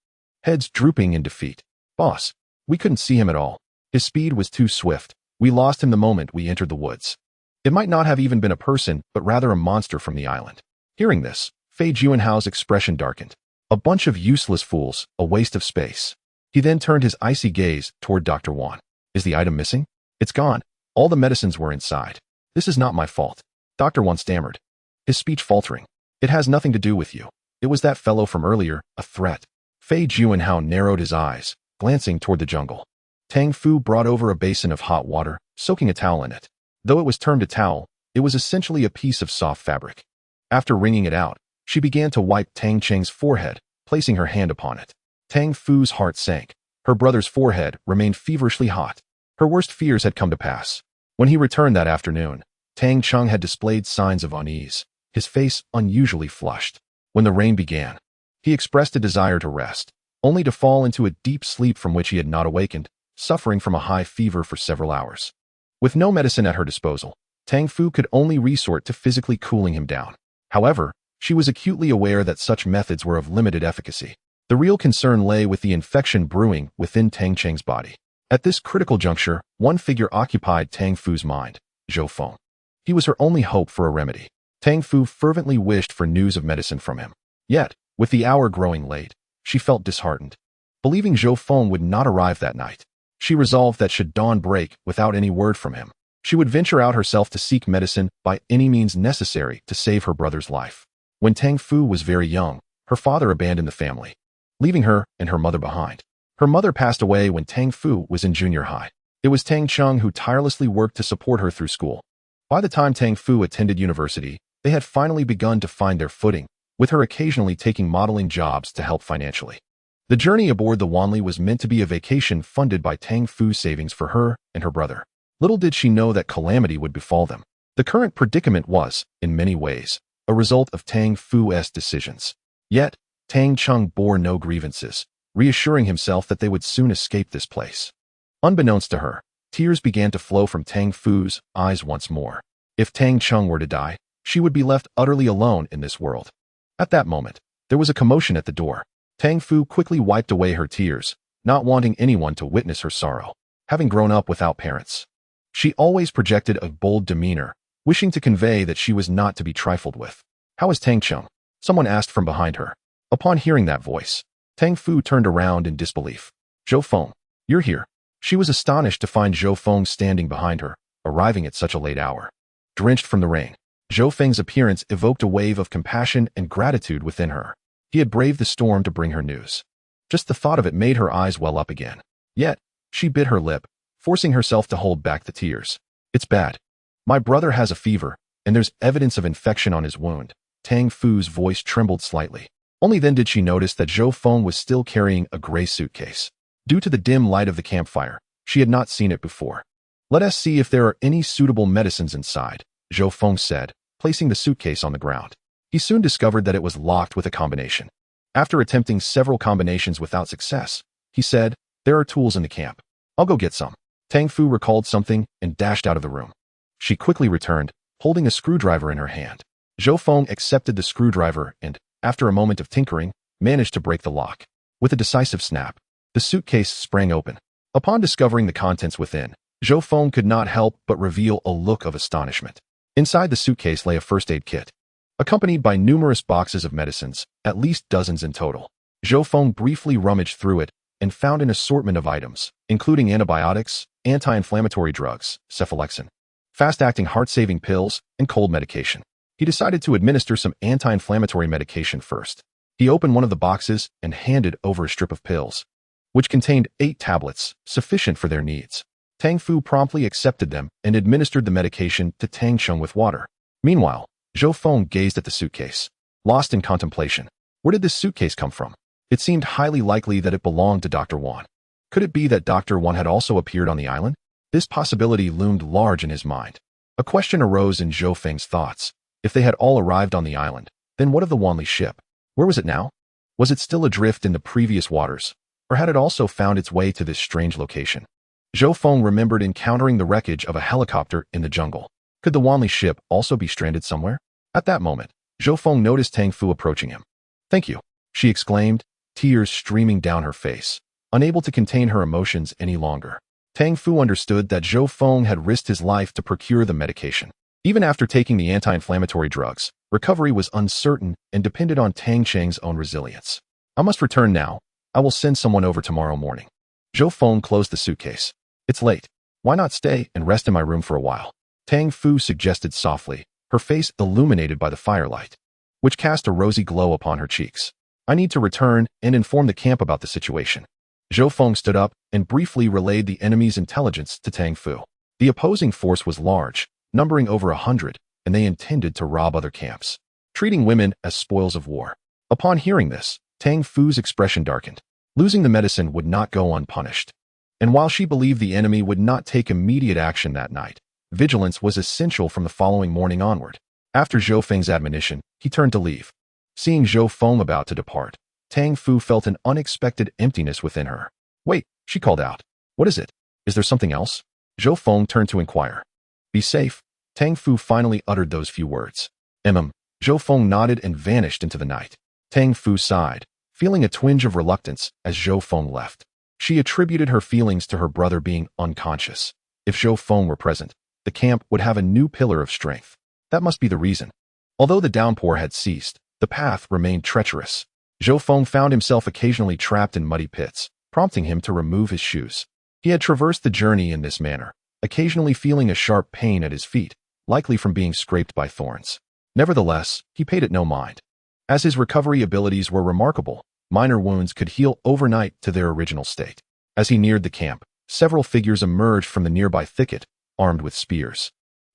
Speaker 1: heads drooping in defeat. Boss, we couldn't see him at all. His speed was too swift. We lost him the moment we entered the woods. It might not have even been a person, but rather a monster from the island. Hearing this, Fei Juanhao's expression darkened. A bunch of useless fools, a waste of space. He then turned his icy gaze toward Dr. Wan. Is the item missing? It's gone. All the medicines were inside. This is not my fault. Dr. Wan stammered, his speech faltering. It has nothing to do with you. It was that fellow from earlier, a threat. Fei Juanhao narrowed his eyes, glancing toward the jungle. Tang Fu brought over a basin of hot water, soaking a towel in it. Though it was termed a towel, it was essentially a piece of soft fabric. After wringing it out, she began to wipe Tang Cheng's forehead, placing her hand upon it. Tang Fu's heart sank. Her brother's forehead remained feverishly hot. Her worst fears had come to pass. When he returned that afternoon, Tang Cheng had displayed signs of unease, his face unusually flushed. When the rain began, he expressed a desire to rest, only to fall into a deep sleep from which he had not awakened, suffering from a high fever for several hours. With no medicine at her disposal, Tang Fu could only resort to physically cooling him down. However, she was acutely aware that such methods were of limited efficacy. The real concern lay with the infection brewing within Tang Cheng's body. At this critical juncture, one figure occupied Tang Fu's mind, Zhou Feng. He was her only hope for a remedy. Tang Fu fervently wished for news of medicine from him. Yet, with the hour growing late, she felt disheartened. Believing Zhou Feng would not arrive that night, she resolved that should dawn break without any word from him, she would venture out herself to seek medicine by any means necessary to save her brother's life. When Tang Fu was very young, her father abandoned the family, leaving her and her mother behind. Her mother passed away when Tang Fu was in junior high. It was Tang Cheng who tirelessly worked to support her through school. By the time Tang Fu attended university, they had finally begun to find their footing, with her occasionally taking modeling jobs to help financially. The journey aboard the Wanli was meant to be a vacation funded by Tang Fu's savings for her and her brother. Little did she know that calamity would befall them. The current predicament was, in many ways, a result of Tang Fu's decisions. Yet, Tang Cheng bore no grievances, reassuring himself that they would soon escape this place. Unbeknownst to her, tears began to flow from Tang Fu's eyes once more. If Tang Cheng were to die, she would be left utterly alone in this world. At that moment, there was a commotion at the door. Tang Fu quickly wiped away her tears, not wanting anyone to witness her sorrow. Having grown up without parents, she always projected a bold demeanor, wishing to convey that she was not to be trifled with. "How is Tang Cheng?" someone asked from behind her. Upon hearing that voice, Tang Fu turned around in disbelief. "Zhou Feng, you're here." She was astonished to find Zhou Feng standing behind her, arriving at such a late hour. Drenched from the rain, Zhou Feng's appearance evoked a wave of compassion and gratitude within her. He had braved the storm to bring her news. Just the thought of it made her eyes well up again. Yet, she bit her lip, forcing herself to hold back the tears. "It's bad. My brother has a fever, and there's evidence of infection on his wound." Tang Fu's voice trembled slightly. Only then did she notice that Zhou Feng was still carrying a gray suitcase. Due to the dim light of the campfire, she had not seen it before. "Let us see if there are any suitable medicines inside," Zhou Feng said, placing the suitcase on the ground. He soon discovered that it was locked with a combination. After attempting several combinations without success, he said, "There are tools in the camp. I'll go get some." Tang Fu recalled something and dashed out of the room. She quickly returned, holding a screwdriver in her hand. Zhou Feng accepted the screwdriver and, after a moment of tinkering, managed to break the lock. With a decisive snap, the suitcase sprang open. Upon discovering the contents within, Zhou Feng could not help but reveal a look of astonishment. Inside the suitcase lay a first aid kit, accompanied by numerous boxes of medicines, at least dozens in total. Zhou Feng briefly rummaged through it and found an assortment of items, including antibiotics, anti-inflammatory drugs, cephalexin, fast-acting heart-saving pills, and cold medication. He decided to administer some anti-inflammatory medication first. He opened one of the boxes and handed over a strip of pills, which contained 8 tablets, sufficient for their needs. Tang Fu promptly accepted them and administered the medication to Tang Cheng with water. Meanwhile, Zhou Feng gazed at the suitcase, lost in contemplation. Where did this suitcase come from? It seemed highly likely that it belonged to Dr. Wan. Could it be that Dr. Wan had also appeared on the island? This possibility loomed large in his mind. A question arose in Zhou Feng's thoughts. If they had all arrived on the island, then what of the Wanli ship? Where was it now? Was it still adrift in the previous waters, or had it also found its way to this strange location? Zhou Feng remembered encountering the wreckage of a helicopter in the jungle. Could the Wanli ship also be stranded somewhere? At that moment, Zhou Feng noticed Tang Fu approaching him. "Thank you," she exclaimed, tears streaming down her face, unable to contain her emotions any longer. Tang Fu understood that Zhou Feng had risked his life to procure the medication. Even after taking the anti-inflammatory drugs, recovery was uncertain and depended on Tang Cheng's own resilience. "I must return now. I will send someone over tomorrow morning." Zhou Feng closed the suitcase. "It's late. Why not stay and rest in my room for a while?" Tang Fu suggested softly, her face illuminated by the firelight, which cast a rosy glow upon her cheeks. "I need to return and inform the camp about the situation." Zhou Feng stood up and briefly relayed the enemy's intelligence to Tang Fu. The opposing force was large, numbering over 100, and they intended to rob other camps, treating women as spoils of war. Upon hearing this, Tang Fu's expression darkened. Losing the medicine would not go unpunished. And while she believed the enemy would not take immediate action that night, vigilance was essential from the following morning onward. After Zhou Feng's admonition, he turned to leave. Seeing Zhou Feng about to depart, Tang Fu felt an unexpected emptiness within her. "Wait," she called out. "What is it? Is there something else?" Zhou Feng turned to inquire. "Be safe." Tang Fu finally uttered those few words. Zhou Feng nodded and vanished into the night. Tang Fu sighed, feeling a twinge of reluctance as Zhou Feng left. She attributed her feelings to her brother being unconscious. If Zhou Feng were present, the camp would have a new pillar of strength. That must be the reason. Although the downpour had ceased, the path remained treacherous. Zhou Feng found himself occasionally trapped in muddy pits, prompting him to remove his shoes. He had traversed the journey in this manner, occasionally feeling a sharp pain at his feet, likely from being scraped by thorns. Nevertheless, he paid it no mind. As his recovery abilities were remarkable, minor wounds could heal overnight to their original state. As he neared the camp, several figures emerged from the nearby thicket, armed with spears.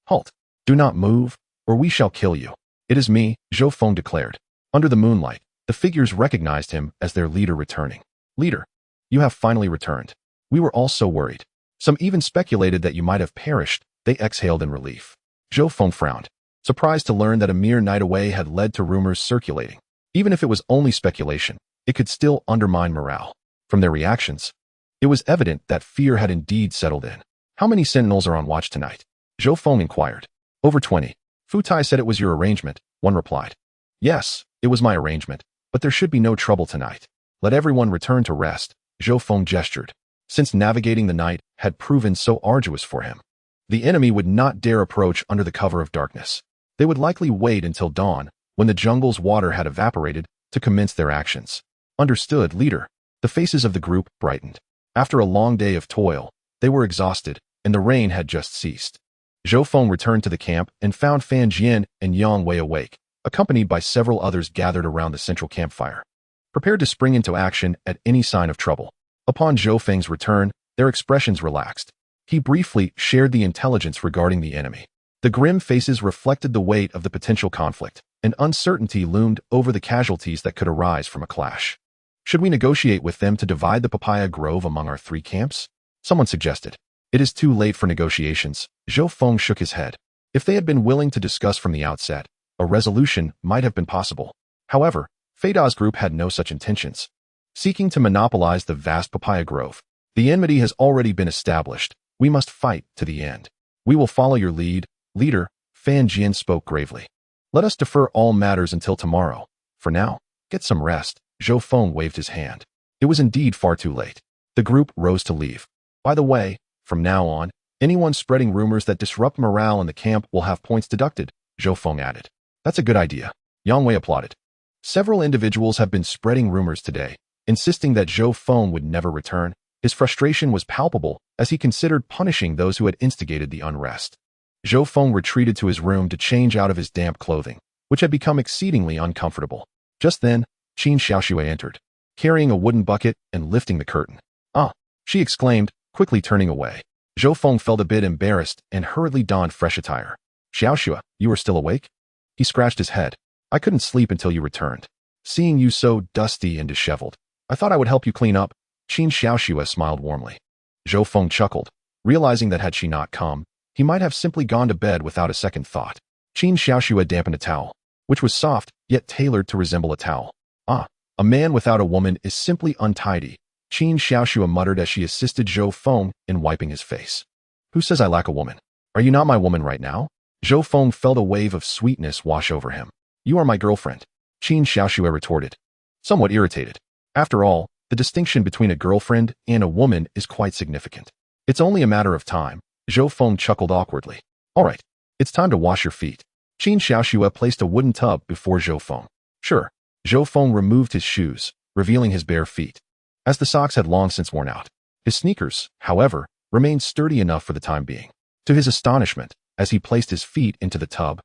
Speaker 1: "Halt! Do not move, or we shall kill you." "It is me," Zhou Feng declared. Under the moonlight, the figures recognized him as their leader returning. "Leader, you have finally returned. We were all so worried. Some even speculated that you might have perished." They exhaled in relief. Zhou Feng frowned, surprised to learn that a mere night away had led to rumors circulating. Even if it was only speculation, it could still undermine morale. From their reactions, it was evident that fear had indeed settled in. "How many sentinels are on watch tonight?" Zhou Feng inquired. "Over 20. Fu Tai said it was your arrangement," one replied. "Yes, it was my arrangement, but there should be no trouble tonight. Let everyone return to rest. Zhou Feng gestured. Since navigating the night had proven so arduous for him, the enemy would not dare approach under the cover of darkness. They would likely wait until dawn, when the jungle's water had evaporated, to commence their actions. Understood, leader. The faces of the group brightened. After a long day of toil, they were exhausted, and the rain had just ceased. Zhou Feng returned to the camp and found Fan Jian and Yang Wei awake, accompanied by several others gathered around the central campfire, prepared to spring into action at any sign of trouble. Upon Zhou Feng's return, their expressions relaxed. He briefly shared the intelligence regarding the enemy. The grim faces reflected the weight of the potential conflict, and uncertainty loomed over the casualties that could arise from a clash. Should we negotiate with them to divide the papaya grove among our 3 camps? Someone suggested. It is too late for negotiations. Zhou Feng shook his head. If they had been willing to discuss from the outset, a resolution might have been possible. However, Feida's group had no such intentions. Seeking to monopolize the vast papaya grove, the enmity has already been established. We must fight to the end. We will follow your lead, leader, Fan Jian spoke gravely. Let us defer all matters until tomorrow. For now, get some rest. Zhou Feng waved his hand. It was indeed far too late. The group rose to leave. By the way, from now on, anyone spreading rumors that disrupt morale in the camp will have points deducted, Zhou Feng added. That's a good idea. Yang Wei applauded. Several individuals have been spreading rumors today, insisting that Zhou Feng would never return. His frustration was palpable as he considered punishing those who had instigated the unrest. Zhou Feng retreated to his room to change out of his damp clothing, which had become exceedingly uncomfortable. Just then, Qin Xiaoxue entered, carrying a wooden bucket and lifting the curtain. Ah, she exclaimed, quickly turning away. Zhou Feng felt a bit embarrassed and hurriedly donned fresh attire. Xiaoxue, you are still awake? He scratched his head. I couldn't sleep until you returned. Seeing you so dusty and disheveled, I thought I would help you clean up. Qin Xiaoxue smiled warmly. Zhou Feng chuckled, realizing that had she not come, he might have simply gone to bed without a second thought. Qin Xiaoxue dampened a towel, which was soft, yet tailored to resemble a towel. Ah, a man without a woman is simply untidy, Qin Xiaoxue muttered as she assisted Zhou Feng in wiping his face. Who says I lack a woman? Are you not my woman right now? Zhou Feng felt a wave of sweetness wash over him. You are my girlfriend, Qin Xiaoxue retorted, somewhat irritated. After all, the distinction between a girlfriend and a woman is quite significant. It's only a matter of time. Zhou Feng chuckled awkwardly. All right, it's time to wash your feet. Qin Xiaoxue placed a wooden tub before Zhou Feng. Sure. Zhou Feng removed his shoes, revealing his bare feet, as the socks had long since worn out. His sneakers, however, remained sturdy enough for the time being. To his astonishment, as he placed his feet into the tub,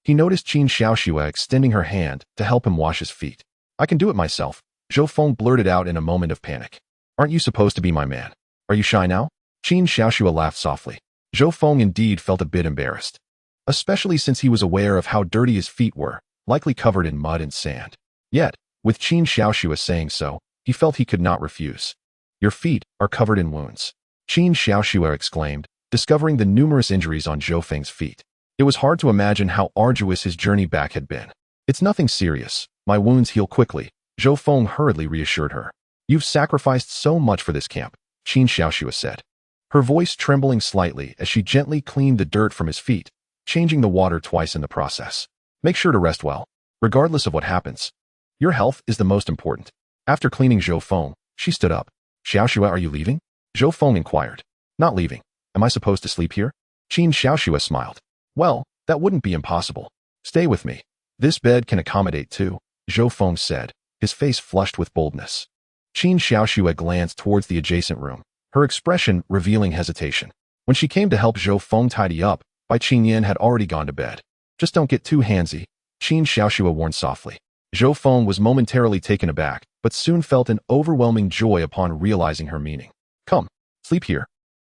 Speaker 1: he noticed Qin Xiaoxue extending her hand to help him wash his feet. I can do it myself, Zhou Feng blurted out in a moment of panic. Aren't you supposed to be my man? Are you shy now? Qin Xiaoxue laughed softly. Zhou Feng indeed felt a bit embarrassed, especially since he was aware of how dirty his feet were, likely covered in mud and sand. Yet, with Qin Xiaoxue saying so, he felt he could not refuse. Your feet are covered in wounds, Qin Xiaoxue exclaimed, discovering the numerous injuries on Zhou Feng's feet. It was hard to imagine how arduous his journey back had been. It's nothing serious. My wounds heal quickly, Zhou Feng hurriedly reassured her. You've sacrificed so much for this camp, Qin Xiaoxue said, her voice trembling slightly as she gently cleaned the dirt from his feet, changing the water twice in the process. Make sure to rest well, regardless of what happens. Your health is the most important. After cleaning Zhou Feng, she stood up. Xiaoxue, are you leaving? Zhou Feng inquired. Not leaving. Am I supposed to sleep here? Qin Xiaoxue smiled. Well, that wouldn't be impossible. Stay with me. This bed can accommodate 2, Zhou Feng said, his face flushed with boldness. Qin Xiaoxue glanced towards the adjacent room, her expression revealing hesitation. When she came to help Zhou Feng tidy up, Bai Qingyan had already gone to bed. Just don't get too handsy, Qin Xiaoxue warned softly. Zhou Feng was momentarily taken aback, but soon felt an overwhelming joy upon realizing her meaning. Come, sleep here.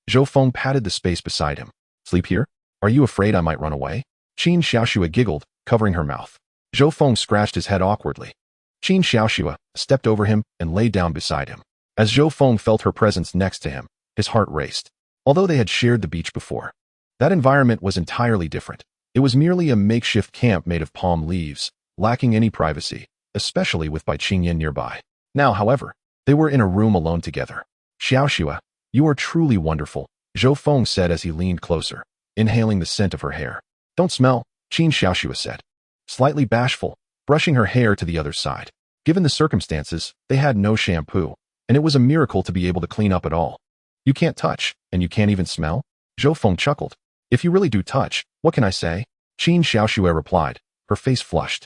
Speaker 1: Zhou Feng patted the space beside him. Sleep here? Are you afraid I might run away? Qin Xiaoxue giggled, covering her mouth. Zhou Feng scratched his head awkwardly. Qin Xiaoxue stepped over him and lay down beside him. As Zhou Feng felt her presence next to him, his heart raced. Although they had shared the beach before, that environment was entirely different. It was merely a makeshift camp made of palm leaves, lacking any privacy, especially with Bai Qingyan nearby. Now, however, they were in a room alone together. Xiaoxue, you are truly wonderful, Zhou Feng said as he leaned closer, inhaling the scent of her hair. Don't smell, Qin Xiaoxue said, slightly bashful, brushing her hair to the other side. Given the circumstances, they had no shampoo, and it was a miracle to be able to clean up at all. You can't touch, and you can't even smell? Zhou Feng chuckled. If you really do touch, what can I say? Qin Xiaoxue replied, her face flushed.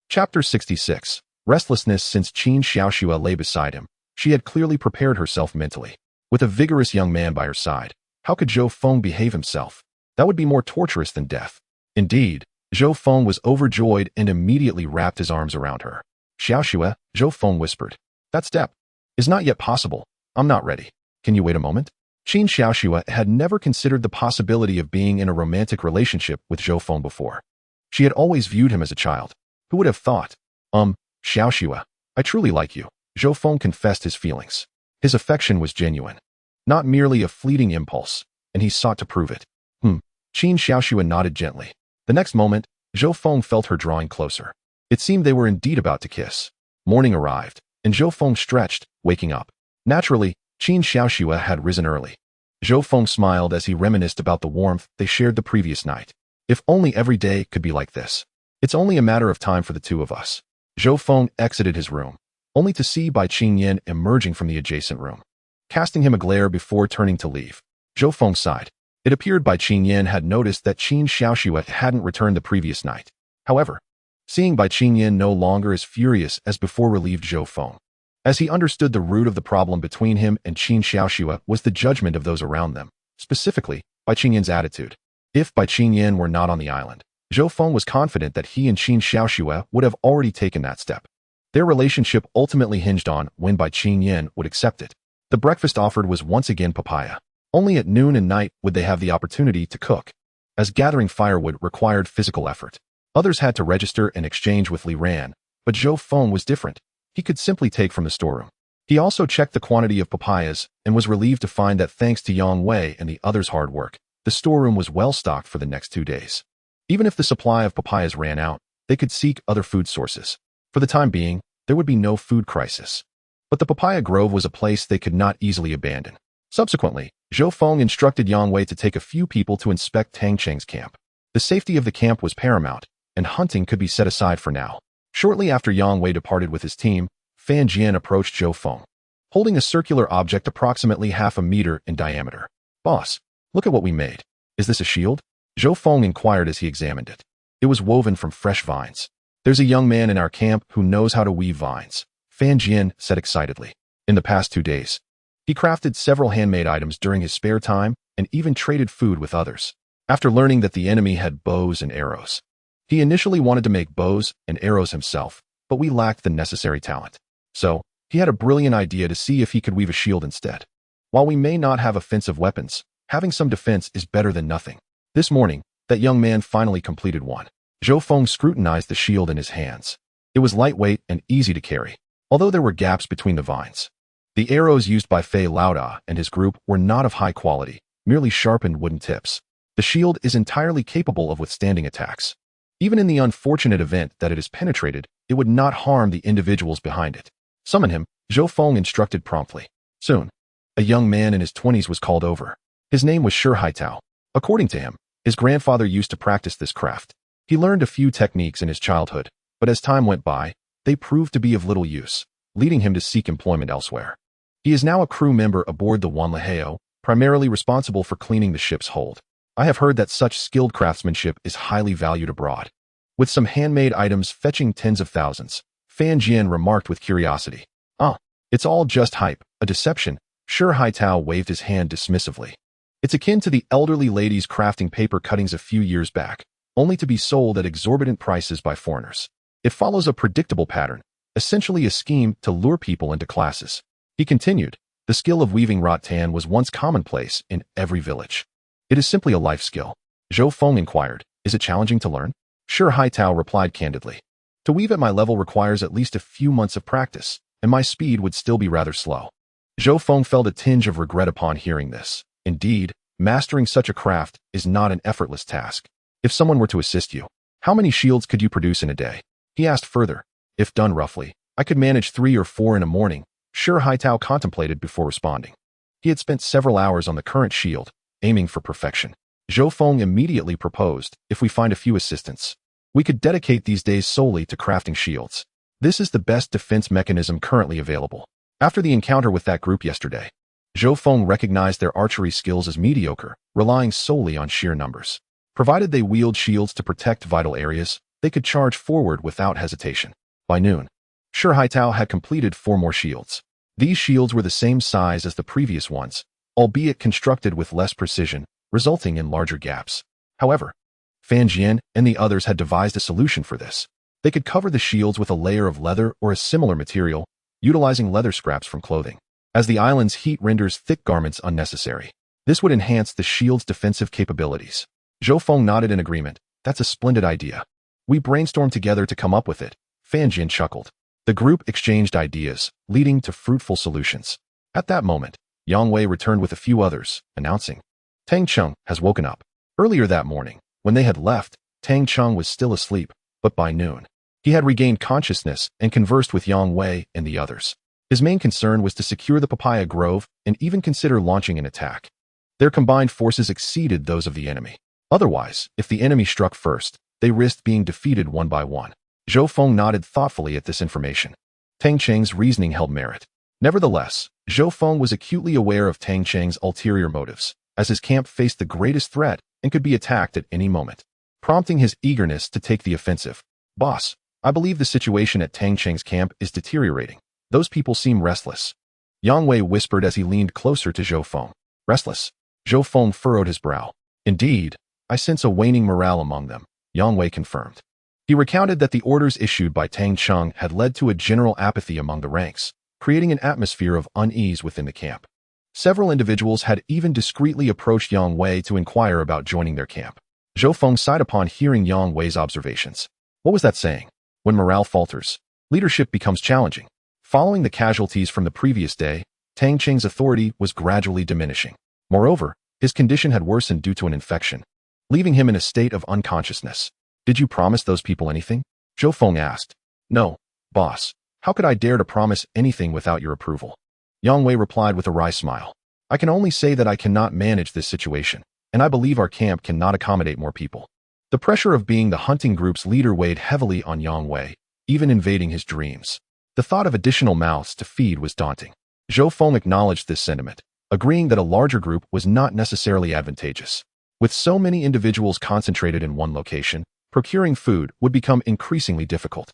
Speaker 1: Chapter 66. Restlessness. Since Qin Xiaoxue lay beside him, she had clearly prepared herself mentally. With a vigorous young man by her side, how could Zhou Feng behave himself? That would be more torturous than death. Indeed, Zhou Feng was overjoyed and immediately wrapped his arms around her. Xiaoxue, Zhou Feng whispered. That step is not yet possible. I'm not ready. Can you wait a moment? Qin Xiaoxue had never considered the possibility of being in a romantic relationship with Zhou Feng before. She had always viewed him as a child. Who would have thought? Xiaoxue, I truly like you. Zhou Feng confessed his feelings. His affection was genuine, not merely a fleeting impulse, and he sought to prove it. Qin Xiaoxue nodded gently. The next moment, Zhou Feng felt her drawing closer. It seemed they were indeed about to kiss. Morning arrived, and Zhou Feng stretched, waking up. Naturally, Qin Xiaoxue had risen early. Zhou Feng smiled as he reminisced about the warmth they shared the previous night. If only every day could be like this. It's only a matter of time for the two of us. Zhou Feng exited his room, only to see Bai Qingyan emerging from the adjacent room. Casting him a glare before turning to leave, Zhou Feng sighed. It appeared Bai Qingyan had noticed that Qin Xiaoxue hadn't returned the previous night. However, seeing Bai Qingyan no longer as furious as before relieved Zhou Feng, as he understood the root of the problem between him and Qin Xiaoxue was the judgment of those around them, specifically, Bai Qingyan's attitude. If Bai Qingyan were not on the island, Zhou Feng was confident that he and Qin Xiaoxue would have already taken that step. Their relationship ultimately hinged on when Bai Qingyan would accept it. The breakfast offered was once again papaya. Only at noon and night would they have the opportunity to cook, as gathering firewood required physical effort. Others had to register and exchange with Li Ran, but Zhou Feng was different. He could simply take from the storeroom. He also checked the quantity of papayas and was relieved to find that thanks to Yang Wei and the others' hard work, the storeroom was well stocked for the next 2 days. Even if the supply of papayas ran out, they could seek other food sources. For the time being, there would be no food crisis. But the papaya grove was a place they could not easily abandon. Subsequently, Zhou Feng instructed Yang Wei to take a few people to inspect Tang Cheng's camp. The safety of the camp was paramount, and hunting could be set aside for now. Shortly after Yang Wei departed with his team, Fan Jian approached Zhou Feng, holding a circular object approximately half a meter in diameter. Boss, look at what we made. Is this a shield? Zhou Feng inquired as he examined it. It was woven from fresh vines. There's a young man in our camp who knows how to weave vines, Fan Jian said excitedly. In the past 2 days, he crafted several handmade items during his spare time and even traded food with others. After learning that the enemy had bows and arrows, he initially wanted to make bows and arrows himself, but we lacked the necessary talent. So, he had a brilliant idea to see if he could weave a shield instead. While we may not have offensive weapons, having some defense is better than nothing. This morning, that young man finally completed one. Zhou Feng scrutinized the shield in his hands. It was lightweight and easy to carry, although there were gaps between the vines. The arrows used by Fei Laoda and his group were not of high quality, merely sharpened wooden tips. The shield is entirely capable of withstanding attacks. Even in the unfortunate event that it is penetrated, it would not harm the individuals behind it. Summon him, Zhou Feng instructed promptly. Soon, a young man in his 20s was called over. His name was Shi Haitao. According to him, his grandfather used to practice this craft. He learned a few techniques in his childhood, but as time went by, they proved to be of little use, leading him to seek employment elsewhere. He is now a crew member aboard the Wanlaheo, primarily responsible for cleaning the ship's hold. I have heard that such skilled craftsmanship is highly valued abroad, with some handmade items fetching tens of thousands. Fan Jian remarked with curiosity. It's all just hype, a deception. Shi Haitao waved his hand dismissively. It's akin to the elderly ladies crafting paper cuttings a few years back, only to be sold at exorbitant prices by foreigners. It follows a predictable pattern, essentially a scheme to lure people into classes. He continued, the skill of weaving rattan was once commonplace in every village. It is simply a life skill. Zhou Feng inquired, is it challenging to learn? Shi Haitao replied candidly. To weave at my level requires at least a few months of practice, and my speed would still be rather slow. Zhou Feng felt a tinge of regret upon hearing this. Indeed, mastering such a craft is not an effortless task. If someone were to assist you, how many shields could you produce in a day? He asked further. If done roughly, I could manage 3 or 4 in a morning, Shi Haitao contemplated before responding. He had spent several hours on the current shield, aiming for perfection. Zhou Feng immediately proposed, if we find a few assistants, we could dedicate these days solely to crafting shields. This is the best defense mechanism currently available. After the encounter with that group yesterday, Zhou Feng recognized their archery skills as mediocre, relying solely on sheer numbers. Provided they wield shields to protect vital areas, they could charge forward without hesitation. By noon, Shi Haitao had completed 4 more shields. These shields were the same size as the previous ones, albeit constructed with less precision, resulting in larger gaps. However, Fan Jian and the others had devised a solution for this. They could cover the shields with a layer of leather or a similar material, utilizing leather scraps from clothing. As the island's heat renders thick garments unnecessary, this would enhance the shield's defensive capabilities. Zhou Feng nodded in agreement. That's a splendid idea. We brainstormed together to come up with it. Fan Jian chuckled. The group exchanged ideas, leading to fruitful solutions. At that moment, Yang Wei returned with a few others, announcing, Tang Cheng has woken up. Earlier that morning, when they had left, Tang Cheng was still asleep, but by noon, he had regained consciousness and conversed with Yang Wei and the others. His main concern was to secure the papaya grove and even consider launching an attack. Their combined forces exceeded those of the enemy. Otherwise, if the enemy struck first, they risked being defeated one by one. Zhou Feng nodded thoughtfully at this information. Tang Cheng's reasoning held merit. Nevertheless, Zhou Feng was acutely aware of Tang Cheng's ulterior motives, as his camp faced the greatest threat and could be attacked at any moment, prompting his eagerness to take the offensive. Boss, I believe the situation at Tang Cheng's camp is deteriorating. Those people seem restless. Yang Wei whispered as he leaned closer to Zhou Feng. Restless? Zhou Feng furrowed his brow. Indeed, I sense a waning morale among them, Yang Wei confirmed. He recounted that the orders issued by Tang Cheng had led to a general apathy among the ranks, creating an atmosphere of unease within the camp. Several individuals had even discreetly approached Yang Wei to inquire about joining their camp. Zhou Feng sighed upon hearing Yang Wei's observations. What was that saying? When morale falters, leadership becomes challenging. Following the casualties from the previous day, Tang Cheng's authority was gradually diminishing. Moreover, his condition had worsened due to an infection, leaving him in a state of unconsciousness. Did you promise those people anything? Zhou Feng asked. No, boss. How could I dare to promise anything without your approval? Yang Wei replied with a wry smile. I can only say that I cannot manage this situation, and I believe our camp cannot accommodate more people. The pressure of being the hunting group's leader weighed heavily on Yang Wei, even invading his dreams. The thought of additional mouths to feed was daunting. Zhou Feng acknowledged this sentiment, agreeing that a larger group was not necessarily advantageous. With so many individuals concentrated in one location, procuring food would become increasingly difficult.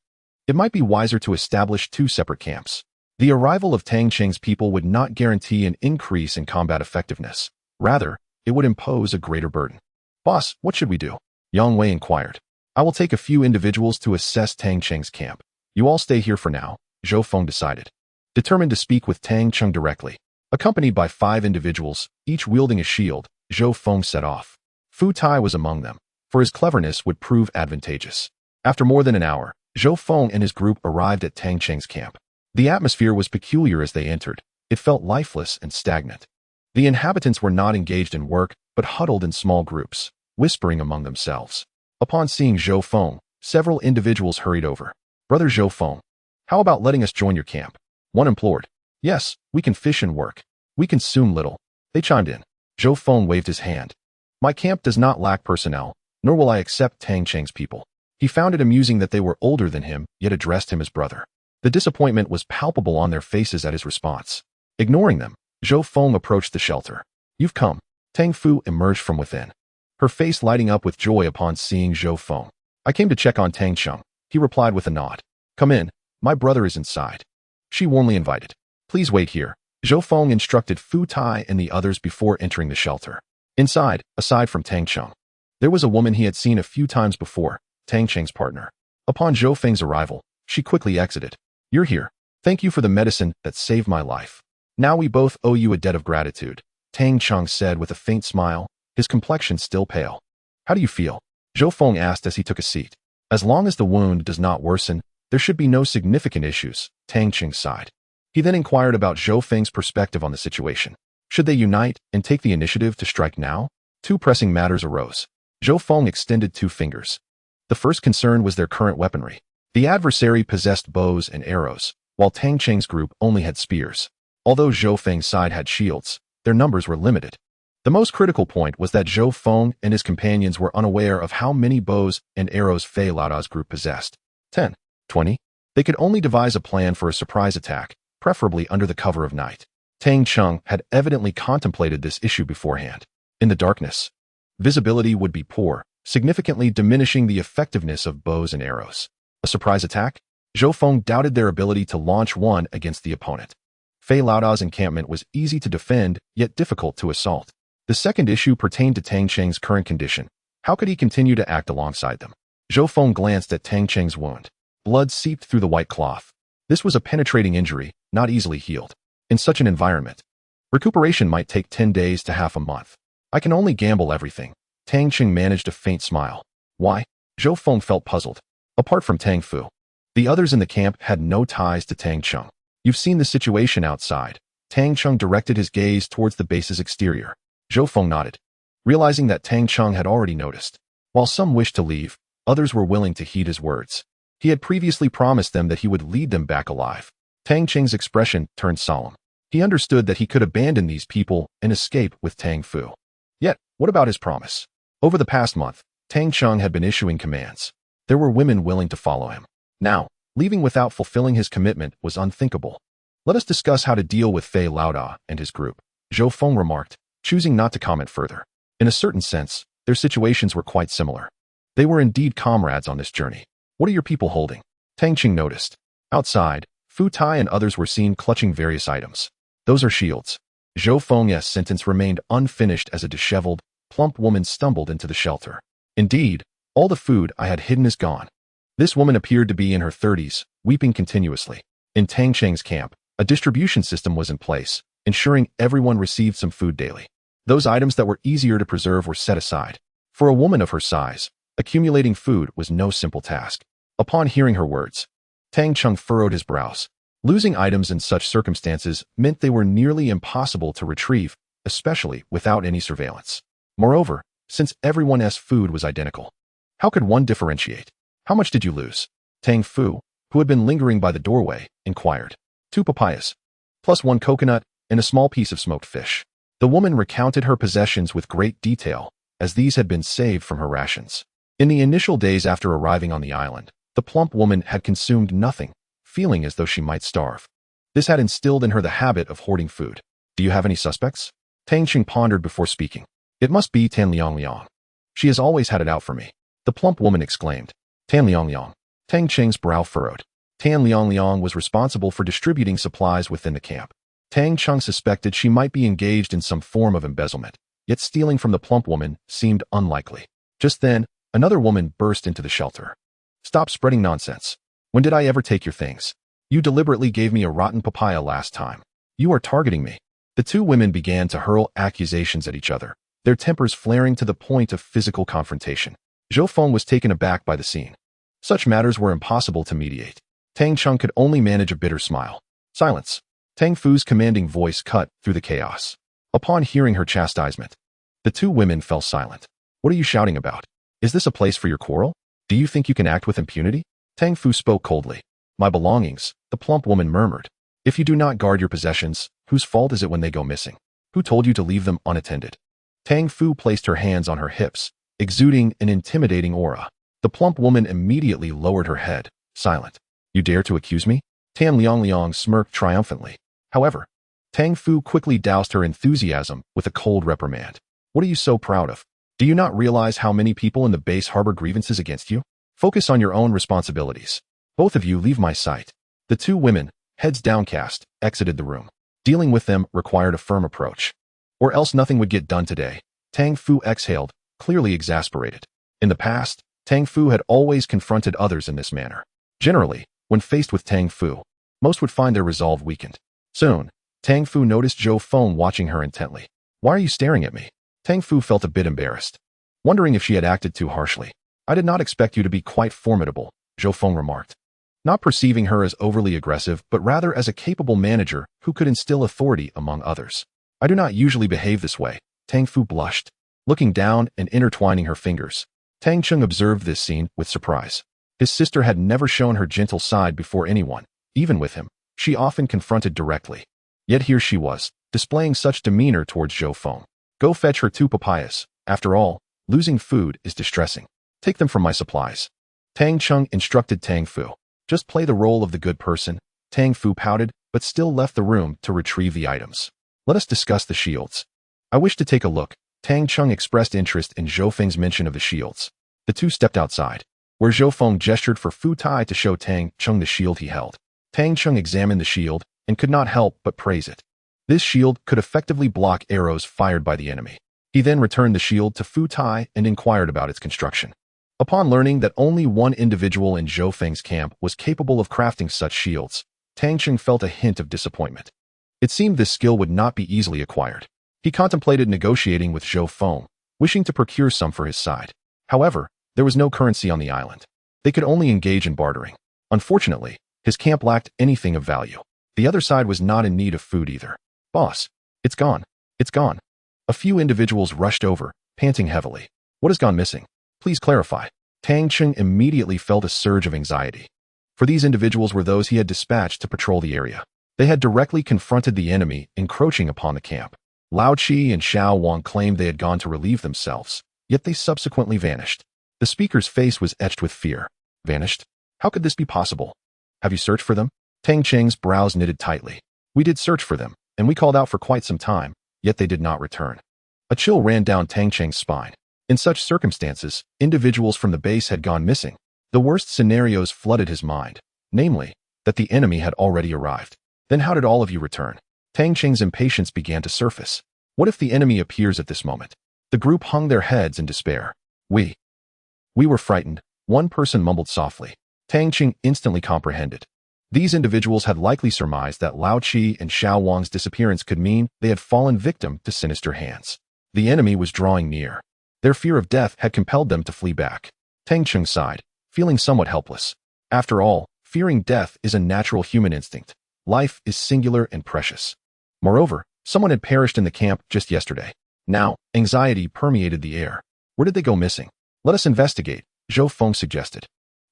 Speaker 1: It might be wiser to establish 2 separate camps. The arrival of Tang Cheng's people would not guarantee an increase in combat effectiveness. Rather, it would impose a greater burden. Boss, what should we do? Yang Wei inquired. I will take a few individuals to assess Tang Cheng's camp. You all stay here for now, Zhou Feng decided. Determined to speak with Tang Cheng directly. Accompanied by 5 individuals, each wielding a shield, Zhou Feng set off. Fu Tai was among them, for his cleverness would prove advantageous. After more than an hour, Zhou Feng and his group arrived at Tang Cheng's camp. The atmosphere was peculiar as they entered. It felt lifeless and stagnant. The inhabitants were not engaged in work, but huddled in small groups, whispering among themselves. Upon seeing Zhou Feng, several individuals hurried over. Brother Zhou Feng, how about letting us join your camp? One implored. Yes, we can fish and work. We consume little. They chimed in. Zhou Feng waved his hand. My camp does not lack personnel, nor will I accept Tang Cheng's people. He found it amusing that they were older than him, yet addressed him as brother. The disappointment was palpable on their faces at his response. Ignoring them, Zhou Feng approached the shelter. You've come. Tang Fu emerged from within, her face lighting up with joy upon seeing Zhou Feng. I came to check on Tang Cheng, he replied with a nod. Come in, my brother is inside. She warmly invited. Please wait here. Zhou Feng instructed Fu Tai and the others before entering the shelter. Inside, aside from Tang Cheng, there was a woman he had seen a few times before, Tang Cheng's partner. Upon Zhou Feng's arrival, she quickly exited. You're here. Thank you for the medicine that saved my life. Now we both owe you a debt of gratitude, Tang Cheng said with a faint smile, his complexion still pale. How do you feel? Zhou Feng asked as he took a seat. As long as the wound does not worsen, there should be no significant issues, Tang Cheng sighed. He then inquired about Zhou Feng's perspective on the situation. Should they unite and take the initiative to strike now? 2 pressing matters arose. Zhou Feng extended 2 fingers. The first concern was their current weaponry. The adversary possessed bows and arrows, while Tang Cheng's group only had spears. Although Zhou Feng's side had shields, their numbers were limited. The most critical point was that Zhou Feng and his companions were unaware of how many bows and arrows Fei Laoda's group possessed. 10, 20? They could only devise a plan for a surprise attack, preferably under the cover of night. Tang Cheng had evidently contemplated this issue beforehand. In the darkness, visibility would be poor, significantly diminishing the effectiveness of bows and arrows. A surprise attack? Zhou Feng doubted their ability to launch one against the opponent. Fei Laoda's encampment was easy to defend, yet difficult to assault. The second issue pertained to Tang Cheng's current condition. How could he continue to act alongside them? Zhou Feng glanced at Tang Cheng's wound. Blood seeped through the white cloth. This was a penetrating injury, not easily healed. In such an environment, recuperation might take 10 days to half a month. I can only gamble everything. Tang Cheng managed a faint smile. Why? Zhou Feng felt puzzled. Apart from Tang Fu, the others in the camp had no ties to Tang Cheng. You've seen the situation outside. Tang Cheng directed his gaze towards the base's exterior. Zhou Feng nodded, realizing that Tang Cheng had already noticed. While some wished to leave, others were willing to heed his words. He had previously promised them that he would lead them back alive. Tang Cheng's expression turned solemn. He understood that he could abandon these people and escape with Tang Fu. Yet, what about his promise? Over the past month, Tang Cheng had been issuing commands. There were women willing to follow him. Now, leaving without fulfilling his commitment was unthinkable. Let us discuss how to deal with Fei Laoda and his group, Zhou Feng remarked, choosing not to comment further. In a certain sense, their situations were quite similar. They were indeed comrades on this journey. What are your people holding? Tang Cheng noticed. Outside, Fu Tai and others were seen clutching various items. Those are shields. Zhou Feng's sentence remained unfinished as a disheveled, plump woman stumbled into the shelter. Indeed, all the food I had hidden is gone. This woman appeared to be in her 30s, weeping continuously. In Tang Cheng's camp, a distribution system was in place, ensuring everyone received some food daily. Those items that were easier to preserve were set aside. For a woman of her size, accumulating food was no simple task. Upon hearing her words, Tang Cheng furrowed his brows. Losing items in such circumstances meant they were nearly impossible to retrieve, especially without any surveillance. Moreover, since everyone's food was identical, how could one differentiate? How much did you lose? Tang Fu, who had been lingering by the doorway, inquired. 2 papayas, plus 1 coconut, and a small piece of smoked fish. The woman recounted her possessions with great detail, as these had been saved from her rations. In the initial days after arriving on the island, the plump woman had consumed nothing, feeling as though she might starve. This had instilled in her the habit of hoarding food. Do you have any suspects? Tang Cheng pondered before speaking. It must be Tan Liang. She has always had it out for me. The plump woman exclaimed. Tan Liang. Tang Cheng's brow furrowed. Tan Liang was responsible for distributing supplies within the camp. Tang Cheng suspected she might be engaged in some form of embezzlement, yet stealing from the plump woman seemed unlikely. Just then, another woman burst into the shelter. Stop spreading nonsense. When did I ever take your things? You deliberately gave me a rotten papaya last time. You are targeting me. The two women began to hurl accusations at each other, their tempers flaring to the point of physical confrontation. Zhou Feng was taken aback by the scene. Such matters were impossible to mediate. Tang Cheng could only manage a bitter smile. Silence. Tang Fu's commanding voice cut through the chaos. Upon hearing her chastisement, the two women fell silent. What are you shouting about? Is this a place for your quarrel? Do you think you can act with impunity? Tang Fu spoke coldly. My belongings, the plump woman murmured. If you do not guard your possessions, whose fault is it when they go missing? Who told you to leave them unattended? Tang Fu placed her hands on her hips, exuding an intimidating aura. The plump woman immediately lowered her head, silent. You dare to accuse me? Tan Liang smirked triumphantly. However, Tang Fu quickly doused her enthusiasm with a cold reprimand. What are you so proud of? Do you not realize how many people in the base harbor grievances against you? Focus on your own responsibilities. Both of you leave my sight. The two women, heads downcast, exited the room. Dealing with them required a firm approach. Or else nothing would get done today. Tang Fu exhaled, clearly exasperated. In the past, Tang Fu had always confronted others in this manner. Generally, when faced with Tang Fu, most would find their resolve weakened. Soon, Tang Fu noticed Zhou Feng watching her intently. Why are you staring at me? Tang Fu felt a bit embarrassed, wondering if she had acted too harshly. I did not expect you to be quite formidable, Zhou Feng remarked, not perceiving her as overly aggressive but rather as a capable manager who could instill authority among others. I do not usually behave this way. Tang Fu blushed, looking down and intertwining her fingers. Tang Cheng observed this scene with surprise. His sister had never shown her gentle side before anyone. Even with him, she often confronted directly. Yet here she was, displaying such demeanor towards Zhou Feng. Go fetch her 2 papayas. After all, losing food is distressing. Take them from my supplies. Tang Cheng instructed Tang Fu. Just play the role of the good person. Tang Fu pouted, but still left the room to retrieve the items. Let us discuss the shields. I wish to take a look. Tang Cheng expressed interest in Zhou Feng's mention of the shields. The two stepped outside, where Zhou Feng gestured for Fu Tai to show Tang Cheng the shield he held. Tang Cheng examined the shield and could not help but praise it. This shield could effectively block arrows fired by the enemy. He then returned the shield to Fu Tai and inquired about its construction. Upon learning that only one individual in Zhou Feng's camp was capable of crafting such shields, Tang Cheng felt a hint of disappointment. It seemed this skill would not be easily acquired. He contemplated negotiating with Zhou Feng, wishing to procure some for his side. However, there was no currency on the island. They could only engage in bartering. Unfortunately, his camp lacked anything of value. The other side was not in need of food either. Boss, it's gone. It's gone. A few individuals rushed over, panting heavily. What has gone missing? Please clarify. Tang Cheng immediately felt a surge of anxiety. For these individuals were those he had dispatched to patrol the area. They had directly confronted the enemy encroaching upon the camp. Lao Qi and Xiao Wang claimed they had gone to relieve themselves, yet they subsequently vanished. The speaker's face was etched with fear. Vanished? How could this be possible? Have you searched for them? Tang Cheng's brows knitted tightly. We did search for them, and we called out for quite some time, yet they did not return. A chill ran down Tang Cheng's spine. In such circumstances, individuals from the base had gone missing. The worst scenarios flooded his mind, namely, that the enemy had already arrived. Then how did all of you return? Tang Cheng's impatience began to surface. What if the enemy appears at this moment? The group hung their heads in despair. We were frightened, one person mumbled softly. Tang Cheng instantly comprehended. These individuals had likely surmised that Lao Qi and Xiao Wang's disappearance could mean they had fallen victim to sinister hands. The enemy was drawing near. Their fear of death had compelled them to flee back. Tang Cheng sighed, feeling somewhat helpless. After all, fearing death is a natural human instinct. Life is singular and precious. Moreover, someone had perished in the camp just yesterday. Now, anxiety permeated the air. Where did they go missing? Let us investigate, Zhou Feng suggested.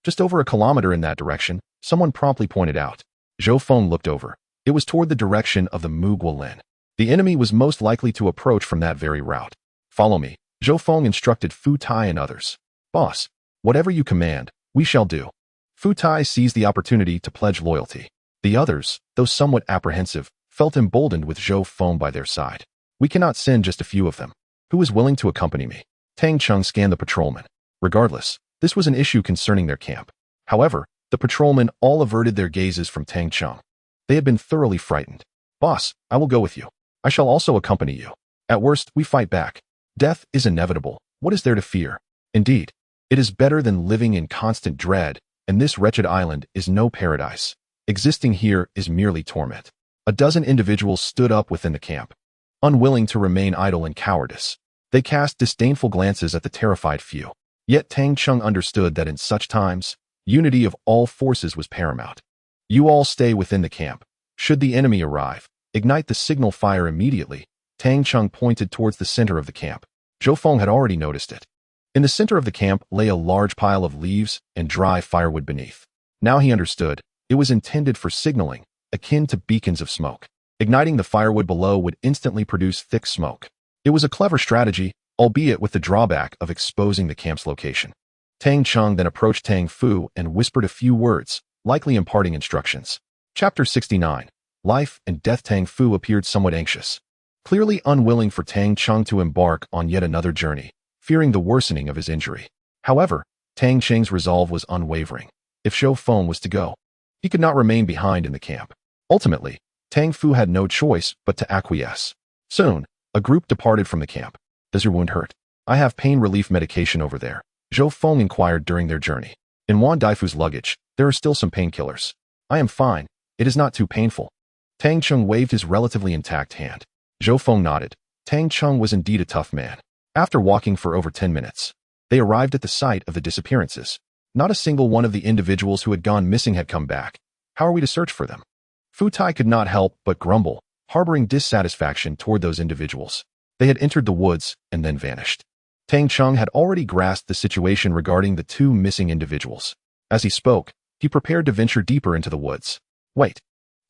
Speaker 1: Just over a kilometer in that direction, someone promptly pointed out. Zhou Feng looked over. It was toward the direction of the Muguolin. The enemy was most likely to approach from that very route. Follow me, Zhou Feng instructed Fu Tai and others. Boss, whatever you command, we shall do. Fu Tai seized the opportunity to pledge loyalty. The others, though somewhat apprehensive, felt emboldened with Zhou Feng by their side. We cannot send just a few of them. Who is willing to accompany me? Tang Cheng scanned the patrolmen. Regardless, this was an issue concerning their camp. However, the patrolmen all averted their gazes from Tang Cheng. They had been thoroughly frightened. Boss, I will go with you. I shall also accompany you. At worst, we fight back. Death is inevitable. What is there to fear? Indeed, it is better than living in constant dread, and this wretched island is no paradise. Existing here is merely torment. A dozen individuals stood up within the camp. Unwilling to remain idle in cowardice, they cast disdainful glances at the terrified few. Yet Tang Cheng understood that in such times, unity of all forces was paramount. You all stay within the camp. Should the enemy arrive, ignite the signal fire immediately. Tang Cheng pointed towards the center of the camp. Zhou Feng had already noticed it. In the center of the camp lay a large pile of leaves and dry firewood beneath. Now he understood. It was intended for signaling, akin to beacons of smoke. Igniting the firewood below would instantly produce thick smoke. It was a clever strategy, albeit with the drawback of exposing the camp's location. Tang Cheng then approached Tang Fu and whispered a few words, likely imparting instructions. Chapter 69. Life and Death. Tang Fu appeared somewhat anxious, clearly unwilling for Tang Cheng to embark on yet another journey, fearing the worsening of his injury. However, Tang Cheng's resolve was unwavering. If Zhou Feng was to go, he could not remain behind in the camp. Ultimately, Tang Fu had no choice but to acquiesce. Soon, a group departed from the camp. Does your wound hurt? I have pain relief medication over there, Zhou Feng inquired during their journey. In Wan Daifu's luggage, there are still some painkillers. I am fine. It is not too painful. Tang Cheng waved his relatively intact hand. Zhou Feng nodded. Tang Cheng was indeed a tough man. After walking for over 10 minutes, they arrived at the site of the disappearances. Not a single one of the individuals who had gone missing had come back. How are we to search for them? Fu Tai could not help but grumble, harboring dissatisfaction toward those individuals. They had entered the woods and then vanished. Tang Cheng had already grasped the situation regarding the two missing individuals. As he spoke, he prepared to venture deeper into the woods. Wait.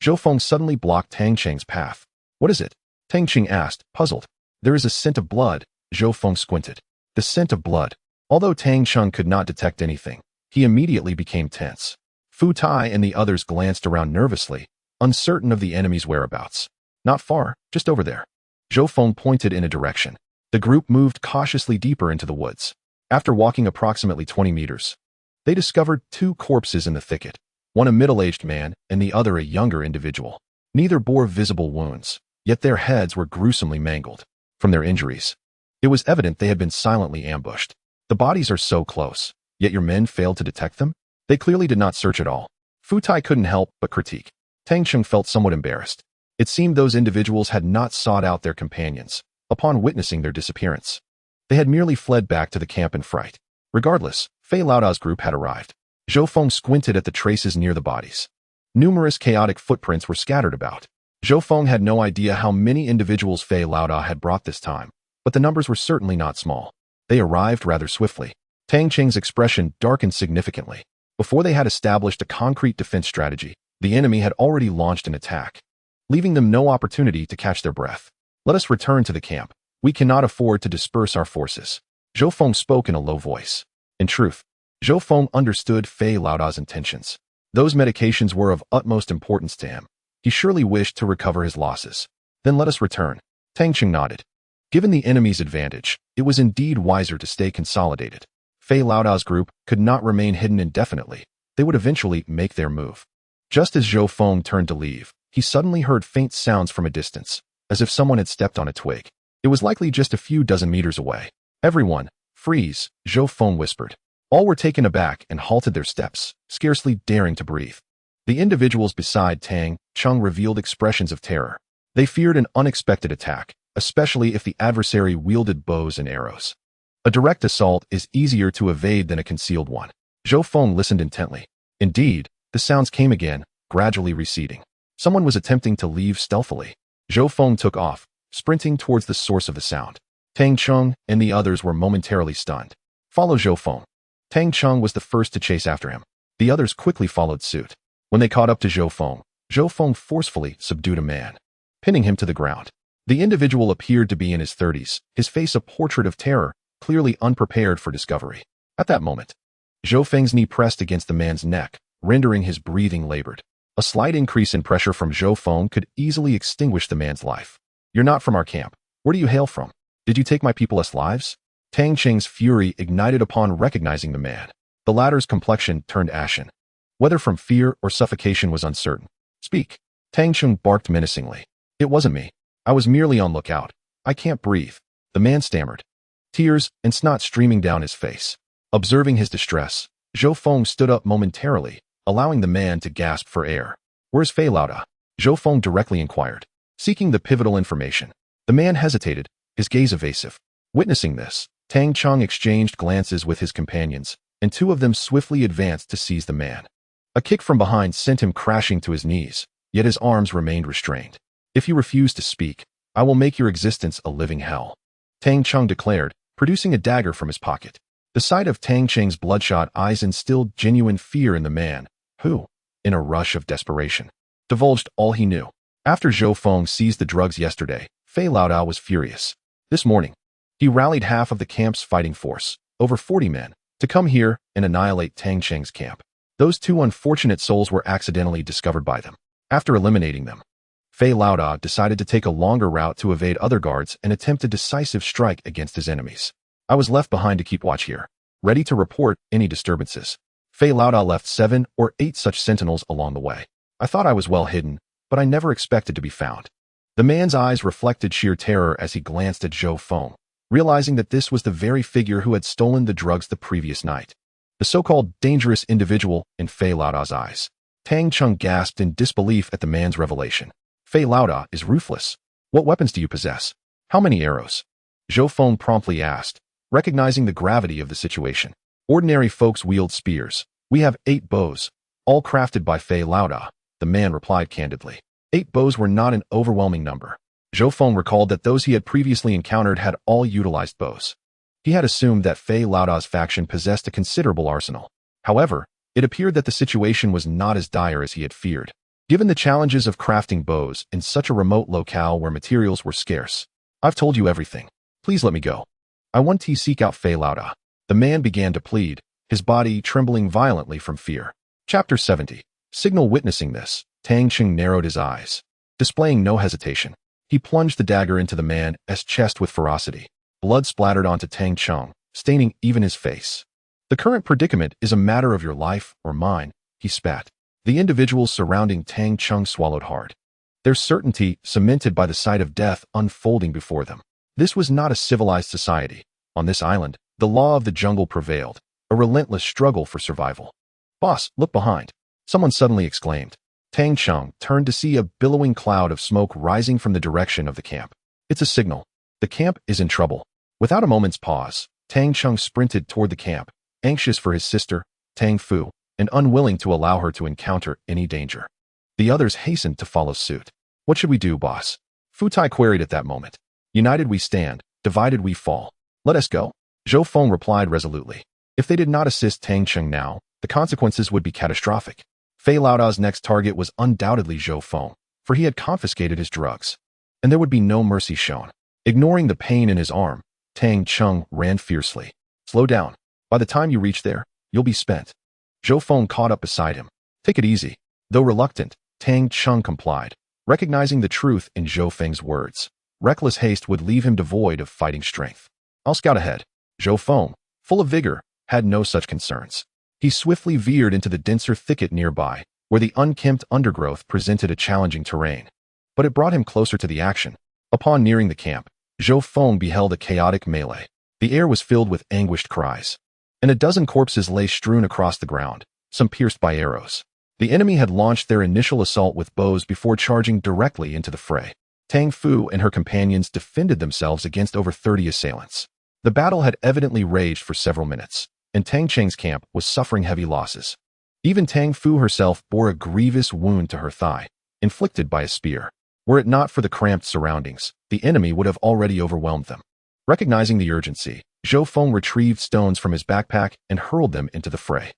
Speaker 1: Zhou Feng suddenly blocked Tang Cheng's path. What is it? Tang Cheng asked, puzzled. There is a scent of blood. Zhou Feng squinted. The scent of blood. Although Tang Cheng could not detect anything, he immediately became tense. Fu Tai and the others glanced around nervously, uncertain of the enemy's whereabouts. Not far, just over there. Zhou Feng pointed in a direction. The group moved cautiously deeper into the woods. After walking approximately 20 meters, they discovered two corpses in the thicket, one a middle-aged man and the other a younger individual. Neither bore visible wounds, yet their heads were gruesomely mangled from their injuries. It was evident they had been silently ambushed. The bodies are so close, yet your men failed to detect them? They clearly did not search at all. Fu Tai couldn't help but critique. Tang Cheng felt somewhat embarrassed. It seemed those individuals had not sought out their companions upon witnessing their disappearance. They had merely fled back to the camp in fright. Regardless, Fei Laoda's group had arrived. Zhou Feng squinted at the traces near the bodies. Numerous chaotic footprints were scattered about. Zhou Feng had no idea how many individuals Fei Laoda had brought this time, but the numbers were certainly not small. They arrived rather swiftly. Tang Cheng's expression darkened significantly. Before they had established a concrete defense strategy, the enemy had already launched an attack, leaving them no opportunity to catch their breath. Let us return to the camp. We cannot afford to disperse our forces. Zhou Feng spoke in a low voice. In truth, Zhou Feng understood Fei Laoda's intentions. Those medications were of utmost importance to him. He surely wished to recover his losses. Then let us return. Tang Cheng nodded. Given the enemy's advantage, it was indeed wiser to stay consolidated. Fei Laoda's group could not remain hidden indefinitely. They would eventually make their move. Just as Zhou Feng turned to leave, he suddenly heard faint sounds from a distance, as if someone had stepped on a twig. It was likely just a few dozen meters away. Everyone, freeze, Zhou Feng whispered. All were taken aback and halted their steps, scarcely daring to breathe. The individuals beside Tang Cheng revealed expressions of terror. They feared an unexpected attack, especially if the adversary wielded bows and arrows. A direct assault is easier to evade than a concealed one. Zhou Feng listened intently. Indeed, the sounds came again, gradually receding. Someone was attempting to leave stealthily. Zhou Feng took off, sprinting towards the source of the sound. Tang Cheng and the others were momentarily stunned. Follow Zhou Feng. Tang Cheng was the first to chase after him. The others quickly followed suit. When they caught up to Zhou Feng forcefully subdued a man, pinning him to the ground. The individual appeared to be in his 30s, his face a portrait of terror, clearly unprepared for discovery. At that moment, Zhou Feng's knee pressed against the man's neck, rendering his breathing labored. A slight increase in pressure from Zhou Feng could easily extinguish the man's life. You're not from our camp. Where do you hail from? Did you take my people's lives? Tang Cheng's fury ignited upon recognizing the man. The latter's complexion turned ashen. Whether from fear or suffocation was uncertain. Speak. Tang Cheng barked menacingly. It wasn't me. I was merely on lookout. I can't breathe. The man stammered, tears and snot streaming down his face. Observing his distress, Zhou Feng stood up momentarily, allowing the man to gasp for air. Where's Fei Laoda? Zhou Feng directly inquired, seeking the pivotal information. The man hesitated, his gaze evasive. Witnessing this, Tang Cheng exchanged glances with his companions, and two of them swiftly advanced to seize the man. A kick from behind sent him crashing to his knees, yet his arms remained restrained. If you refuse to speak, I will make your existence a living hell, Tang Cheng declared, producing a dagger from his pocket. The sight of Tang Cheng's bloodshot eyes instilled genuine fear in the man, who, in a rush of desperation, divulged all he knew. After Zhou Feng seized the drugs yesterday, Fei Laoda was furious. This morning, he rallied half of the camp's fighting force, over 40 men, to come here and annihilate Tang Cheng's camp. Those two unfortunate souls were accidentally discovered by them. After eliminating them, Fei Laoda decided to take a longer route to evade other guards and attempt a decisive strike against his enemies. I was left behind to keep watch here, ready to report any disturbances. Fei Laoda left 7 or 8 such sentinels along the way. I thought I was well hidden, but I never expected to be found. The man's eyes reflected sheer terror as he glanced at Zhou Feng, realizing that this was the very figure who had stolen the drugs the previous night. The so-called dangerous individual in Fei Laoda's eyes. Tang Cheng gasped in disbelief at the man's revelation. Fei Laoda is ruthless. What weapons do you possess? How many arrows? Zhou Feng promptly asked, recognizing the gravity of the situation. Ordinary folks wield spears. We have 8 bows, all crafted by Fei Laoda, the man replied candidly. 8 bows were not an overwhelming number. Zhou Feng recalled that those he had previously encountered had all utilized bows. He had assumed that Fei Laoda's faction possessed a considerable arsenal. However, it appeared that the situation was not as dire as he had feared. Given the challenges of crafting bows in such a remote locale where materials were scarce, I've told you everything. Please let me go. I want to seek out Fei Laoda. The man began to plead, his body trembling violently from fear. Chapter 70. Signal. Witnessing this, Tang Cheng narrowed his eyes. Displaying no hesitation, he plunged the dagger into the man's chest with ferocity. Blood splattered onto Tang Cheng, staining even his face. The current predicament is a matter of your life or mine, he spat. The individuals surrounding Tang Cheng swallowed hard, their certainty cemented by the sight of death unfolding before them. This was not a civilized society. On this island, the law of the jungle prevailed, a relentless struggle for survival. Boss, look behind, someone suddenly exclaimed. Tang Cheng turned to see a billowing cloud of smoke rising from the direction of the camp. It's a signal. The camp is in trouble. Without a moment's pause, Tang Cheng sprinted toward the camp, anxious for his sister, Tang Fu, and unwilling to allow her to encounter any danger. The others hastened to follow suit. What should we do, boss? Fu Tai queried at that moment. United we stand, divided we fall. Let us go. Zhou Feng replied resolutely. If they did not assist Tang Cheng now, the consequences would be catastrophic. Fei Laoda's next target was undoubtedly Zhou Feng, for he had confiscated his drugs, and there would be no mercy shown. Ignoring the pain in his arm, Tang Cheng ran fiercely. Slow down. By the time you reach there, you'll be spent. Zhou Feng caught up beside him. Take it easy. Though reluctant, Tang Cheng complied, recognizing the truth in Zhou Feng's words. Reckless haste would leave him devoid of fighting strength. I'll scout ahead. Zhou Feng, full of vigor, had no such concerns. He swiftly veered into the denser thicket nearby, where the unkempt undergrowth presented a challenging terrain. But it brought him closer to the action. Upon nearing the camp, Zhou Feng beheld a chaotic melee. The air was filled with anguished cries, and a dozen corpses lay strewn across the ground, some pierced by arrows. The enemy had launched their initial assault with bows before charging directly into the fray. Tang Fu and her companions defended themselves against over 30 assailants. The battle had evidently raged for several minutes, and Tang Cheng's camp was suffering heavy losses. Even Tang Fu herself bore a grievous wound to her thigh, inflicted by a spear. Were it not for the cramped surroundings, the enemy would have already overwhelmed them. Recognizing the urgency, Zhou Feng retrieved stones from his backpack and hurled them into the fray.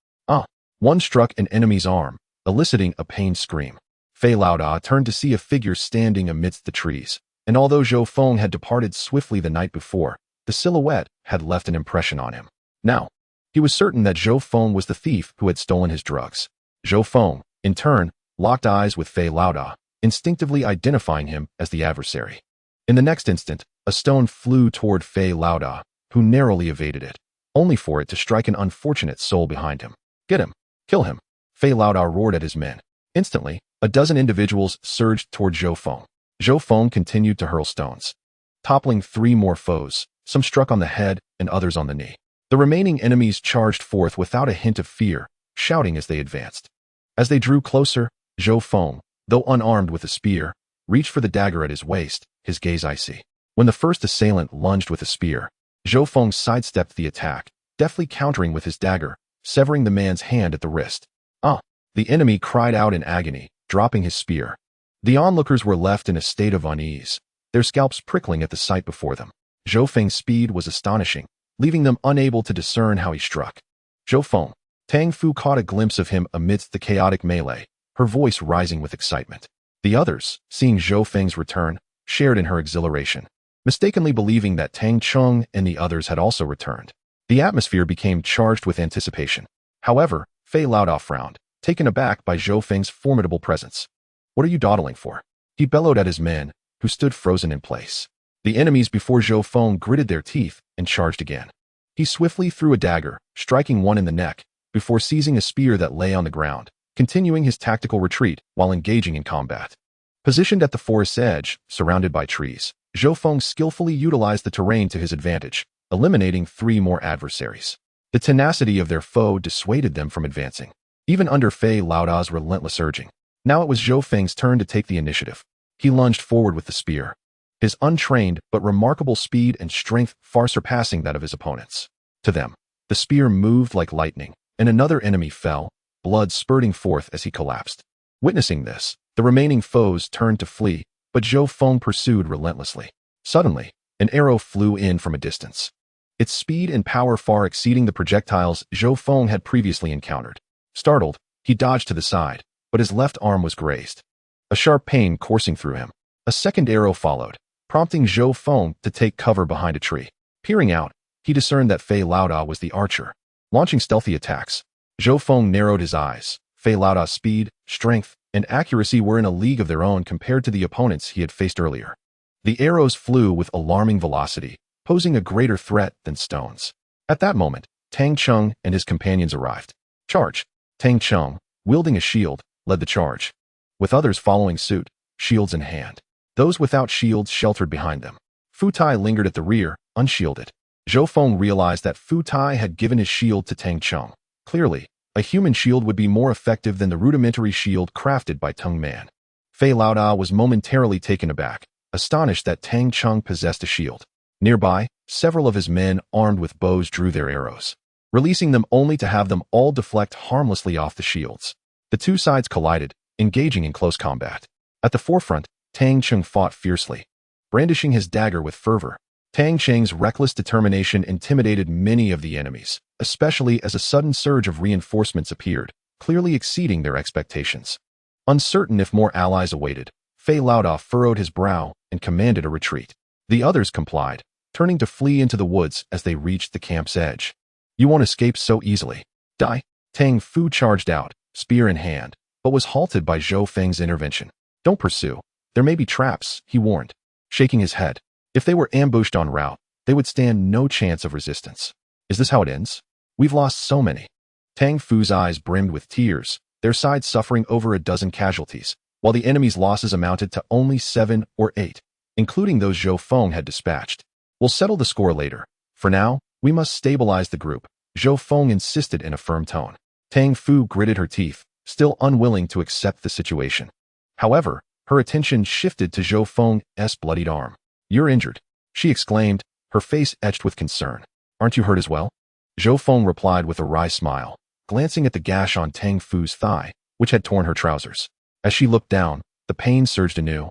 Speaker 1: One struck an enemy's arm, eliciting a pained scream. Fei Laoda turned to see a figure standing amidst the trees, and although Zhou Feng had departed swiftly the night before, the silhouette had left an impression on him. Now, he was certain that Zhou Feng was the thief who had stolen his drugs. Zhou Feng, in turn, locked eyes with Fei Laoda, instinctively identifying him as the adversary. In the next instant, a stone flew toward Fei Laoda, who narrowly evaded it, only for it to strike an unfortunate soul behind him. Get him! Kill him! Fei Laoda roared at his men. Instantly, a dozen individuals surged toward Zhou Feng. Zhou Feng continued to hurl stones, toppling 3 more foes, some struck on the head and others on the knee. The remaining enemies charged forth without a hint of fear, shouting as they advanced. As they drew closer, Zhou Feng, though unarmed with a spear, reached for the dagger at his waist, his gaze icy. When the first assailant lunged with a spear, Zhou Feng sidestepped the attack, deftly countering with his dagger, severing the man's hand at the wrist. The enemy cried out in agony, dropping his spear. The onlookers were left in a state of unease, their scalps prickling at the sight before them. Zhou Feng's speed was astonishing, leaving them unable to discern how he struck. Zhou Feng. Tang Fu caught a glimpse of him amidst the chaotic melee, her voice rising with excitement. The others, seeing Zhou Feng's return, shared in her exhilaration, mistakenly believing that Tang Cheng and the others had also returned. The atmosphere became charged with anticipation. However, Fei Laoda frowned, taken aback by Zhou Feng's formidable presence. What are you dawdling for? He bellowed at his men, who stood frozen in place. The enemies before Zhou Feng gritted their teeth and charged again. He swiftly threw a dagger, striking one in the neck, before seizing a spear that lay on the ground, continuing his tactical retreat while engaging in combat. Positioned at the forest's edge, surrounded by trees, Zhou Feng skillfully utilized the terrain to his advantage, eliminating 3 more adversaries. The tenacity of their foe dissuaded them from advancing, even under Fei Laoda's relentless urging. Now it was Zhou Feng's turn to take the initiative. He lunged forward with the spear, his untrained but remarkable speed and strength far surpassing that of his opponents. To them, the spear moved like lightning, and another enemy fell, blood spurting forth as he collapsed. Witnessing this, the remaining foes turned to flee, but Zhou Feng pursued relentlessly. Suddenly, an arrow flew in from a distance, its speed and power far exceeding the projectiles Zhou Feng had previously encountered. Startled, he dodged to the side, but his left arm was grazed, a sharp pain coursing through him. A second arrow followed, prompting Zhou Feng to take cover behind a tree. Peering out, he discerned that Fei Laoda was the archer. Launching stealthy attacks, Zhou Feng narrowed his eyes. Fei Laoda's speed, strength, and accuracy were in a league of their own compared to the opponents he had faced earlier. The arrows flew with alarming velocity, posing a greater threat than stones. At that moment, Tang Cheng and his companions arrived. Charge! Tang Cheng, wielding a shield, led the charge, with others following suit, shields in hand. Those without shields sheltered behind them. Fu Tai lingered at the rear, unshielded. Zhou Feng realized that Fu Tai had given his shield to Tang Cheng. Clearly, a human shield would be more effective than the rudimentary shield crafted by Teng Man. Fei Laoda was momentarily taken aback, astonished that Tang Cheng possessed a shield. Nearby, several of his men armed with bows drew their arrows, releasing them only to have them all deflect harmlessly off the shields. The two sides collided, engaging in close combat. At the forefront, Tang Cheng fought fiercely, brandishing his dagger with fervor. Tang Cheng's reckless determination intimidated many of the enemies, especially as a sudden surge of reinforcements appeared, clearly exceeding their expectations. Uncertain if more allies awaited, Fei Laoda furrowed his brow and commanded a retreat. The others complied, turning to flee into the woods as they reached the camp's edge. You won't escape so easily. Die! Tang Fu charged out, spear in hand, but was halted by Zhou Feng's intervention. Don't pursue. There may be traps, he warned, shaking his head. If they were ambushed en route, they would stand no chance of resistance. Is this how it ends? We've lost so many. Tang Fu's eyes brimmed with tears, their side suffering over a dozen casualties, while the enemy's losses amounted to only 7 or 8, including those Zhou Feng had dispatched. We'll settle the score later. For now, we must stabilize the group, Zhou Feng insisted in a firm tone. Tang Fu gritted her teeth, still unwilling to accept the situation. However, her attention shifted to Zhou Feng's bloodied arm. You're injured, she exclaimed, her face etched with concern. Aren't you hurt as well? Zhou Feng replied with a wry smile, glancing at the gash on Tang Fu's thigh, which had torn her trousers. As she looked down, the pain surged anew.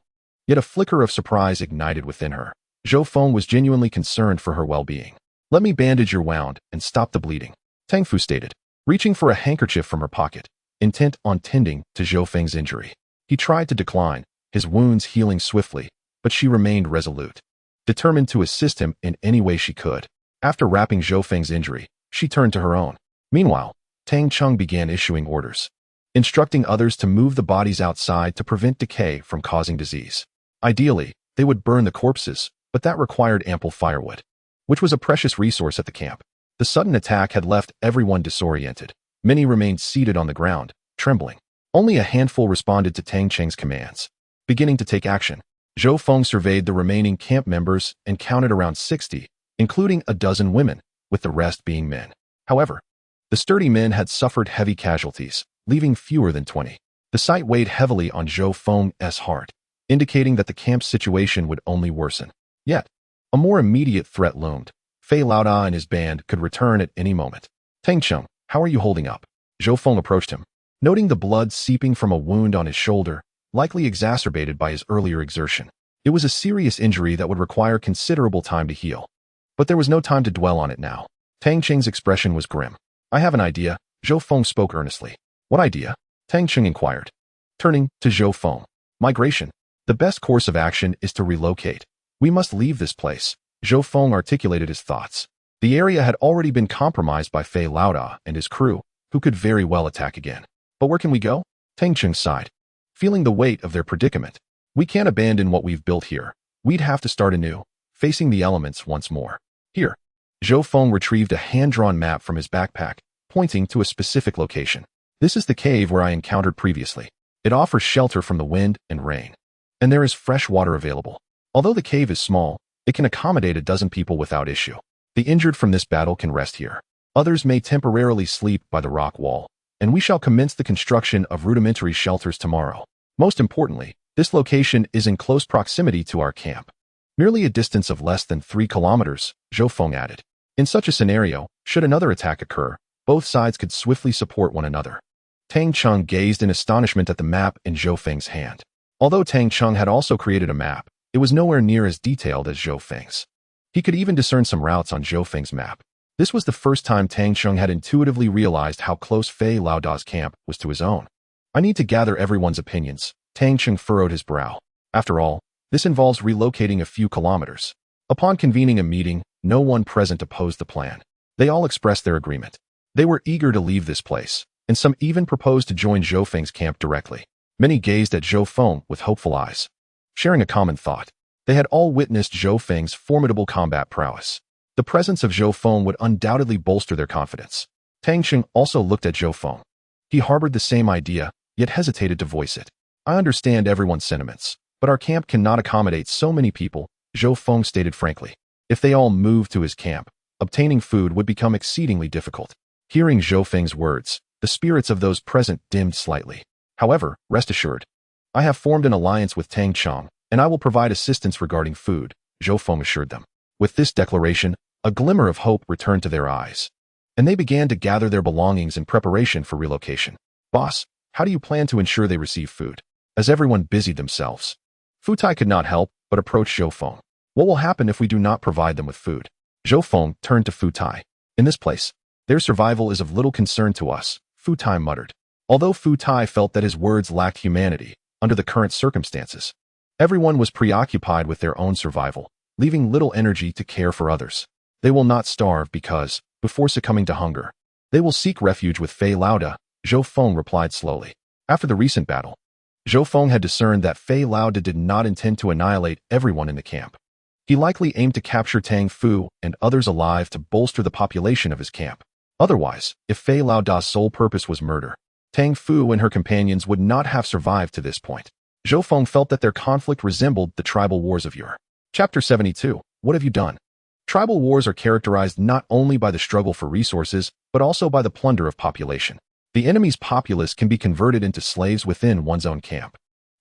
Speaker 1: Yet a flicker of surprise ignited within her. Zhou Feng was genuinely concerned for her well-being. Let me bandage your wound and stop the bleeding, Tang Fu stated, reaching for a handkerchief from her pocket, intent on tending to Zhou Feng's injury. He tried to decline, his wounds healing swiftly, but she remained resolute, determined to assist him in any way she could. After wrapping Zhou Feng's injury, she turned to her own. Meanwhile, Tang Cheng began issuing orders, instructing others to move the bodies outside to prevent decay from causing disease. Ideally, they would burn the corpses, but that required ample firewood, which was a precious resource at the camp. The sudden attack had left everyone disoriented. Many remained seated on the ground, trembling. Only a handful responded to Tang Cheng's commands. Beginning to take action, Zhou Feng surveyed the remaining camp members and counted around 60, including a dozen women, with the rest being men. However, the sturdy men had suffered heavy casualties, leaving fewer than 20. The sight weighed heavily on Zhou Feng's heart, indicating that the camp's situation would only worsen. Yet, a more immediate threat loomed. Fei Laoda and his band could return at any moment. Tang Cheng, how are you holding up? Zhou Feng approached him, noting the blood seeping from a wound on his shoulder, likely exacerbated by his earlier exertion. It was a serious injury that would require considerable time to heal. But there was no time to dwell on it now. Tang Cheng's expression was grim. I have an idea, Zhou Feng spoke earnestly. What idea? Tang Cheng inquired, turning to Zhou Feng. Migration. The best course of action is to relocate. We must leave this place. Zhou Feng articulated his thoughts. The area had already been compromised by Fei Laoda and his crew, who could very well attack again. But where can we go? Tang Cheng sighed, feeling the weight of their predicament. We can't abandon what we've built here. We'd have to start anew, facing the elements once more. Here. Zhou Feng retrieved a hand-drawn map from his backpack, pointing to a specific location. This is the cave where I encountered previously. It offers shelter from the wind and rain. And there is fresh water available. Although the cave is small, it can accommodate a dozen people without issue. The injured from this battle can rest here. Others may temporarily sleep by the rock wall, and we shall commence the construction of rudimentary shelters tomorrow. Most importantly, this location is in close proximity to our camp. Merely a distance of less than 3 kilometers, Zhou Feng added. In such a scenario, should another attack occur, both sides could swiftly support one another. Tang Cheng gazed in astonishment at the map in Zhou Feng's hand. Although Tang Cheng had also created a map, it was nowhere near as detailed as Zhou Feng's. He could even discern some routes on Zhou Feng's map. This was the first time Tang Cheng had intuitively realized how close Fei Laoda's camp was to his own. I need to gather everyone's opinions. Tang Cheng furrowed his brow. After all, this involves relocating a few kilometers. Upon convening a meeting, no one present opposed the plan. They all expressed their agreement. They were eager to leave this place, and some even proposed to join Zhou Feng's camp directly. Many gazed at Zhou Feng with hopeful eyes, sharing a common thought. They had all witnessed Zhou Feng's formidable combat prowess. The presence of Zhou Feng would undoubtedly bolster their confidence. Tang Xing also looked at Zhou Feng. He harbored the same idea, yet hesitated to voice it. I understand everyone's sentiments, but our camp cannot accommodate so many people, Zhou Feng stated frankly. If they all moved to his camp, obtaining food would become exceedingly difficult. Hearing Zhou Feng's words, the spirits of those present dimmed slightly. However, rest assured, I have formed an alliance with Tang Chong, and I will provide assistance regarding food, Zhou Feng assured them. With this declaration, a glimmer of hope returned to their eyes, and they began to gather their belongings in preparation for relocation. Boss, how do you plan to ensure they receive food? As everyone busied themselves, Fu Tai could not help but approach Zhou Feng. What will happen if we do not provide them with food? Zhou Feng turned to Fu Tai. In this place, their survival is of little concern to us, Fu Tai muttered. Although Fu Tai felt that his words lacked humanity under the current circumstances, everyone was preoccupied with their own survival, leaving little energy to care for others. They will not starve because, before succumbing to hunger, they will seek refuge with Fei Lauda, Zhou Feng replied slowly. After the recent battle, Zhou Feng had discerned that Fei Lauda did not intend to annihilate everyone in the camp. He likely aimed to capture Tang Fu and others alive to bolster the population of his camp. Otherwise, if Fei Lauda's sole purpose was murder, Tang Fu and her companions would not have survived to this point. Zhou Feng felt that their conflict resembled the tribal wars of yore. Chapter 72. What have you done? Tribal wars are characterized not only by the struggle for resources, but also by the plunder of population. The enemy's populace can be converted into slaves within one's own camp.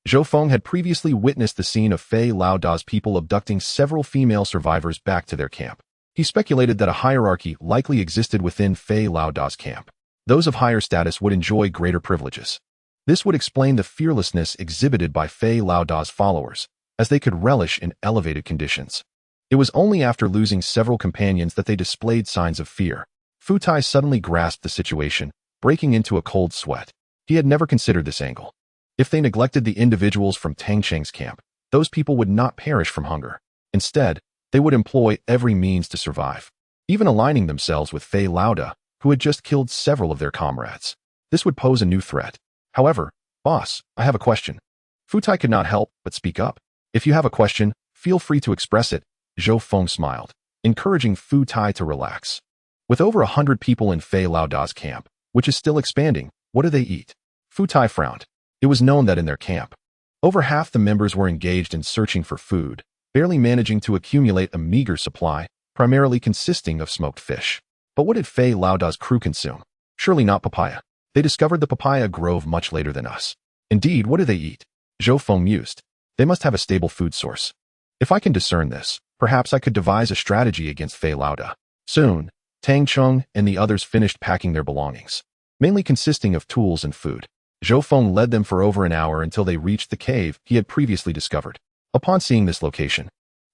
Speaker 1: Zhou Feng had previously witnessed the scene of Fei Lauda's people abducting several female survivors back to their camp. He speculated that a hierarchy likely existed within Fei Lauda's camp. Those of higher status would enjoy greater privileges. This would explain the fearlessness exhibited by Fei Lauda's followers, as they could relish in elevated conditions. It was only after losing several companions that they displayed signs of fear. Fu Tai suddenly grasped the situation, breaking into a cold sweat. He had never considered this angle. If they neglected the individuals from Tang Cheng's camp, those people would not perish from hunger. Instead, they would employ every means to survive, even aligning themselves with Fei Lauda, who had just killed several of their comrades. This would pose a new threat. However, boss, I have a question. Fu Tai could not help but speak up. If you have a question, feel free to express it, Zhou Feng smiled, encouraging Fu Tai to relax. With over 100 people in Fei Lauda's camp, which is still expanding, what do they eat? Fu Tai frowned. It was known that in their camp, over half the members were engaged in searching for food, barely managing to accumulate a meager supply, primarily consisting of smoked fish. But what did Fei Lauda's crew consume? Surely not papaya. They discovered the papaya grove much later than us. Indeed, what do they eat? Zhou Feng mused. They must have a stable food source. If I can discern this, perhaps I could devise a strategy against Fei Lauda. Soon, Tang Chong and the others finished packing their belongings, mainly consisting of tools and food. Zhou Feng led them for over an hour until they reached the cave he had previously discovered. Upon seeing this location,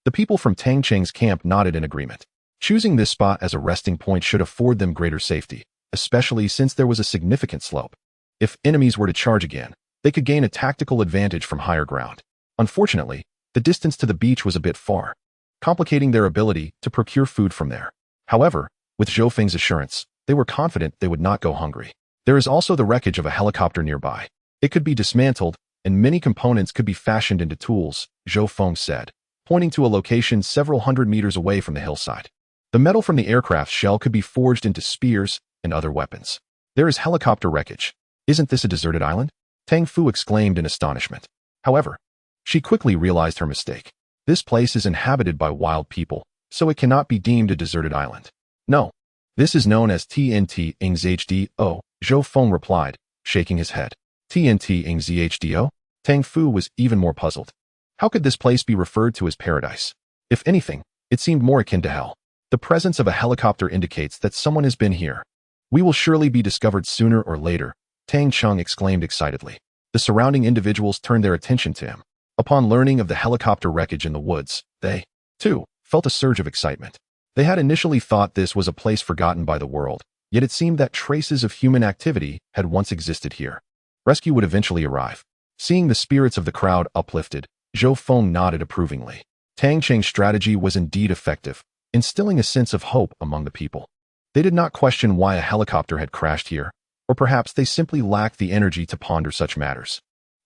Speaker 1: the people from Tang Cheng's camp nodded in agreement. Choosing this spot as a resting point should afford them greater safety, especially since there was a significant slope. If enemies were to charge again, they could gain a tactical advantage from higher ground. Unfortunately, the distance to the beach was a bit far, complicating their ability to procure food from there. However, with Zhou Feng's assurance, they were confident they would not go hungry. There is also the wreckage of a helicopter nearby. It could be dismantled, and many components could be fashioned into tools, Zhou Feng said, pointing to a location several hundred meters away from the hillside. The metal from the aircraft's shell could be forged into spears and other weapons. There is helicopter wreckage. Isn't this a deserted island? Tang Fu exclaimed in astonishment. However, she quickly realized her mistake. This place is inhabited by wild people, so it cannot be deemed a deserted island. No. This is known as TNT XHDO, Zhou Feng replied, shaking his head. TNT XHDO? Tang Fu was even more puzzled. How could this place be referred to as paradise? If anything, it seemed more akin to hell. The presence of a helicopter indicates that someone has been here. We will surely be discovered sooner or later, Tang Cheng exclaimed excitedly. The surrounding individuals turned their attention to him. Upon learning of the helicopter wreckage in the woods, they, too, felt a surge of excitement. They had initially thought this was a place forgotten by the world, yet it seemed that traces of human activity had once existed here. Rescue would eventually arrive. Seeing the spirits of the crowd uplifted, Zhou Feng nodded approvingly. Tang Cheng's strategy was indeed effective, instilling a sense of hope among the people. They did not question why a helicopter had crashed here, or perhaps they simply lacked the energy to ponder such matters.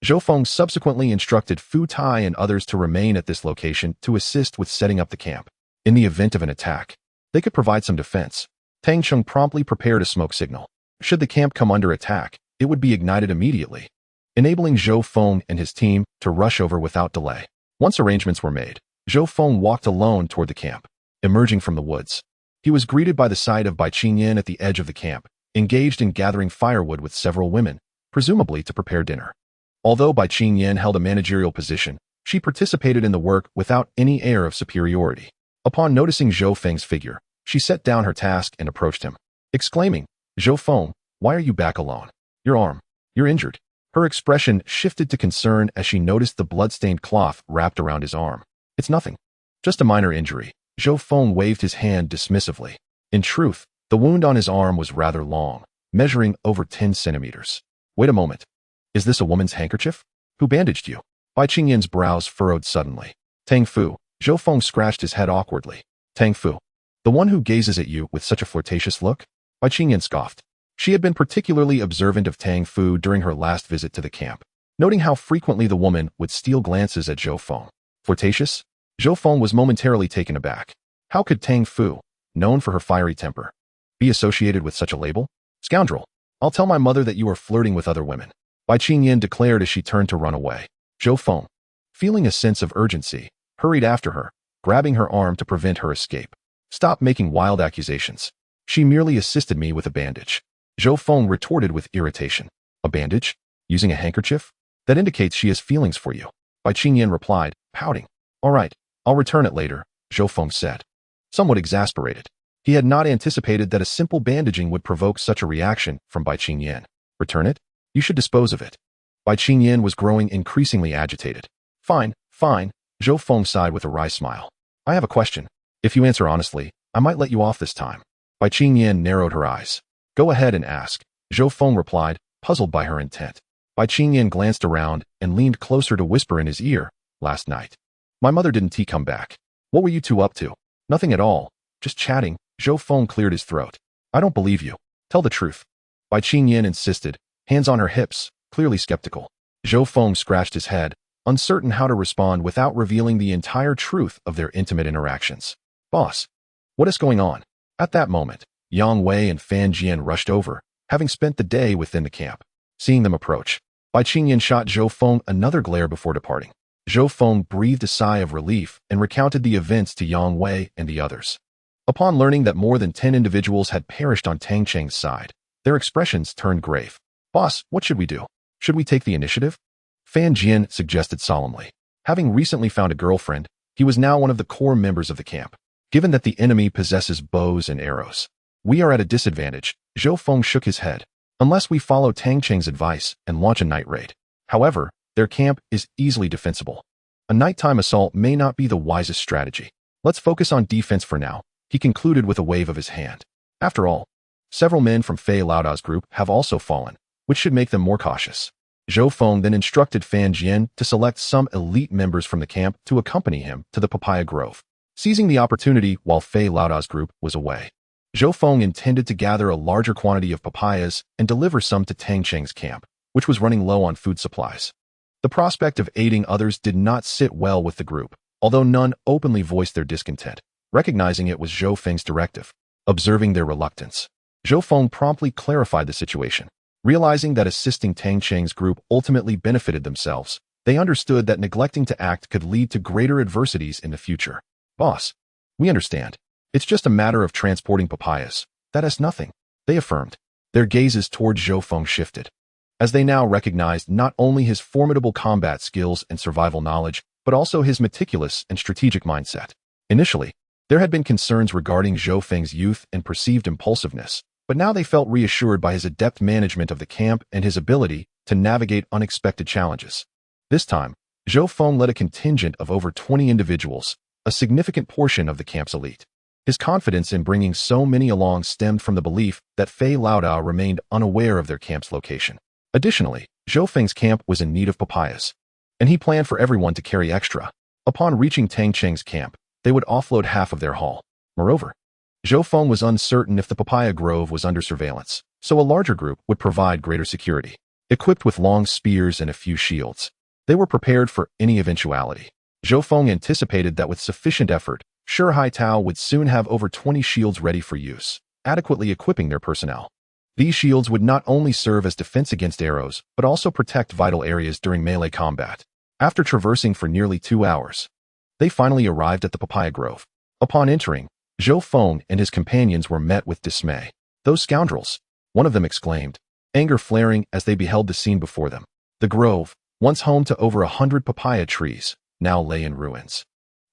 Speaker 1: Zhou Feng subsequently instructed Fu Tai and others to remain at this location to assist with setting up the camp. In the event of an attack, they could provide some defense. Tang Cheng promptly prepared a smoke signal. Should the camp come under attack, it would be ignited immediately, enabling Zhou Feng and his team to rush over without delay. Once arrangements were made, Zhou Feng walked alone toward the camp. Emerging from the woods, he was greeted by the sight of Bai Qingyan at the edge of the camp, engaged in gathering firewood with several women, presumably to prepare dinner. Although Bai Qingyan held a managerial position, she participated in the work without any air of superiority. Upon noticing Zhou Feng's figure, she set down her task and approached him, exclaiming, "Zhou Feng, why are you back alone? Your arm. You're injured." Her expression shifted to concern as she noticed the blood-stained cloth wrapped around his arm. "It's nothing. Just a minor injury." Zhou Feng waved his hand dismissively. In truth, the wound on his arm was rather long, measuring over 10 centimeters. "Wait a moment. Is this a woman's handkerchief? Who bandaged you?" Bai Qingyan's brows furrowed suddenly. "Tang Fu." Zhou Feng scratched his head awkwardly. "Tang Fu? The one who gazes at you with such a flirtatious look?" Bai Qingyan scoffed. She had been particularly observant of Tang Fu during her last visit to the camp, noting how frequently the woman would steal glances at Zhou Feng. Flirtatious? Zhou Feng was momentarily taken aback. How could Tang Fu, known for her fiery temper, be associated with such a label? "Scoundrel! I'll tell my mother that you are flirting with other women," Bai Qingyan declared as she turned to run away. Zhou Feng, feeling a sense of urgency, hurried after her, grabbing her arm to prevent her escape. "Stop making wild accusations. She merely assisted me with a bandage." Zhou Feng retorted with irritation. "A bandage? Using a handkerchief? That indicates she has feelings for you." Bai Qingyan replied, pouting. "All right, I'll return it later," Zhou Feng said. Somewhat exasperated, he had not anticipated that a simple bandaging would provoke such a reaction from Bai Qingyan. "Return it? You should dispose of it." Bai Qingyan was growing increasingly agitated. Fine. Zhou Feng sighed with a wry smile. "I have a question. If you answer honestly, I might let you off this time." Bai Qingyan narrowed her eyes. "Go ahead and ask," Zhou Feng replied, puzzled by her intent. Bai Qingyan glanced around and leaned closer to whisper in his ear, "Last night, my mother didn't come back. What were you two up to?" "Nothing at all. Just chatting." Zhou Feng cleared his throat. "I don't believe you. Tell the truth." Bai Qingyan insisted, hands on her hips, clearly skeptical. Zhou Feng scratched his head, uncertain how to respond without revealing the entire truth of their intimate interactions. "Boss, what is going on?" At that moment, Yang Wei and Fan Jian rushed over, having spent the day within the camp. Seeing them approach, Bai Qingyan shot Zhou Feng another glare before departing. Zhou Feng breathed a sigh of relief and recounted the events to Yang Wei and the others. Upon learning that more than 10 individuals had perished on Tang Cheng's side, their expressions turned grave. "Boss, what should we do? Should we take the initiative?" Fan Jian suggested solemnly. Having recently found a girlfriend, he was now one of the core members of the camp. "Given that the enemy possesses bows and arrows, we are at a disadvantage." Zhou Feng shook his head. "Unless we follow Tang Cheng's advice and launch a night raid. However, their camp is easily defensible. A nighttime assault may not be the wisest strategy. Let's focus on defense for now," he concluded with a wave of his hand. After all, several men from Fei Laoda's group have also fallen, which should make them more cautious. Zhou Feng then instructed Fan Jian to select some elite members from the camp to accompany him to the papaya grove. Seizing the opportunity while Fei Laoda's group was away, Zhou Feng intended to gather a larger quantity of papayas and deliver some to Tang Cheng's camp, which was running low on food supplies. The prospect of aiding others did not sit well with the group, although none openly voiced their discontent, recognizing it was Zhou Feng's directive. Observing their reluctance, Zhou Feng promptly clarified the situation. Realizing that assisting Tang Cheng's group ultimately benefited themselves, they understood that neglecting to act could lead to greater adversities in the future. "Boss, we understand. It's just a matter of transporting papayas. That is nothing," they affirmed. Their gazes toward Zhou Feng shifted, as they now recognized not only his formidable combat skills and survival knowledge, but also his meticulous and strategic mindset. Initially, there had been concerns regarding Zhou Feng's youth and perceived impulsiveness, but now they felt reassured by his adept management of the camp and his ability to navigate unexpected challenges. This time, Zhou Feng led a contingent of over 20 individuals, a significant portion of the camp's elite. His confidence in bringing so many along stemmed from the belief that Fei Laoda remained unaware of their camp's location. Additionally, Zhou Feng's camp was in need of papayas, and he planned for everyone to carry extra. Upon reaching Tang Cheng's camp, they would offload half of their haul. Moreover, Zhou Feng was uncertain if the papaya grove was under surveillance, so a larger group would provide greater security. equipped with long spears and a few shields. They were prepared for any eventuality. Zhou Feng anticipated that with sufficient effort, Hai Tao would soon have over 20 shields ready for use, adequately equipping their personnel. These shields would not only serve as defense against arrows, but also protect vital areas during melee combat. After traversing for nearly 2 hours, they finally arrived at the papaya grove. Upon entering, Zhou Feng and his companions were met with dismay. "Those scoundrels!" one of them exclaimed, anger flaring as they beheld the scene before them. The grove, once home to over 100 papaya trees, now lay in ruins,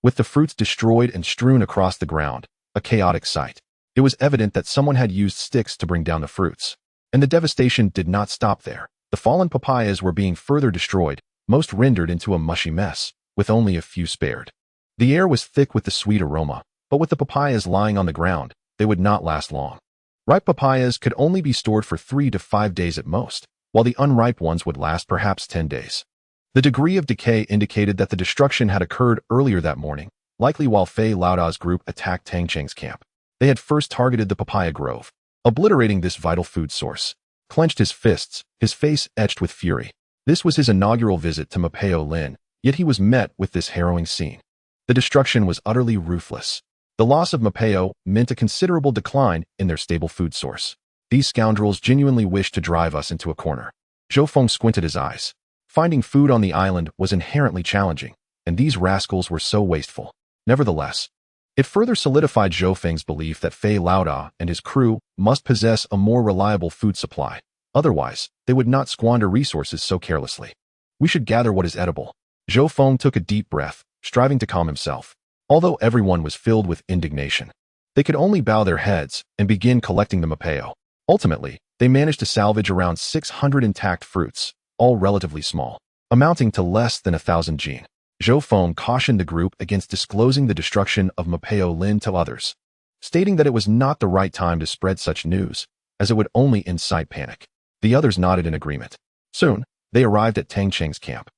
Speaker 1: with the fruits destroyed and strewn across the ground, a chaotic sight. It was evident that someone had used sticks to bring down the fruits. And the devastation did not stop there. The fallen papayas were being further destroyed, most rendered into a mushy mess, with only a few spared. The air was thick with the sweet aroma, but with the papayas lying on the ground, they would not last long. Ripe papayas could only be stored for 3 to 5 days at most, while the unripe ones would last perhaps 10 days. The degree of decay indicated that the destruction had occurred earlier that morning, likely while Fei Laoda's group attacked Tang Cheng's camp. They had first targeted the papaya grove, obliterating this vital food source. Clenched his fists, his face etched with fury. This was his inaugural visit to Mapeo Lin, yet he was met with this harrowing scene. The destruction was utterly ruthless. The loss of Mapeo meant a considerable decline in their stable food source. These scoundrels genuinely wished to drive us into a corner. Zhou Feng squinted his eyes. Finding food on the island was inherently challenging, and these rascals were so wasteful. Nevertheless, it further solidified Zhou Feng's belief that Fei Laoda and his crew must possess a more reliable food supply. Otherwise, they would not squander resources so carelessly. "We should gather what is edible." Zhou Feng took a deep breath, striving to calm himself. Although everyone was filled with indignation, they could only bow their heads and begin collecting the mapeo. Ultimately, they managed to salvage around 600 intact fruits, all relatively small, amounting to less than 1,000 jin. Zhou Feng cautioned the group against disclosing the destruction of Mapeo Lin to others, stating that it was not the right time to spread such news, as it would only incite panic. The others nodded in agreement. Soon, they arrived at Tang Cheng's camp,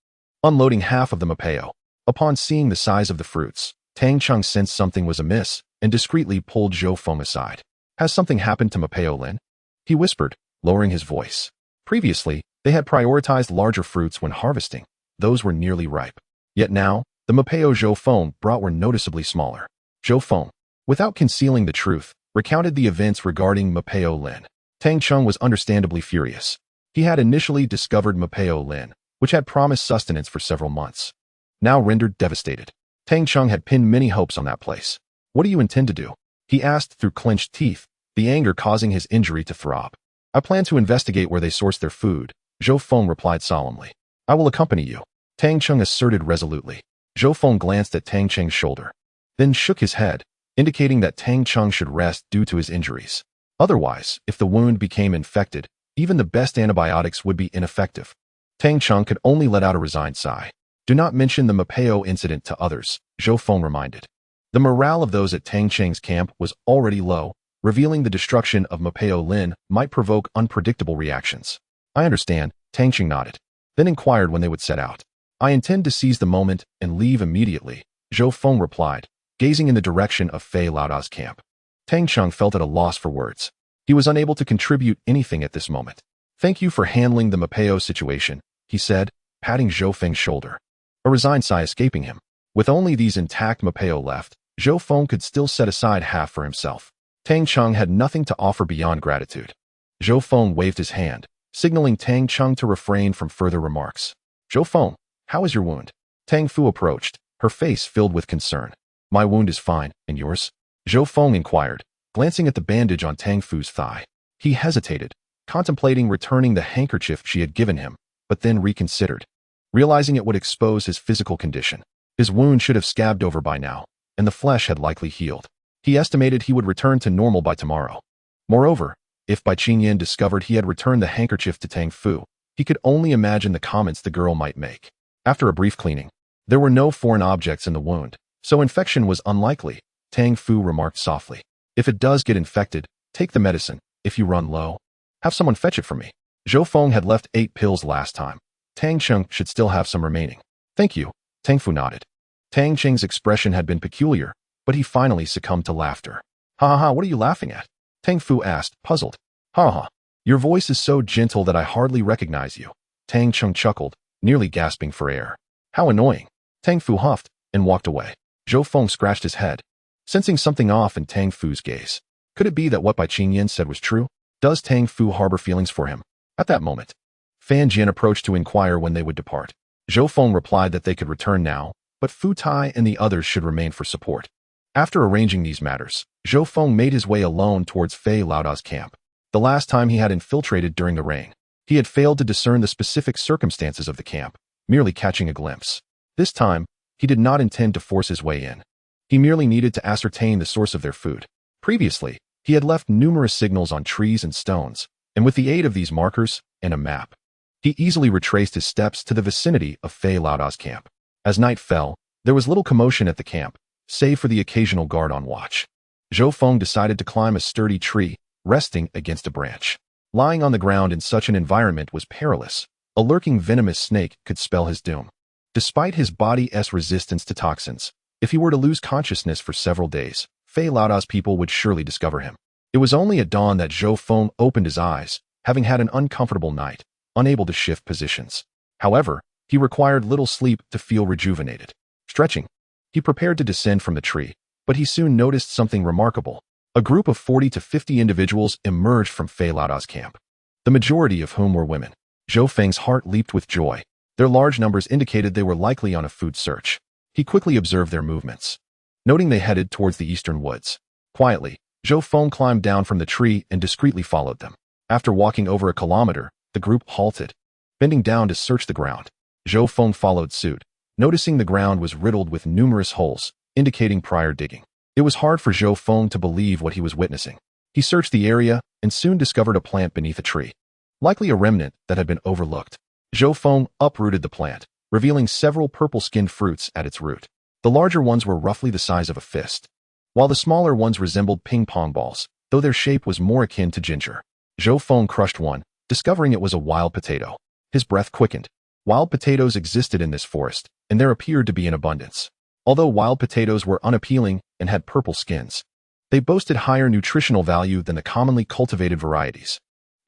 Speaker 1: unloading half of the Mapeo. Upon seeing the size of the fruits, Tang Cheng sensed something was amiss and discreetly pulled Zhou Feng aside. "Has something happened to Mapeo Lin?" he whispered, lowering his voice. Previously, they had prioritized larger fruits when harvesting. Those were nearly ripe. Yet now, the Mapeo Zhou Feng brought were noticeably smaller. Zhou Feng, without concealing the truth, recounted the events regarding Mapeo Lin. Tang Cheng was understandably furious. He had initially discovered Mapeo Lin, which had promised sustenance for several months, now rendered devastated. Tang Cheng had pinned many hopes on that place. "What do you intend to do?" he asked through clenched teeth, the anger causing his injury to throb. "I plan to investigate where they source their food," Zhou Feng replied solemnly. "I will accompany you," Tang Cheng asserted resolutely. Zhou Feng glanced at Tang Cheng's shoulder, then shook his head, indicating that Tang Cheng should rest due to his injuries. Otherwise, if the wound became infected, even the best antibiotics would be ineffective. Tang Cheng could only let out a resigned sigh. "Do not mention the Mapeo incident to others," Zhou Feng reminded. The morale of those at Tang Cheng's camp was already low, revealing the destruction of Mapeo Lin might provoke unpredictable reactions. "I understand," Tang Cheng nodded, then inquired when they would set out. "I intend to seize the moment and leave immediately," Zhou Feng replied, gazing in the direction of Fei Laoda's camp. Tang Cheng felt at a loss for words. He was unable to contribute anything at this moment. "Thank you for handling the Mapeo situation," he said, patting Zhou Feng's shoulder, a resigned sigh escaping him. With only these intact Mapeo left, Zhou Feng could still set aside half for himself. Tang Cheng had nothing to offer beyond gratitude. Zhou Feng waved his hand, signaling Tang Cheng to refrain from further remarks. "Zhou Feng, how is your wound?" Tang Fu approached, her face filled with concern. "My wound is fine, and yours?" Zhou Feng inquired, glancing at the bandage on Tang Fu's thigh. He hesitated, contemplating returning the handkerchief she had given him, but then reconsidered, realizing it would expose his physical condition. His wound should have scabbed over by now, and the flesh had likely healed. He estimated he would return to normal by tomorrow. Moreover, if Bai Qinyan discovered he had returned the handkerchief to Tang Fu, he could only imagine the comments the girl might make. After a brief cleaning, there were no foreign objects in the wound, so infection was unlikely, Tang Fu remarked softly. "If it does get infected, take the medicine. If you run low, have someone fetch it for me." Zhou Feng had left 8 pills last time. Tang Cheng should still have some remaining. "Thank you," Tang Fu nodded. Tang Cheng's expression had been peculiar, but he finally succumbed to laughter. "Ha ha ha, what are you laughing at?" Tang Fu asked, puzzled. "Ha ha. Your voice is so gentle that I hardly recognize you. Tang Chung chuckled, nearly gasping for air. How annoying. Tang Fu huffed and walked away. Zhou Feng scratched his head, sensing something off in Tang Fu's gaze. Could it be that what Bai Qingyan said was true? Does Tang Fu harbor feelings for him? At that moment, Fan Jian approached to inquire when they would depart. Zhou Feng replied that they could return now, but Fu Tai and the others should remain for support. After arranging these matters, Zhou Feng made his way alone towards Fei Laoda's camp. The last time he had infiltrated during the rain, he had failed to discern the specific circumstances of the camp, merely catching a glimpse. This time, he did not intend to force his way in. He merely needed to ascertain the source of their food. Previously, he had left numerous signals on trees and stones, and with the aid of these markers and a map, he easily retraced his steps to the vicinity of Fei Laoda's camp. As night fell, there was little commotion at the camp, save for the occasional guard on watch. Zhou Feng decided to climb a sturdy tree, resting against a branch. Lying on the ground in such an environment was perilous. A lurking venomous snake could spell his doom. Despite his body's resistance to toxins, if he were to lose consciousness for several days, Fei Laoda's people would surely discover him. It was only at dawn that Zhou Feng opened his eyes, having had an uncomfortable night, unable to shift positions. However, he required little sleep to feel rejuvenated. Stretching, he prepared to descend from the tree, but he soon noticed something remarkable. A group of 40 to 50 individuals emerged from Fei Laoda's camp, the majority of whom were women. Zhou Feng's heart leaped with joy. Their large numbers indicated they were likely on a food search. He quickly observed their movements, noting they headed towards the eastern woods. Quietly, Zhou Feng climbed down from the tree and discreetly followed them. After walking over a kilometer, the group halted, bending down to search the ground. Zhou Feng followed suit, noticing the ground was riddled with numerous holes, indicating prior digging. It was hard for Zhou Feng to believe what he was witnessing. He searched the area and soon discovered a plant beneath a tree, likely a remnant that had been overlooked. Zhou Feng uprooted the plant, revealing several purple-skinned fruits at its root. The larger ones were roughly the size of a fist, while the smaller ones resembled ping-pong balls, though their shape was more akin to ginger. Zhou Feng crushed one, discovering it was a wild potato. His breath quickened. Wild potatoes existed in this forest, and there appeared to be in abundance. Although wild potatoes were unappealing and had purple skins, they boasted higher nutritional value than the commonly cultivated varieties.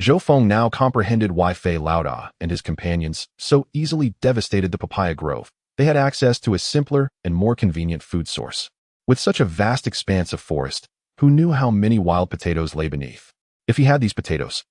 Speaker 1: Zhou Feng now comprehended why Fei Laoda and his companions so easily devastated the papaya grove. They had access to a simpler and more convenient food source. With such a vast expanse of forest, who knew how many wild potatoes lay beneath? If he had these potatoes,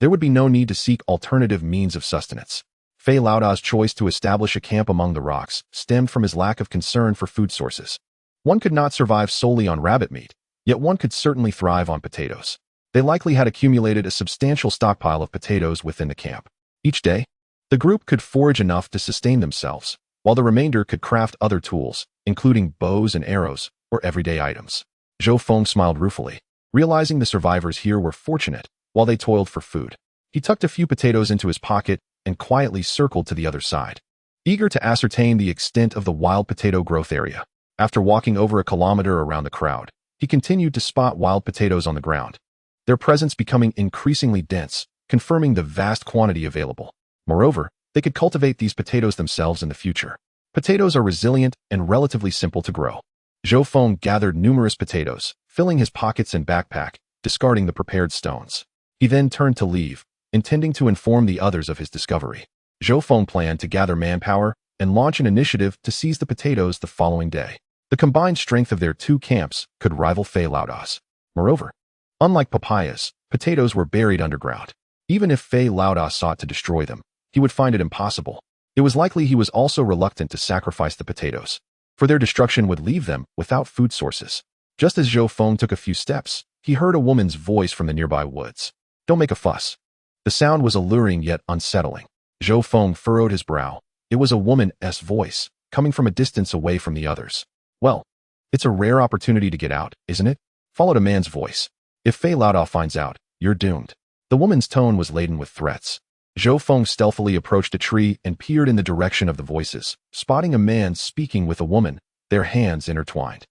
Speaker 1: there would be no need to seek alternative means of sustenance. Fei Laoda's choice to establish a camp among the rocks stemmed from his lack of concern for food sources. One could not survive solely on rabbit meat, yet one could certainly thrive on potatoes. They likely had accumulated a substantial stockpile of potatoes within the camp. Each day, the group could forage enough to sustain themselves, while the remainder could craft other tools, including bows and arrows, or everyday items. Zhou Feng smiled ruefully, realizing the survivors here were fortunate while they toiled for food. He tucked a few potatoes into his pocket and quietly circled to the other side, eager to ascertain the extent of the wild potato growth area. After walking over a kilometer around the crowd, he continued to spot wild potatoes on the ground, their presence becoming increasingly dense, confirming the vast quantity available. Moreover, they could cultivate these potatoes themselves in the future. Potatoes are resilient and relatively simple to grow. Zhou Feng gathered numerous potatoes, filling his pockets and backpack, discarding the prepared stones. He then turned to leave, intending to inform the others of his discovery. Zhou Feng planned to gather manpower and launch an initiative to seize the potatoes the following day. The combined strength of their two camps could rival Fei Laoda's. Moreover, unlike papayas, potatoes were buried underground. Even if Fei Laoda sought to destroy them, he would find it impossible. It was likely he was also reluctant to sacrifice the potatoes, for their destruction would leave them without food sources. Just as Zhou Feng took a few steps, he heard a woman's voice from the nearby woods. "Don't make a fuss." The sound was alluring yet unsettling. Zhou Feng furrowed his brow. It was a woman's voice, coming from a distance away from the others. "Well, it's a rare opportunity to get out, isn't it?" followed a man's voice. "If Fei Laoda finds out, you're doomed." The woman's tone was laden with threats. Zhou Feng stealthily approached a tree and peered in the direction of the voices, spotting a man speaking with a woman, their hands intertwined.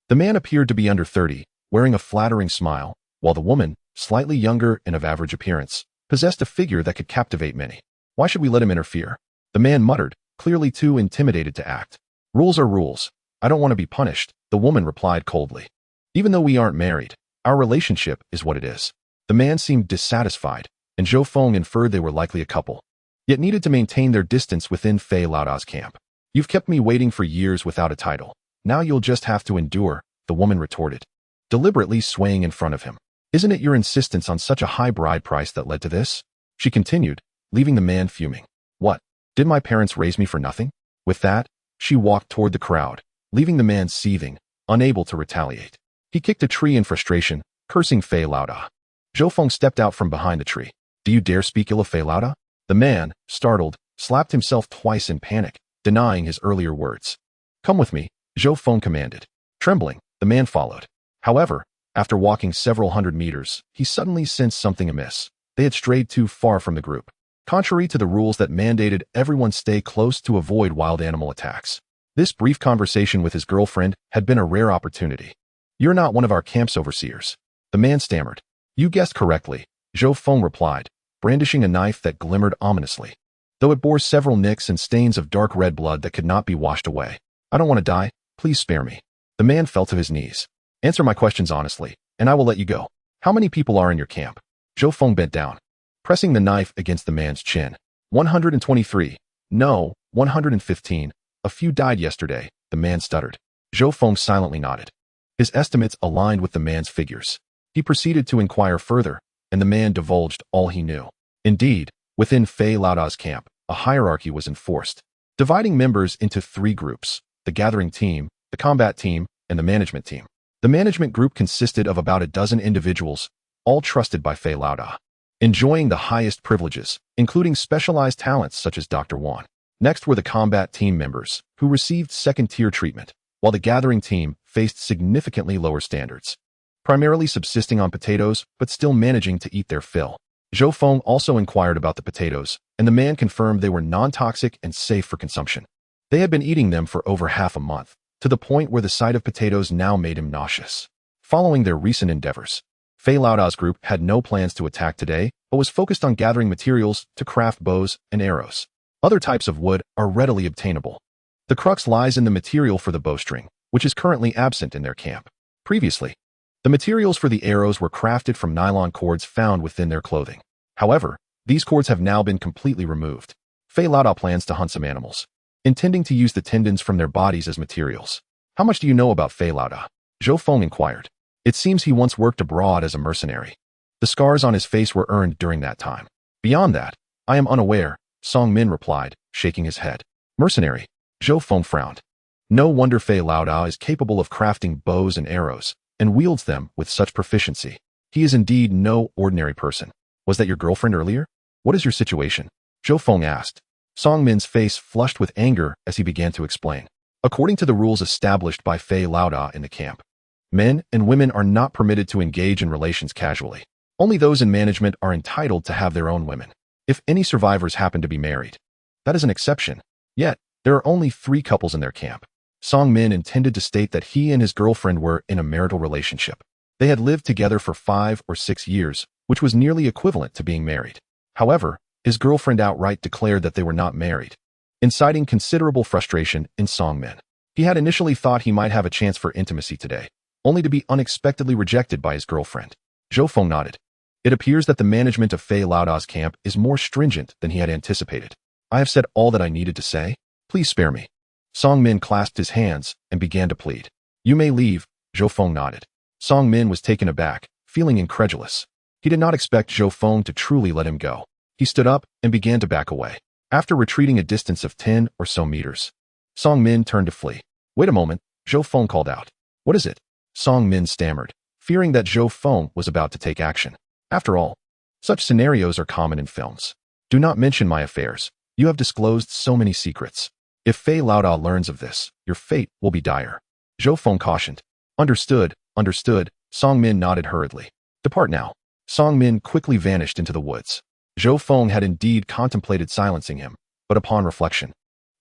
Speaker 1: The man appeared to be under 30, wearing a flattering smile, while the woman, slightly younger and of average appearance, possessed a figure that could captivate many. "Why should we let him interfere?" the man muttered, clearly too intimidated to act. "Rules are rules. I don't want to be punished," the woman replied coldly. "Even though we aren't married, our relationship is what it is." The man seemed dissatisfied, and Zhou Feng inferred they were likely a couple, yet needed to maintain their distance within Fei Laoda's camp. You've kept me waiting for years without a title. Now you'll just have to endure, the woman retorted, deliberately swaying in front of him. Isn't it your insistence on such a high bride price that led to this? She continued, leaving the man fuming. What? Did my parents raise me for nothing? With that, she walked toward the crowd, leaving the man seething, unable to retaliate. He kicked a tree in frustration, cursing Fei Laoda. Zhou Feng stepped out from behind the tree. Do you dare speak ill of Fei Laoda? The man, startled, slapped himself twice in panic, denying his earlier words. Come with me, Zhou Feng commanded. Trembling, the man followed. However, after walking several hundred meters, he suddenly sensed something amiss. They had strayed too far from the group. Contrary to the rules that mandated everyone stay close to avoid wild animal attacks. This brief conversation with his girlfriend had been a rare opportunity. You're not one of our camp's overseers. The man stammered. You guessed correctly, Zhou Feng replied, brandishing a knife that glimmered ominously, though it bore several nicks and stains of dark red blood that could not be washed away. I don't want to die. Please spare me. The man fell to his knees. Answer my questions honestly, and I will let you go. How many people are in your camp? Zhou Feng bent down, pressing the knife against the man's chin. 123. No, 115. A few died yesterday, the man stuttered. Zhou Feng silently nodded. His estimates aligned with the man's figures. He proceeded to inquire further, and the man divulged all he knew. Indeed, within Fei Laoda's camp, a hierarchy was enforced, dividing members into 3 groups: the gathering team, the combat team, and the management team. The management group consisted of about a dozen individuals, all trusted by Fei Laoda, enjoying the highest privileges, including specialized talents such as Dr. Wan. Next were the combat team members, who received second-tier treatment, while the gathering team faced significantly lower standards, primarily subsisting on potatoes but still managing to eat their fill. Zhou Feng also inquired about the potatoes, and the man confirmed they were non-toxic and safe for consumption. They had been eating them for over half a month, to the point where the sight of potatoes now made him nauseous. Following their recent endeavors, Fei Laoda's group had no plans to attack today, but was focused on gathering materials to craft bows and arrows. Other types of wood are readily obtainable. The crux lies in the material for the bowstring, which is currently absent in their camp. Previously, the materials for the arrows were crafted from nylon cords found within their clothing. However, these cords have now been completely removed. Fei Laoda plans to hunt some animals, intending to use the tendons from their bodies as materials. How much do you know about Fei Laoda? Zhou Feng inquired. It seems he once worked abroad as a mercenary. The scars on his face were earned during that time. Beyond that, I am unaware, Song Min replied, shaking his head. Mercenary? Zhou Feng frowned. No wonder Fei Laoda is capable of crafting bows and arrows, and wields them with such proficiency. He is indeed no ordinary person. Was that your girlfriend earlier? What is your situation? Zhou Feng asked. Song Min's face flushed with anger as he began to explain. According to the rules established by Fei Laoda in the camp, men and women are not permitted to engage in relations casually. Only those in management are entitled to have their own women. If any survivors happen to be married, that is an exception. Yet, there are only 3 couples in their camp. Song Min intended to state that he and his girlfriend were in a marital relationship. They had lived together for 5 or 6 years, which was nearly equivalent to being married. However, his girlfriend outright declared that they were not married, inciting considerable frustration in Song Min. He had initially thought he might have a chance for intimacy today, only to be unexpectedly rejected by his girlfriend. Zhou Feng nodded. It appears that the management of Fei Laoda's camp is more stringent than he had anticipated. I have said all that I needed to say. Please spare me. Song Min clasped his hands and began to plead. You may leave, Zhou Feng nodded. Song Min was taken aback, feeling incredulous. He did not expect Zhou Feng to truly let him go. He stood up and began to back away. After retreating a distance of 10 or so meters, Song Min turned to flee. Wait a moment, Zhou Feng called out. What is it? Song Min stammered, fearing that Zhou Feng was about to take action. After all, such scenarios are common in films. Do not mention my affairs. You have disclosed so many secrets. If Fei Laoda learns of this, your fate will be dire. Zhou Feng cautioned. Understood, understood. Song Min nodded hurriedly. Depart now. Song Min quickly vanished into the woods. Zhou Feng had indeed contemplated silencing him, but upon reflection,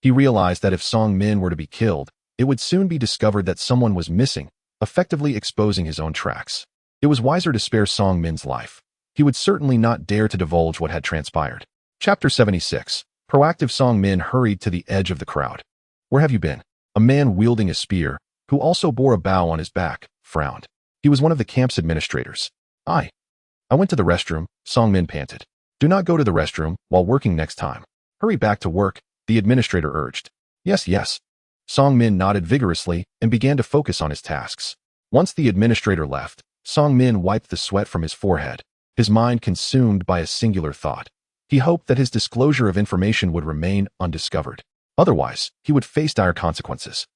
Speaker 1: he realized that if Song Min were to be killed, it would soon be discovered that someone was missing, effectively exposing his own tracks. It was wiser to spare Song Min's life. He would certainly not dare to divulge what had transpired. Chapter 76. Proactive. Song Min hurried to the edge of the crowd. Where have you been? A man wielding a spear, who also bore a bow on his back, frowned. He was one of the camp's administrators. I went to the restroom, Song Min panted. Do not go to the restroom while working next time. Hurry back to work, the administrator urged. Yes, yes. Song Min nodded vigorously and began to focus on his tasks. Once the administrator left, Song Min wiped the sweat from his forehead, his mind consumed by a singular thought. He hoped that his disclosure of information would remain undiscovered. Otherwise, he would face dire consequences.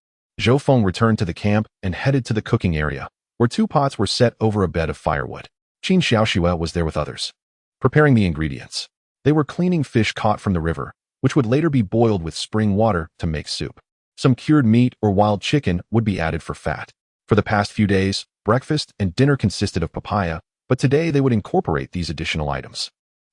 Speaker 1: Zhou Feng returned to the camp and headed to the cooking area, where 2 pots were set over a bed of firewood. Qin Xiaoxue was there with others, preparing the ingredients. They were cleaning fish caught from the river, which would later be boiled with spring water to make soup. Some cured meat or wild chicken would be added for fat. For the past few days, breakfast and dinner consisted of papaya, but today they would incorporate these additional items.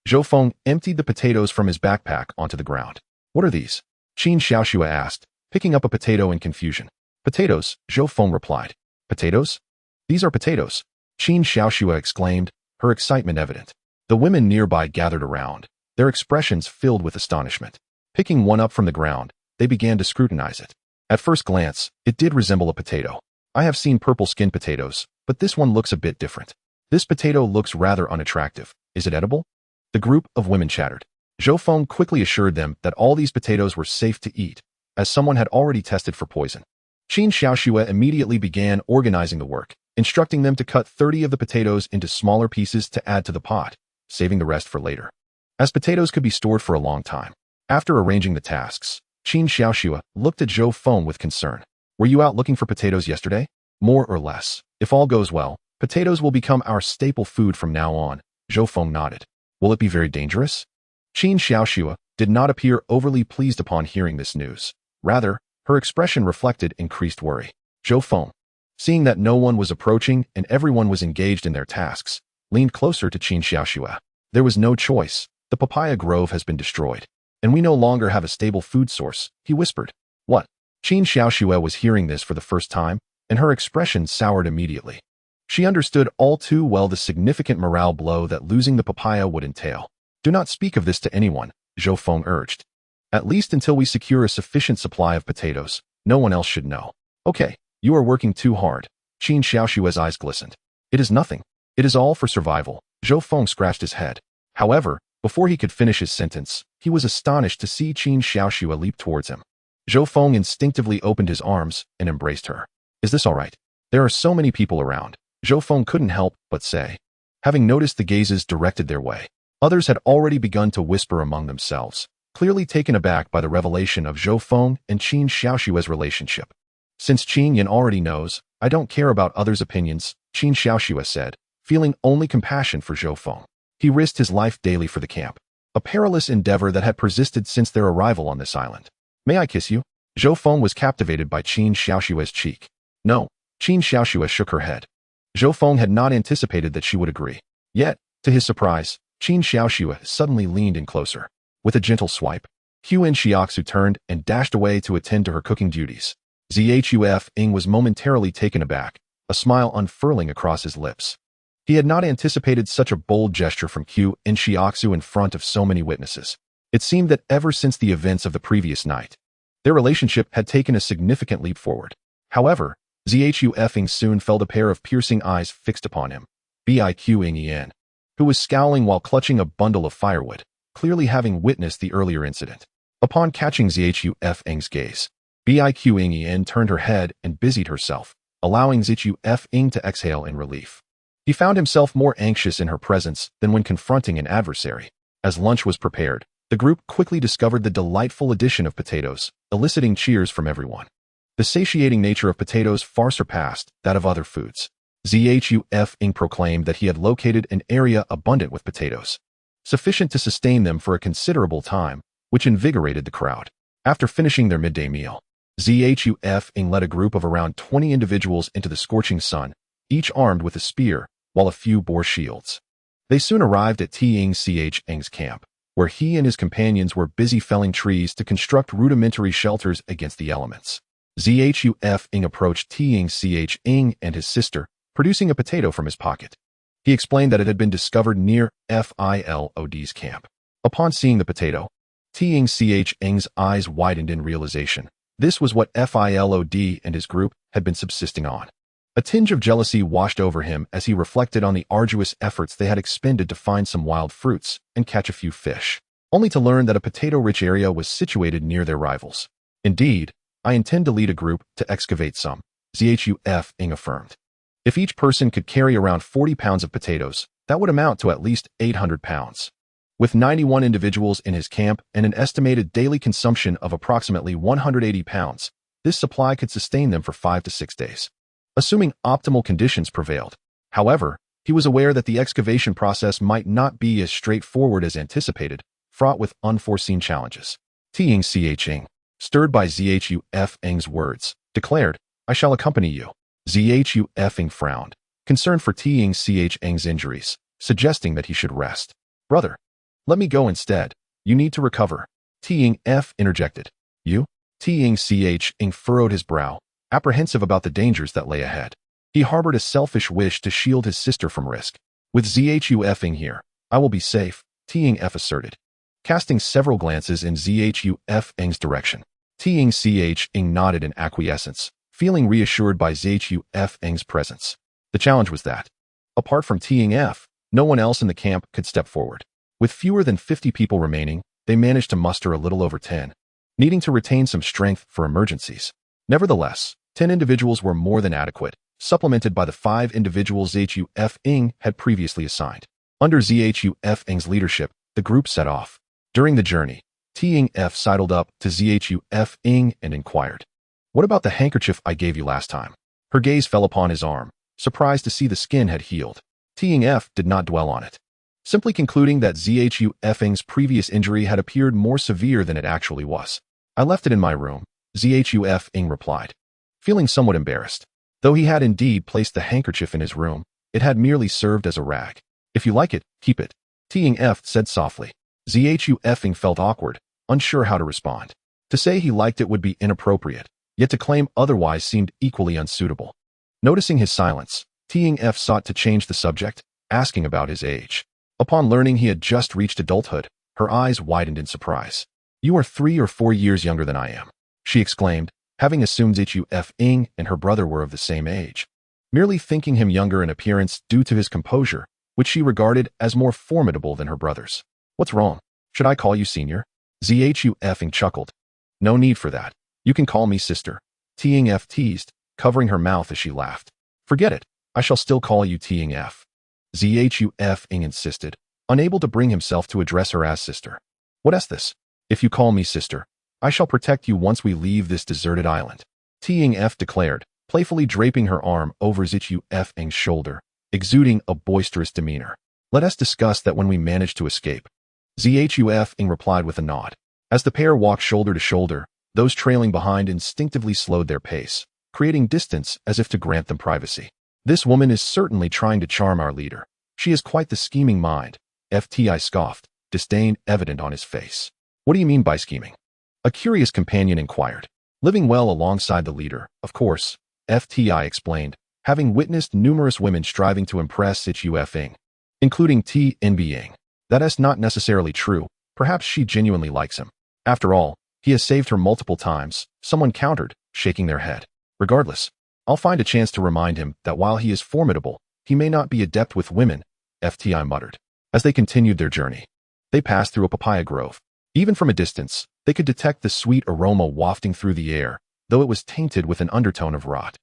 Speaker 1: Zhou Feng emptied the potatoes from his backpack onto the ground. What are these? Qin Xiaoxue asked, picking up a potato in confusion. Potatoes, Zhou Feng replied. Potatoes? These are potatoes, Qin Xiaoxue exclaimed, her excitement evident. The women nearby gathered around, their expressions filled with astonishment. Picking one up from the ground, they began to scrutinize it. At first glance, it did resemble a potato. I have seen purple-skinned potatoes, but this one looks a bit different. This potato looks rather unattractive. Is it edible? The group of women chattered. Zhou Feng quickly assured them that all these potatoes were safe to eat, as someone had already tested for poison. Qin Xiaoxue immediately began organizing the work, instructing them to cut 30 of the potatoes into smaller pieces to add to the pot, saving the rest for later, as potatoes could be stored for a long time. After arranging the tasks, Qin Xiaoxue looked at Zhou Feng with concern. Were you out looking for potatoes yesterday? More or less. If all goes well, potatoes will become our staple food from now on, Zhou Feng nodded. Will it be very dangerous? Qin Xiaoxue did not appear overly pleased upon hearing this news. Rather, her expression reflected increased worry. Zhou Feng, seeing that no one was approaching and everyone was engaged in their tasks, leaned closer to Qin Xiaoxue. There was no choice. The papaya grove has been destroyed, and we no longer have a stable food source, he whispered. What? Qin Xiaoxue was hearing this for the first time, and her expression soured immediately. She understood all too well the significant morale blow that losing the papaya would entail. Do not speak of this to anyone, Zhou Feng urged. At least until we secure a sufficient supply of potatoes, no one else should know. Okay, you are working too hard. Qin Xiaoxue's eyes glistened. It is nothing. It is all for survival. Zhou Feng scratched his head. However, before he could finish his sentence, he was astonished to see Qin Xiaoxue leap towards him. Zhou Feng instinctively opened his arms and embraced her. Is this all right? There are so many people around. Zhou Feng couldn't help but say. Having noticed the gazes directed their way, others had already begun to whisper among themselves, clearly taken aback by the revelation of Zhou Feng and Qin Xiaoxue's relationship. Since Qin Yan already knows, I don't care about others' opinions, Qin Xiaoxue said, feeling only compassion for Zhou Feng. He risked his life daily for the camp, a perilous endeavor that had persisted since their arrival on this island. May I kiss you? Zhou Feng was captivated by Qin Xiaoxue's cheek. No, Qin Xiaoxue shook her head. Zhou Feng had not anticipated that she would agree. Yet, to his surprise, Qin Xiaoxue suddenly leaned in closer. With a gentle swipe, Qin Xiaoxue turned and dashed away to attend to her cooking duties. Zhou Feng was momentarily taken aback, a smile unfurling across his lips. He had not anticipated such a bold gesture from Qin Xiaoxue in front of so many witnesses. It seemed that ever since the events of the previous night, their relationship had taken a significant leap forward. However, Zhou Feng soon felt a pair of piercing eyes fixed upon him. Qin Yan, who was scowling while clutching a bundle of firewood, clearly having witnessed the earlier incident. Upon catching Zhou Feng's gaze, Qin Yan turned her head and busied herself, allowing Zhou Feng to exhale in relief. He found himself more anxious in her presence than when confronting an adversary. As lunch was prepared, the group quickly discovered the delightful addition of potatoes, eliciting cheers from everyone. The satiating nature of potatoes far surpassed that of other foods. Zhou Feng proclaimed that he had located an area abundant with potatoes, sufficient to sustain them for a considerable time, which invigorated the crowd. After finishing their midday meal, Zhou Feng led a group of around 20 individuals into the scorching sun, each armed with a spear, while a few bore shields. They soon arrived at Qin Xiaoxue's camp, where he and his companions were busy felling trees to construct rudimentary shelters against the elements. Zhou Feng approached Qin Xiaoxue and his sister, producing a potato from his pocket. He explained that it had been discovered near Filod's camp. Upon seeing the potato, Qin Xiaoxue's eyes widened in realization. This was what Filod and his group had been subsisting on. A tinge of jealousy washed over him as he reflected on the arduous efforts they had expended to find some wild fruits and catch a few fish, only to learn that a potato-rich area was situated near their rivals. Indeed, I intend to lead a group to excavate some, Zhu Feng affirmed. If each person could carry around 40 pounds of potatoes, that would amount to at least 800 pounds. With 91 individuals in his camp and an estimated daily consumption of approximately 180 pounds, this supply could sustain them for 5 to 6 days, assuming optimal conditions prevailed. However, he was aware that the excavation process might not be as straightforward as anticipated, fraught with unforeseen challenges. Qin Xiaoxue, stirred by Zhu Feng's words, declared, "I shall accompany you." Zhu Feng frowned, concerned for Qin Xiaoxue's injuries, suggesting that he should rest. "Brother, let me go instead. You need to recover." Qin F interjected. "You?" Qin Xiaoxue furrowed his brow, apprehensive about the dangers that lay ahead. He harbored a selfish wish to shield his sister from risk. "With Zhu Feng here, I will be safe," Qin F asserted, casting several glances in Zhu Feng's direction. Qin Xiaoxue nodded in acquiescence, feeling reassured by Zhu Feng's presence. The challenge was that, apart from Qin F, no one else in the camp could step forward. With fewer than 50 people remaining, they managed to muster a little over 10, needing to retain some strength for emergencies. Nevertheless, 10 individuals were more than adequate, supplemented by the 5 individuals Zhu Feng had previously assigned. Under Zhu Feng's leadership, the group set off. During the journey, Qin F sidled up to Zhu Feng and inquired, "What about the handkerchief I gave you last time?" Her gaze fell upon his arm, surprised to see the skin had healed. Qin F did not dwell on it, simply concluding that Zhu Feng's previous injury had appeared more severe than it actually was. "I left it in my room," Zhu Feng replied, feeling somewhat embarrassed. Though he had indeed placed the handkerchief in his room, it had merely served as a rag. "If you like it, keep it," Qin F said softly. Zhu Feng felt awkward, unsure how to respond. To say he liked it would be inappropriate, yet to claim otherwise seemed equally unsuitable. Noticing his silence, Qin F sought to change the subject, asking about his age. Upon learning he had just reached adulthood, her eyes widened in surprise. "You are 3 or 4 years younger than I am," she exclaimed, having assumed Zhu Feng and her brother were of the same age, merely thinking him younger in appearance due to his composure, which she regarded as more formidable than her brother's. "What's wrong? Should I call you senior?" Zhu Feng chuckled. "No need for that. You can call me sister," Qin F teased, covering her mouth as she laughed. "Forget it. I shall still call you Qin F." Zhu Feng insisted, unable to bring himself to address her as sister. "What's this? If you call me sister, I shall protect you once we leave this deserted island," Qin F declared, playfully draping her arm over Zhu Feng's shoulder, exuding a boisterous demeanor. "Let us discuss that when we manage to escape." Zhu Feng replied with a nod. As the pair walked shoulder to shoulder, those trailing behind instinctively slowed their pace, creating distance as if to grant them privacy. "This woman is certainly trying to charm our leader. She has quite the scheming mind," FTI scoffed, disdain evident on his face. "What do you mean by scheming?" a curious companion inquired. "Living well alongside the leader, of course," FTI explained, having witnessed numerous women striving to impress Zhu Feng, including Tin Biying. "That is not necessarily true. Perhaps she genuinely likes him. After all, he has saved her multiple times," someone countered, shaking their head. "Regardless, I'll find a chance to remind him that while he is formidable, he may not be adept with women," FTI muttered. As they continued their journey, they passed through a papaya grove. Even from a distance, they could detect the sweet aroma wafting through the air, though it was tainted with an undertone of rot.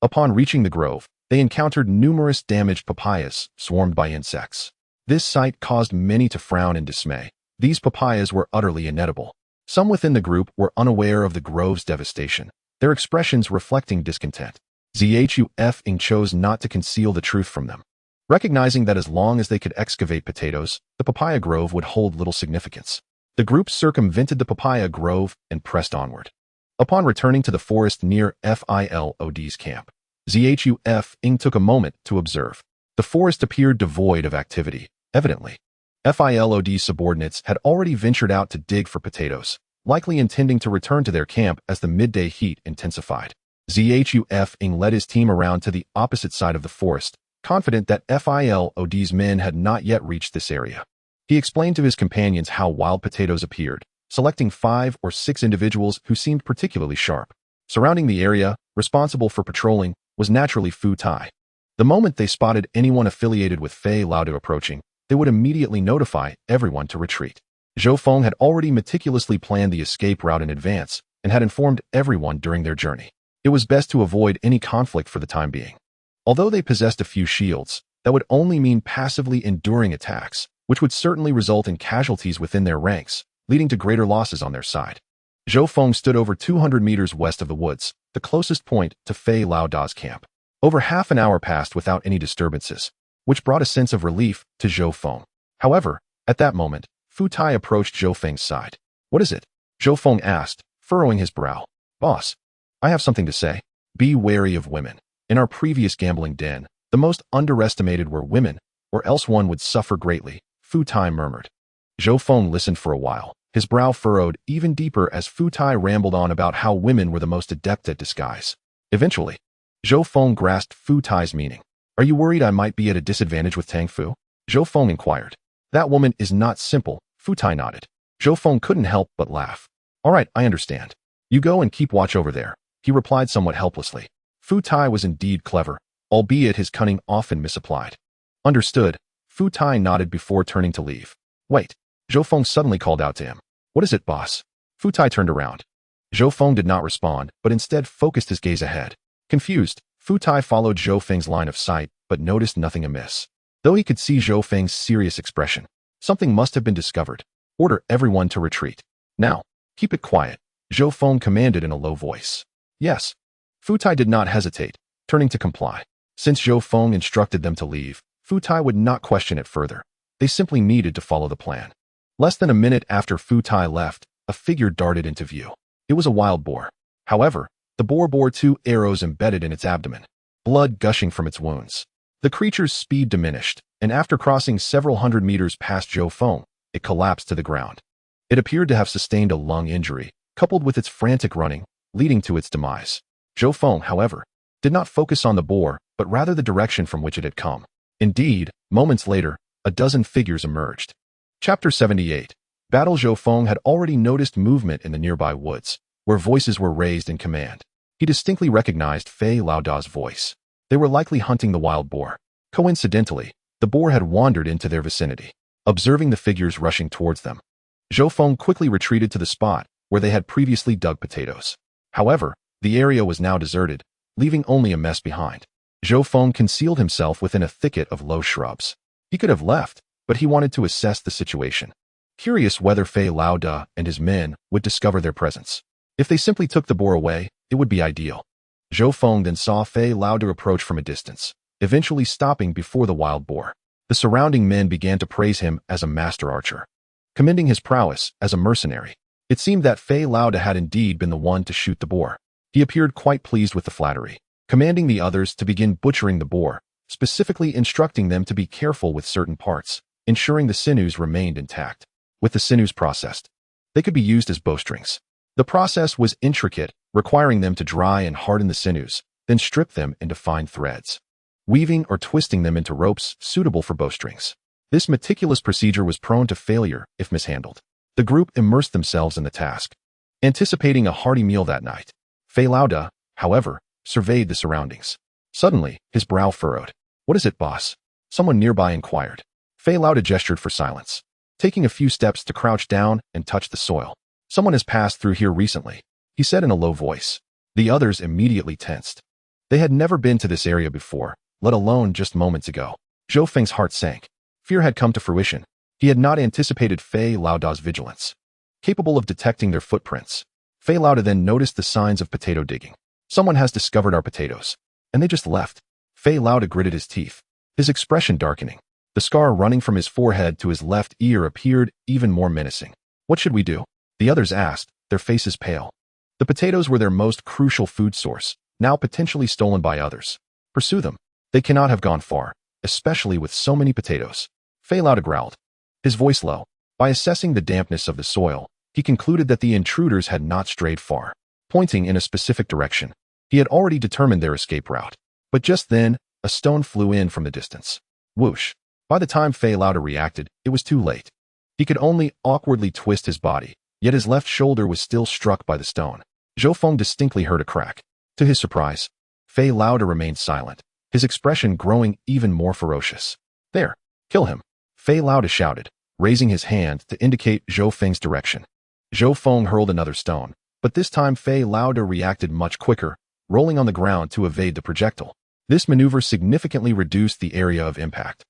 Speaker 1: Upon reaching the grove, they encountered numerous damaged papayas swarmed by insects. This sight caused many to frown in dismay. These papayas were utterly inedible. Some within the group were unaware of the grove's devastation, their expressions reflecting discontent. Zhu Feng chose not to conceal the truth from them, recognizing that as long as they could excavate potatoes, the papaya grove would hold little significance. The group circumvented the papaya grove and pressed onward. Upon returning to the forest near Filod's camp, Zhu Feng took a moment to observe. The forest appeared devoid of activity, evidently. Filod's subordinates had already ventured out to dig for potatoes, likely intending to return to their camp as the midday heat intensified. Zhu Feng led his team around to the opposite side of the forest, confident that Filod's men had not yet reached this area. He explained to his companions how wild potatoes appeared, selecting 5 or 6 individuals who seemed particularly sharp. Surrounding the area, responsible for patrolling, was naturally Fu Tai. The moment they spotted anyone affiliated with Fei Laoda approaching, they would immediately notify everyone to retreat. Zhou Feng had already meticulously planned the escape route in advance and had informed everyone during their journey. It was best to avoid any conflict for the time being. Although they possessed a few shields, that would only mean passively enduring attacks, which would certainly result in casualties within their ranks, leading to greater losses on their side. Zhou Feng stood over 200 meters west of the woods, the closest point to Fei Laoda's camp. Over half an hour passed without any disturbances, which brought a sense of relief to Zhou Feng. However, at that moment, Fu Tai approached Zhou Feng's side. "What is it?" Zhou Feng asked, furrowing his brow. "Boss, I have something to say. Be wary of women. In our previous gambling den, the most underestimated were women, or else one would suffer greatly," Fu Tai murmured. Zhou Feng listened for a while, his brow furrowed even deeper as Fu Tai rambled on about how women were the most adept at disguise. Eventually, Zhou Feng grasped Fu Tai's meaning. "Are you worried I might be at a disadvantage with Tang Fu?" Zhou Feng inquired. "That woman is not simple," Fu Tai nodded. Zhou Feng couldn't help but laugh. "All right, I understand. You go and keep watch over there," he replied somewhat helplessly. Fu Tai was indeed clever, albeit his cunning often misapplied. "Understood," Fu Tai nodded before turning to leave. "Wait," Zhou Feng suddenly called out to him. "What is it, boss?" Fu Tai turned around. Zhou Feng did not respond, but instead focused his gaze ahead. Confused, Fu Tai followed Zhou Feng's line of sight, but noticed nothing amiss. Though he could see Zhou Feng's serious expression, something must have been discovered. "Order everyone to retreat. Now, keep it quiet," Zhou Feng commanded in a low voice. "Yes." Fu Tai did not hesitate, turning to comply. Since Zhou Feng instructed them to leave, Fu Tai would not question it further. They simply needed to follow the plan. Less than a minute after Fu Tai left, a figure darted into view. It was a wild boar. However, the boar bore 2 arrows embedded in its abdomen, blood gushing from its wounds. The creature's speed diminished, and after crossing several hundred meters past Zhou Feng, it collapsed to the ground. It appeared to have sustained a lung injury, coupled with its frantic running, leading to its demise. Zhou Feng, however, did not focus on the boar, but rather the direction from which it had come. Indeed, moments later, a dozen figures emerged. Chapter 78. Battle. Zhou Feng had already noticed movement in the nearby woods, where voices were raised in command. He distinctly recognized Fei Laoda's voice. They were likely hunting the wild boar. Coincidentally, the boar had wandered into their vicinity. Observing the figures rushing towards them, Zhou Feng quickly retreated to the spot where they had previously dug potatoes. However, the area was now deserted, leaving only a mess behind. Zhou Feng concealed himself within a thicket of low shrubs. He could have left, but he wanted to assess the situation, curious whether Fei Laoda and his men would discover their presence. If they simply took the boar away, it would be ideal. Zhou Feng then saw Fei Laoda approach from a distance, eventually stopping before the wild boar. The surrounding men began to praise him as a master archer, commending his prowess as a mercenary. It seemed that Fei Laoda had indeed been the one to shoot the boar. He appeared quite pleased with the flattery, commanding the others to begin butchering the boar, specifically instructing them to be careful with certain parts, ensuring the sinews remained intact. With the sinews processed, they could be used as bowstrings. The process was intricate, requiring them to dry and harden the sinews, then strip them into fine threads, weaving or twisting them into ropes suitable for bowstrings. This meticulous procedure was prone to failure if mishandled. The group immersed themselves in the task, anticipating a hearty meal that night. Fei Laoda, however, surveyed the surroundings. Suddenly, his brow furrowed. "What is it, boss?" someone nearby inquired. Fei Laoda gestured for silence, taking a few steps to crouch down and touch the soil. "Someone has passed through here recently," he said in a low voice. The others immediately tensed. They had never been to this area before, let alone just moments ago. Zhou Feng's heart sank. Fear had come to fruition. He had not anticipated Fei Laoda's vigilance, capable of detecting their footprints. Fei Laoda then noticed the signs of potato digging. "Someone has discovered our potatoes, and they just left." Fei Laoda gritted his teeth, his expression darkening. The scar running from his forehead to his left ear appeared even more menacing. "What should we do?" the others asked, their faces pale. The potatoes were their most crucial food source, now potentially stolen by others. "Pursue them. They cannot have gone far, especially with so many potatoes," Fei Laoda growled, his voice low. By assessing the dampness of the soil, he concluded that the intruders had not strayed far. Pointing in a specific direction, he had already determined their escape route. But just then, a stone flew in from the distance. Whoosh! By the time Fei Laoda reacted, it was too late. He could only awkwardly twist his body, yet his left shoulder was still struck by the stone. Zhou Feng distinctly heard a crack. To his surprise, Fei Laoda remained silent, his expression growing even more ferocious. There, kill him, Fei Laoda shouted, raising his hand to indicate Zhou Feng's direction. Zhou Feng hurled another stone, but this time Fei Laoda reacted much quicker, rolling on the ground to evade the projectile. This maneuver significantly reduced the area of impact.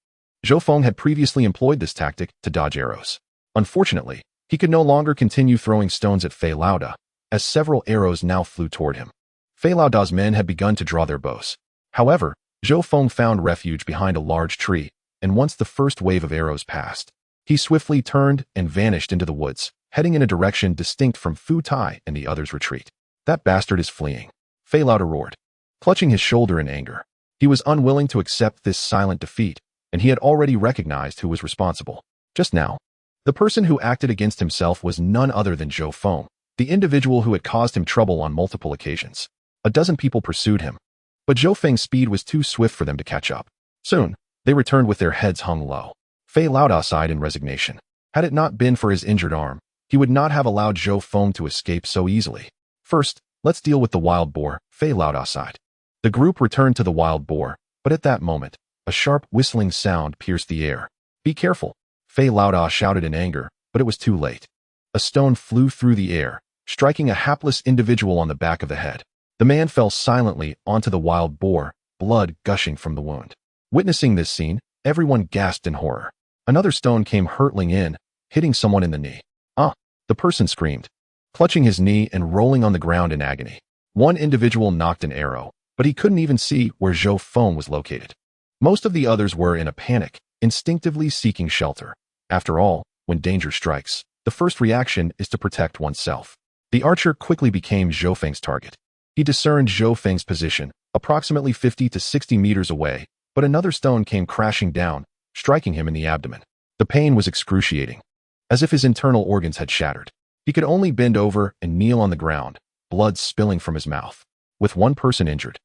Speaker 1: Zhou Feng had previously employed this tactic to dodge arrows. Unfortunately, he could no longer continue throwing stones at Fei Laoda, as several arrows now flew toward him. Fei Laoda's men had begun to draw their bows. However, Zhou Feng found refuge behind a large tree, and once the first wave of arrows passed, he swiftly turned and vanished into the woods, heading in a direction distinct from Fu Tai and the others' retreat. That bastard is fleeing, Fei Laoda roared, clutching his shoulder in anger. He was unwilling to accept this silent defeat, and he had already recognized who was responsible. Just now, the person who acted against himself was none other than Zhou Feng, the individual who had caused him trouble on multiple occasions. A dozen people pursued him, but Zhou Feng's speed was too swift for them to catch up. Soon, they returned with their heads hung low. Fei Laoda sighed in resignation. Had it not been for his injured arm, he would not have allowed Zhou Feng to escape so easily. First, let's deal with the wild boar, Fei Laoda sighed. The group returned to the wild boar, but at that moment, a sharp whistling sound pierced the air. Be careful, Fei Laoda shouted in anger, but it was too late. A stone flew through the air, striking a hapless individual on the back of the head. The man fell silently onto the wild boar, blood gushing from the wound. Witnessing this scene, everyone gasped in horror. Another stone came hurtling in, hitting someone in the knee. Ah! The person screamed, clutching his knee and rolling on the ground in agony. One individual knocked an arrow, but he couldn't even see where Zhou Feng was located. Most of the others were in a panic, instinctively seeking shelter. After all, when danger strikes, the first reaction is to protect oneself. The archer quickly became Zhou Feng's target. He discerned Zhou Feng's position, approximately 50 to 60 meters away, but another stone came crashing down, striking him in the abdomen. The pain was excruciating, as if his internal organs had shattered. He could only bend over and kneel on the ground, blood spilling from his mouth. With one person injured,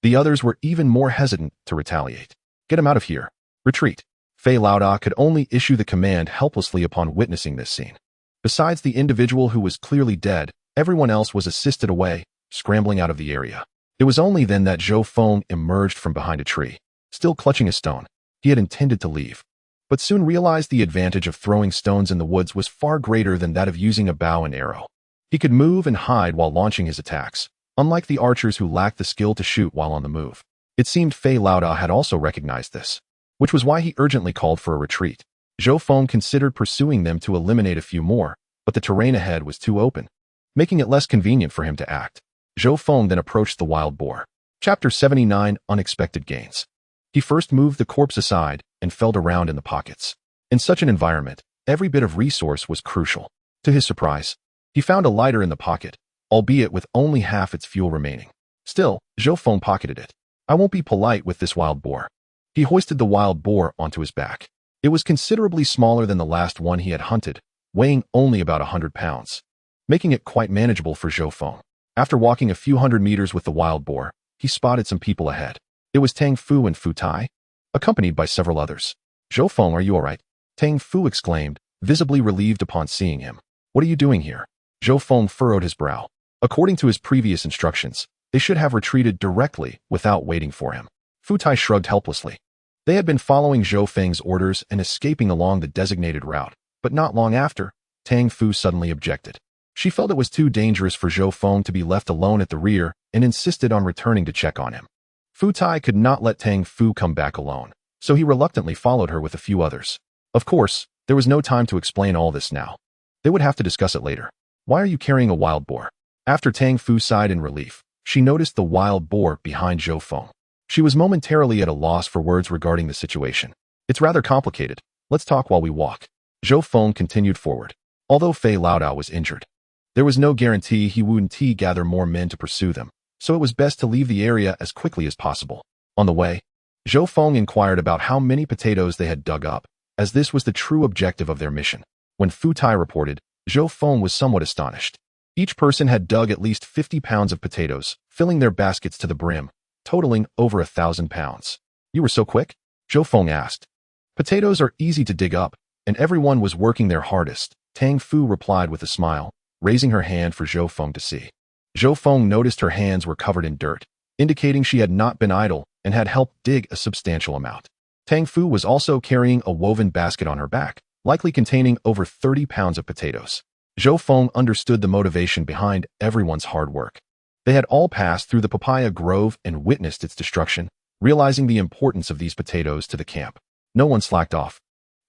Speaker 1: the others were even more hesitant to retaliate. Get him out of here. Retreat. Fei Laoda could only issue the command helplessly upon witnessing this scene. Besides the individual who was clearly dead, everyone else was assisted away, scrambling out of the area. It was only then that Zhou Feng emerged from behind a tree, still clutching a stone. He had intended to leave, but soon realized the advantage of throwing stones in the woods was far greater than that of using a bow and arrow. He could move and hide while launching his attacks, unlike the archers who lacked the skill to shoot while on the move. It seemed Fei Laoda had also recognized this, which was why he urgently called for a retreat. Zhou Feng considered pursuing them to eliminate a few more, but the terrain ahead was too open, making it less convenient for him to act. Zhou Feng then approached the wild boar. Chapter 79, Unexpected Gains. He first moved the corpse aside and felt around in the pockets. In such an environment, every bit of resource was crucial. To his surprise, he found a lighter in the pocket, albeit with only half its fuel remaining. Still, Zhou Feng pocketed it. I won't be polite with this wild boar. He hoisted the wild boar onto his back. It was considerably smaller than the last one he had hunted, weighing only about 100 pounds, making it quite manageable for Zhou Feng. After walking a few hundred meters with the wild boar, he spotted some people ahead. It was Tang Fu and Fu Tai, accompanied by several others. Zhou Feng, are you all right? Tang Fu exclaimed, visibly relieved upon seeing him. What are you doing here? Zhou Feng furrowed his brow. According to his previous instructions, they should have retreated directly without waiting for him. Fu Tai shrugged helplessly. They had been following Zhou Feng's orders and escaping along the designated route, but not long after, Tang Fu suddenly objected. She felt it was too dangerous for Zhou Feng to be left alone at the rear and insisted on returning to check on him. Fu Tai could not let Tang Fu come back alone, so he reluctantly followed her with a few others. Of course, there was no time to explain all this now. They would have to discuss it later. Why are you carrying a wild boar? After Tang Fu sighed in relief, she noticed the wild boar behind Zhou Feng. She was momentarily at a loss for words regarding the situation. It's rather complicated. Let's talk while we walk. Zhou Feng continued forward. Although Fei Laoda was injured, there was no guarantee he wouldn't gather more men to pursue them, so it was best to leave the area as quickly as possible. On the way, Zhou Feng inquired about how many potatoes they had dug up, as this was the true objective of their mission. When Fu Tai reported, Zhou Feng was somewhat astonished. Each person had dug at least 50 pounds of potatoes, filling their baskets to the brim, totaling over 1,000 pounds. You were so quick? Zhou Feng asked. Potatoes are easy to dig up, and everyone was working their hardest, Tang Fu replied with a smile, raising her hand for Zhou Feng to see. Zhou Feng noticed her hands were covered in dirt, indicating she had not been idle and had helped dig a substantial amount. Tang Fu was also carrying a woven basket on her back, likely containing over 30 pounds of potatoes. Zhou Feng understood the motivation behind everyone's hard work. They had all passed through the papaya grove and witnessed its destruction, realizing the importance of these potatoes to the camp. No one slacked off,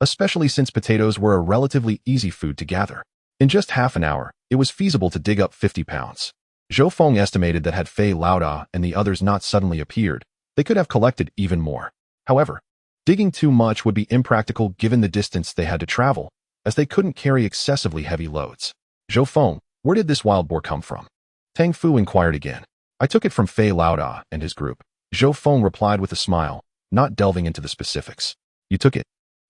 Speaker 1: especially since potatoes were a relatively easy food to gather. In just half an hour, it was feasible to dig up 50 pounds. Zhou Feng estimated that had Fei Laoda and the others not suddenly appeared, they could have collected even more. However, digging too much would be impractical given the distance they had to travel, as they couldn't carry excessively heavy loads. Zhou Feng, where did this wild boar come from? Tang Fu inquired again. I took it from Fei Laoda and his group. Zhou Feng replied with a smile, not delving into the specifics. You took it?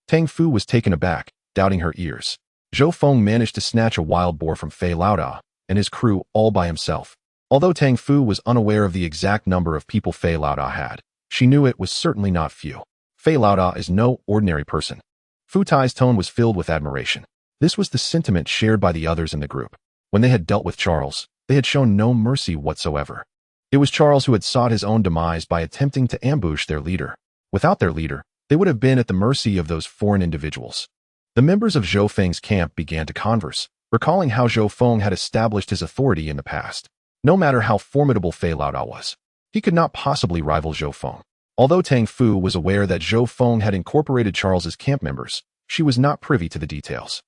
Speaker 1: Tang Fu was taken aback, doubting her ears. Zhou Feng managed to snatch a wild boar from Fei Laoda and his crew all by himself. Although Tang Fu was unaware of the exact number of people Fei Laoda had, she knew it was certainly not few. Fei Laoda is no ordinary person. Fu Tai's tone was filled with admiration. This was the sentiment shared by the others in the group. When they had dealt with Charles, they had shown no mercy whatsoever. It was Charles who had sought his own demise by attempting to ambush their leader. Without their leader, they would have been at the mercy of those foreign individuals. The members of Zhou Feng's camp began to converse, recalling how Zhou Feng had established his authority in the past. No matter how formidable Fei Laoda was, he could not possibly rival Zhou Feng. Although Tang Fu was aware that Zhou Feng had incorporated Charles's camp members, she was not privy to the details.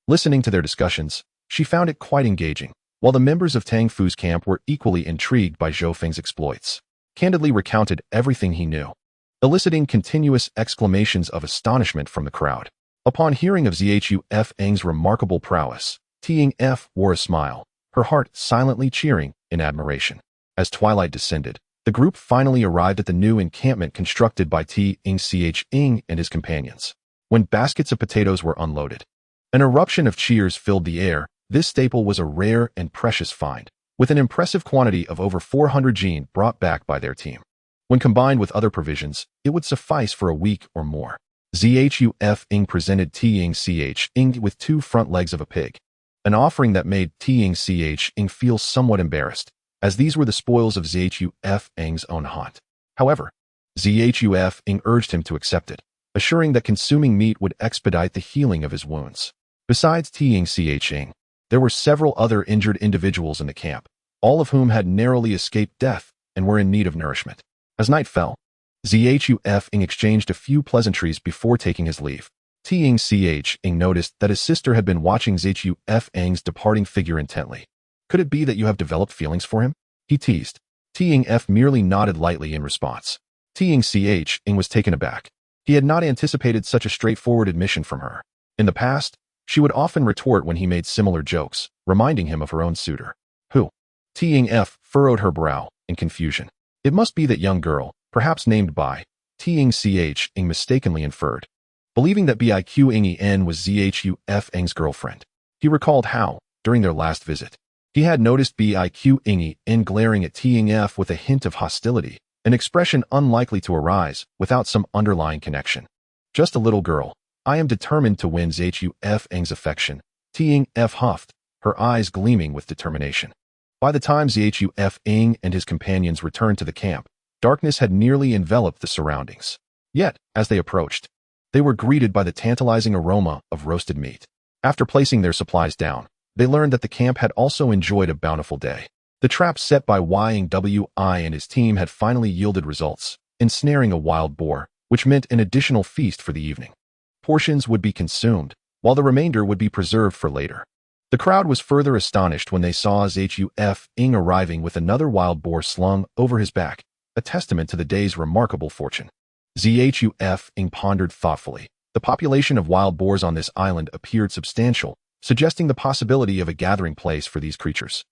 Speaker 1: Listening to their discussions, she found it quite engaging, while the members of Tang Fu's camp were equally intrigued by Zhou Feng's exploits. Candidly recounted everything he knew, eliciting continuous exclamations of astonishment from the crowd. Upon hearing of Zhou Feng's remarkable prowess, Ting F wore a smile, her heart silently cheering in admiration. As twilight descended, the group finally arrived at the new encampment constructed by Qin Xiaoxue and his companions. When baskets of potatoes were unloaded, an eruption of cheers filled the air. This staple was a rare and precious find, with an impressive quantity of over 400 jin brought back by their team. When combined with other provisions, it would suffice for a week or more. Zhou Feng presented Qin Xiaoxue with 2 front legs of a pig, an offering that made Qin Xiaoxue feel somewhat embarrassed, as these were the spoils of Zhou Feng's own haunt. However, Zhou Feng urged him to accept it, assuring that consuming meat would expedite the healing of his wounds. Besides Qin Xiaoxue, there were several other injured individuals in the camp, all of whom had narrowly escaped death and were in need of nourishment. As night fell, Zhou Feng exchanged a few pleasantries before taking his leave. Qin Xiaoxue noticed that his sister had been watching Zhou Feng's departing figure intently. Could it be that you have developed feelings for him? He teased. Qin F merely nodded lightly in response. Qin Xiaoxue was taken aback. He had not anticipated such a straightforward admission from her. In the past, she would often retort when he made similar jokes, reminding him of her own suitor. Who? Qin F furrowed her brow in confusion. It must be that young girl, perhaps named Bai, Qin Xiaoxue mistakenly inferred, believing that Biqen was Zhou Feng's girlfriend. He recalled how, during their last visit, he had noticed Biqen glaring at Qin F with a hint of hostility, an expression unlikely to arise without some underlying connection. Just a little girl. I am determined to win Zhou Feng's affection, Qin F huffed, her eyes gleaming with determination. By the time Zhou Feng and his companions returned to the camp, darkness had nearly enveloped the surroundings. Yet, as they approached, they were greeted by the tantalizing aroma of roasted meat. After placing their supplies down, they learned that the camp had also enjoyed a bountiful day. The trap set by Wi and his team had finally yielded results, ensnaring a wild boar, which meant an additional feast for the evening. Portions would be consumed, while the remainder would be preserved for later. The crowd was further astonished when they saw Zhou Feng arriving with another wild boar slung over his back, a testament to the day's remarkable fortune. Zhou Feng pondered thoughtfully. The population of wild boars on this island appeared substantial, suggesting the possibility of a gathering place for these creatures.